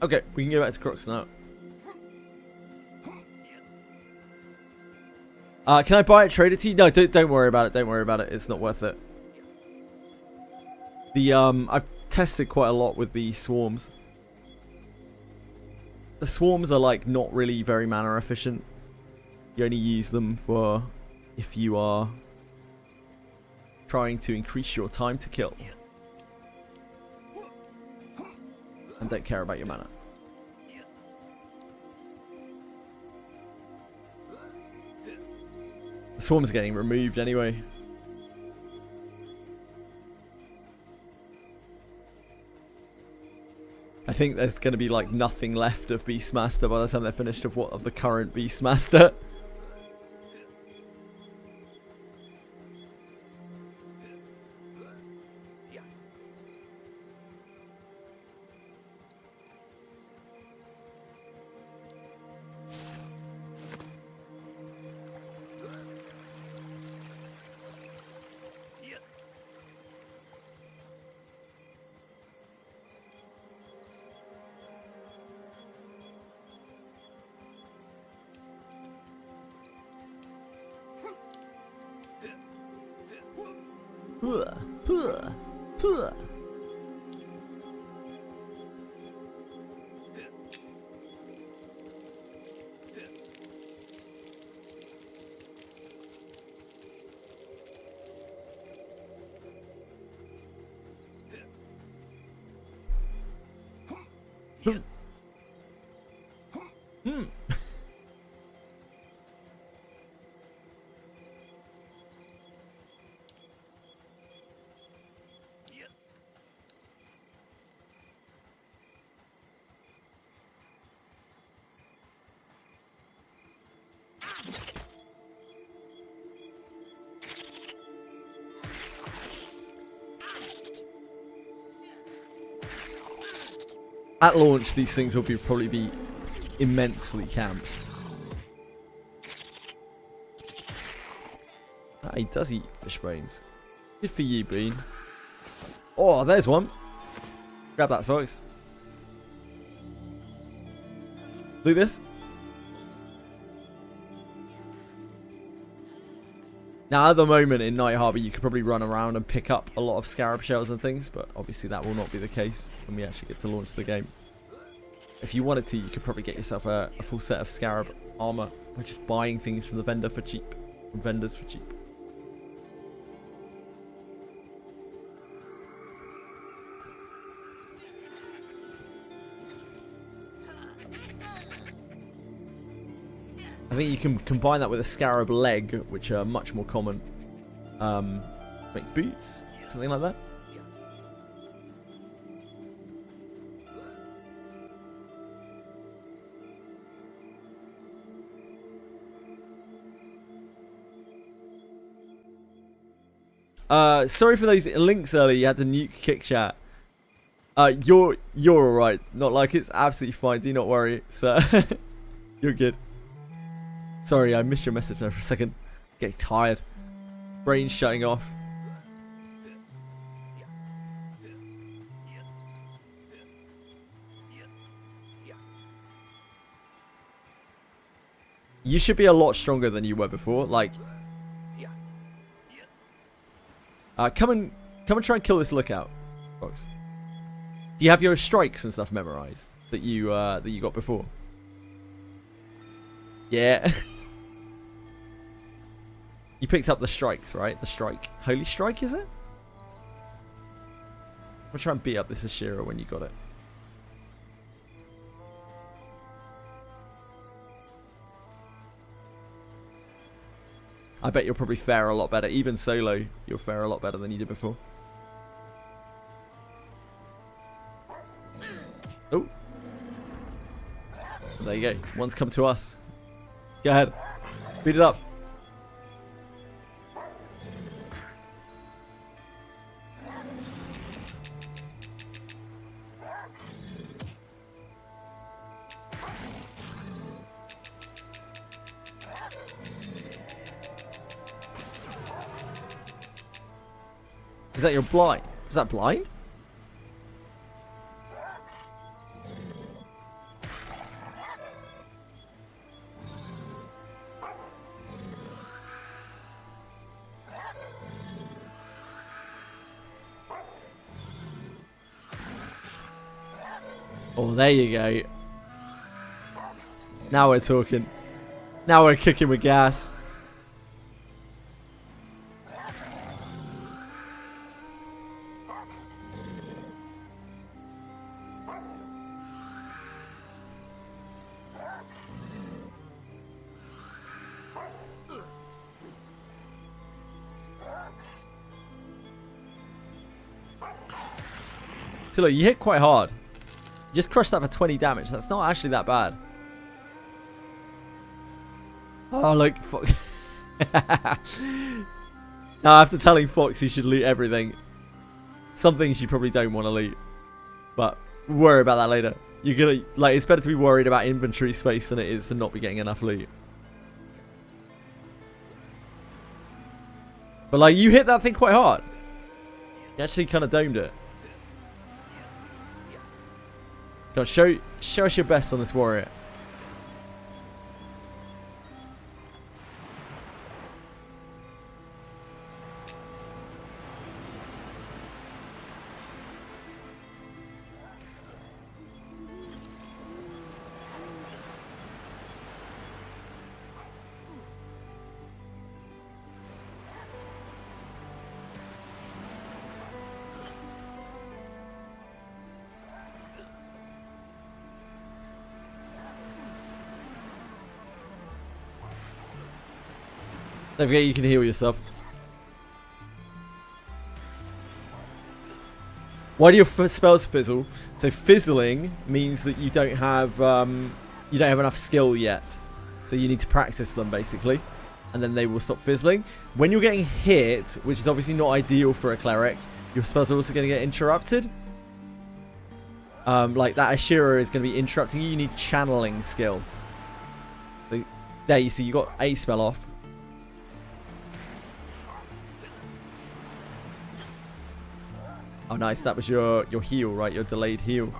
[SPEAKER 1] Okay, we can go back to Crocs now. Can I buy it traded to you? No, don't worry about it. Don't worry about it. It's not worth it. The I've tested quite a lot with the swarms. The swarms are like not really very mana efficient. You only use them for if you are trying to increase your time to kill. And don't care about your mana. The swarm's getting removed anyway. I think there's going to be like nothing left of Beastmaster by the time they're finished of the current Beastmaster. At launch, these things will probably be immensely camped. He does eat fish brains. Good for you, Bean. Oh, there's one. Grab that, folks. Look at this. Now, at the moment in Night Harbor, you could probably run around and pick up a lot of scarab shells and things, but obviously that will not be the case when we actually get to launch the game. If you wanted to, you could probably get yourself a full set of scarab armor by just buying things from the vendor for cheap. From vendors for cheap. I think you can combine that with a scarab leg, which are much more common. Make boots, something like that. Sorry for those links earlier. You had to nuke kick chat. You're alright. Not like it's absolutely fine. Do not worry. So you're good. Sorry, I missed your message there for a second. Getting tired. Brain shutting off. You should be a lot stronger than you were before. Like, come and try and kill this lookout, folks. Do you have your strikes and stuff memorized that you got before? Yeah. You picked up the strikes, right? The strike. Holy strike, is it? I'm gonna try and beat up this Ashira when you got it. I bet you'll probably fare a lot better. Even solo, you'll fare a lot better than you did before. Oh. There you go. One's come to us. Go ahead. Beat it up. Is that your blind? Is that blind? Oh, there you go. Now we're talking. Now we're cooking with gas. So look, you hit quite hard. You just crushed that for 20 damage. That's not actually that bad. Oh, look. Now, after telling Fox he should loot everything, some things you probably don't want to loot. But worry about that later. You're gonna, like, it's better to be worried about inventory space than it is to not be getting enough loot. But, like, you hit that thing quite hard. You actually kind of domed it. Go on, show us your best on this warrior. Don't forget you can heal yourself. Why do your spells fizzle? So fizzling means that you don't have enough skill yet. So you need to practice them basically, and then they will stop fizzling. When you're getting hit, which is obviously not ideal for a cleric, your spells are also going to get interrupted. Like that Ashira is going to be interrupting you. You need channeling skill. So, there you see, you got a spell off. Oh, nice. That was your heal, right? Your delayed heal.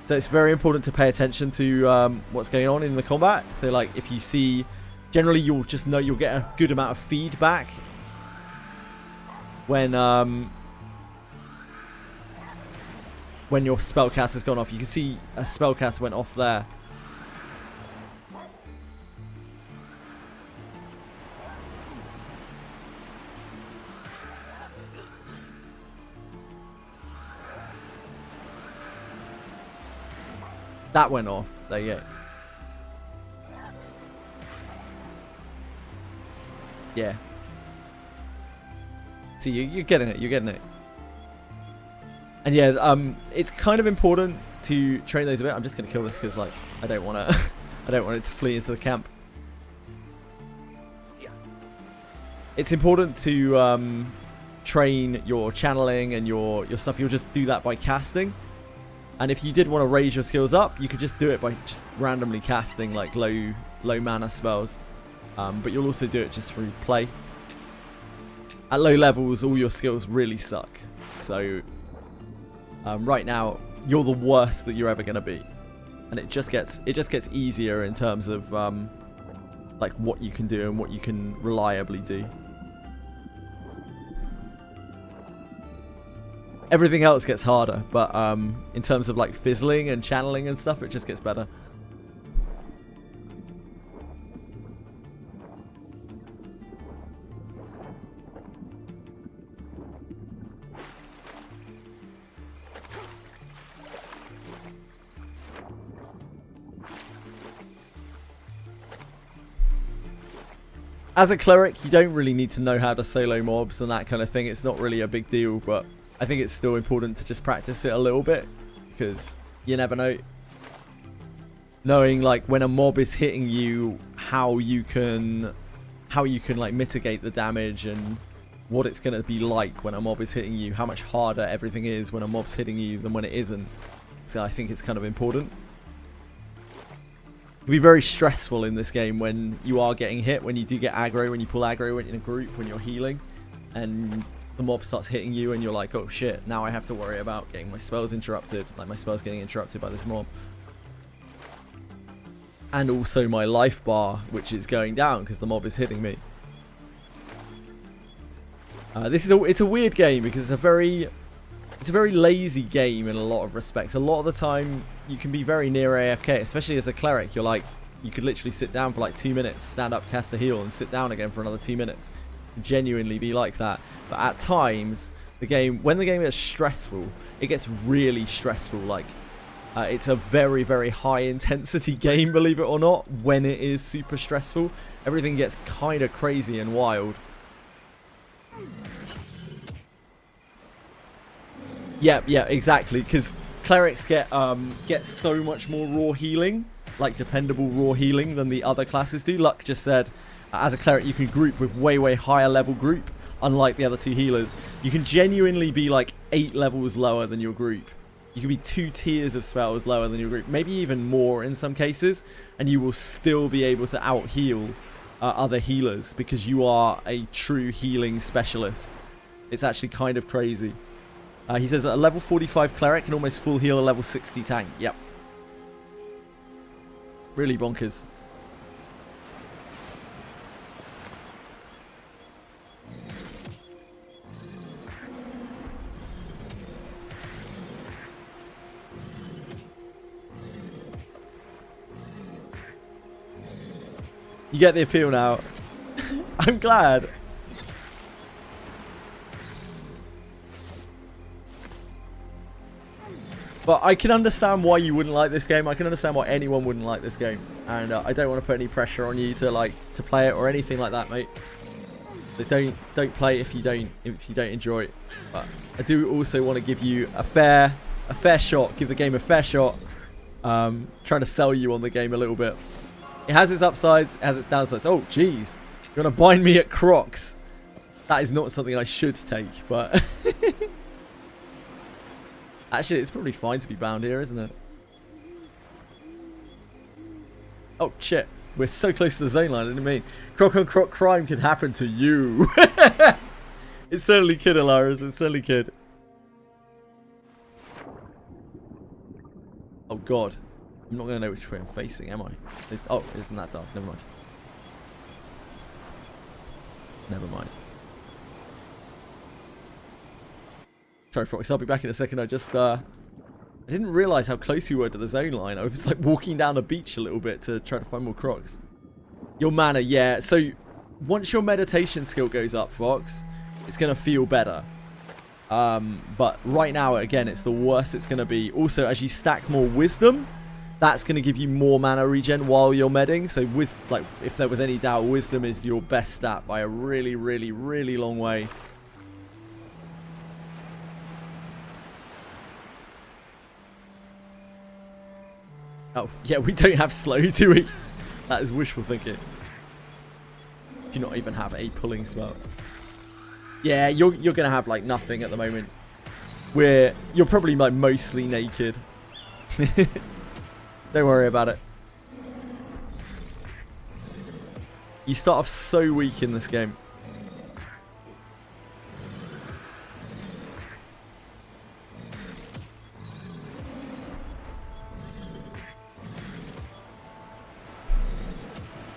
[SPEAKER 1] So it's very important to pay attention to what's going on in the combat. So, like, if you see... Generally, you'll just know you'll get a good amount of feedback when your spellcast has gone off. You can see a spellcast went off there. That went off. There you go. Yeah. See, you're getting it. You're getting it. And yeah, it's kind of important to train those a bit. I'm just gonna kill this because, like, I don't want to. I don't want it to flee into the camp. It's important to train your channeling and your stuff. You'll just do that by casting. And if you did want to raise your skills up, you could just do it by just randomly casting like low mana spells. But you'll also do it just through play. At low levels, all your skills really suck. So right now, you're the worst that you're ever going to be. And it just gets easier in terms of like what you can do and what you can reliably do. Everything else gets harder, but in terms of like fizzling and channeling and stuff, it just gets better. As a cleric, you don't really need to know how to solo mobs and that kind of thing. It's not really a big deal, but I think it's still important to just practice it a little bit, because you never know. Knowing like when a mob is hitting you, how you can like mitigate the damage, and what it's going to be like when a mob is hitting you, how much harder everything is when a mob's hitting you than when it isn't. So I think it's kind of important. It can be very stressful in this game when you are getting hit, when you do get aggro, when you pull aggro in a group, when you're healing, and the mob starts hitting you and you're like, oh shit, now I have to worry about getting my spells interrupted, like my spells getting interrupted by this mob. And also my life bar, which is going down because the mob is hitting me. It's a weird game because it's a very lazy game in a lot of respects. A lot of the time you can be very near AFK, especially as a cleric. You're like, you could literally sit down for like 2 minutes, stand up, cast a heal, and sit down again for another 2 minutes. Genuinely be like that. But at times, when the game gets stressful, it gets really stressful. Like, it's a very, very high intensity game, believe it or not. When it is super stressful, everything gets kind of crazy and wild. Yeah, exactly. Because clerics get so much more raw healing, like dependable raw healing, than the other classes do. Luck just said, as a cleric, you can group with way higher level group, unlike the other two healers. You can genuinely be like 8 levels lower than your group. You can be 2 tiers of spells lower than your group, maybe even more in some cases, and you will still be able to out-heal other healers because you are a true healing specialist. It's actually kind of crazy. He says a level 45 cleric can almost full heal a level 60 tank. Yep. Really bonkers. You get the appeal now. I'm glad. But I can understand why you wouldn't like this game. I can understand why anyone wouldn't like this game. And I don't want to put any pressure on you to play it or anything like that, mate. So don't play if you don't enjoy it. But I do also want to give you a fair shot. Give the game a fair shot. Trying to sell you on the game a little bit. It has its upsides, it has its downsides. Oh, jeez. You're going to bind me at Crocs. That is not something I should take, but... Actually, it's probably fine to be bound here, isn't it? Oh, shit. We're so close to the zone line, didn't mean. Croc on croc crime could happen to you. It certainly could, Alaris. It certainly could. Oh, God. I'm not going to know which way I'm facing, am I? Oh, isn't that dark? Never mind. Never mind. Sorry, Fox. I'll be back in a second. I didn't realise how close we were to the zone line. I was like walking down the beach a little bit to try to find more crocs. Your mana, yeah. So once your meditation skill goes up, Fox, it's going to feel better. But right now, again, it's the worst it's going to be. Also, as you stack more wisdom, that's going to give you more mana regen while you're medding. So, like, if there was any doubt, wisdom is your best stat by a really, really, really long way. Oh, yeah, we don't have slow, do we? That is wishful thinking. Do you not even have a pulling spell? Yeah, you're going to have, like, nothing at the moment. You're probably, like, mostly naked. Don't worry about it. You start off so weak in this game.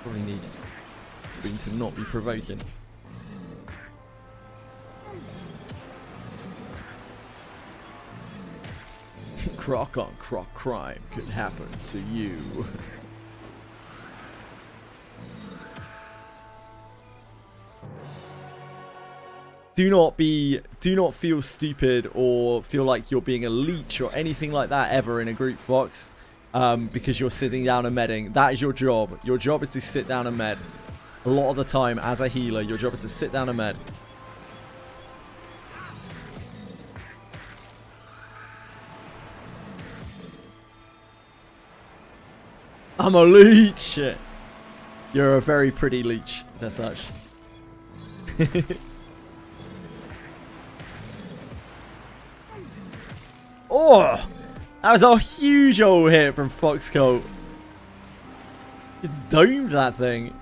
[SPEAKER 1] Probably need Green to not be provoking. Croc on croc crime could happen to you. Do not feel stupid or feel like you're being a leech or anything like that ever in a group, Fox. Because you're sitting down and medding. That is your job. Your job is to sit down and med. A lot of the time, as a healer, your job is to sit down and med. I'm a leech! You're a very pretty leech, as such. Oh! That was a huge old hit from Foxcolt. Just domed that thing.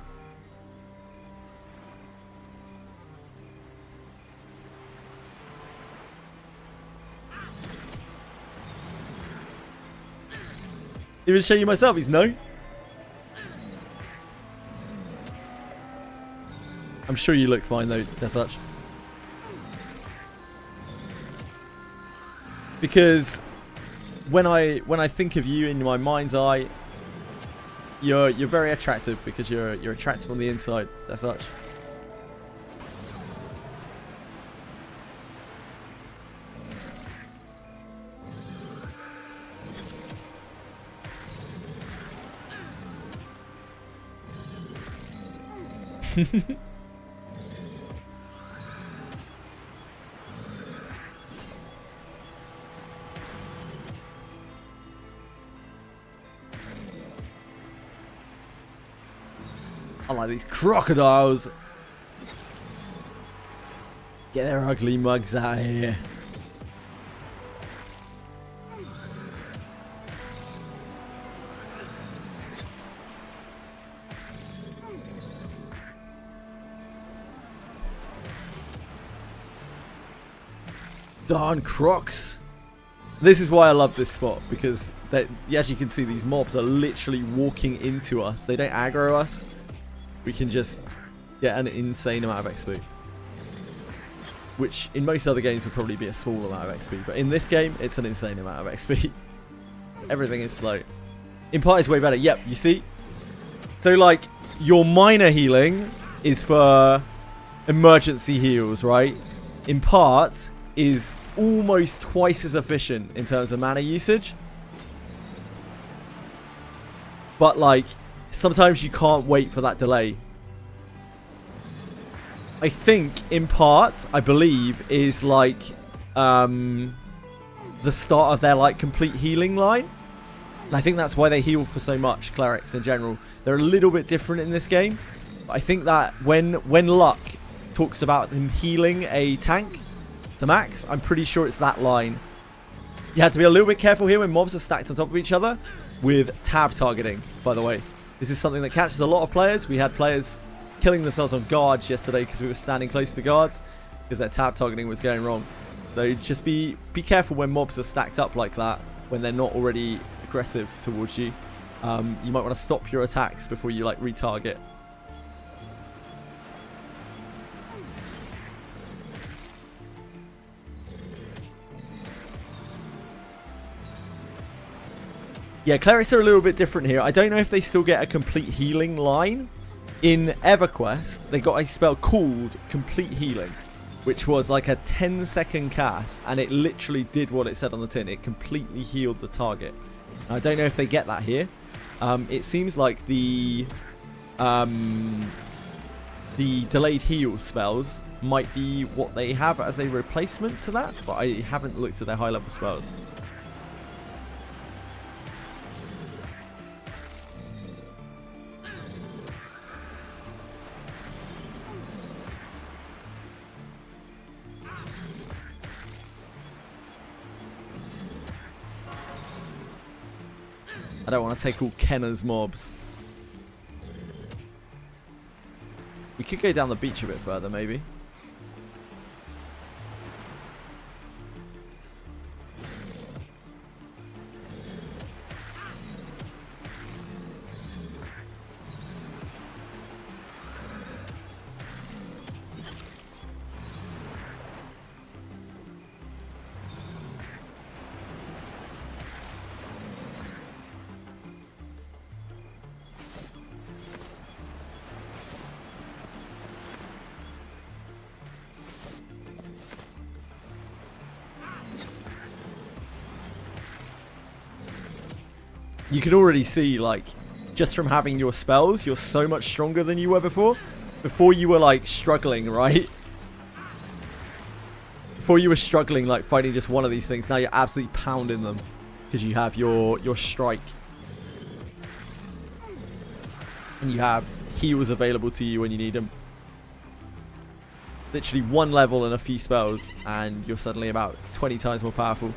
[SPEAKER 1] Even show you myself, he's no. I'm sure you look fine though, as such. Because when I think of you in my mind's eye, you're very attractive because you're attractive on the inside, as such. I like these crocodiles. Get their ugly mugs out of here. Darn crocs. This is why I love this spot, because as you can see, these mobs are literally walking into us. They don't aggro us. We can just get an insane amount of XP. Which in most other games would probably be a small amount of XP. But in this game, it's an insane amount of XP. So everything is slow. Impart is way better. Yep, you see? So like, your minor healing is for emergency heals, right? Impart is almost twice as efficient in terms of mana usage. But like, sometimes you can't wait for that delay. I think Impart, I believe, is like the start of their like complete healing line. And I think that's why they heal for so much, clerics in general. They're a little bit different in this game. But I think that when Luck talks about him healing a tank to max, I'm pretty sure it's that line. You have to be a little bit careful here when mobs are stacked on top of each other with tab targeting, by the way. This is something that catches a lot of players. We had players killing themselves on guards yesterday because we were standing close to guards because their tab targeting was going wrong. So just be careful when mobs are stacked up like that, when they're not already aggressive towards you. You might want to stop your attacks before you like retarget. Yeah, clerics are a little bit different here. I don't know if they still get a complete healing line. In EverQuest, they got a spell called Complete Healing, which was like a 10-second cast, and it literally did what it said on the tin. It completely healed the target. I don't know if they get that here. It seems like the delayed heal spells might be what they have as a replacement to that, but I haven't looked at their high-level spells. I don't want to take all Kenna's mobs. We could go down the beach a bit further, maybe. You can already see, like, just from having your spells, you're so much stronger than you were before. before you were like struggling, right? Before you were struggling like fighting just one of these things, now you're absolutely pounding them because you have your strike. And you have heals available to you when you need them. Literally one level and a few spells and you're suddenly about 20 times more powerful.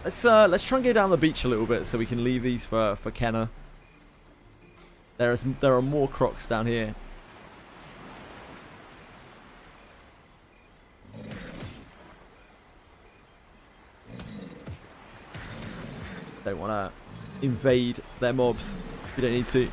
[SPEAKER 1] Let's try and go down the beach a little bit so we can leave these for Kenna. There are more crocs down here. Don't want to invade their mobs. You don't need to.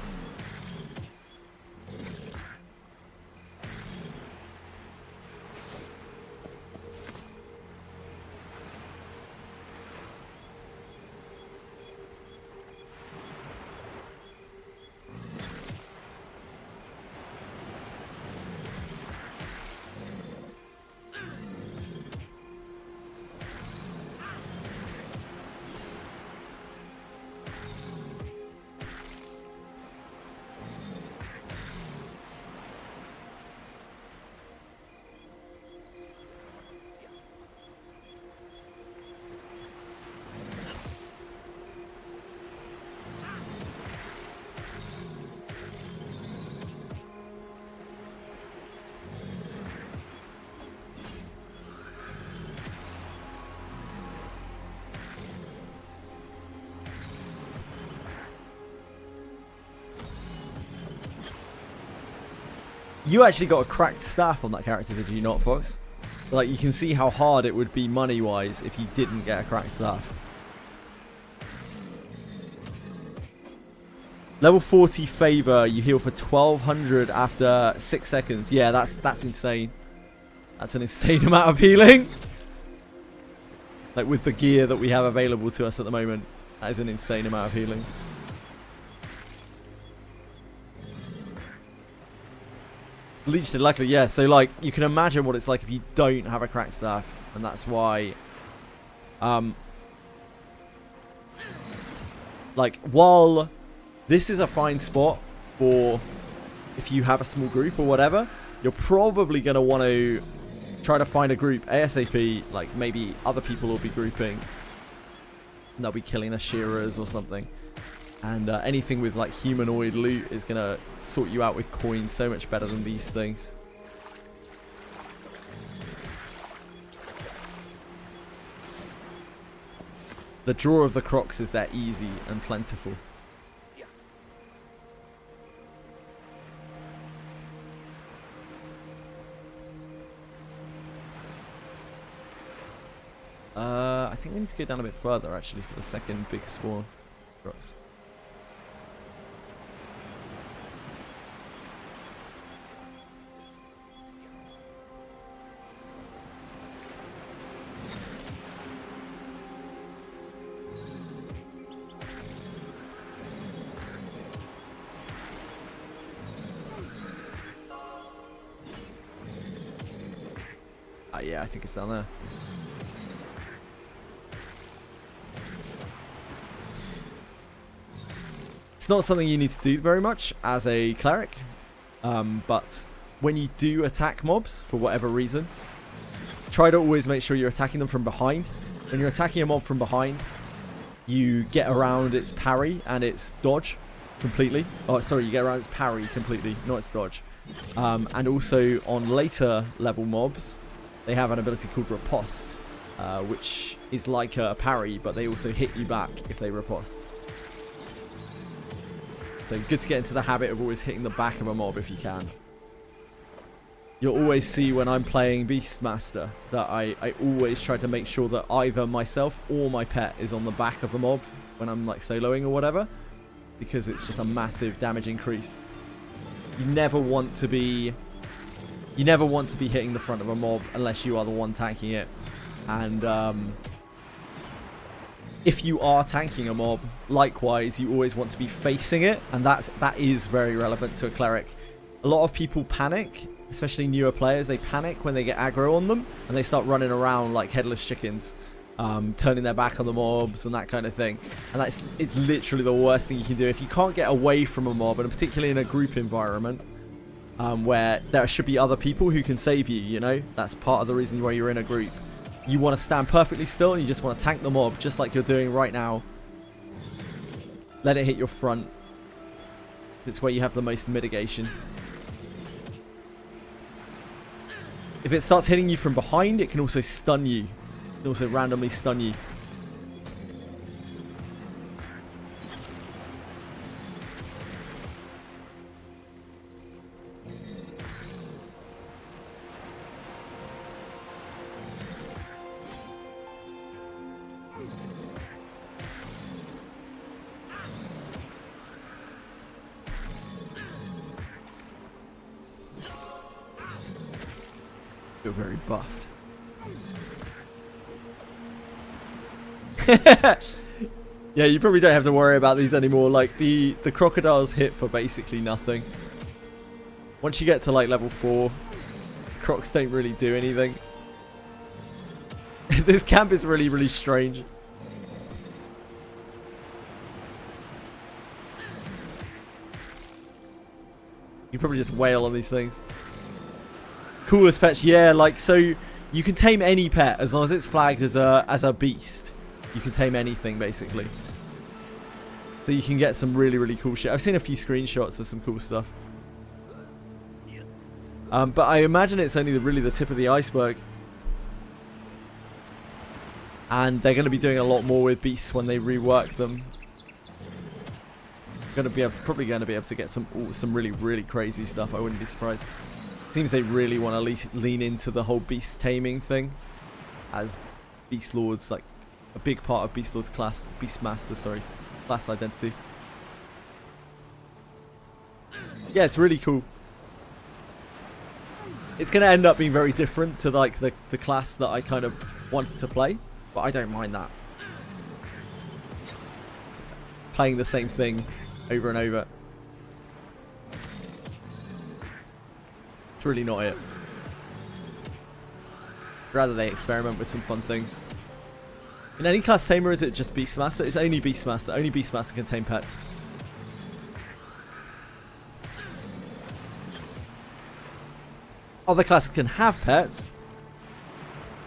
[SPEAKER 1] You actually got a cracked staff on that character, did you not, Fox? Like, you can see how hard it would be money-wise if you didn't get a cracked staff. Level 40 favor, you heal for 1200 after 6 seconds. Yeah, that's insane. That's an insane amount of healing. Like, with the gear that we have available to us at the moment, that is an insane amount of healing. Leech did luckily, yeah. So like you can imagine what it's like if you don't have a cracked staff, and that's why like while this is a fine spot for if you have a small group or whatever, you're probably going to want to try to find a group ASAP. Like maybe other people will be grouping and they'll be killing Ashiras or something. And anything with like humanoid loot is going to sort you out with coins so much better than these things. The draw of the crocs is that easy and plentiful. I think we need to go down a bit further actually for the second big spawn crocs. Yeah, I think it's down there. It's not something you need to do very much as a cleric, but when you do attack mobs, for whatever reason, try to always make sure you're attacking them from behind. When you're attacking a mob from behind, you get around its parry and its dodge completely. Oh, sorry, you get around its parry completely, not its dodge. And also on later level mobs, they have an ability called riposte, which is like a parry, but they also hit you back if they riposte. So good to get into the habit of always hitting the back of a mob if you can. You'll always see when I'm playing Beastmaster that I always try to make sure that either myself or my pet is on the back of the mob when I'm like soloing or whatever, because it's just a massive damage increase. You never want to be hitting the front of a mob unless you are the one tanking it. And if you are tanking a mob, likewise, you always want to be facing it, and that is very relevant to a cleric. A lot of people panic, especially newer players. They panic when they get aggro on them, and they start running around like headless chickens. turning their back on the mobs and that kind of thing. And it's literally the worst thing you can do. If you can't get away from a mob, and particularly in a group environment, where there should be other people who can save you, you know? That's part of the reason why you're in a group. You want to stand perfectly still and you just want to tank the mob, just like you're doing right now. Let it hit your front. It's where you have the most mitigation. If it starts hitting you from behind, it can also stun you. It can also randomly stun you. You're very buffed. Yeah, you probably don't have to worry about these anymore. Like, the crocodiles hit for basically nothing. Once you get to, like, level 4, crocs don't really do anything. This camp is really, really strange. You probably just wail on these things. Coolest pets, yeah, like, so you can tame any pet as long as it's flagged as a beast. You can tame anything, basically. So you can get some really, really cool shit. I've seen a few screenshots of some cool stuff. But I imagine it's only really the tip of the iceberg. And they're going to be doing a lot more with beasts when they rework them. Probably going to be able to get some really, really crazy stuff. I wouldn't be surprised. Seems they really want to lean into the whole beast taming thing, as Beast Lord's like a big part of Beast Lord's class identity. Yeah, it's really cool. It's going to end up being very different to like the class that I kind of wanted to play, but I don't mind that. Playing the same thing over and over. It's really not it. Rather they experiment with some fun things. In any class tamer, is it just Beastmaster? It's only Beastmaster. Only Beastmaster can tame pets. Other classes can have pets.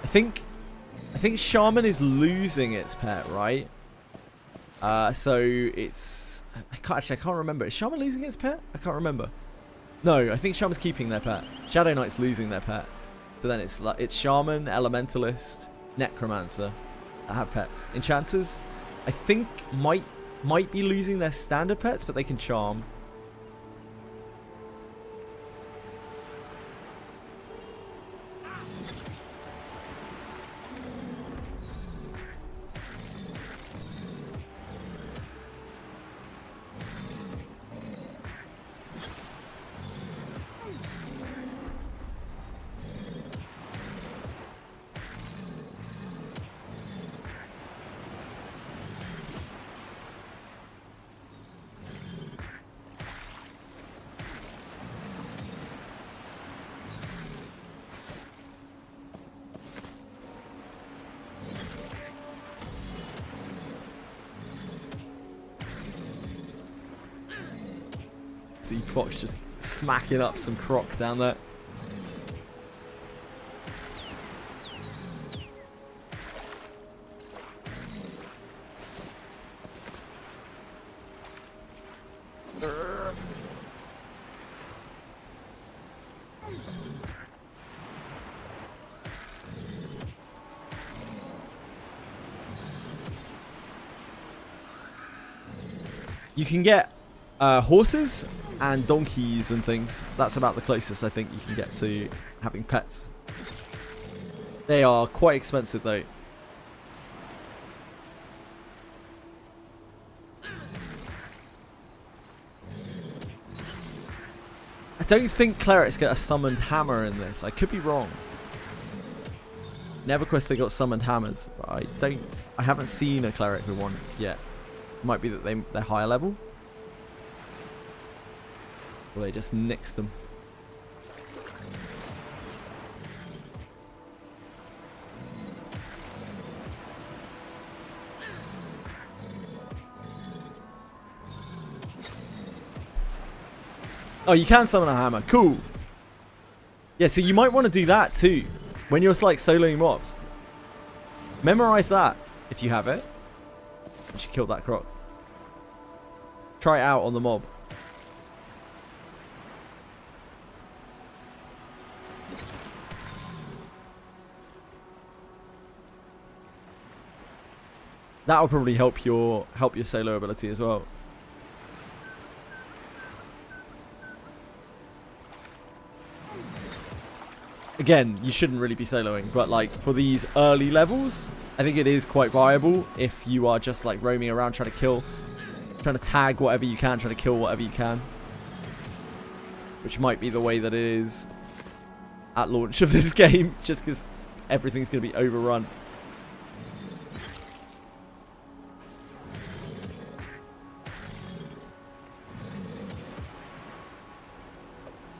[SPEAKER 1] I think Shaman is losing its pet, right? So it's I can't remember. Is Shaman losing its pet? I can't remember. No, I think Shaman's keeping their pet. Shadow Knight's losing their pet. So then it's Shaman, Elementalist, Necromancer that have pets. Enchanters, I think might be losing their standard pets, but they can charm. See Fox just smacking up some croc down there. You can get horses and donkeys and things. That's about the closest I think you can get to having pets. They are quite expensive though. I don't think clerics get a summoned hammer in this. I could be wrong. NeverQuest they got summoned hammers, but I haven't seen a cleric with one yet. Might be that they're higher level. Or they just nixed them. Oh, you can summon a hammer. Cool. Yeah, so you might want to do that too. When you're like soloing mobs. Memorize that if you have it. Once you kill that croc. Try it out on the mob. That'll probably help your solo ability as well. Again, you shouldn't really be soloing, but like for these early levels, I think it is quite viable if you are just like roaming around trying to tag whatever you can, trying to kill whatever you can. Which might be the way that it is at launch of this game, just because everything's going to be overrun.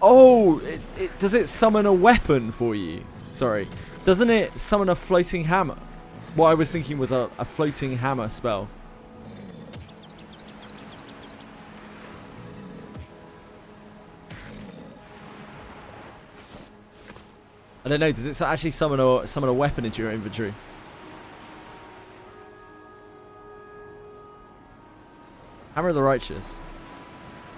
[SPEAKER 1] Oh, does it summon a weapon for you? Sorry. Doesn't it summon a floating hammer? What I was thinking was a floating hammer spell. I don't know. Does it actually summon a weapon into your inventory? Hammer of the Righteous.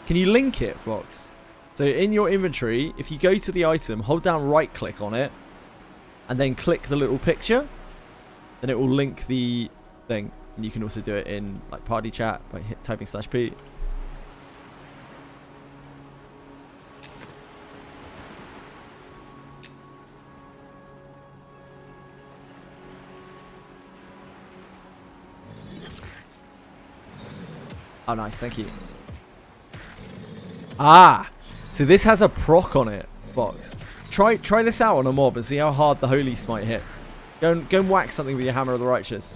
[SPEAKER 1] Can you link it, Fox? So in your inventory, if you go to the item, hold down right click on it, and then click the little picture, then it will link the thing. And you can also do it in like party chat by typing /P. Oh, nice. Thank you. Ah! So this has a proc on it, Fox. Try this out on a mob and see how hard the Holy Smite hits. Go and whack something with your Hammer of the Righteous.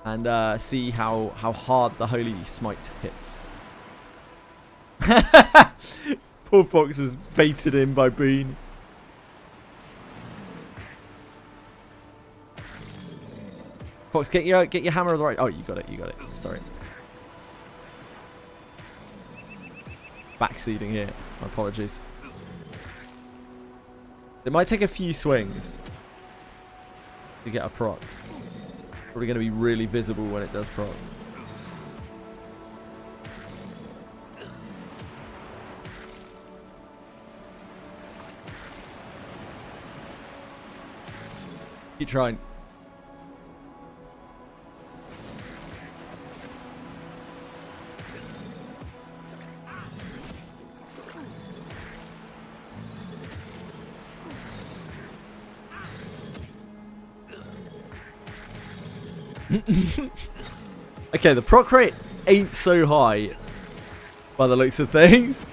[SPEAKER 1] And see how hard the Holy Smite hits. Poor Fox was baited in by Boone. Fox, get your Hammer of the Righteous. Oh, you got it. Sorry. Backseating here. My apologies. It might take a few swings to get a proc. Probably going to be really visible when it does proc. Keep trying. Okay, the proc rate ain't so high by the looks of things.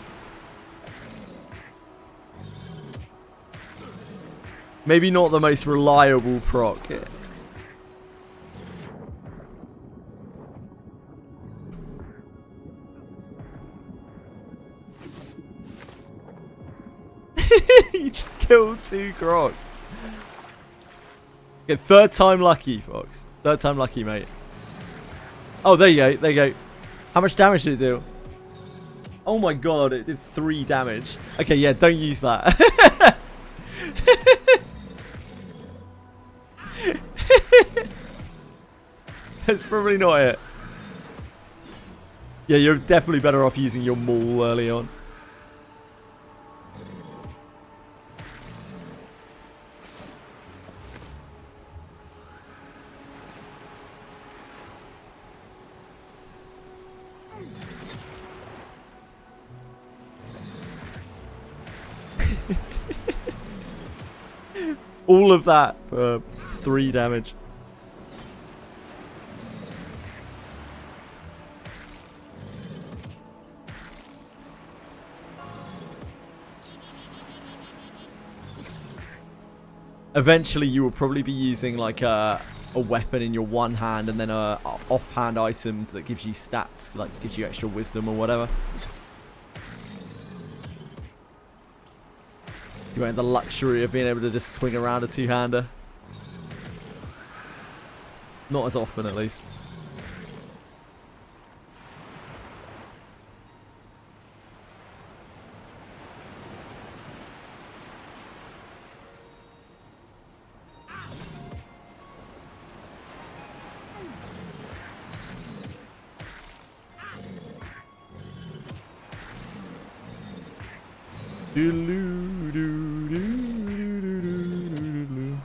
[SPEAKER 1] Maybe not the most reliable proc. You just killed 2 crocs. Okay, third time lucky, Fox. Third time lucky, mate. Oh, there you go. How much damage did it do? Oh my god, it did 3 damage. Okay, yeah, don't use that. That's probably not it. Yeah, you're definitely better off using your maul early on. All of that for 3 damage. Eventually you will probably be using like a weapon in your one hand and then a offhand item that gives you stats, like gives you extra wisdom or whatever. You won't have the luxury of being able to just swing around a 2-hander. Not as often, at least. Doo-doo-doo-doo-doo-doo-doo-doo-doo.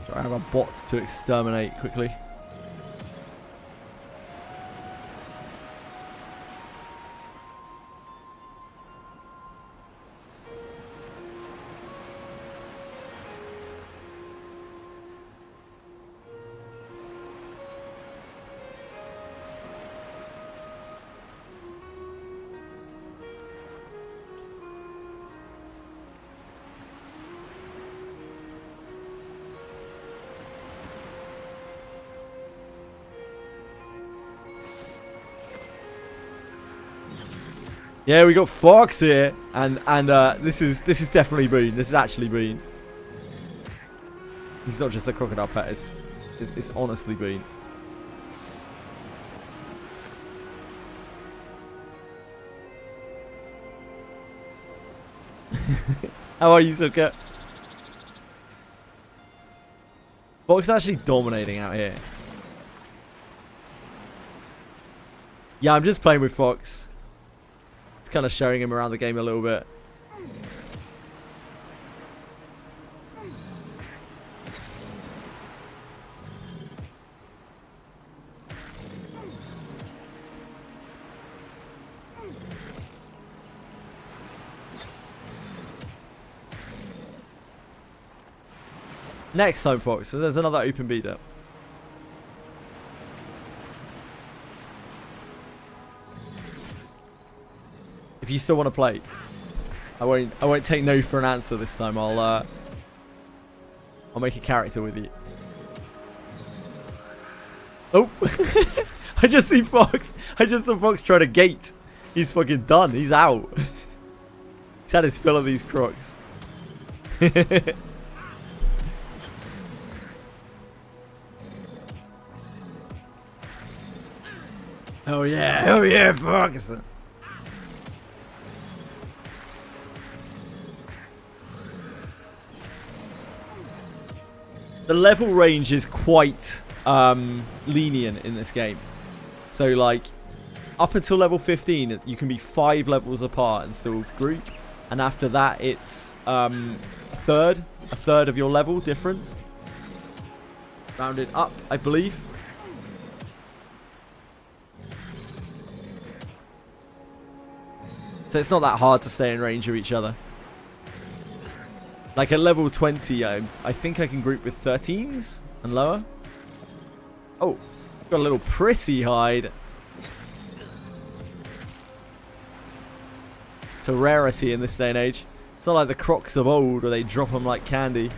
[SPEAKER 1] So I have a bot to exterminate quickly. Yeah, we got Fox here, and this is definitely Boone. This is actually Boone. He's not just a crocodile pet. It's honestly Boone. How are you, Suka? Fox is actually dominating out here. Yeah, I'm just playing with Fox. Kind of showing him around the game a little bit. Next time, Fox. So there's another open beat up. If you still want to play, I won't take no for an answer this time. I'll make a character with you. Oh, I just see Fox. I just saw Fox try to gate. He's fucking done. He's out. He's had his fill of these crocs. Oh yeah, Fox. The level range is quite lenient in this game. So like up until level 15 you can be 5 levels apart and still group, and after that it's a third of your level difference, rounded up, I believe. So it's not that hard to stay in range of each other. Like at level 20, I think I can group with 13s and lower. Oh, got a little prissy hide. It's a rarity in this day and age. It's not like the crocs of old where they drop them like candy.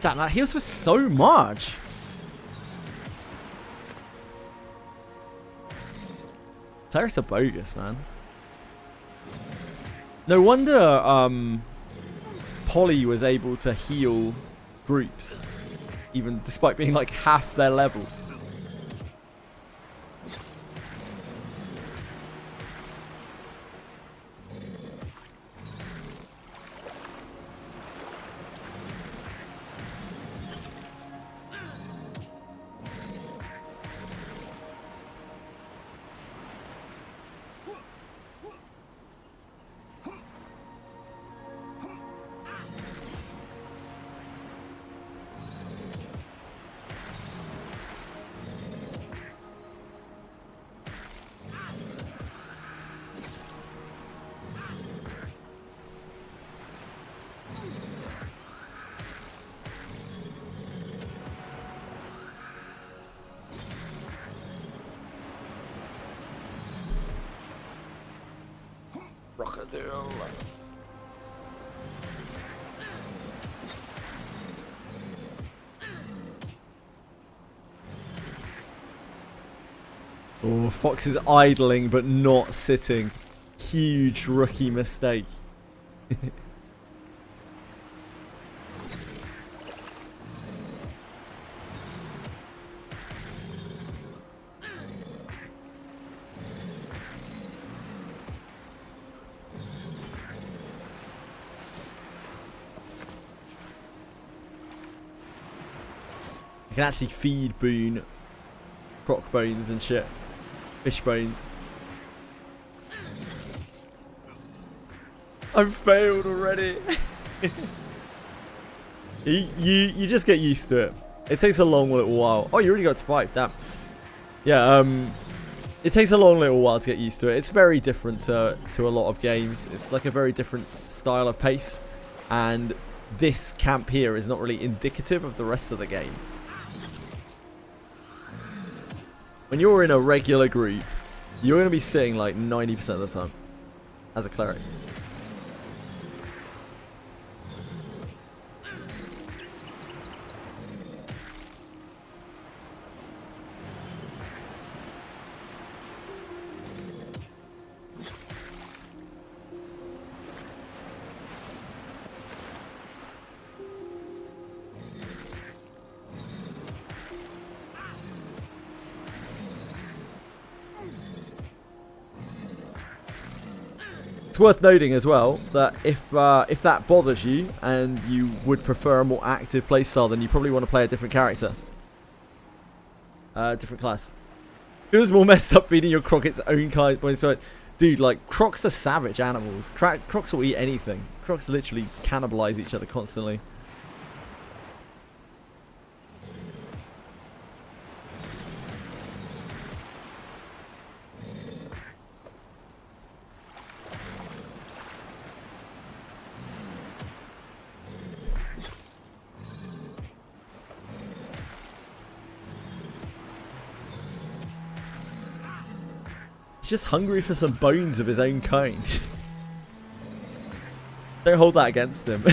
[SPEAKER 1] Damn, that heals for so much. Clerics are bogus, man. No wonder Polly was able to heal groups, even despite being like half their level. Crocodile. Oh, Fox is idling but not sitting. Huge rookie mistake. I can actually feed Boone croc bones and shit. Fish bones. I've failed already. you just get used to it. It takes a long little while. Oh, you already got to 5, damn. Yeah, it takes a long little while to get used to it. It's very different to a lot of games. It's like a very different style of pace. And this camp here is not really indicative of the rest of the game. When you're in a regular group, you're going to be sitting like 90% of the time as a cleric. It's worth noting as well that if that bothers you and you would prefer a more active playstyle, then you probably want to play a different character. Different class. Feels more messed up feeding your croc its own kind. Dude, like, crocs are savage animals. Crocs will eat anything. Crocs literally cannibalize each other constantly. He's just hungry for some bones of his own kind. Don't hold that against him.